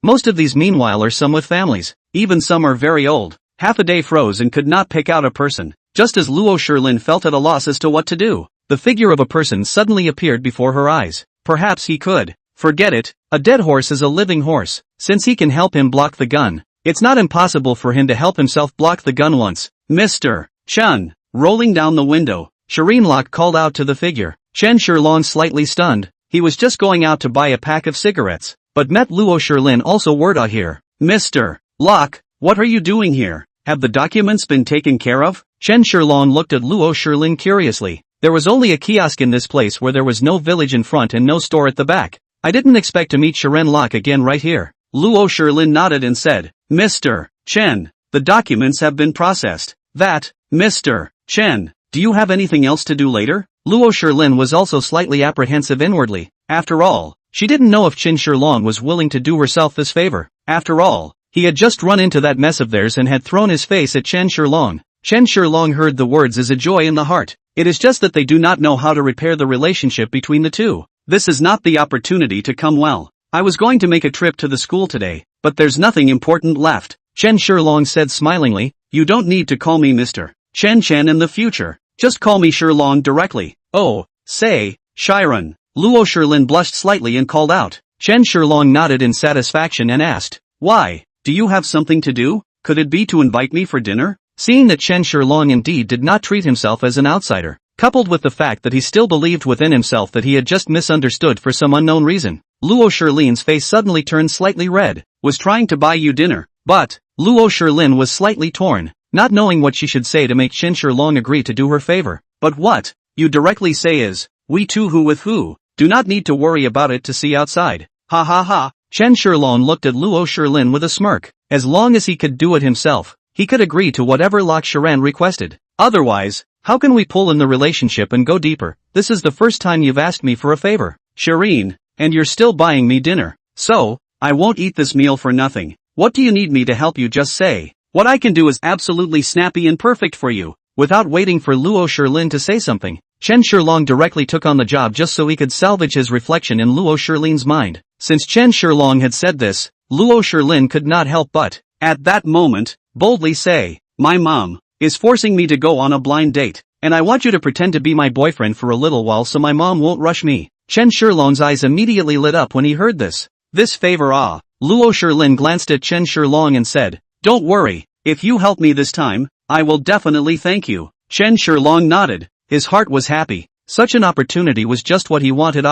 Most of these meanwhile are some with families, even some are very old. Half a day froze and could not pick out a person. Just as Luo Shilin felt at a loss as to what to do, the figure of a person suddenly appeared before her eyes. Perhaps he could. Forget it, a dead horse is a living horse. Since he can help him block the gun, it's not impossible for him to help himself block the gun once. Mr. Chen. Rolling down the window, Shireen Lok called out to the figure. Chen Shilong slightly stunned. He was just going out to buy a pack of cigarettes, but met Luo Shilin also word out here. Mr. Lok, what are you doing here? Have the documents been taken care of? Chen Shilong looked at Luo Shilin curiously. There was only a kiosk in this place where there was no village in front and no store at the back. I didn't expect to meet Shiren Lok again right here. Luo Shilin nodded and said, Mr. Chen, the documents have been processed. That, Mr. Chen, do you have anything else to do later? Luo Shilin was also slightly apprehensive inwardly. After all, she didn't know if Chen Shilong was willing to do herself this favor. After all, he had just run into that mess of theirs and had thrown his face at Chen Shilong. Chen Shilong heard the words as a joy in the heart. It is just that they do not know how to repair the relationship between the two. This is not the opportunity to come well. I was going to make a trip to the school today, but there's nothing important left. Chen Shilong said smilingly, you don't need to call me Mr. Chen in the future. Just call me Shilong directly. Oh, say, Shiren. Luo Shilin blushed slightly and called out. Chen Shilong nodded in satisfaction and asked, why, do you have something to do? Could it be to invite me for dinner? Seeing that Chen Shilong indeed did not treat himself as an outsider, coupled with the fact that he still believed within himself that he had just misunderstood for some unknown reason, Luo Shilin's face suddenly turned slightly red. Was trying to buy you dinner, but, Luo Shilin was slightly torn, not knowing what she should say to make Chen Shilong agree to do her favor. But what you directly say is, we two who with who, do not need to worry about it to see outside. Ha ha ha. Chen Shilong looked at Luo Shilin with a smirk. As long as he could do it himself, he could agree to whatever Lok Sharan requested. Otherwise, how can we pull in the relationship and go deeper? This is the first time you've asked me for a favor, Shireen, and you're still buying me dinner. So, I won't eat this meal for nothing. What do you need me to help you? Just say. What I can do is absolutely snappy and perfect for you. Without waiting for Luo Shirlin to say something, Chen Shirlong directly took on the job just so he could salvage his reflection in Luo Shirlin's mind. Since Chen Shirlong had said this, Luo Shirlin could not help but, at that moment, boldly say, my mom is forcing me to go on a blind date, and I want you to pretend to be my boyfriend for a little while so my mom won't rush me. Chen Shirlong's eyes immediately lit up when he heard this. This favor Luo Shirlin glanced at Chen Shirlong and said, don't worry, if you help me this time, I will definitely thank you. Chen Shirlong nodded. His heart was happy. Such an opportunity was just what he wanted.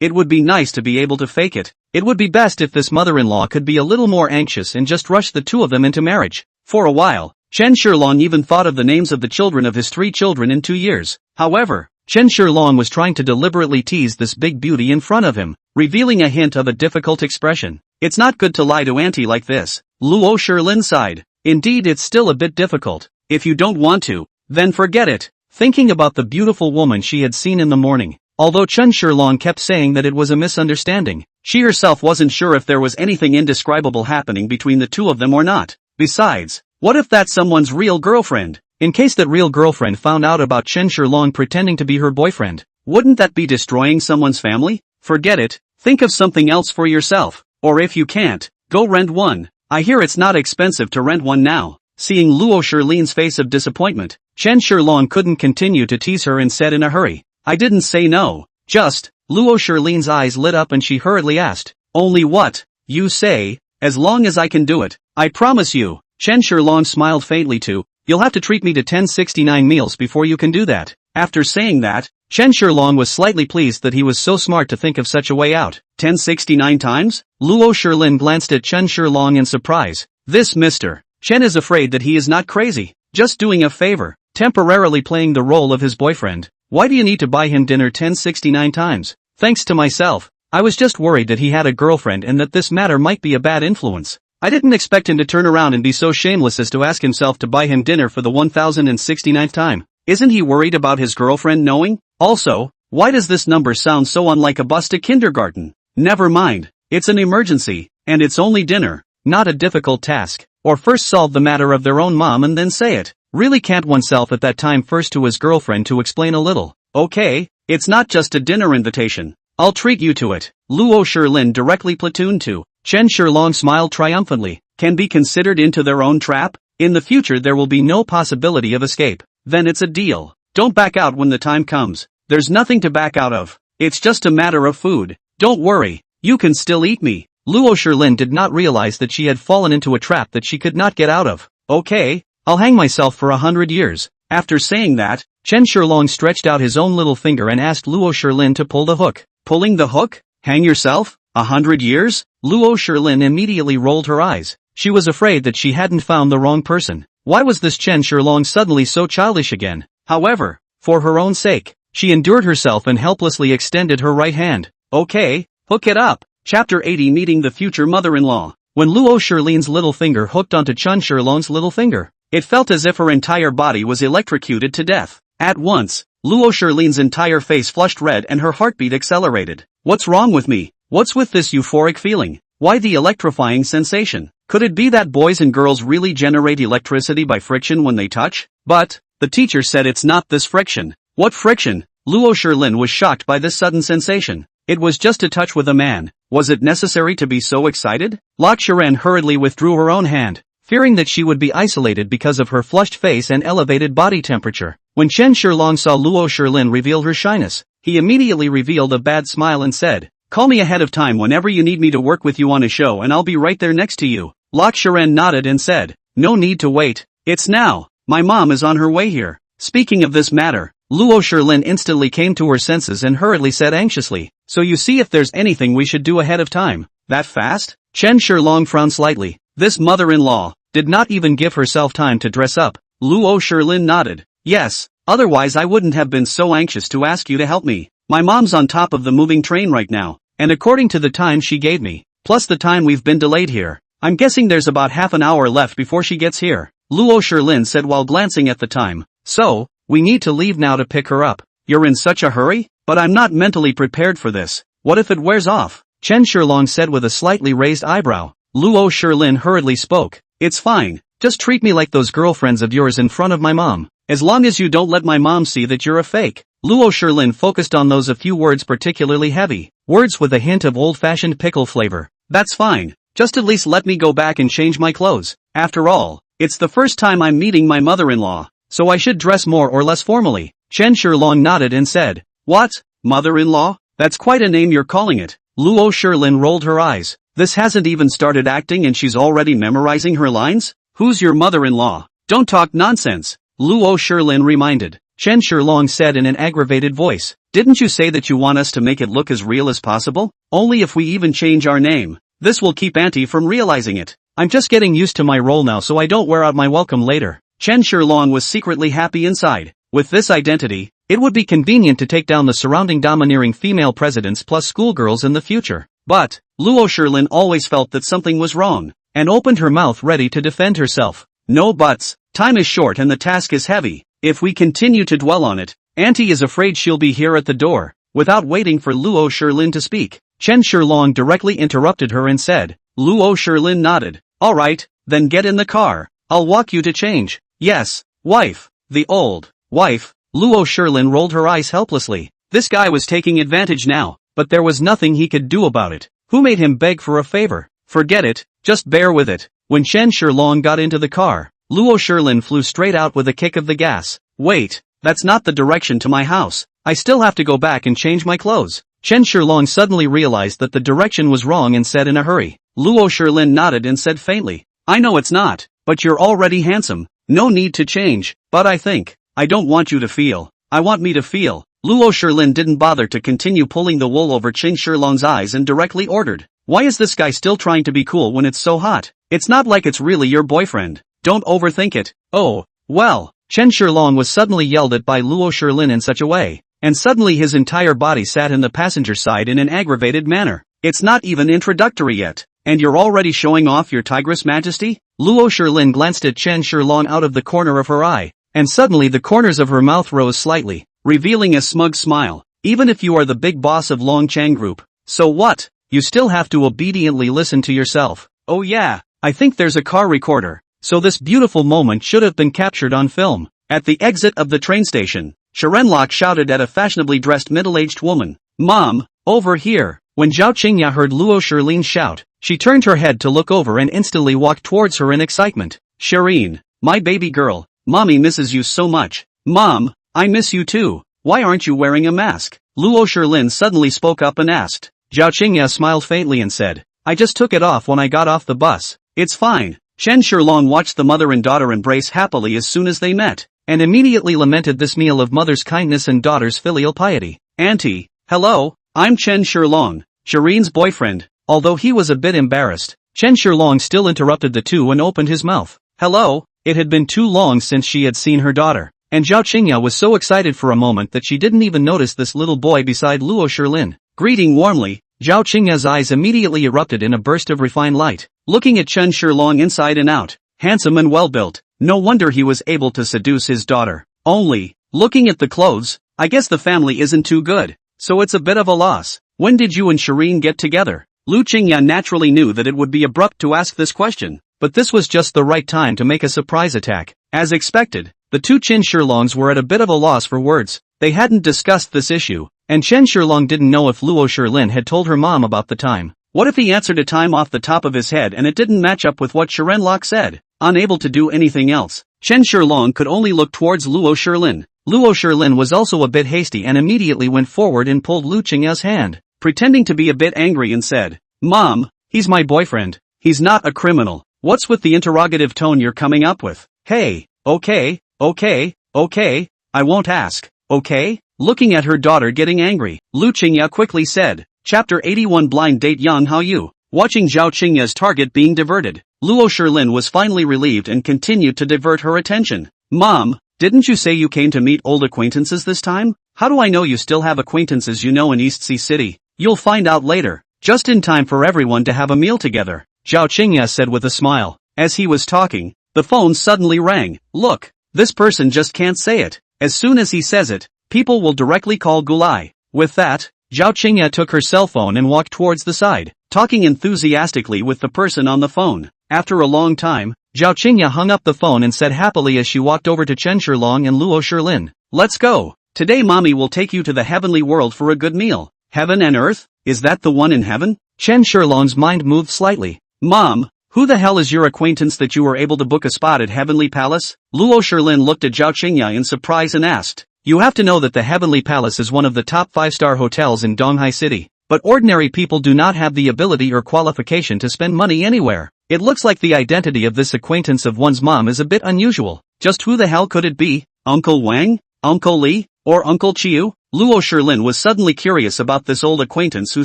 It would be nice to be able to fake it. It would be best if this mother-in-law could be a little more anxious and just rush the two of them into marriage. For a while, Chen Shirlong even thought of the names of the children of his 3 children in 2 years. However, Chen Shirlong was trying to deliberately tease this big beauty in front of him, revealing a hint of a difficult expression. It's not good to lie to auntie like this. Luo Shirlin sighed. Indeed, it's still a bit difficult. If you don't want to, then forget it. Thinking about the beautiful woman she had seen in the morning, although Chen Shirlong kept saying that it was a misunderstanding, she herself wasn't sure if there was anything indescribable happening between the two of them or not. Besides, what if that's someone's real girlfriend? In case that real girlfriend found out about Chen Shirlong pretending to be her boyfriend, wouldn't that be destroying someone's family? Forget it, think of something else for yourself. Or if you can't, go rent one. I hear it's not expensive to rent one now. Seeing Luo Shirlin's face of disappointment, Chen Shirlong couldn't continue to tease her and said in a hurry, I didn't say no, just. Luo Shirlin's eyes lit up and she hurriedly asked, only what? You say, as long as I can do it, I promise you. Chen Shirlong smiled faintly too, you'll have to treat me to 1069 meals before you can do that. After saying that, Chen Shirlong was slightly pleased that he was so smart to think of such a way out. 1069 times? Luo Shirlin glanced at Chen Shirlong in surprise. This Mr. Chen is afraid that he is not crazy, just doing a favor, temporarily playing the role of his boyfriend. Why do you need to buy him dinner 1069 times? Thanks to myself, I was just worried that he had a girlfriend and that this matter might be a bad influence. I didn't expect him to turn around and be so shameless as to ask himself to buy him dinner for the 1069th time. Isn't he worried about his girlfriend knowing? Also, why does this number sound so unlike a bus to kindergarten? Never mind, it's an emergency, and it's only dinner, not a difficult task. Or first solve the matter of their own mom and then say it. Really can't oneself at that time first to his girlfriend to explain a little. Okay, it's not just a dinner invitation. I'll treat you to it. Luo Shirlin directly platooned to. Chen Shirlong smiled triumphantly. Can be considered into their own trap? In the future there will be no possibility of escape. Then it's a deal. Don't back out when the time comes. There's nothing to back out of. It's just a matter of food. Don't worry, you can still eat me. Luo Shirlin did not realize that she had fallen into a trap that she could not get out of. Okay, I'll hang myself for 100 years. After saying that, Chen Shirlong stretched out his own little finger and asked Luo Shirlin to pull the hook. Pulling the hook? Hang yourself? 100 years? Luo Shirlin immediately rolled her eyes. She was afraid that she hadn't found the wrong person. Why was this Chen Shirlong suddenly so childish again? However, for her own sake, she endured herself and helplessly extended her right hand. Okay, hook it up. Chapter 80 Meeting the Future Mother-in-Law. When Luo Shirlin's little finger hooked onto Chen Shirlong's little finger, it felt as if her entire body was electrocuted to death. At once, Luo Shirlin's entire face flushed red and her heartbeat accelerated. What's wrong with me? What's with this euphoric feeling? Why the electrifying sensation? Could it be that boys and girls really generate electricity by friction when they touch? But, the teacher said it's not this friction. What friction? Luo Shirlin was shocked by this sudden sensation. It was just a touch with a man. Was it necessary to be so excited? Lok Sharan hurriedly withdrew her own hand, fearing that she would be isolated because of her flushed face and elevated body temperature. When Chen Shirlong saw Luo Shirlin reveal her shyness, he immediately revealed a bad smile and said, call me ahead of time whenever you need me to work with you on a show and I'll be right there next to you. Lok Sharan nodded and said, no need to wait. It's now. My mom is on her way here. Speaking of this matter, Luo Shirlin instantly came to her senses and hurriedly said anxiously, so you see if there's anything we should do ahead of time. That fast? Chen Shirlong frowned slightly. This mother-in-law did not even give herself time to dress up. Luo Shirlin nodded. Yes, otherwise I wouldn't have been so anxious to ask you to help me. My mom's on top of the moving train right now, and according to the time she gave me, plus the time we've been delayed here, I'm guessing there's about half an hour left before she gets here. Luo Shilin said while glancing at the time. So, we need to leave now to pick her up. You're in such a hurry? But I'm not mentally prepared for this. What if it wears off? Chen Shilong said with a slightly raised eyebrow. Luo Shilin hurriedly spoke. It's fine. Just treat me like those girlfriends of yours in front of my mom. As long as you don't let my mom see that you're a fake. Luo Shilin focused on those a few words particularly heavy. Words with a hint of old-fashioned pickle flavor. That's fine. Just at least let me go back and change my clothes. After all, it's the first time I'm meeting my mother-in-law, so I should dress more or less formally. Chen Shilong nodded and said, What? Mother-in-law? That's quite a name you're calling it. Luo Shilin rolled her eyes. This hasn't even started acting and she's already memorizing her lines? Who's your mother-in-law? Don't talk nonsense. Luo Shilin reminded. Chen Shilong said in an aggravated voice. Didn't you say that you want us to make it look as real as possible? Only if we even change our name. This will keep Auntie from realizing it. I'm just getting used to my role now so I don't wear out my welcome later. Chen Shilong was secretly happy inside. With this identity, it would be convenient to take down the surrounding domineering female presidents plus schoolgirls in the future. But, Luo Shilin always felt that something was wrong, and opened her mouth ready to defend herself. No buts, time is short and the task is heavy. If we continue to dwell on it, Auntie is afraid she'll be here at the door. Without waiting for Luo Shilin to speak, Chen Shilong directly interrupted her and said. Luo Shilin nodded. Alright, then get in the car. I'll walk you to change. Yes, wife. The old wife. Luo Shilin rolled her eyes helplessly. This guy was taking advantage now, but there was nothing he could do about it. Who made him beg for a favor? Forget it, just bear with it. When Chen Shilong got into the car, Luo Shilin flew straight out with a kick of the gas. Wait, that's not the direction to my house. I still have to go back and change my clothes. Chen Shilong suddenly realized that the direction was wrong and said in a hurry. Luo Shilin nodded and said faintly. I know it's not, but you're already handsome. No need to change, but I don't want you to feel. I want me to feel. Luo Shilin didn't bother to continue pulling the wool over Chen Shilong's eyes and directly ordered. Why is this guy still trying to be cool when it's so hot? It's not like it's really your boyfriend. Don't overthink it. Oh, well. Chen Shilong was suddenly yelled at by Luo Shilin in such a way, and suddenly his entire body sat in the passenger side in an aggravated manner. It's not even introductory yet, and you're already showing off your tigress majesty? Luo Shilin glanced at Chen Shilong out of the corner of her eye, and suddenly the corners of her mouth rose slightly, revealing a smug smile. Even if you are the big boss of Longchang Group, so what? You still have to obediently listen to yourself. Oh yeah, I think there's a car recorder. So this beautiful moment should have been captured on film. At the exit of the train station, Sharenlok shouted at a fashionably dressed middle-aged woman. Mom, over here. When Zhao Qingya heard Luo Shilin shout, she turned her head to look over and instantly walked towards her in excitement. Shireen, my baby girl, mommy misses you so much. Mom, I miss you too. Why aren't you wearing a mask? Luo Shilin suddenly spoke up and asked. Zhao Qingya smiled faintly and said, I just took it off when I got off the bus. It's fine. Chen Shilong watched the mother and daughter embrace happily as soon as they met, and immediately lamented this meal of mother's kindness and daughter's filial piety. Auntie, hello, I'm Chen Shilong, Shireen's boyfriend. Although he was a bit embarrassed, Chen Shilong still interrupted the two and opened his mouth. Hello, it had been too long since she had seen her daughter, and Zhao Qingya was so excited for a moment that she didn't even notice this little boy beside Luo Shilin. Greeting warmly, Zhao Qingya's eyes immediately erupted in a burst of refined light, looking at Chen Shilong inside and out. Handsome and well-built, no wonder he was able to seduce his daughter. Only, looking at the clothes, I guess the family isn't too good, so it's a bit of a loss. When did you and Shireen get together? Lu Qingya naturally knew that it would be abrupt to ask this question, but this was just the right time to make a surprise attack. As expected, the two Chen Shilongs were at a bit of a loss for words. They hadn't discussed this issue, and Chen Shilong didn't know if Luo Shilin had told her mom about the time. What if he answered a time off the top of his head and it didn't match up with what Sharenlok said? Unable to do anything else, Chen Shilong could only look towards Luo Shilin. Luo Shilin was also a bit hasty and immediately went forward and pulled Lu Qingya's hand, pretending to be a bit angry and said, Mom, he's my boyfriend. He's not a criminal. What's with the interrogative tone you're coming up with? Hey, okay, I won't ask, okay? Looking at her daughter getting angry, Lu Qingya quickly said. Chapter 81 Blind Date Yang Haoyu. Watching Zhao Qingya's target being diverted, Luo Shilin was finally relieved and continued to divert her attention. Mom, didn't you say you came to meet old acquaintances this time? How do I know you still have acquaintances you know in East Sea City? You'll find out later. Just in time for everyone to have a meal together, Zhao Qingya said with a smile. As he was talking, the The phone suddenly rang. Look, this person just can't say it. As soon as he says it, people will directly call Gulai. With that, Zhao Qingya took her cell phone and walked towards the side, talking enthusiastically with the person on the phone. After a long time, Zhao Qingya hung up the phone and said happily as she walked over to Chen Shilong and Luo Shilin. Let's go. Today mommy will take you to the heavenly world for a good meal. Heaven and earth? Is that the one in heaven? Chen Shilong's mind moved slightly. Mom, who the hell is your acquaintance that you were able to book a spot at Heavenly Palace? Luo Shilin looked at Zhao Qingya in surprise and asked. You have to know that the Heavenly Palace is one of the top 5-star hotels in Donghai City. But ordinary people do not have the ability or qualification to spend money anywhere. It looks like the identity of this acquaintance of one's mom is a bit unusual. Just who the hell could it be? Uncle Wang? Uncle Li? Or Uncle Chiu? Luo Shilin was suddenly curious about this old acquaintance who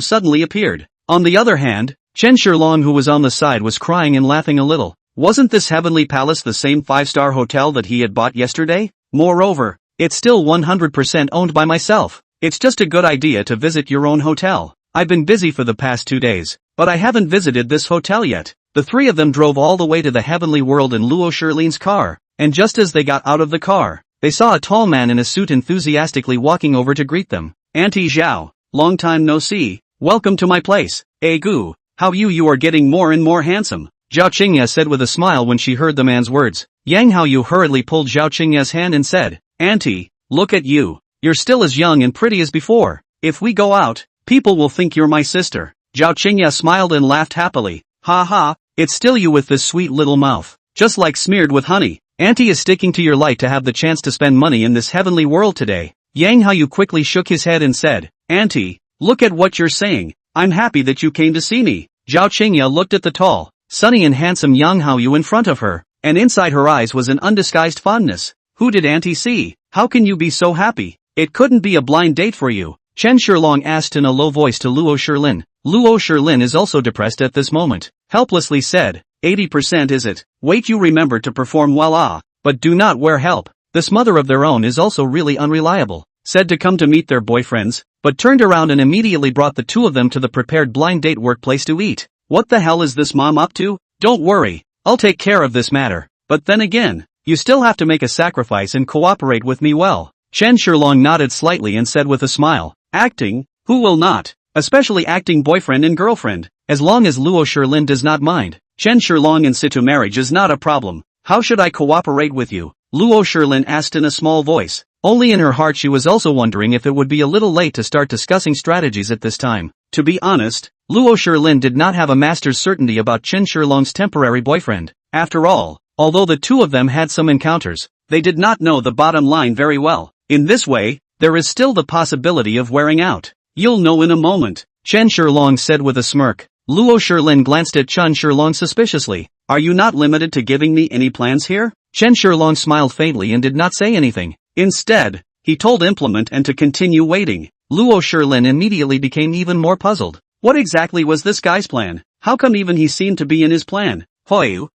suddenly appeared. On the other hand, Chen Shilong who was on the side was crying and laughing a little. Wasn't this Heavenly Palace the same 5-star hotel that he had bought yesterday? Moreover, it's still 100% owned by myself. It's just a good idea to visit your own hotel. I've been busy for the past 2 days, but I haven't visited this hotel yet. The three of them drove all the way to the heavenly world in Luo Shilin's car, and just as they got out of the car, they saw a tall man in a suit enthusiastically walking over to greet them. Auntie Zhao, long time no see, welcome to my place. Gu, how you are getting more and more handsome. Zhao Qingya said with a smile when she heard the man's words. Yang Haoyu hurriedly pulled Zhao Qingya's hand and said, Auntie, look at you. You're still as young and pretty as before. If we go out, people will think you're my sister. Zhao Qingya smiled and laughed happily. Ha ha, it's still you with this sweet little mouth. Just like smeared with honey. Auntie is sticking to your light to have the chance to spend money in this heavenly world today. Yang Haoyu quickly shook his head and said, Auntie, look at what you're saying. I'm happy that you came to see me. Zhao Qingya looked at the tall, sunny and handsome Yang Haoyu in front of her, and inside her eyes was an undisguised fondness. Who did Auntie see? How can you be so happy? It couldn't be a blind date for you. Chen Shilong asked in a low voice to Luo Shilin. Luo Shilin is also depressed at this moment. Helplessly said, 80% is it? Wait, you remember to perform well but do not wear help. This mother of their own is also really unreliable. Said to come to meet their boyfriends, but turned around and immediately brought the two of them to the prepared blind date workplace to eat. What the hell is this mom up to? Don't worry, I'll take care of this matter. But then again, you still have to make a sacrifice and cooperate with me well. Chen Shilong nodded slightly and said with a smile, acting? Who will not? Especially acting boyfriend and girlfriend. As long as Luo Shilin does not mind. Chen Shilong in situ marriage is not a problem. How should I cooperate with you? Luo Shilin asked in a small voice. Only in her heart she was also wondering if it would be a little late to start discussing strategies at this time. To be honest, Luo Shilin did not have a master's certainty about Chen Shilong's temporary boyfriend. After all, although the two of them had some encounters, they did not know the bottom line very well. In this way, there is still the possibility of wearing out. You'll know in a moment, Chen Shilong said with a smirk. Luo Shilin glanced at Chen Shilong suspiciously. Are you not limited to giving me any plans here? Chen Shilong smiled faintly and did not say anything. Instead, he told implement and to continue waiting. Luo Shilin immediately became even more puzzled. What exactly was this guy's plan? How come even he seemed to be in his plan? Hoyu,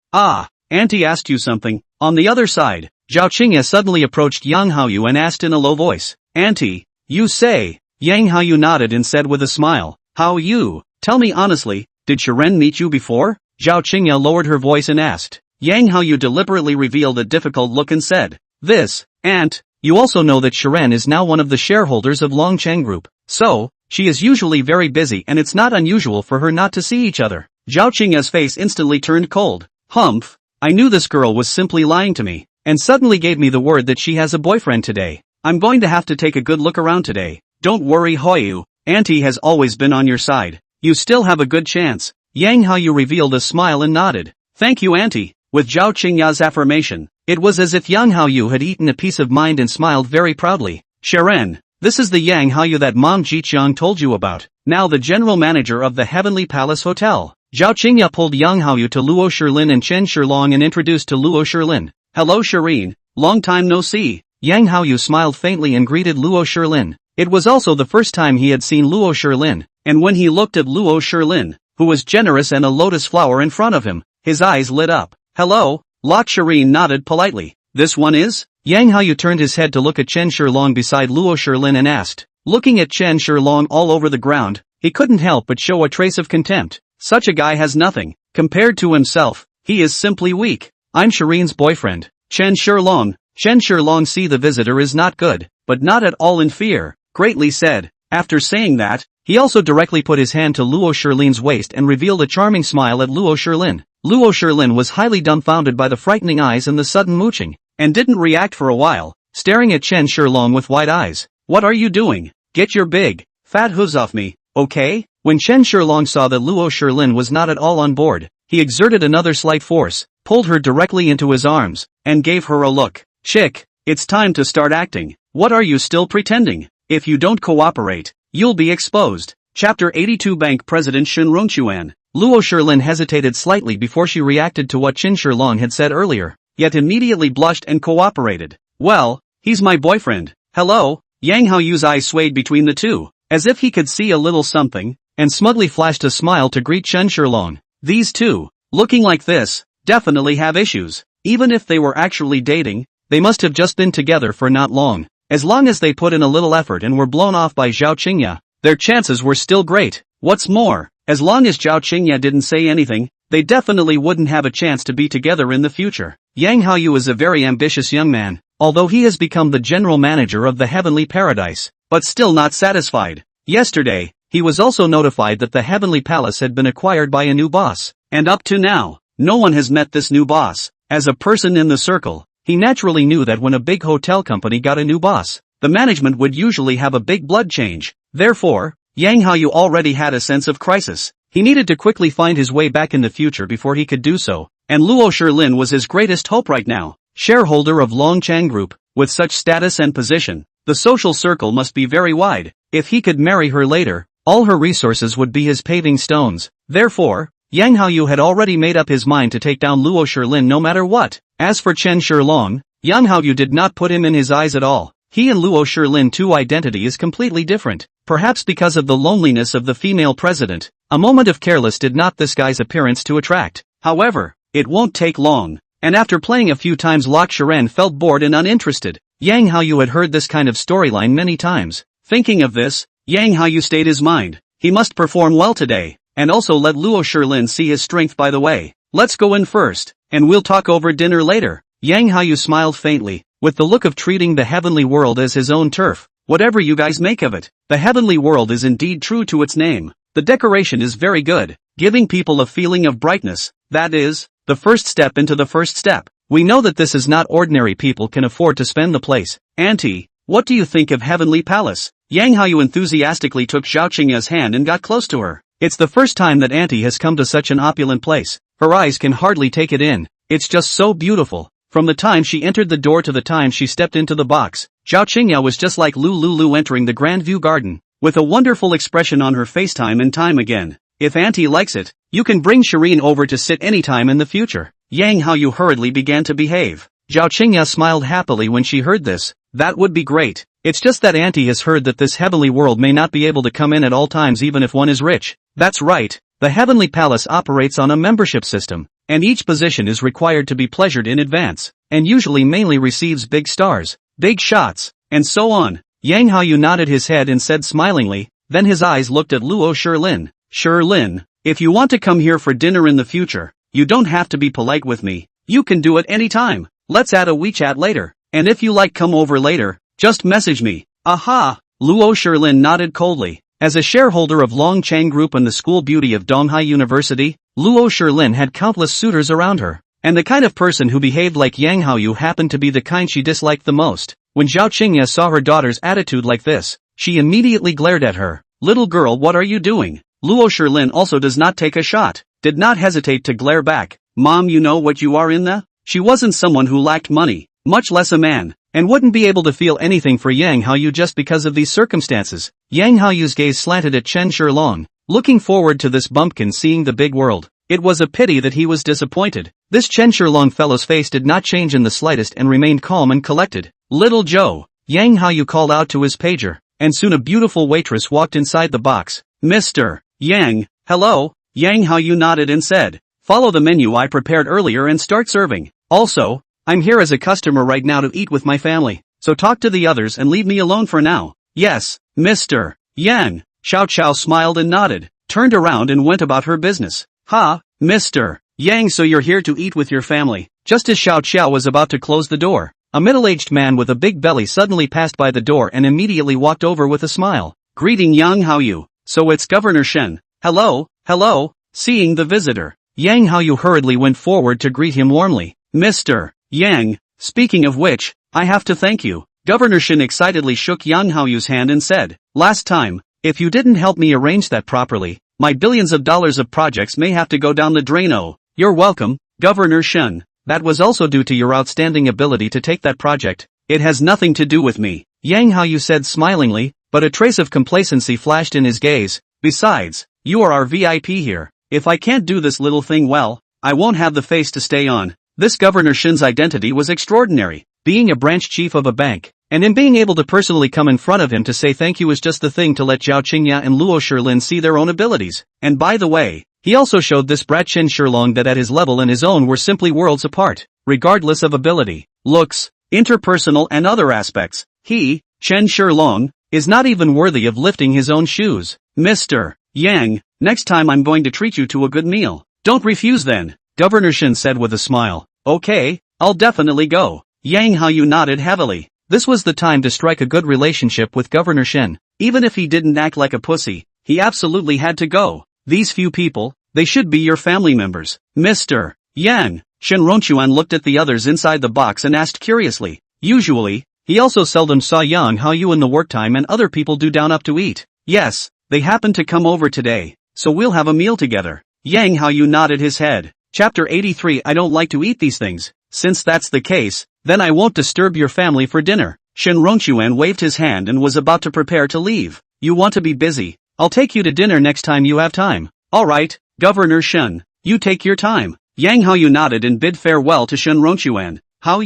Auntie asked you something. On the other side, Zhao Qingya suddenly approached Yang Haoyu and asked in a low voice. Auntie, you say? Yang Haoyu nodded and said with a smile. How you? Tell me honestly, did Shiren meet you before? Zhao Qingya lowered her voice and asked. Yang Haoyu deliberately revealed a difficult look and said. This, Aunt, you also know that Shiren is now one of the shareholders of Longcheng Group. So, she is usually very busy and it's not unusual for her not to see each other. Zhao Qingya's face instantly turned cold. Humph, I knew this girl was simply lying to me, and suddenly gave me the word that she has a boyfriend today. I'm going to have to take a good look around today. Don't worry Hoyu, Auntie has always been on your side. You still have a good chance. Yang Haoyu revealed a smile and nodded. Thank you Auntie. With Zhao Qingya's affirmation, it was as if Yang Haoyu had eaten a piece of mind and smiled very proudly. Shiren, this is the Yang Haoyu that Mom Jiqiang told you about, now the general manager of the Heavenly Palace Hotel. Zhao Qingya pulled Yang Haoyu to Luo Shilin and Chen Shilong and introduced to Luo Shilin. Hello Shirin, long time no see. Yang Haoyu smiled faintly and greeted Luo Shilin. It was also the first time he had seen Luo Shilin, and when he looked at Luo Shilin, who was generous and a lotus flower in front of him, his eyes lit up. Hello, Lok Shirin nodded politely. This one is? Yang Haoyu turned his head to look at Chen Shilong beside Luo Shilin and asked. Looking at Chen Shilong all over the ground, he couldn't help but show a trace of contempt. Such a guy has nothing. Compared to himself, he is simply weak. I'm Shireen's boyfriend, Chen Shilong. Chen Shilong see the visitor is not good, but not at all in fear, greatly said. After saying that, he also directly put his hand to Luo Shirlin's waist and revealed a charming smile at Luo Shirlin. Luo Shirlin was highly dumbfounded by the frightening eyes and the sudden mooching, and didn't react for a while, staring at Chen Shilong with wide eyes. What are you doing? Get your big, fat hooves off me, okay? When Chen Shilong saw that Luo Shirlin was not at all on board, he exerted another slight force, pulled her directly into his arms, and gave her a look. Chick, it's time to start acting. What are you still pretending? If you don't cooperate, you'll be exposed. Chapter 82 Bank President Shin Rongchuan. Luo Shirlin hesitated slightly before she reacted to what Chen Shilong had said earlier, yet immediately blushed and cooperated. Well, he's my boyfriend. Hello? Yang Haoyu's eyes swayed between the two, as if he could see a little something, and smugly flashed a smile to greet Chen Shilong. These two, looking like this, definitely have issues. Even if they were actually dating, they must have just been together for not long. As long as they put in a little effort and were blown off by Zhao Qingya, their chances were still great. What's more, as long as Zhao Qingya didn't say anything, they definitely wouldn't have a chance to be together in the future. Yang Haoyu is a very ambitious young man, although he has become the general manager of the Heavenly Paradise, but still not satisfied. Yesterday, he was also notified that the Heavenly Palace had been acquired by a new boss, and up to now, no one has met this new boss. As a person in the circle, he naturally knew that when a big hotel company got a new boss, the management would usually have a big blood change. Therefore, Yang Haoyu already had a sense of crisis. He needed to quickly find his way back in the future before he could do so, and Luo Shilin was his greatest hope right now. Shareholder of Longchang Group, with such status and position, the social circle must be very wide. If he could marry her later, all her resources would be his paving stones. Therefore, Yang Haoyu had already made up his mind to take down Luo Shilin no matter what. As for Chen Shilong, Yang Haoyu did not put him in his eyes at all. He and Luo Shilin too identity is completely different, perhaps because of the loneliness of the female president. A moment of careless did not this guy's appearance to attract. However, it won't take long, and after playing a few times Lok Shiren felt bored and uninterested. Yang Haoyu had heard this kind of storyline many times. Thinking of this, Yang Haoyu stayed his mind. He must perform well today, and also let Luo Shilin see his strength by the way. Let's go in first, and we'll talk over dinner later. Yang Haoyu smiled faintly, with the look of treating the heavenly world as his own turf. Whatever you guys make of it, the heavenly world is indeed true to its name. The decoration is very good, giving people a feeling of brightness. That is, the first step into the first step. We know that this is not ordinary people can afford to spend the place. Auntie, what do you think of Heavenly Palace? Yang Haoyu enthusiastically took Zhao Qingya's hand and got close to her. It's the first time that Auntie has come to such an opulent place. Her eyes can hardly take it in. It's just so beautiful. From the time she entered the door to the time she stepped into the box, Zhao Qingya was just like Lulu entering the Grand View Garden, with a wonderful expression on her face time and time again. If Auntie likes it, you can bring Shireen over to sit anytime in the future. Yang Haoyu hurriedly began to behave. Zhao Qingya smiled happily when she heard this. That would be great. It's just that Auntie has heard that this heavenly world may not be able to come in at all times even if one is rich. That's right. The Heavenly Palace operates on a membership system, and each position is required to be pleasured in advance, and usually mainly receives big stars, big shots, and so on. Yang Haoyu nodded his head and said smilingly, then his eyes looked at Luo Shilin. Shilin, if you want to come here for dinner in the future, you don't have to be polite with me. You can do it anytime. Let's add a WeChat later, and if you like come over later, just message me. Aha! Luo Shilin nodded coldly. As a shareholder of Longchang Group and the school beauty of Donghai University, Luo Shilin had countless suitors around her, and the kind of person who behaved like Yang Haoyu happened to be the kind she disliked the most. When Zhao Qingya saw her daughter's attitude like this, she immediately glared at her. Little girl, what are you doing? Luo Shilin also does not take a shot, did not hesitate to glare back. Mom, you know what you are in the? She wasn't someone who lacked money, much less a man, and wouldn't be able to feel anything for Yang Haoyu just because of these circumstances. Yang Haoyu's gaze slanted at Chen Shilong, looking forward to this bumpkin seeing the big world. It was a pity that he was disappointed. This Chen Shilong fellow's face did not change in the slightest and remained calm and collected. Little Joe, Yang Haoyu called out to his pager, and soon a beautiful waitress walked inside the box. Mr. Yang, hello? Yang Haoyu nodded and said, follow the menu I prepared earlier and start serving. Also, I'm here as a customer right now to eat with my family, so talk to the others and leave me alone for now. Yes, Mr. Yang. Xiao Chao smiled and nodded, turned around and went about her business. Ha, Mr. Yang, so you're here to eat with your family. Just as Xiao Xiao was about to close the door, a middle-aged man with a big belly suddenly passed by the door and immediately walked over with a smile. Greeting Yang Haoyu. So it's Governor Shen. Hello, hello. Seeing the visitor, Yang Haoyu hurriedly went forward to greet him warmly. Mr. Yang, speaking of which, I have to thank you. Governor Shen excitedly shook Yang Haoyu's hand and said, last time, if you didn't help me arrange that properly, my billions of dollars of projects may have to go down the drain. Oh, you're welcome, Governor Shen. That was also due to your outstanding ability to take that project. It has nothing to do with me, Yang Haoyu said smilingly, but a trace of complacency flashed in his gaze. Besides, you are our VIP here. If I can't do this little thing well, I won't have the face to stay on. This Governor Shen's identity was extraordinary, being a branch chief of a bank, and in being able to personally come in front of him to say thank you is just the thing to let Zhao Qingya and Luo Shilin see their own abilities. And by the way, he also showed this brat Chen Shilong that at his level and his own were simply worlds apart, regardless of ability, looks, interpersonal and other aspects. He, Chen Shilong, is not even worthy of lifting his own shoes. Mr. Yang, next time I'm going to treat you to a good meal. Don't refuse then, Governor Shen said with a smile. Okay, I'll definitely go. Yang Haoyu nodded heavily. This was the time to strike a good relationship with Governor Shen. Even if he didn't act like a pussy, he absolutely had to go. These few people, they should be your family members. Mr. Yang, Shen Ronchuan looked at the others inside the box and asked curiously. Usually, he also seldom saw Yang Haoyu in the work time and other people do down up to eat. Yes, they happened to come over today, so we'll have a meal together. Yang Haoyu nodded his head. Chapter 83. I don't like to eat these things. Since that's the case, then I won't disturb your family for dinner. Shen Ronchuan waved his hand and was about to prepare to leave. You want to be busy? I'll take you to dinner next time you have time. Alright, Governor Shen, you take your time. Yang Haoyu nodded and bid farewell to Shen Ronchuan. How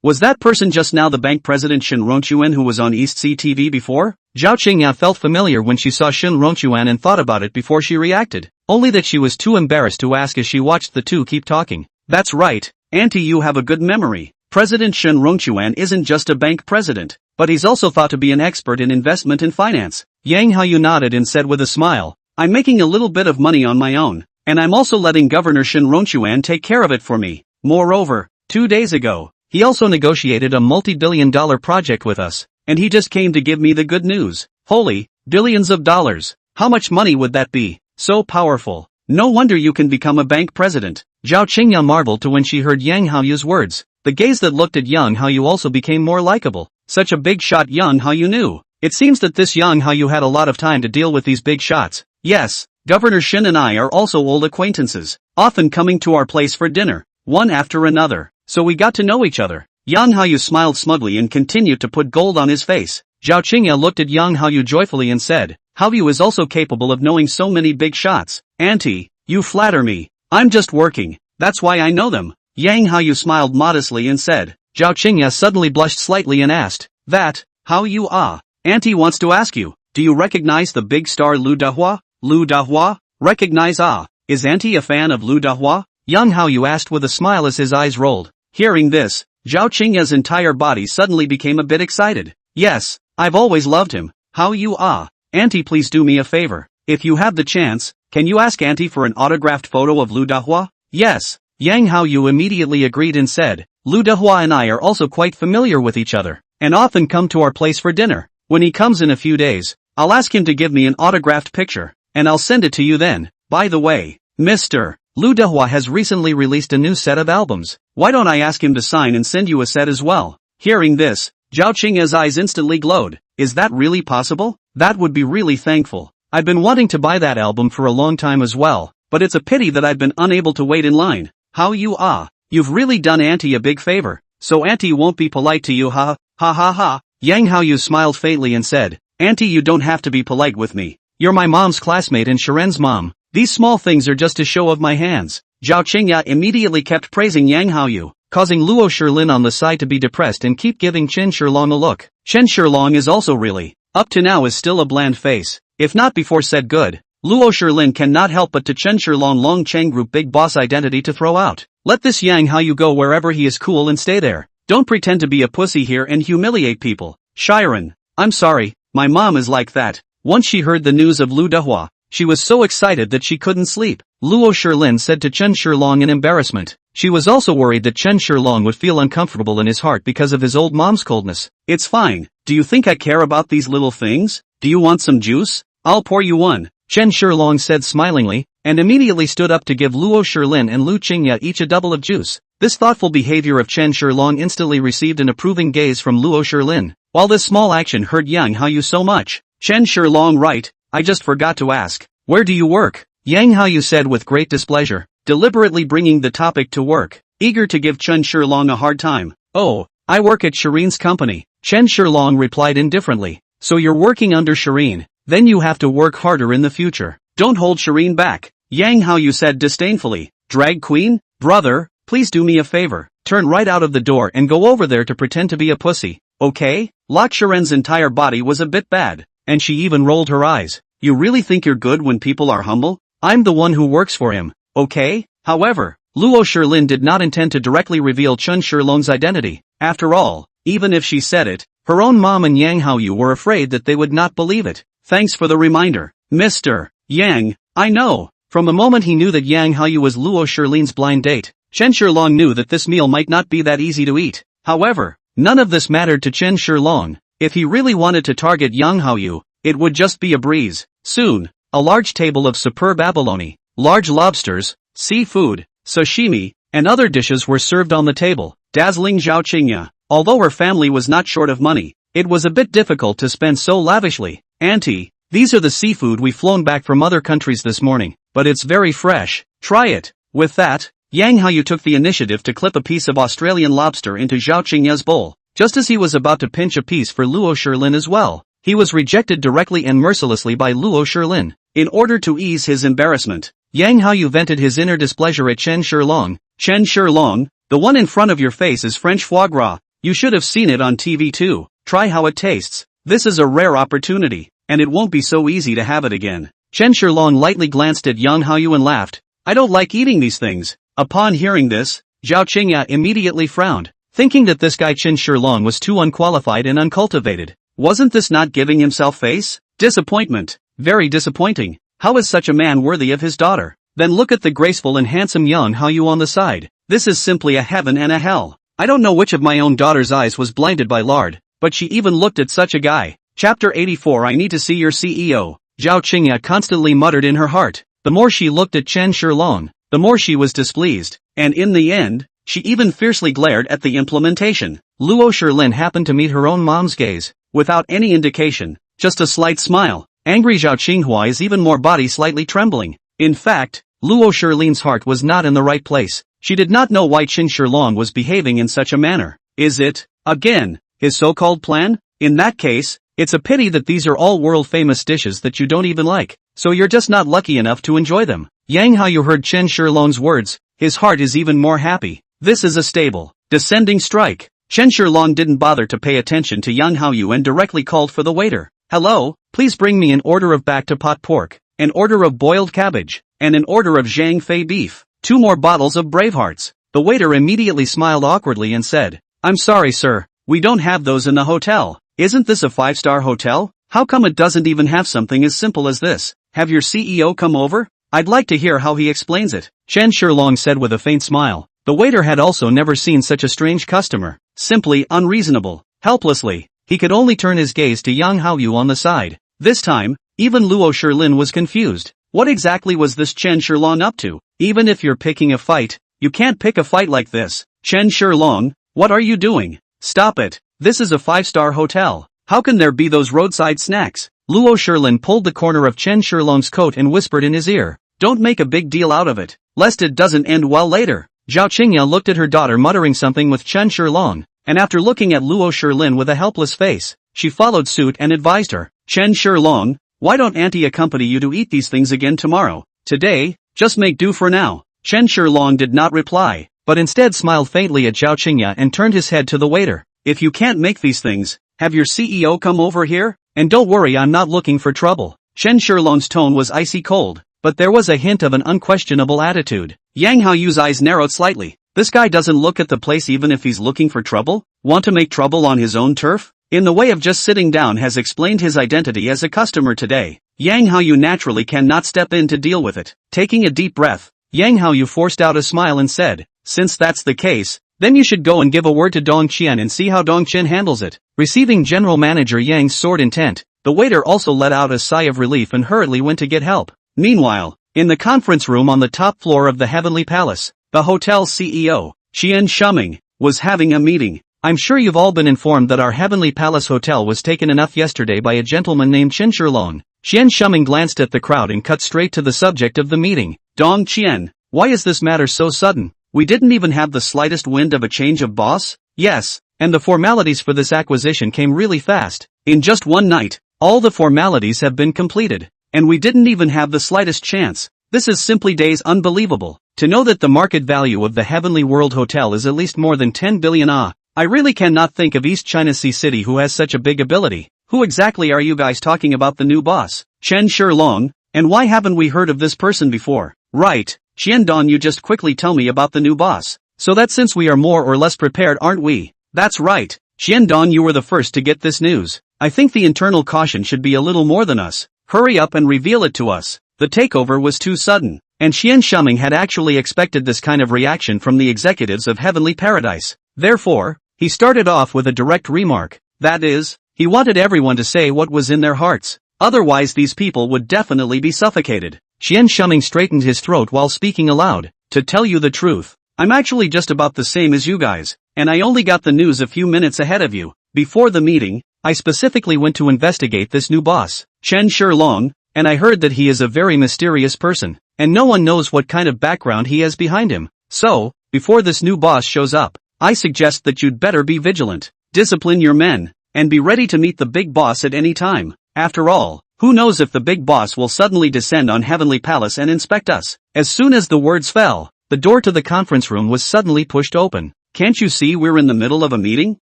was that person just now the bank president Shen Ronchuan who was on East Sea TV before? Zhao Qingya felt familiar when she saw Shen Ronchuan and thought about it before she reacted, only that she was too embarrassed to ask as she watched the two keep talking. That's right, Auntie, you have a good memory. President Shen Ronchuan isn't just a bank president, but he's also thought to be an expert in investment and finance. Yang Haoyu nodded and said with a smile, I'm making a little bit of money on my own, and I'm also letting Governor Shen Ronchuan take care of it for me. Moreover, 2 days ago, he also negotiated a multi-billion-dollar project with us, and he just came to give me the good news. Holy, billions of dollars. How much money would that be? So powerful. No wonder you can become a bank president. Zhao Qingya marveled to when she heard Yang Haoyu's words. The gaze that looked at Yang Haoyu also became more likable. Such a big shot Yang Haoyu knew. It seems that this Yang Haoyu had a lot of time to deal with these big shots. Yes, Governor Shen and I are also old acquaintances, often coming to our place for dinner, one after another. So we got to know each other. Yang Haoyu smiled smugly and continued to put gold on his face. Zhao Qingya looked at Yang Haoyu joyfully and said, Haoyu is also capable of knowing so many big shots. Auntie, you flatter me. I'm just working. That's why I know them. Yang Haoyu smiled modestly and said. Zhao Qingya suddenly blushed slightly and asked, That, Haoyu Auntie wants to ask you, do you recognize the big star Lu Dahua? Lu Dahua? Recognize is Auntie a fan of Lu Dahua? Yang Haoyu asked with a smile as his eyes rolled. Hearing this, Zhao Qingya's entire body suddenly became a bit excited. Yes, I've always loved him. Haoyu Auntie, please do me a favor. If you have the chance, can you ask Auntie for an autographed photo of Lu Dahua? Yes. Yang Haoyu immediately agreed and said, Lu Dahua and I are also quite familiar with each other, and often come to our place for dinner. When he comes in a few days, I'll ask him to give me an autographed picture, and I'll send it to you then. By the way, Mr. Lu Dahua has recently released a new set of albums. Why don't I ask him to sign and send you a set as well? Hearing this, Zhao Qingya's eyes instantly glowed. Is that really possible? That would be really thankful. I've been wanting to buy that album for a long time as well, but it's a pity that I've been unable to wait in line. Haoyu you've really done Auntie a big favor, so Auntie won't be polite to you, ha ha. Yang Haoyu smiled faintly and said, Auntie, you don't have to be polite with me. You're my mom's classmate and Sharen's mom. These small things are just a show of my hands. Zhao Qingya immediately kept praising Yang Haoyu, causing Luo Shilin on the side to be depressed and keep giving Chen Shilong a look. Chen Shilong is also really, up to now is still a bland face. If not before said good, Luo Shilin cannot help but to Chen Shilong Long Cheng Group big boss identity to throw out. Let this Yang Haoyu go wherever he is cool and stay there. Don't pretend to be a pussy here and humiliate people. Shiren, I'm sorry, my mom is like that. Once she heard the news of Lu Dahua, She was so excited that she couldn't sleep. Luo Shilin said to Chen Shilong in embarrassment. She was also worried that Chen Shilong would feel uncomfortable in his heart because of his old mom's coldness. It's fine. Do you think I care about these little things? Do you want some juice? I'll pour you one, Chen Shilong said smilingly, and immediately stood up to give Luo Shilin and Lu Qingya each a double of juice. This thoughtful behavior of Chen Shilong instantly received an approving gaze from Luo Shilin. While this small action hurt Yang Haoyu so much, Chen Shilong right, I just forgot to ask, where do you work? Yang Haoyu said with great displeasure, deliberately bringing the topic to work, eager to give Chen Shilong a hard time. Oh, I work at Shireen's company, Chen Shilong replied indifferently. So you're working under Shireen, then you have to work harder in the future. Don't hold Shireen back, Yang Haoyu said disdainfully. Drag queen? Brother, please do me a favor, turn right out of the door and go over there to pretend to be a pussy, okay? Lak Shiren's entire body was a bit bad, and she even rolled her eyes. You really think you're good when people are humble? I'm the one who works for him, okay? However, Luo Shilin did not intend to directly reveal Chen Shilong's identity. After all, even if she said it, her own mom and Yang Haoyu were afraid that they would not believe it. Thanks for the reminder, Mr. Yang. I know. From the moment he knew that Yang Haoyu was Luo Shilin's blind date, Chen Shilong knew that this meal might not be that easy to eat. However, none of this mattered to Chen Shilong. If he really wanted to target Yang Haoyu, it would just be a breeze. Soon, a large table of superb abalone, large lobsters, seafood, sashimi, and other dishes were served on the table. Dazzling Zhao Qingya. Although her family was not short of money, it was a bit difficult to spend so lavishly. Auntie, these are the seafood we flown back from other countries this morning, but it's very fresh. Try it. With that, Yang Haoyu took the initiative to clip a piece of Australian lobster into Zhao Qingya's bowl. Just as he was about to pinch a piece for Luo Shilin as well, he was rejected directly and mercilessly by Luo Shilin. In order to ease his embarrassment, Yang Haoyu vented his inner displeasure at Chen Shilong. Chen Shilong, the one in front of your face is French foie gras. You should have seen it on TV too. Try how it tastes. This is a rare opportunity, and it won't be so easy to have it again. Chen Shilong lightly glanced at Yang Haoyu and laughed. I don't like eating these things. Upon hearing this, Zhao Qingya immediately frowned, thinking that this guy Chen Shilong was too unqualified and uncultivated. Wasn't this not giving himself face? Disappointment. Very disappointing. How is such a man worthy of his daughter? Then look at the graceful and handsome Yang Haoyu on the side. This is simply a heaven and a hell. I don't know which of my own daughter's eyes was blinded by lard, but she even looked at such a guy. Chapter 84 I need to see your CEO. Zhao Qingya constantly muttered in her heart. The more she looked at Chen Shilong, the more she was displeased, and in the end, she even fiercely glared at the implementation. Luo Shilin happened to meet her own mom's gaze, without any indication, just a slight smile. Angry Zhao Qinghuai's even more body slightly trembling. In fact, Luo Shilin's heart was not in the right place. She did not know why Chen Shilong was behaving in such a manner. Is it, again, his so-called plan? In that case, it's a pity that these are all world-famous dishes that you don't even like, so you're just not lucky enough to enjoy them. Yang Haoyu heard Chen Shilong's words, his heart is even more happy. This is a stable, descending strike. Chen Shilong didn't bother to pay attention to Yang Haoyu and directly called for the waiter. Hello, please bring me an order of back-to-pot pork, an order of boiled cabbage, and an order of Zhang Fei beef. 2 more bottles of Bravehearts. The waiter immediately smiled awkwardly and said, I'm sorry sir, we don't have those in the hotel. Isn't this a 5-star hotel? How come it doesn't even have something as simple as this? Have your CEO come over? I'd like to hear how he explains it. Chen Shilong said with a faint smile. The waiter had also never seen such a strange customer. Simply unreasonable. Helplessly, he could only turn his gaze to Yang Haoyu on the side. This time, even Luo Shilin was confused. What exactly was this Chen Shilong up to? Even if you're picking a fight, you can't pick a fight like this. Chen Shilong, what are you doing? Stop it. This is a 5-star hotel. How can there be those roadside snacks? Luo Shilin pulled the corner of Chen Shilong's coat and whispered in his ear. Don't make a big deal out of it, lest it doesn't end well later. Zhao Qingya looked at her daughter muttering something with Chen Shilong, and after looking at Luo Shilin with a helpless face, she followed suit and advised her. Chen Shilong, why don't auntie accompany you to eat these things again tomorrow? Today, just make do for now. Chen Shilong did not reply, but instead smiled faintly at Zhao Qingya and turned his head to the waiter. If you can't make these things, have your CEO come over here? And don't worry, I'm not looking for trouble. Chen Shilong's tone was icy cold, but there was a hint of an unquestionable attitude. Yang Haoyu's eyes narrowed slightly. This guy doesn't look at the place even if he's looking for trouble? Want to make trouble on his own turf? in the way of just sitting down has explained his identity as a customer today. Yang Haoyu naturally cannot step in to deal with it. Taking a deep breath, Yang Haoyu forced out a smile and said, since that's the case, then you should go and give a word to Dong Qian and see how Dong Qian handles it. Receiving General Manager Yang's sword intent, the waiter also let out a sigh of relief and hurriedly went to get help. Meanwhile, in the conference room on the top floor of the Heavenly Palace, the hotel's CEO, Qian Shuming, was having a meeting. I'm sure you've all been informed that our Heavenly Palace hotel was taken enough yesterday by a gentleman named Chen Shilong. Qian Shuming glanced at the crowd and cut straight to the subject of the meeting. Dong Qian, why is this matter so sudden? We didn't even have the slightest wind of a change of boss? Yes, and the formalities for this acquisition came really fast. In just one night, all the formalities have been completed, and we didn't even have the slightest chance. This is simply days unbelievable. To know that the market value of the Heavenly World Hotel is at least more than 10 billion I really cannot think of East China Sea City who has such a big ability. Who exactly are you guys talking about the new boss? Chen Shilong, and why haven't we heard of this person before? Right, Qiandong, you just quickly tell me about the new boss. So that since we are more or less prepared, aren't we? That's right, Qiandong, you were the first to get this news. I think the internal caution should be a little more than us. Hurry up and reveal it to us. The takeover was too sudden, and Qian Shuming had actually expected this kind of reaction from the executives of Heavenly Paradise. Therefore, he started off with a direct remark. That is, he wanted everyone to say what was in their hearts. Otherwise these people would definitely be suffocated. Qian Shuming straightened his throat while speaking aloud. To tell you the truth, I'm actually just about the same as you guys, and I only got the news a few minutes ahead of you. Before the meeting, I specifically went to investigate this new boss, Chen Shilong, and I heard that he is a very mysterious person, and no one knows what kind of background he has behind him. So, before this new boss shows up, I suggest that you'd better be vigilant, discipline your men, and be ready to meet the big boss at any time. After all, who knows if the big boss will suddenly descend on Heavenly Palace and inspect us. As soon as the words fell, the door to the conference room was suddenly pushed open. Can't you see we're in the middle of a meeting?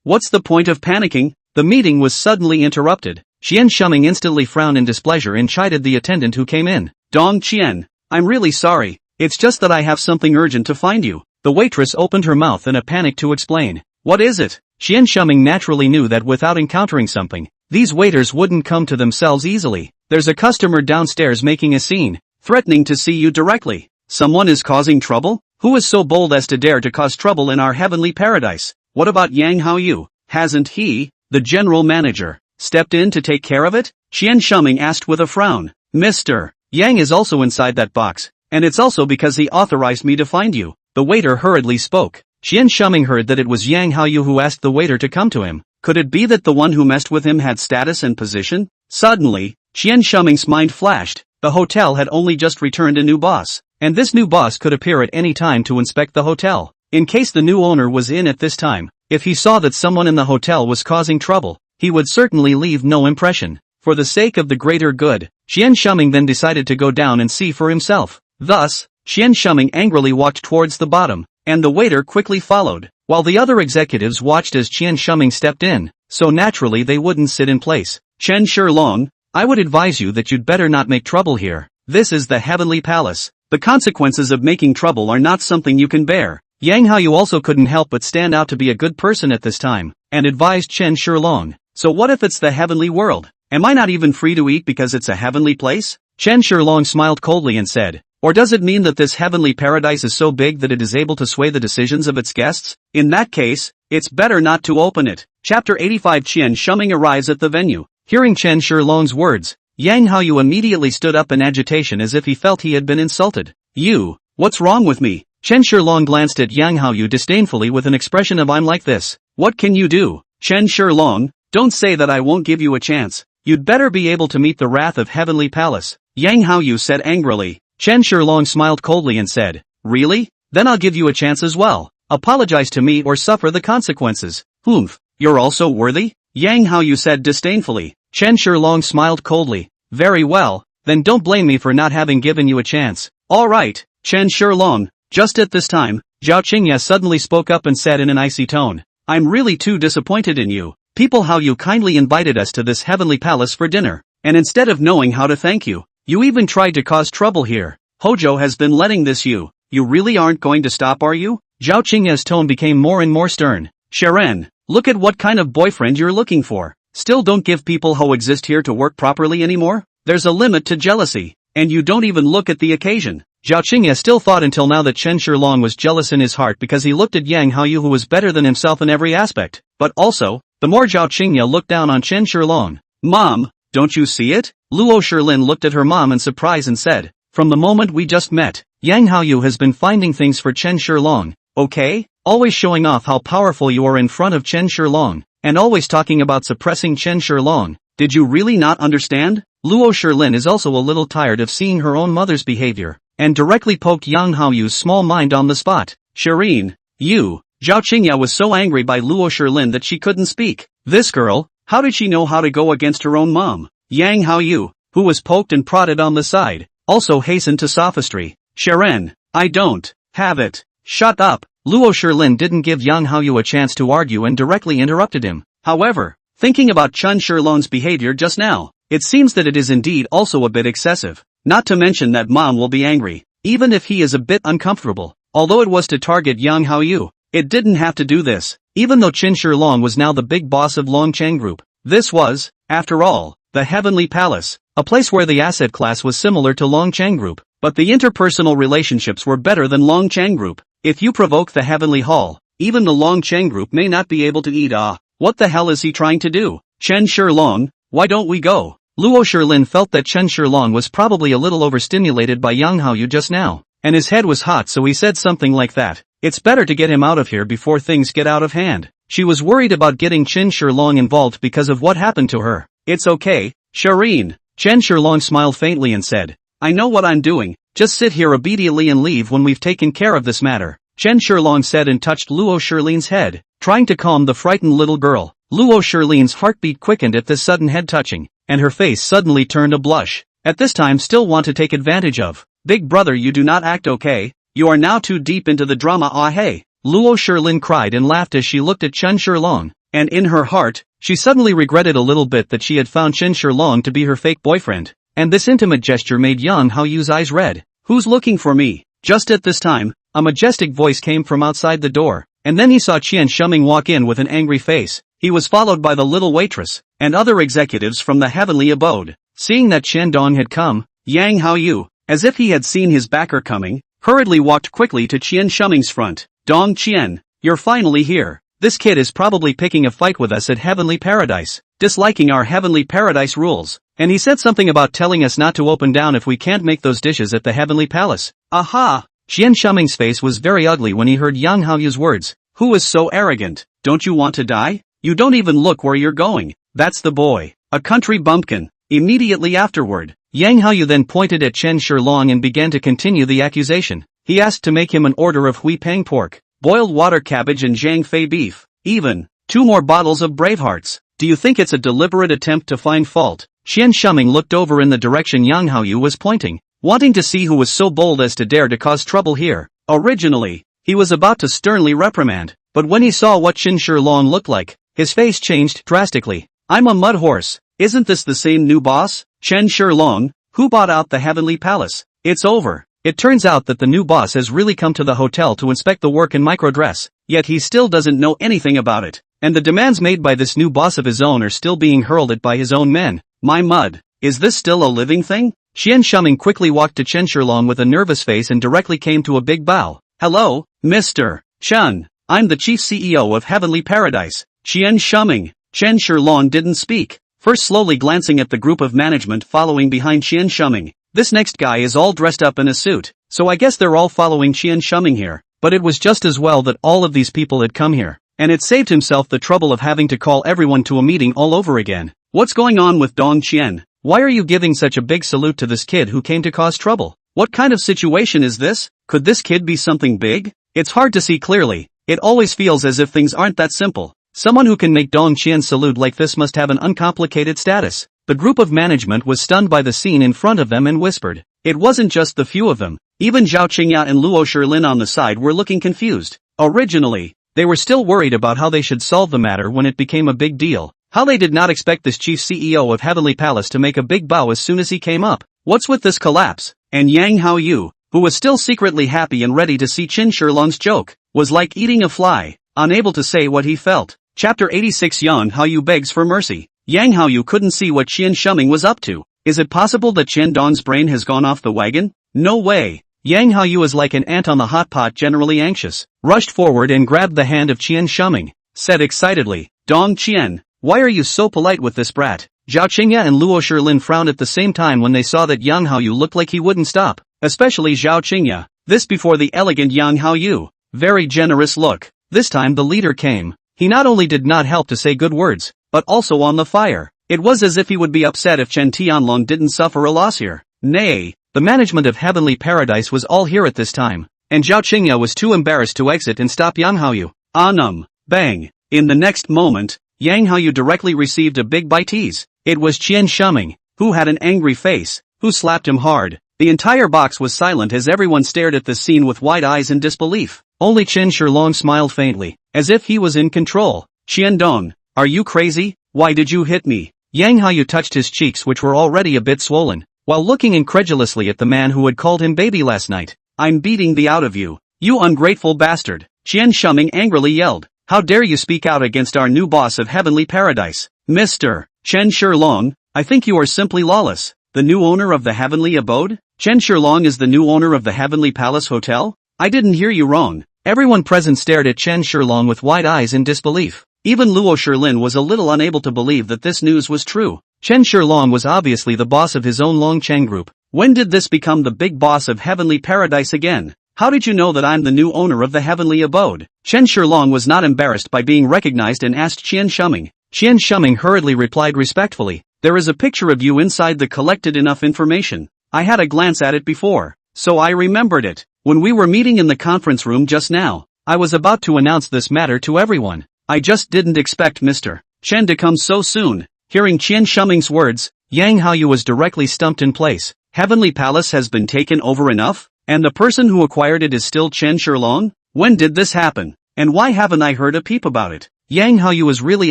What's the point of panicking? The meeting was suddenly interrupted. Qian Shuming instantly frowned in displeasure and chided the attendant who came in. Dong Qian, I'm really sorry, it's just that I have something urgent to find you. The waitress opened her mouth in a panic to explain. What is it? Qian Shuming naturally knew that without encountering something, these waiters wouldn't come to themselves easily. There's a customer downstairs making a scene, threatening to see you directly. Someone is causing trouble? Who is so bold as to dare to cause trouble in our Heavenly Paradise? What about Yang Haoyu? Hasn't he, the general manager, stepped in to take care of it? Qian Shuming asked with a frown. Mr. Yang is also inside that box, and it's also because he authorized me to find you. The waiter hurriedly spoke. Qian Shuming heard that it was Yang Haoyu who asked the waiter to come to him. Could it be that the one who messed with him had status and position? Suddenly, Qian Shuming's mind flashed. The hotel had only just returned a new boss, and this new boss could appear at any time to inspect the hotel. In case the new owner was in at this time, if he saw that someone in the hotel was causing trouble, he would certainly leave no impression. For the sake of the greater good, Qian Shuming then decided to go down and see for himself. Thus, Qian Shuming angrily walked towards the bottom, and the waiter quickly followed, while the other executives watched as Qian Shuming stepped in, so naturally they wouldn't sit in place. Chen Shilong, I would advise you that you'd better not make trouble here. This is the Heavenly Palace. The consequences of making trouble are not something you can bear. Yang Haoyu also couldn't help but stand out to be a good person at this time, and advised Chen Shilong. So what if it's the heavenly world? Am I not even free to eat because it's a heavenly place? Chen Shilong smiled coldly and said, or does it mean that this heavenly paradise is so big that it is able to sway the decisions of its guests? In that case, it's better not to open it. Chapter 85. Qian Shuming arrives at the venue. Hearing Chen Shilong's words, Yang Haoyu immediately stood up in agitation as if he felt he had been insulted. You, what's wrong with me? Chen Shilong glanced at Yang Haoyu disdainfully with an expression of I'm like this. What can you do? Chen Shilong, don't say that I won't give you a chance. You'd better be able to meet the wrath of Heavenly Palace. Yang Haoyu said angrily. Chen Shilong smiled coldly and said, really? Then I'll give you a chance as well. Apologize to me or suffer the consequences. Humph, you're also worthy? Yang Haoyu said disdainfully. Chen Shilong smiled coldly. Very well, then don't blame me for not having given you a chance. Alright, Chen Shilong. Just at this time, Zhao Qingya suddenly spoke up and said in an icy tone, I'm really too disappointed in you. People, how you kindly invited us to this heavenly palace for dinner, and instead of knowing how to thank you, you even tried to cause trouble here. Hojo has been letting this you really aren't going to stop, are you? Zhao Qingya's tone became more and more stern. Sharon, look at what kind of boyfriend you're looking for. Still don't give people who exist here to work properly anymore? There's a limit to jealousy. And you don't even look at the occasion. Zhao Qingya still thought until now that Chen Shilong was jealous in his heart because he looked at Yang Haoyu, who was better than himself in every aspect. But also, the more Zhao Qingya looked down on Chen Shilong. Mom, don't you see it? Luo Shilin looked at her mom in surprise and said, from the moment we just met, Yang Haoyu has been finding things for Chen Shilong, okay? Always showing off how powerful you are in front of Chen Shilong, and always talking about suppressing Chen Shilong. Did you really not understand? Luo Shilin is also a little tired of seeing her own mother's behavior, and directly poked Yang Haoyu's small mind on the spot. Shireen, you. Zhao Qingya was so angry by Luo Shilin that she couldn't speak. This girl, how did she know how to go against her own mom? Yang Haoyu, who was poked and prodded on the side, also hastened to sophistry. Sharon, I don't have it. Shut up. Luo Shilin didn't give Yang Haoyu a chance to argue and directly interrupted him. However, thinking about Chen Shilong's behavior just now, it seems that it is indeed also a bit excessive. Not to mention that mom will be angry, even if he is a bit uncomfortable. Although it was to target Yang Haoyu, it didn't have to do this, even though Chen Shilong was now the big boss of Longcheng Group. This was, after all, the Heavenly Palace, a place where the asset class was similar to Longcheng Group, but the interpersonal relationships were better than Longcheng Group. If you provoke the Heavenly Hall, even the Longcheng Group may not be able to eat. What the hell is he trying to do? Chen Shilong, why don't we go? Luo Shilin felt that Chen Shilong was probably a little overstimulated by Yang Haoyu just now, and his head was hot, so he said something like that. It's better to get him out of here before things get out of hand. She was worried about getting Chen Shilong involved because of what happened to her. It's okay, Shireen. Chen Shilong smiled faintly and said, I know what I'm doing, just sit here obediently and leave when we've taken care of this matter. Chen Shilong said and touched Luo Shilin's head, trying to calm the frightened little girl. Luo Shilin's heartbeat quickened at this sudden head touching, and her face suddenly turned a blush. At this time still want to take advantage of. Big brother, you do not act okay. You are now too deep into the drama. Hey. Luo Shilin cried and laughed as she looked at Chen Shilong, and in her heart, she suddenly regretted a little bit that she had found Chen Shilong to be her fake boyfriend. And this intimate gesture made Yang Haoyu's eyes red. Who's looking for me? Just at this time, a majestic voice came from outside the door, and then he saw Qian Shuming walk in with an angry face. He was followed by the little waitress, and other executives from the heavenly abode. Seeing that Chen Dong had come, Yang Haoyu, as if he had seen his backer coming, hurriedly walked quickly to Qian Shuming's front. Dong Qian, you're finally here. This kid is probably picking a fight with us at Heavenly Paradise, disliking our Heavenly Paradise rules, and he said something about telling us not to open down if we can't make those dishes at the Heavenly Palace. Aha! Qian Shuming's face was very ugly when he heard Yang Haoyu's words. Who is so arrogant? Don't you want to die? You don't even look where you're going. That's the boy. A country bumpkin. Immediately afterward, Yang Haoyu then pointed at Chen Shilong and began to continue the accusation. He asked to make him an order of hui pang pork, boiled water cabbage and zhang fei beef, even 2 more bottles of Bravehearts. Do you think it's a deliberate attempt to find fault? Qian Shuming looked over in the direction Yang Haoyu was pointing, wanting to see who was so bold as to dare to cause trouble here. Originally, he was about to sternly reprimand, but when he saw what Chen Shilong looked like, his face changed drastically. I'm a mud horse. Isn't this the same new boss, Chen Shilong, who bought out the Heavenly Palace? It's over. It turns out that the new boss has really come to the hotel to inspect the work in microdress, yet he still doesn't know anything about it, and the demands made by this new boss of his own are still being hurled at by his own men. My mud, is this still a living thing? Qian Shuming quickly walked to Chen Shilong with a nervous face and directly came to a big bow. Hello, Mr. Chen. I'm the chief CEO of Heavenly Paradise. Qian Shuming. Chen Shilong didn't speak, first slowly glancing at the group of management following behind Qian Shuming. This next guy is all dressed up in a suit, so I guess they're all following Qian Shuming here. But it was just as well that all of these people had come here, and it saved himself the trouble of having to call everyone to a meeting all over again. What's going on with Dong Qian? Why are you giving such a big salute to this kid who came to cause trouble? What kind of situation is this? Could this kid be something big? It's hard to see clearly. It always feels as if things aren't that simple. Someone who can make Dong Qian salute like this must have an uncomplicated status. The group of management was stunned by the scene in front of them and whispered. It wasn't just the few of them. Even Zhao Qingya and Luo Shilin on the side were looking confused. Originally, they were still worried about how they should solve the matter when it became a big deal. How they did not expect this chief CEO of Heavenly Palace to make a big bow as soon as he came up. What's with this collapse? And Yang Haoyu, who was still secretly happy and ready to see Chen Shilong's joke, was like eating a fly. unable to say what he felt. Chapter 86 Yang Haoyu begs for mercy. Yang Haoyu couldn't see what Qian Shuming was up to. Is it possible that Qian Dong's brain has gone off the wagon? No way. Yang Haoyu is like an ant on the hot pot, generally anxious. Rushed forward and grabbed the hand of Qian Shuming. Said excitedly, Dong Qian, why are you so polite with this brat? Zhao Qingya and Luo Shilin frowned at the same time when they saw that Yang Haoyu looked like he wouldn't stop. Especially Zhao Qingya. This before the elegant Yang Haoyu. Very generous look. This time the leader came. He not only did not help to say good words, but also on the fire. It was as if he would be upset if Chen Tianlong didn't suffer a loss here. Nay, the management of Heavenly Paradise was all here at this time, and Zhao Qingya was too embarrassed to exit and stop Yang Haoyu. Bang. In the next moment, Yang Haoyu directly received a big bite. It was Qian Shuming, who had an angry face, who slapped him hard. The entire box was silent as everyone stared at this scene with wide eyes in disbelief. Only Chen Shilong smiled faintly, as if he was in control. Qian Dong, are you crazy? Why did you hit me? Yang Haoyu touched his cheeks, which were already a bit swollen, while looking incredulously at the man who had called him baby last night. I'm beating the out of you. You ungrateful bastard. Qian Shuming angrily yelled. How dare you speak out against our new boss of Heavenly Paradise? Mr. Chen Shilong, I think you are simply lawless. The new owner of the Heavenly Abode? Chen Shilong is the new owner of the Heavenly Palace Hotel? I didn't hear you wrong. Everyone present stared at Chen Shilong with wide eyes in disbelief. Even Luo Shilin was a little unable to believe that this news was true. Chen Shilong was obviously the boss of his own Longcheng group. When did this become the big boss of Heavenly Paradise again? How did you know that I'm the new owner of the Heavenly Abode? Chen Shilong was not embarrassed by being recognized and asked Qian Shuming. Qian Shuming hurriedly replied respectfully, there is a picture of you inside the collected enough information. I had a glance at it before, so I remembered it. When we were meeting in the conference room just now, I was about to announce this matter to everyone. I just didn't expect Mr. Chen to come so soon. Hearing Qian Shuming's words, Yang Haoyu was directly stumped in place. Heavenly Palace has been taken over enough? And the person who acquired it is still Chen Shilong? When did this happen? And why haven't I heard a peep about it? Yang Haoyu was really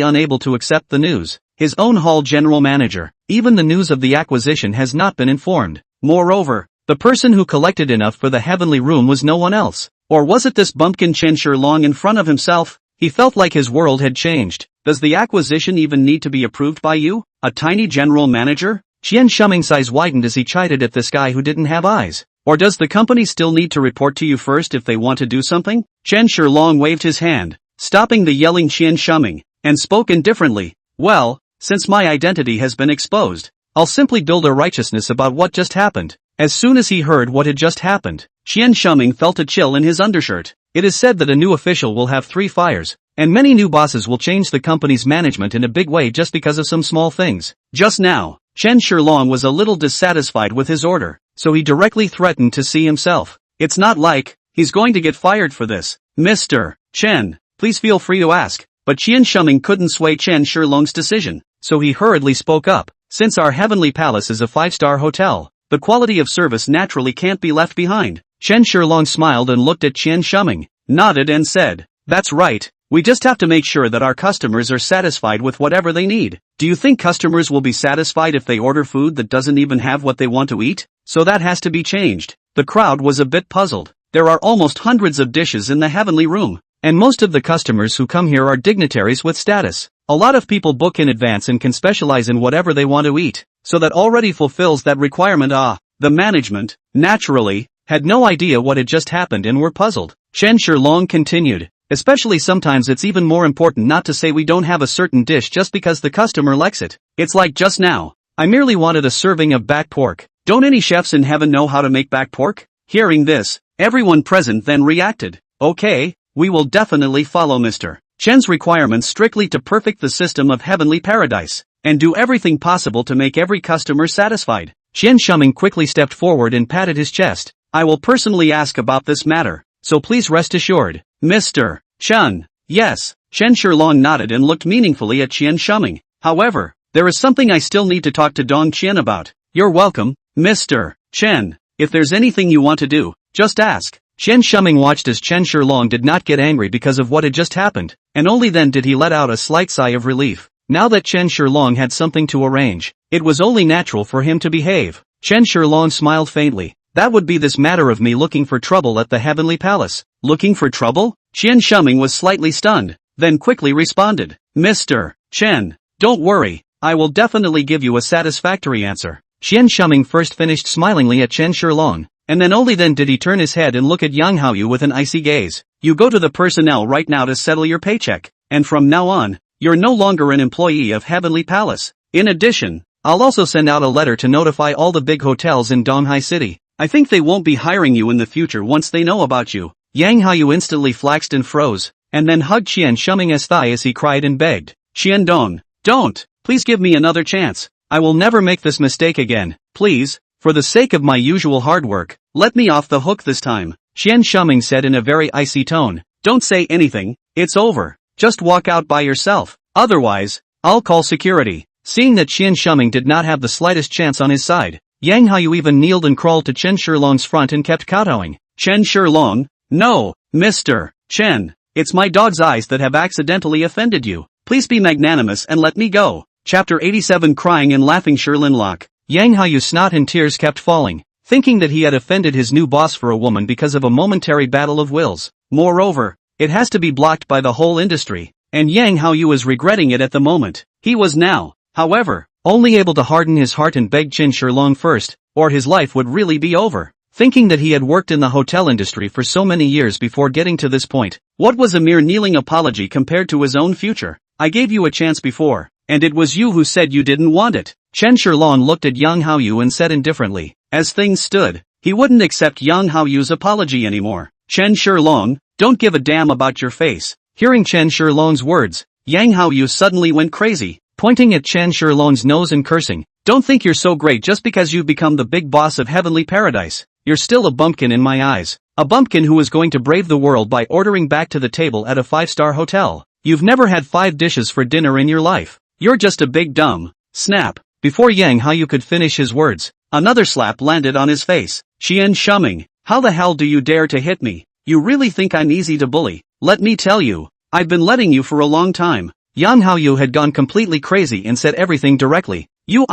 unable to accept the news. His own hall general manager, even the news of the acquisition has not been informed. Moreover, the person who collected enough for the heavenly room was no one else. Or was it this bumpkin Chen Shilong in front of himself? He felt like his world had changed. Does the acquisition even need to be approved by you, a tiny general manager? Qian Shuming's eyes widened as he chided at this guy who didn't have eyes. Or does the company still need to report to you first if they want to do something? Chen Shilong waved his hand, stopping the yelling Qian Shuming, and spoke indifferently. Well, since my identity has been exposed, I'll simply build a righteousness about what just happened. As soon as he heard what had just happened, Qian Shuming felt a chill in his undershirt. It is said that a new official will have 3 fires, and many new bosses will change the company's management in a big way just because of some small things. Just now, Chen Shilong was a little dissatisfied with his order, so he directly threatened to see himself. It's not like he's going to get fired for this. Mr. Chen, please feel free to ask. But Qian Shuming couldn't sway Chen Shilong's decision, so he hurriedly spoke up. Since our Heavenly Palace is a 5-star hotel, the quality of service naturally can't be left behind. Chen Shilong smiled and looked at Qian Shuming, nodded and said, that's right, we just have to make sure that our customers are satisfied with whatever they need. Do you think customers will be satisfied if they order food that doesn't even have what they want to eat? So that has to be changed. The crowd was a bit puzzled. There are almost hundreds of dishes in the heavenly room, and most of the customers who come here are dignitaries with status. A lot of people book in advance and can specialize in whatever they want to eat, so that already fulfills that requirement. The management, naturally, had no idea what had just happened and were puzzled. Chen Shilong continued, especially sometimes it's even more important not to say we don't have a certain dish just because the customer likes it. It's like just now, I merely wanted a serving of back pork. Don't any chefs in heaven know how to make back pork? Hearing this, everyone present then reacted. Okay, we will definitely follow Mr. Chen's requirements strictly to perfect the system of Heavenly Paradise, and do everything possible to make every customer satisfied. Qian Shuming quickly stepped forward and patted his chest. I will personally ask about this matter, so please rest assured. Mr. Chen. Yes. Chen Shilong nodded and looked meaningfully at Qian Shuming. However, there is something I still need to talk to Dong Qian about. You're welcome, Mr. Chen. If there's anything you want to do, just ask. Qian Shuming watched as Chen Shilong did not get angry because of what had just happened, and only then did he let out a slight sigh of relief. Now that Chen Shilong had something to arrange, it was only natural for him to behave. Chen Shilong smiled faintly. That would be this matter of me looking for trouble at the Heavenly Palace. Looking for trouble? Qian Shuming was slightly stunned, then quickly responded, Mr. Chen, don't worry, I will definitely give you a satisfactory answer. Qian Shuming first finished smilingly at Chen Shilong, and then only then did he turn his head and look at Yang Haoyu with an icy gaze. You go to the personnel right now to settle your paycheck, and from now on, you're no longer an employee of Heavenly Palace. In addition, I'll also send out a letter to notify all the big hotels in Donghai City. I think they won't be hiring you in the future once they know about you. Yang Haoyu instantly flaxed and froze, and then hugged Qian Shuming's thigh as he cried and begged. Qian Dong, don't, please give me another chance. I will never make this mistake again. Please, for the sake of my usual hard work, let me off the hook this time. Qian Shuming said in a very icy tone. Don't say anything, it's over. Just walk out by yourself. Otherwise, I'll call security. Seeing that Qian Shuming did not have the slightest chance on his side, Yang Haoyu even kneeled and crawled to Chen Shilong's front and kept kowtowing. Chen Shilong, no, Mr. Chen, it's my dog's eyes that have accidentally offended you. Please be magnanimous and let me go. Chapter 87 Crying and Laughing Shirlin Lock. Yang Haoyu's snot and tears kept falling, thinking that he had offended his new boss for a woman because of a momentary battle of wills. Moreover, it has to be blocked by the whole industry, and Yang Haoyu was regretting it at the moment. He was now, however, only able to harden his heart and beg Chen Shilong first, or his life would really be over. Thinking that he had worked in the hotel industry for so many years before getting to this point, what was a mere kneeling apology compared to his own future? I gave you a chance before, and it was you who said you didn't want it. Chen Shilong looked at Yang Haoyu and said indifferently, as things stood, he wouldn't accept Yang Haoyu's apology anymore. Chen Shilong, don't give a damn about your face. Hearing Chen Shilong's words, Yang Haoyu suddenly went crazy, pointing at Chen Shilong's nose and cursing. Don't think you're so great just because you've become the big boss of Heavenly Paradise. You're still a bumpkin in my eyes. A bumpkin who is going to brave the world by ordering back to the table at a 5-star hotel. You've never had 5 dishes for dinner in your life. You're just a big dumb. Snap. Before Yang Haoyu could finish his words, another slap landed on his face. Qian Shuming, how the hell do you dare to hit me? You really think I'm easy to bully? Let me tell you, I've been letting you for a long time. Yang Haoyu had gone completely crazy and said everything directly. You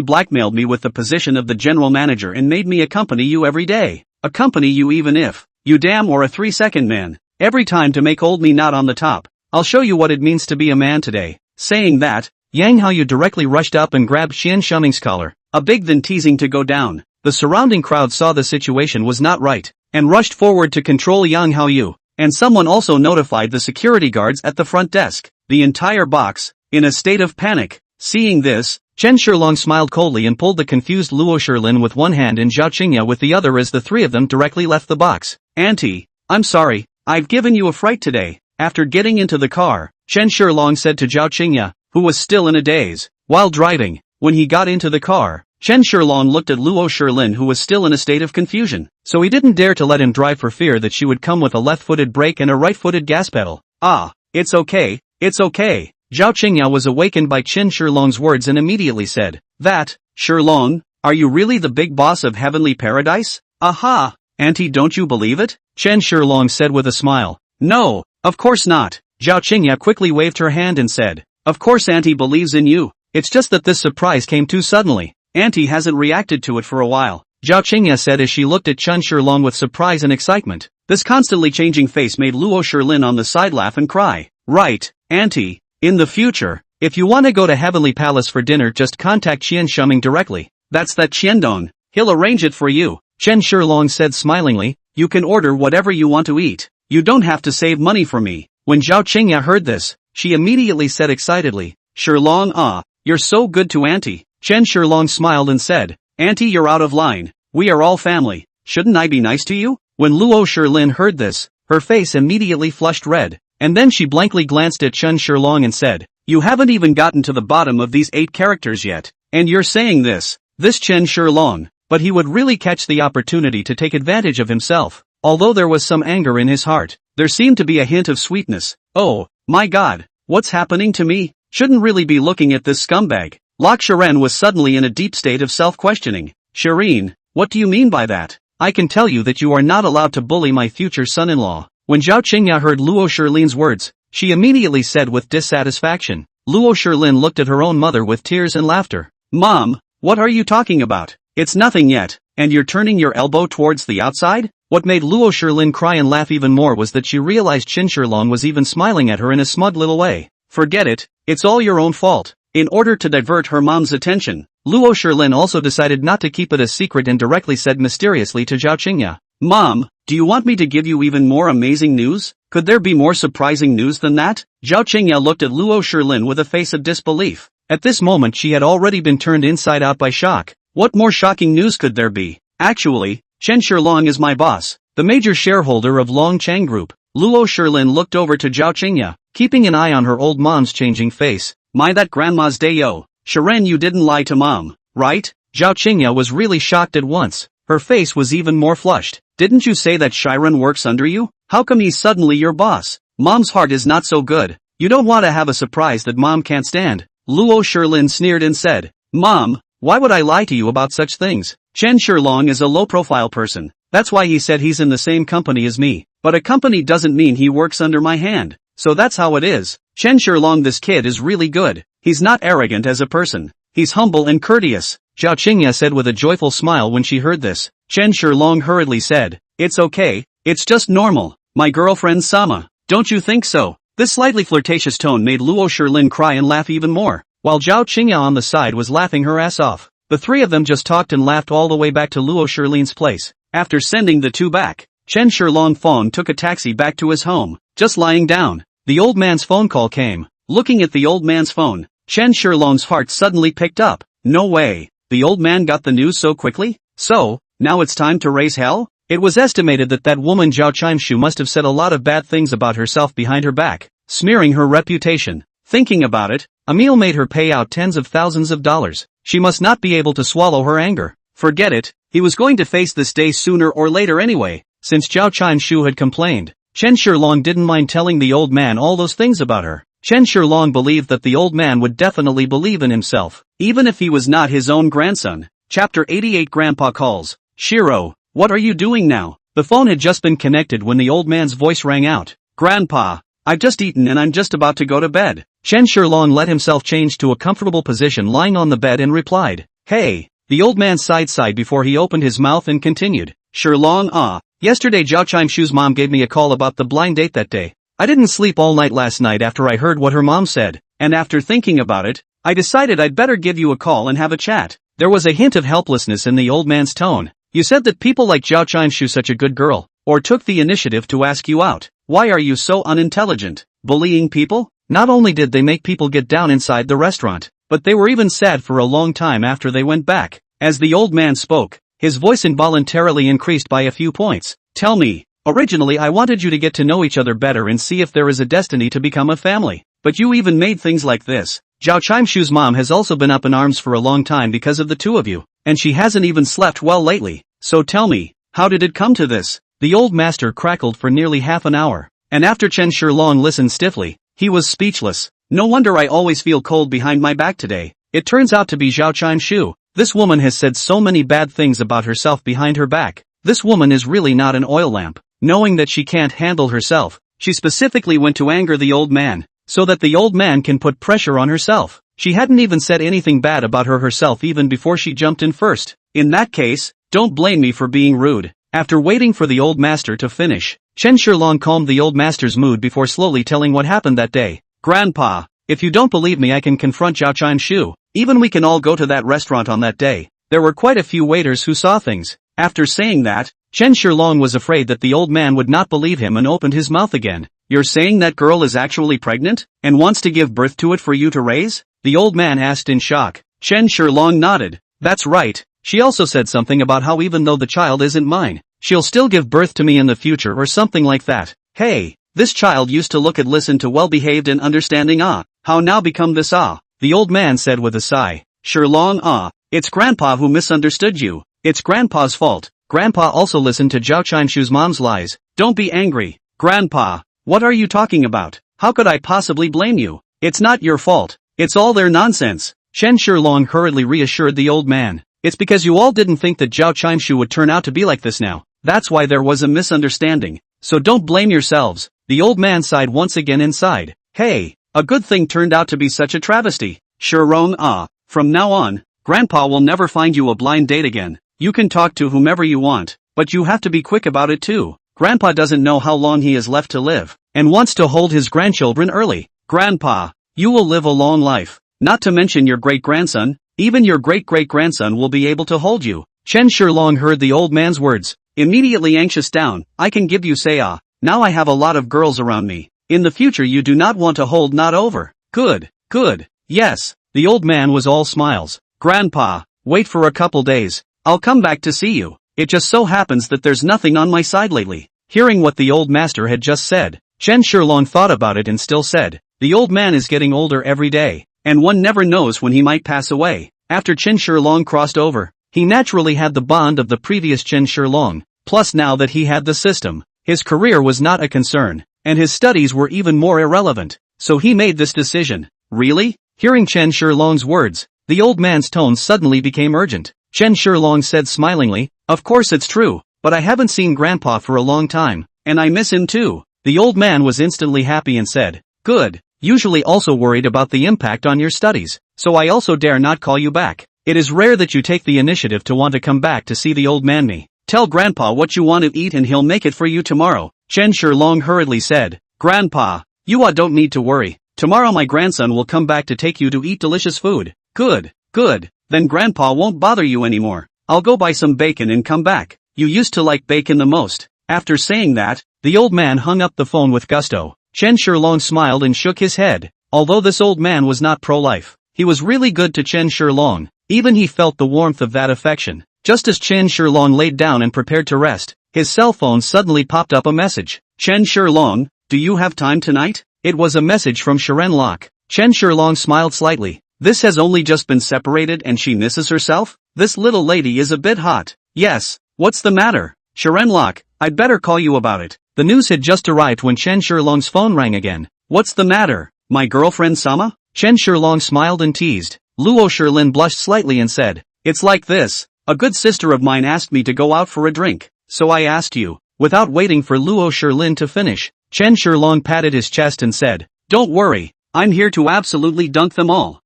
blackmailed me with the position of the general manager and made me accompany you every day. Accompany you even if you damn or a 3-second man. Every time to make old me not on the top. I'll show you what it means to be a man today. Saying that, Yang Haoyu directly rushed up and grabbed Qian Shuming's collar, a big then teasing to go down. The surrounding crowd saw the situation was not right, and rushed forward to control Yang Haoyu, and someone also notified the security guards at the front desk. The entire box, in a state of panic. Seeing this, Chen Shilong smiled coldly and pulled the confused Luo Shilin with one hand and Zhao Qingya with the other as the three of them directly left the box. Auntie, I'm sorry, I've given you a fright today. After getting into the car, Chen Shilong said to Zhao Qingya, who was still in a daze. While driving, when he got into the car, Chen Shilong looked at Luo Shilin who was still in a state of confusion, so he didn't dare to let him drive for fear that she would come with a left-footed brake and a right-footed gas pedal. Ah, it's okay, it's okay. Zhao Qingya was awakened by Chen Shilong's words and immediately said, that, Shilong, are you really the big boss of Heavenly Paradise? Aha! Auntie, don't you believe it? Chen Shilong said with a smile. No, of course not. Zhao Qingya quickly waved her hand and said, of course Auntie believes in you. It's just that this surprise came too suddenly. Auntie hasn't reacted to it for a while. Zhao Qingya said as she looked at Chen Shilong with surprise and excitement. This constantly changing face made Luo Shilin on the side laugh and cry. Right, Auntie. In the future, if you want to go to Heavenly Palace for dinner just contact Qian Shuming directly. That's that Qiandong. He'll arrange it for you. Chen Shilong said smilingly, you can order whatever you want to eat. You don't have to save money for me. When Zhao Qingya heard this, she immediately said excitedly, Shilong, you're so good to Auntie. Chen Shilong smiled and said, Auntie, you're out of line. We are all family. Shouldn't I be nice to you? When Luo Shilin heard this, her face immediately flushed red. And then she blankly glanced at Chen Shilong and said, you haven't even gotten to the bottom of these 8 characters yet, and you're saying this Chen Shilong, but he would really catch the opportunity to take advantage of himself. Although there was some anger in his heart, there seemed to be a hint of sweetness. Oh, my God, what's happening to me? Shouldn't really be looking at this scumbag. Lok Shiren was suddenly in a deep state of self-questioning. Shireen, what do you mean by that? I can tell you that you are not allowed to bully my future son-in-law. When Zhao Qingya heard Luo Shilin's words, she immediately said with dissatisfaction. Luo Shilin looked at her own mother with tears and laughter. Mom, what are you talking about? It's nothing yet, and you're turning your elbow towards the outside? What made Luo Shilin cry and laugh even more was that she realized Qin Shilong was even smiling at her in a smug little way. Forget it, it's all your own fault. In order to divert her mom's attention, Luo Shilin also decided not to keep it a secret and directly said mysteriously to Zhao Qingya, "Mom, do you want me to give you even more amazing news? Could there be more surprising news than that?" Zhao Qingya looked at Luo Shilin with a face of disbelief. At this moment she had already been turned inside out by shock. What more shocking news could there be? Actually, Chen Shilong is my boss, the major shareholder of Long Chang Group. Luo Shilin looked over to Zhao Qingya, keeping an eye on her old mom's changing face. My that grandma's day yo. Shiren, you didn't lie to mom, right? Zhao Qingya was really shocked at once. Her face was even more flushed. Didn't you say that Shiren works under you? How come he's suddenly your boss? Mom's heart is not so good. You don't want to have a surprise that mom can't stand. Luo Shilin sneered and said, Mom, why would I lie to you about such things? Chen Shilong is a low-profile person. That's why he said he's in the same company as me. But a company doesn't mean he works under my hand. So that's how it is. Chen Shilong, this kid is really good. He's not arrogant as a person. He's humble and courteous. Zhao Qingya said with a joyful smile when she heard this. Chen Shilong hurriedly said, It's okay. It's just normal. My girlfriend Sama. Don't you think so? This slightly flirtatious tone made Luo Shilin cry and laugh even more, while Zhao Qingya on the side was laughing her ass off. The three of them just talked and laughed all the way back to Luo Shilin's place. After sending the two back, Chen Shilong Fong took a taxi back to his home. Just lying down, the old man's phone call came. Looking at the old man's phone, Chen Shilong's heart suddenly picked up. No way, the old man got the news so quickly? So, now it's time to raise hell? It was estimated that that woman Zhao Chimshu must have said a lot of bad things about herself behind her back, smearing her reputation. Thinking about it, Emil made her pay out tens of thousands of dollars. She must not be able to swallow her anger. Forget it, he was going to face this day sooner or later anyway. Since Zhao Chimshu had complained, Chen Shilong didn't mind telling the old man all those things about her. Chen Shilong believed that the old man would definitely believe in himself, even if he was not his own grandson. Chapter 88 Grandpa calls. Shiro, what are you doing now? The phone had just been connected when the old man's voice rang out. Grandpa, I've just eaten and I'm just about to go to bed. Chen Shilong let himself change to a comfortable position lying on the bed and replied, Hey. The old man sighed before he opened his mouth and continued. Shilong, yesterday Zhao Chimshu's mom gave me a call about the blind date that day. I didn't sleep all night last night after I heard what her mom said, and after thinking about it, I decided I'd better give you a call and have a chat. There was a hint of helplessness in the old man's tone. You said that people like Zhao Chimshu such a good girl, or took the initiative to ask you out. Why are you so unintelligent? Bullying people? Not only did they make people get down inside the restaurant, but they were even sad for a long time after they went back. As the old man spoke, his voice involuntarily increased by a few points. Tell me, originally I wanted you to get to know each other better and see if there is a destiny to become a family. But you even made things like this. Zhao Chimshu's mom has also been up in arms for a long time because of the two of you, and she hasn't even slept well lately. So tell me, how did it come to this? The old master crackled for nearly half an hour, and after Chen Shilong listened stiffly, he was speechless. No wonder I always feel cold behind my back today. It turns out to be Zhao Chimshu. This woman has said so many bad things about herself behind her back. This woman is really not an oil lamp. Knowing that she can't handle herself, she specifically went to anger the old man, so that the old man can put pressure on herself. She hadn't even said anything bad about her herself even before she jumped in first. In that case, don't blame me for being rude. After waiting for the old master to finish, Chen Shilong calmed the old master's mood before slowly telling what happened that day. Grandpa, if you don't believe me I can confront Zhao Chimshu. Even we can all go to that restaurant on that day. There were quite a few waiters who saw things. After saying that, Chen Shilong was afraid that the old man would not believe him and opened his mouth again. You're saying that girl is actually pregnant, and wants to give birth to it for you to raise? The old man asked in shock. Chen Shilong nodded. That's right. She also said something about how even though the child isn't mine, she'll still give birth to me in the future or something like that. Hey, this child used to look and listen to well-behaved and understanding how now become this The old man said with a sigh. Shilong it's Grandpa who misunderstood you. It's Grandpa's fault. Grandpa also listened to Zhao Chimshu's mom's lies. Don't be angry. Grandpa, what are you talking about? How could I possibly blame you? It's not your fault. It's all their nonsense. Chen Shilong hurriedly reassured the old man. It's because you all didn't think that Zhao Chimshu would turn out to be like this now. That's why there was a misunderstanding. So don't blame yourselves. The old man sighed once again and sighed. Hey, a good thing turned out to be such a travesty. Shirong from now on, Grandpa will never find you a blind date again. You can talk to whomever you want, but you have to be quick about it too. Grandpa doesn't know how long he has left to live, and wants to hold his grandchildren early. Grandpa, you will live a long life. Not to mention your great-grandson, even your great-great-grandson will be able to hold you. Chen Shilong heard the old man's words, immediately anxious down. I can give you say now I have a lot of girls around me. In the future you do not want to hold not over. Good, good, yes. The old man was all smiles. Grandpa, wait for a couple days. I'll come back to see you. It just so happens that there's nothing on my side lately. Hearing what the old master had just said, Chen Shilong thought about it and still said, the old man is getting older every day, and one never knows when he might pass away. After Chen Shilong crossed over, he naturally had the bond of the previous Chen Shilong, plus now that he had the system, his career was not a concern, and his studies were even more irrelevant, so he made this decision. Really? Hearing Chen Shilong's words, the old man's tone suddenly became urgent. Chen Shilong said smilingly, of course it's true, but I haven't seen Grandpa for a long time, and I miss him too. The old man was instantly happy and said, good, usually also worried about the impact on your studies, so I also dare not call you back. It is rare that you take the initiative to want to come back to see the old man me. Tell Grandpa what you want to eat and he'll make it for you tomorrow. Chen Shilong hurriedly said, Grandpa, you don't need to worry. Tomorrow my grandson will come back to take you to eat delicious food. Good, good, then Grandpa won't bother you anymore. I'll go buy some bacon and come back. You used to like bacon the most. After saying that, the old man hung up the phone with gusto. Chen Shilong smiled and shook his head. Although this old man was not pro-life, he was really good to Chen Shilong. Even he felt the warmth of that affection. Just as Chen Shilong laid down and prepared to rest, his cell phone suddenly popped up a message. Chen Shilong, do you have time tonight? It was a message from Sharon Locke. Chen Shilong smiled slightly. This has only just been separated and she misses herself? This little lady is a bit hot. Yes, what's the matter? Sharon Locke, I'd better call you about it. The news had just arrived when Chen Shilong's phone rang again. What's the matter? My girlfriend Sama? Chen Shilong smiled and teased. Luo Shilin blushed slightly and said, it's like this. A good sister of mine asked me to go out for a drink, so I asked you. Without waiting for Luo Shilin to finish, Chen Shilong patted his chest and said, don't worry, I'm here to absolutely dunk them all.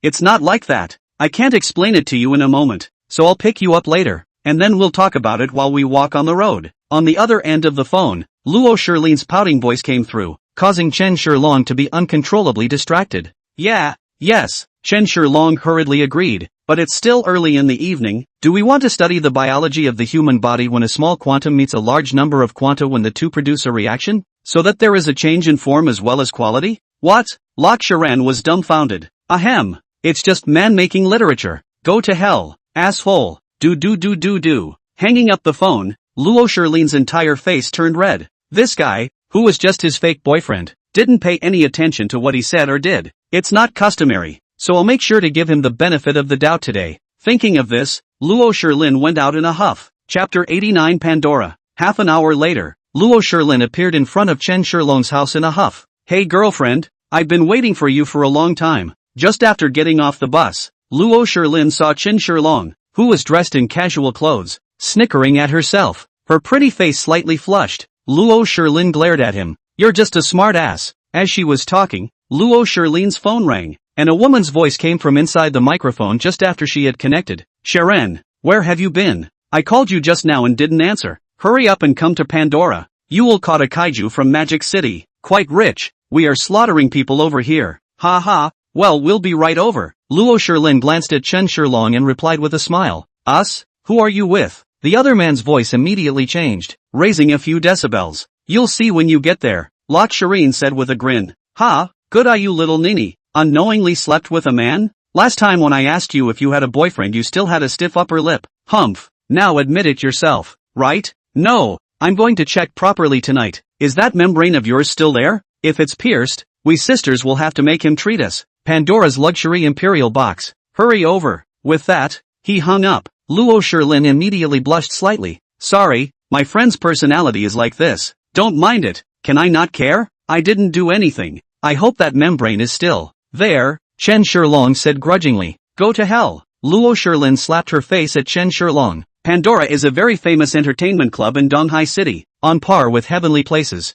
It's not like that. I can't explain it to you in a moment, so I'll pick you up later, and then we'll talk about it while we walk on the road. On the other end of the phone, Luo Shilin's pouting voice came through, causing Chen Shilong to be uncontrollably distracted. Yeah, yes, Chen Shilong hurriedly agreed, but it's still early in the evening. Do we want to study the biology of the human body when a small quantum meets a large number of quanta when the two produce a reaction, so that there is a change in form as well as quality? What? Lok Sharan was dumbfounded. Ahem. It's just man-making literature. Go to hell, asshole. Do. Hanging up the phone, Luo Shilin's entire face turned red. This guy, who was just his fake boyfriend, didn't pay any attention to what he said or did. It's not customary, so I'll make sure to give him the benefit of the doubt today. Thinking of this, Luo Shilin went out in a huff. Chapter 89 Pandora. Half an hour later, Luo Shilin appeared in front of Chen Shilong's house in a huff. Hey girlfriend, I've been waiting for you for a long time. Just after getting off the bus, Luo Shilin saw Chen Shilong, who was dressed in casual clothes, snickering at herself, her pretty face slightly flushed. Luo Shilin glared at him. You're just a smart ass. As she was talking, Luo Shilin's phone rang, and a woman's voice came from inside the microphone just after she had connected. Sharon, where have you been? I called you just now and didn't answer. Hurry up and come to Pandora. You will caught a kaiju from Magic City. Quite rich. We are slaughtering people over here. Ha ha. Well, we'll be right over. Luo Shilin glanced at Chen Shilong and replied with a smile. Us? Who are you with? The other man's voice immediately changed, raising a few decibels. You'll see when you get there, Lok Shirin said with a grin. Ha, good eye you little ninny. Unknowingly slept with a man? Last time when I asked you if you had a boyfriend you still had a stiff upper lip. Humph. Now admit it yourself, right? No, I'm going to check properly tonight. Is that membrane of yours still there? If it's pierced, we sisters will have to make him treat us. Pandora's luxury imperial box. Hurry over. With that, he hung up. Luo Shilin immediately blushed slightly. Sorry, my friend's personality is like this. Don't mind it. Can I not care? I didn't do anything. I hope that membrane is still there, Chen Shilong said grudgingly. Go to hell. Luo Shilin slapped her face at Chen Shilong. Pandora is a very famous entertainment club in Donghai City, on par with Heavenly Places.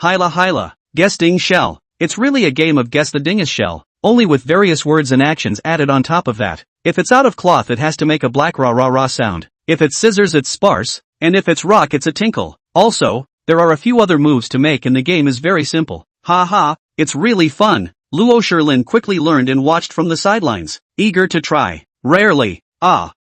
Hyla hyla. Guess ding shell. It's really a game of guess the dingus shell, only with various words and actions added on top of that. If it's out of cloth it has to make a black rah rah rah sound. If it's scissors it's sparse, and if it's rock it's a tinkle. Also, there are a few other moves to make and the game is very simple. Ha ha, it's really fun. Luo Shirlin quickly learned and watched from the sidelines, eager to try. Rarely.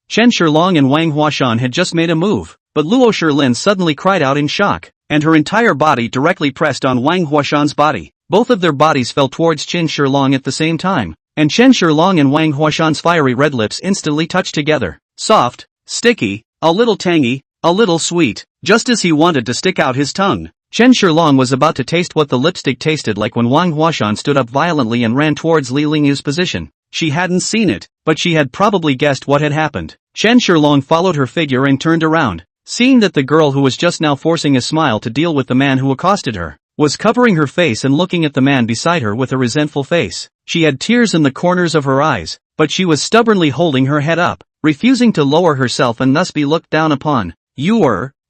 Chen Shilong and Wang Huashan had just made a move, but Luo Shirlin suddenly cried out in shock, and her entire body directly pressed on Wang Huashan's body. Both of their bodies fell towards Chen Shilong at the same time, and Chen Shilong and Wang Huashan's fiery red lips instantly touched together. Soft, sticky, a little tangy, a little sweet, just as he wanted to stick out his tongue. Chen Shilong was about to taste what the lipstick tasted like when Wang Huashan stood up violently and ran towards Li Lingyu's position. She hadn't seen it, but she had probably guessed what had happened. Chen Shilong followed her figure and turned around, seeing that the girl who was just now forcing a smile to deal with the man who accosted her, was covering her face and looking at the man beside her with a resentful face. She had tears in the corners of her eyes, but she was stubbornly holding her head up, refusing to lower herself and thus be looked down upon.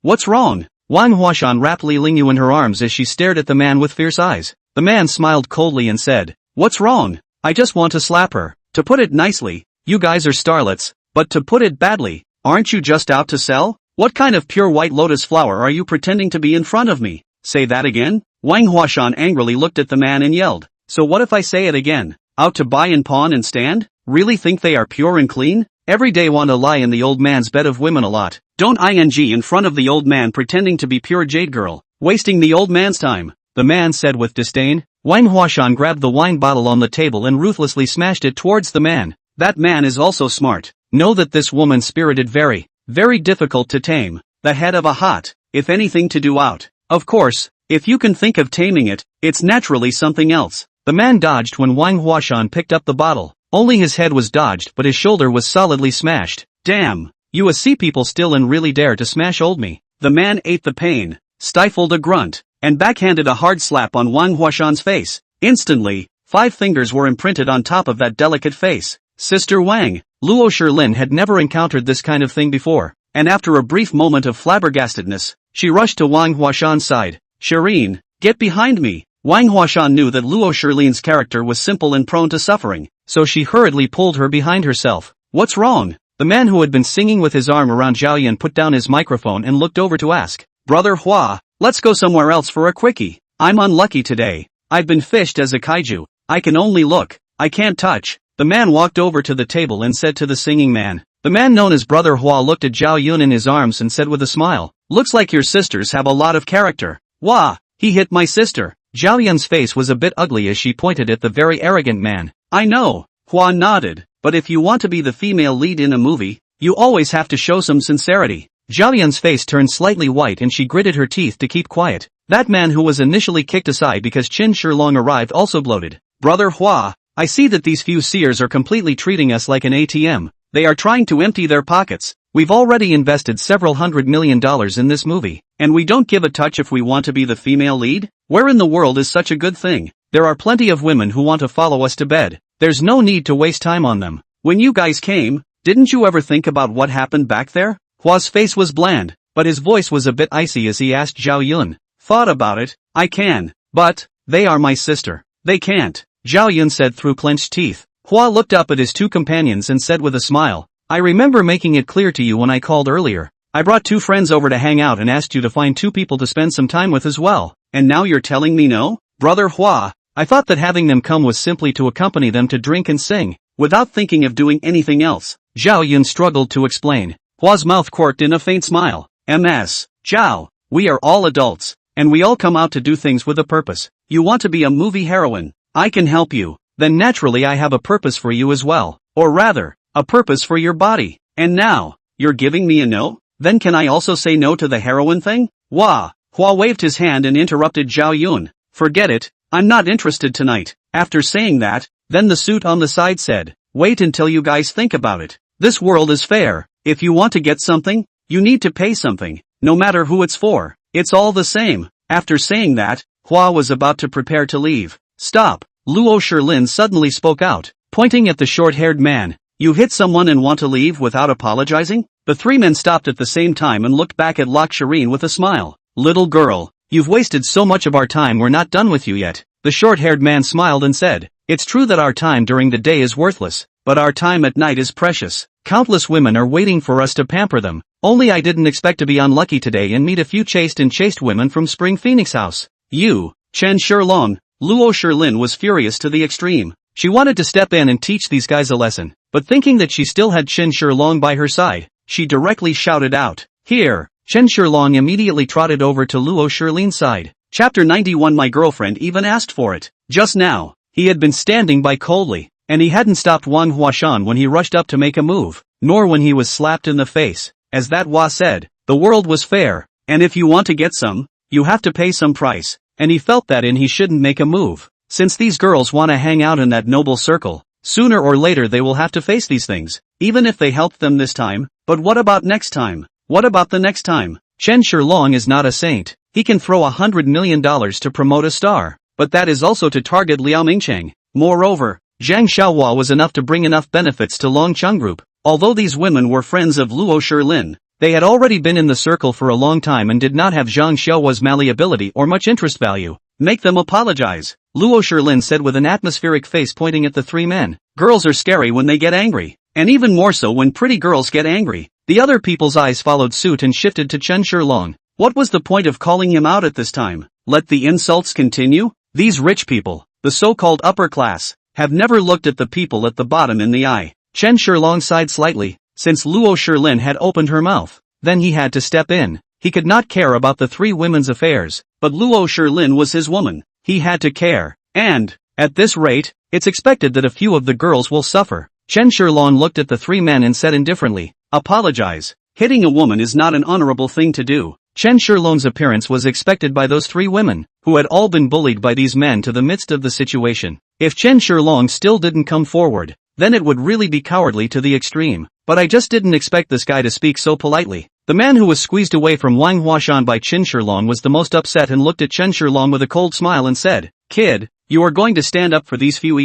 What's wrong? Wang Huashan wrapped Li Lingyu in her arms as she stared at the man with fierce eyes. The man smiled coldly and said, "What's wrong? I just want to slap her. To put it nicely, you guys are starlets, but to put it badly, aren't you just out to sell? What kind of pure white lotus flower are you pretending to be in front of me? Say that again?" Wang Huashan angrily looked at the man and yelled, "So what if I say it again? Out to buy and pawn and stand? Really think they are pure and clean? Every day want to lie in the old man's bed of women a lot. Don't ing in front of the old man pretending to be pure jade girl, wasting the old man's time," the man said with disdain. Wang Huashan grabbed the wine bottle on the table and ruthlessly smashed it towards the man. That man is also smart. Know that this woman spirited very, very difficult to tame. The head of a hot, if anything to do out. Of course, if you can think of taming it, it's naturally something else. The man dodged when Wang Huashan picked up the bottle. Only his head was dodged but his shoulder was solidly smashed. Damn, you see people still and really dare to smash old me. The man ate the pain, stifled a grunt, and backhanded a hard slap on Wang Huashan's face. Instantly, 5 fingers were imprinted on top of that delicate face. Sister Wang, Luo Shirlin had never encountered this kind of thing before, and after a brief moment of flabbergastedness, she rushed to Wang Huashan's side. "Shireen, get behind me." Wang Huashan knew that Luo Shirlin's character was simple and prone to suffering, so she hurriedly pulled her behind herself. "What's wrong?" The man who had been singing with his arm around Zhao Yun put down his microphone and looked over to ask, "Brother Hua, let's go somewhere else for a quickie. I'm unlucky today. I've been fished as a kaiju. I can only look. I can't touch." The man walked over to the table and said to the singing man. The man known as Brother Hua looked at Zhao Yun in his arms and said with a smile, "Looks like your sisters have a lot of character." "Wah, he hit my sister." Zhao Yun's face was a bit ugly as she pointed at the very arrogant man. "I know," Hua nodded, "but if you want to be the female lead in a movie, you always have to show some sincerity." Zhao Yun's face turned slightly white and she gritted her teeth to keep quiet. That man who was initially kicked aside because Chen Shilong arrived also bloated. "Brother Hua, I see that these few seers are completely treating us like an ATM. They are trying to empty their pockets. We've already invested several $100 million in this movie, and we don't give a touch if we want to be the female lead? Where in the world is such a good thing? There are plenty of women who want to follow us to bed. There's no need to waste time on them. When you guys came, didn't you ever think about what happened back there?" Hua's face was bland, but his voice was a bit icy as he asked Zhao Yun. "Thought about it, I can, but, they are my sister. They can't," Zhao Yun said through clenched teeth. Hua looked up at his 2 companions and said with a smile, "I remember making it clear to you when I called earlier. I brought 2 friends over to hang out and asked you to find 2 people to spend some time with as well, and now you're telling me no? Brother Hua, I thought that having them come was simply to accompany them to drink and sing, without thinking of doing anything else." Zhao Yun struggled to explain. Hua's mouth quirked in a faint smile. Zhao, we are all adults, and we all come out to do things with a purpose. You want to be a movie heroine? I can help you. Then naturally I have a purpose for you as well. Or rather, a purpose for your body. And now, you're giving me a no? Then can I also say no to the heroine thing? Wah! Hua waved his hand and interrupted Zhao Yun. "Forget it, I'm not interested tonight." After saying that, then the suit on the side said, "Wait until you guys think about it. This world is fair. If you want to get something, you need to pay something, no matter who it's for. It's all the same." After saying that, Hua was about to prepare to leave. "Stop," Luo Shirlin suddenly spoke out, pointing at the short-haired man. "You hit someone and want to leave without apologizing?" The 3 men stopped at the same time and looked back at Lok Shireen with a smile. "Little girl, You've wasted so much of our time, we're not done with you yet. The short-haired man smiled and said, it's true that our time during the day is worthless, but our time at night is precious. Countless women are waiting for us to pamper them. Only I didn't expect to be unlucky today and meet a few chaste women from Spring Phoenix House. You, Chen Shilong. Luo Shilin was furious to the extreme. She wanted to step in and teach these guys a lesson, but thinking that she still had Chen Shilong by her side, she directly shouted out, here. Chen Shilong immediately trotted over to Luo Shilin's side. Chapter 91. My girlfriend even asked for it. Just now, he had been standing by coldly, and he hadn't stopped Wang Huashan when he rushed up to make a move, nor when he was slapped in the face. As that Hua said, the world was fair, and if you want to get some, you have to pay some price, and he felt that he shouldn't make a move. Since these girls want to hang out in that noble circle, sooner or later they will have to face these things, even if they helped them this time. But what about next time? What about the next time? Chen Shilong is not a saint. He can throw $100 million to promote a star, but that is also to target Liao Mingcheng. Moreover, Zhang Xiaohua was enough to bring enough benefits to Longcheng Group. Although these women were friends of Luo Shilin, they had already been in the circle for a long time and did not have Zhang Xiaohua's malleability or much interest value. Make them apologize, Luo Shilin said with an atmospheric face, pointing at the three men. Girls are scary when they get angry, and even more so when pretty girls get angry. The other people's eyes followed suit and shifted to Chen Shilong. What was the point of calling him out at this time? Let the insults continue? These rich people, the so-called upper class, have never looked at the people at the bottom in the eye. Chen Shilong sighed slightly. Since Luo Shilin had opened her mouth, then he had to step in. He could not care about the three women's affairs, but Luo Shilin was his woman. He had to care. And, at this rate, it's expected that a few of the girls will suffer. Chen Shilong looked at the three men and said indifferently, apologize. Hitting a woman is not an honorable thing to do. Chen Shilong's appearance was expected by those three women, who had all been bullied by these men to the midst of the situation. If Chen Shilong still didn't come forward, then it would really be cowardly to the extreme. But I just didn't expect this guy to speak so politely. The man who was squeezed away from Wang Huashan by Chen Shilong was the most upset and looked at Chen Shilong with a cold smile and said, kid, you are going to stand up for these few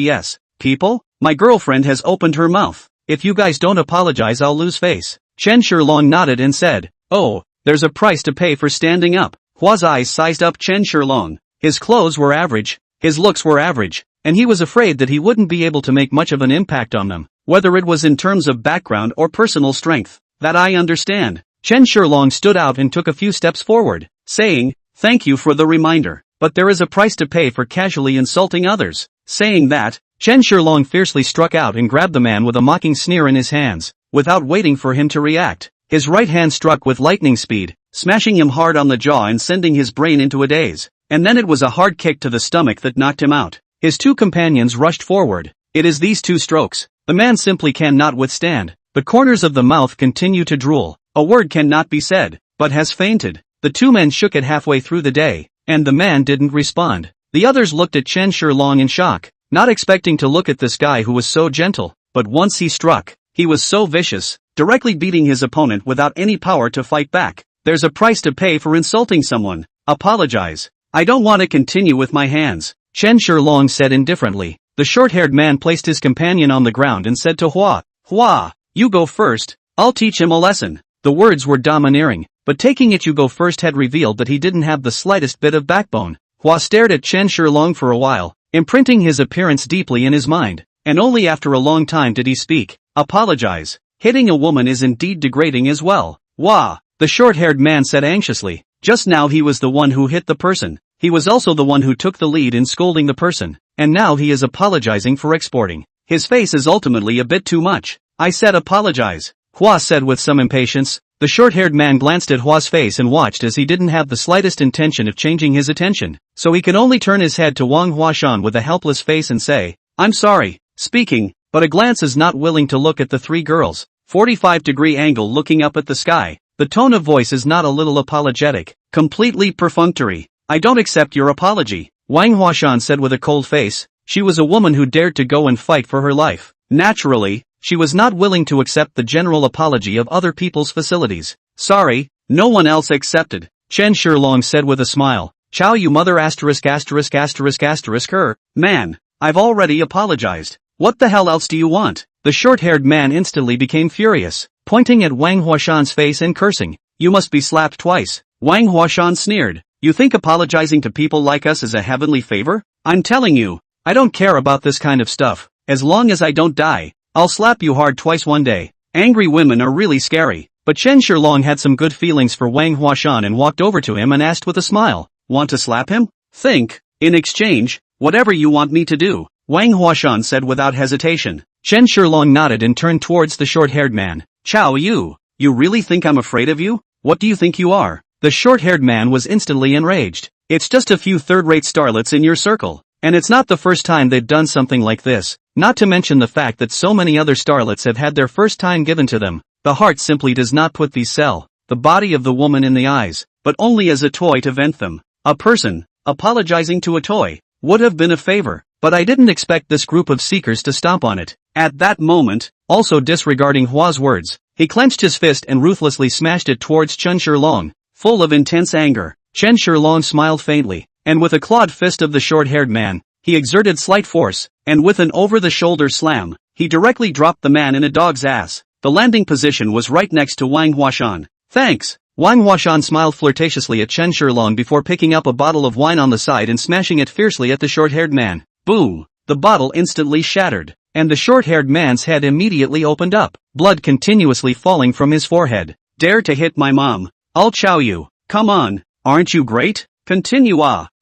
people? My girlfriend has opened her mouth. If you guys don't apologize, I'll lose face. Chen Shilong nodded and said, oh, there's a price to pay for standing up. Hua's eyes sized up Chen Shilong. His clothes were average, his looks were average, and he was afraid that he wouldn't be able to make much of an impact on them, whether it was in terms of background or personal strength. That I understand. Chen Shilong stood out and took a few steps forward, saying, thank you for the reminder, but there is a price to pay for casually insulting others. Saying that, Chen Shilong fiercely struck out and grabbed the man with a mocking sneer in his hands. Without waiting for him to react, his right hand struck with lightning speed, smashing him hard on the jaw and sending his brain into a daze. And then it was a hard kick to the stomach that knocked him out. His two companions rushed forward. It is these two strokes. The man simply cannot withstand. The corners of the mouth continue to drool. A word cannot be said, but has fainted. The two men shook it halfway through the day, and the man didn't respond. The others looked at Chen Shilong in shock, not expecting to look at this guy who was so gentle, but once he struck, he was so vicious, directly beating his opponent without any power to fight back. There's a price to pay for insulting someone. Apologize. I don't want to continue with my hands, Chen Shilong said indifferently. The short-haired man placed his companion on the ground and said to Hua, you go first, I'll teach him a lesson. The words were domineering, but taking it you go first had revealed that he didn't have the slightest bit of backbone. Hua stared at Chen Shilong for a while, imprinting his appearance deeply in his mind, and only after a long time did he speak. Apologize. Hitting a woman is indeed degrading as well. Hua, the short-haired man said anxiously. Just now he was the one who hit the person. He was also the one who took the lead in scolding the person, and now he is apologizing for exporting. His face is ultimately a bit too much. I said apologize, Hua said with some impatience. The short-haired man glanced at Hua's face and watched as he didn't have the slightest intention of changing his attention, so he could only turn his head to Wang Huashan with a helpless face and say, I'm sorry, speaking, but a glance is not willing to look at the three girls. 45-degree angle looking up at the sky. The tone of voice is not a little apologetic, completely perfunctory. I don't accept your apology, Wang Huashan said with a cold face. She was a woman who dared to go and fight for her life. Naturally, she was not willing to accept the general apology of other people's facilities. Sorry, no one else accepted, Chen Shilong said with a smile. Chow you mother her. Man, I've already apologized. What the hell else do you want? The short-haired man instantly became furious, pointing at Wang Huashan's face and cursing. You must be slapped twice. Wang Huashan sneered. You think apologizing to people like us is a heavenly favor? I'm telling you, I don't care about this kind of stuff. As long as I don't die, I'll slap you hard twice one day. Angry women are really scary. But Chen Shilong had some good feelings for Wang Huashan and walked over to him and asked with a smile, "Want to slap him? Think. In exchange, whatever you want me to do," Wang Huashan said without hesitation. Chen Shilong nodded and turned towards the short-haired man. "Chow you really think I'm afraid of you? What do you think you are?" The short-haired man was instantly enraged. "It's just a few third-rate starlets in your circle. And it's not the first time they've done something like this, not to mention the fact that so many other starlets have had their first time given to them. The heart simply does not put these the body of the woman in the eyes, but only as a toy to vent them. A person, apologizing to a toy, would have been a favor, but I didn't expect this group of seekers to stomp on it." At that moment, also disregarding Hua's words, he clenched his fist and ruthlessly smashed it towards Chen Shilong. Full of intense anger, Chen Shilong smiled faintly, and with a clawed fist of the short-haired man, he exerted slight force, and with an over-the-shoulder slam, he directly dropped the man in a dog's ass. The landing position was right next to Wang Huashan. "Thanks." Wang Huashan smiled flirtatiously at Chen Shilong before picking up a bottle of wine on the side and smashing it fiercely at the short-haired man. Boom! The bottle instantly shattered, and the short-haired man's head immediately opened up, blood continuously falling from his forehead. "Dare to hit my mom? I'll chow you. Come on, aren't you great? Continue."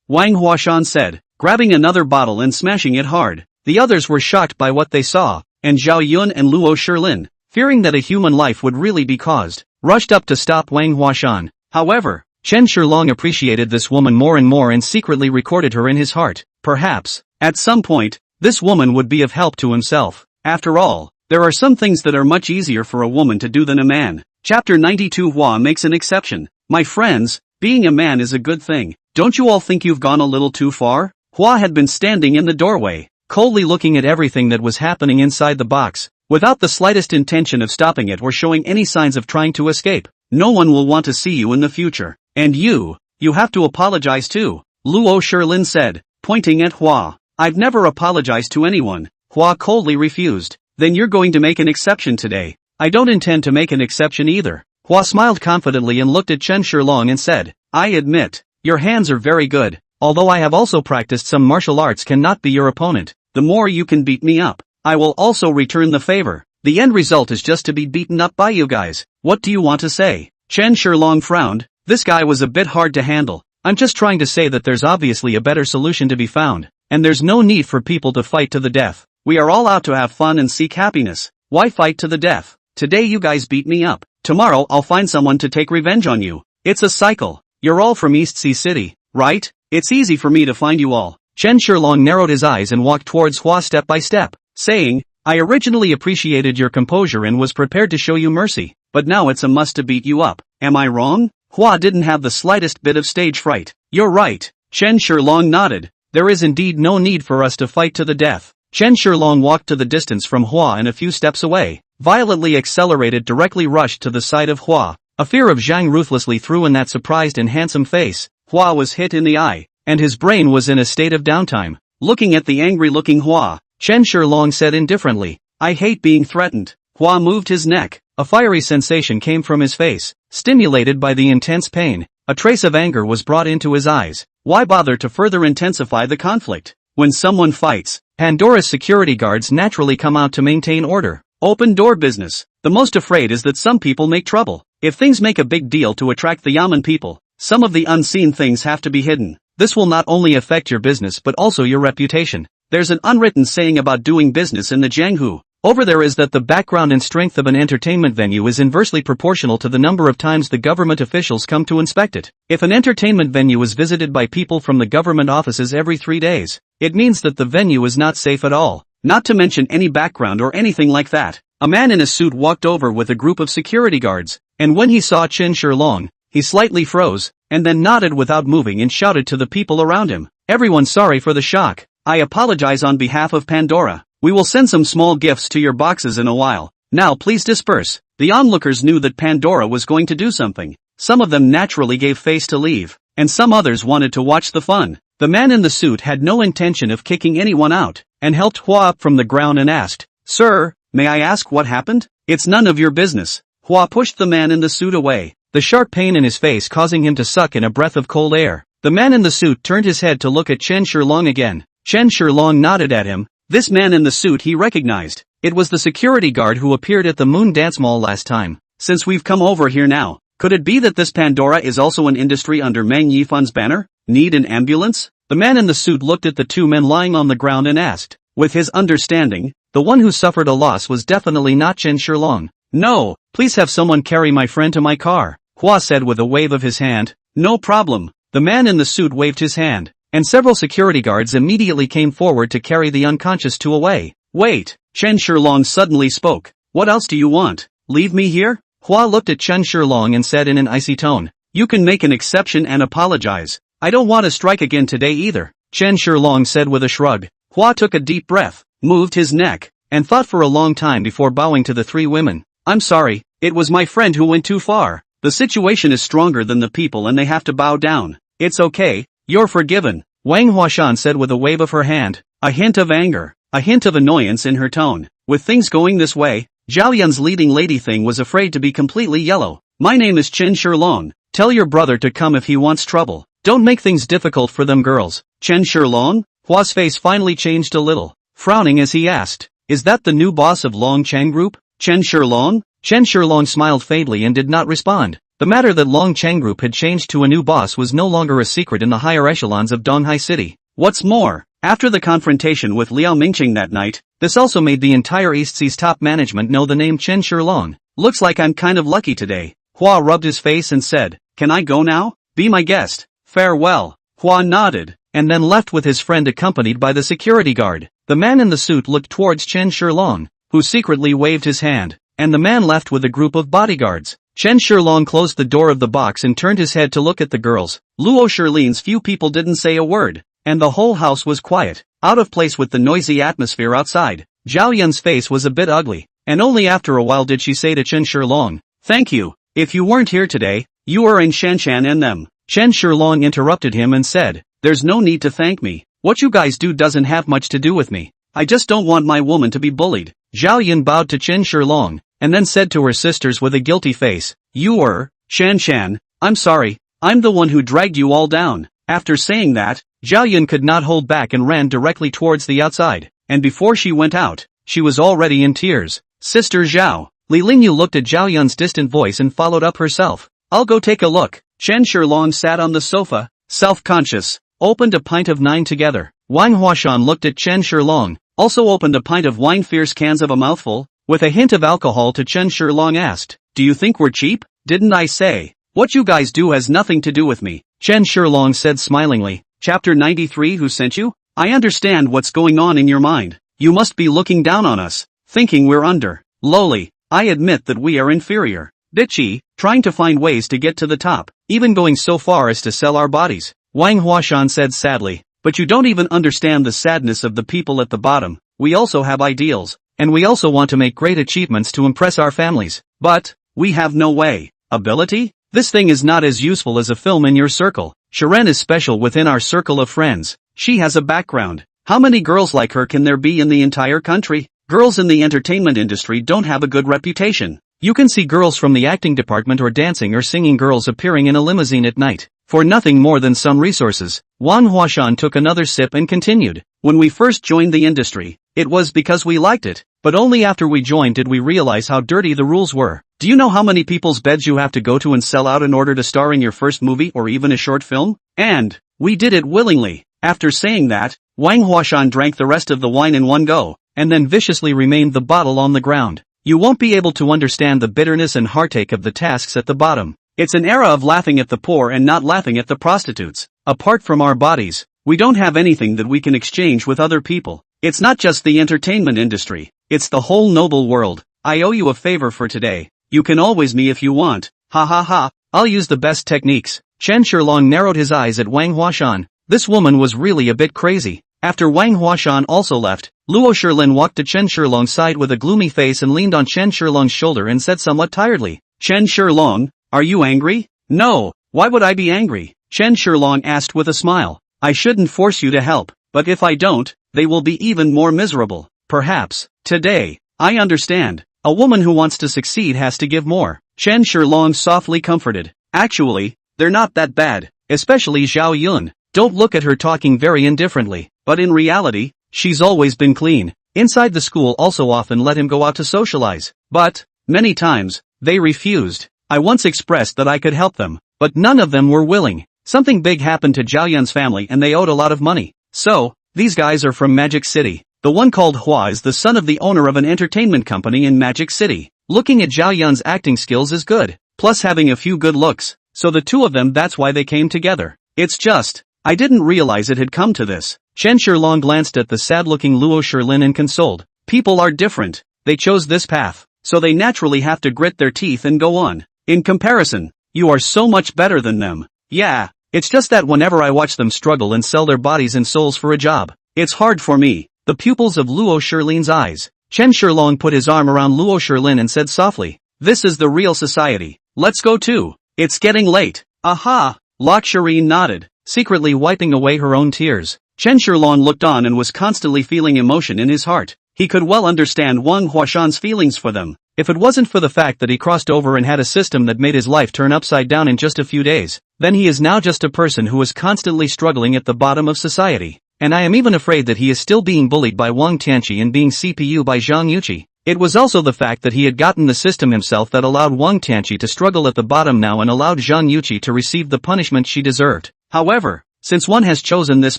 Wang Huashan said, grabbing another bottle and smashing it hard. The others were shocked by what they saw, and Zhao Yun and Luo Shilin, fearing that a human life would really be caused, rushed up to stop Wang Huashan. However, Chen Shilong appreciated this woman more and more and secretly recorded her in his heart. Perhaps, at some point, this woman would be of help to himself. After all, there are some things that are much easier for a woman to do than a man. Chapter 92. Hua makes an exception. My friends, being a man is a good thing. Don't you all think you've gone a little too far? Hua had been standing in the doorway, coldly looking at everything that was happening inside the box, without the slightest intention of stopping it or showing any signs of trying to escape. "No one will want to see you in the future. And you have to apologize too," Luo Shilin said, pointing at Hua. "I've never apologized to anyone." Hua coldly refused. "Then you're going to make an exception today." "I don't intend to make an exception either." Hua smiled confidently and looked at Chen Shilong and said, "I admit, your hands are very good, although I have also practiced some martial arts cannot be your opponent. The more you can beat me up, I will also return the favor. The end result is just to be beaten up by you guys. What do you want to say?" Chen Shilong frowned. This guy was a bit hard to handle. "I'm just trying to say that there's obviously a better solution to be found, and there's no need for people to fight to the death. We are all out to have fun and seek happiness. Why fight to the death? Today you guys beat me up. Tomorrow I'll find someone to take revenge on you. It's a cycle. You're all from East Sea City, right? It's easy for me to find you all." Chen Shilong narrowed his eyes and walked towards Hua step by step, saying, "I originally appreciated your composure and was prepared to show you mercy, but now it's a must to beat you up. Am I wrong?" Hua didn't have the slightest bit of stage fright. "You're right." Chen Shilong nodded. "There is indeed no need for us to fight to the death." Chen Shilong walked to the distance from Hua and a few steps away, violently accelerated, directly rushed to the side of Hua. A fear of Zhang ruthlessly threw in that surprised and handsome face. Hua was hit in the eye, and his brain was in a state of downtime. Looking at the angry-looking Hua, Chen Shilong said indifferently, "I hate being threatened." Hua moved his neck. A fiery sensation came from his face, stimulated by the intense pain. A trace of anger was brought into his eyes. Why bother to further intensify the conflict? When someone fights, Pandora's security guards naturally come out to maintain order. Open door business. The most afraid is that some people make trouble. If things make a big deal to attract the Yamen people, some of the unseen things have to be hidden. This will not only affect your business but also your reputation. There's an unwritten saying about doing business in the Jianghu. Over there is that the background and strength of an entertainment venue is inversely proportional to the number of times the government officials come to inspect it. If an entertainment venue is visited by people from the government offices every 3 days, it means that the venue is not safe at all. Not to mention any background or anything like that. A man in a suit walked over with a group of security guards, and when he saw Chen Shilong, he slightly froze, and then nodded without moving and shouted to the people around him, "Everyone, sorry for the shock. I apologize on behalf of Pandora. We will send some small gifts to your boxes in a while. Now please disperse." The onlookers knew that Pandora was going to do something. Some of them naturally gave face to leave, and some others wanted to watch the fun. The man in the suit had no intention of kicking anyone out, and helped Hua up from the ground and asked, "Sir, may I ask what happened?" "It's none of your business." Hua pushed the man in the suit away, the sharp pain in his face causing him to suck in a breath of cold air. The man in the suit turned his head to look at Chen Shilong again. Chen Shilong nodded at him. This man in the suit he recognized. It was the security guard who appeared at the Moon Dance Mall last time. Since we've come over here now, could it be that this Pandora is also an industry under Mang Yifan's banner? Need an ambulance? The man in the suit looked at the two men lying on the ground and asked. With his understanding, the one who suffered a loss was definitely not Chen Shilong. No, please have someone carry my friend to my car, Hua said with a wave of his hand. No problem. The man in the suit waved his hand, and several security guards immediately came forward to carry the unconscious two away. Wait, Chen Shilong suddenly spoke. What else do you want? Leave me here? Hua looked at Chen Shilong and said in an icy tone. You can make an exception and apologize. I don't want to strike again today either, Chen Shilong said with a shrug. Hua took a deep breath, moved his neck, and thought for a long time before bowing to the three women. I'm sorry, it was my friend who went too far. The situation is stronger than the people and they have to bow down. It's okay, you're forgiven, Wang Huashan said with a wave of her hand, a hint of anger, a hint of annoyance in her tone. With things going this way, Zhao Yun's leading lady thing was afraid to be completely yellow. My name is Chen Shilong. Tell your brother to come if he wants trouble. Don't make things difficult for them girls. Chen Shilong? Hua's face finally changed a little, frowning as he asked, is that the new boss of Long Cheng Group? Chen Shilong? Chen Shilong smiled faintly and did not respond. The matter that Long Cheng Group had changed to a new boss was no longer a secret in the higher echelons of Donghai City. What's more, after the confrontation with Liao Mingqing that night, this also made the entire East Sea's top management know the name Chen Shilong. Looks like I'm kind of lucky today. Hua rubbed his face and said, can I go now? Be my guest. Farewell. Hua nodded, and then left with his friend accompanied by the security guard. The man in the suit looked towards Chen Shilong, who secretly waved his hand, and the man left with a group of bodyguards. Chen Shilong closed the door of the box and turned his head to look at the girls. Luo Shirlin's few people didn't say a word, and the whole house was quiet, out of place with the noisy atmosphere outside. Zhao Yun's face was a bit ugly, and only after a while did she say to Chen Shilong, thank you. If you weren't here today, you were in Shanshan and them. Chen Shilong interrupted him and said, there's no need to thank me. What you guys do doesn't have much to do with me. I just don't want my woman to be bullied. Zhao Yun bowed to Chen Shilong, and then said to her sisters with a guilty face, you were, Shanshan, I'm sorry, I'm the one who dragged you all down. After saying that, Zhao Yun could not hold back and ran directly towards the outside, and before she went out, she was already in tears. Sister Zhao. Li Lingyu looked at Zhao Yun's distant voice and followed up herself. I'll go take a look. Chen Shilong sat on the sofa, self-conscious, opened a pint of 9 together. Wang Huashan looked at Chen Shilong, also opened a pint of wine, fierce cans of a mouthful, with a hint of alcohol to Chen Shilong asked, do you think we're cheap? Didn't I say? What you guys do has nothing to do with me. Chen Shilong said smilingly. Chapter 93. Who sent you? I understand what's going on in your mind. You must be looking down on us, thinking we're under. Lowly. I admit that we are inferior. Bitchy, trying to find ways to get to the top, even going so far as to sell our bodies. Wang Huashan said sadly. But you don't even understand the sadness of the people at the bottom. We also have ideals, and we also want to make great achievements to impress our families. But, we have no way. Ability? This thing is not as useful as a film in your circle. Sharon is special within our circle of friends. She has a background. How many girls like her can there be in the entire country? Girls in the entertainment industry don't have a good reputation. You can see girls from the acting department or dancing or singing girls appearing in a limousine at night, for nothing more than some resources. Wang Huashan took another sip and continued. When we first joined the industry, it was because we liked it, but only after we joined did we realize how dirty the rules were. Do you know how many people's beds you have to go to and sell out in order to star in your first movie or even a short film? And, we did it willingly. After saying that, Wang Huashan drank the rest of the wine in one go, and then viciously remained the bottle on the ground. You won't be able to understand the bitterness and heartache of the tasks at the bottom. It's an era of laughing at the poor and not laughing at the prostitutes. Apart from our bodies, we don't have anything that we can exchange with other people. It's not just the entertainment industry, it's the whole noble world. I owe you a favor for today. You can always me if you want. Ha ha ha, I'll use the best techniques. Chen Shilong narrowed his eyes at Wang Huashan. This woman was really a bit crazy. After Wang Huashan also left, Luo Shilin walked to Chen Shilong's side with a gloomy face and leaned on Chen Shilong's shoulder and said somewhat tiredly, Chen Shilong, are you angry? No, why would I be angry? Chen Shilong asked with a smile. I shouldn't force you to help, but if I don't, they will be even more miserable. Perhaps, today, I understand. A woman who wants to succeed has to give more. Chen Shilong softly comforted. Actually, they're not that bad. especially Zhao Yun. Don't look at her talking very indifferently, but in reality, she's always been clean. Inside the school also often let him go out to socialize, but, many times, they refused. I once expressed that I could help them, but none of them were willing. Something big happened to Zhao Yun's family and they owed a lot of money. So, these guys are from Magic City. The one called Hua is the son of the owner of an entertainment company in Magic City. Looking at Zhao Yun's acting skills is good, plus having a few good looks, so the two of them that's why they came together. It's just, I didn't realize it had come to this. Chen Shilong glanced at the sad-looking Luo Shilin and consoled. People are different, they chose this path, so they naturally have to grit their teeth and go on. In comparison, you are so much better than them. Yeah, it's just that whenever I watch them struggle and sell their bodies and souls for a job, it's hard for me. The pupils of Luo Shilin's eyes. Chen Shilong put his arm around Luo Shilin and said softly, "This is the real society. Let's go too. It's getting late." Aha! Lok Shirin nodded, secretly wiping away her own tears. Chen Shilong looked on and was constantly feeling emotion in his heart. He could well understand Wang Huashan's feelings for them. If it wasn't for the fact that he crossed over and had a system that made his life turn upside down in just a few days, then he is now just a person who is constantly struggling at the bottom of society. And I am even afraid that he is still being bullied by Wang Tianqi and being CPU by Zhang Yuqi. It was also the fact that he had gotten the system himself that allowed Wang Tianqi to struggle at the bottom now and allowed Zhang Yuqi to receive the punishment she deserved. However, since one has chosen this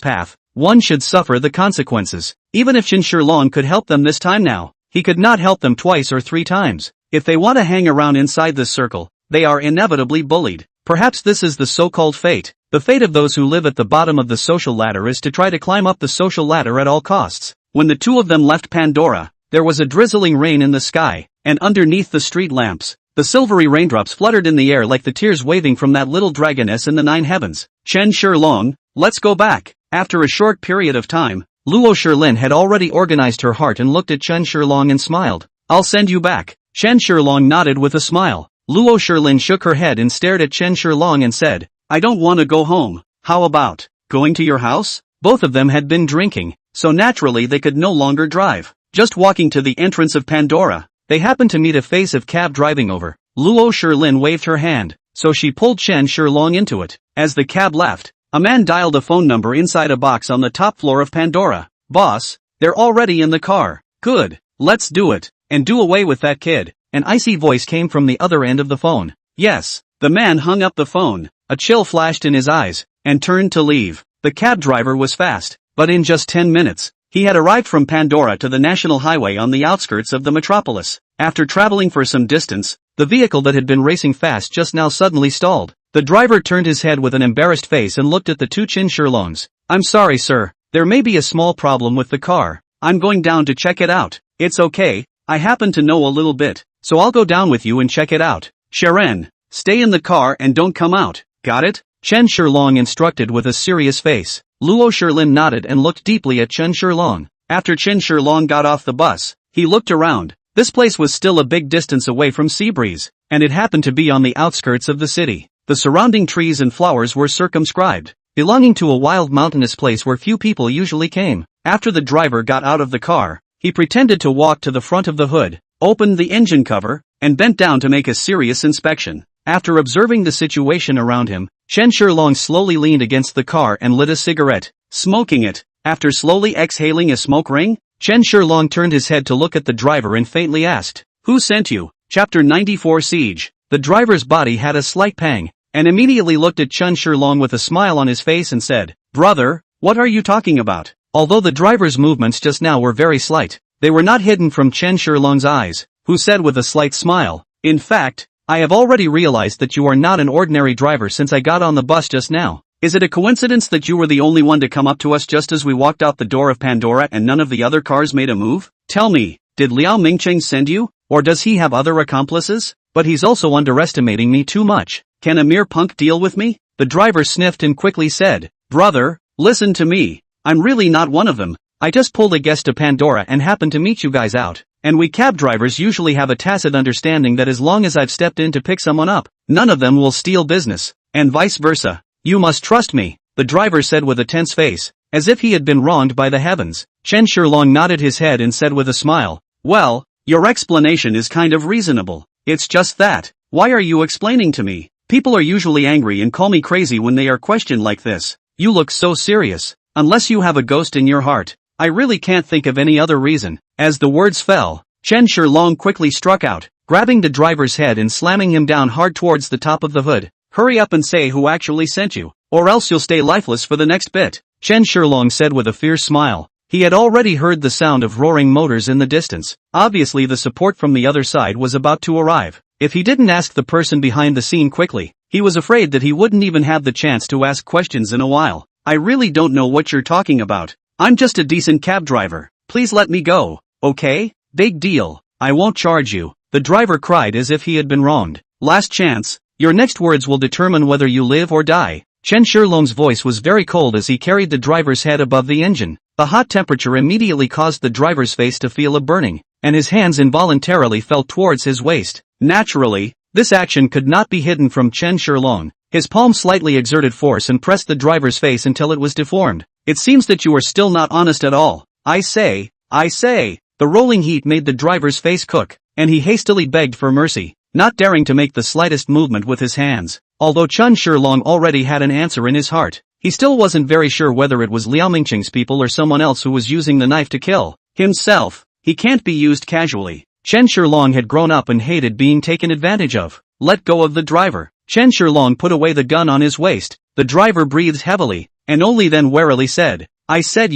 path, one should suffer the consequences. Even if Chen Shilong could help them this time now, he could not help them twice or three times. If they want to hang around inside this circle, they are inevitably bullied. Perhaps this is the so-called fate. The fate of those who live at the bottom of the social ladder is to try to climb up the social ladder at all costs. When the two of them left Pandora, there was a drizzling rain in the sky, and underneath the street lamps, the silvery raindrops fluttered in the air like the tears waving from that little dragoness in the 9 heavens. Chen Shilong, let's go back. After a short period of time, Luo Shilin had already organized her heart and looked at Chen Shilong and smiled. I'll send you back. Chen Shilong nodded with a smile. Luo Shilin shook her head and stared at Chen Shilong and said, I don't want to go home. How about going to your house? Both of them had been drinking, so naturally they could no longer drive. Just walking to the entrance of Pandora, they happened to meet a face of cab driving over. Luo Shilin waved her hand, so she pulled Chen Shilong into it. As the cab left, a man dialed a phone number inside a box on the top floor of Pandora. Boss, they're already in the car. Good, let's do it, and do away with that kid. An icy voice came from the other end of the phone. Yes, the man hung up the phone, a chill flashed in his eyes, and turned to leave. The cab driver was fast, but in just 10 minutes, he had arrived from Pandora to the national highway on the outskirts of the metropolis. After traveling for some distance, the vehicle that had been racing fast just now suddenly stalled. The driver turned his head with an embarrassed face and looked at the two Chen Shilongs. I'm sorry sir, there may be a small problem with the car. I'm going down to check it out. It's okay, I happen to know a little bit, so I'll go down with you and check it out. Sharon, stay in the car and don't come out, got it? Chen Shilong instructed with a serious face. Luo Shilin nodded and looked deeply at Chen Shilong. After Chen Shilong got off the bus, he looked around. This place was still a big distance away from Seabreeze, and it happened to be on the outskirts of the city. The surrounding trees and flowers were circumscribed, belonging to a wild mountainous place where few people usually came. After the driver got out of the car, he pretended to walk to the front of the hood, opened the engine cover, and bent down to make a serious inspection. After observing the situation around him, Chen Shilong slowly leaned against the car and lit a cigarette, smoking it. After slowly exhaling a smoke ring, Chen Shilong turned his head to look at the driver and faintly asked, Who sent you? Chapter 94 Siege. The driver's body had a slight pang, and immediately looked at Chen Shilong with a smile on his face and said, Brother, what are you talking about? Although the driver's movements just now were very slight, they were not hidden from Chen Shilong's eyes, who said with a slight smile, In fact, I have already realized that you are not an ordinary driver since I got on the bus just now. Is it a coincidence that you were the only one to come up to us just as we walked out the door of Pandora and none of the other cars made a move? Tell me, did Liao Mingcheng send you, or does he have other accomplices? But he's also underestimating me too much. Can a mere punk deal with me? The driver sniffed and quickly said, Brother, listen to me. I'm really not one of them. I just pulled a guest to Pandora and happened to meet you guys out. And we cab drivers usually have a tacit understanding that as long as I've stepped in to pick someone up, none of them will steal business, and vice versa. You must trust me, the driver said with a tense face, as if he had been wronged by the heavens. Chen Shilong nodded his head and said with a smile, Well, your explanation is kind of reasonable. It's just that, why are you explaining to me? People are usually angry and call me crazy when they are questioned like this. You look so serious. Unless you have a ghost in your heart. I really can't think of any other reason. As the words fell, Chen Shilong quickly struck out, grabbing the driver's head and slamming him down hard towards the top of the hood. Hurry up and say who actually sent you, or else you'll stay lifeless for the next bit, Chen Shilong said with a fierce smile. He had already heard the sound of roaring motors in the distance. Obviously the support from the other side was about to arrive. If he didn't ask the person behind the scene quickly, he was afraid that he wouldn't even have the chance to ask questions in a while. I really don't know what you're talking about. I'm just a decent cab driver. Please let me go, okay? Big deal. I won't charge you, the driver cried as if he had been wronged. Last chance. Your next words will determine whether you live or die. Chen Shilong's voice was very cold as he carried the driver's head above the engine. The hot temperature immediately caused the driver's face to feel a burning, and his hands involuntarily fell towards his waist. Naturally, this action could not be hidden from Chen Shilong. His palm slightly exerted force and pressed the driver's face until it was deformed. It seems that you are still not honest at all. I say. The rolling heat made the driver's face cook, and he hastily begged for mercy, not daring to make the slightest movement with his hands. Although Chen Shilong already had an answer in his heart, he still wasn't very sure whether it was Liao Mingqing's people or someone else who was using the knife to kill himself. He can't be used casually. Chen Shilong had grown up and hated being taken advantage of. Let go of the driver. Chen Shilong put away the gun on his waist. The driver breathed heavily, and only then warily said, I said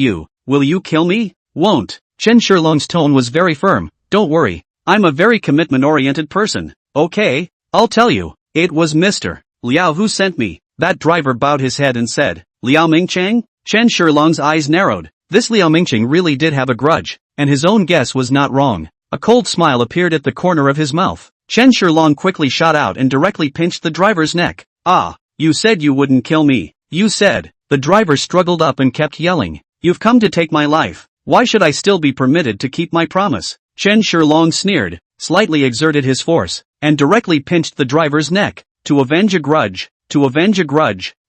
will you kill me? Won't. Chen Shilong's tone was very firm. Don't worry. I'm a very commitment-oriented person. Okay, I'll tell you. It was Mr. Liao who sent me. That driver bowed his head and said, Liao Mingqing? Chen Shilong's eyes narrowed. This Liao Mingqing really did have a grudge, and his own guess was not wrong. A cold smile appeared at the corner of his mouth. Chen Shilong quickly shot out and directly pinched the driver's neck. Ah, you said you wouldn't kill me. You said. The driver struggled up and kept yelling. You've come to take my life. Why should I still be permitted to keep my promise? Chen Shilong sneered, slightly exerted his force, and directly pinched the driver's neck. To avenge a grudge.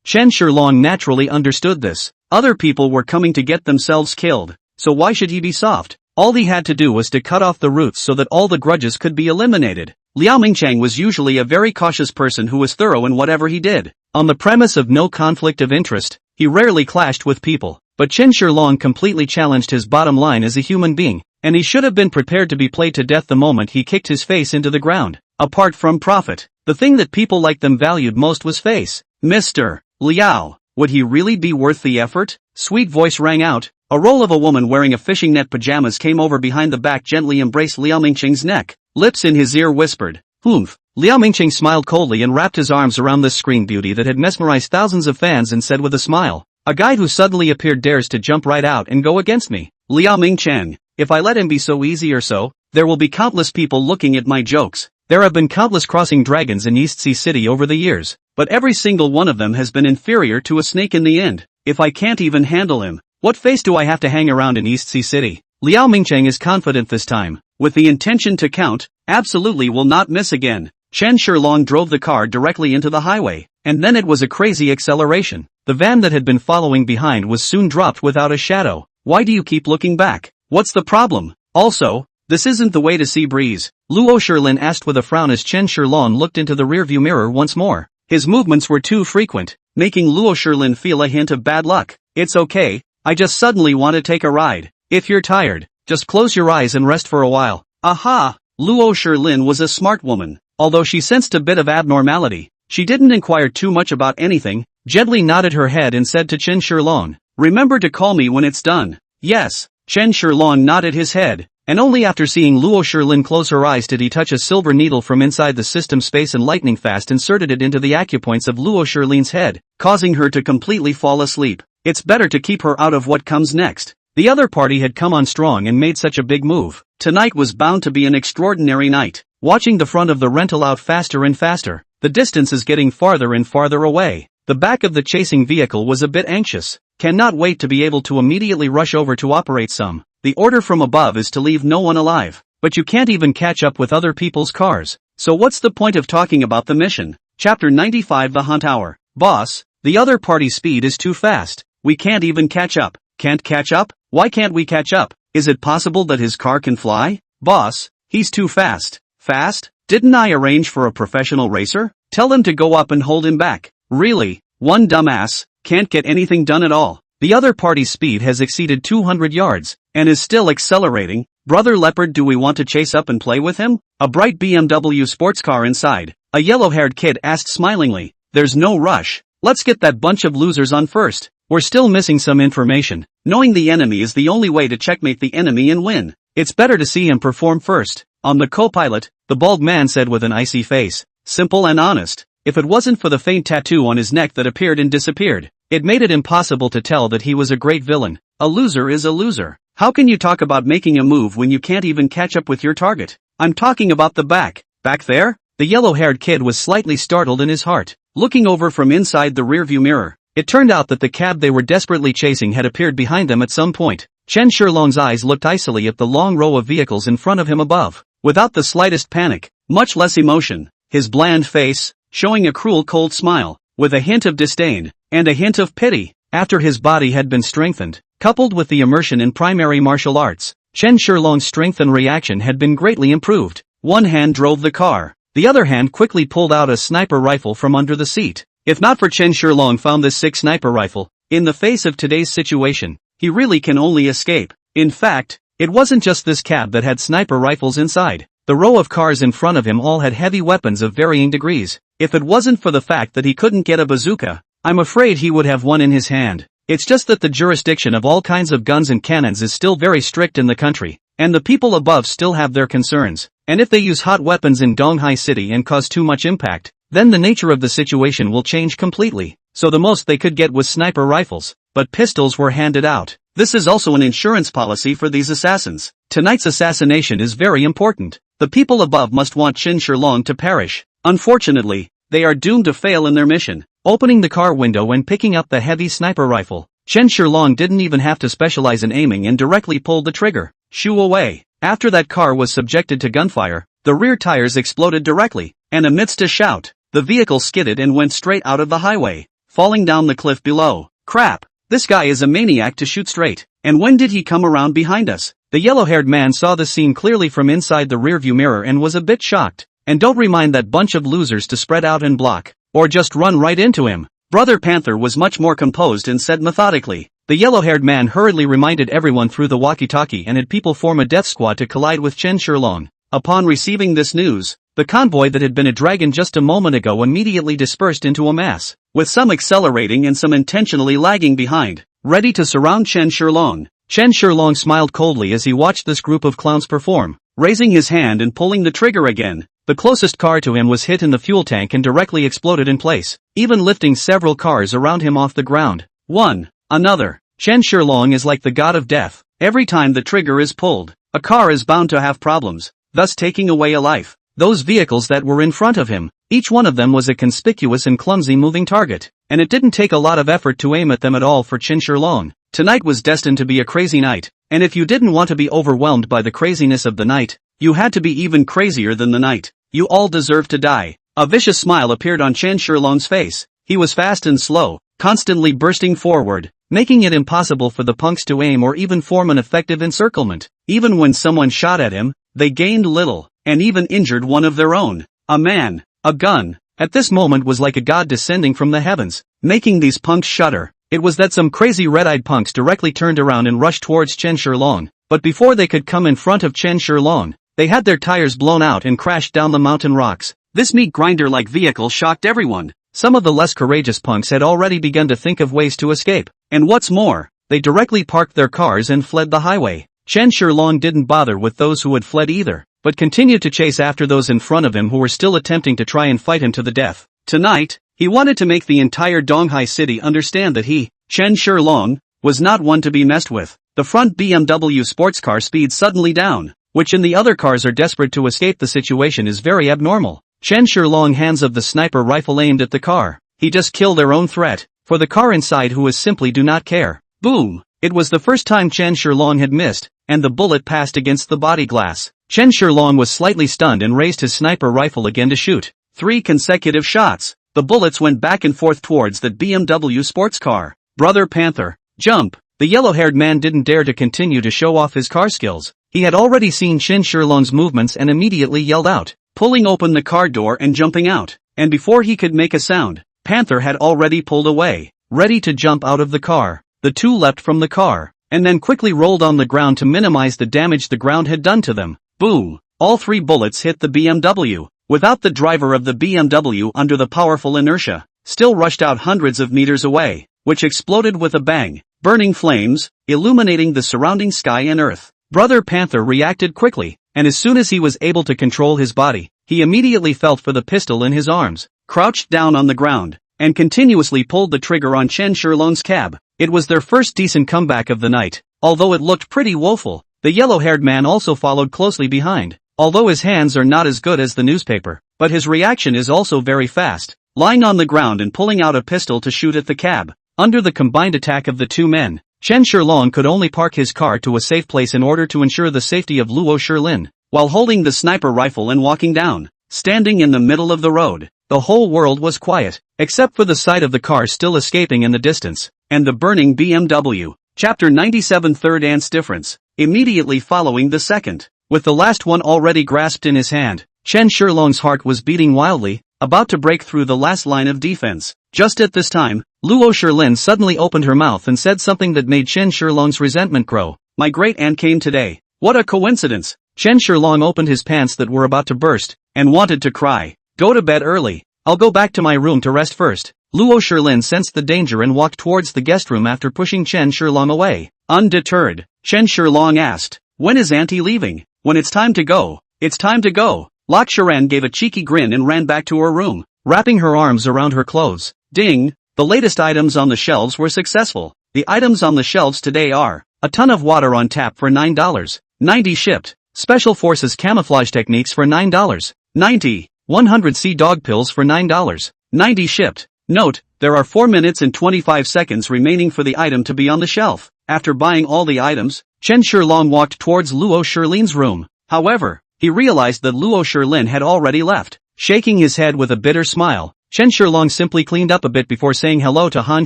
Chen Shilong naturally understood this. Other people were coming to get themselves killed, so why should he be soft? All he had to do was to cut off the roots so that all the grudges could be eliminated. Liao Mingqiang was usually a very cautious person who was thorough in whatever he did. On the premise of no conflict of interest, he rarely clashed with people, but Chen Shilong completely challenged his bottom line as a human being, and he should have been prepared to be played to death the moment he kicked his face into the ground. Apart from profit, the thing that people like them valued most was face. Mr. Liao, would he really be worth the effort? Sweet voice rang out. A roll of a woman wearing a fishing net pajamas came over behind the back, gently embraced Liao Mingqing's neck. Lips in his ear whispered, "Humph." Liao Mingqing smiled coldly and wrapped his arms around this screen beauty that had mesmerized thousands of fans and said with a smile, "A guy who suddenly appeared dares to jump right out and go against me. Liao Mingqiang, if I let him be so easy or so, there will be countless people looking at my jokes. There have been countless crossing dragons in East Sea City over the years, but every single one of them has been inferior to a snake in the end. If I can't even handle him, what face do I have to hang around in East Sea City?" Liao Mingqiang is confident this time, with the intention to count, absolutely will not miss again. Chen Shilong drove the car directly into the highway, and then it was a crazy acceleration. The van that had been following behind was soon dropped without a shadow. Why do you keep looking back? What's the problem? Also, this isn't the way to sea breeze, Luo Shilin asked with a frown as Chen Shilong looked into the rearview mirror once more. His movements were too frequent, making Luo Shilin feel a hint of bad luck. It's okay, I just suddenly want to take a ride. If you're tired, just close your eyes and rest for a while. Aha! Luo Shilin was a smart woman. Although she sensed a bit of abnormality, she didn't inquire too much about anything, gently nodded her head and said to Chen Shilong, "Remember to call me when it's done." Yes, Chen Shilong nodded his head, and only after seeing Luo Shilin close her eyes did he touch a silver needle from inside the system space and lightning fast inserted it into the acupoints of Luo Shilin's head, causing her to completely fall asleep. It's better to keep her out of what comes next. The other party had come on strong and made such a big move. Tonight was bound to be an extraordinary night. Watching the front of the rental out faster and faster, the distance is getting farther and farther away. The back of the chasing vehicle was a bit anxious, cannot wait to be able to immediately rush over to operate some. The order from above is to leave no one alive, but you can't even catch up with other people's cars. So what's the point of talking about the mission? Chapter 95 The Hunt Hour. Boss, the other party's speed is too fast. We can't even catch up. Can't catch up? Why can't we catch up? Is it possible that his car can fly? Boss, he's too fast. Fast? Didn't I arrange for a professional racer? Tell them to go up and hold him back. Really? One dumbass can't get anything done at all. The other party's speed has exceeded 200 yards, and is still accelerating. Brother Leopard, do we want to chase up and play with him? A bright BMW sports car inside. A yellow-haired kid asked smilingly. There's no rush. Let's get that bunch of losers on first. We're still missing some information. Knowing the enemy is the only way to checkmate the enemy and win. It's better to see him perform first. I'm the co-pilot, the bald man said with an icy face. Simple and honest. If it wasn't for the faint tattoo on his neck that appeared and disappeared, it made it impossible to tell that he was a great villain. A loser is a loser. How can you talk about making a move when you can't even catch up with your target? I'm talking about the back. Back there? The yellow-haired kid was slightly startled in his heart. Looking over from inside the rearview mirror, it turned out that the cab they were desperately chasing had appeared behind them at some point. Chen Shilong's eyes looked icily at the long row of vehicles in front of him above, without the slightest panic, much less emotion. His bland face, showing a cruel cold smile, with a hint of disdain, and a hint of pity. After his body had been strengthened, coupled with the immersion in primary martial arts, Chen Shilong's strength and reaction had been greatly improved. One hand drove the car. The other hand quickly pulled out a sniper rifle from under the seat. If not for Chen Shilong found this sick sniper rifle, in the face of today's situation, he really can only escape. In fact, it wasn't just this cab that had sniper rifles inside. The row of cars in front of him all had heavy weapons of varying degrees. If it wasn't for the fact that he couldn't get a bazooka, I'm afraid he would have one in his hand. It's just that the jurisdiction of all kinds of guns and cannons is still very strict in the country, and the people above still have their concerns. And if they use hot weapons in Donghai City and cause too much impact, then the nature of the situation will change completely. So the most they could get was sniper rifles, but pistols were handed out. This is also an insurance policy for these assassins. Tonight's assassination is very important. The people above must want Chen Shilong to perish. Unfortunately, they are doomed to fail in their mission. Opening the car window and picking up the heavy sniper rifle, Chen Shilong didn't even have to specialize in aiming and directly pulled the trigger. Shoo away. After that car was subjected to gunfire, the rear tires exploded directly, and amidst a shout, the vehicle skidded and went straight out of the highway, falling down the cliff below. Crap! This guy is a maniac to shoot straight. And when did he come around behind us? The yellow-haired man saw the scene clearly from inside the rearview mirror and was a bit shocked. And don't remind that bunch of losers to spread out and block, or just run right into him. Brother Panther was much more composed and said methodically. The yellow-haired man hurriedly reminded everyone through the walkie-talkie and had people form a death squad to collide with Chen Shilong. Upon receiving this news, the convoy that had been a dragon just a moment ago immediately dispersed into a mass, with some accelerating and some intentionally lagging behind, ready to surround Chen Shilong. Chen Shilong smiled coldly as he watched this group of clowns perform, raising his hand and pulling the trigger again. The closest car to him was hit in the fuel tank and directly exploded in place, even lifting several cars around him off the ground. One. Another. Chen Shilong is like the god of death. Every time the trigger is pulled, a car is bound to have problems, thus taking away a life. Those vehicles that were in front of him, each one of them was a conspicuous and clumsy moving target, and it didn't take a lot of effort to aim at them at all for Chen Shilong. Tonight was destined to be a crazy night, and if you didn't want to be overwhelmed by the craziness of the night, you had to be even crazier than the night. You all deserve to die. A vicious smile appeared on Chen Shilong's face. He was fast and slow, constantly bursting forward, making it impossible for the punks to aim or even form an effective encirclement. Even when someone shot at him, they gained little, and even injured one of their own. A man, a gun, at this moment was like a god descending from the heavens, making these punks shudder. It was that some crazy red-eyed punks directly turned around and rushed towards Chen Shilong, but before they could come in front of Chen Shilong, they had their tires blown out and crashed down the mountain rocks. This meat grinder-like vehicle shocked everyone. Some of the less courageous punks had already begun to think of ways to escape, and what's more, they directly parked their cars and fled the highway. Chen Shilong didn't bother with those who had fled either, but continued to chase after those in front of him who were still attempting to try and fight him to the death. Tonight, he wanted to make the entire Donghai City understand that he, Chen Shilong, was not one to be messed with. The front BMW sports car speeds suddenly down, which in the other cars are desperate to escape the situation is very abnormal. Chen Shilong hands of the sniper rifle aimed at the car. He just killed their own threat, for the car inside who is simply do not care. Boom! It was the first time Chen Shilong had missed, and the bullet passed against the body glass. Chen Shilong was slightly stunned and raised his sniper rifle again to shoot. 3 consecutive shots. The bullets went back and forth towards that BMW sports car. Brother Panther, jump! The yellow-haired man didn't dare to continue to show off his car skills. He had already seen Chen Shilong's movements and immediately yelled out, pulling open the car door and jumping out. and before he could make a sound, Panther had already pulled away, ready to jump out of the car. The two leapt from the car, and then quickly rolled on the ground to minimize the damage the ground had done to them. Boom! All three bullets hit the BMW, without the driver of the BMW under the powerful inertia, still rushed out hundreds of meters away, which exploded with a bang, burning flames, illuminating the surrounding sky and earth. Brother Panther reacted quickly, and as soon as he was able to control his body, he immediately felt for the pistol in his arms, crouched down on the ground, and continuously pulled the trigger on Chen Shilong's cab. It was their first decent comeback of the night, although it looked pretty woeful. The yellow-haired man also followed closely behind, although his hands are not as good as the newspaper, but his reaction is also very fast, lying on the ground and pulling out a pistol to shoot at the cab. Under the combined attack of the two men, Chen Shilong could only park his car to a safe place in order to ensure the safety of Luo Shilin, while holding the sniper rifle and walking down. Standing in the middle of the road, the whole world was quiet, except for the sight of the car still escaping in the distance, and the burning BMW. Chapter 97 Third Ant's Difference. Immediately following the second, with the last one already grasped in his hand, Chen Shilong's heart was beating wildly, about to break through the last line of defense. Just at this time, Luo Shilin suddenly opened her mouth and said something that made Chen Shilong's resentment grow. My great aunt came today. What a coincidence! Chen Shilong opened his pants that were about to burst, and wanted to cry. Go to bed early. I'll go back to my room to rest first. Luo Shilin sensed the danger and walked towards the guest room after pushing Chen Shilong away. Undeterred, Chen Shilong asked, when is auntie leaving? When it's time to go. It's time to go. Lak Sharan gave a cheeky grin and ran back to her room, wrapping her arms around her clothes. Ding! The latest items on the shelves were successful. The items on the shelves today are a ton of water on tap for $9.90 shipped. Special Forces camouflage techniques for $9.90. 100 sea dog pills for $9.90 shipped. Note, there are 4 minutes and 25 seconds remaining for the item to be on the shelf. After buying all the items, Chen Shilong walked towards Luo Shilin's room. However, he realized that Luo Shilin had already left. Shaking his head with a bitter smile, Chen Shilong simply cleaned up a bit before saying hello to Han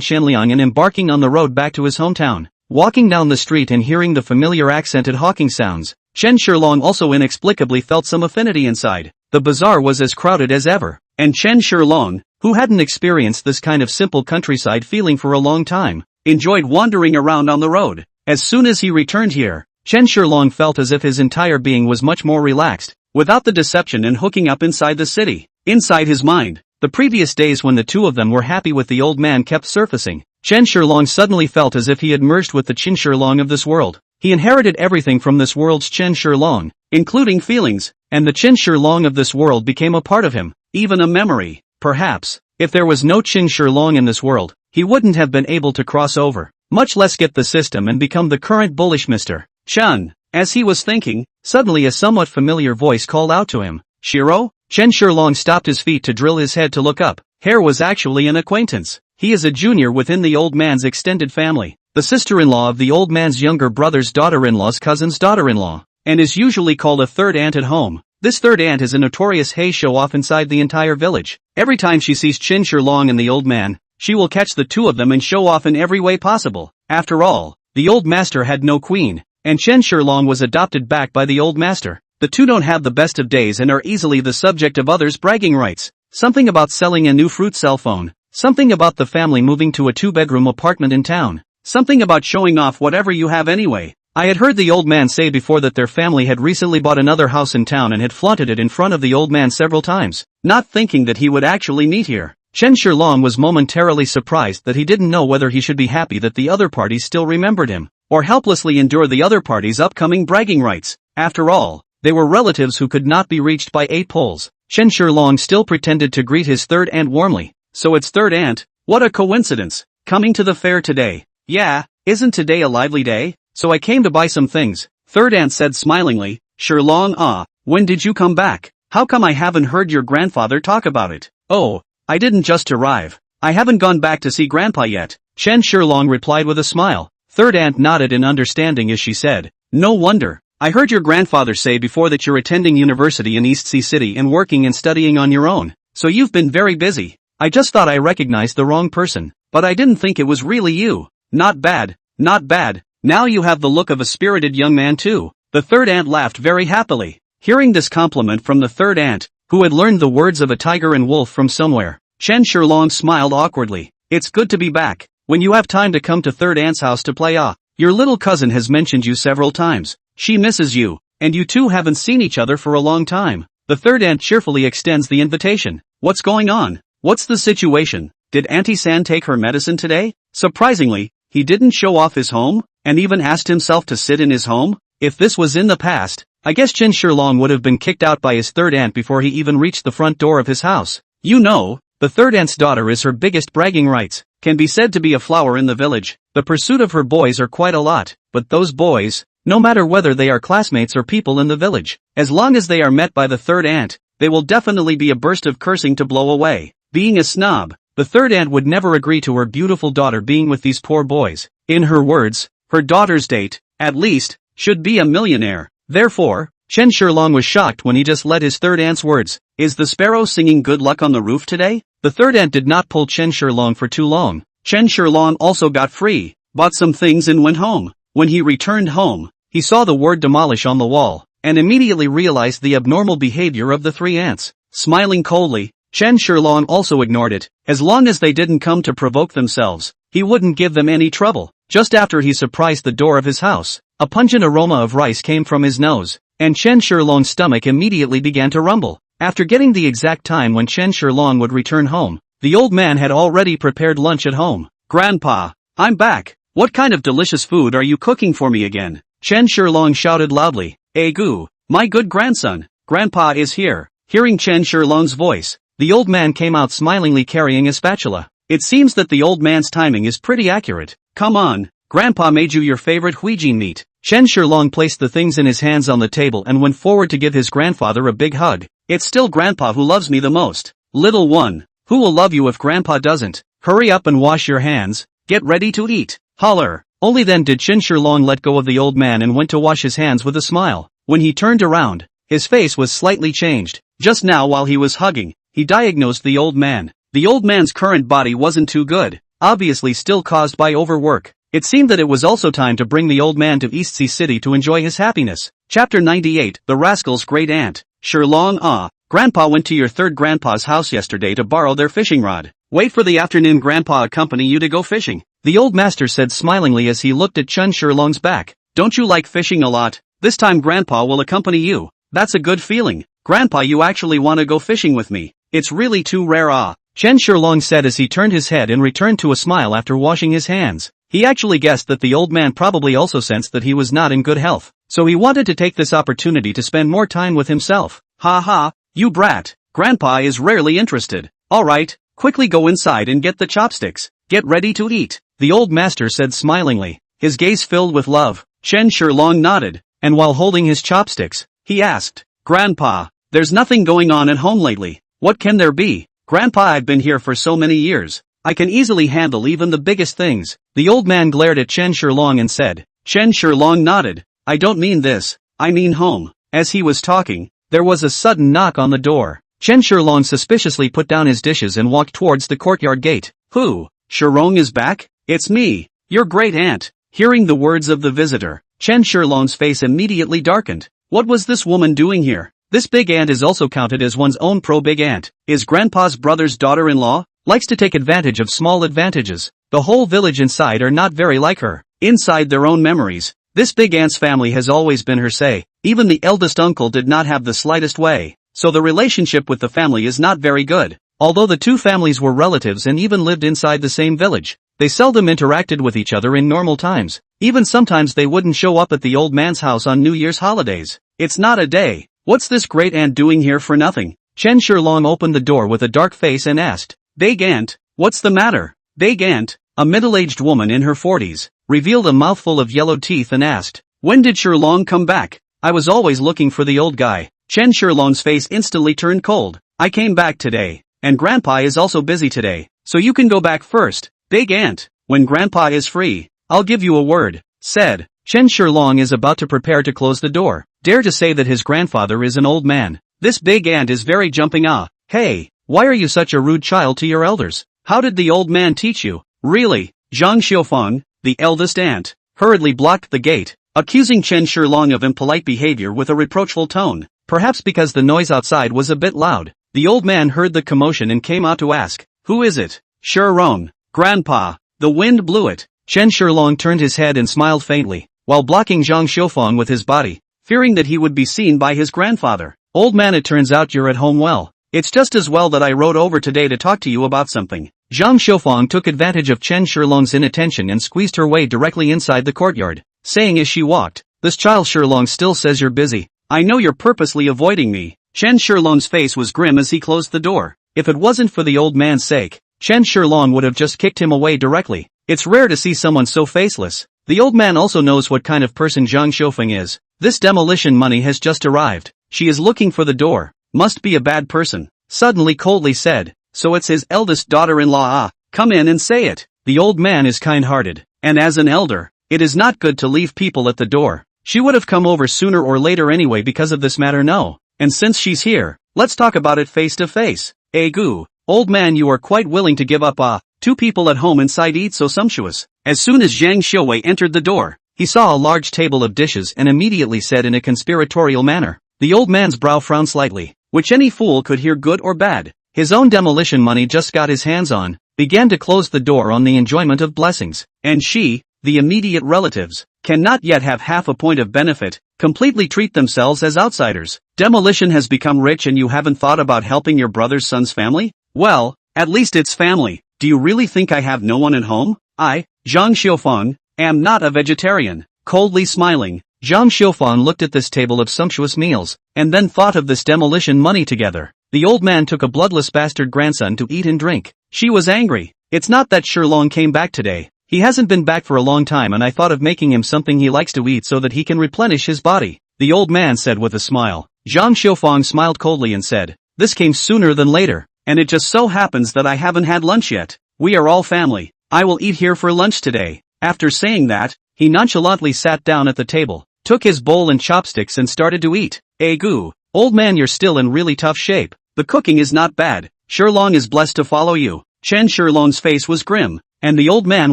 Shenliang and embarking on the road back to his hometown. Walking down the street and hearing the familiar accented hawking sounds, Chen Shilong also inexplicably felt some affinity inside. The bazaar was as crowded as ever, and Chen Shilong, who hadn't experienced this kind of simple countryside feeling for a long time, enjoyed wandering around on the road. As soon as he returned here, Chen Shilong felt as if his entire being was much more relaxed, without the deception and hooking up inside the city. Inside his mind, the previous days when the two of them were happy with the old man kept surfacing. Chen Shilong suddenly felt as if he had merged with the Chen Shilong of this world. He inherited everything from this world's Chen Shilong, including feelings, and the Chen Shilong of this world became a part of him, even a memory. Perhaps, if there was no Chen Shilong in this world, he wouldn't have been able to cross over, much less get the system and become the current bullish Mr. Chen. As he was thinking, suddenly a somewhat familiar voice called out to him. Shiro? Chen Shilong stopped his feet to drill his head to look up. Hair was actually an acquaintance. He is a junior within the old man's extended family, the sister-in-law of the old man's younger brother's daughter-in-law's cousin's daughter-in-law, and is usually called a third aunt at home. This third aunt is a notorious hay show-off inside the entire village. Every time she sees Chen Shilong and the old man, she will catch the two of them and show off in every way possible. After all, the old master had no queen, and Chen Shilong was adopted back by the old master. The two don't have the best of days and are easily the subject of others' bragging rights. Something about selling a new fruit cell phone. Something about the family moving to a 2-bedroom apartment in town. Something about showing off whatever you have anyway. I had heard the old man say before that their family had recently bought another house in town and had flaunted it in front of the old man several times, not thinking that he would actually meet here. Chen Shilong was momentarily surprised that he didn't know whether he should be happy that the other party still remembered him, or helplessly endure the other party's upcoming bragging rights. After all, they were relatives who could not be reached by 8 poles. Chen Shilong still pretended to greet his third aunt warmly. So it's third aunt? What a coincidence. Coming to the fair today. Yeah, isn't today a lively day? So I came to buy some things. Third aunt said smilingly. Shilong, when did you come back? How come I haven't heard your grandfather talk about it? Oh, I didn't just arrive. I haven't gone back to see grandpa yet. Chen Shilong replied with a smile. Third aunt nodded in understanding as she said, no wonder. I heard your grandfather say before that you're attending university in East Sea City and working and studying on your own. So you've been very busy. I just thought I recognized the wrong person, but I didn't think it was really you. Not bad, not bad. Now you have the look of a spirited young man too. The third aunt laughed very happily. Hearing this compliment from the third aunt, who had learned the words of a tiger and wolf from somewhere. Chen Shilong smiled awkwardly. It's good to be back. When you have time to come to third aunt's house to play your little cousin has mentioned you several times. She misses you, and you two haven't seen each other for a long time. The third aunt cheerfully extends the invitation. What's going on? What's the situation? Did Auntie San take her medicine today? Surprisingly, he didn't show off his home, and even asked himself to sit in his home? If this was in the past, I guess Chen Shilong would have been kicked out by his third aunt before he even reached the front door of his house. You know, the third aunt's daughter is her biggest bragging rights, can be said to be a flower in the village. The pursuit of her boys are quite a lot, but those boys, no matter whether they are classmates or people in the village, as long as they are met by the third aunt, they will definitely be a burst of cursing to blow away. Being a snob, the third aunt would never agree to her beautiful daughter being with these poor boys. In her words, her daughter's date, at least, should be a millionaire. Therefore, Chen Shilong was shocked when he just let his third aunt's words. Is the sparrow singing good luck on the roof today? The third aunt did not pull Chen Shilong for too long. Chen Shilong also got free, bought some things and went home. When he returned home, he saw the word demolish on the wall, and immediately realized the abnormal behavior of the three ants. Smiling coldly, Chen Shilong also ignored it. As long as they didn't come to provoke themselves, he wouldn't give them any trouble. Just after he surprised the door of his house, a pungent aroma of rice came from his nose, and Chen Shilong's stomach immediately began to rumble. After getting the exact time when Chen Shilong would return home, the old man had already prepared lunch at home. Grandpa, I'm back. What kind of delicious food are you cooking for me again? Chen Shilong shouted loudly. Egu, my good grandson, Grandpa is here. Hearing Chen Shilong's voice, the old man came out smilingly carrying a spatula. It seems that the old man's timing is pretty accurate. Come on, Grandpa made you your favorite huijin meat. Chen Shilong placed the things in his hands on the table and went forward to give his grandfather a big hug. It's still Grandpa who loves me the most. Little one, who will love you if Grandpa doesn't? Hurry up and wash your hands. Get ready to eat. Holler. Only then did Chen Shilong let go of the old man and went to wash his hands with a smile. When he turned around, his face was slightly changed. Just now while he was hugging, he diagnosed the old man. The old man's current body wasn't too good, obviously still caused by overwork. It seemed that it was also time to bring the old man to East Sea City to enjoy his happiness. Chapter 98, The Rascal's Great Aunt. Shilong, Grandpa went to your third grandpa's house yesterday to borrow their fishing rod. Wait for the afternoon Grandpa accompany you to go fishing. The old master said smilingly as he looked at Chen Shilong's back. Don't you like fishing a lot? This time Grandpa will accompany you. That's a good feeling. Grandpa, you actually want to go fishing with me. It's really too rare. Chen Shilong said as he turned his head and returned to a smile after washing his hands. He actually guessed that the old man probably also sensed that he was not in good health, so he wanted to take this opportunity to spend more time with himself. Ha ha, you brat. Grandpa is rarely interested. Alright, quickly go inside and get the chopsticks. Get ready to eat, the old master said smilingly, his gaze filled with love. Chen Shilong nodded, and while holding his chopsticks, he asked, Grandpa, there's nothing going on at home lately. What can there be? Grandpa, I've been here for so many years. I can easily handle even the biggest things. The old man glared at Chen Shilong and said. Chen Shilong nodded. I don't mean this, I mean home. As he was talking, there was a sudden knock on the door. Chen Shilong suspiciously put down his dishes and walked towards the courtyard gate. Who? Shilong is back? It's me, your great aunt. Hearing the words of the visitor, Chen Shilong's face immediately darkened. What was this woman doing here? This big aunt is also counted as one's own pro-big aunt. Is Grandpa's brother's daughter-in-law? Likes to take advantage of small advantages. The whole village inside are not very like her. Inside their own memories, this big aunt's family has always been her say. Even the eldest uncle did not have the slightest way. So the relationship with the family is not very good. Although the two families were relatives and even lived inside the same village, they seldom interacted with each other in normal times. Even sometimes they wouldn't show up at the old man's house on New Year's holidays. It's not a day. What's this great aunt doing here for nothing? Chen Shilong opened the door with a dark face and asked. Big aunt, what's the matter? Big aunt, a middle-aged woman in her 40s, revealed a mouthful of yellow teeth and asked. When did Shilong come back? I was always looking for the old guy. Chen Shilong's face instantly turned cold. I came back today, and Grandpa is also busy today, so you can go back first. Big aunt, when Grandpa is free, I'll give you a word, said. Chen Shilong is about to prepare to close the door. Dare to say that his grandfather is an old man. This big aunt is very jumping. Hey, why are you such a rude child to your elders? How did the old man teach you? Really? Zhang Xiufeng, the eldest aunt, hurriedly blocked the gate, accusing Chen Shilong of impolite behavior with a reproachful tone. perhaps because the noise outside was a bit loud. The old man heard the commotion and came out to ask, "Who is it?" "Shirong, Grandpa." The wind blew it. Chen Shirlong turned his head and smiled faintly, while blocking Zhang Xiufeng with his body, fearing that he would be seen by his grandfather. "Old man, it turns out you're at home well. It's just as well that I rode over today to talk to you about something." Zhang Xiufeng took advantage of Chen Shirlong's inattention and squeezed her way directly inside the courtyard, saying as she walked, "This child Shirlong still says you're busy. I know you're purposely avoiding me." Chen Shirlong's face was grim as he closed the door. If it wasn't for the old man's sake, Chen Shirlong would have just kicked him away directly. It's rare to see someone so faceless. The old man also knows what kind of person Zhang Xiufeng is. This demolition money has just arrived. She is looking for the door. Must be a bad person. Suddenly coldly said, "So it's his eldest daughter-in-law. Ah, come in and say it." The old man is kind-hearted, and as an elder, it is not good to leave people at the door. She would have come over sooner or later anyway because of this matter. No. And since she's here, let's talk about it face to face. Gu, old man, you are quite willing to give up two people at home inside eat so sumptuous. As soon as Zhang Xiuwei entered the door, he saw a large table of dishes and immediately said in a conspiratorial manner. The old man's brow frowned slightly, which any fool could hear, good or bad. His own demolition money just got his hands on, began to close the door on the enjoyment of blessings, and she, the immediate relatives, cannot yet have half a point of benefit, completely treat themselves as outsiders. Demolition has become rich and you haven't thought about helping your brother's son's family? Well, at least it's family. Do you really think I have no one at home? I, Zhang Xiufeng, am not a vegetarian. Coldly smiling, Zhang Xiufeng looked at this table of sumptuous meals, and then thought of this demolition money together. The old man took a bloodless bastard grandson to eat and drink. She was angry. It's not that Shirlong came back today. He hasn't been back for a long time and I thought of making him something he likes to eat so that he can replenish his body. The old man said with a smile. Zhang Xiufeng smiled coldly and said, "This came sooner than later, and it just so happens that I haven't had lunch yet. We are all family. I will eat here for lunch today." After saying that, he nonchalantly sat down at the table, took his bowl and chopsticks and started to eat. Gu, old man, you're still in really tough shape. The cooking is not bad. Shirlong is blessed to follow you. Chen Shirlong's face was grim, and the old man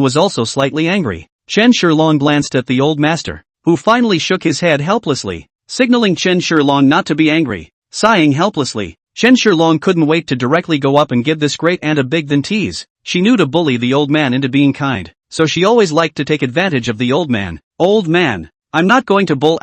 was also slightly angry. Chen Shirlong glanced at the old master, who finally shook his head helplessly, signaling Chen Shirlong not to be angry. Sighing helplessly, Chen Shirlong couldn't wait to directly go up and give this great aunt a big then tease. She knew to bully the old man into being kind, so she always liked to take advantage of the old man. "Old man, I'm not going to bull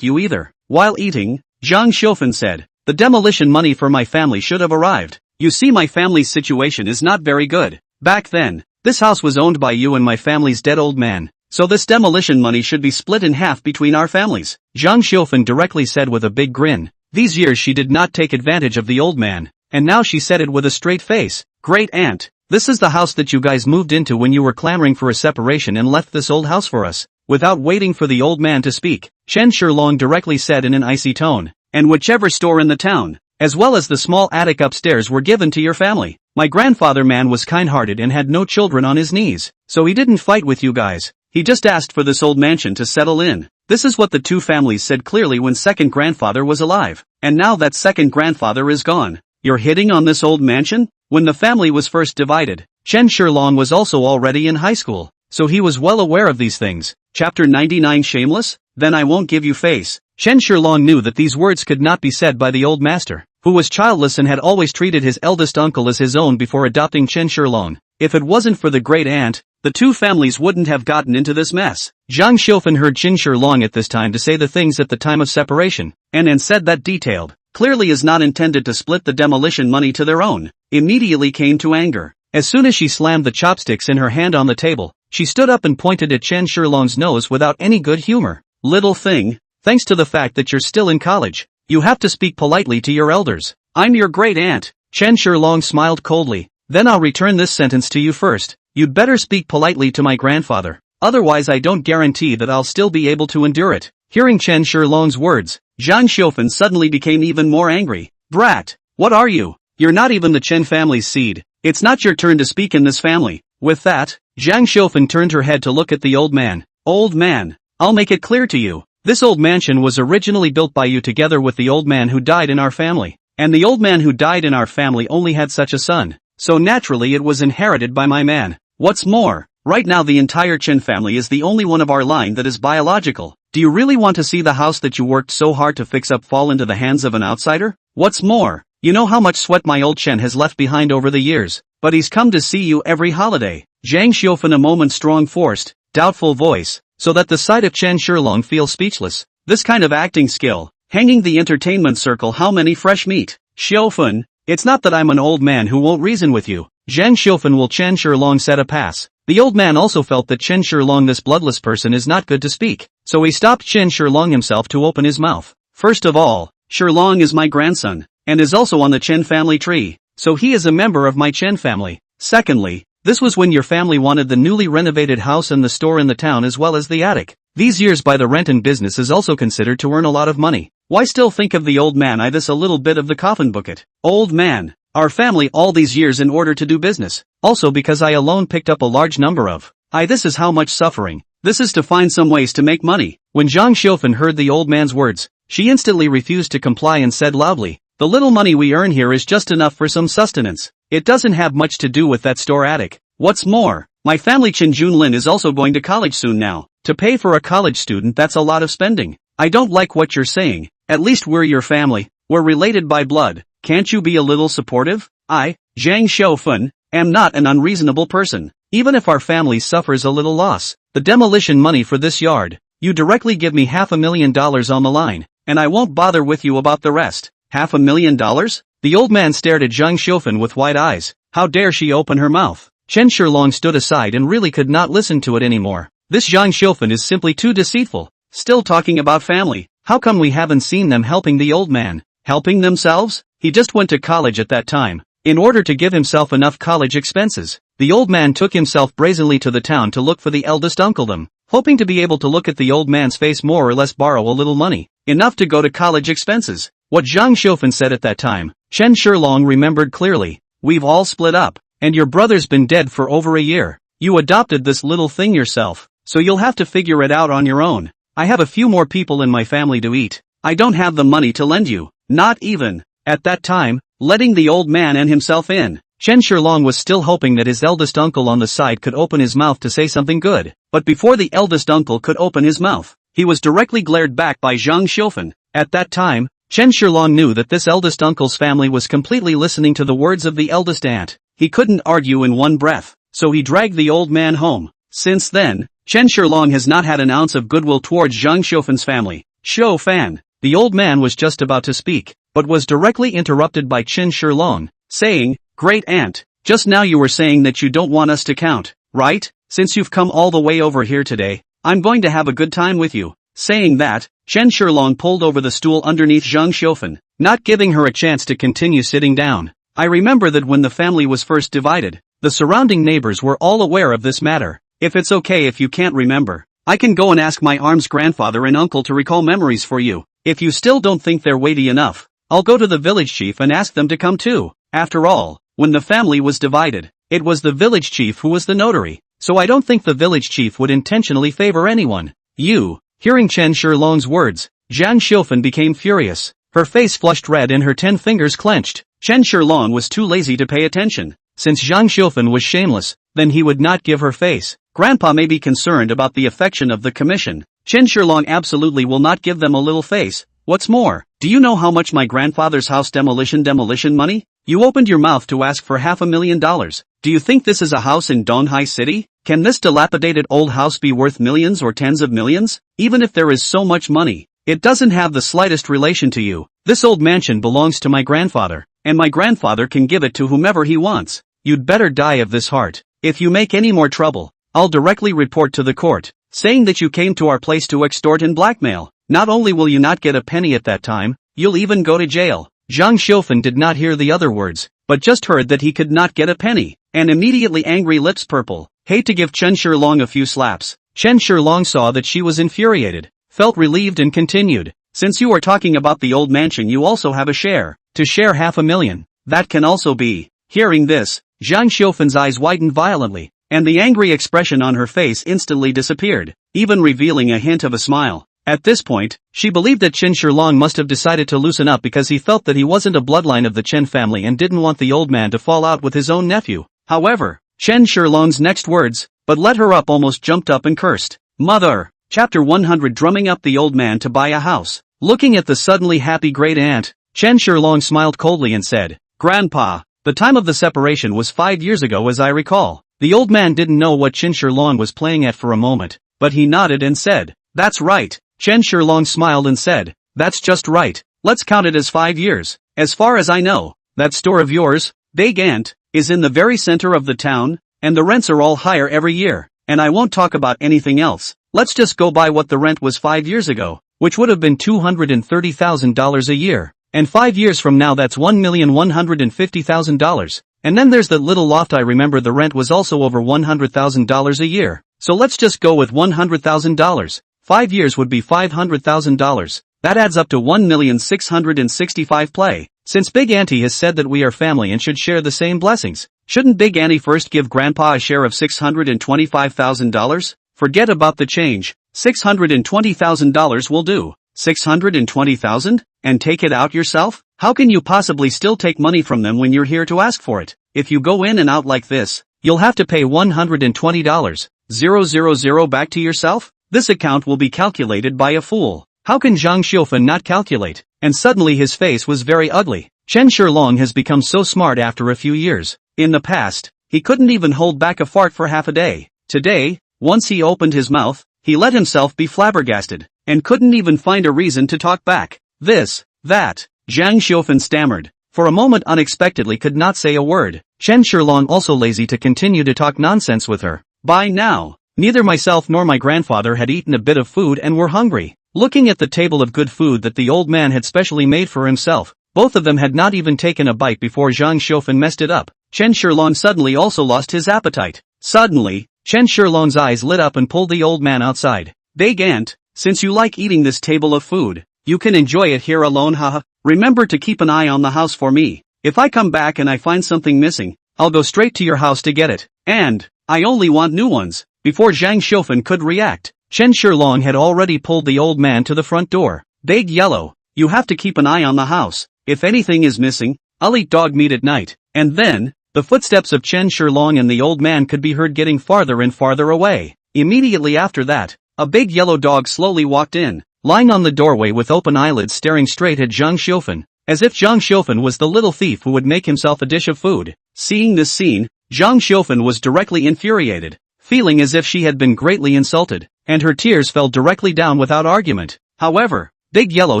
you either." While eating, Zhang Xiufeng said, "The demolition money for my family should have arrived. You see, my family's situation is not very good. Back then, this house was owned by you and my family's dead old man, so this demolition money should be split in half between our families." Zhang Xiufeng directly said with a big grin. These years she did not take advantage of the old man, and now she said it with a straight face. "Great aunt, this is the house that you guys moved into when you were clamoring for a separation and left this old house for us." Without waiting for the old man to speak, Chen Shirlong directly said in an icy tone, "And whichever store in the town, as well as the small attic upstairs, were given to your family. My grandfather man was kind-hearted and had no children on his knees, so he didn't fight with you guys. He just asked for this old mansion to settle in. This is what the two families said clearly when second grandfather was alive, and now that second grandfather is gone. You're hitting on this old mansion?" When the family was first divided, Chen Shirlong was also already in high school, so he was well aware of these things. Chapter 99 Shameless? Then I won't give you face. Chen Shirlong knew that these words could not be said by the old master, who was childless and had always treated his eldest uncle as his own before adopting Chen Shirlong. If it wasn't for the great aunt, the two families wouldn't have gotten into this mess. Zhang Xiufeng heard Chen Shirlong at this time to say the things at the time of separation, and said that detailed, clearly is not intended to split the demolition money to their own, immediately came to anger. As soon as she slammed the chopsticks in her hand on the table, she stood up and pointed at Chen Shirlong's nose without any good humor. "Little thing, thanks to the fact that you're still in college, you have to speak politely to your elders. I'm your great aunt." Chen Shirlong smiled coldly. "Then I'll return this sentence to you first. You'd better speak politely to my grandfather, otherwise I don't guarantee that I'll still be able to endure it." Hearing Chen Shirlong's words, Zhang Xiufeng suddenly became even more angry. "Brat, what are you? You're not even the Chen family's seed. It's not your turn to speak in this family." With that, Zhang Xiufeng turned her head to look at the old man. "Old man, I'll make it clear to you. This old mansion was originally built by you together with the old man who died in our family. And the old man who died in our family only had such a son, so naturally it was inherited by my man. What's more, right now the entire Chen family is the only one of our line that is biological. Do you really want to see the house that you worked so hard to fix up fall into the hands of an outsider? What's more, you know how much sweat my old Chen has left behind over the years, but he's come to see you every holiday. Zhang Xiufen a moment's strong forced, doubtful voice, so that the sight of Chen Shilong feels speechless. This kind of acting skill, hanging the entertainment circle how many fresh meat. Xiufen, it's not that I'm an old man who won't reason with you. Zhang Xiufen will Chen Shilong set a pass. The old man also felt that Chen Shilong, this bloodless person, is not good to speak, so he stopped Chen Shilong himself to open his mouth. First of all, Shilong is my grandson, and is also on the Chen family tree, so he is a member of my Chen family. Secondly, this was when your family wanted the newly renovated house and the store in the town as well as the attic. These years by the rent and business is also considered to earn a lot of money. Why still think of the old man? I this a little bit of the coffin bucket. Old man, our family all these years in order to do business. Also because I alone picked up a large number of. This is how much suffering. This is to find some ways to make money. When Zhang Xiufen heard the old man's words, she instantly refused to comply and said loudly, the little money we earn here is just enough for some sustenance. It doesn't have much to do with that store attic. What's more, my family Chen Junlin is also going to college soon now. To pay for a college student, that's a lot of spending. I don't like what you're saying. At least we're your family. We're related by blood. Can't you be a little supportive? I, Zhang Xiufen, am not an unreasonable person. Even if our family suffers a little loss, the demolition money for this yard, you directly give me $500,000 on the line, and I won't bother with you about the rest. $500,000? The old man stared at Zhang Xiufen with wide eyes. How dare she open her mouth? Chen Shilong stood aside and really could not listen to it anymore. This Zhang Xiufen is simply too deceitful. Still talking about family. How come we haven't seen them helping the old man? Helping themselves? He just went to college at that time. In order to give himself enough college expenses, the old man took himself brazenly to the town to look for the eldest uncledom, hoping to be able to look at the old man's face, more or less borrow a little money, enough to go to college expenses. What Zhang Xiufen said at that time, Chen Shilong remembered clearly. We've all split up, and your brother's been dead for over a year. You adopted this little thing yourself, so you'll have to figure it out on your own. I have a few more people in my family to eat. I don't have the money to lend you, not even, at that time, letting the old man and himself in. Chen Shilong was still hoping that his eldest uncle on the side could open his mouth to say something good, but before the eldest uncle could open his mouth, he was directly glared back by Zhang Xiufen. At that time, Chen Shilong knew that this eldest uncle's family was completely listening to the words of the eldest aunt. He couldn't argue in one breath, so he dragged the old man home. Since then, Chen Shilong has not had an ounce of goodwill towards Zhang Xiufen's family. Xiu Fan. The old man was just about to speak, but was directly interrupted by Chen Shilong, saying, Great aunt, just now you were saying that you don't want us to count, right? Since you've come all the way over here today, I'm going to have a good time with you. Saying that, Chen Shilong pulled over the stool underneath Zhang Xiufen, not giving her a chance to continue sitting down. I remember that when the family was first divided, the surrounding neighbors were all aware of this matter. If it's okay if you can't remember, I can go and ask my arm's grandfather and uncle to recall memories for you. If you still don't think they're weighty enough, I'll go to the village chief and ask them to come too. After all, when the family was divided, it was the village chief who was the notary, so I don't think the village chief would intentionally favor anyone. You. Hearing Chen Shilong's words, Zhang Xiufen became furious. Her face flushed red and her 10 fingers clenched. Chen Shilong was too lazy to pay attention. Since Zhang Xiufen was shameless, then he would not give her face. Grandpa may be concerned about the affection of the commission. Chen Shilong absolutely will not give them a little face. What's more, do you know how much my grandfather's house demolition money? You opened your mouth to ask for $500,000. Do you think this is a house in Donghai City? Can this dilapidated old house be worth millions or tens of millions? Even if there is so much money, it doesn't have the slightest relation to you. This old mansion belongs to my grandfather, and my grandfather can give it to whomever he wants. You'd better die of this heart. If you make any more trouble, I'll directly report to the court, saying that you came to our place to extort and blackmail. Not only will you not get a penny at that time, you'll even go to jail. Zhang Xiufen did not hear the other words, but just heard that he could not get a penny, and immediately angry lips purple. Hate to give Chen Shilong a few slaps. Chen Shilong saw that she was infuriated, felt relieved and continued. Since you are talking about the old mansion, you also have a share. To share $500,000, that can also be. Hearing this, Zhang Xiufen's eyes widened violently, and the angry expression on her face instantly disappeared, even revealing a hint of a smile. At this point, she believed that Chen Shilong must have decided to loosen up because he felt that he wasn't a bloodline of the Chen family and didn't want the old man to fall out with his own nephew. However, Chen Shilong's next words, but let her up, almost jumped up and cursed. Mother! Chapter 100 Drumming up the old man to buy a house. Looking at the suddenly happy great aunt, Chen Shilong smiled coldly and said, "Grandpa, the time of the separation was 5 years ago as I recall." The old man didn't know what Chen Shilong was playing at for a moment, but he nodded and said, "That's right." Chen Shilong smiled and said, "That's just right. Let's count it as 5 years. As far as I know, that store of yours, Big Ant, is in the very center of the town, and the rents are all higher every year, and I won't talk about anything else. Let's just go by what the rent was 5 years ago, which would have been $230,000 a year, and 5 years from now that's $1,150,000. And then there's that little loft I remember the rent was also over $100,000 a year, so let's just go with $100,000. 5 years would be $500,000. That adds up to $1,665,000 play. Since Big Auntie has said that we are family and should share the same blessings, shouldn't Big Auntie first give Grandpa a share of $625,000? Forget about the change, $620,000 will do. $620,000? And take it out yourself? How can you possibly still take money from them when you're here to ask for it? If you go in and out like this, you'll have to pay $120,000 back to yourself? This account will be calculated by a fool. How can Zhang Xiufan not calculate? And suddenly his face was very ugly. Chen Shilong has become so smart after a few years. In the past, he couldn't even hold back a fart for half a day. Today, once he opened his mouth, he let himself be flabbergasted, and couldn't even find a reason to talk back. This, that. Zhang Xiufan stammered. For a moment unexpectedly could not say a word. Chen Shilong also lazy to continue to talk nonsense with her. By now, neither myself nor my grandfather had eaten a bit of food and were hungry. Looking at the table of good food that the old man had specially made for himself, both of them had not even taken a bite before Zhang Xiufan messed it up. Chen Shilong suddenly also lost his appetite. Suddenly, Chen Shilong's eyes lit up and pulled the old man outside. "Big Ant, since you like eating this table of food, you can enjoy it here alone, haha. Remember to keep an eye on the house for me. If I come back and I find something missing, I'll go straight to your house to get it. And, I only want new ones." Before Zhang Xiufan could react, Chen Shilong had already pulled the old man to the front door. "Big Yellow, you have to keep an eye on the house. If anything is missing, I'll eat dog meat at night." And then, the footsteps of Chen Shilong and the old man could be heard getting farther and farther away. Immediately after that, a big yellow dog slowly walked in, lying on the doorway with open eyelids staring straight at Zhang Xiufan, as if Zhang Xiufan was the little thief who would make himself a dish of food. Seeing this scene, Zhang Xiufan was directly infuriated, feeling as if she had been greatly insulted, and her tears fell directly down without argument. However, Big Yellow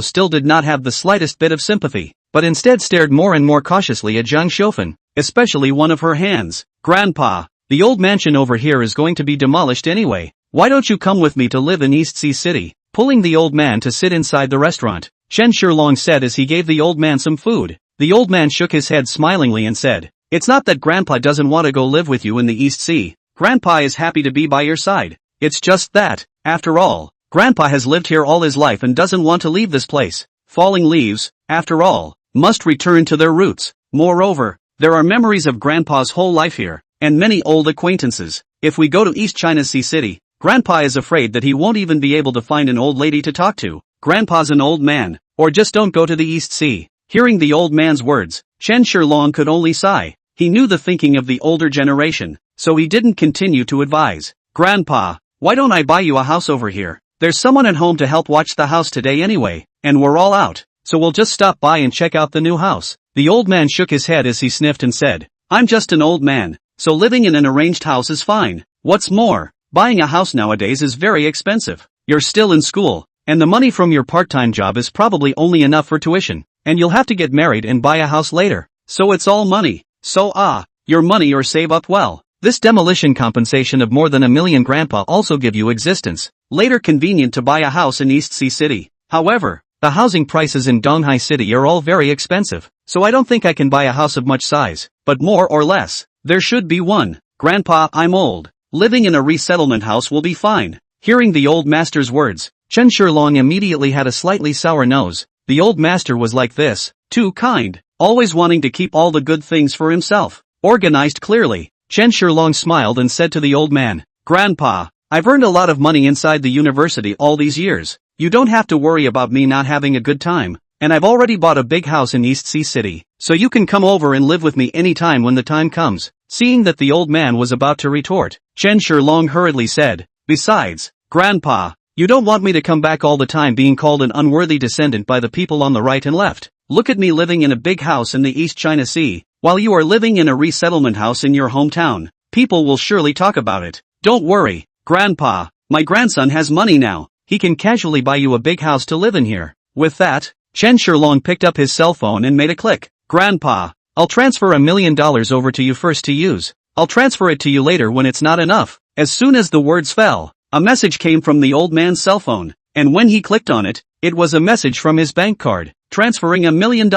still did not have the slightest bit of sympathy, but instead stared more and more cautiously at Zhang Xiufan, especially one of her hands. "Grandpa, the old mansion over here is going to be demolished anyway. Why don't you come with me to live in East Sea City?" Pulling the old man to sit inside the restaurant, Chen Shilong said as he gave the old man some food. The old man shook his head smilingly and said, "It's not that Grandpa doesn't want to go live with you in the East Sea. Grandpa is happy to be by your side. It's just that, after all, Grandpa has lived here all his life and doesn't want to leave this place. Falling leaves, after all, must return to their roots. Moreover, there are memories of Grandpa's whole life here, and many old acquaintances. If we go to East China Sea City, Grandpa is afraid that he won't even be able to find an old lady to talk to. Grandpa's an old man, or just don't go to the East Sea." Hearing the old man's words, Chen Shilong could only sigh. He knew the thinking of the older generation, so he didn't continue to advise. "Grandpa, why don't I buy you a house over here? There's someone at home to help watch the house today anyway, and we're all out, so we'll just stop by and check out the new house." The old man shook his head as he sniffed and said, "I'm just an old man, so living in an arranged house is fine. What's more, buying a house nowadays is very expensive. You're still in school, and the money from your part-time job is probably only enough for tuition, and you'll have to get married and buy a house later. So it's all money. So your money or save up well. This demolition compensation of more than $1 million Grandpa also give you existence. Later convenient to buy a house in East Sea City. However, the housing prices in Donghai City are all very expensive, so I don't think I can buy a house of much size, but more or less, there should be one. Grandpa, I'm old. Living in a resettlement house will be fine." Hearing the old master's words, Chen Shilong immediately had a slightly sour nose. The old master was like this, too kind, always wanting to keep all the good things for himself. Organized clearly, Chen Shilong smiled and said to the old man, "Grandpa, I've earned a lot of money inside the university all these years. You don't have to worry about me not having a good time, and I've already bought a big house in East Sea City, so you can come over and live with me anytime when the time comes." Seeing that the old man was about to retort, Chen Shilong hurriedly said, "Besides, Grandpa, You don't want me to come back all the time being called an unworthy descendant by the people on the right and left. Look at me living in a big house in the East China Sea, while you are living in a resettlement house in your hometown. People will surely talk about it. Don't worry, Grandpa, my grandson has money now. He can casually buy you a big house to live in here. With that, Chen Shilong picked up his cell phone and made a click. Grandpa, I'll transfer $1 million over to you first to use. I'll transfer it to you later when it's not enough. As soon as the words fell, a message came from the old man's cell phone, and when he clicked on it, it was a message from his bank card, transferring $1 million.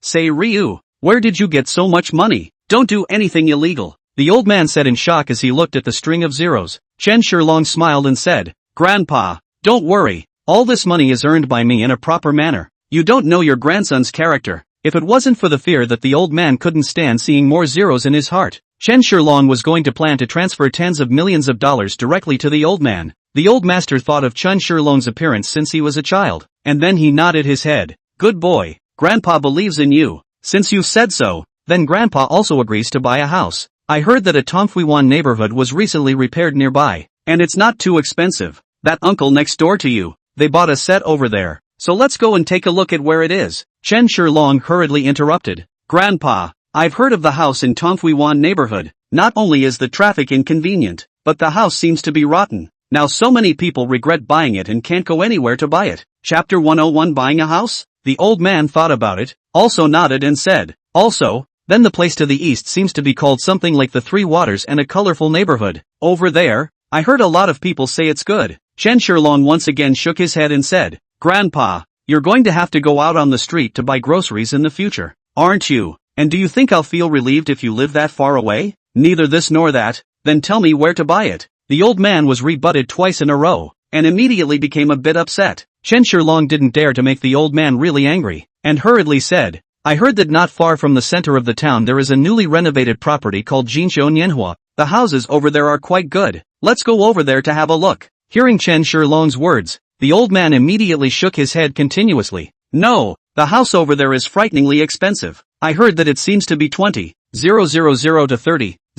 Say Ryu, where did you get so much money? Don't do anything illegal, the old man said in shock as he looked at the string of zeros. Chen Shilong smiled and said, Grandpa, don't worry, all this money is earned by me in a proper manner. You don't know your grandson's character. If it wasn't for the fear that the old man couldn't stand seeing more zeros in his heart, Chen Shilong was going to plan to transfer tens of millions of dollars directly to the old man. The old master thought of Chen Shilong's appearance since he was a child, and then he nodded his head. Good boy, Grandpa believes in you. Since you said so, then Grandpa also agrees to buy a house. I heard that a Tongfuiwan neighborhood was recently repaired nearby, and it's not too expensive. That uncle next door to you, they bought a set over there, so let's go and take a look at where it is. Chen Shilong hurriedly interrupted. Grandpa, I've heard of the house in Tongfuiwan neighborhood. Not only is the traffic inconvenient, but the house seems to be rotten. Now so many people regret buying it and can't go anywhere to buy it. Chapter 101 Buying a House? The old man thought about it, also nodded and said, also, then the place to the east seems to be called something like the Three Waters and a colorful neighborhood. Over there, I heard a lot of people say it's good. Chen Shilong once again shook his head and said, Grandpa, you're going to have to go out on the street to buy groceries in the future, aren't you? And do you think I'll feel relieved if you live that far away? Neither this nor that, then tell me where to buy it. The old man was rebutted twice in a row, and immediately became a bit upset. Chen Shilong didn't dare to make the old man really angry, and hurriedly said, I heard that not far from the center of the town there is a newly renovated property called Jinshou Nianhua. The houses over there are quite good. Let's go over there to have a look. Hearing Chen Shilong's words, the old man immediately shook his head continuously. No, the house over there is frighteningly expensive. I heard that it seems to be 20,000 to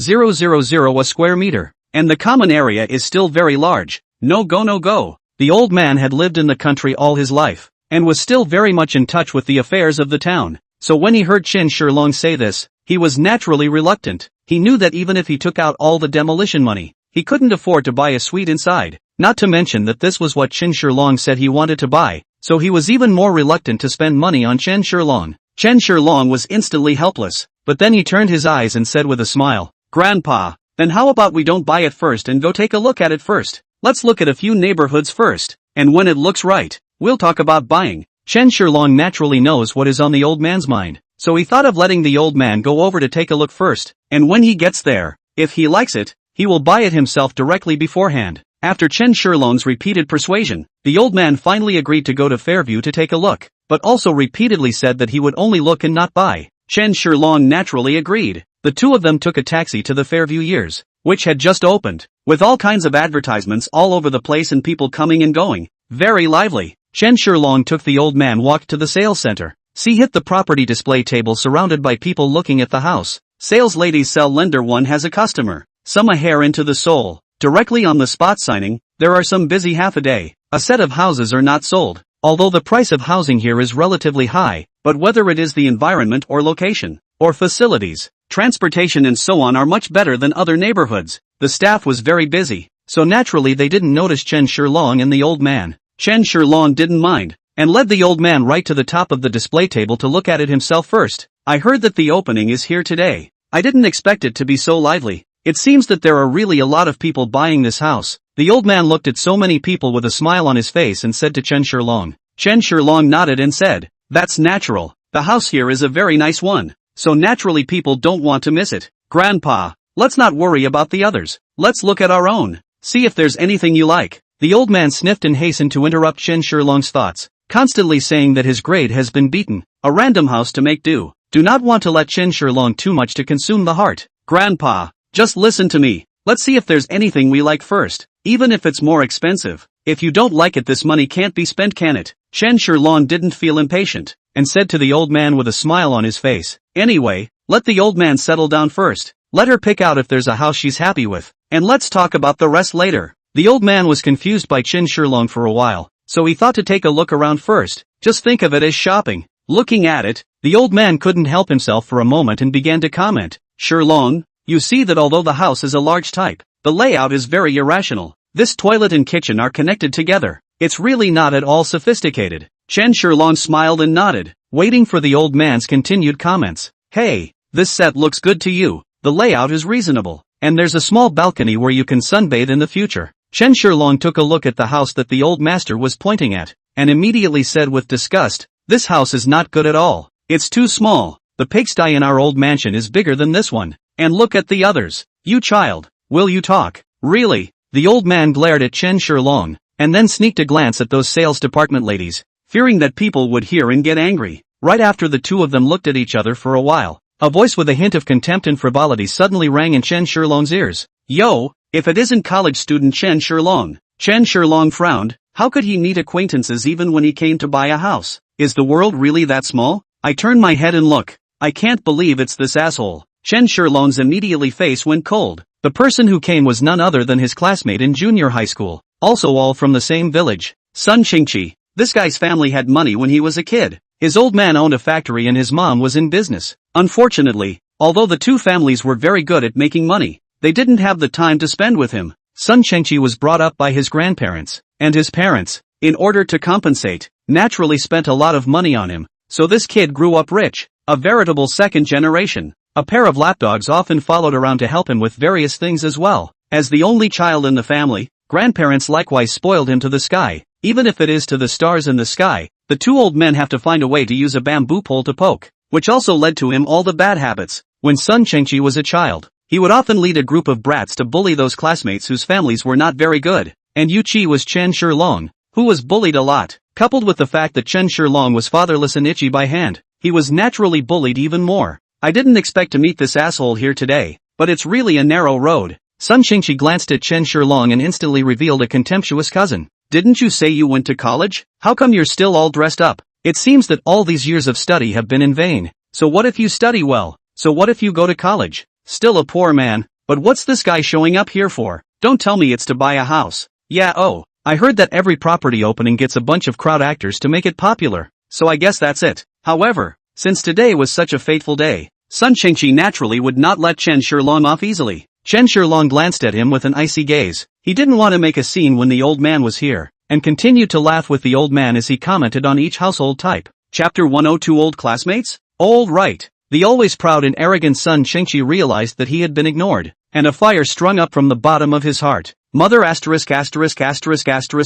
30,000 a square meter, and the common area is still very large. No go no go. The old man had lived in the country all his life, and was still very much in touch with the affairs of the town. So when he heard Chen Shilong say this, he was naturally reluctant. He knew that even if he took out all the demolition money, he couldn't afford to buy a suite inside, not to mention that this was what Chen Shilong said he wanted to buy, so he was even more reluctant to spend money on Chen Shilong. Chen Shilong was instantly helpless, but then he turned his eyes and said with a smile, Grandpa, then how about we don't buy it first and go take a look at it first? Let's look at a few neighborhoods first, and when it looks right, we'll talk about buying. Chen Shilong naturally knows what is on the old man's mind, so he thought of letting the old man go over to take a look first, and when he gets there, if he likes it, he will buy it himself directly beforehand. After Chen Shilong's repeated persuasion, the old man finally agreed to go to Fairview to take a look, but also repeatedly said that he would only look and not buy. Chen Shilong naturally agreed. The two of them took a taxi to the Fairview Years, which had just opened, with all kinds of advertisements all over the place and people coming and going. Very lively. Chen Shilong took the old man walked to the sales center. See hit the property display table surrounded by people looking at the house. Sales ladies sell lender one has a customer. Some a hair into the soul. Directly on the spot signing, there are some busy half a day. A set of houses are not sold, although the price of housing here is relatively high, but whether it is the environment or location, or facilities, transportation and so on are much better than other neighborhoods. The staff was very busy, so naturally they didn't notice Chen Shilong and the old man. Chen Shilong didn't mind, and led the old man right to the top of the display table to look at it himself first. I heard that the opening is here today. I didn't expect it to be so lively. It seems that there are really a lot of people buying this house. The old man looked at so many people with a smile on his face and said to Chen Shilong. Chen Shilong nodded and said, That's natural. The house here is a very nice one, so naturally people don't want to miss it. Grandpa, let's not worry about the others. Let's look at our own. See if there's anything you like. The old man sniffed and hastened to interrupt Chen Shilong's thoughts, constantly saying that his grade has been beaten. A random house to make do. Do not want to let Chen Shilong too much to consume the heart. Grandpa, just listen to me. Let's see if there's anything we like first, even if it's more expensive. If you don't like it, this money can't be spent, can it? Chen Shilong didn't feel impatient, and said to the old man with a smile on his face, Anyway, let the old man settle down first. Let her pick out if there's a house she's happy with, and let's talk about the rest later. The old man was confused by Chen Shilong for a while, so he thought to take a look around first. Just think of it as shopping. Looking at it, the old man couldn't help himself for a moment and began to comment. Shilong, you see that although the house is a large type, the layout is very irrational. This toilet and kitchen are connected together. It's really not at all sophisticated. Chen Shilong smiled and nodded, waiting for the old man's continued comments. Hey, this set looks good to you. The layout is reasonable, and there's a small balcony where you can sunbathe in the future. Chen Shilong took a look at the house that the old master was pointing at, and immediately said with disgust, this house is not good at all. It's too small. The pigsty in our old mansion is bigger than this one. And look at the others. You child, will you talk? Really? The old man glared at Chen Shilong, and then sneaked a glance at those sales department ladies, fearing that people would hear and get angry. Right after the two of them looked at each other for a while, a voice with a hint of contempt and frivolity suddenly rang in Chen Shilong's ears. Yo, if it isn't college student Chen Shilong. Chen Shilong frowned. How could he meet acquaintances even when he came to buy a house? Is the world really that small? I turn my head and look. I can't believe it's this asshole. Chen Shilong's immediately face went cold. The person who came was none other than his classmate in junior high school, also all from the same village. Sun Qingqi. This guy's family had money when he was a kid. His old man owned a factory and his mom was in business. Unfortunately, although the two families were very good at making money, they didn't have the time to spend with him. Sun Qingqi was brought up by his grandparents, and his parents, in order to compensate, naturally spent a lot of money on him, so this kid grew up rich, a veritable second generation. A pair of lapdogs often followed around to help him with various things as well. As the only child in the family, grandparents likewise spoiled him to the sky. Even if it is to the stars in the sky, the two old men have to find a way to use a bamboo pole to poke, which also led to him all the bad habits. When Sun Qingqi was a child, he would often lead a group of brats to bully those classmates whose families were not very good. And Yu Qi was Chen Shilong, who was bullied a lot. Coupled with the fact that Chen Shilong was fatherless and itchy by hand, he was naturally bullied even more. I didn't expect to meet this asshole here today, but it's really a narrow road. Sun Qingqi glanced at Chen Shilong and instantly revealed a contemptuous cousin. Didn't you say you went to college? How come you're still all dressed up? It seems that all these years of study have been in vain. So what if you study well? So what if you go to college? Still a poor man, but what's this guy showing up here for? Don't tell me it's to buy a house. Yeah, oh, I heard that every property opening gets a bunch of crowd actors to make it popular, so I guess that's it. However, since today was such a fateful day, Sun Qingqi naturally would not let Chen Shilong off easily. Chen Shilong glanced at him with an icy gaze. He didn't want to make a scene when the old man was here, and continued to laugh with the old man as he commented on each household type. Chapter 102 Old Classmates? All right. The always proud and arrogant Sun Qingqi realized that he had been ignored, and a fire sprung up from the bottom of his heart. Mother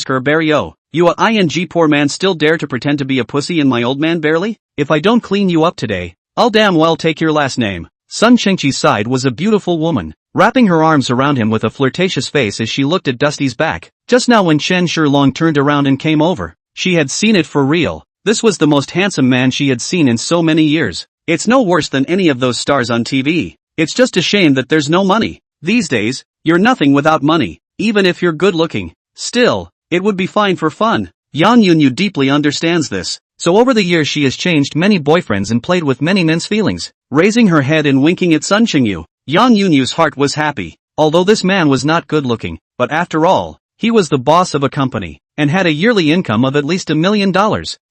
Herberio, you a ing poor man still dare to pretend to be a pussy in my old man barely? If I don't clean you up today, I'll damn well take your last name. Sun Qingqi's side was a beautiful woman, wrapping her arms around him with a flirtatious face as she looked at Dusty's back. Just now when Chen Shilong turned around and came over, she had seen it for real. This was the most handsome man she had seen in so many years. It's no worse than any of those stars on TV. It's just a shame that there's no money. These days, you're nothing without money, even if you're good looking. Still, it would be fine for fun. Yang Yunyu deeply understands this, so over the years she has changed many boyfriends and played with many men's feelings. Raising her head and winking at Sun Qingyu, Yang Yunyu's heart was happy. Although this man was not good looking, but after all, he was the boss of a company, and had a yearly income of at least $1 million.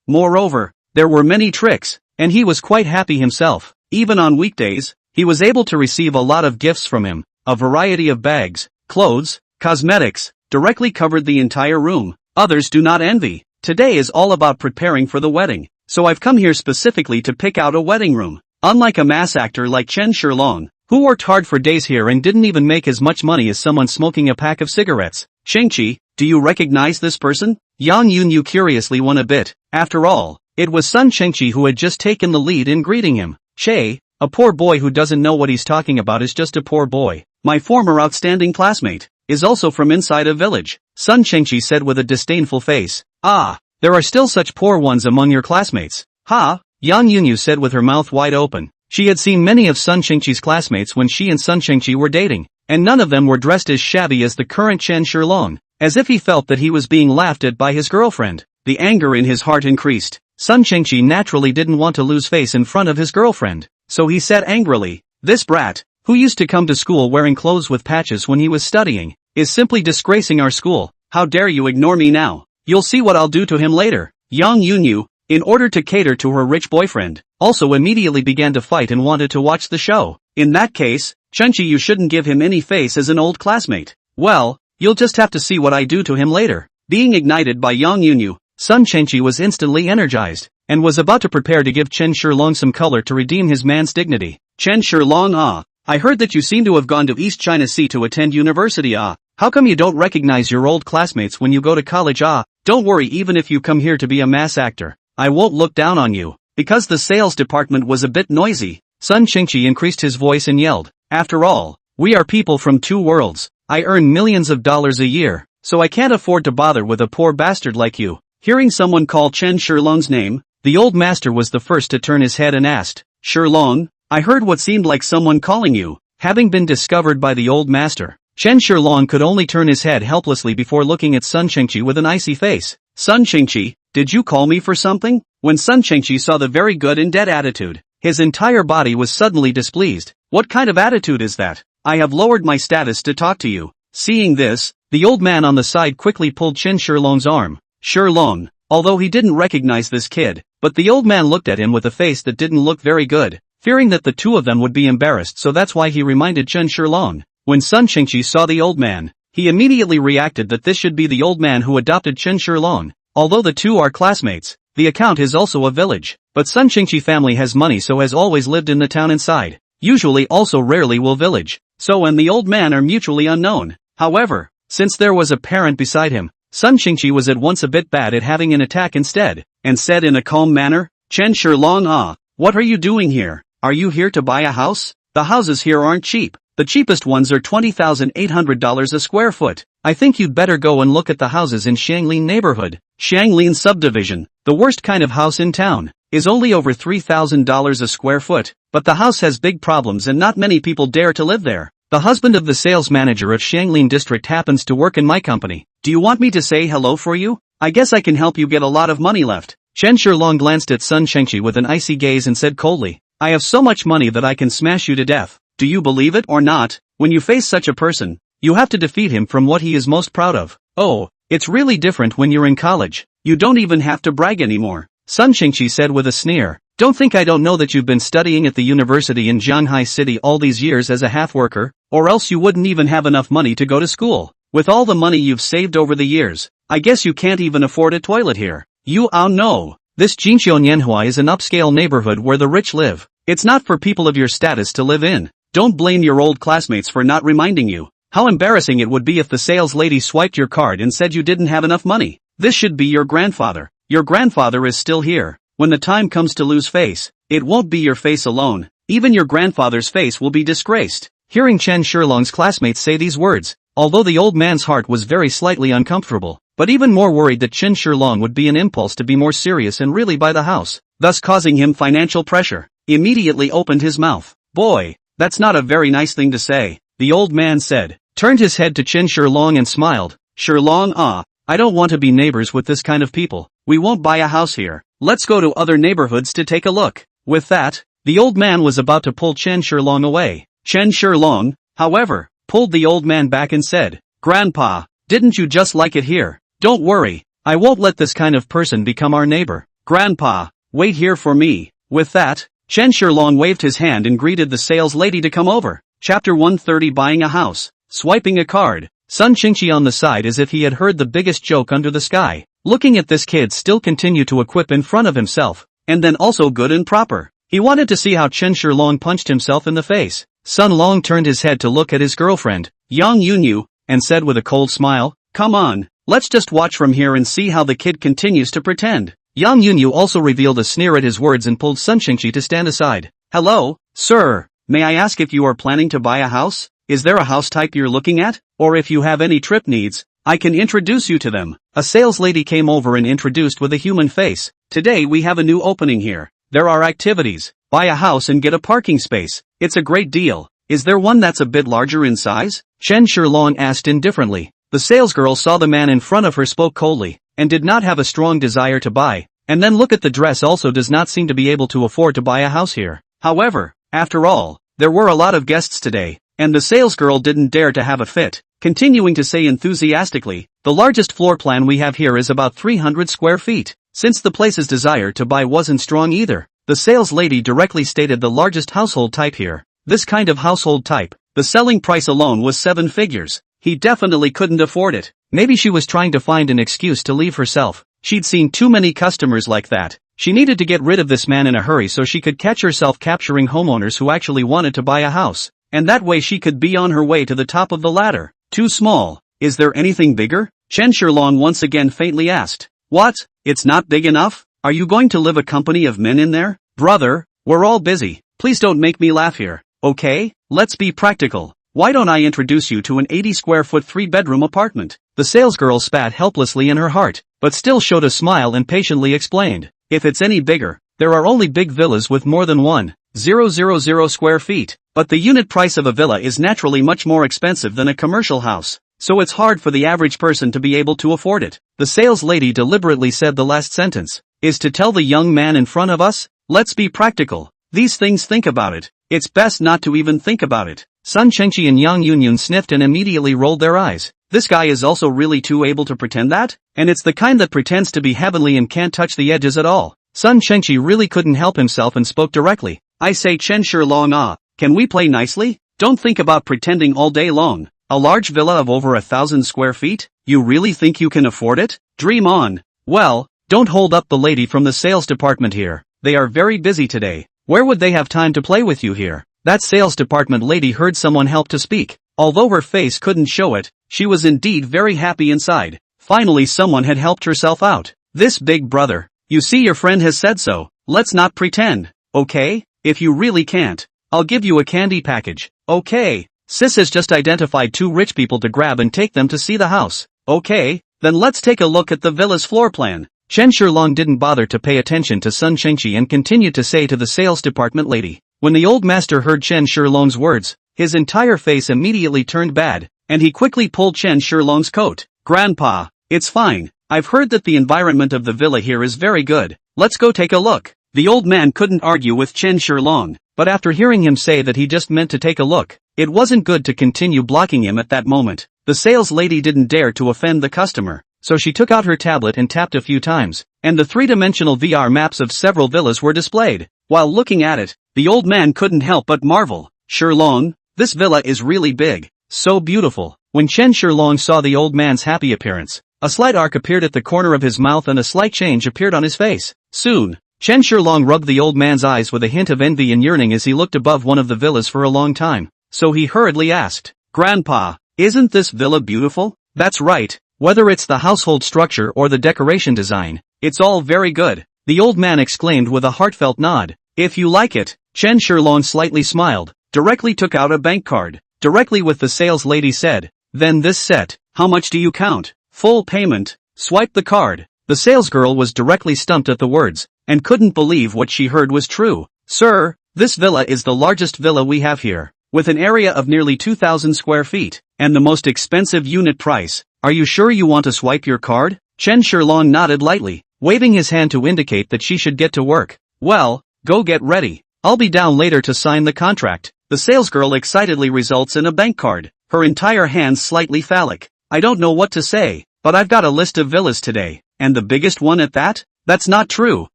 Moreover, there were many tricks, and he was quite happy himself. Even on weekdays, he was able to receive a lot of gifts from him. A variety of bags, clothes, cosmetics, directly covered the entire room. Others do not envy. Today is all about preparing for the wedding, so I've come here specifically to pick out a wedding room. Unlike a mass actor like Chen Shilong, who worked hard for days here and didn't even make as much money as someone smoking a pack of cigarettes. Qingqi, do you recognize this person? Yang Yunyu curiously won a bit. After all, it was Sun Qingqi who had just taken the lead in greeting him. Che, a poor boy who doesn't know what he's talking about is just a poor boy. My former outstanding classmate is also from inside a village, Sun Qingqi said with a disdainful face. Ah, there are still such poor ones among your classmates. Ha, Yang Yunyu said with her mouth wide open. She had seen many of Sun Qingqi's classmates when she and Sun Qingqi were dating, and none of them were dressed as shabby as the current Chen Shilong, as if he felt that he was being laughed at by his girlfriend. The anger in his heart increased. Sun Qingqi naturally didn't want to lose face in front of his girlfriend, so he said angrily, "This brat, who used to come to school wearing clothes with patches when he was studying, is simply disgracing our school. How dare you ignore me now? You'll see what I'll do to him later. Yang Yunyu, in order to cater to her rich boyfriend, also immediately began to fight and wanted to watch the show. In that case, Chunchi, you shouldn't give him any face as an old classmate. Well, you'll just have to see what I do to him later. Being ignited by Yang Yunyu, Sun Chengchi was instantly energized, and was about to prepare to give Chen Shilong some color to redeem his man's dignity. Chen Shilong, I heard that you seem to have gone to East China Sea to attend university. How come you don't recognize your old classmates when you go to college? Don't worry, even if you come here to be a mass actor, I won't look down on you. Because the sales department was a bit noisy, Sun Chengchi increased his voice and yelled, after all, we are people from two worlds. I earn millions of dollars a year, so I can't afford to bother with a poor bastard like you. Hearing someone call Chen Shilong's name, the old master was the first to turn his head and asked, Shilong, I heard what seemed like someone calling you. Having been discovered by the old master, Chen Shilong could only turn his head helplessly before looking at Sun Chengchi with an icy face. Sun Chengchi, did you call me for something? When Sun Chengchi saw the very good and dead attitude, his entire body was suddenly displeased. What kind of attitude is that? I have lowered my status to talk to you. Seeing this, the old man on the side quickly pulled Chen Shilong's arm. Shilong, although he didn't recognize this kid, but the old man looked at him with a face that didn't look very good, fearing that the two of them would be embarrassed, so that's why he reminded Chen Shilong. When Sun Chengchi saw the old man, he immediately reacted that this should be the old man who adopted Chen Shilong. Although the two are classmates, the account is also a village, but Sun Chengchi family has money, so has always lived in the town inside. Usually also rarely will village. So and the old man are mutually unknown. However, since there was a parent beside him, Sun Chengchi was at once a bit bad at having an attack instead, and said in a calm manner, Chen Shilong, what are you doing here? Are you here to buy a house? The houses here aren't cheap. The cheapest ones are $20,800 a square foot. I think you'd better go and look at the houses in Shanglin neighborhood. Shanglin subdivision, the worst kind of house in town, is only over $3,000 a square foot, but the house has big problems and not many people dare to live there. The husband of the sales manager of Shanglin district happens to work in my company. Do you want me to say hello for you? I guess I can help you get a lot of money left. Chen Shilong glanced at Sun Chengchi with an icy gaze and said coldly, I have so much money that I can smash you to death. Do you believe it or not? When you face such a person, you have to defeat him from what he is most proud of. Oh, it's really different when you're in college. You don't even have to brag anymore. Sun Chengchi said with a sneer. Don't think I don't know that you've been studying at the university in Shanghai City all these years as a half-worker, or else you wouldn't even have enough money to go to school. With all the money you've saved over the years, I guess you can't even afford a toilet here. No. This Jinqiu Manhwa is an upscale neighborhood where the rich live. It's not for people of your status to live in. Don't blame your old classmates for not reminding you. How embarrassing it would be if the sales lady swiped your card and said you didn't have enough money. This should be your grandfather. Your grandfather is still here. When the time comes to lose face, it won't be your face alone. Even your grandfather's face will be disgraced. Hearing Chen Shilong's classmates say these words, although the old man's heart was very slightly uncomfortable, but even more worried that Chen Shilong would be an impulse to be more serious and really buy the house, thus causing him financial pressure, immediately opened his mouth. Boy, that's not a very nice thing to say, the old man said, turned his head to Chen Shilong and smiled. Shilong, I don't want to be neighbors with this kind of people. We won't buy a house here. Let's go to other neighborhoods to take a look. With that, the old man was about to pull Chen Shilong away. Chen Shilong, however, pulled the old man back and said, Grandpa, didn't you just like it here? Don't worry, I won't let this kind of person become our neighbor. Grandpa, wait here for me. With that, Chen Shilong waved his hand and greeted the sales lady to come over. Chapter 130 Buying a House. Swiping a card. Sun Chengchi on the side as if he had heard the biggest joke under the sky. Looking at this kid still continue to equip in front of himself, and then also good and proper. He wanted to see how Chen Shilong punched himself in the face. Sun Long turned his head to look at his girlfriend, Yang Yunyu, and said with a cold smile, come on, let's just watch from here and see how the kid continues to pretend. Yang Yunyu also revealed a sneer at his words and pulled Sun Chengchi to stand aside. Hello, sir, may I ask if you are planning to buy a house? Is there a house type you're looking at? Or if you have any trip needs, I can introduce you to them. A sales lady came over and introduced with a human face. Today we have a new opening here. There are activities. Buy a house and get a parking space. It's a great deal. Is there one that's a bit larger in size? Chen Shilong asked indifferently. The salesgirl saw the man in front of her, spoke coldly, and did not have a strong desire to buy. And then look at the dress, also does not seem to be able to afford to buy a house here. However, after all, there were a lot of guests today, and the salesgirl didn't dare to have a fit. continuing to say enthusiastically, the largest floor plan we have here is about 300 square feet. Since the place's desire to buy wasn't strong either, the sales lady directly stated the largest household type here. This kind of household type, the selling price alone was 7 figures. He definitely couldn't afford it. Maybe she was trying to find an excuse to leave herself. She'd seen too many customers like that. She needed to get rid of this man in a hurry so she could catch herself capturing homeowners who actually wanted to buy a house. And that way she could be on her way to the top of the ladder. Too small. Is there anything bigger? Chen Shilong once again faintly asked. What? It's not big enough? Are you going to live a company of men in there? Brother, we're all busy. Please don't make me laugh here. Okay, let's be practical. Why don't I introduce you to an 80 square foot 3-bedroom apartment? The salesgirl spat helplessly in her heart, but still showed a smile and patiently explained. If it's any bigger, there are only big villas with more than 1,000 square feet, but the unit price of a villa is naturally much more expensive than a commercial house, so it's hard for the average person to be able to afford it. The sales lady deliberately said the last sentence, is to tell the young man in front of us, let's be practical. These things, think about it. It's best not to even think about it. Sun Chengqi and Yang Yunyun sniffed and immediately rolled their eyes. This guy is also really too able to pretend that? And it's the kind that pretends to be heavenly and can't touch the edges at all. Sun Chengqi really couldn't help himself and spoke directly. I say Chen Shilong, can we play nicely? Don't think about pretending all day long. A large villa of over 1,000 square feet? You really think you can afford it? Dream on. Well, don't hold up the lady from the sales department here. They are very busy today. Where would they have time to play with you here? That sales department lady heard someone help to speak. Although her face couldn't show it, she was indeed very happy inside. Finally someone had helped herself out. This big brother. You see, your friend has said so. Let's not pretend. Okay? If you really can't, I'll give you a candy package. Okay. Sis has just identified 2 rich people to grab and take them to see the house. Okay, then let's take a look at the villa's floor plan. Chen Shilong didn't bother to pay attention to Sun Chengqi and continued to say to the sales department lady. When the old master heard Chen Shilong's words, his entire face immediately turned bad, and he quickly pulled Chen Shilong's coat. Grandpa, it's fine. I've heard that the environment of the villa here is very good. Let's go take a look. The old man couldn't argue with Chen Shilong, but after hearing him say that he just meant to take a look, it wasn't good to continue blocking him at that moment. The sales lady didn't dare to offend the customer, so she took out her tablet and tapped a few times, and the 3-dimensional VR maps of several villas were displayed. While looking at it, the old man couldn't help but marvel. Shilong, this villa is really big. So beautiful. When Chen Shilong saw the old man's happy appearance, a slight arc appeared at the corner of his mouth and a slight change appeared on his face. Soon, Chen Shilong rubbed the old man's eyes with a hint of envy and yearning as he looked above one of the villas for a long time. So he hurriedly asked, Grandpa, isn't this villa beautiful? That's right. Whether it's the household structure or the decoration design, it's all very good. The old man exclaimed with a heartfelt nod. If you like it. Chen Shilong slightly smiled, directly took out a bank card, directly with the sales lady said, then this set, how much do you count? Full payment. Swipe the card. The salesgirl was directly stumped at the words, and couldn't believe what she heard was true. Sir, this villa is the largest villa we have here, with an area of nearly 2,000 square feet, and the most expensive unit price. Are you sure you want to swipe your card? Chen Shilong nodded lightly, waving his hand to indicate that she should get to work. Well, go get ready. I'll be down later to sign the contract. The salesgirl excitedly results in a bank card, her entire hand slightly phallic. I don't know what to say, but I've got a list of villas today, and the biggest one at that? That's not true,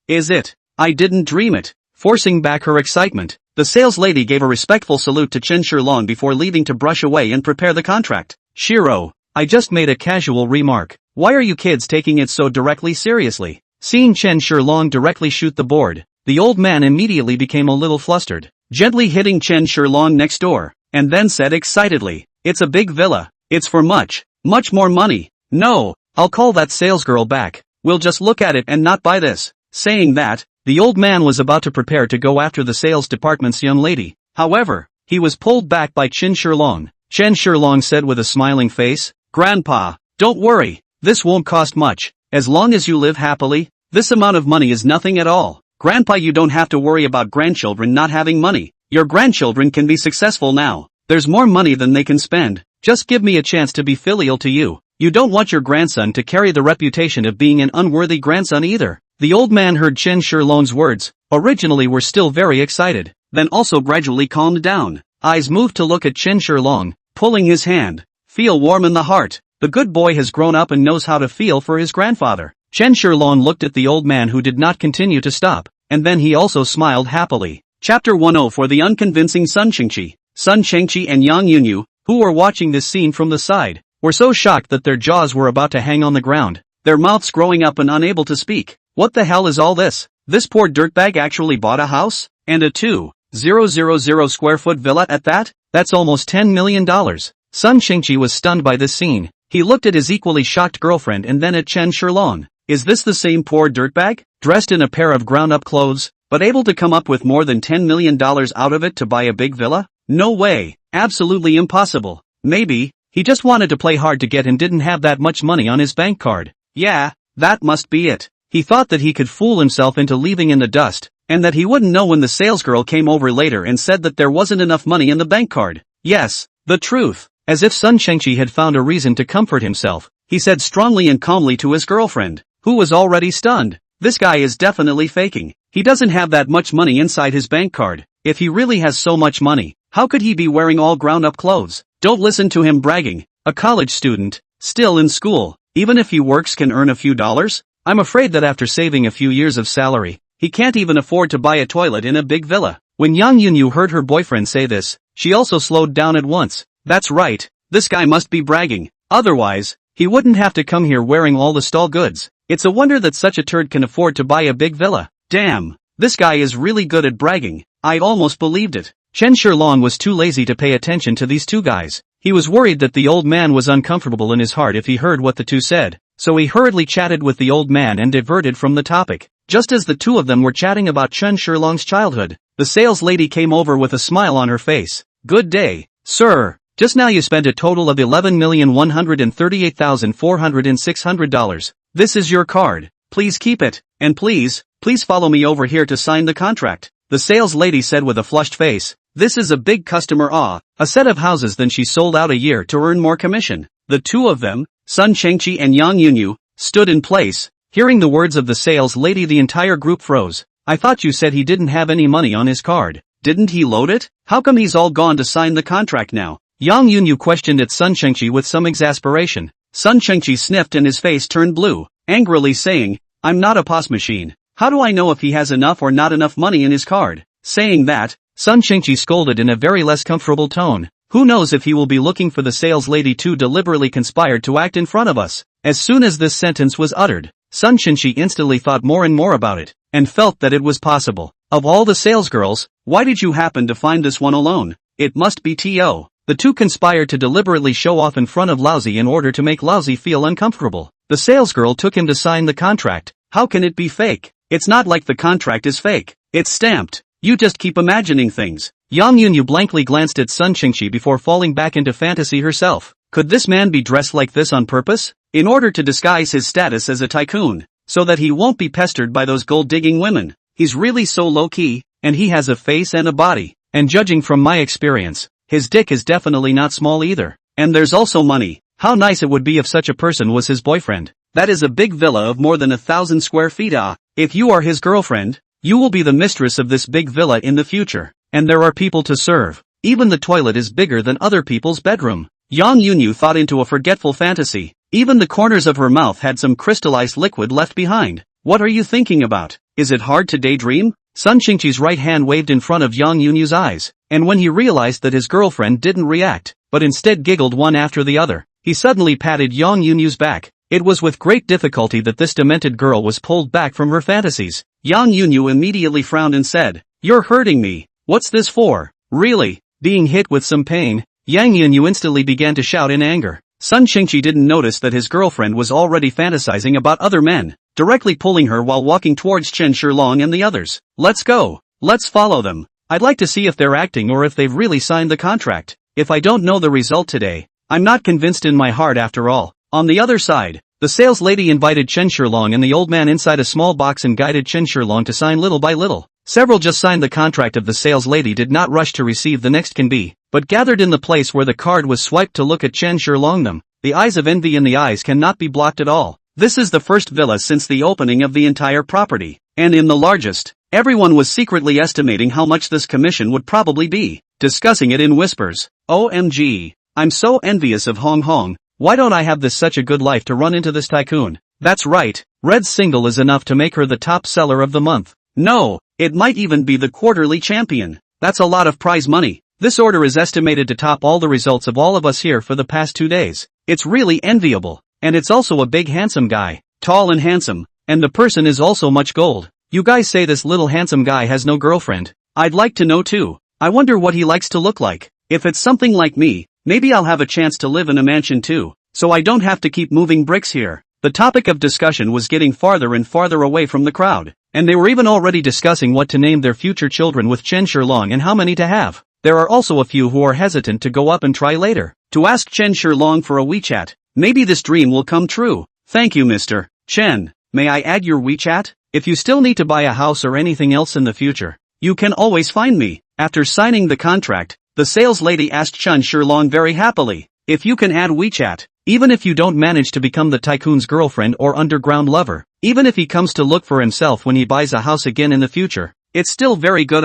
is it? I didn't dream it. Forcing back her excitement, the sales lady gave a respectful salute to Chen Shilong before leaving to brush away and prepare the contract. Shiro, I just made a casual remark. Why are you kids taking it so directly seriously? Seeing Chen Shilong directly shoot the board, the old man immediately became a little flustered, gently hitting Chen Shilong next door, and then said excitedly, it's a big villa. It's for much more money. No, I'll call that salesgirl back. We'll just look at it and not buy this. Saying that, the old man was about to prepare to go after the sales department's young lady. However, he was pulled back by Chen Shilong. Chen Shilong said with a smiling face, Grandpa, don't worry, this won't cost much. As long as you live happily, this amount of money is nothing at all. Grandpa, you don't have to worry about grandchildren not having money. Your grandchildren can be successful now. There's more money than they can spend. Just give me a chance to be filial to you. You don't want your grandson to carry the reputation of being an unworthy grandson either. The old man heard Chen Shilong's words, originally were still very excited, then also gradually calmed down. Eyes moved to look at Chen Shilong, pulling his hand. Feel warm in the heart. The good boy has grown up and knows how to feel for his grandfather. Chen Shilong looked at the old man who did not continue to stop, and then he also smiled happily. Chapter 10 for the unconvincing Sun Chengqi. Sun Chengqi and Yang Yunyu, who were watching this scene from the side, were so shocked that their jaws were about to hang on the ground, their mouths growing up and unable to speak. What the hell is all this? This poor dirtbag actually bought a house? And a 2,000 square foot villa at that? That's almost $10 million. Sun Chengqi was stunned by this scene. He looked at his equally shocked girlfriend and then at Chen Shilong. Is this the same poor dirtbag? Dressed in a pair of ground-up clothes, but able to come up with more than $10 million out of it to buy a big villa? No way. Absolutely impossible. Maybe he just wanted to play hard to get and didn't have that much money on his bank card. Yeah, that must be it. He thought that he could fool himself into leaving in the dust, and that he wouldn't know when the salesgirl came over later and said that there wasn't enough money in the bank card. Yes, the truth. As if Sun Chengqi had found a reason to comfort himself, he said strongly and calmly to his girlfriend, who was already stunned. This guy is definitely faking. He doesn't have that much money inside his bank card. If he really has so much money, how could he be wearing all ground-up clothes? Don't listen to him bragging. A college student, still in school, even if he works can earn a few dollars? I'm afraid that after saving a few years of salary, he can't even afford to buy a toilet in a big villa. When Yang Yunyu heard her boyfriend say this, she also slowed down at once. That's right, this guy must be bragging. Otherwise, he wouldn't have to come here wearing all the stall goods. It's a wonder that such a turd can afford to buy a big villa. Damn, this guy is really good at bragging. I almost believed it. Chen Shilong was too lazy to pay attention to these two guys. He was worried that the old man was uncomfortable in his heart if he heard what the two said, so he hurriedly chatted with the old man and diverted from the topic. Just as the two of them were chatting about Chen Shilong's childhood, the sales lady came over with a smile on her face. Good day, sir. Just now you spent a total of $11,138,406. This is your card. Please keep it, and please follow me over here to sign the contract. The sales lady said with a flushed face. This is a big customer a set of houses then she sold out a year to earn more commission. The two of them, Sun Chengqi and Yang Yunyu, stood in place. Hearing the words of the sales lady the entire group froze. I thought you said he didn't have any money on his card. Didn't he load it? How come he's all gone to sign the contract now? Yang Yunyu questioned at Sun Chengqi with some exasperation. Sun Chengqi sniffed and his face turned blue, angrily saying, I'm not a POS machine. How do I know if he has enough or not enough money in his card? Saying that, Sun Chengqi scolded in a very less comfortable tone. Who knows if he will be looking for the sales lady to deliberately conspired to act in front of us. As soon as this sentence was uttered, Sun Chengqi instantly thought more and more about it, and felt that it was possible. Of all the salesgirls, why did you happen to find this one alone? It must be T.O. The two conspired to deliberately show off in front of Lousy in order to make Lousy feel uncomfortable. The salesgirl took him to sign the contract. How can it be fake? It's not like the contract is fake. It's stamped. You just keep imagining things. Yang Yunyu blankly glanced at Sun Chengqi before falling back into fantasy herself. Could this man be dressed like this on purpose? In order to disguise his status as a tycoon, so that he won't be pestered by those gold-digging women. He's really so low-key, and he has a face and a body. And judging from my experience, his dick is definitely not small either. And there's also money. How nice it would be if such a person was his boyfriend. That is a big villa of more than 1,000 square feet. If you are his girlfriend, you will be the mistress of this big villa in the future. And there are people to serve. Even the toilet is bigger than other people's bedroom. Yang Yunyu thought into a forgetful fantasy. Even the corners of her mouth had some crystallized liquid left behind. What are you thinking about? Is it hard to daydream? Sun Chengqi's right hand waved in front of Yang Yunyu's eyes, and when he realized that his girlfriend didn't react, but instead giggled one after the other, he suddenly patted Yang Yunyu's back. It was with great difficulty that this demented girl was pulled back from her fantasies. Yang Yunyu immediately frowned and said, "You're hurting me. What's this for?" Really? Being hit with some pain? Yang Yunyu instantly began to shout in anger. Sun Chengqi didn't notice that his girlfriend was already fantasizing about other men, directly pulling her while walking towards Chen Shilong and the others. Let's go. Let's follow them. I'd like to see if they're acting or if they've really signed the contract. If I don't know the result today, I'm not convinced in my heart after all. On the other side, the sales lady invited Chen Shilong and the old man inside a small box and guided Chen Shilong to sign little by little. Several just signed the contract of the sales lady did not rush to receive the next can be, but gathered in the place where the card was swiped to look at Chen Shilong them. The eyes of envy in the eyes cannot be blocked at all. This is the first villa since the opening of the entire property, and in the largest. Everyone was secretly estimating how much this commission would probably be, discussing it in whispers. OMG. I'm so envious of Hong Hong. Why don't I have this such a good life to run into this tycoon? That's right, Red's single is enough to make her the top seller of the month. No, it might even be the quarterly champion. That's a lot of prize money. This order is estimated to top all the results of all of us here for the past 2 days. It's really enviable. And it's also a big handsome guy. Tall and handsome. And the person is also much gold. You guys say this little handsome guy has no girlfriend. I'd like to know too. I wonder what he likes to look like. If it's something like me, maybe I'll have a chance to live in a mansion too, so I don't have to keep moving bricks here. The topic of discussion was getting farther and farther away from the crowd, and they were even already discussing what to name their future children with Chen Shilong and how many to have. There are also a few who are hesitant to go up and try later, to ask Chen Shilong for a WeChat. Maybe this dream will come true. Thank you, Mr. Chen. May I add your WeChat? If you still need to buy a house or anything else in the future, you can always find me. After signing the contract, the sales lady asked Chen Shilong very happily, if you can add WeChat, even if you don't manage to become the tycoon's girlfriend or underground lover, even if he comes to look for himself when he buys a house again in the future, it's still very good.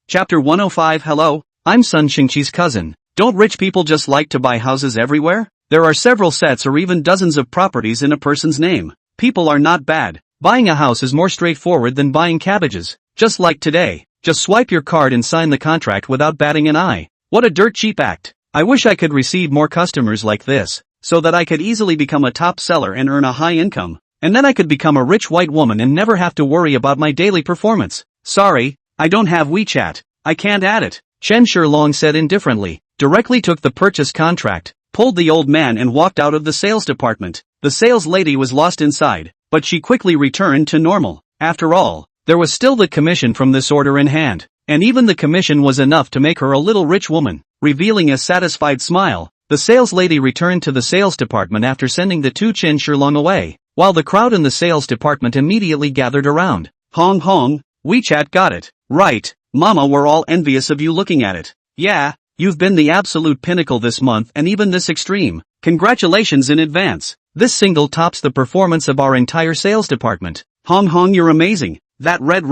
Chapter 105. Hello, I'm Sun Xingqi's cousin. Don't rich people just like to buy houses everywhere? There are several sets or even dozens of properties in a person's name. People are not bad. Buying a house is more straightforward than buying cabbages. Just like today, just swipe your card and sign the contract without batting an eye. What a dirt cheap act. I wish I could receive more customers like this, so that I could easily become a top seller and earn a high income. And then I could become a rich white woman and never have to worry about my daily performance. Sorry, I don't have WeChat. I can't add it. Chen Shilong said indifferently, directly took the purchase contract, pulled the old man and walked out of the sales department. The sales lady was lost inside, but she quickly returned to normal. After all, there was still the commission from this order in hand, and even the commission was enough to make her a little rich woman. Revealing a satisfied smile, the sales lady returned to the sales department after sending the two Chen Shilong away, while the crowd in the sales department immediately gathered around. Hong Hong, WeChat got it. Right, Mama, we're all envious of you looking at it. Yeah, you've been the absolute pinnacle this month and even this extreme. Congratulations in advance. This single tops the performance of our entire sales department. Hong Hong, you're amazing. That red.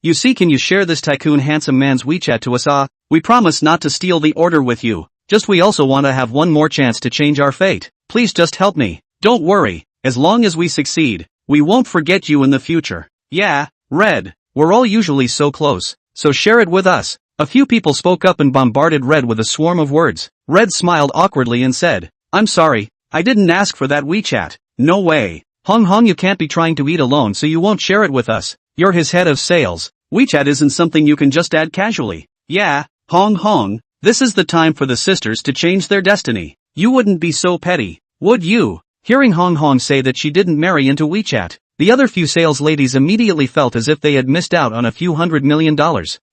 You see, can you share this tycoon handsome man's WeChat to us? We promise not to steal the order with you. Just we also want to have one more chance to change our fate. Please just help me. Don't worry, as long as we succeed, we won't forget you in the future. Yeah, Red, we're all usually so close, so share it with us. A few people spoke up and bombarded Red with a swarm of words. Red smiled awkwardly and said, I'm sorry, I didn't ask for that WeChat. No way. Hong Hong, you can't be trying to eat alone so you won't share it with us. You're his head of sales. WeChat isn't something you can just add casually. Yeah, Hong Hong, this is the time for the sisters to change their destiny. You wouldn't be so petty, would you? Hearing Hong Hong say that she didn't marry into WeChat, the other few sales ladies immediately felt as if they had missed out on a few $100 million,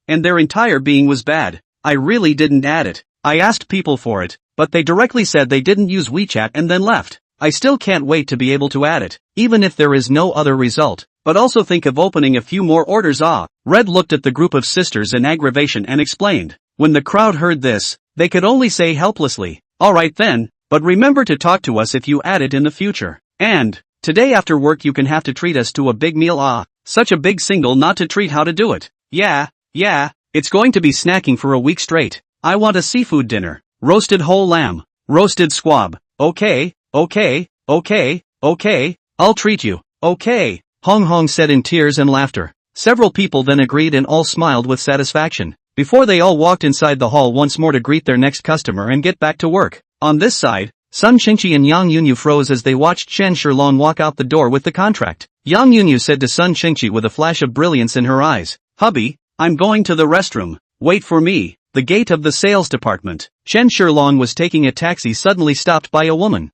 and their entire being was bad. I really didn't add it. I asked people for it, but they directly said they didn't use WeChat and then left. I still can't wait to be able to add it, even if there is no other result. But also think of opening a few more orders. Red looked at the group of sisters in aggravation and explained. When the crowd heard this, they could only say helplessly, alright then, but remember to talk to us if you add it in the future. And, today after work you can have to treat us to a big meal. Such a big single not to treat how to do it. Yeah, it's going to be snacking for a week straight. I want a seafood dinner, roasted whole lamb, roasted squab. Okay, I'll treat you. Okay, Hong Hong said in tears and laughter. Several people then agreed and all smiled with satisfaction, before they all walked inside the hall once more to greet their next customer and get back to work. On this side, Sun Xingqi and Yang Yunyu froze as they watched Chen Shilong walk out the door with the contract. Yang Yunyu said to Sun Xingqi with a flash of brilliance in her eyes, Hubby, I'm going to the restroom. Wait for me. The gate of the sales department. Chen Shilong was taking a taxi suddenly stopped by a woman.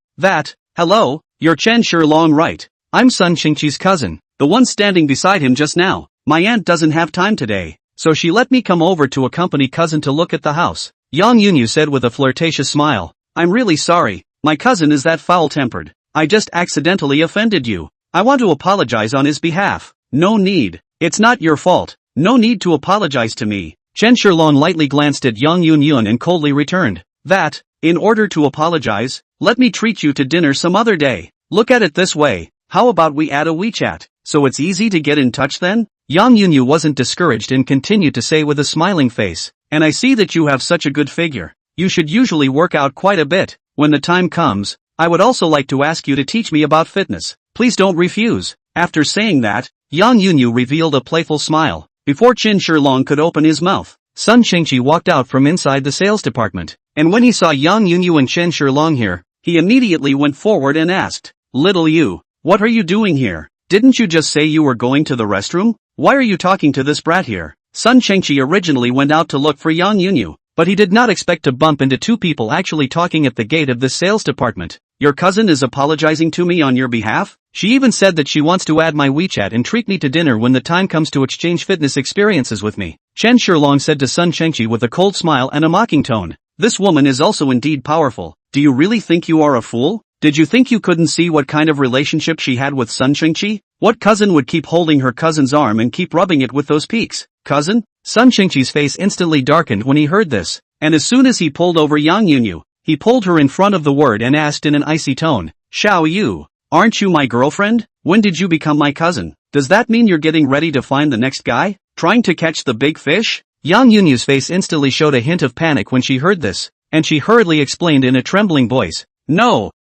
Hello, you're Chen Shilong, right? I'm Sun Xingqi's cousin, the one standing beside him just now. My aunt doesn't have time today, so she let me come over to accompany cousin to look at the house. Yang Yunyu said with a flirtatious smile. I'm really sorry, my cousin is that foul-tempered. I just accidentally offended you. I want to apologize on his behalf. No need. It's not your fault. No need to apologize to me. Chen Shilong lightly glanced at Yang Yunyun and coldly returned. In order to apologize, let me treat you to dinner some other day. Look at it this way, how about we add a WeChat, so it's easy to get in touch then? Yang Yunyu wasn't discouraged and continued to say with a smiling face, and I see that you have such a good figure. You should usually work out quite a bit. When the time comes, I would also like to ask you to teach me about fitness. Please don't refuse. After saying that, Yang Yunyu revealed a playful smile. Before Qin Shilong could open his mouth, Sun Qingqi walked out from inside the sales department. And when he saw Yang Yunyu and Qin Shilong here, he immediately went forward and asked, "Little you, what are you doing here? Didn't you just say you were going to the restroom? Why are you talking to this brat here?" Sun Qingqi originally went out to look for Yang Yunyu, but he did not expect to bump into two people actually talking at the gate of the sales department. "Your cousin is apologizing to me on your behalf? She even said that she wants to add my WeChat and treat me to dinner when the time comes to exchange fitness experiences with me," Chen Shilong said to Sun Qingqi with a cold smile and a mocking tone. "This woman is also indeed powerful. Do you really think you are a fool? Did you think you couldn't see what kind of relationship she had with Sun Qingqi? What cousin would keep holding her cousin's arm and keep rubbing it with those peaks? Cousin?" Sun Qingqi's face instantly darkened when he heard this, and as soon as he pulled over Yang Yunyu, he pulled her in front of the word and asked in an icy tone, "Xiao Yu, aren't you my girlfriend? When did you become my cousin? Does that mean you're getting ready to find the next guy? Trying to catch the big fish?" Yang Yunyu's face instantly showed a hint of panic when she heard this, and she hurriedly explained in a trembling voice, No,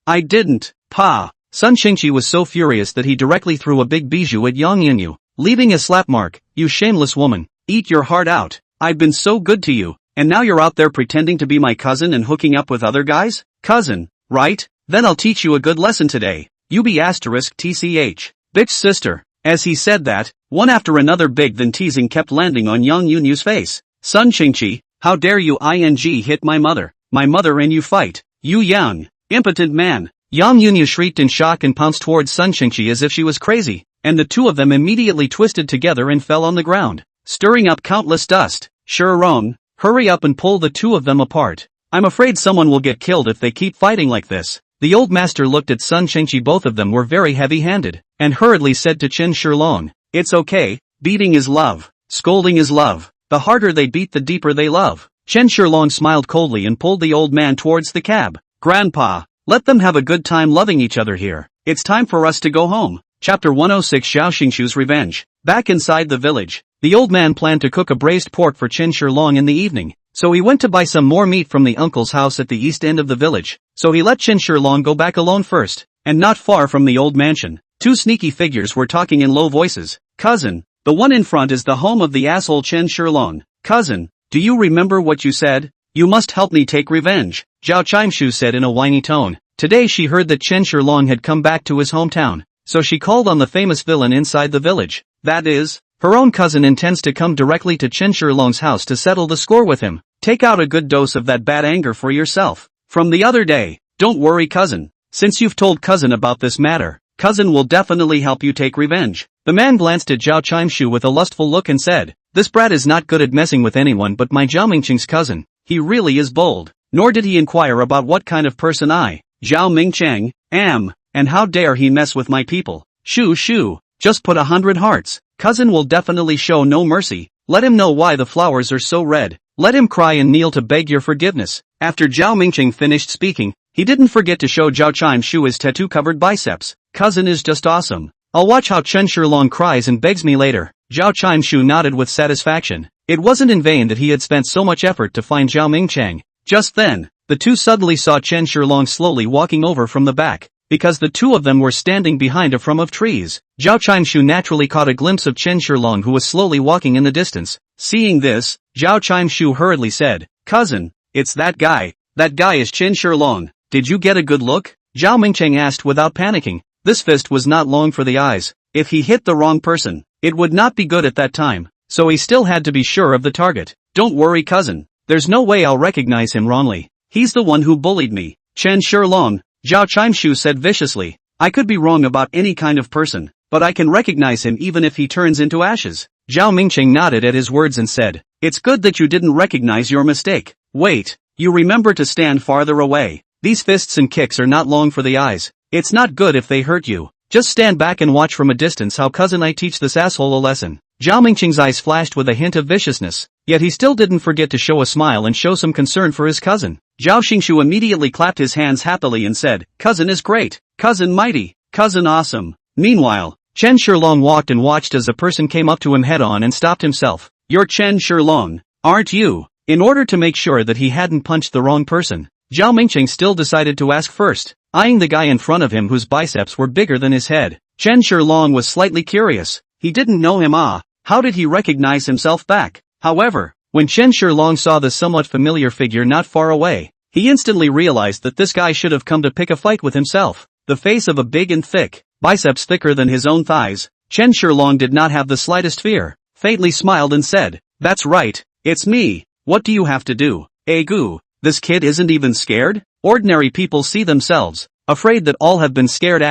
I didn't, Pa." Sun Qingqi was so furious that he directly threw a big bijou at Yang Yunyu, leaving a slap mark. "You shameless woman, eat your heart out. I've been so good to you, and now you're out there pretending to be my cousin and hooking up with other guys? Cousin, right? Then I'll teach you a good lesson today. You be asterisk tch. Bitch sister." As he said that, one after another big then teasing kept landing on Yang Yunyu's face. "Sun Qingqi, how dare you hit my mother and you fight, you young, impotent man." Yang Yunyu shrieked in shock and pounced towards Sun Qingqi as if she was crazy, and the two of them immediately twisted together and fell on the ground, stirring up countless dust. "Shirong, hurry up and pull the two of them apart. I'm afraid someone will get killed if they keep fighting like this." The old master looked at Sun Qingqi. Both of them were very heavy-handed, and hurriedly said to Qin Shilong, "It's okay, beating is love, scolding is love. The harder they beat the deeper they love." Qin Shilong smiled coldly and pulled the old man towards the cab. "Grandpa, let them have a good time loving each other here. It's time for us to go home." Chapter 106 Xiao Xingshu's Revenge. Back inside the village, the old man planned to cook a braised pork for Qin Shilong in the evening, so he went to buy some more meat from the uncle's house at the east end of the village. So he let Qin Shilong go back alone first, and not far from the old mansion, two sneaky figures were talking in low voices. "Cousin, the one in front is the home of the asshole Qin Shilong. Cousin, do you remember what you said? You must help me take revenge," Zhao Chimshu said in a whiny tone. Today she heard that Qin Shilong had come back to his hometown, so she called on the famous villain inside the village. That is, her own cousin intends to come directly to Qin Shilong's house to settle the score with him. Take out a good dose of that bad anger for yourself from the other day. Don't worry, cousin. Since you've told cousin about this matter, cousin will definitely help you take revenge. The man glanced at Zhao Chimshu with a lustful look and said, "This brat is not good at messing with anyone but my Zhao Mingqing's cousin. He really is bold." Nor did he inquire about what kind of person I, Zhao Mingcheng, am, and how dare he mess with my people. Shoo, just put 100 hearts. Cousin will definitely show no mercy. Let him know why the flowers are so red. Let him cry and kneel to beg your forgiveness. After Zhao Mingcheng finished speaking, he didn't forget to show Zhao Chimshu his tattoo-covered biceps. "Cousin is just awesome. I'll watch how Qin Shilong cries and begs me later." Zhao Chimshu nodded with satisfaction. It wasn't in vain that he had spent so much effort to find Zhao Mingcheng. Just then, the two suddenly saw Qin Shilong slowly walking over from the back, because the two of them were standing behind a from of trees. Zhao Chimshu naturally caught a glimpse of Qin Shilong, who was slowly walking in the distance. Seeing this, Zhao Chimshu hurriedly said, "Cousin, it's that guy. That guy is Qin Shilong. Did you get a good look?" Zhao Mingcheng asked without panicking. This fist was not long for the eyes. If he hit the wrong person, it would not be good at that time, so he still had to be sure of the target. "Don't worry, cousin. There's no way I'll recognize him wrongly. He's the one who bullied me." "Qin Shilong," Zhao Chimshu said viciously, "I could be wrong about any kind of person, but I can recognize him even if he turns into ashes." Zhao Mingcheng nodded at his words and said, "It's good that you didn't recognize your mistake. Wait, you remember to stand farther away. These fists and kicks are not long for the eyes. It's not good if they hurt you. Just stand back and watch from a distance how cousin I teach this asshole a lesson." Zhao Mingcheng's eyes flashed with a hint of viciousness, yet he still didn't forget to show a smile and show some concern for his cousin. Zhao Xingshu immediately clapped his hands happily and said, "Cousin is great, cousin mighty, cousin awesome." Meanwhile, Qin Shilong walked and watched as a person came up to him head-on and stopped himself. "You're Qin Shilong, aren't you? In order to make sure that he hadn't punched the wrong person, Zhao Mingqing still decided to ask first, eyeing the guy in front of him whose biceps were bigger than his head. Chen Shilong was slightly curious. He didn't know him. How did he recognize himself back? However, when Chen Shilong saw the somewhat familiar figure not far away, he instantly realized that this guy should have come to pick a fight with himself. The face of a big and thick, biceps thicker than his own thighs, Chen Shilong did not have the slightest fear, faintly smiled and said, "That's right, it's me. What do you have to do? Goo, this kid isn't even scared?" Ordinary people see themselves, afraid that all have been scared.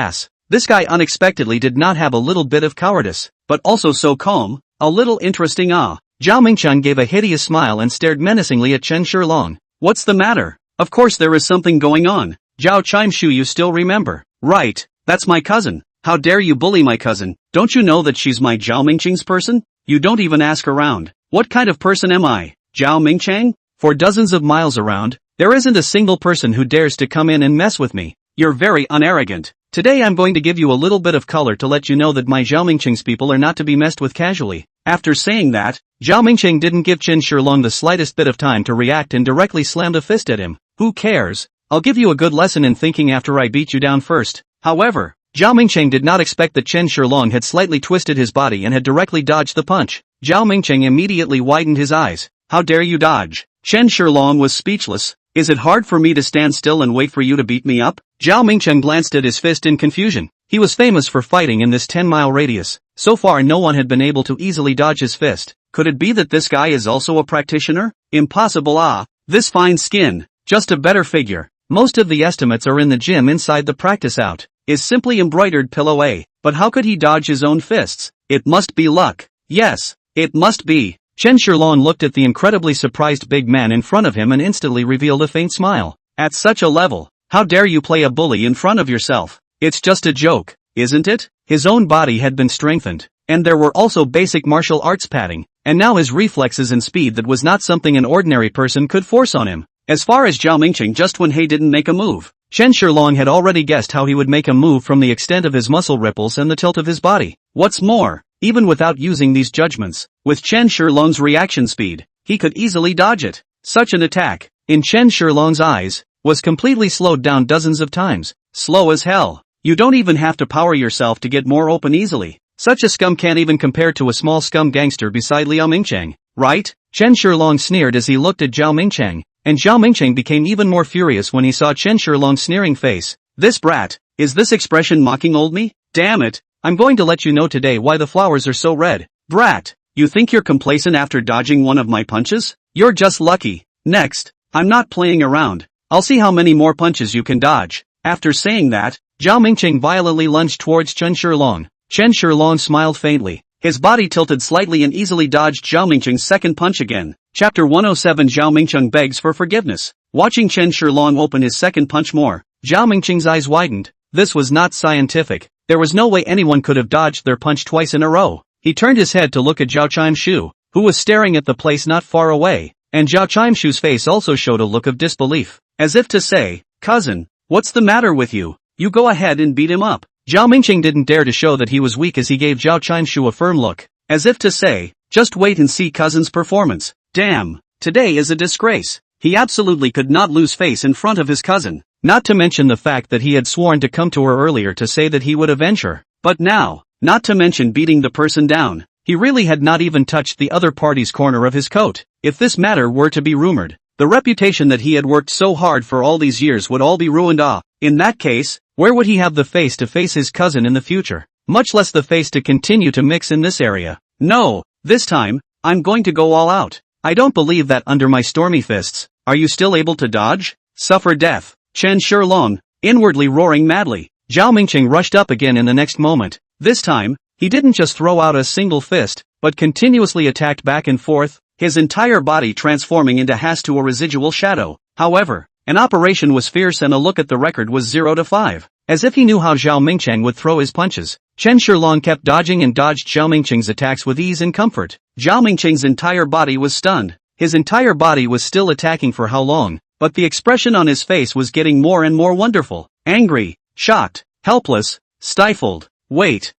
This guy unexpectedly did not have a little bit of cowardice, but also so calm, a little interesting. Zhao Mingcheng gave a hideous smile and stared menacingly at Chen Shilong. "What's the matter? Of course there is something going on. Zhao Chimshu, you still remember, right? That's my cousin. How dare you bully my cousin? Don't you know that she's my Zhao Mingcheng's person? You don't even ask around. What kind of person am I, Zhao Mingcheng? For dozens of miles around, there isn't a single person who dares to come in and mess with me. You're very unarrogant. Today I'm going to give you a little bit of color to let you know that my Zhao Mingcheng's people are not to be messed with casually." After saying that, Zhao Mingcheng didn't give Chen Shilong the slightest bit of time to react and directly slammed a fist at him. "Who cares? I'll give you a good lesson in thinking after I beat you down first." However, Zhao Mingcheng did not expect that Chen Shilong had slightly twisted his body and had directly dodged the punch. Zhao Mingcheng immediately widened his eyes. "How dare you dodge?" Chen Shilong was speechless. "Is it hard for me to stand still and wait for you to beat me up?" Zhao Mingcheng glanced at his fist in confusion. He was famous for fighting in this 10-mile radius. So far no one had been able to easily dodge his fist. Could it be that this guy is also a practitioner? Impossible. This fine skin, just a better figure. Most of the estimates are in the gym inside the practice out. Is simply embroidered pillow. But how could he dodge his own fists? It must be luck. Yes, it must be. Chen Shilong looked at the incredibly surprised big man in front of him and instantly revealed a faint smile. "At such a level, how dare you play a bully in front of yourself? It's just a joke, isn't it?" His own body had been strengthened, and there were also basic martial arts padding, and now his reflexes and speed that was not something an ordinary person could force on him. As far as Zhao Mingcheng, just when he didn't make a move, Chen Shilong had already guessed how he would make a move from the extent of his muscle ripples and the tilt of his body. What's more, even without using these judgments, with Chen Shilong's reaction speed, he could easily dodge it. Such an attack, in Chen Shilong's eyes, was completely slowed down dozens of times. Slow as hell. You don't even have to power yourself to get more open easily. Such a scum can't even compare to a small scum gangster beside Liao Mingcheng, right? Chen Shilong sneered as he looked at Zhao Mingcheng, and Zhao Mingcheng became even more furious when he saw Chen Shilong's sneering face. "This brat, is this expression mocking old me? Damn it, I'm going to let you know today why the flowers are so red. Brat, you think you're complacent after dodging one of my punches? You're just lucky. Next, I'm not playing around. I'll see how many more punches you can dodge." After saying that, Zhao Mingcheng violently lunged towards Chen Shilong. Chen Shilong smiled faintly. His body tilted slightly and easily dodged Zhao Mingcheng's second punch again. Chapter 107. Zhao Mingcheng begs for forgiveness. Watching Chen Shilong open his second punch more, Zhao Mingcheng's eyes widened. This was not scientific. There was no way anyone could have dodged their punch twice in a row. He turned his head to look at Zhao Chimshu, who was staring at the place not far away, and Zhao Chimshu's face also showed a look of disbelief, as if to say, "Cousin, what's the matter with you? You go ahead and beat him up." Zhao Mingcheng didn't dare to show that he was weak as he gave Zhao Chimshu a firm look, as if to say, "Just wait and see cousin's performance." Damn, today is a disgrace. He absolutely could not lose face in front of his cousin, not to mention the fact that he had sworn to come to her earlier to say that he would avenge her. But now, not to mention beating the person down, he really had not even touched the other party's corner of his coat. If this matter were to be rumored, the reputation that he had worked so hard for all these years would all be ruined. In that case, where would he have the face to face his cousin in the future? Much less the face to continue to mix in this area. "No, this time, I'm going to go all out. I don't believe that under my stormy fists. Are you still able to dodge? Suffer death." Chen Shilong, inwardly roaring madly. Zhao Mingcheng rushed up again in the next moment. This time, he didn't just throw out a single fist, but continuously attacked back and forth, his entire body transforming into has to a residual shadow. However, an operation was fierce and a look at the record was 0 to 5. As if he knew how Zhao Mingcheng would throw his punches, Chen Shilong kept dodging and dodged Zhao Mingcheng's attacks with ease and comfort. Zhao Mingcheng's entire body was stunned. His entire body was still attacking for how long, but the expression on his face was getting more and more wonderful. Angry, shocked, helpless, stifled. Wait.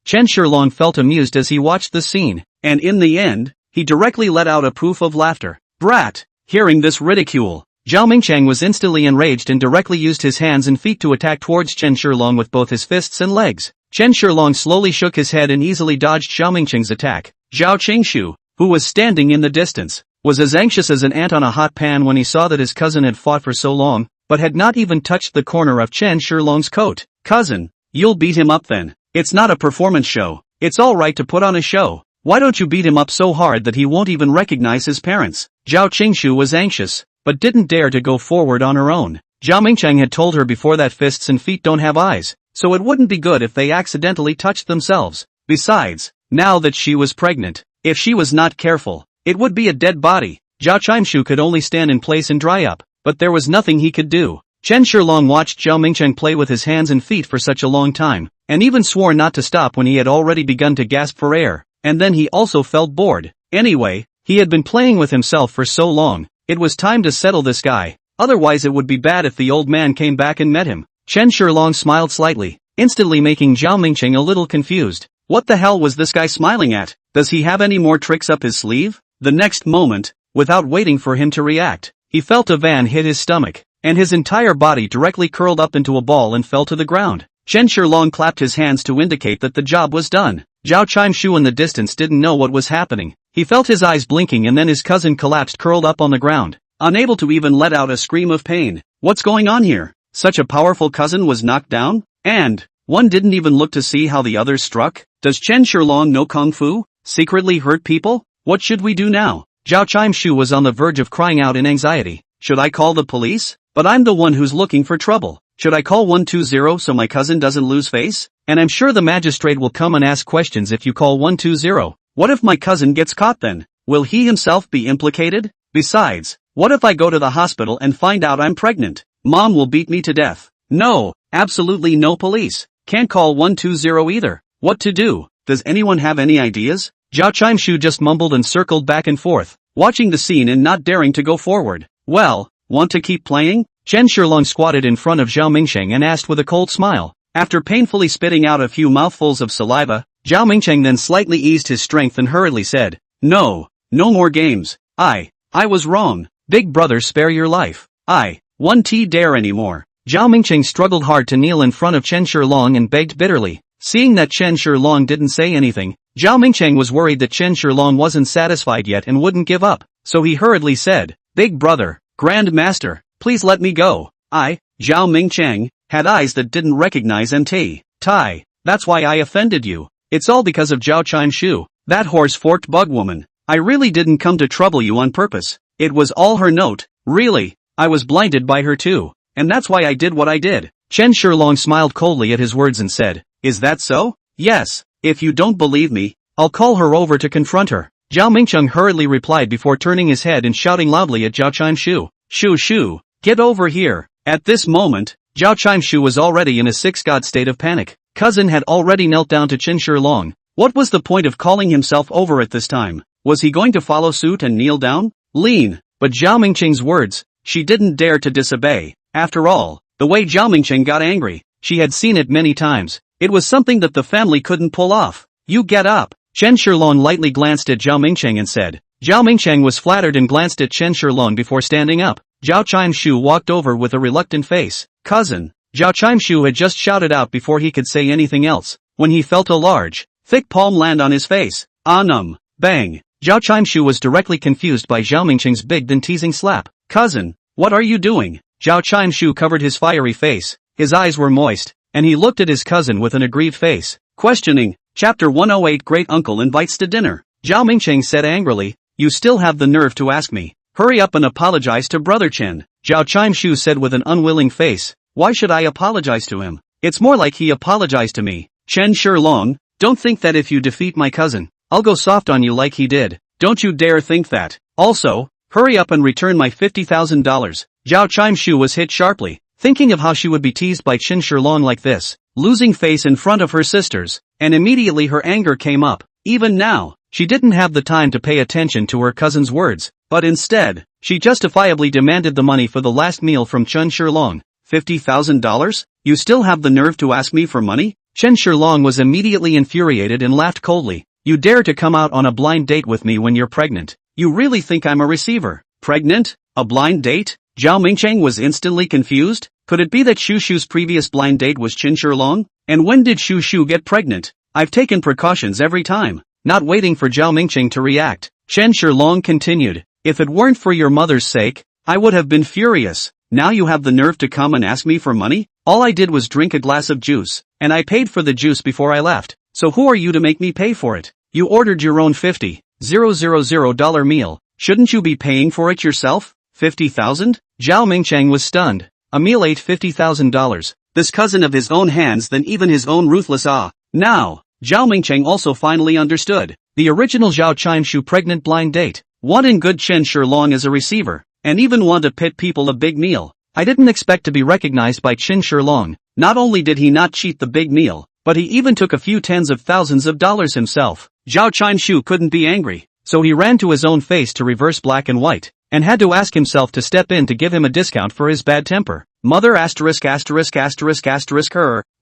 Chen Shilong felt amused as he watched the scene, and in the end, he directly let out a proof of laughter. Brat! Hearing this ridicule, Zhao Mingchang was instantly enraged and directly used his hands and feet to attack towards Chen Shilong with both his fists and legs. Chen Shilong slowly shook his head and easily dodged Zhao Mingchang's attack. Zhao Qingshu, who was standing in the distance, was as anxious as an ant on a hot pan when he saw that his cousin had fought for so long, but had not even touched the corner of Chen Shilong's coat. Cousin, you'll beat him up then. It's not a performance show. It's alright to put on a show. Why don't you beat him up so hard that he won't even recognize his parents? Zhao Qingshu was anxious, but didn't dare to go forward on her own. Zhao Mingchang had told her before that fists and feet don't have eyes, so it wouldn't be good if they accidentally touched themselves. Besides, now that she was pregnant, if she was not careful, it would be a dead body. Zhao Qingshu could only stand in place and dry up, but there was nothing he could do. Chen Shilong watched Zhao Mingchang play with his hands and feet for such a long time, and even swore not to stop when he had already begun to gasp for air, and then he also felt bored. Anyway, he had been playing with himself for so long, it was time to settle this guy, otherwise it would be bad if the old man came back and met him. Chen Shilong smiled slightly, instantly making Zhao Mingchang a little confused. What the hell was this guy smiling at? Does he have any more tricks up his sleeve? The next moment, without waiting for him to react, he felt a van hit his stomach, and his entire body directly curled up into a ball and fell to the ground. Chen Shilong clapped his hands to indicate that the job was done. Zhao Qingshu in the distance didn't know what was happening. He felt his eyes blinking and then his cousin collapsed curled up on the ground, unable to even let out a scream of pain. What's going on here? Such a powerful cousin was knocked down? And one didn't even look to see how the others struck? Does Chen Shilong know Kung Fu? Secretly hurt people? What should we do now? Zhao Qingshu was on the verge of crying out in anxiety. Should I call the police? But I'm the one who's looking for trouble. Should I call 120 so my cousin doesn't lose face? And I'm sure the magistrate will come and ask questions if you call 120. What if my cousin gets caught then? Will he himself be implicated? Besides, what if I go to the hospital and find out I'm pregnant? Mom will beat me to death. No, absolutely no police. Can't call 120 either. What to do? Does anyone have any ideas? Zhao Qingshu just mumbled and circled back and forth, watching the scene and not daring to go forward. Well, want to keep playing? Chen Shilong squatted in front of Zhao Mingchang and asked with a cold smile. After painfully spitting out a few mouthfuls of saliva, Zhao Mingchang then slightly eased his strength and hurriedly said, No more games. I was wrong. Big brother, spare your life. I won't dare anymore. Zhao Mingchang struggled hard to kneel in front of Chen Shilong and begged bitterly. Seeing that Chen Shilong didn't say anything, Zhao Mingchang was worried that Chen Shilong wasn't satisfied yet and wouldn't give up, so he hurriedly said, Big brother, Grand Master, please let me go. I, Zhao Mingchang, had eyes that didn't recognize Tai. That's why I offended you. It's all because of Zhao Qingshu, that horse-forked bug woman. I really didn't come to trouble you on purpose. It was all her note, really. I was blinded by her too, and that's why I did what I did. Chen Shilong smiled coldly at his words and said, Is that so? Yes. If you don't believe me, I'll call her over to confront her. Zhao Mingchang hurriedly replied before turning his head and shouting loudly at Zhao Qingshu. Shu, get over here. At this moment, Zhao Qingshu was already in a six-god state of panic. Cousin had already knelt down to Chen Shilong. What was the point of calling himself over at this time? Was he going to follow suit and kneel down? But Zhao Mingchang's words, she didn't dare to disobey. After all, the way Zhao Mingchang got angry, she had seen it many times. It was something that the family couldn't pull off. You get up. Chen Shilong lightly glanced at Zhao Mingchang and said. Zhao Mingchang was flattered and glanced at Chen Shilong before standing up. Zhao Qingshu walked over with a reluctant face. Cousin. Zhao Qingshu had just shouted out before he could say anything else, when he felt a large, thick palm land on his face. Bang. Zhao Qingshu was directly confused by Zhao Mingchang's big then teasing slap. Cousin, what are you doing? Zhao Qingshu covered his fiery face, his eyes were moist, and he looked at his cousin with an aggrieved face. Questioning, Chapter 108 Great Uncle Invites to Dinner. Zhao Mingchang said angrily, You still have the nerve to ask me. Hurry up and apologize to Brother Chen. Zhao Qingshu said with an unwilling face. Why should I apologize to him? It's more like he apologized to me. Chen Shilong, don't think that if you defeat my cousin, I'll go soft on you like he did. Don't you dare think that. Also, hurry up and return my $50,000. Zhao Qingshu was hit sharply, thinking of how she would be teased by Chen Shilong like this, losing face in front of her sisters, and immediately her anger came up. Even now, she didn't have the time to pay attention to her cousin's words, but instead, she justifiably demanded the money for the last meal from Chen Shilong. $50,000? You still have the nerve to ask me for money? Chen Shilong was immediately infuriated and laughed coldly. You dare to come out on a blind date with me when you're pregnant? You really think I'm a receiver? Pregnant? A blind date? Zhao Mingcheng was instantly confused. Could it be that Shu Shu's previous blind date was Qin Shilong? And when did Shu Shu get pregnant? I've taken precautions every time. Not waiting for Zhao Mingcheng to react, Qin Shilong continued. If it weren't for your mother's sake, I would have been furious. Now you have the nerve to come and ask me for money? All I did was drink a glass of juice, and I paid for the juice before I left. So who are you to make me pay for it? You ordered your own $50,000 meal. Shouldn't you be paying for it yourself? 50,000? Zhao Mingcheng was stunned. A meal ate $50,000. This cousin of his own hands than even his own ruthless Now, Zhao Mingcheng also finally understood. The original Zhao Chimshu pregnant blind date. Want in good Qin Shilong as a receiver, and even want to pit people a big meal. I didn't expect to be recognized by Qin Shilong. Not only did he not cheat the big meal, but he even took a few tens of thousands of dollars himself. Zhao Chimshu couldn't be angry, so he ran to his own face to reverse black and white, and had to ask himself to step in to give him a discount for his bad temper. Mother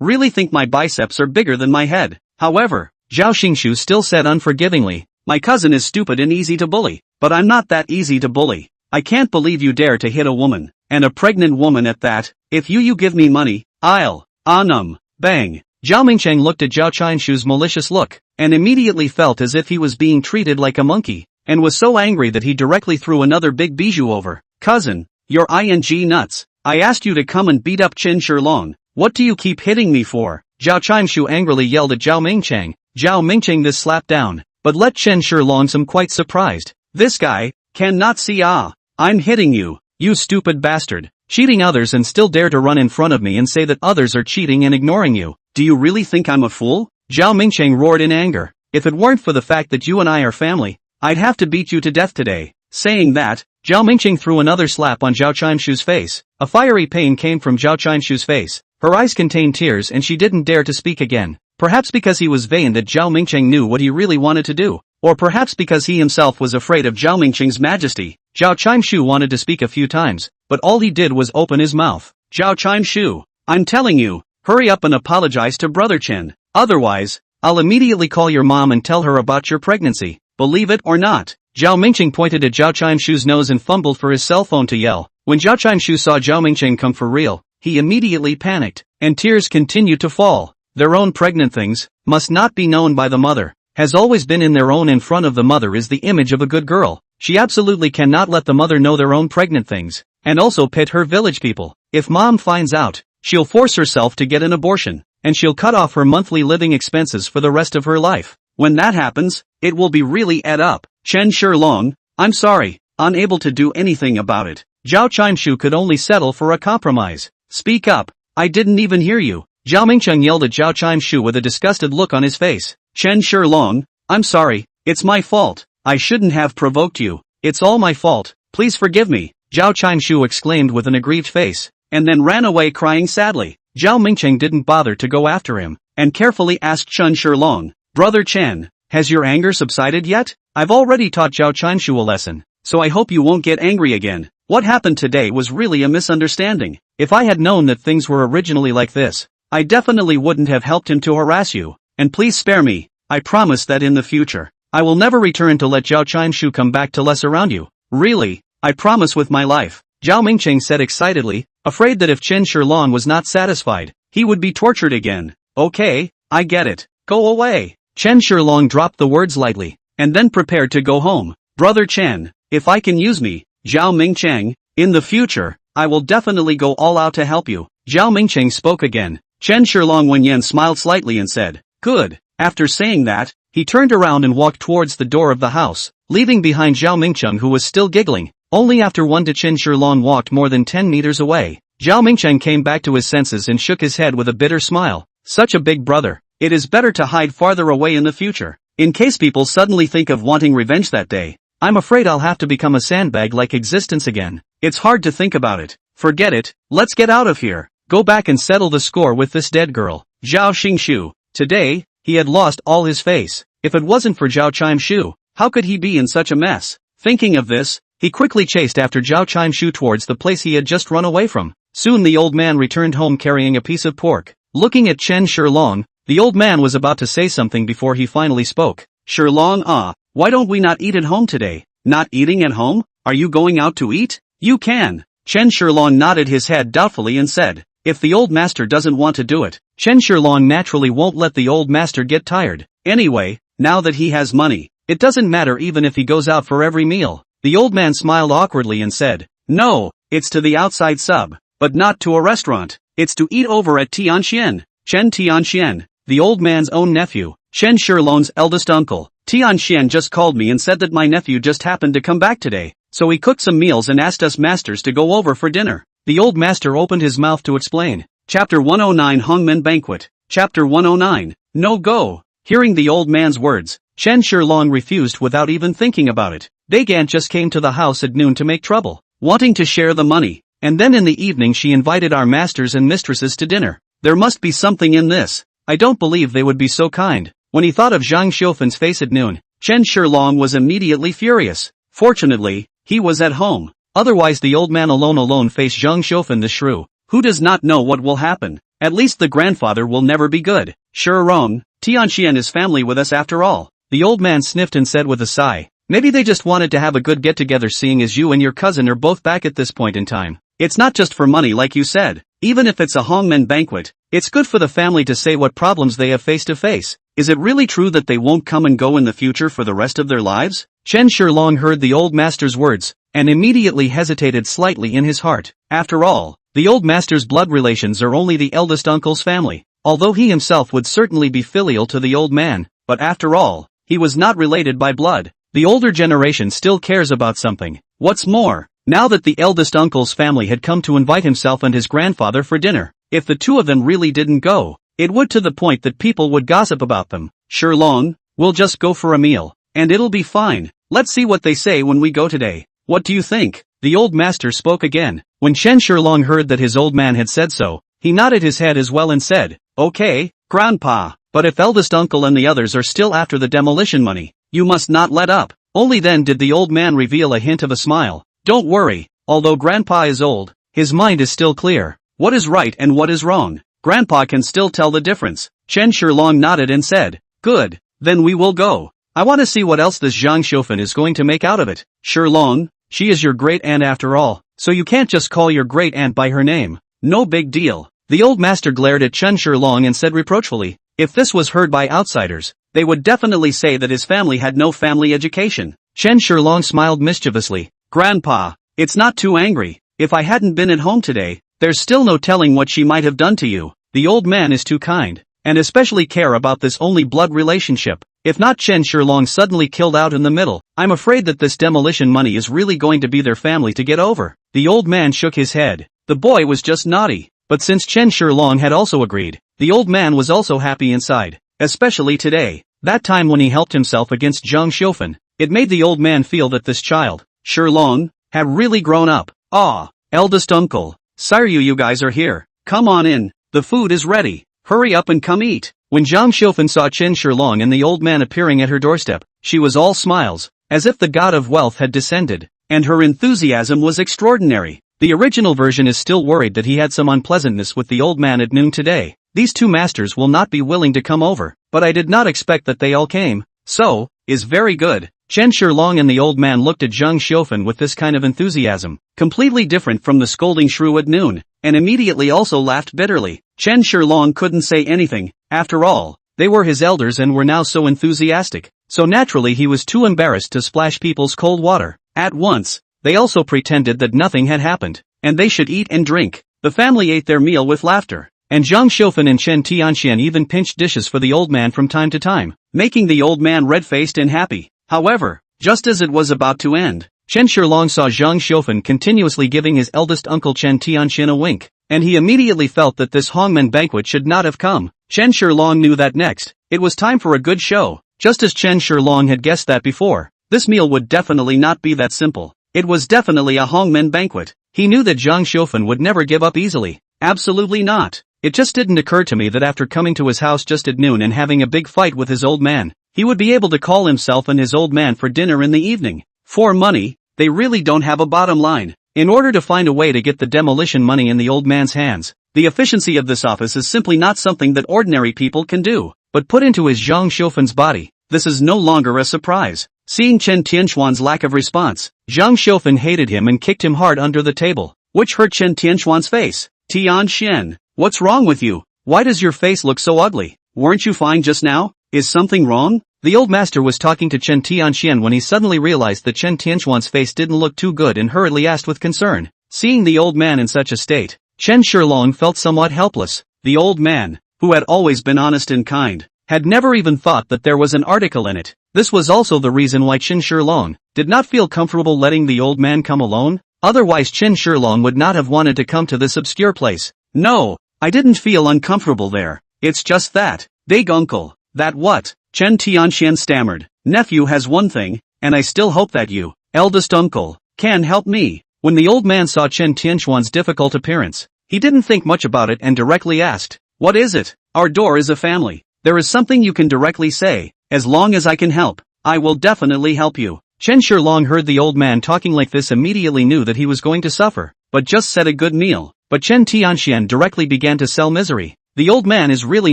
really think my biceps are bigger than my head. However, Zhao Xingshu still said unforgivingly, my cousin is stupid and easy to bully, but I'm not that easy to bully. I can't believe you dare to hit a woman, and a pregnant woman at that. If you give me money, I'll, bang. Zhao Mingcheng looked at Zhao Qinshu's malicious look, and immediately felt as if he was being treated like a monkey, and was so angry that he directly threw another big bijou over. Cousin, you're nuts. I asked you to come and beat up Qin Shilong. What do you keep hitting me for? Zhao Qinshu angrily yelled at Zhao Mingcheng. Zhao Mingcheng this slapped down, but let Qin Shilong seem quite surprised. This guy cannot see. I'm hitting you, you stupid bastard. Cheating others and still dare to run in front of me and say that others are cheating and ignoring you. Do you really think I'm a fool? Zhao Mingcheng roared in anger. If it weren't for the fact that you and I are family, I'd have to beat you to death today. Saying that, Zhao Mingcheng threw another slap on Zhao Chimshu's face. A fiery pain came from Zhao Chimshu's face. Her eyes contained tears and she didn't dare to speak again. Perhaps because he was vain that Zhao Mingcheng knew what he really wanted to do. Or perhaps because he himself was afraid of Zhao Mingcheng's majesty. Zhao Chimshu wanted to speak a few times, but all he did was open his mouth. Zhao Chimshu, I'm telling you, hurry up and apologize to Brother Chen. Otherwise, I'll immediately call your mom and tell her about your pregnancy. Believe it or not. Zhao Mingcheng pointed at Zhao Chimshu's nose and fumbled for his cell phone to yell. When Zhao Chimshu saw Zhao Mingcheng come for real, he immediately panicked, and tears continued to fall. Their own pregnant things must not be known by the mother. Has always been in their own in front of the mother is the image of a good girl. She absolutely cannot let the mother know their own pregnant things, and also pit her village people. If mom finds out, she'll force herself to get an abortion, and she'll cut off her monthly living expenses for the rest of her life. When that happens, it will be really ed up. Qin Shilong, I'm sorry, unable to do anything about it. Zhao Chimshu could only settle for a compromise. Speak up, I didn't even hear you. Zhao Mingcheng yelled at Zhao Chimshu with a disgusted look on his face. Qin Shilong, I'm sorry, it's my fault. I shouldn't have provoked you. It's all my fault, please forgive me. Zhao Chimshu exclaimed with an aggrieved face, and then ran away crying sadly. Zhao Mingcheng didn't bother to go after him, and carefully asked Qin Shilong, Brother Chen, has your anger subsided yet? I've already taught Zhao Chimshu a lesson, so I hope you won't get angry again. What happened today was really a misunderstanding. If I had known that things were originally like this, I definitely wouldn't have helped him to harass you, and please spare me. I promise that in the future, I will never return to let Zhao Chimshu come back to mess around you. Really, I promise with my life. Zhao Mingcheng said excitedly, afraid that if Qin Shilong was not satisfied, he would be tortured again. Okay, I get it. Go away. Qin Shilong dropped the words lightly, and then prepared to go home. Brother Chen, if I can use me, Zhao Mingcheng, in the future, I will definitely go all out to help you. Zhao Mingcheng spoke again. Qin Shilong Wenyan smiled slightly and said, good. After saying that, he turned around and walked towards the door of the house, leaving behind Zhao Mingcheng who was still giggling. Only after Qin Shilong walked more than 10 meters away, Zhao Mingcheng came back to his senses and shook his head with a bitter smile. Such a big brother. It is better to hide farther away in the future, in case people suddenly think of wanting revenge that day. I'm afraid I'll have to become a sandbag-like existence again. It's hard to think about it. Forget it, let's get out of here. Go back and settle the score with this dead girl. Zhao Xingshu. Today, he had lost all his face. If it wasn't for Zhao Chimshu, how could he be in such a mess? Thinking of this, he quickly chased after Zhao Chimshu towards the place he had just run away from. Soon the old man returned home carrying a piece of pork. Looking at Qin Shilong, the old man was about to say something before he finally spoke. Shilong, why don't we not eat at home today? Not eating at home? Are you going out to eat? You can. Chen Shilong nodded his head doubtfully and said, if the old master doesn't want to do it, Chen Shilong naturally won't let the old master get tired. Anyway, now that he has money, it doesn't matter even if he goes out for every meal. The old man smiled awkwardly and said, no, it's to the outside sub, but not to a restaurant. It's to eat over at Tianxian. Chen Tianxian, the old man's own nephew, Chen Shilong's eldest uncle. Tianxian just called me and said that my nephew just happened to come back today, so he cooked some meals and asked us masters to go over for dinner. The old master opened his mouth to explain. Chapter 109 Hongmen Banquet. Chapter 109, No Go. Hearing the old man's words, Chen Shilong refused without even thinking about it. Dagan just came to the house at noon to make trouble, wanting to share the money, and then in the evening she invited our masters and mistresses to dinner. There must be something in this. I don't believe they would be so kind. When he thought of Zhang Xiufan's face at noon, Chen Shilong was immediately furious. Fortunately, he was at home. Otherwise the old man alone faced Zhang Xiufan the shrew, who does not know what will happen. At least the grandfather will never be good. Sure wrong, Tianxian is family with us after all. The old man sniffed and said with a sigh, maybe they just wanted to have a good get-together seeing as you and your cousin are both back at this point in time. It's not just for money like you said. Even if it's a Hongmen banquet, it's good for the family to say what problems they have face to face. Is it really true that they won't come and go in the future for the rest of their lives? Chen Shilong heard the old master's words, and immediately hesitated slightly in his heart. After all, the old master's blood relations are only the eldest uncle's family, although he himself would certainly be filial to the old man, but after all, he was not related by blood. The older generation still cares about something. What's more, now that the eldest uncle's family had come to invite himself and his grandfather for dinner, if the two of them really didn't go, it would to the point that people would gossip about them. Shilong, we'll just go for a meal, and it'll be fine. Let's see what they say when we go today. What do you think? The old master spoke again. When Chen Shilong heard that his old man had said so, he nodded his head as well and said, okay, grandpa, but if eldest uncle and the others are still after the demolition money, you must not let up. Only then did the old man reveal a hint of a smile. Don't worry, although grandpa is old, his mind is still clear. What is right and what is wrong? Grandpa can still tell the difference. Chen Shilong nodded and said, good, then we will go. I want to see what else this Zhang Xiufan is going to make out of it. Shilong, she is your great-aunt after all, so you can't just call your great-aunt by her name. No big deal. The old master glared at Chen Shilong and said reproachfully, if this was heard by outsiders, they would definitely say that his family had no family education. Chen Shilong smiled mischievously. Grandpa, it's not too angry. If I hadn't been at home today, there's still no telling what she might have done to you. The old man is too kind, and especially care about this only blood relationship. If not, Chen Shilong suddenly killed out in the middle. I'm afraid that this demolition money is really going to be their family to get over. The old man shook his head. The boy was just naughty. But since Chen Shilong had also agreed, the old man was also happy inside. Especially today, that time when he helped himself against Zhang Xiufan. It made the old man feel that this child, Shilong, had really grown up. Ah, eldest uncle. Sire, you guys are here. Come on in. The food is ready. Hurry up and come eat. When Zhang Xiufan saw Chen Shilong and the old man appearing at her doorstep, she was all smiles, as if the god of wealth had descended, and her enthusiasm was extraordinary. The original version is still worried that he had some unpleasantness with the old man at noon today. These two masters will not be willing to come over, but I did not expect that they all came. So, is very good. Chen Shilong and the old man looked at Zhang Xiufan with this kind of enthusiasm, completely different from the scolding shrew at noon, and immediately also laughed bitterly. Chen Shilong couldn't say anything. After all, they were his elders and were now so enthusiastic, so naturally he was too embarrassed to splash people's cold water. At once, they also pretended that nothing had happened, and they should eat and drink. The family ate their meal with laughter, and Zhang Xiufan and Chen Tianxian even pinched dishes for the old man from time to time, making the old man red-faced and happy. However, just as it was about to end, Chen Shilong saw Zhang Xiufan continuously giving his eldest uncle Chen Tianxian a wink, and he immediately felt that this Hongmen banquet should not have come. Chen Shilong knew that next, it was time for a good show. Just as Chen Shilong had guessed that before, this meal would definitely not be that simple. It was definitely a Hongmen banquet. He knew that Zhang Xiufan would never give up easily. Absolutely not. It just didn't occur to me that after coming to his house just at noon and having a big fight with his old man, he would be able to call himself and his old man for dinner in the evening. For money, they really don't have a bottom line. In order to find a way to get the demolition money in the old man's hands, the efficiency of this office is simply not something that ordinary people can do. But put into his Zhang Xiufan's body, this is no longer a surprise. Seeing Chen Tianxuan's lack of response, Zhang Xiufen hated him and kicked him hard under the table, which hurt Chen Tianxuan's face. Tian Xian, what's wrong with you? Why does your face look so ugly? Weren't you fine just now? Is something wrong? The old master was talking to Chen Tianxian when he suddenly realized that Chen Tianxuan's face didn't look too good and hurriedly asked with concern. Seeing the old man in such a state, Chen Shilong felt somewhat helpless. The old man, who had always been honest and kind, had never even thought that there was an article in it. This was also the reason why Chen Shilong did not feel comfortable letting the old man come alone. Otherwise Chen Shilong would not have wanted to come to this obscure place. No, I didn't feel uncomfortable there. It's just that, big uncle. That what? Chen Tianxian stammered. Nephew has one thing, and I still hope that you, eldest uncle, can help me. When the old man saw Chen Tianxuan's difficult appearance, he didn't think much about it and directly asked, what is it? Our door is a family. There is something you can directly say. As long as I can help, I will definitely help you. Chen Shilong heard the old man talking like this, immediately knew that he was going to suffer, but just said a good meal. But Chen Tianxian directly began to sell misery. The old man is really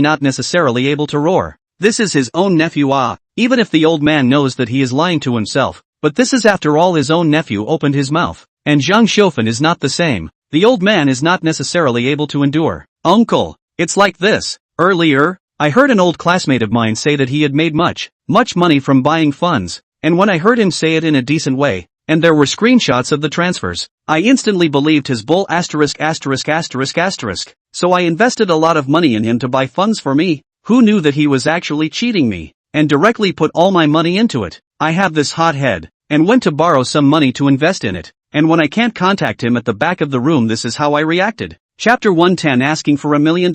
not necessarily able to roar. This is his own nephew, even if the old man knows that he is lying to himself, but this is after all his own nephew opened his mouth, and Zhang Xiufen is not the same. The old man is not necessarily able to endure. Uncle, it's like this. Earlier, I heard an old classmate of mine say that he had made much money from buying funds, and when I heard him say it in a decent way, and there were screenshots of the transfers, I instantly believed his bull *******. So I invested a lot of money in him to buy funds for me. Who knew that he was actually cheating me, and directly put all my money into it. I have this hot head, and went to borrow some money to invest in it, and when I can't contact him at the back of the room, this is how I reacted. Chapter 110, asking for $1 million.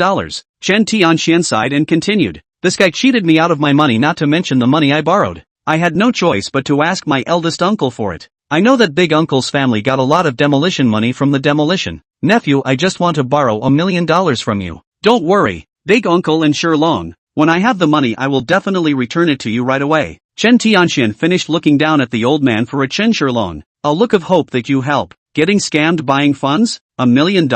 Chen Tianxian sighed and continued. This guy cheated me out of my money, not to mention the money I borrowed. I had no choice but to ask my eldest uncle for it. I know that big uncle's family got a lot of demolition money from the demolition. Nephew, I just want to borrow $1 million from you. Don't worry, big uncle and Shilong. When I have the money I will definitely return it to you right away. Chen Tianxian finished looking down at the old man for a Chen Shilong. A look of hope that you help. Getting scammed buying funds? $1 million?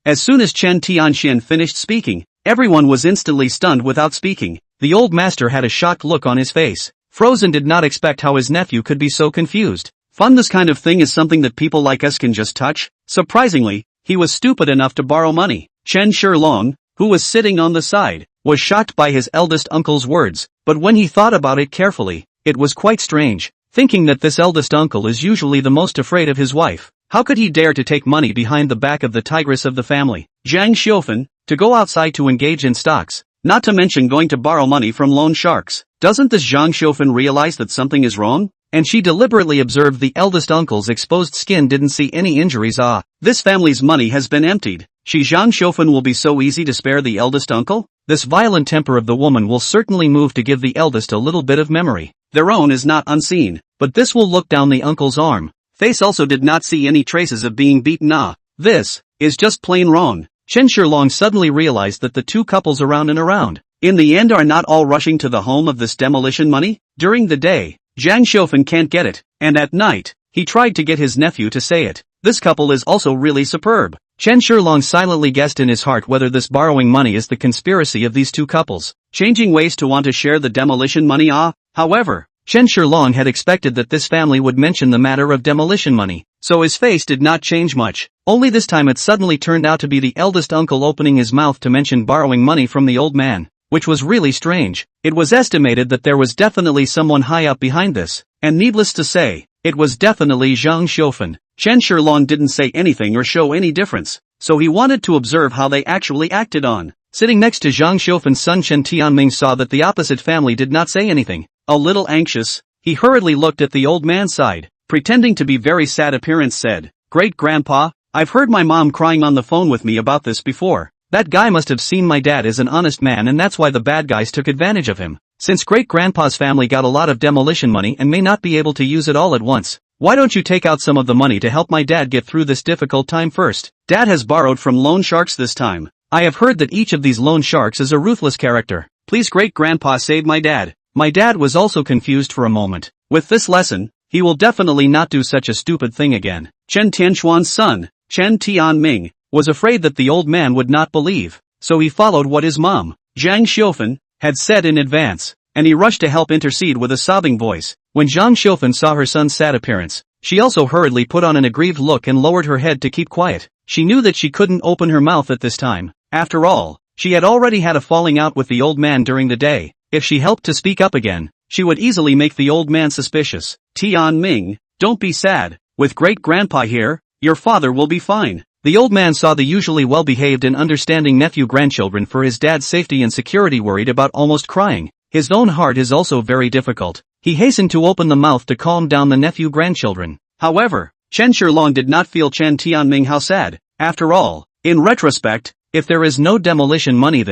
As soon as Chen Tianxian finished speaking, everyone was instantly stunned without speaking. The old master had a shocked look on his face. Frozen did not expect how his nephew could be so confused. Fun, this kind of thing is something that people like us can just touch? Surprisingly, he was stupid enough to borrow money. Chen Shilong, who was sitting on the side, was shocked by his eldest uncle's words, but when he thought about it carefully, it was quite strange, thinking that this eldest uncle is usually the most afraid of his wife. How could he dare to take money behind the back of the tigress of the family, Zhang Xiufen, to go outside to engage in stocks, not to mention going to borrow money from loan sharks? Doesn't this Zhang Xiufen realize that something is wrong? And she deliberately observed the eldest uncle's exposed skin, didn't see any injuries. This family's money has been emptied. Zhang Xiufen will be so easy to spare the eldest uncle? This violent temper of the woman will certainly move to give the eldest a little bit of memory. Their own is not unseen, but this will look down the uncle's arm. Face also did not see any traces of being beaten. This is just plain wrong. Chen Shilong suddenly realized that the two couples around and around, in the end, are not all rushing to the home of this demolition money. During the day, Zhang Xiufen can't get it, and at night, he tried to get his nephew to say it. This couple is also really superb. Chen Shilong silently guessed in his heart whether this borrowing money is the conspiracy of these two couples, changing ways to want to share the demolition money. However, Chen Shilong had expected that this family would mention the matter of demolition money, so his face did not change much. Only this time it suddenly turned out to be the eldest uncle opening his mouth to mention borrowing money from the old man, which was really strange. It was estimated that there was definitely someone high up behind this, and needless to say, it was definitely Zhang Xiufen. Chen Shilong didn't say anything or show any difference, so he wanted to observe how they actually acted on. Sitting next to Zhang Xiufen's son Chen Tianming saw that the opposite family did not say anything. A little anxious, he hurriedly looked at the old man's side, pretending to be very sad appearance, said, "Great-grandpa, I've heard my mom crying on the phone with me about this before. That guy must have seen my dad as an honest man, and that's why the bad guys took advantage of him. Since great-grandpa's family got a lot of demolition money and may not be able to use it all at once, why don't you take out some of the money to help my dad get through this difficult time first? Dad has borrowed from loan sharks this time. I have heard that each of these loan sharks is a ruthless character. Please, great-grandpa, save my dad." My dad was also confused for a moment. With this lesson, he will definitely not do such a stupid thing again. Chen Tianxuan's son, Chen Tianming, was afraid that the old man would not believe, so he followed what his mom, Zhang Xiufen, had said in advance, and he rushed to help intercede with a sobbing voice. When Zhang Xiufan saw her son's sad appearance, she also hurriedly put on an aggrieved look and lowered her head to keep quiet. She knew that she couldn't open her mouth at this time. After all, she had already had a falling out with the old man during the day. If she helped to speak up again, she would easily make the old man suspicious. Tian Ming, don't be sad. With great-grandpa here, your father will be fine. The old man saw the usually well-behaved and understanding nephew-grandchildren for his dad's safety and security worried about almost crying. His own heart is also very difficult. He hastened to open the mouth to calm down the nephew-grandchildren. However, Chen Shilong did not feel Chen Tianming how sad. After all, in retrospect, if there is no demolition money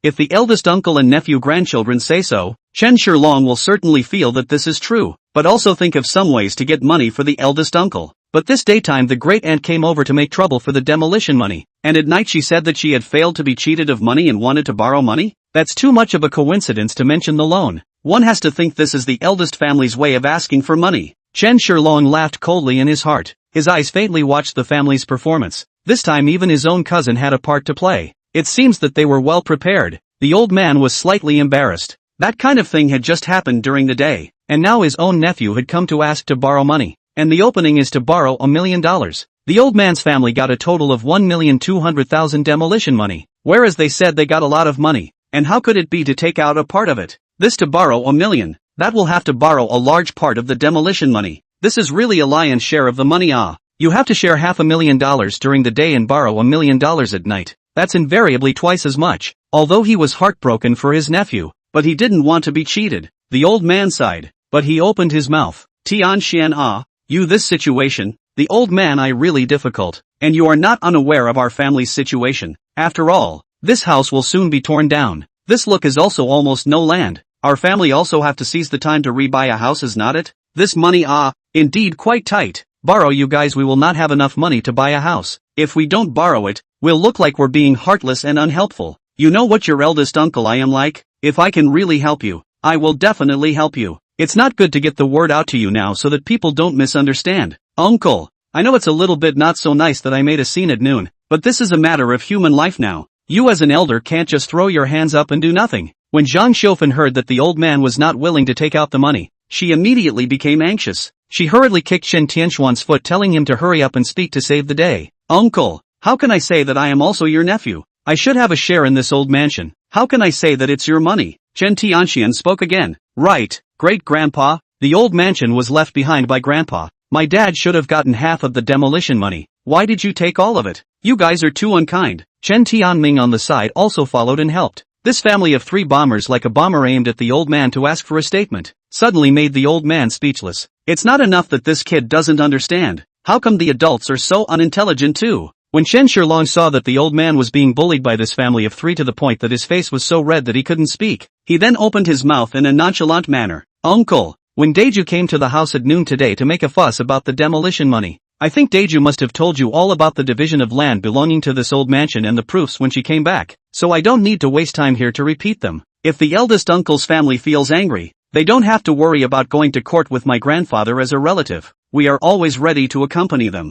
if the eldest uncle and nephew-grandchildren say so, Chen Shilong will certainly feel that this is true, but also think of some ways to get money for the eldest uncle. But this daytime the great aunt came over to make trouble for the demolition money, and at night she said that she had failed to be cheated of money and wanted to borrow money? That's too much of a coincidence to mention the loan. One has to think this is the eldest family's way of asking for money. Chen Shilong laughed coldly in his heart. His eyes faintly watched the family's performance. This time even his own cousin had a part to play. It seems that they were well prepared. The old man was slightly embarrassed. That kind of thing had just happened during the day, and now his own nephew had come to ask to borrow money. And the opening is to borrow $1 million. The old man's family got a total of 1,200,000 demolition money, whereas they said they got a lot of money. And how could it be to take out a part of it? This to borrow $1 million. That will have to borrow a large part of the demolition money. This is really a lion's share of the money. You have to share $500,000 during the day and borrow $1 million at night. That's invariably twice as much. Although he was heartbroken for his nephew, but he didn't want to be cheated. The old man sighed, but he opened his mouth. Tian Xian you this situation, the old man I really difficult, and you are not unaware of our family's situation. After all, this house will soon be torn down. This look is also almost no land. Our family also have to seize the time to rebuy a house, is not it? This money indeed quite tight. Borrow you guys, we will not have enough money to buy a house. If we don't borrow it, we'll look like we're being heartless and unhelpful. You know what your eldest uncle I am like? If I can really help you, I will definitely help you. It's not good to get the word out to you now so that people don't misunderstand. Uncle, I know it's a little bit not so nice that I made a scene at noon, but this is a matter of human life now. You as an elder can't just throw your hands up and do nothing. When Zhang Xiufan heard that the old man was not willing to take out the money, she immediately became anxious. She hurriedly kicked Shen Tianxuan's foot, telling him to hurry up and speak to save the day. Uncle, how can I say that I am also your nephew? I should have a share in this old mansion. How can I say that it's your money? Chen Tianxian spoke again. Right, great-grandpa, the old mansion was left behind by grandpa. My dad should have gotten half of the demolition money. Why did you take all of it? You guys are too unkind. Chen Tianming on the side also followed and helped. This family of 3 bombers, like a bomber aimed at the old man to ask for a statement, suddenly made the old man speechless. It's not enough that this kid doesn't understand. How come the adults are so unintelligent too? When Chen Shilong saw that the old man was being bullied by this family of 3 to the point that his face was so red that he couldn't speak, he then opened his mouth in a nonchalant manner. Uncle, when Daeju came to the house at noon today to make a fuss about the demolition money, I think Daeju must have told you all about the division of land belonging to this old mansion and the proofs when she came back, so I don't need to waste time here to repeat them. If the eldest uncle's family feels angry, they don't have to worry about going to court with my grandfather as a relative. We are always ready to accompany them.